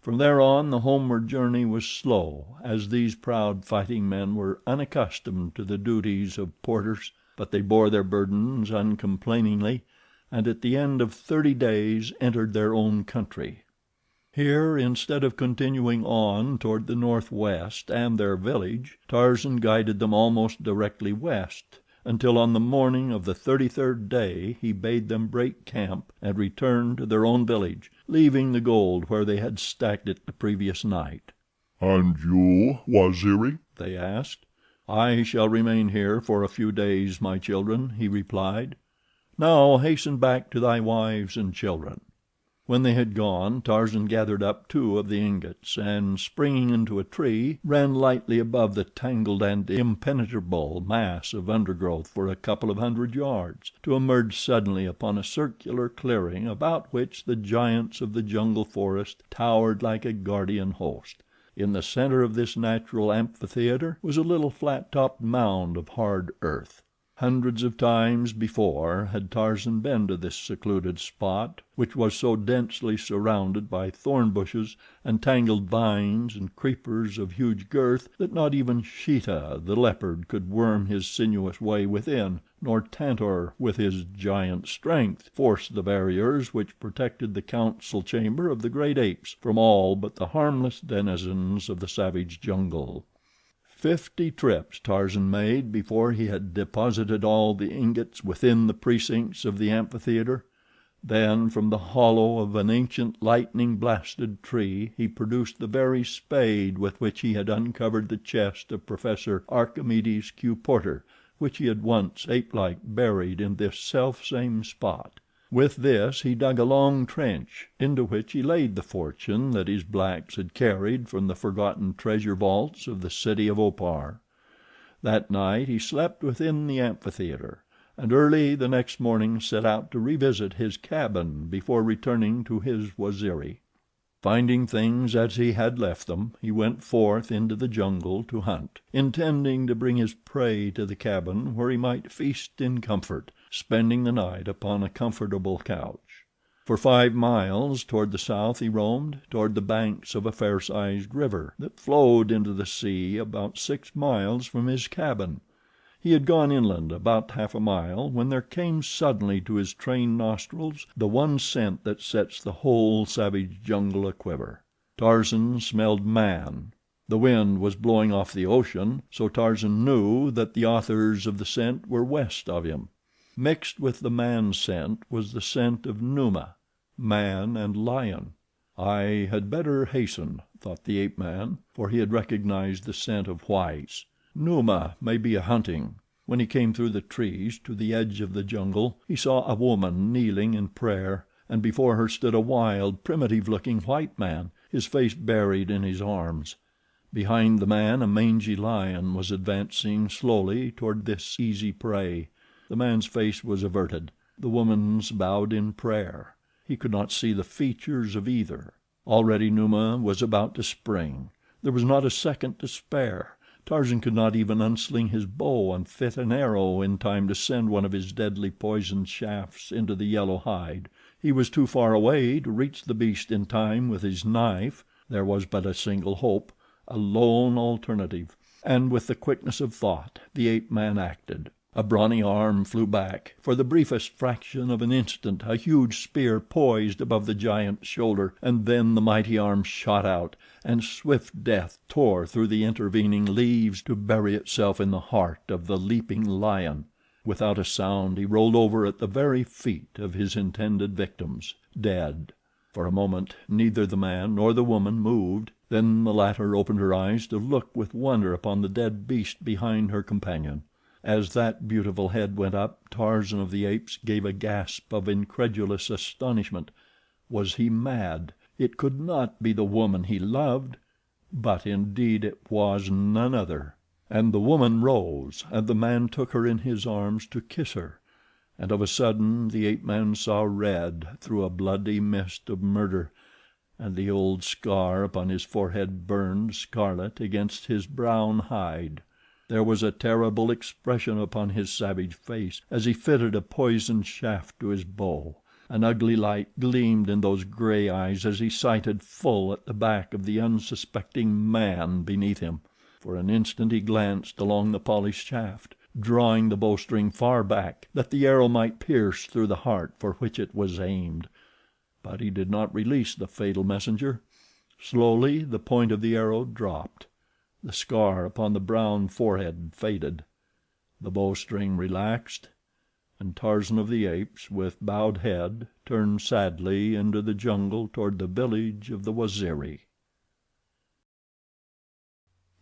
From there on the homeward journey was slow, as these proud fighting men were unaccustomed to the duties of porters, but they bore their burdens uncomplainingly, and at the end of 30 days entered their own country. Here, instead of continuing on toward the northwest and their village, Tarzan guided them almost directly west, until on the morning of the 33rd day he bade them break camp and return to their own village, leaving the gold where they had stacked it the previous night. "And you, Waziri?" they asked. "I shall remain here for a few days, my children," he replied. "Now hasten back to thy wives and children." When they had gone, Tarzan gathered up 2 of the ingots, and springing into a tree, ran lightly above the tangled and impenetrable mass of undergrowth for a couple of 100 yards, to emerge suddenly upon a circular clearing about which the giants of the jungle forest towered like a guardian host. In the center of this natural amphitheater was a little flat-topped mound of hard earth. Hundreds of times before had Tarzan been to this secluded spot, which was so densely surrounded by thorn bushes and tangled vines and creepers of huge girth that not even Sheeta, the leopard, could worm his sinuous way within, nor Tantor, with his giant strength, force the barriers which protected the council chamber of the great apes from all but the harmless denizens of the savage jungle. 50 trips Tarzan made before he had deposited all the ingots within the precincts of the amphitheater. Then from the hollow of an ancient lightning blasted tree he produced the very spade with which he had uncovered the chest of Professor Archimedes Q. Porter, which he had once, ape-like, buried in this selfsame spot. With this he dug a long trench, into which he laid the fortune that his blacks had carried from the forgotten treasure vaults of the city of Opar. That night he slept within the amphitheater, and early the next morning set out to revisit his cabin before returning to his Waziri. Finding things as he had left them, he went forth into the jungle to hunt, intending to bring his prey to the cabin where he might feast in comfort, spending the night upon a comfortable couch. For 5 miles toward the south he roamed, toward the banks of a fair-sized river that flowed into the sea about 6 miles from his cabin. He had gone inland about half a mile when there came suddenly to his trained nostrils the one scent that sets the whole savage jungle aquiver. Tarzan smelled man. The wind was blowing off the ocean, so Tarzan knew that the authors of the scent were west of him. Mixed with the man scent was the scent of Numa, man and lion. I had better hasten, thought the ape-man, for he had recognized the scent of whites. Numa may be a hunting. When he came through the trees to the edge of the jungle he saw a woman kneeling in prayer, and before her stood a wild, primitive-looking white man, his face buried in his arms. Behind the man a mangy lion was advancing slowly toward this easy prey. The man's face was averted, the woman's bowed in prayer. He could not see the features of either. Already Numa was about to spring. There was not a second to spare. Tarzan could not even unsling his bow and fit an arrow in time to send one of his deadly poisoned shafts into the yellow hide. He was too far away to reach the beast in time with his knife. There was but a single hope, a lone alternative, and with the quickness of thought the ape-man acted. A brawny arm flew back. For the briefest fraction of an instant a huge spear poised above the giant's shoulder, and then the mighty arm shot out, and swift death tore through the intervening leaves to bury itself in the heart of the leaping lion. Without a sound he rolled over at the very feet of his intended victims, dead. For a moment neither the man nor the woman moved. Then the latter opened her eyes to look with wonder upon the dead beast behind her companion. As that beautiful head went up, Tarzan of the Apes gave a gasp of incredulous astonishment. Was he mad? It could not be the woman he loved, but indeed it was none other. And the woman rose, and the man took her in his arms to kiss her, and of a sudden the ape-man saw red through a bloody mist of murder, and the old scar upon his forehead burned scarlet against his brown hide. There was a terrible expression upon his savage face as he fitted a poisoned shaft to his bow. An ugly light gleamed in those gray eyes as he sighted full at the back of the unsuspecting man beneath him. For an instant he glanced along the polished shaft, drawing the bowstring far back that the arrow might pierce through the heart for which it was aimed. But he did not release the fatal messenger. Slowly the point of the arrow dropped. The scar upon the brown forehead faded. The bowstring relaxed, and Tarzan of the Apes, with bowed head, turned sadly into the jungle toward the village of the Waziri.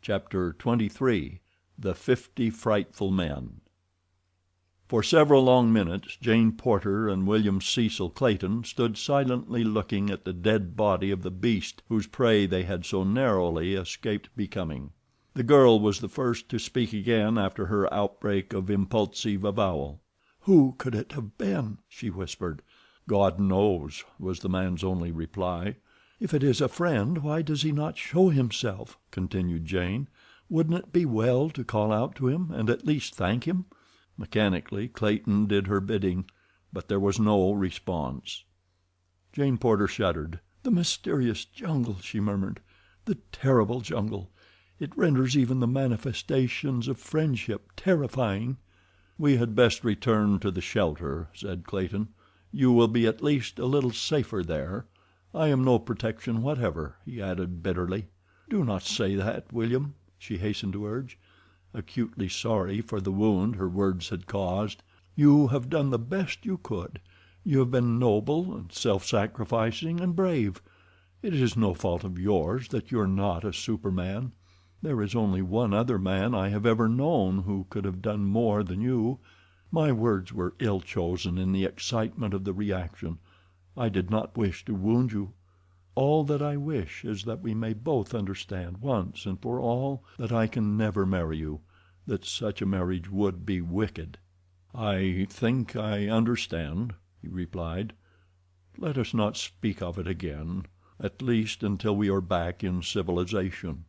Chapter 23. The 50 Frightful Men. For several long minutes Jane Porter and William Cecil Clayton stood silently looking at the dead body of the beast whose prey they had so narrowly escaped becoming. The girl was the first to speak again after her outbreak of impulsive avowal. "Who could it have been?" she whispered. "God knows," was the man's only reply. "If it is a friend, why does he not show himself?" continued Jane. "Wouldn't it be well to call out to him and at least thank him?" Mechanically Clayton did her bidding, but there was no response. Jane Porter shuddered. "The mysterious jungle," she murmured. "The terrible jungle. It renders even the manifestations of friendship terrifying." "We had best return to the shelter," said Clayton. "You will be at least a little safer there. I am no protection whatever," he added bitterly. "Do not say that, William," she hastened to urge, acutely sorry for the wound her words had caused. "You have done the best you could. You have been noble and self-sacrificing and brave. It is no fault of yours that you are not a superman. There is only one other man I have ever known who could have done more than you. My words were ill chosen in the excitement of the reaction. I did not wish to wound you. All that I wish is that we may both understand once and for all that I can never marry you, that such a marriage would be wicked." "I think I understand," he replied. "Let us not speak of it again, at least until we are back in civilization."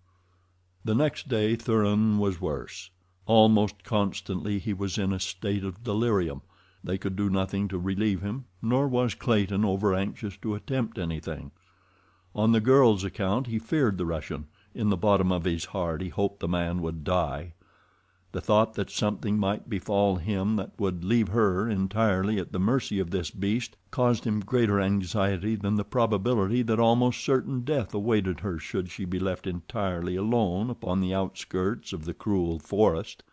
The next day Thuran was worse. Almost constantly he was in a state of delirium. They could do nothing to relieve him, nor was Clayton over anxious to attempt anything. On the girl's account he feared the Russian. In the bottom of his heart he hoped the man would die. The thought that something might befall him that would leave her entirely at the mercy of this beast caused him greater anxiety than the probability that almost certain death awaited her should she be left entirely alone upon the outskirts of the cruel forest.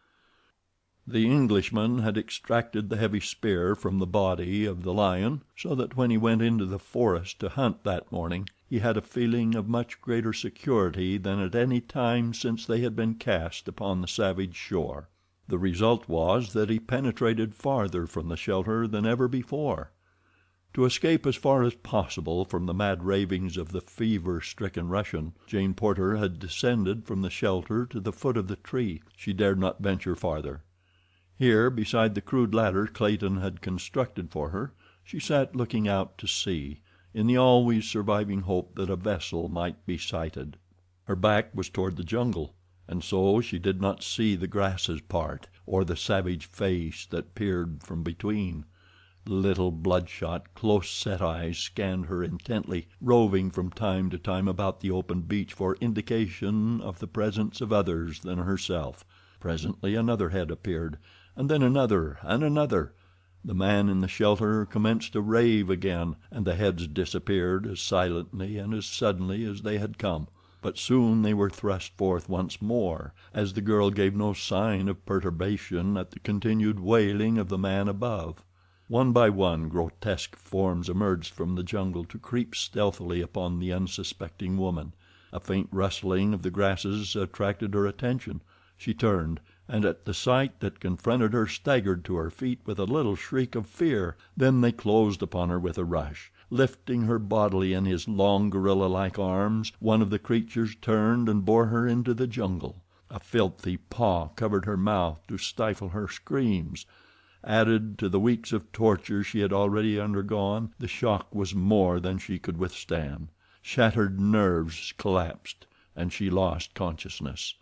The Englishman had extracted the heavy spear from the body of the lion, so that when he went into the forest to hunt that morning he had a feeling of much greater security than at any time since they had been cast upon the savage shore. The result was that he penetrated farther from the shelter than ever before. To escape as far as possible from the mad ravings of the fever-stricken Russian, Jane Porter had descended from the shelter to the foot of the tree. She dared not venture farther. Here, beside the crude ladder Clayton had constructed for her, she sat looking out to sea, in the always surviving hope that a vessel might be sighted. Her back was toward the jungle, and so she did not see the grasses part, or the savage face that peered from between. Little bloodshot, close-set eyes scanned her intently, roving from time to time about the open beach for indication of the presence of others than herself. Presently another head appeared, and then another and another. The man in the shelter commenced to rave again, and the heads disappeared as silently and as suddenly as they had come. But soon they were thrust forth once more, as the girl gave no sign of perturbation at the continued wailing of the man above. One by one grotesque forms emerged from the jungle to creep stealthily upon the unsuspecting woman. A faint rustling of the grasses attracted her attention. She turned, and at the sight that confronted her staggered to her feet with a little shriek of fear. Then they closed upon her with a rush. Lifting her bodily in his long, gorilla-like arms, one of the creatures turned and bore her into the jungle. A filthy paw covered her mouth to stifle her screams. Added to the weeks of torture she had already undergone, the shock was more than she could withstand. Shattered nerves collapsed, and she lost consciousness.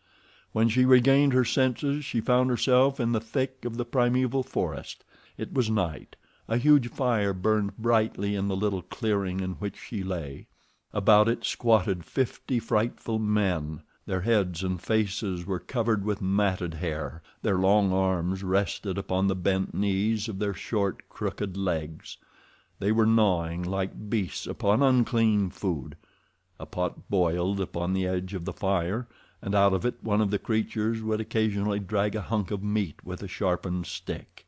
When she regained her senses she found herself in the thick of the primeval forest. It was night. A huge fire burned brightly in the little clearing in which she lay. About it squatted 50 frightful men. Their heads and faces were covered with matted hair. Their long arms rested upon the bent knees of their short, crooked legs. They were gnawing like beasts upon unclean food. A pot boiled upon the edge of the fire, and out of it one of the creatures would occasionally drag a hunk of meat with a sharpened stick.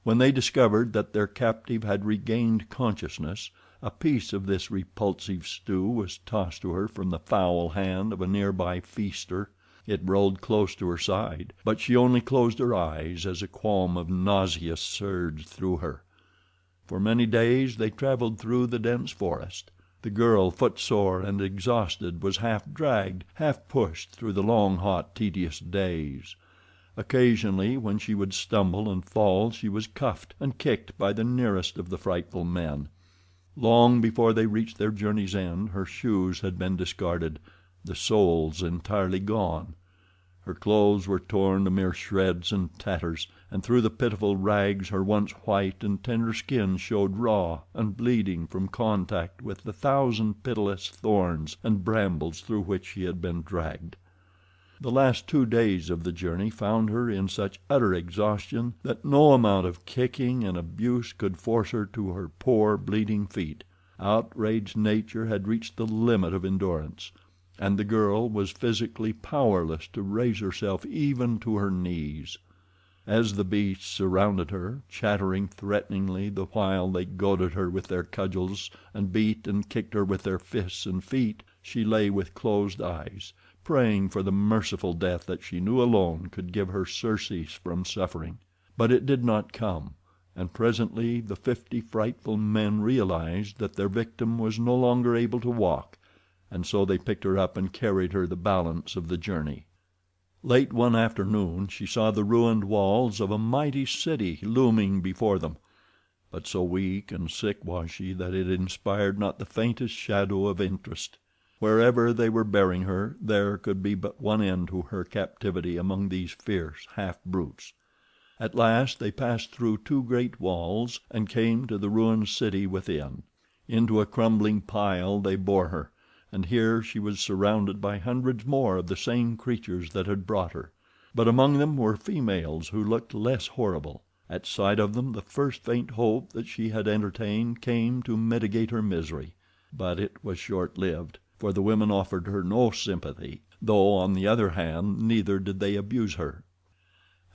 When they discovered that their captive had regained consciousness, a piece of this repulsive stew was tossed to her from the foul hand of a nearby feaster. It rolled close to her side, but she only closed her eyes as a qualm of nausea surged through her. For many days they traveled through the dense forest. The girl, footsore and exhausted, was half dragged, half pushed through the long, hot, tedious days. Occasionally, when she would stumble and fall, she was cuffed and kicked by the nearest of the frightful men. Long before they reached their journey's end, her shoes had been discarded, the soles entirely gone. Her clothes were torn to mere shreds and tatters, and through the pitiful rags her once white and tender skin showed raw and bleeding from contact with the thousand pitiless thorns and brambles through which she had been dragged. The last 2 days of the journey found her in such utter exhaustion that no amount of kicking and abuse could force her to her poor, bleeding feet. Outraged nature had reached the limit of endurance, and the girl was physically powerless to raise herself even to her knees. As the beasts surrounded her, chattering threateningly the while they goaded her with their cudgels and beat and kicked her with their fists and feet, she lay with closed eyes, praying for the merciful death that she knew alone could give her surcease from suffering. But it did not come, and presently the 50 frightful men realized that their victim was no longer able to walk, and so they picked her up and carried her the balance of the journey. Late one afternoon she saw the ruined walls of a mighty city looming before them, but so weak and sick was she that it inspired not the faintest shadow of interest. Wherever they were bearing her, there could be but one end to her captivity among these fierce half-brutes. At last they passed through 2 great walls and came to the ruined city within. Into a crumbling pile they bore her, and here she was surrounded by hundreds more of the same creatures that had brought her. But among them were females who looked less horrible. At sight of them the first faint hope that she had entertained came to mitigate her misery, but it was short-lived, for the women offered her no sympathy, though on the other hand neither did they abuse her.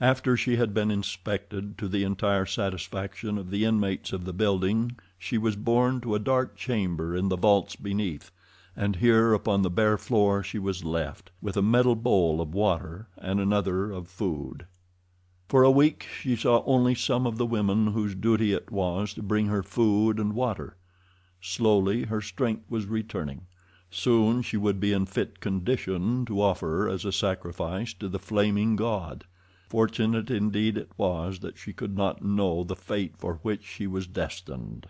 After she had been inspected to the entire satisfaction of the inmates of the building, she was borne to a dark chamber in the vaults beneath, and here upon the bare floor she was left, with a metal bowl of water and another of food. For a week she saw only some of the women whose duty it was to bring her food and water. Slowly her strength was returning. Soon she would be in fit condition to offer as a sacrifice to the flaming god. Fortunate indeed it was that she could not know the fate for which she was destined.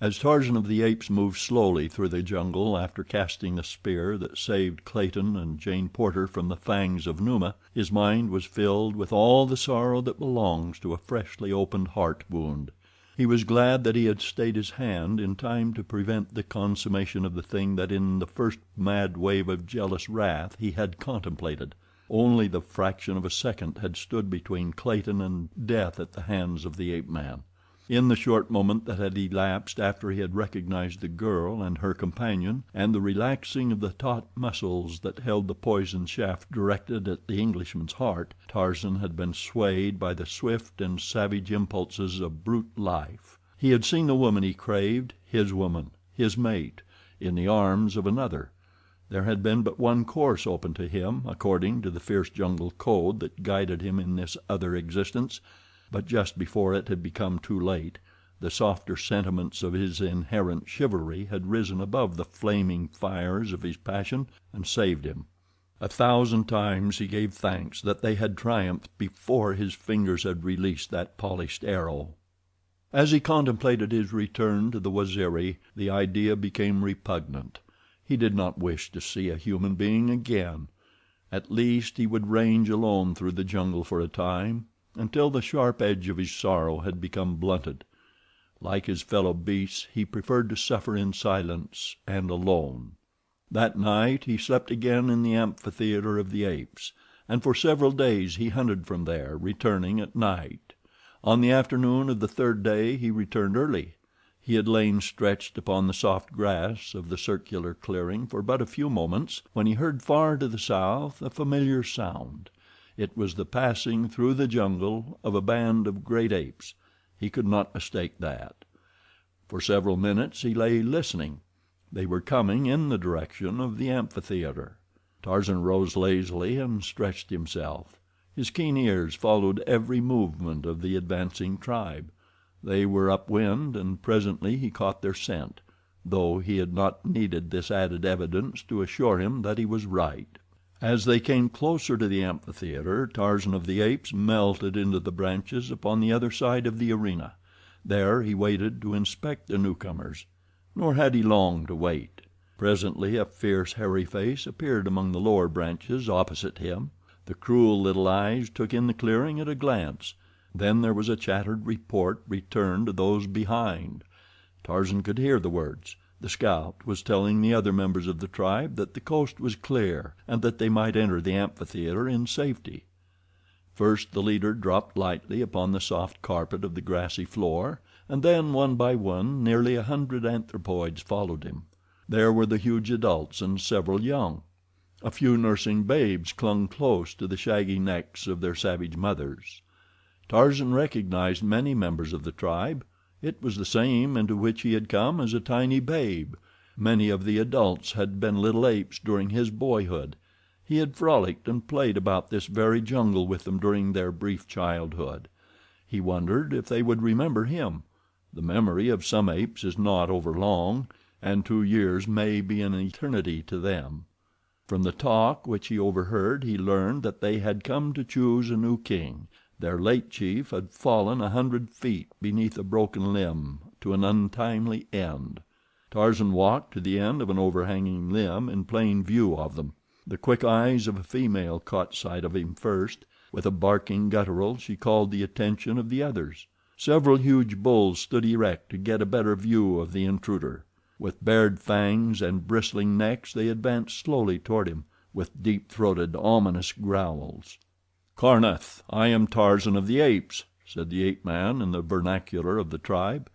As Tarzan of the Apes moved slowly through the jungle after casting the spear that saved Clayton and Jane Porter from the fangs of Numa, his mind was filled with all the sorrow that belongs to a freshly opened heart wound. He was glad that he had stayed his hand in time to prevent the consummation of the thing that in the first mad wave of jealous wrath he had contemplated. Only the fraction of a second had stood between Clayton and death at the hands of the ape-man. In the short moment that had elapsed after he had recognized the girl and her companion, and the relaxing of the taut muscles that held the poisoned shaft directed at the Englishman's heart, Tarzan had been swayed by the swift and savage impulses of brute life. He had seen the woman he craved, his woman, his mate, in the arms of another. There had been but one course open to him, according to the fierce jungle code that guided him in this other existence. But just before it had become too late, the softer sentiments of his inherent chivalry had risen above the flaming fires of his passion and saved him. 1,000 times he gave thanks that they had triumphed before his fingers had released that polished arrow. As he contemplated his return to the Waziri, the idea became repugnant. He did not wish to see a human being again. At least he would range alone through the jungle for a time, until the sharp edge of his sorrow had become blunted. Like his fellow beasts, he preferred to suffer in silence and alone. That night he slept again in the amphitheater of the apes, and for several days he hunted from there, returning at night. On the afternoon of the third day he returned early. He had lain stretched upon the soft grass of the circular clearing for but a few moments when he heard far to the south a familiar sound. It was the passing through the jungle of a band of great apes. He could not mistake that. For several minutes he lay listening. They were coming in the direction of the amphitheater. Tarzan rose lazily and stretched himself. His keen ears followed every movement of the advancing tribe. They were upwind, and presently he caught their scent, though he had not needed this added evidence to assure him that he was right. As they came closer to the amphitheater, Tarzan of the Apes melted into the branches upon the other side of the arena. There he waited to inspect the newcomers. Nor had he long to wait. Presently a fierce, hairy face appeared among the lower branches opposite him. The cruel little eyes took in the clearing at a glance. Then there was a chattered report returned to those behind. Tarzan could hear the words. The scout was telling the other members of the tribe that the coast was clear and that they might enter the amphitheater in safety. First the leader dropped lightly upon the soft carpet of the grassy floor, and then one by one nearly 100 anthropoids followed him. There were the huge adults and several young. A few nursing babes clung close to the shaggy necks of their savage mothers. Tarzan recognized many members of the tribe. It was the same into which he had come as a tiny babe. Many of the adults had been little apes during his boyhood. He had frolicked and played about this very jungle with them during their brief childhood. He wondered if they would remember him. The memory of some apes is not overlong, and 2 years may be an eternity to them. From the talk which he overheard he learned that they had come to choose a new king. Their late chief had fallen 100 feet beneath a broken limb to an untimely end. Tarzan walked to the end of an overhanging limb in plain view of them. The quick eyes of a female caught sight of him first. With a barking guttural she called the attention of the others. Several huge bulls stood erect to get a better view of the intruder. With bared fangs and bristling necks they advanced slowly toward him, with deep-throated, ominous growls. "Karnath, I am Tarzan of the Apes," said the ape-man in the vernacular of the tribe.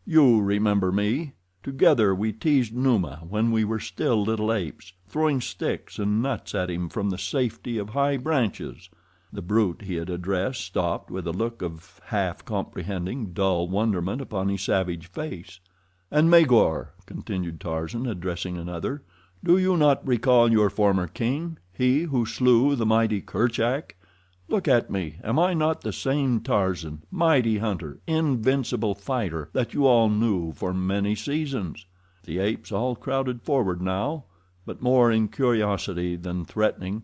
"You remember me. Together we teased Numa when we were still little apes, throwing sticks and nuts at him from the safety of high branches." The brute he had addressed stopped with a look of half comprehending, dull wonderment upon his savage face. "And Magor," continued Tarzan, addressing another, "do you not recall your former king, he who slew the mighty Kerchak? Look at me. Am I not the same Tarzan, mighty hunter, invincible fighter, that you all knew for many seasons?" The apes all crowded forward now, but more in curiosity than threatening.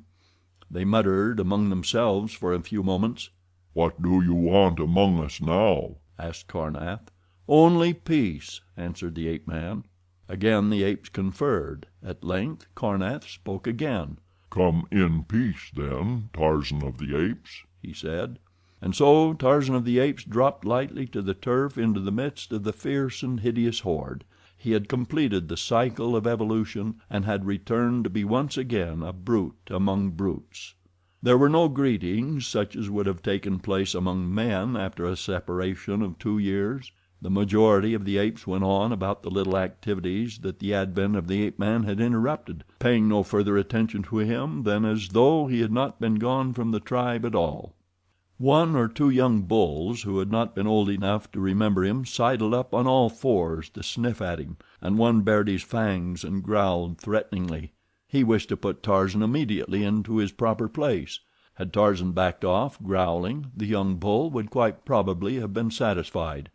They muttered among themselves for a few moments. "What do you want among us now?" asked Karnath. "Only peace," answered the ape-man. Again the apes conferred. At length Karnath spoke again. "Come in peace, then, Tarzan of the Apes," he said. And so Tarzan of the Apes dropped lightly to the turf into the midst of the fierce and hideous horde. He had completed the cycle of evolution and had returned to be once again a brute among brutes. There were no greetings such as would have taken place among men after a separation of 2 years. The majority of the apes went on about the little activities that the advent of the ape-man had interrupted, paying no further attention to him than as though he had not been gone from the tribe at all. 1 or 2 young bulls who had not been old enough to remember him sidled up on all fours to sniff at him, and one bared his fangs and growled threateningly. He wished to put Tarzan immediately into his proper place. Had Tarzan backed off, growling, the young bull would quite probably have been satisfied,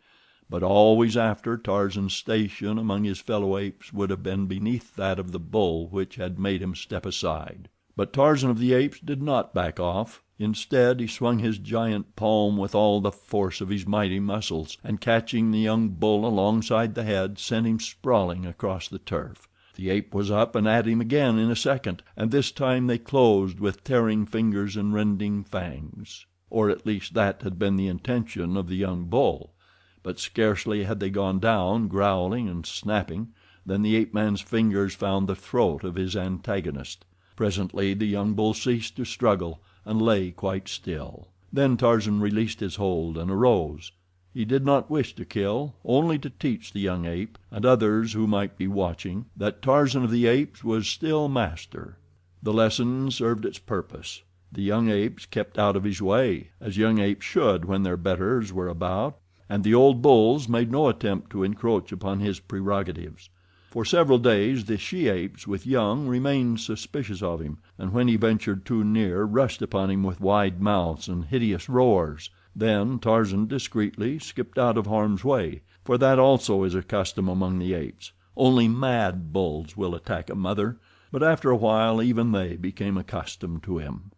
but always after Tarzan's station among his fellow apes would have been beneath that of the bull which had made him step aside. But Tarzan of the Apes did not back off. Instead, he swung his giant palm with all the force of his mighty muscles, and catching the young bull alongside the head, sent him sprawling across the turf. The ape was up and at him again in a second, and this time they closed with tearing fingers and rending fangs. Or at least that had been the intention of the young bull. But scarcely had they gone down, growling and snapping, than the ape-man's fingers found the throat of his antagonist. Presently the young bull ceased to struggle and lay quite still. Then Tarzan released his hold and arose. He did not wish to kill, only to teach the young ape, and others who might be watching, that Tarzan of the Apes was still master. The lesson served its purpose. The young apes kept out of his way, as young apes should when their betters were about, and the old bulls made no attempt to encroach upon his prerogatives. For several days the she-apes with young remained suspicious of him, and when he ventured too near rushed upon him with wide mouths and hideous roars. Then Tarzan discreetly skipped out of harm's way, for that also is a custom among the apes. Only mad bulls will attack a mother, but after a while even they became accustomed to him.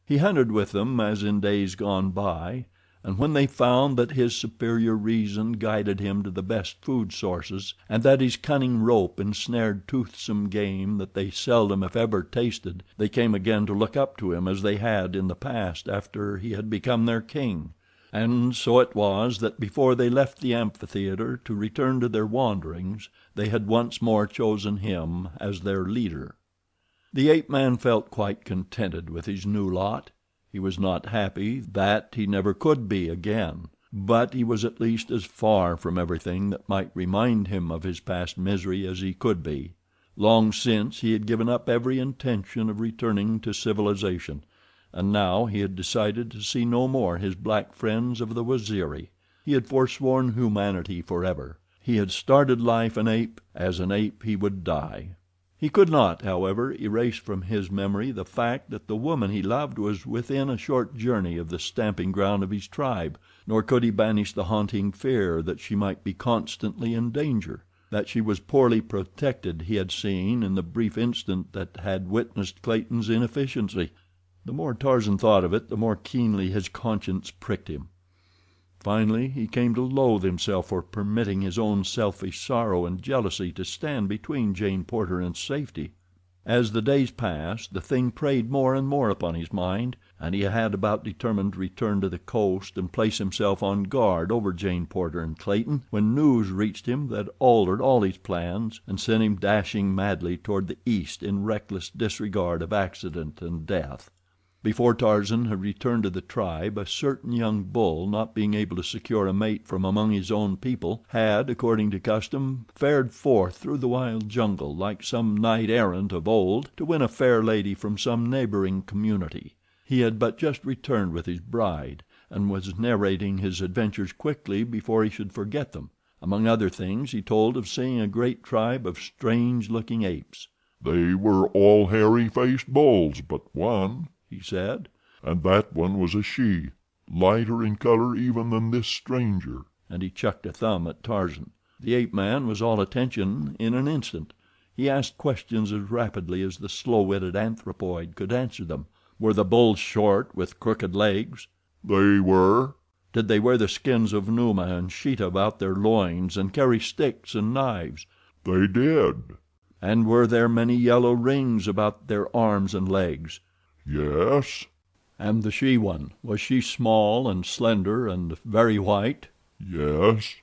He hunted with them as in days gone by, and when they found that his superior reason guided him to the best food sources, and that his cunning rope ensnared toothsome game that they seldom if ever tasted, they came again to look up to him as they had in the past after he had become their king. And so it was that before they left the amphitheater to return to their wanderings, they had once more chosen him as their leader. The ape-man felt quite contented with his new lot. He was not happy, that he never could be again, but he was at least as far from everything that might remind him of his past misery as he could be. Long since he had given up every intention of returning to civilization, and now he had decided to see no more his black friends of the Waziri. He had forsworn humanity forever. He had started life an ape, as an ape he would die. He could not, however, erase from his memory the fact that the woman he loved was within a short journey of the stamping ground of his tribe, nor could he banish the haunting fear that she might be constantly in danger. That she was poorly protected he had seen in the brief instant that had witnessed Clayton's inefficiency. The more Tarzan thought of it, the more keenly his conscience pricked him. Finally he came to loathe himself for permitting his own selfish sorrow and jealousy to stand between Jane Porter and safety. As the days passed, the thing preyed more and more upon his mind, and he had about determined to return to the coast and place himself on guard over Jane Porter and Clayton, when news reached him that altered all his plans and sent him dashing madly toward the east in reckless disregard of accident and death. Before Tarzan had returned to the tribe, a certain young bull, not being able to secure a mate from among his own people, had, according to custom, fared forth through the wild jungle like some knight-errant of old to win a fair lady from some neighboring community. He had but just returned with his bride, and was narrating his adventures quickly before he should forget them. Among other things he told of seeing a great tribe of strange-looking apes. "They were all hairy-faced bulls but one," he said. and that one was a she, lighter in color even than this stranger," and he chucked a thumb at Tarzan. The ape-man was all attention in an instant. He asked questions as rapidly as the slow-witted anthropoid could answer them. Were the bulls short, with crooked legs? "They were." Did they wear the skins of Numa and Sheeta about their loins and carry sticks and knives? "They did." And were there many yellow rings about their arms and legs? "Yes." And the she-one, was she small and slender and very white? "Yes."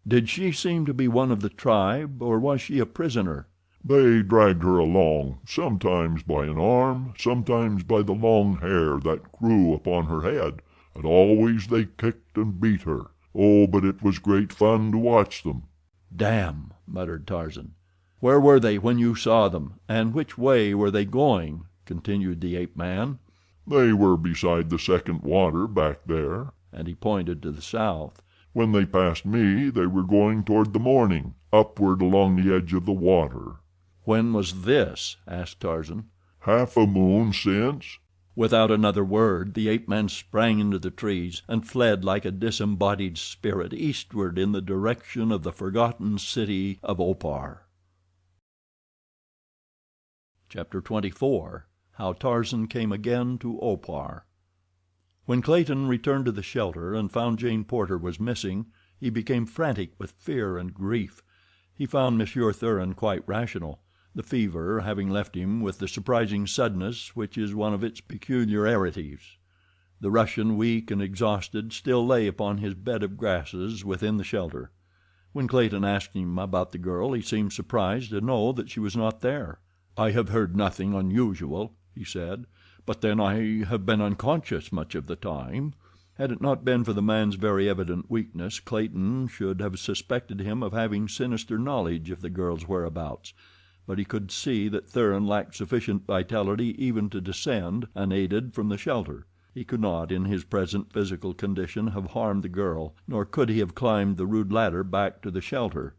Did she seem to be one of the tribe, or was she a prisoner? "They dragged her along, sometimes by an arm, sometimes by the long hair that grew upon her head, and always they kicked and beat her. Oh, but it was great fun to watch them." "Damn," muttered Tarzan. "Where were they when you saw them, and which way were they going?" continued the ape-man. "They were beside the second water back there," and he pointed to the south. "When they passed me they were going toward the morning, upward along the edge of the water." "When was this?" asked Tarzan. "Half a moon since." Without another word the ape-man sprang into the trees and fled like a disembodied spirit eastward in the direction of the forgotten city of Opar. Chapter 24. How Tarzan Came Again to Opar. When Clayton returned to the shelter and found Jane Porter was missing, he became frantic with fear and grief. He found Monsieur Thuran quite rational, the fever having left him with the surprising suddenness which is one of its peculiarities. The Russian, weak and exhausted, still lay upon his bed of grasses within the shelter. When Clayton asked him about the girl he seemed surprised to know that she was not there. "I have heard nothing unusual," he said, "but then I have been unconscious much of the time." Had it not been for the man's very evident weakness, Clayton should have suspected him of having sinister knowledge of the girl's whereabouts, but he could see that Thuran lacked sufficient vitality even to descend, unaided, from the shelter. He could not, in his present physical condition, have harmed the girl, nor could he have climbed the rude ladder back to the shelter.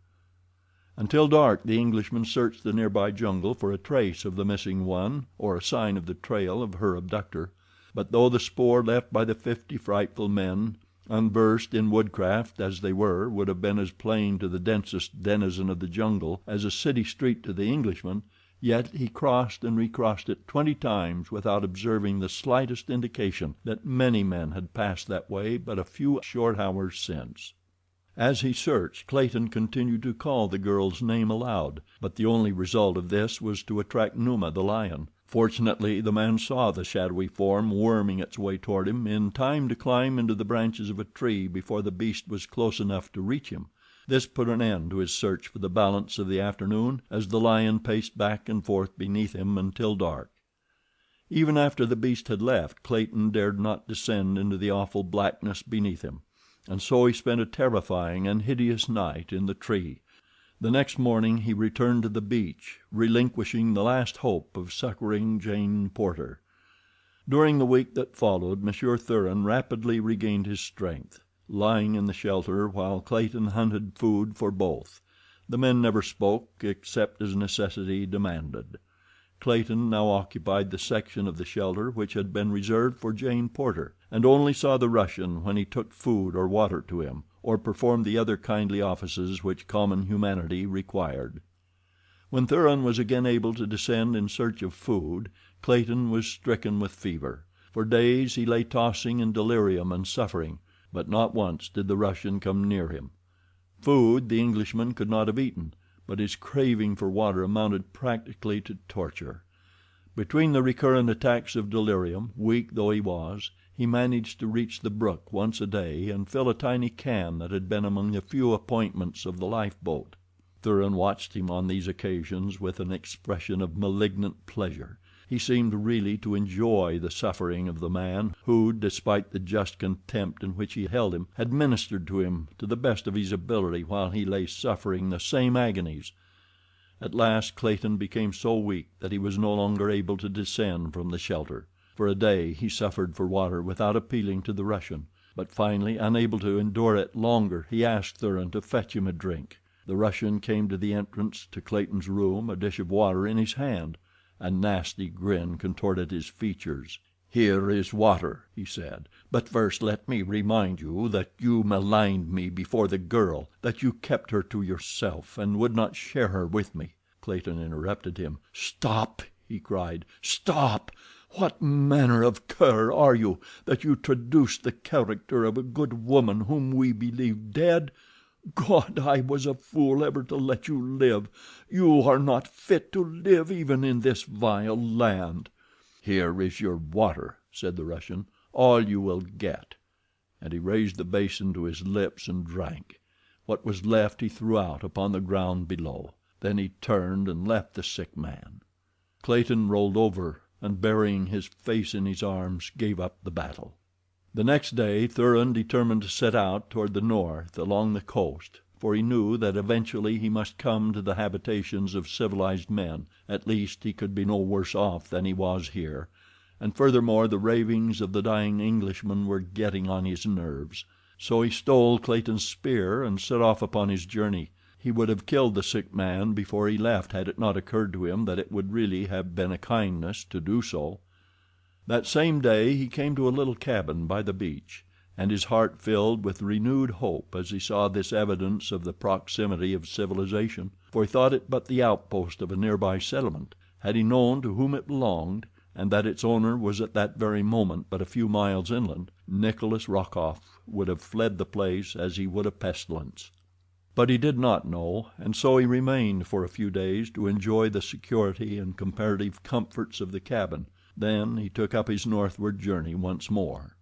Until dark the Englishman searched the nearby jungle for a trace of the missing one or a sign of the trail of her abductor, but though the spoor left by the 50 frightful men, unversed in woodcraft as they were, would have been as plain to the densest denizen of the jungle as a city street to the Englishman, yet he crossed and recrossed it 20 times without observing the slightest indication that many men had passed that way but a few short hours since. As he searched, Clayton continued to call the girl's name aloud, but the only result of this was to attract Numa, the lion. Fortunately the man saw the shadowy form worming its way toward him in time to climb into the branches of a tree before the beast was close enough to reach him. This put an end to his search for the balance of the afternoon, as the lion paced back and forth beneath him until dark. Even after the beast had left, Clayton dared not descend into the awful blackness beneath him, and so he spent a terrifying and hideous night in the tree. The next morning he returned to the beach, relinquishing the last hope of succoring Jane Porter. During the week that followed, Monsieur Thuran rapidly regained his strength, lying in the shelter while Clayton hunted food for both. The men never spoke except as necessity demanded. Clayton now occupied the section of the shelter which had been reserved for Jane Porter, and only saw the Russian when he took food or water to him, or performed the other kindly offices which common humanity required. When Thuran was again able to descend in search of food, Clayton was stricken with fever. For days he lay tossing in delirium and suffering, but not once did the Russian come near him. Food the Englishman could not have eaten, but his craving for water amounted practically to torture. Between the recurrent attacks of delirium, weak though he was, he managed to reach the brook once a day and fill a tiny can that had been among the few appointments of the lifeboat. Thuran watched him on these occasions with an expression of malignant pleasure. He seemed really to enjoy the suffering of the man who, despite the just contempt in which he held him, had ministered to him to the best of his ability while he lay suffering the same agonies. At last Clayton became so weak that he was no longer able to descend from the shelter. For a day he suffered for water without appealing to the Russian, but finally, unable to endure it longer, he asked Thuran to fetch him a drink. The Russian came to the entrance to Clayton's room, a dish of water in his hand. A nasty grin contorted his features. "Here is water," he said; "but first let me remind you that you maligned me before the girl, that you kept her to yourself and would not share her with me." Clayton interrupted him. "Stop!" he cried. "Stop! What manner of cur are you that you traduce the character of a good woman whom we believe dead? God, I was a fool ever to let you live. You are not fit to live even in this vile land." "Here is your water," said the Russian, "all you will get," and he raised the basin to his lips and drank. What was left he threw out upon the ground below. Then he turned and left the sick man. Clayton rolled over, and burying his face in his arms, gave up the battle. The next day Thuran determined to set out toward the north along the coast, for he knew that eventually he must come to the habitations of civilized men. At least he could be no worse off than he was here, and furthermore the ravings of the dying Englishman were getting on his nerves. So he stole Clayton's spear and set off upon his journey. He would have killed the sick man before he left had it not occurred to him that it would really have been a kindness to do so. That same day he came to a little cabin by the beach, and his heart filled with renewed hope as he saw this evidence of the proximity of civilization, for he thought it but the outpost of a nearby settlement. Had he known to whom it belonged, and that its owner was at that very moment but a few miles inland, Nikolas Rokoff would have fled the place as he would a pestilence. But he did not know, and so he remained for a few days to enjoy the security and comparative comforts of the cabin. Then he took up his northward journey once more.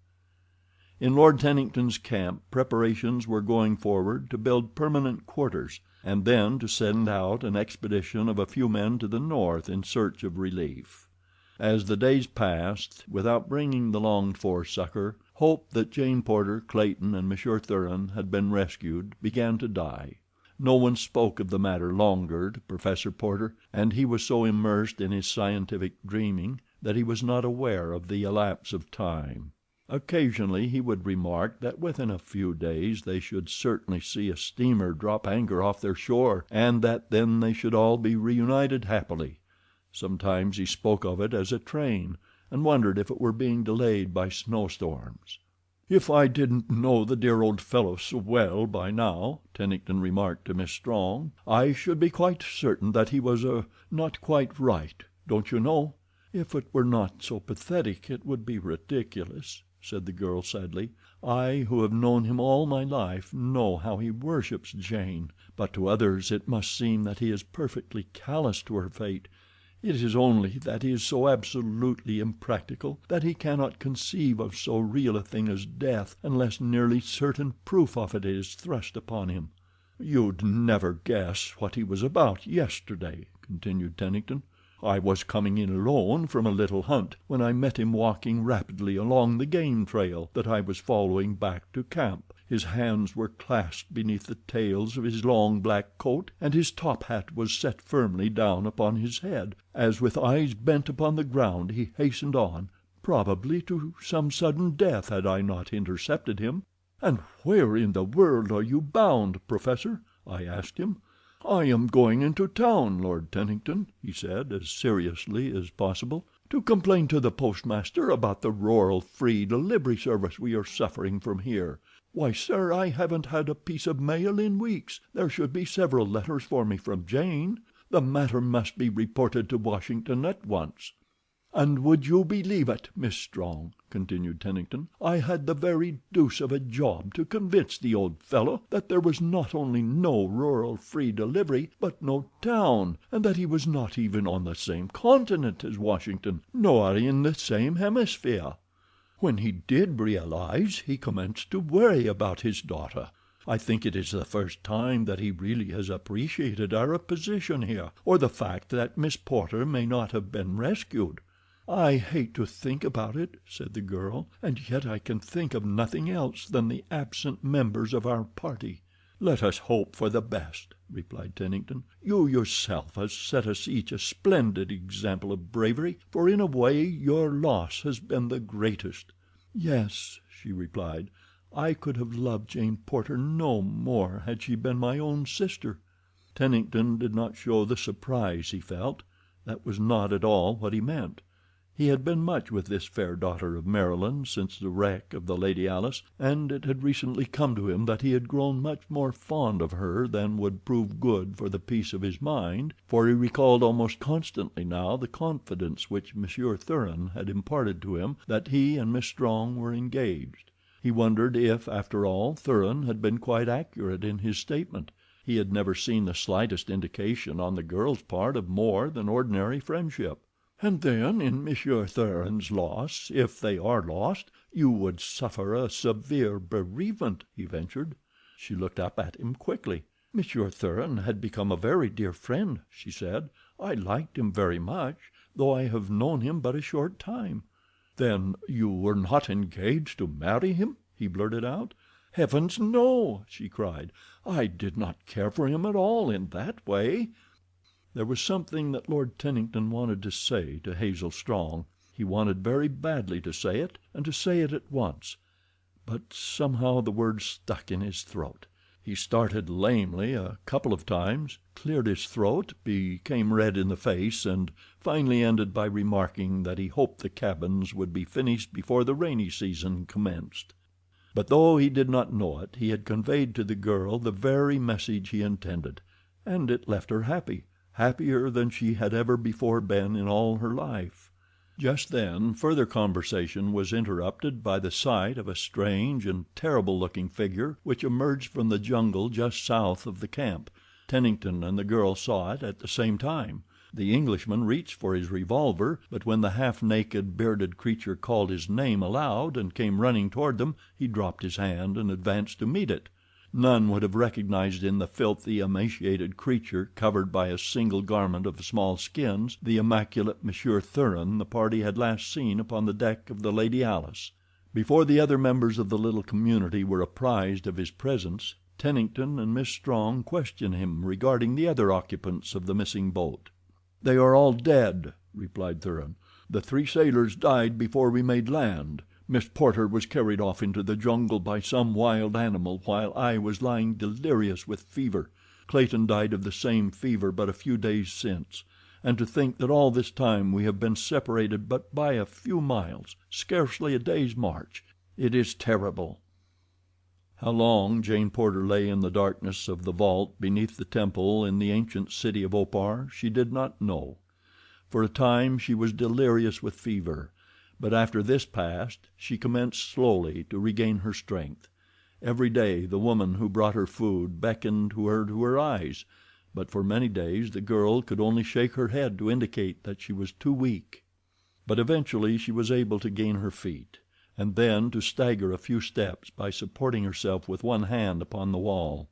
In Lord Tennington's camp preparations were going forward to build permanent quarters, and then to send out an expedition of a few men to the north in search of relief. As the days passed without bringing the longed-for succor, hope that Jane Porter, Clayton, and Monsieur Thuran had been rescued began to die. No one spoke of the matter longer to Professor Porter, and he was so immersed in his scientific dreaming that he was not aware of the elapse of time. Occasionally he would remark that within a few days they should certainly see a steamer drop anchor off their shore, and that then they should all be reunited happily. Sometimes he spoke of it as a train, and wondered if it were being delayed by snowstorms. "If I didn't know the dear old fellow so well by now," Tennington remarked to Miss Strong, "I should be quite certain that he was, not quite right, don't you know?" "If it were not so pathetic it would be ridiculous," said the girl sadly. "I, who have known him all my life, know how he worships Jane, but to others it must seem that he is perfectly callous to her fate. It is only that he is so absolutely impractical that he cannot conceive of so real a thing as death unless nearly certain proof of it is thrust upon him." "You'd never guess what he was about yesterday," continued Tennington. "I was coming in alone from a little hunt when I met him walking rapidly along the game trail that I was following back to camp. His hands were clasped beneath the tails of his long black coat, and his top hat was set firmly down upon his head, as with eyes bent upon the ground he hastened on, probably to some sudden death had I not intercepted him. 'And where in the world are you bound, Professor?' I asked him. 'I am going into town, Lord Tennington,' he said, as seriously as possible, 'to complain to the postmaster about the rural free delivery service we are suffering from here. Why, sir, I haven't had a piece of mail in weeks. There should be several letters for me from Jane. The matter must be reported to Washington at once.' And would you believe it, Miss Strong," continued Tennington, "I had the very deuce of a job to convince the old fellow that there was not only no rural free delivery, but no town, and that he was not even on the same continent as Washington, nor in the same hemisphere. When he did realize, he commenced to worry about his daughter. I think it is the first time that he really has appreciated our position here, or the fact that Miss Porter may not have been rescued." "I hate to think about it," said the girl, "and yet I can think of nothing else than the absent members of our party." "Let us hope for the best," replied Tennington. "You yourself have set us each a splendid example of bravery, for in a way your loss has been the greatest." "Yes," she replied, "I could have loved Jane Porter no more had she been my own sister." Tennington did not show the surprise he felt. That was not at all what he meant. He had been much with this fair daughter of Maryland since the wreck of the Lady Alice, and it had recently come to him that he had grown much more fond of her than would prove good for the peace of his mind, for he recalled almost constantly now the confidence which Monsieur Thuran had imparted to him that he and Miss Strong were engaged. He wondered if, after all, Thuran had been quite accurate in his statement. He had never seen the slightest indication on the girl's part of more than ordinary friendship. "And then, in Monsieur Thuran's loss, if they are lost, you would suffer a severe bereavement," he ventured. She looked up at him quickly. "Monsieur Thuran had become a very dear friend," she said. "I liked him very much, though I have known him but a short time." "Then you were not engaged to marry him?" he blurted out. "Heavens, no!" she cried. "I did not care for him at all in that way." There was something that Lord Tennington wanted to say to Hazel Strong. He wanted very badly to say it, and to say it at once, but somehow the words stuck in his throat. He started lamely a couple of times, cleared his throat, became red in the face, and finally ended by remarking that he hoped the cabins would be finished before the rainy season commenced. But though he did not know it, he had conveyed to the girl the very message he intended, and it left her happy, happier than she had ever before been in all her life. Just then further conversation was interrupted by the sight of a strange and terrible-looking figure which emerged from the jungle just south of the camp. Tennington and the girl saw it at the same time. The Englishman reached for his revolver, but when the half-naked, bearded creature called his name aloud and came running toward them, he dropped his hand and advanced to meet it. None would have recognized in the filthy, emaciated creature, covered by a single garment of small skins, the immaculate Monsieur Thuran the party had last seen upon the deck of the Lady Alice. Before the other members of the little community were apprised of his presence, Tennington and Miss Strong questioned him regarding the other occupants of the missing boat. "They are all dead," replied Thuran. "The 3 sailors died before we made land. Miss Porter was carried off into the jungle by some wild animal while I was lying delirious with fever. Clayton died of the same fever but a few days since. And to think that all this time we have been separated but by a few miles, scarcely a day's march. It is terrible." How long Jane Porter lay in the darkness of the vault beneath the temple in the ancient city of Opar she did not know. For a time she was delirious with fever, but after this passed she commenced slowly to regain her strength. Every day the woman who brought her food beckoned to her eyes, but for many days the girl could only shake her head to indicate that she was too weak. But eventually she was able to gain her feet, and then to stagger a few steps by supporting herself with one hand upon the wall.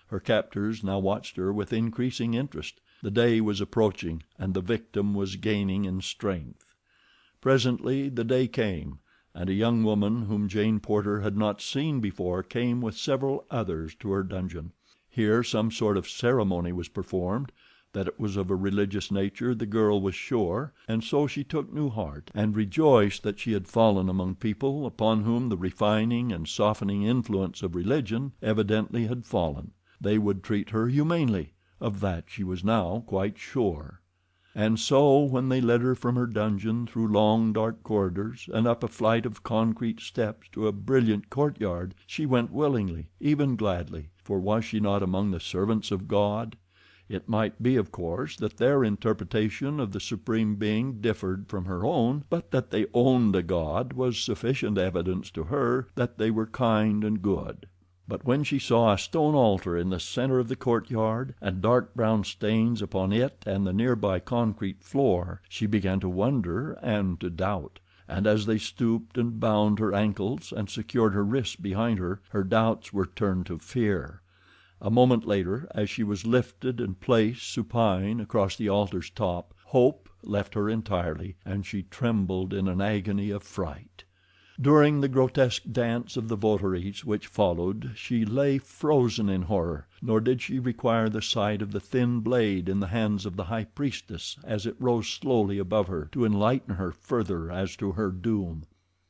Her captors now watched her with increasing interest. The day was approaching, and the victim was gaining in strength. Presently the day came, and a young woman whom Jane Porter had not seen before came with several others to her dungeon. Here some sort of ceremony was performed. That it was of a religious nature the girl was sure, and so she took new heart, and rejoiced that she had fallen among people upon whom the refining and softening influence of religion evidently had fallen. They would treat her humanely, of that she was now quite sure. And so, when they led her from her dungeon through long, dark corridors and up a flight of concrete steps to a brilliant courtyard, she went willingly, even gladly, for was she not among the servants of God? It might be, of course, that their interpretation of the Supreme Being differed from her own, but that they owned a God was sufficient evidence to her that they were kind and good. But when she saw a stone altar in the center of the courtyard, and dark brown stains upon it and the nearby concrete floor, she began to wonder and to doubt. And as they stooped and bound her ankles and secured her wrists behind her, her doubts were turned to fear. A moment later, as she was lifted and placed supine across the altar's top, hope left her entirely, and she trembled in an agony of fright. During the grotesque dance of the votaries which followed she lay frozen in horror, nor did she require the sight of the thin blade in the hands of the high priestess as it rose slowly above her to enlighten her further as to her doom.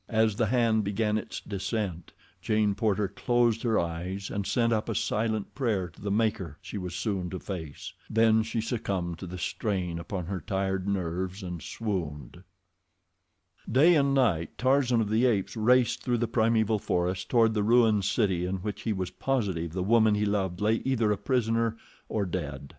As the hand began its descent, Jane Porter closed her eyes and sent up a silent prayer to the Maker she was soon to face. Then she succumbed to the strain upon her tired nerves and swooned. Day and night Tarzan of the Apes raced through the primeval forest toward the ruined city in which he was positive the woman he loved lay either a prisoner or dead.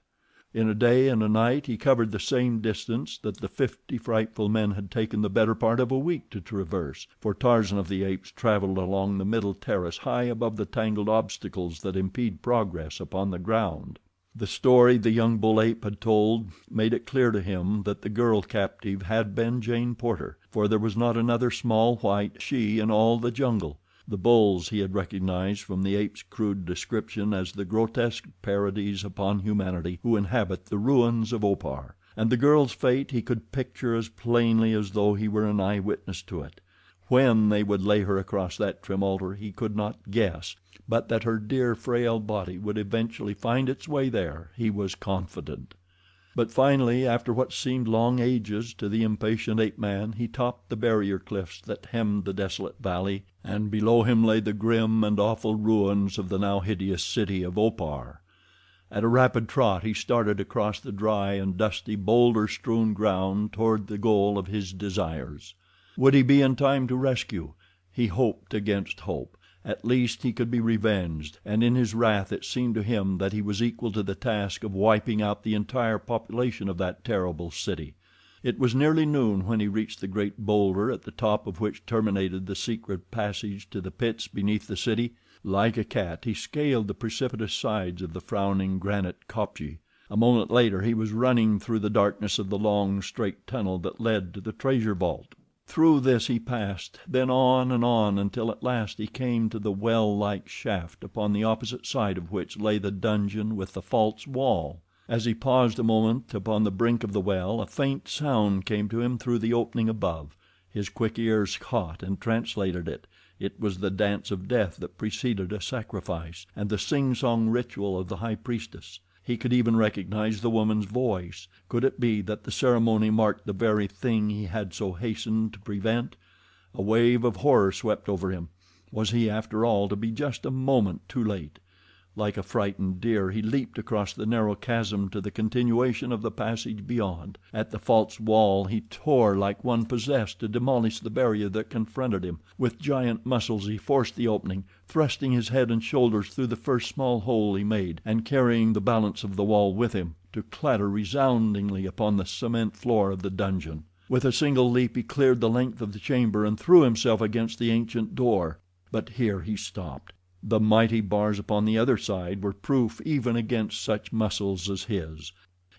In a day and a night he covered the same distance that the 50 frightful men had taken the better part of a week to traverse, for Tarzan of the Apes traveled along the middle terrace high above the tangled obstacles that impede progress upon the ground. The story the young bull ape had told made it clear to him that the girl captive had been Jane Porter, for there was not another small white she in all the jungle. The bulls he had recognized from the ape's crude description as the grotesque parodies upon humanity who inhabit the ruins of Opar, and the girl's fate he could picture as plainly as though he were an eyewitness to it. When they would lay her across that trim altar he could not guess, but that her dear, frail body would eventually find its way there he was confident. But finally, after what seemed long ages to the impatient ape-man, he topped the barrier cliffs that hemmed the desolate valley, and below him lay the grim and awful ruins of the now hideous city of Opar. At a rapid trot he started across the dry and dusty, boulder-strewn ground toward the goal of his desires. Would he be in time to rescue? He hoped against hope. At least he could be revenged, and in his wrath it seemed to him that he was equal to the task of wiping out the entire population of that terrible city. It was nearly noon when he reached the great boulder at the top of which terminated the secret passage to the pits beneath the city. Like a cat he scaled the precipitous sides of the frowning granite kopje. A moment later he was running through the darkness of the long, straight tunnel that led to the treasure vault. Through this he passed, then on and on until at last he came to the well-like shaft upon the opposite side of which lay the dungeon with the false wall. As he paused a moment upon the brink of the well a faint sound came to him through the opening above. His quick ears caught and translated it. It was the dance of death that preceded a sacrifice, and the sing-song ritual of the high priestess. He could even recognize the woman's voice. Could it be that the ceremony marked the very thing he had so hastened to prevent? A wave of horror swept over him. Was he, after all, to be just a moment too late? Like a frightened deer he leaped across the narrow chasm to the continuation of the passage beyond. At the false wall he tore like one possessed to demolish the barrier that confronted him. With giant muscles he forced the opening, thrusting his head and shoulders through the first small hole he made, and carrying the balance of the wall with him, to clatter resoundingly upon the cement floor of the dungeon. With a single leap he cleared the length of the chamber and threw himself against the ancient door. But here he stopped. The mighty bars upon the other side were proof even against such muscles as his.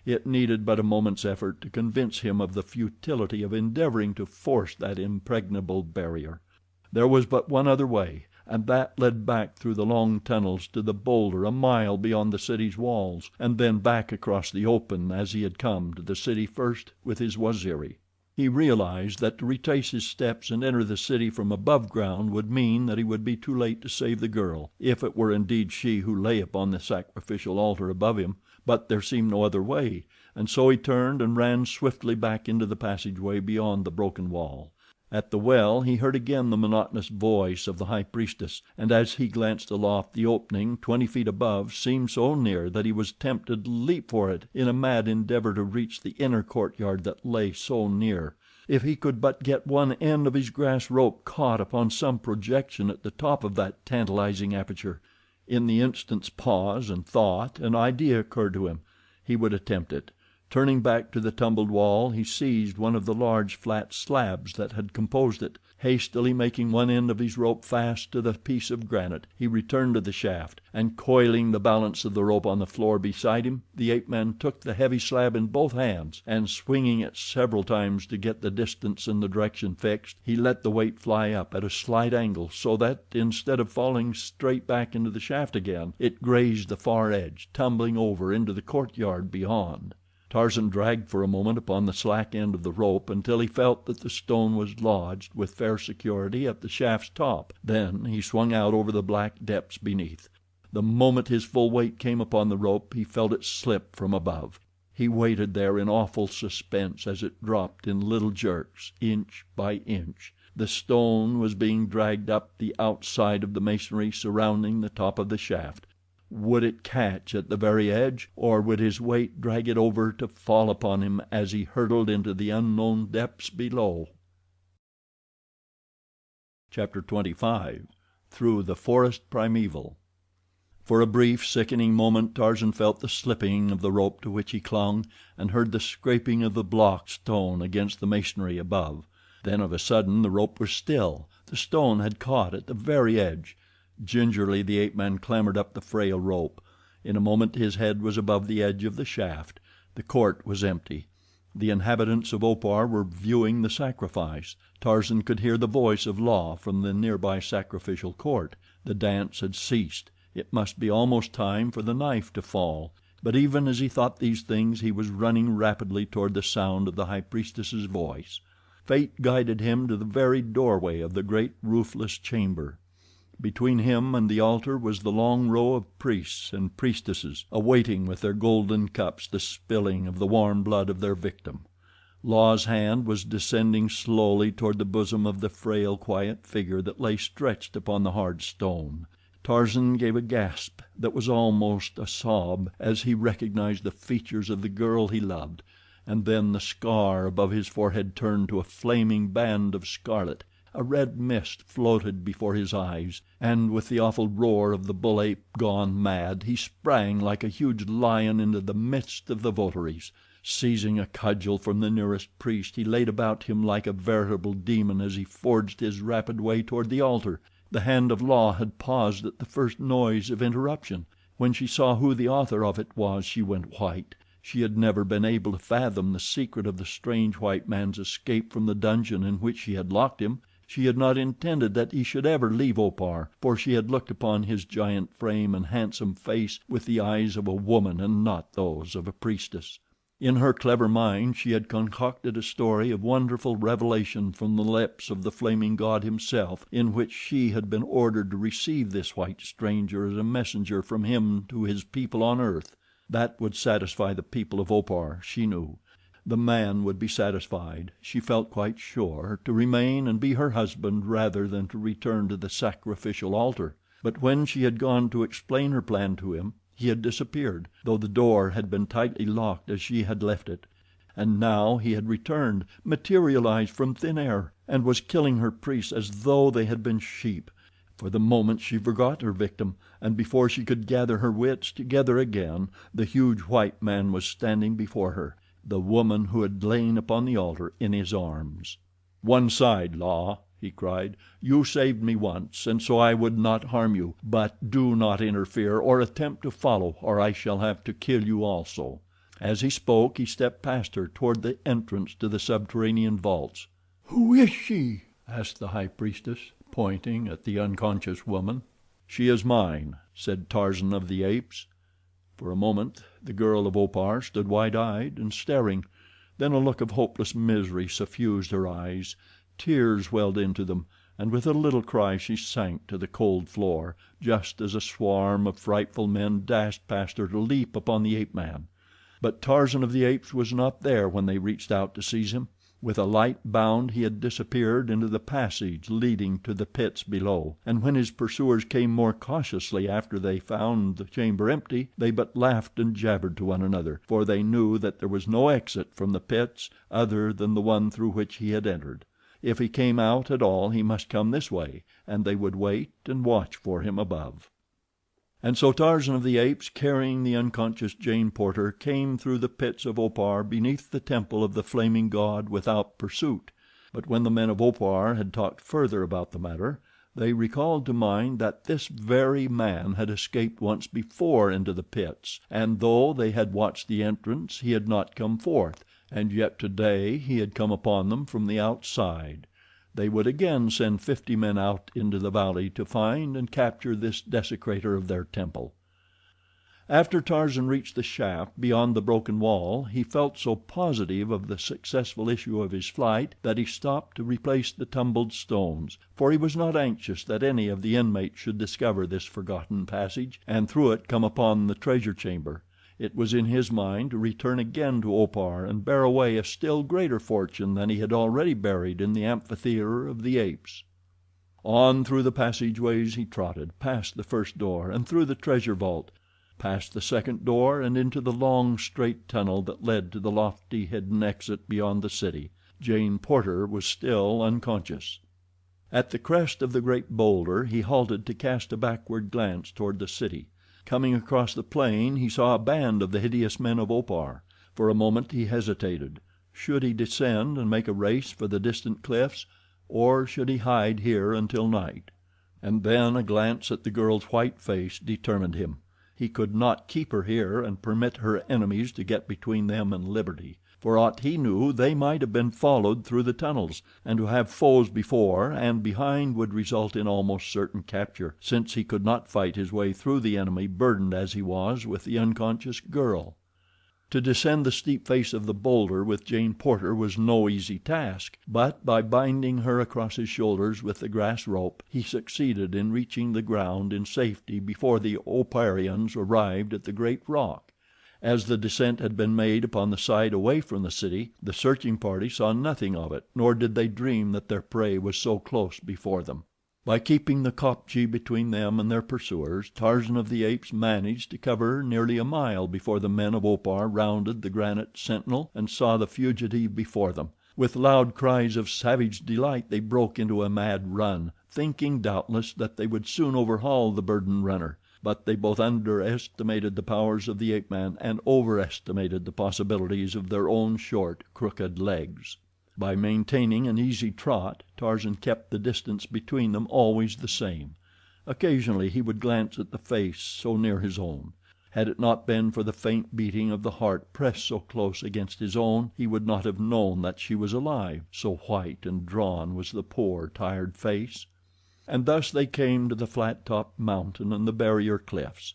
It needed but a moment's effort to convince him of the futility of endeavoring to force that impregnable barrier. There was but one other way, and that led back through the long tunnels to the boulder a mile beyond the city's walls, and then back across the open as he had come to the city first with his Waziri. He realized that to retrace his steps and enter the city from above ground would mean that he would be too late to save the girl, if it were indeed she who lay upon the sacrificial altar above him, but there seemed no other way, and so he turned and ran swiftly back into the passageway beyond the broken wall. At the well he heard again the monotonous voice of the high priestess, and as he glanced aloft the opening 20 feet above seemed so near that he was tempted to leap for it in a mad endeavor to reach the inner courtyard that lay so near. If he could but get one end of his grass rope caught upon some projection at the top of that tantalizing aperture. In the instant's pause and thought an idea occurred to him. He would attempt it. Turning back to the tumbled wall he seized one of the large flat slabs that had composed it. Hastily making one end of his rope fast to the piece of granite, he returned to the shaft, and coiling the balance of the rope on the floor beside him, the ape-man took the heavy slab in both hands, and swinging it several times to get the distance and the direction fixed, he let the weight fly up at a slight angle so that, instead of falling straight back into the shaft again, it grazed the far edge, tumbling over into the courtyard beyond. Tarzan dragged for a moment upon the slack end of the rope until he felt that the stone was lodged with fair security at the shaft's top. Then he swung out over the black depths beneath. The moment his full weight came upon the rope he felt it slip from above. He waited there in awful suspense as it dropped in little jerks, inch by inch. The stone was being dragged up the outside of the masonry surrounding the top of the shaft. Would it catch at the very edge, or would his weight drag it over to fall upon him as he hurtled into the unknown depths below? Chapter 25 Through the Forest Primeval. For a brief, sickening moment Tarzan felt the slipping of the rope to which he clung, and heard the scraping of the block stone against the masonry above. Then of a sudden the rope was still. The stone had caught at the very edge. Gingerly the ape-man clambered up the frail rope. In a moment his head was above the edge of the shaft. The court was empty. The inhabitants of Opar were viewing the sacrifice. Tarzan could hear the voice of La from the nearby sacrificial court. The dance had ceased. It must be almost time for the knife to fall; but even as he thought these things he was running rapidly toward the sound of the high priestess's voice. Fate guided him to the very doorway of the great roofless chamber. Between him and the altar was the long row of priests and priestesses, awaiting with their golden cups the spilling of the warm blood of their victim. La's hand was descending slowly toward the bosom of the frail, quiet figure that lay stretched upon the hard stone. Tarzan gave a gasp that was almost a sob as he recognized the features of the girl he loved, and then the scar above his forehead turned to a flaming band of scarlet. A red mist floated before his eyes, and with the awful roar of the bull ape gone mad he sprang like a huge lion into the midst of the votaries. Seizing a cudgel from the nearest priest he laid about him like a veritable demon as he forged his rapid way toward the altar. The hand of La had paused at the first noise of interruption. When she saw who the author of it was she went white. She had never been able to fathom the secret of the strange white man's escape from the dungeon in which she had locked him. She had not intended that he should ever leave Opar, for she had looked upon his giant frame and handsome face with the eyes of a woman and not those of a priestess. In her clever mind she had concocted a story of wonderful revelation from the lips of the flaming god himself, in which she had been ordered to receive this white stranger as a messenger from him to his people on earth. That would satisfy the people of Opar, she knew. The man would be satisfied, she felt quite sure, to remain and be her husband rather than to return to the sacrificial altar. But when she had gone to explain her plan to him, he had disappeared, though the door had been tightly locked as she had left it. And now he had returned, materialized from thin air, and was killing her priests as though they had been sheep. For the moment she forgot her victim, and before she could gather her wits together again, the huge white man was standing before her, the woman who had lain upon the altar in his arms. "One side, La," he cried. "You saved me once, and so I would not harm you; but do not interfere or attempt to follow, or I shall have to kill you also." As he spoke he stepped past her toward the entrance to the subterranean vaults. "Who is she?" asked the high priestess, pointing at the unconscious woman. "She is mine," said Tarzan of the Apes. For a moment the girl of Opar stood wide-eyed and staring. Then a look of hopeless misery suffused her eyes. Tears welled into them, and with a little cry she sank to the cold floor, just as a swarm of frightful men dashed past her to leap upon the ape-man. But Tarzan of the Apes was not there when they reached out to seize him. With a light bound he had disappeared into the passage leading to the pits below, and when his pursuers came more cautiously after they found the chamber empty, they but laughed and jabbered to one another, for they knew that there was no exit from the pits other than the one through which he had entered. If he came out at all he must come this way, and they would wait and watch for him above. And so Tarzan of the Apes, carrying the unconscious Jane Porter, came through the pits of Opar beneath the temple of the flaming god without pursuit. But when the men of Opar had talked further about the matter, they recalled to mind that this very man had escaped once before into the pits, and though they had watched the entrance he had not come forth, and yet today he had come upon them from the outside. They would again send 50 men out into the valley to find and capture this desecrator of their temple. After Tarzan reached the shaft beyond the broken wall he felt so positive of the successful issue of his flight that he stopped to replace the tumbled stones, for he was not anxious that any of the inmates should discover this forgotten passage, and through it come upon the treasure chamber. It was in his mind to return again to Opar and bear away a still greater fortune than he had already buried in the amphitheater of the apes. On through the passageways he trotted, past the first door and through the treasure vault, past the second door and into the long, straight tunnel that led to the lofty hidden exit beyond the city. Jane Porter was still unconscious. At the crest of the great boulder he halted to cast a backward glance toward the city. Coming across the plain he saw a band of the hideous men of Opar. For a moment he hesitated. Should he descend and make a race for the distant cliffs, or should he hide here until night? And then a glance at the girl's white face determined him. He could not keep her here and permit her enemies to get between them and liberty. For aught he knew they might have been followed through the tunnels, and to have foes before and behind would result in almost certain capture, since he could not fight his way through the enemy burdened as he was with the unconscious girl. To descend the steep face of the boulder with Jane Porter was no easy task, but by binding her across his shoulders with the grass rope he succeeded in reaching the ground in safety before the Oparians arrived at the great rock. As the descent had been made upon the side away from the city, the searching party saw nothing of it, nor did they dream that their prey was so close before them. By keeping the kopje between them and their pursuers, Tarzan of the Apes managed to cover nearly a mile before the men of Opar rounded the granite sentinel and saw the fugitive before them. With loud cries of savage delight they broke into a mad run, thinking doubtless that they would soon overhaul the burdened runner. But they both underestimated the powers of the ape-man and overestimated the possibilities of their own short, crooked legs. By maintaining an easy trot, Tarzan kept the distance between them always the same. Occasionally he would glance at the face so near his own. Had it not been for the faint beating of the heart pressed so close against his own, he would not have known that she was alive, so white and drawn was the poor, tired face. And thus they came to the flat-topped mountain and the barrier cliffs.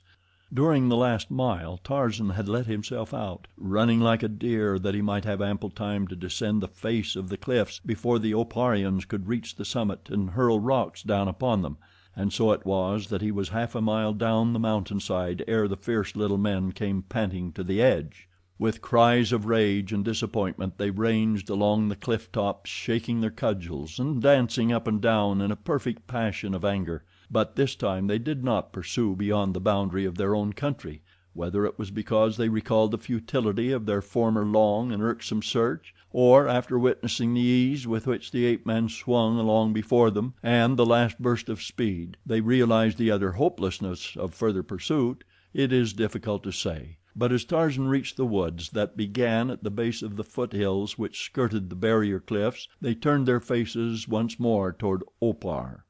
During the last mile Tarzan had let himself out, running like a deer that he might have ample time to descend the face of the cliffs before the Oparians could reach the summit and hurl rocks down upon them, and so it was that he was half a mile down the mountainside ere the fierce little men came panting to the edge. With cries of rage and disappointment they ranged along the cliff tops, shaking their cudgels and dancing up and down in a perfect passion of anger. But this time they did not pursue beyond the boundary of their own country, whether it was because they recalled the futility of their former long and irksome search, or after witnessing the ease with which the ape-man swung along before them and the last burst of speed, they realized the utter hopelessness of further pursuit, it is difficult to say. But as Tarzan reached the woods that began at the base of the foothills which skirted the barrier cliffs, they turned their faces once more toward Opar.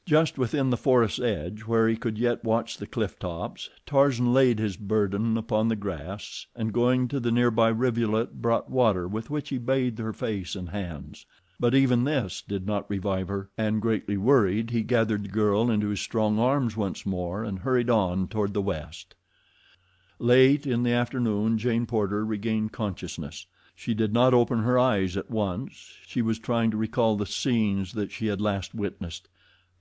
Just within the forest's edge, where he could yet watch the cliff tops, Tarzan laid his burden upon the grass, and going to the nearby rivulet brought water with which he bathed her face and hands. But even this did not revive her, and greatly worried he gathered the girl into his strong arms once more and hurried on toward the west. Late in the afternoon Jane Porter regained consciousness. She did not open her eyes at once. She was trying to recall the scenes that she had last witnessed.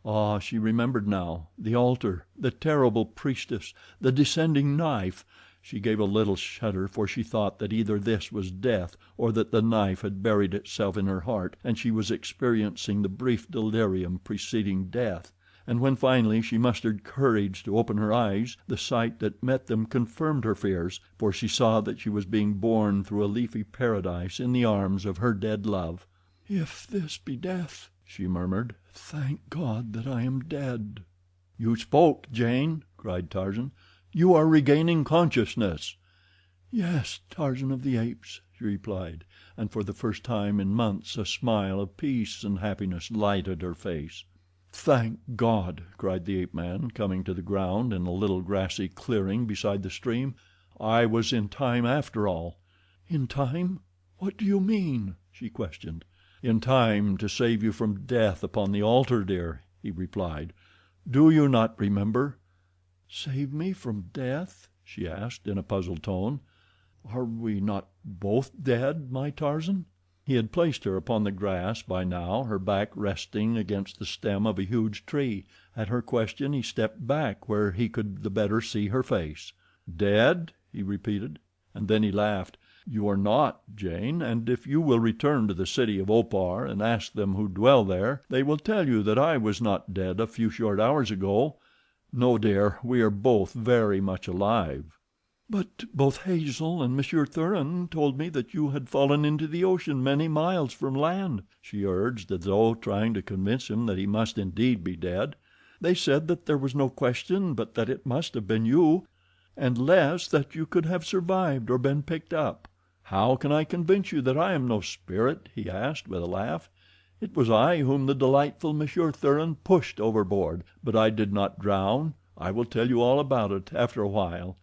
Ah, she remembered now. The altar, the terrible priestess, the descending knife. She gave a little shudder, for she thought that either this was death or that the knife had buried itself in her heart and she was experiencing the brief delirium preceding death. And when finally she mustered courage to open her eyes, the sight that met them confirmed her fears, for she saw that she was being borne through a leafy paradise in the arms of her dead love. "If this be death," she murmured, "thank God that I am dead." "You spoke, Jane," cried Tarzan. "You are regaining consciousness." "Yes, Tarzan of the Apes," she replied, and for the first time in months a smile of peace and happiness lighted her face. "Thank God!" cried the ape-man, coming to the ground in a little grassy clearing beside the stream. "I was in time after all." "In time? What do you mean?" she questioned. "In time to save you from death upon the altar, dear," he replied. "Do you not remember?" "Save me from death?" she asked in a puzzled tone. "Are we not both dead, my Tarzan?" He had placed her upon the grass by now, her back resting against the stem of a huge tree. At her question he stepped back where he could the better see her face. "Dead?" he repeated, and then he laughed. "You are not, Jane, and if you will return to the city of Opar and ask them who dwell there, they will tell you that I was not dead a few short hours ago. No, dear, we are both very much alive." "But both Hazel and Monsieur Thuran told me that you had fallen into the ocean many miles from land," she urged, as though trying to convince him that he must indeed be dead. "They said that there was no question but that it must have been you, and less that you could have survived or been picked up." "How can I convince you that I am no spirit?" he asked, with a laugh. "It was I whom the delightful Monsieur Thuran pushed overboard, but I did not drown. I will tell you all about it after a while.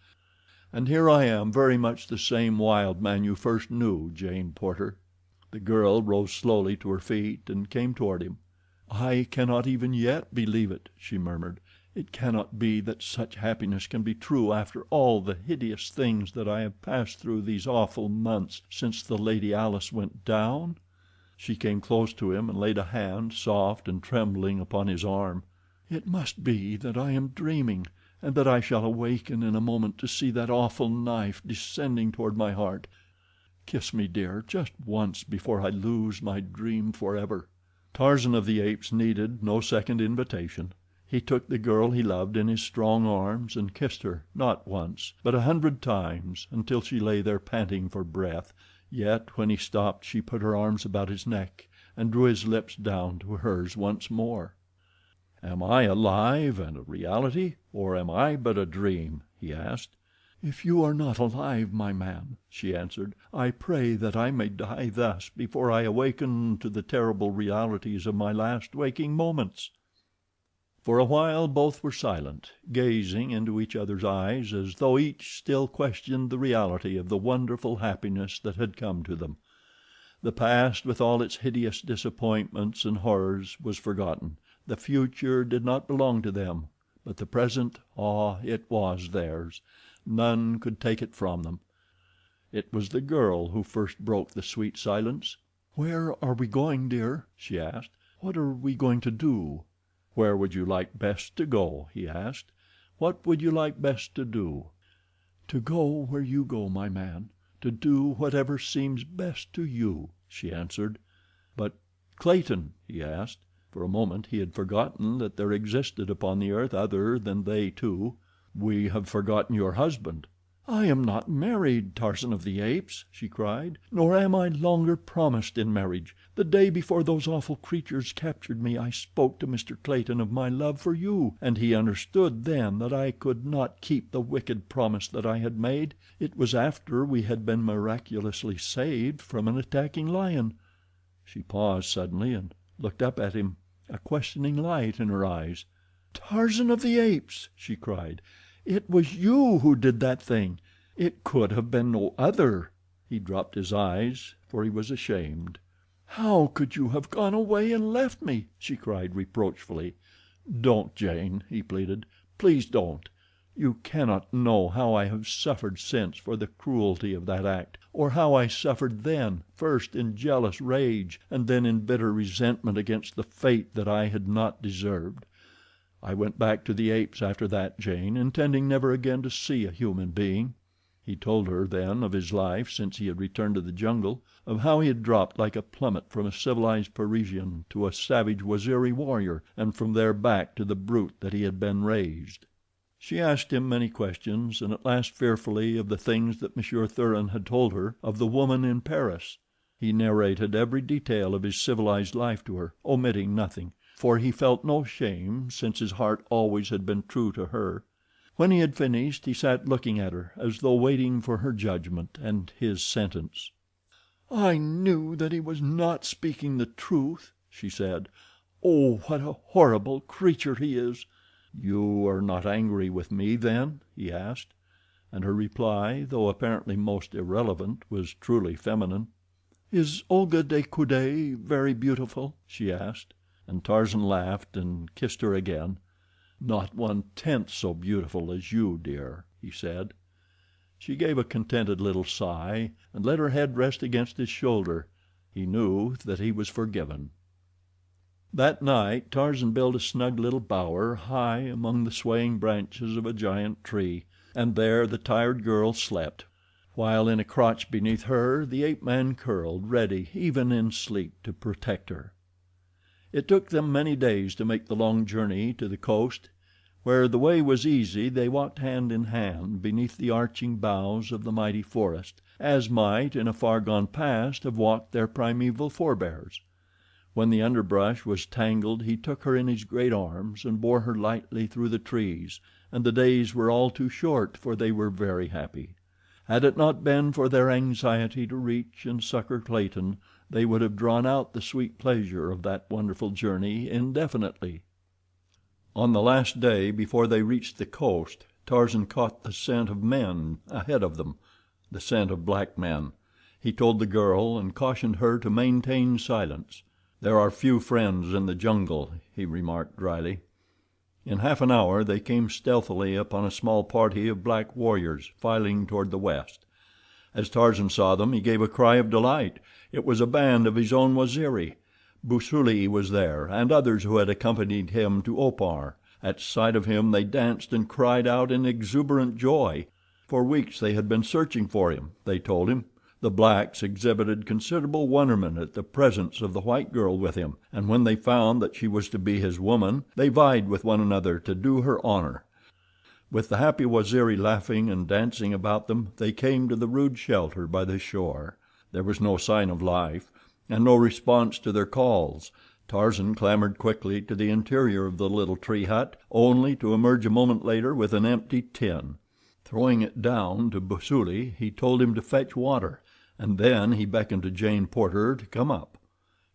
And here I am, very much the same wild man you first knew, Jane Porter." The girl rose slowly to her feet and came toward him. "I cannot even yet believe it," she murmured. "It cannot be that such happiness can be true after all the hideous things that I have passed through these awful months since the Lady Alice went down." She came close to him and laid a hand, soft and trembling, upon his arm. "It must be that I am dreaming, and that I shall awaken in a moment to see that awful knife descending toward my heart. Kiss me, dear, just once before I lose my dream forever." Tarzan of the Apes needed no second invitation. He took the girl he loved in his strong arms and kissed her, not once, but 100 times, until she lay there panting for breath. Yet when he stopped she put her arms about his neck and drew his lips down to hers once more. "Am I alive and a reality, or am I but a dream?" he asked. "If you are not alive, my man," she answered, "I pray that I may die thus before I awaken to the terrible realities of my last waking moments." For a while both were silent, gazing into each other's eyes as though each still questioned the reality of the wonderful happiness that had come to them. The past, with all its hideous disappointments and horrors, was forgotten. The future did not belong to them, but the present, ah, it was theirs. None could take it from them. It was the girl who first broke the sweet silence. "Where are we going, dear?" she asked. "What are we going to do?" "Where would you like best to go?" he asked. "What would you like best to do?" "To go where you go, my man. To do whatever seems best to you," she answered. "But Clayton?" he asked. For a moment he had forgotten that there existed upon the earth other than they two. "We have forgotten your husband." "I am not married, Tarzan of the Apes," she cried, "nor am I longer promised in marriage. The day before those awful creatures captured me I spoke to Mr. Clayton of my love for you, and he understood then that I could not keep the wicked promise that I had made. It was after we had been miraculously saved from an attacking lion." She paused suddenly and looked up at him, a questioning light in her eyes. "Tarzan of the Apes!" she cried. "It was you who did that thing. It could have been no other." He dropped his eyes, for he was ashamed. "How could you have gone away and left me?" she cried reproachfully. "Don't, Jane," he pleaded. "Please don't. You cannot know how I have suffered since for the cruelty of that act, or how I suffered then, first in jealous rage and then in bitter resentment against the fate that I had not deserved. I went back to the apes after that, Jane, intending never again to see a human being." He told her then of his life since he had returned to the jungle, of how he had dropped like a plummet from a civilized Parisian to a savage Waziri warrior, and from there back to the brute that he had been raised. She asked him many questions, and at last fearfully of the things that Monsieur Thuran had told her of the woman in Paris. He narrated every detail of his civilized life to her, omitting nothing, for he felt no shame, since his heart always had been true to her. When he had finished he sat looking at her as though waiting for her judgment and his sentence. "I knew that he was not speaking the truth," she said. "Oh, what a horrible creature he is!" "You are not angry with me, then?" he asked, and her reply, though apparently most irrelevant, was truly feminine. "Is Olga de Coude very beautiful?" she asked, and Tarzan laughed and kissed her again. "Not 1/10 so beautiful as you, dear," he said. She gave a contented little sigh and let her head rest against his shoulder. He knew that he was forgiven. That night Tarzan built a snug little bower high among the swaying branches of a giant tree, and there the tired girl slept, while in a crotch beneath her the ape-man curled, ready even in sleep to protect her. It took them many days to make the long journey to the coast. Where the way was easy they walked hand in hand beneath the arching boughs of the mighty forest, as might, in a far gone past, have walked their primeval forebears. When the underbrush was tangled he took her in his great arms and bore her lightly through the trees, and the days were all too short, for they were very happy. Had it not been for their anxiety to reach and succor Clayton, they would have drawn out the sweet pleasure of that wonderful journey indefinitely. On the last day before they reached the coast, Tarzan caught the scent of men ahead of them, the scent of black men. He told the girl and cautioned her to maintain silence. "There are few friends in the jungle," he remarked dryly. In half an hour they came stealthily upon a small party of black warriors filing toward the west. As Tarzan saw them he gave a cry of delight. It was a band of his own Waziri. Busuli was there, and others who had accompanied him to Opar. At sight of him they danced and cried out in exuberant joy. For weeks they had been searching for him, they told him. The blacks exhibited considerable wonderment at the presence of the white girl with him, and when they found that she was to be his woman, they vied with one another to do her honor. With the happy Waziri laughing and dancing about them, they came to the rude shelter by the shore. There was no sign of life, and no response to their calls. Tarzan clambered quickly to the interior of the little tree hut, only to emerge a moment later with an empty tin. Throwing it down to Busuli, he told him to fetch water, and then he beckoned to Jane Porter to come up.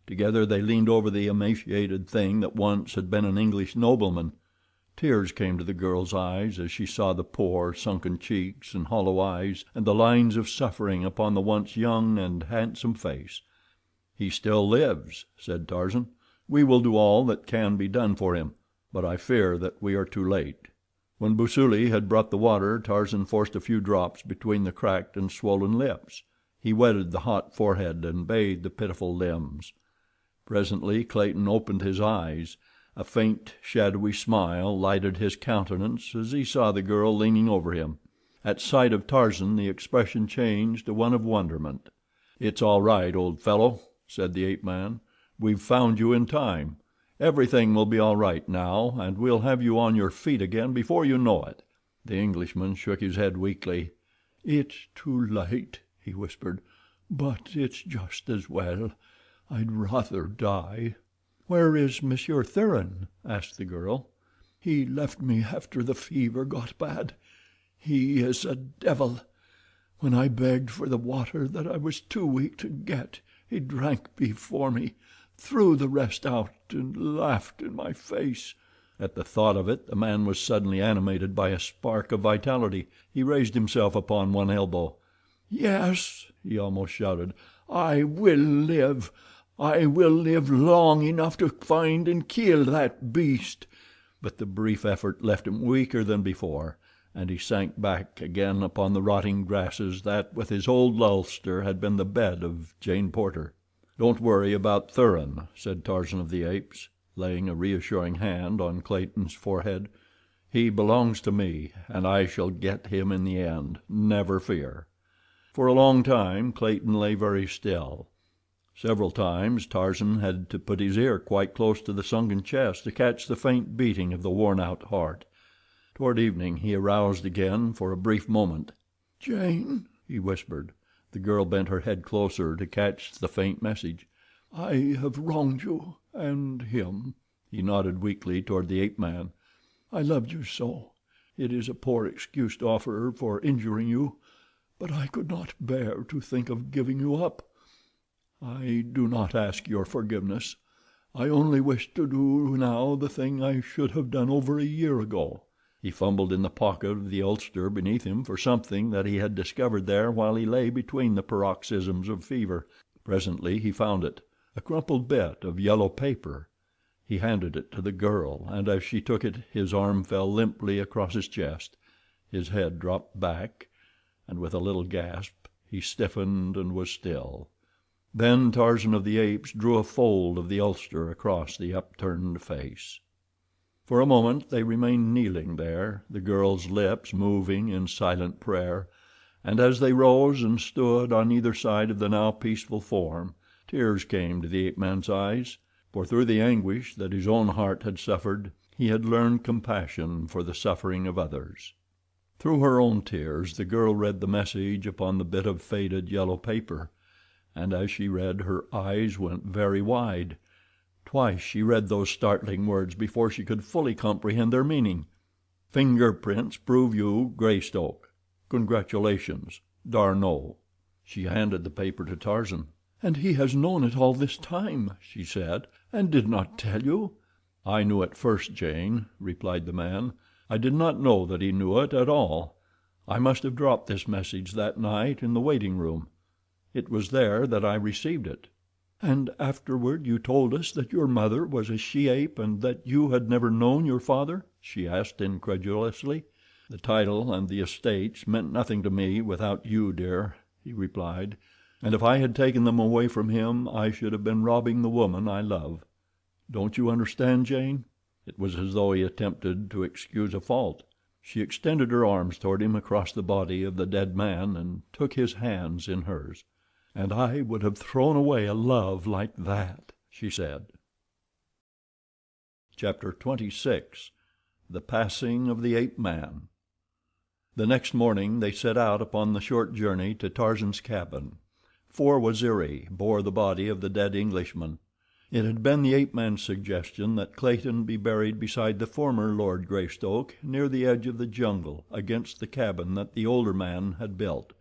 Together they leaned over the emaciated thing that once had been an English nobleman. Tears came to the girl's eyes as she saw the poor, sunken cheeks and hollow eyes, and the lines of suffering upon the once young and handsome face. "He still lives," said Tarzan. "We will do all that can be done for him, but I fear that we are too late." When Busuli had brought the water, Tarzan forced a few drops between the cracked and swollen lips. He wetted the hot forehead and bathed the pitiful limbs. Presently Clayton opened his eyes. A faint, shadowy smile lighted his countenance as he saw the girl leaning over him. At sight of Tarzan the expression changed to one of wonderment. "It's all right, old fellow," said the ape-man. "We've found you in time. Everything will be all right now, and we'll have you on your feet again before you know it." The Englishman shook his head weakly. "It's too late," he whispered, "but it's just as well. I'd rather die." "Where is Monsieur Thuran?" asked the girl. "He left me after the fever got bad. He is a devil. When I begged for the water that I was too weak to get, he drank before me, threw the rest out, and laughed in my face." At the thought of it the man was suddenly animated by a spark of vitality. He raised himself upon one elbow. "Yes," he almost shouted, "I will live. I will live long enough to find and kill that beast." But the brief effort left him weaker than before, and he sank back again upon the rotting grasses that, with his old ulster, had been the bed of Jane Porter. "Don't worry about Thuran," said Tarzan of the Apes, laying a reassuring hand on Clayton's forehead. "He belongs to me, and I shall get him in the end, never fear." For a long time Clayton lay very still. Several times Tarzan had to put his ear quite close to the sunken chest to catch the faint beating of the worn-out heart. Toward evening he aroused again for a brief moment. "Jane," he whispered. The girl bent her head closer to catch the faint message. "I have wronged you, and him." He nodded weakly toward the ape-man. "I loved you so. It is a poor excuse to offer for injuring you, but I could not bear to think of giving you up. I do not ask your forgiveness. I only wish to do now the thing I should have done over a year ago." He fumbled in the pocket of the ulster beneath him for something that he had discovered there while he lay between the paroxysms of fever. Presently he found it—a crumpled bit of yellow paper. He handed it to the girl, and as she took it his arm fell limply across his chest. His head dropped back, and with a little gasp he stiffened and was still. Then Tarzan of the Apes drew a fold of the ulster across the upturned face. For a moment they remained kneeling there, the girl's lips moving in silent prayer, and as they rose and stood on either side of the now peaceful form, tears came to the ape-man's eyes, for through the anguish that his own heart had suffered he had learned compassion for the suffering of others. Through her own tears the girl read the message upon the bit of faded yellow paper, and as she read her eyes went very wide. Twice she read those startling words before she could fully comprehend their meaning. "Fingerprints prove you Greystoke. Congratulations. D'Arnot." She handed the paper to Tarzan. "And he has known it all this time," she said, "and did not tell you?" "I knew it first, Jane," replied the man. "I did not know that he knew it at all. I must have dropped this message that night in the waiting room. It was there that I received it." "And afterward you told us that your mother was a she-ape and that you had never known your father?" she asked incredulously. "The title and the estates meant nothing to me without you, dear," he replied, "and if I had taken them away from him I should have been robbing the woman I love. Don't you understand, Jane?" It was as though he attempted to excuse a fault. She extended her arms toward him across the body of the dead man and took his hands in hers. "And I would have thrown away a love like that," she said. Chapter 26. The Passing of the Ape-Man. The next morning they set out upon the short journey to Tarzan's cabin. 4 Waziri bore the body of the dead Englishman. It had been the ape-man's suggestion that Clayton be buried beside the former Lord Greystoke, near the edge of the jungle, against the cabin that the older man had built.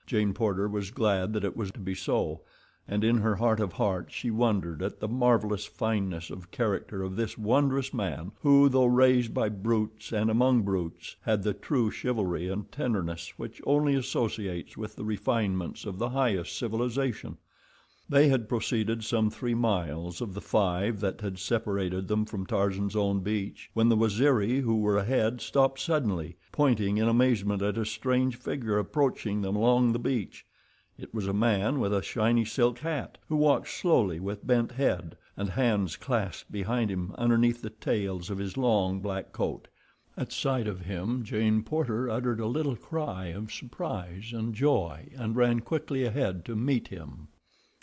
Jane Porter was glad that it was to be so, and in her heart of hearts she wondered at the marvelous fineness of character of this wondrous man who, though raised by brutes and among brutes, had the true chivalry and tenderness which only associates with the refinements of the highest civilization. They had proceeded some 3 miles of the 5 that had separated them from Tarzan's own beach when the Waziri who were ahead stopped suddenly, pointing in amazement at a strange figure approaching them along the beach. It was a man with a shiny silk hat, who walked slowly with bent head and hands clasped behind him underneath the tails of his long black coat. At sight of him Jane Porter uttered a little cry of surprise and joy and ran quickly ahead to meet him.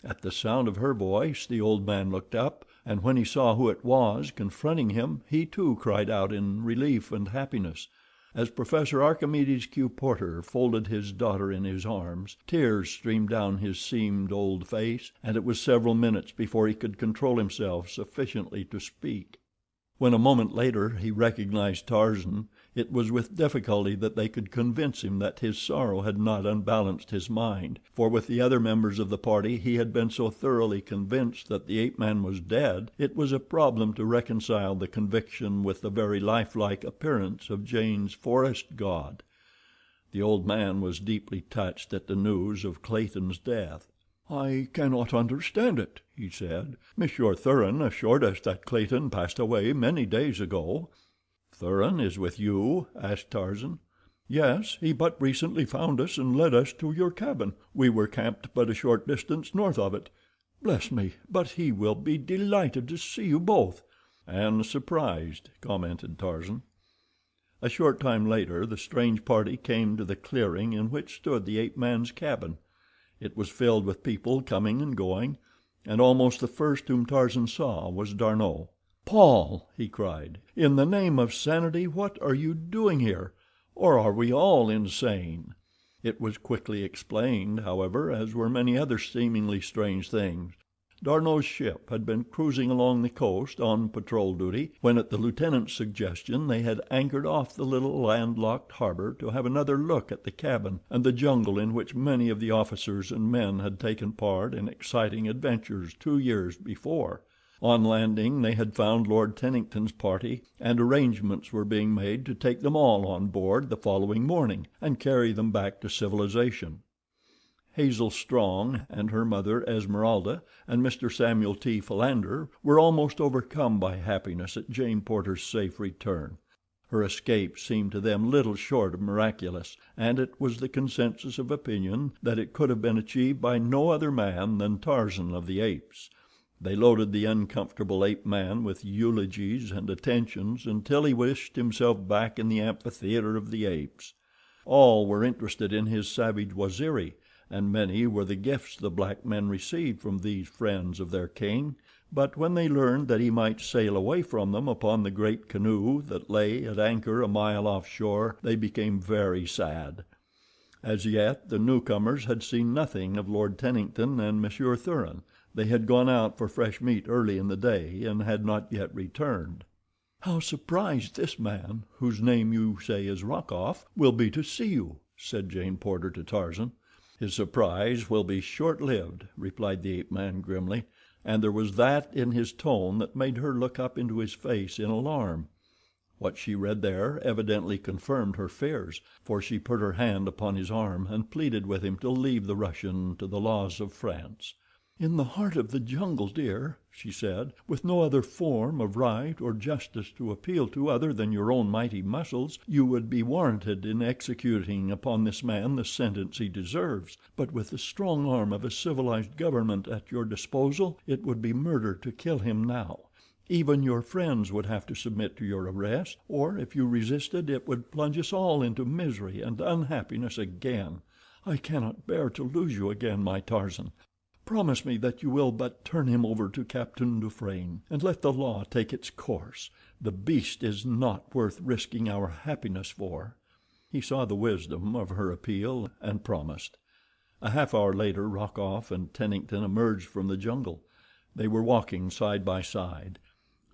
At the sound of her voice the old man looked up, and when he saw who it was confronting him he too cried out in relief and happiness. As Professor Archimedes Q. Porter folded his daughter in his arms, tears streamed down his seamed old face, and it was several minutes before he could control himself sufficiently to speak. When a moment later he recognized Tarzan, it was with difficulty that they could convince him that his sorrow had not unbalanced his mind, for with the other members of the party he had been so thoroughly convinced that the ape-man was dead, it was a problem to reconcile the conviction with the very lifelike appearance of Jane's forest god. The old man was deeply touched at the news of Clayton's death. "I cannot understand it," he said. "Monsieur Thuran assured us that Clayton passed away many days ago." "Thuran is with you?" asked Tarzan. "Yes, he but recently found us and led us to your cabin. We were camped but a short distance north of it. Bless me, but he will be delighted to see you both." "And surprised," commented Tarzan. A short time later the strange party came to the clearing in which stood the ape-man's cabin. It was filled with people coming and going, and almost the first whom Tarzan saw was D'Arnot. "Paul," he cried, "in the name of sanity, what are you doing here? Or are we all insane?" It was quickly explained, however, as were many other seemingly strange things. D'Arnot's ship had been cruising along the coast on patrol duty when, at the lieutenant's suggestion, they had anchored off the little landlocked harbor to have another look at the cabin and the jungle in which many of the officers and men had taken part in exciting adventures 2 years before. On landing they had found Lord Tennington's party, and arrangements were being made to take them all on board the following morning and carry them back to civilization. Hazel Strong and her mother Esmeralda and Mr. Samuel T. Philander were almost overcome by happiness at Jane Porter's safe return. Her escape seemed to them little short of miraculous, and it was the consensus of opinion that it could have been achieved by no other man than Tarzan of the Apes. They loaded the uncomfortable ape-man with eulogies and attentions until he wished himself back in the amphitheater of the apes. All were interested in his savage Waziri, and many were the gifts the black men received from these friends of their king, but when they learned that he might sail away from them upon the great canoe that lay at anchor a mile offshore, they became very sad. As yet the newcomers had seen nothing of Lord Tennington and Monsieur Thuran. They had gone out for fresh meat early in the day and had not yet returned. "How surprised this man, whose name you say is Rokoff, will be to see you," said Jane Porter to Tarzan. "His surprise will be short-lived," replied the ape-man grimly, and there was that in his tone that made her look up into his face in alarm. What she read there evidently confirmed her fears, for she put her hand upon his arm and pleaded with him to leave the Russian to the laws of France. "In the heart of the jungle, dear," she said, "with no other form of right or justice to appeal to other than your own mighty muscles, you would be warranted in executing upon this man the sentence he deserves, but with the strong arm of a civilized government at your disposal, it would be murder to kill him now. Even your friends would have to submit to your arrest, or if you resisted it would plunge us all into misery and unhappiness again. I cannot bear to lose you again, my Tarzan. Promise me that you will but turn him over to Captain Dufranne, and let the law take its course. The beast is not worth risking our happiness for." He saw the wisdom of her appeal and promised. A half hour later Rokoff and Tennington emerged from the jungle. They were walking side by side.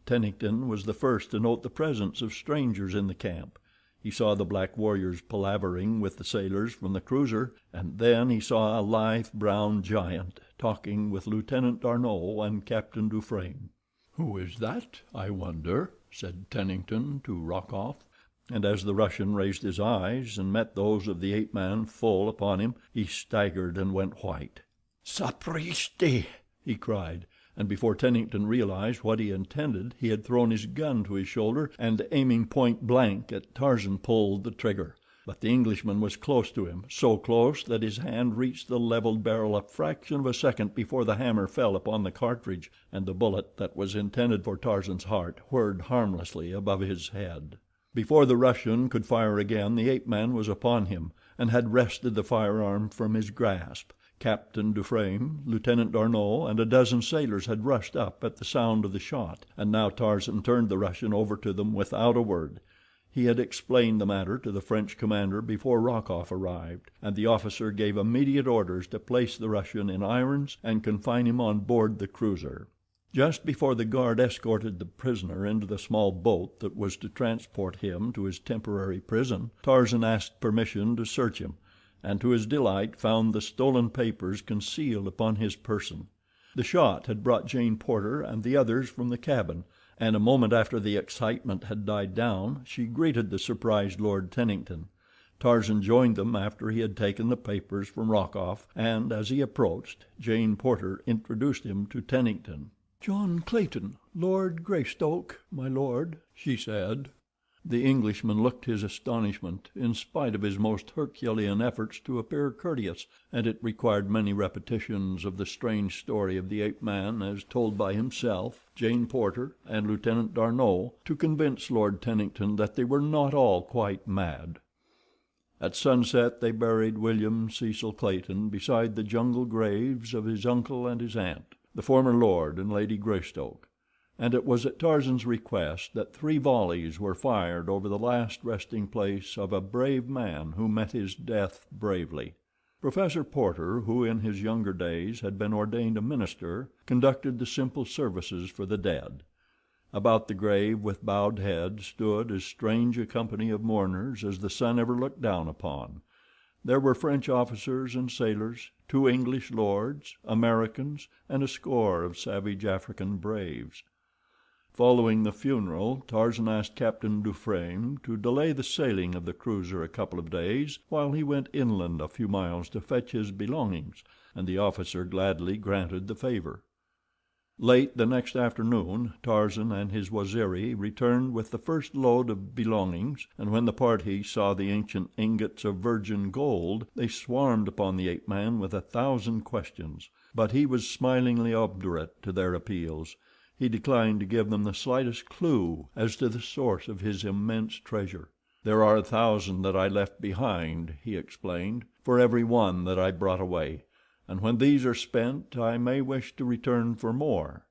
Tennington was the first to note the presence of strangers in the camp. He saw the black warriors palavering with the sailors from the cruiser, and then he saw a lithe, brown giant talking with Lieutenant D'Arnot and Captain Dufranne. "Who is that, I wonder?" said Tennington to Rokoff, and as the Russian raised his eyes and met those of the ape-man full upon him, he staggered and went white. "Sapristi!" he cried, and before Tennington realized what he intended he had thrown his gun to his shoulder and, aiming point blank at Tarzan, pulled the trigger. But the Englishman was close to him, so close that his hand reached the leveled barrel a fraction of a second before the hammer fell upon the cartridge, and the bullet that was intended for Tarzan's heart whirred harmlessly above his head. Before the Russian could fire again the ape-man was upon him and had wrested the firearm from his grasp. Captain Dufranne, Lieutenant D'Arnot, and a dozen sailors had rushed up at the sound of the shot, and now Tarzan turned the Russian over to them without a word. He had explained the matter to the French commander before Rokoff arrived, and the officer gave immediate orders to place the Russian in irons and confine him on board the cruiser. Just before the guard escorted the prisoner into the small boat that was to transport him to his temporary prison, Tarzan asked permission to search him, and to his delight found the stolen papers concealed upon his person. The shot had brought Jane Porter and the others from the cabin, and a moment after the excitement had died down she greeted the surprised Lord Tennington. Tarzan joined them after he had taken the papers from Rokoff, and as he approached, Jane Porter introduced him to Tennington. "John Clayton, Lord Greystoke, my lord," she said. The Englishman looked his astonishment, in spite of his most Herculean efforts to appear courteous, and it required many repetitions of the strange story of the ape-man as told by himself, Jane Porter, and Lieutenant D'Arnot to convince Lord Tennington that they were not all quite mad. At sunset they buried William Cecil Clayton beside the jungle graves of his uncle and his aunt, the former Lord and Lady Greystoke, and it was at Tarzan's request that 3 volleys were fired over the last resting place of a brave man who met his death bravely. Professor Porter, who in his younger days had been ordained a minister, conducted the simple services for the dead. About the grave with bowed heads stood as strange a company of mourners as the sun ever looked down upon. There were French officers and sailors, 2 English lords, Americans, and a score of savage African braves. Following the funeral, Tarzan asked Captain Dufranne to delay the sailing of the cruiser a couple of days while he went inland a few miles to fetch his belongings, and the officer gladly granted the favor. Late the next afternoon Tarzan and his Waziri returned with the first load of belongings, and when the party saw the ancient ingots of virgin gold they swarmed upon the ape-man with 1,000 questions, but he was smilingly obdurate to their appeals. He declined to give them the slightest clue as to the source of his immense treasure. "There are 1,000 that I left behind," he explained, "for for every one that I brought away, and when these are spent I may wish to return for more."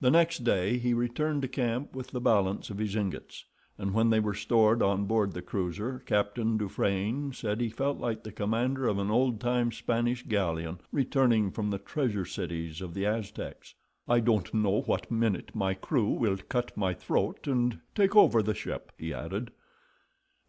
The next day he returned to camp with the balance of his ingots, and when they were stored on board the cruiser, Captain Dufresne said he felt like the commander of an old-time Spanish galleon returning from the treasure cities of the Aztecs. "I don't know what minute my crew will cut my throat and take over the ship," he added.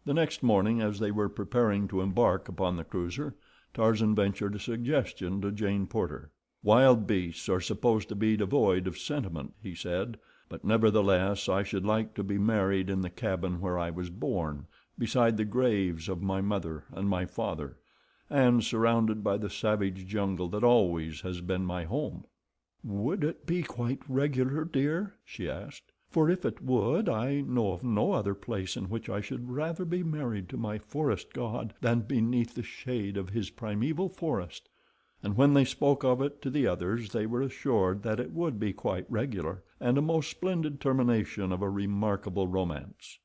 The next morning, as they were preparing to embark upon the cruiser, Tarzan ventured a suggestion to Jane Porter. "Wild beasts are supposed to be devoid of sentiment," he said, "but nevertheless I should like to be married in the cabin where I was born, beside the graves of my mother and my father, and surrounded by the savage jungle that always has been my home." "Would it be quite regular, dear?" she asked. "For if it would, I know of no other place in which I should rather be married to my forest god than beneath the shade of his primeval forest." And when they spoke of it to the others they were assured that it would be quite regular, and a most splendid termination of a remarkable romance.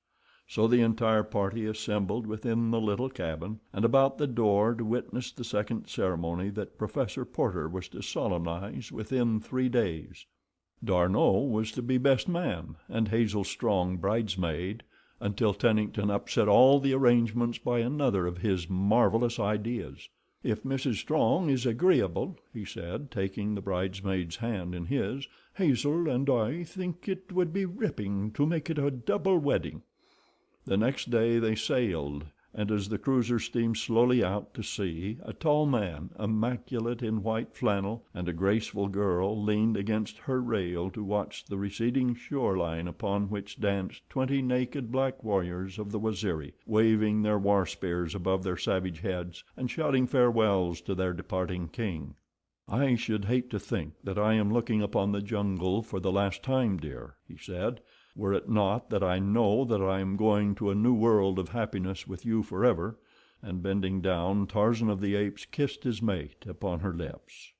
So the entire party assembled within the little cabin, and about the door to witness the second ceremony that Professor Porter was to solemnize within 3 days. D'Arnot was to be best man, and Hazel Strong bridesmaid, until Tennington upset all the arrangements by another of his marvelous ideas. "If Mrs. Strong is agreeable," he said, taking the bridesmaid's hand in his, "Hazel and I think it would be ripping to make it a double wedding." The next day they sailed, and as the cruiser steamed slowly out to sea, a tall man, immaculate in white flannel, and a graceful girl leaned against her rail to watch the receding shoreline upon which danced 20 naked black warriors of the Waziri, waving their war spears above their savage heads and shouting farewells to their departing king. "I should hate to think that I am looking upon the jungle for the last time, dear," he said, "were it not that I know that I am going to a new world of happiness with you forever," and bending down, Tarzan of the Apes kissed his mate upon her lips.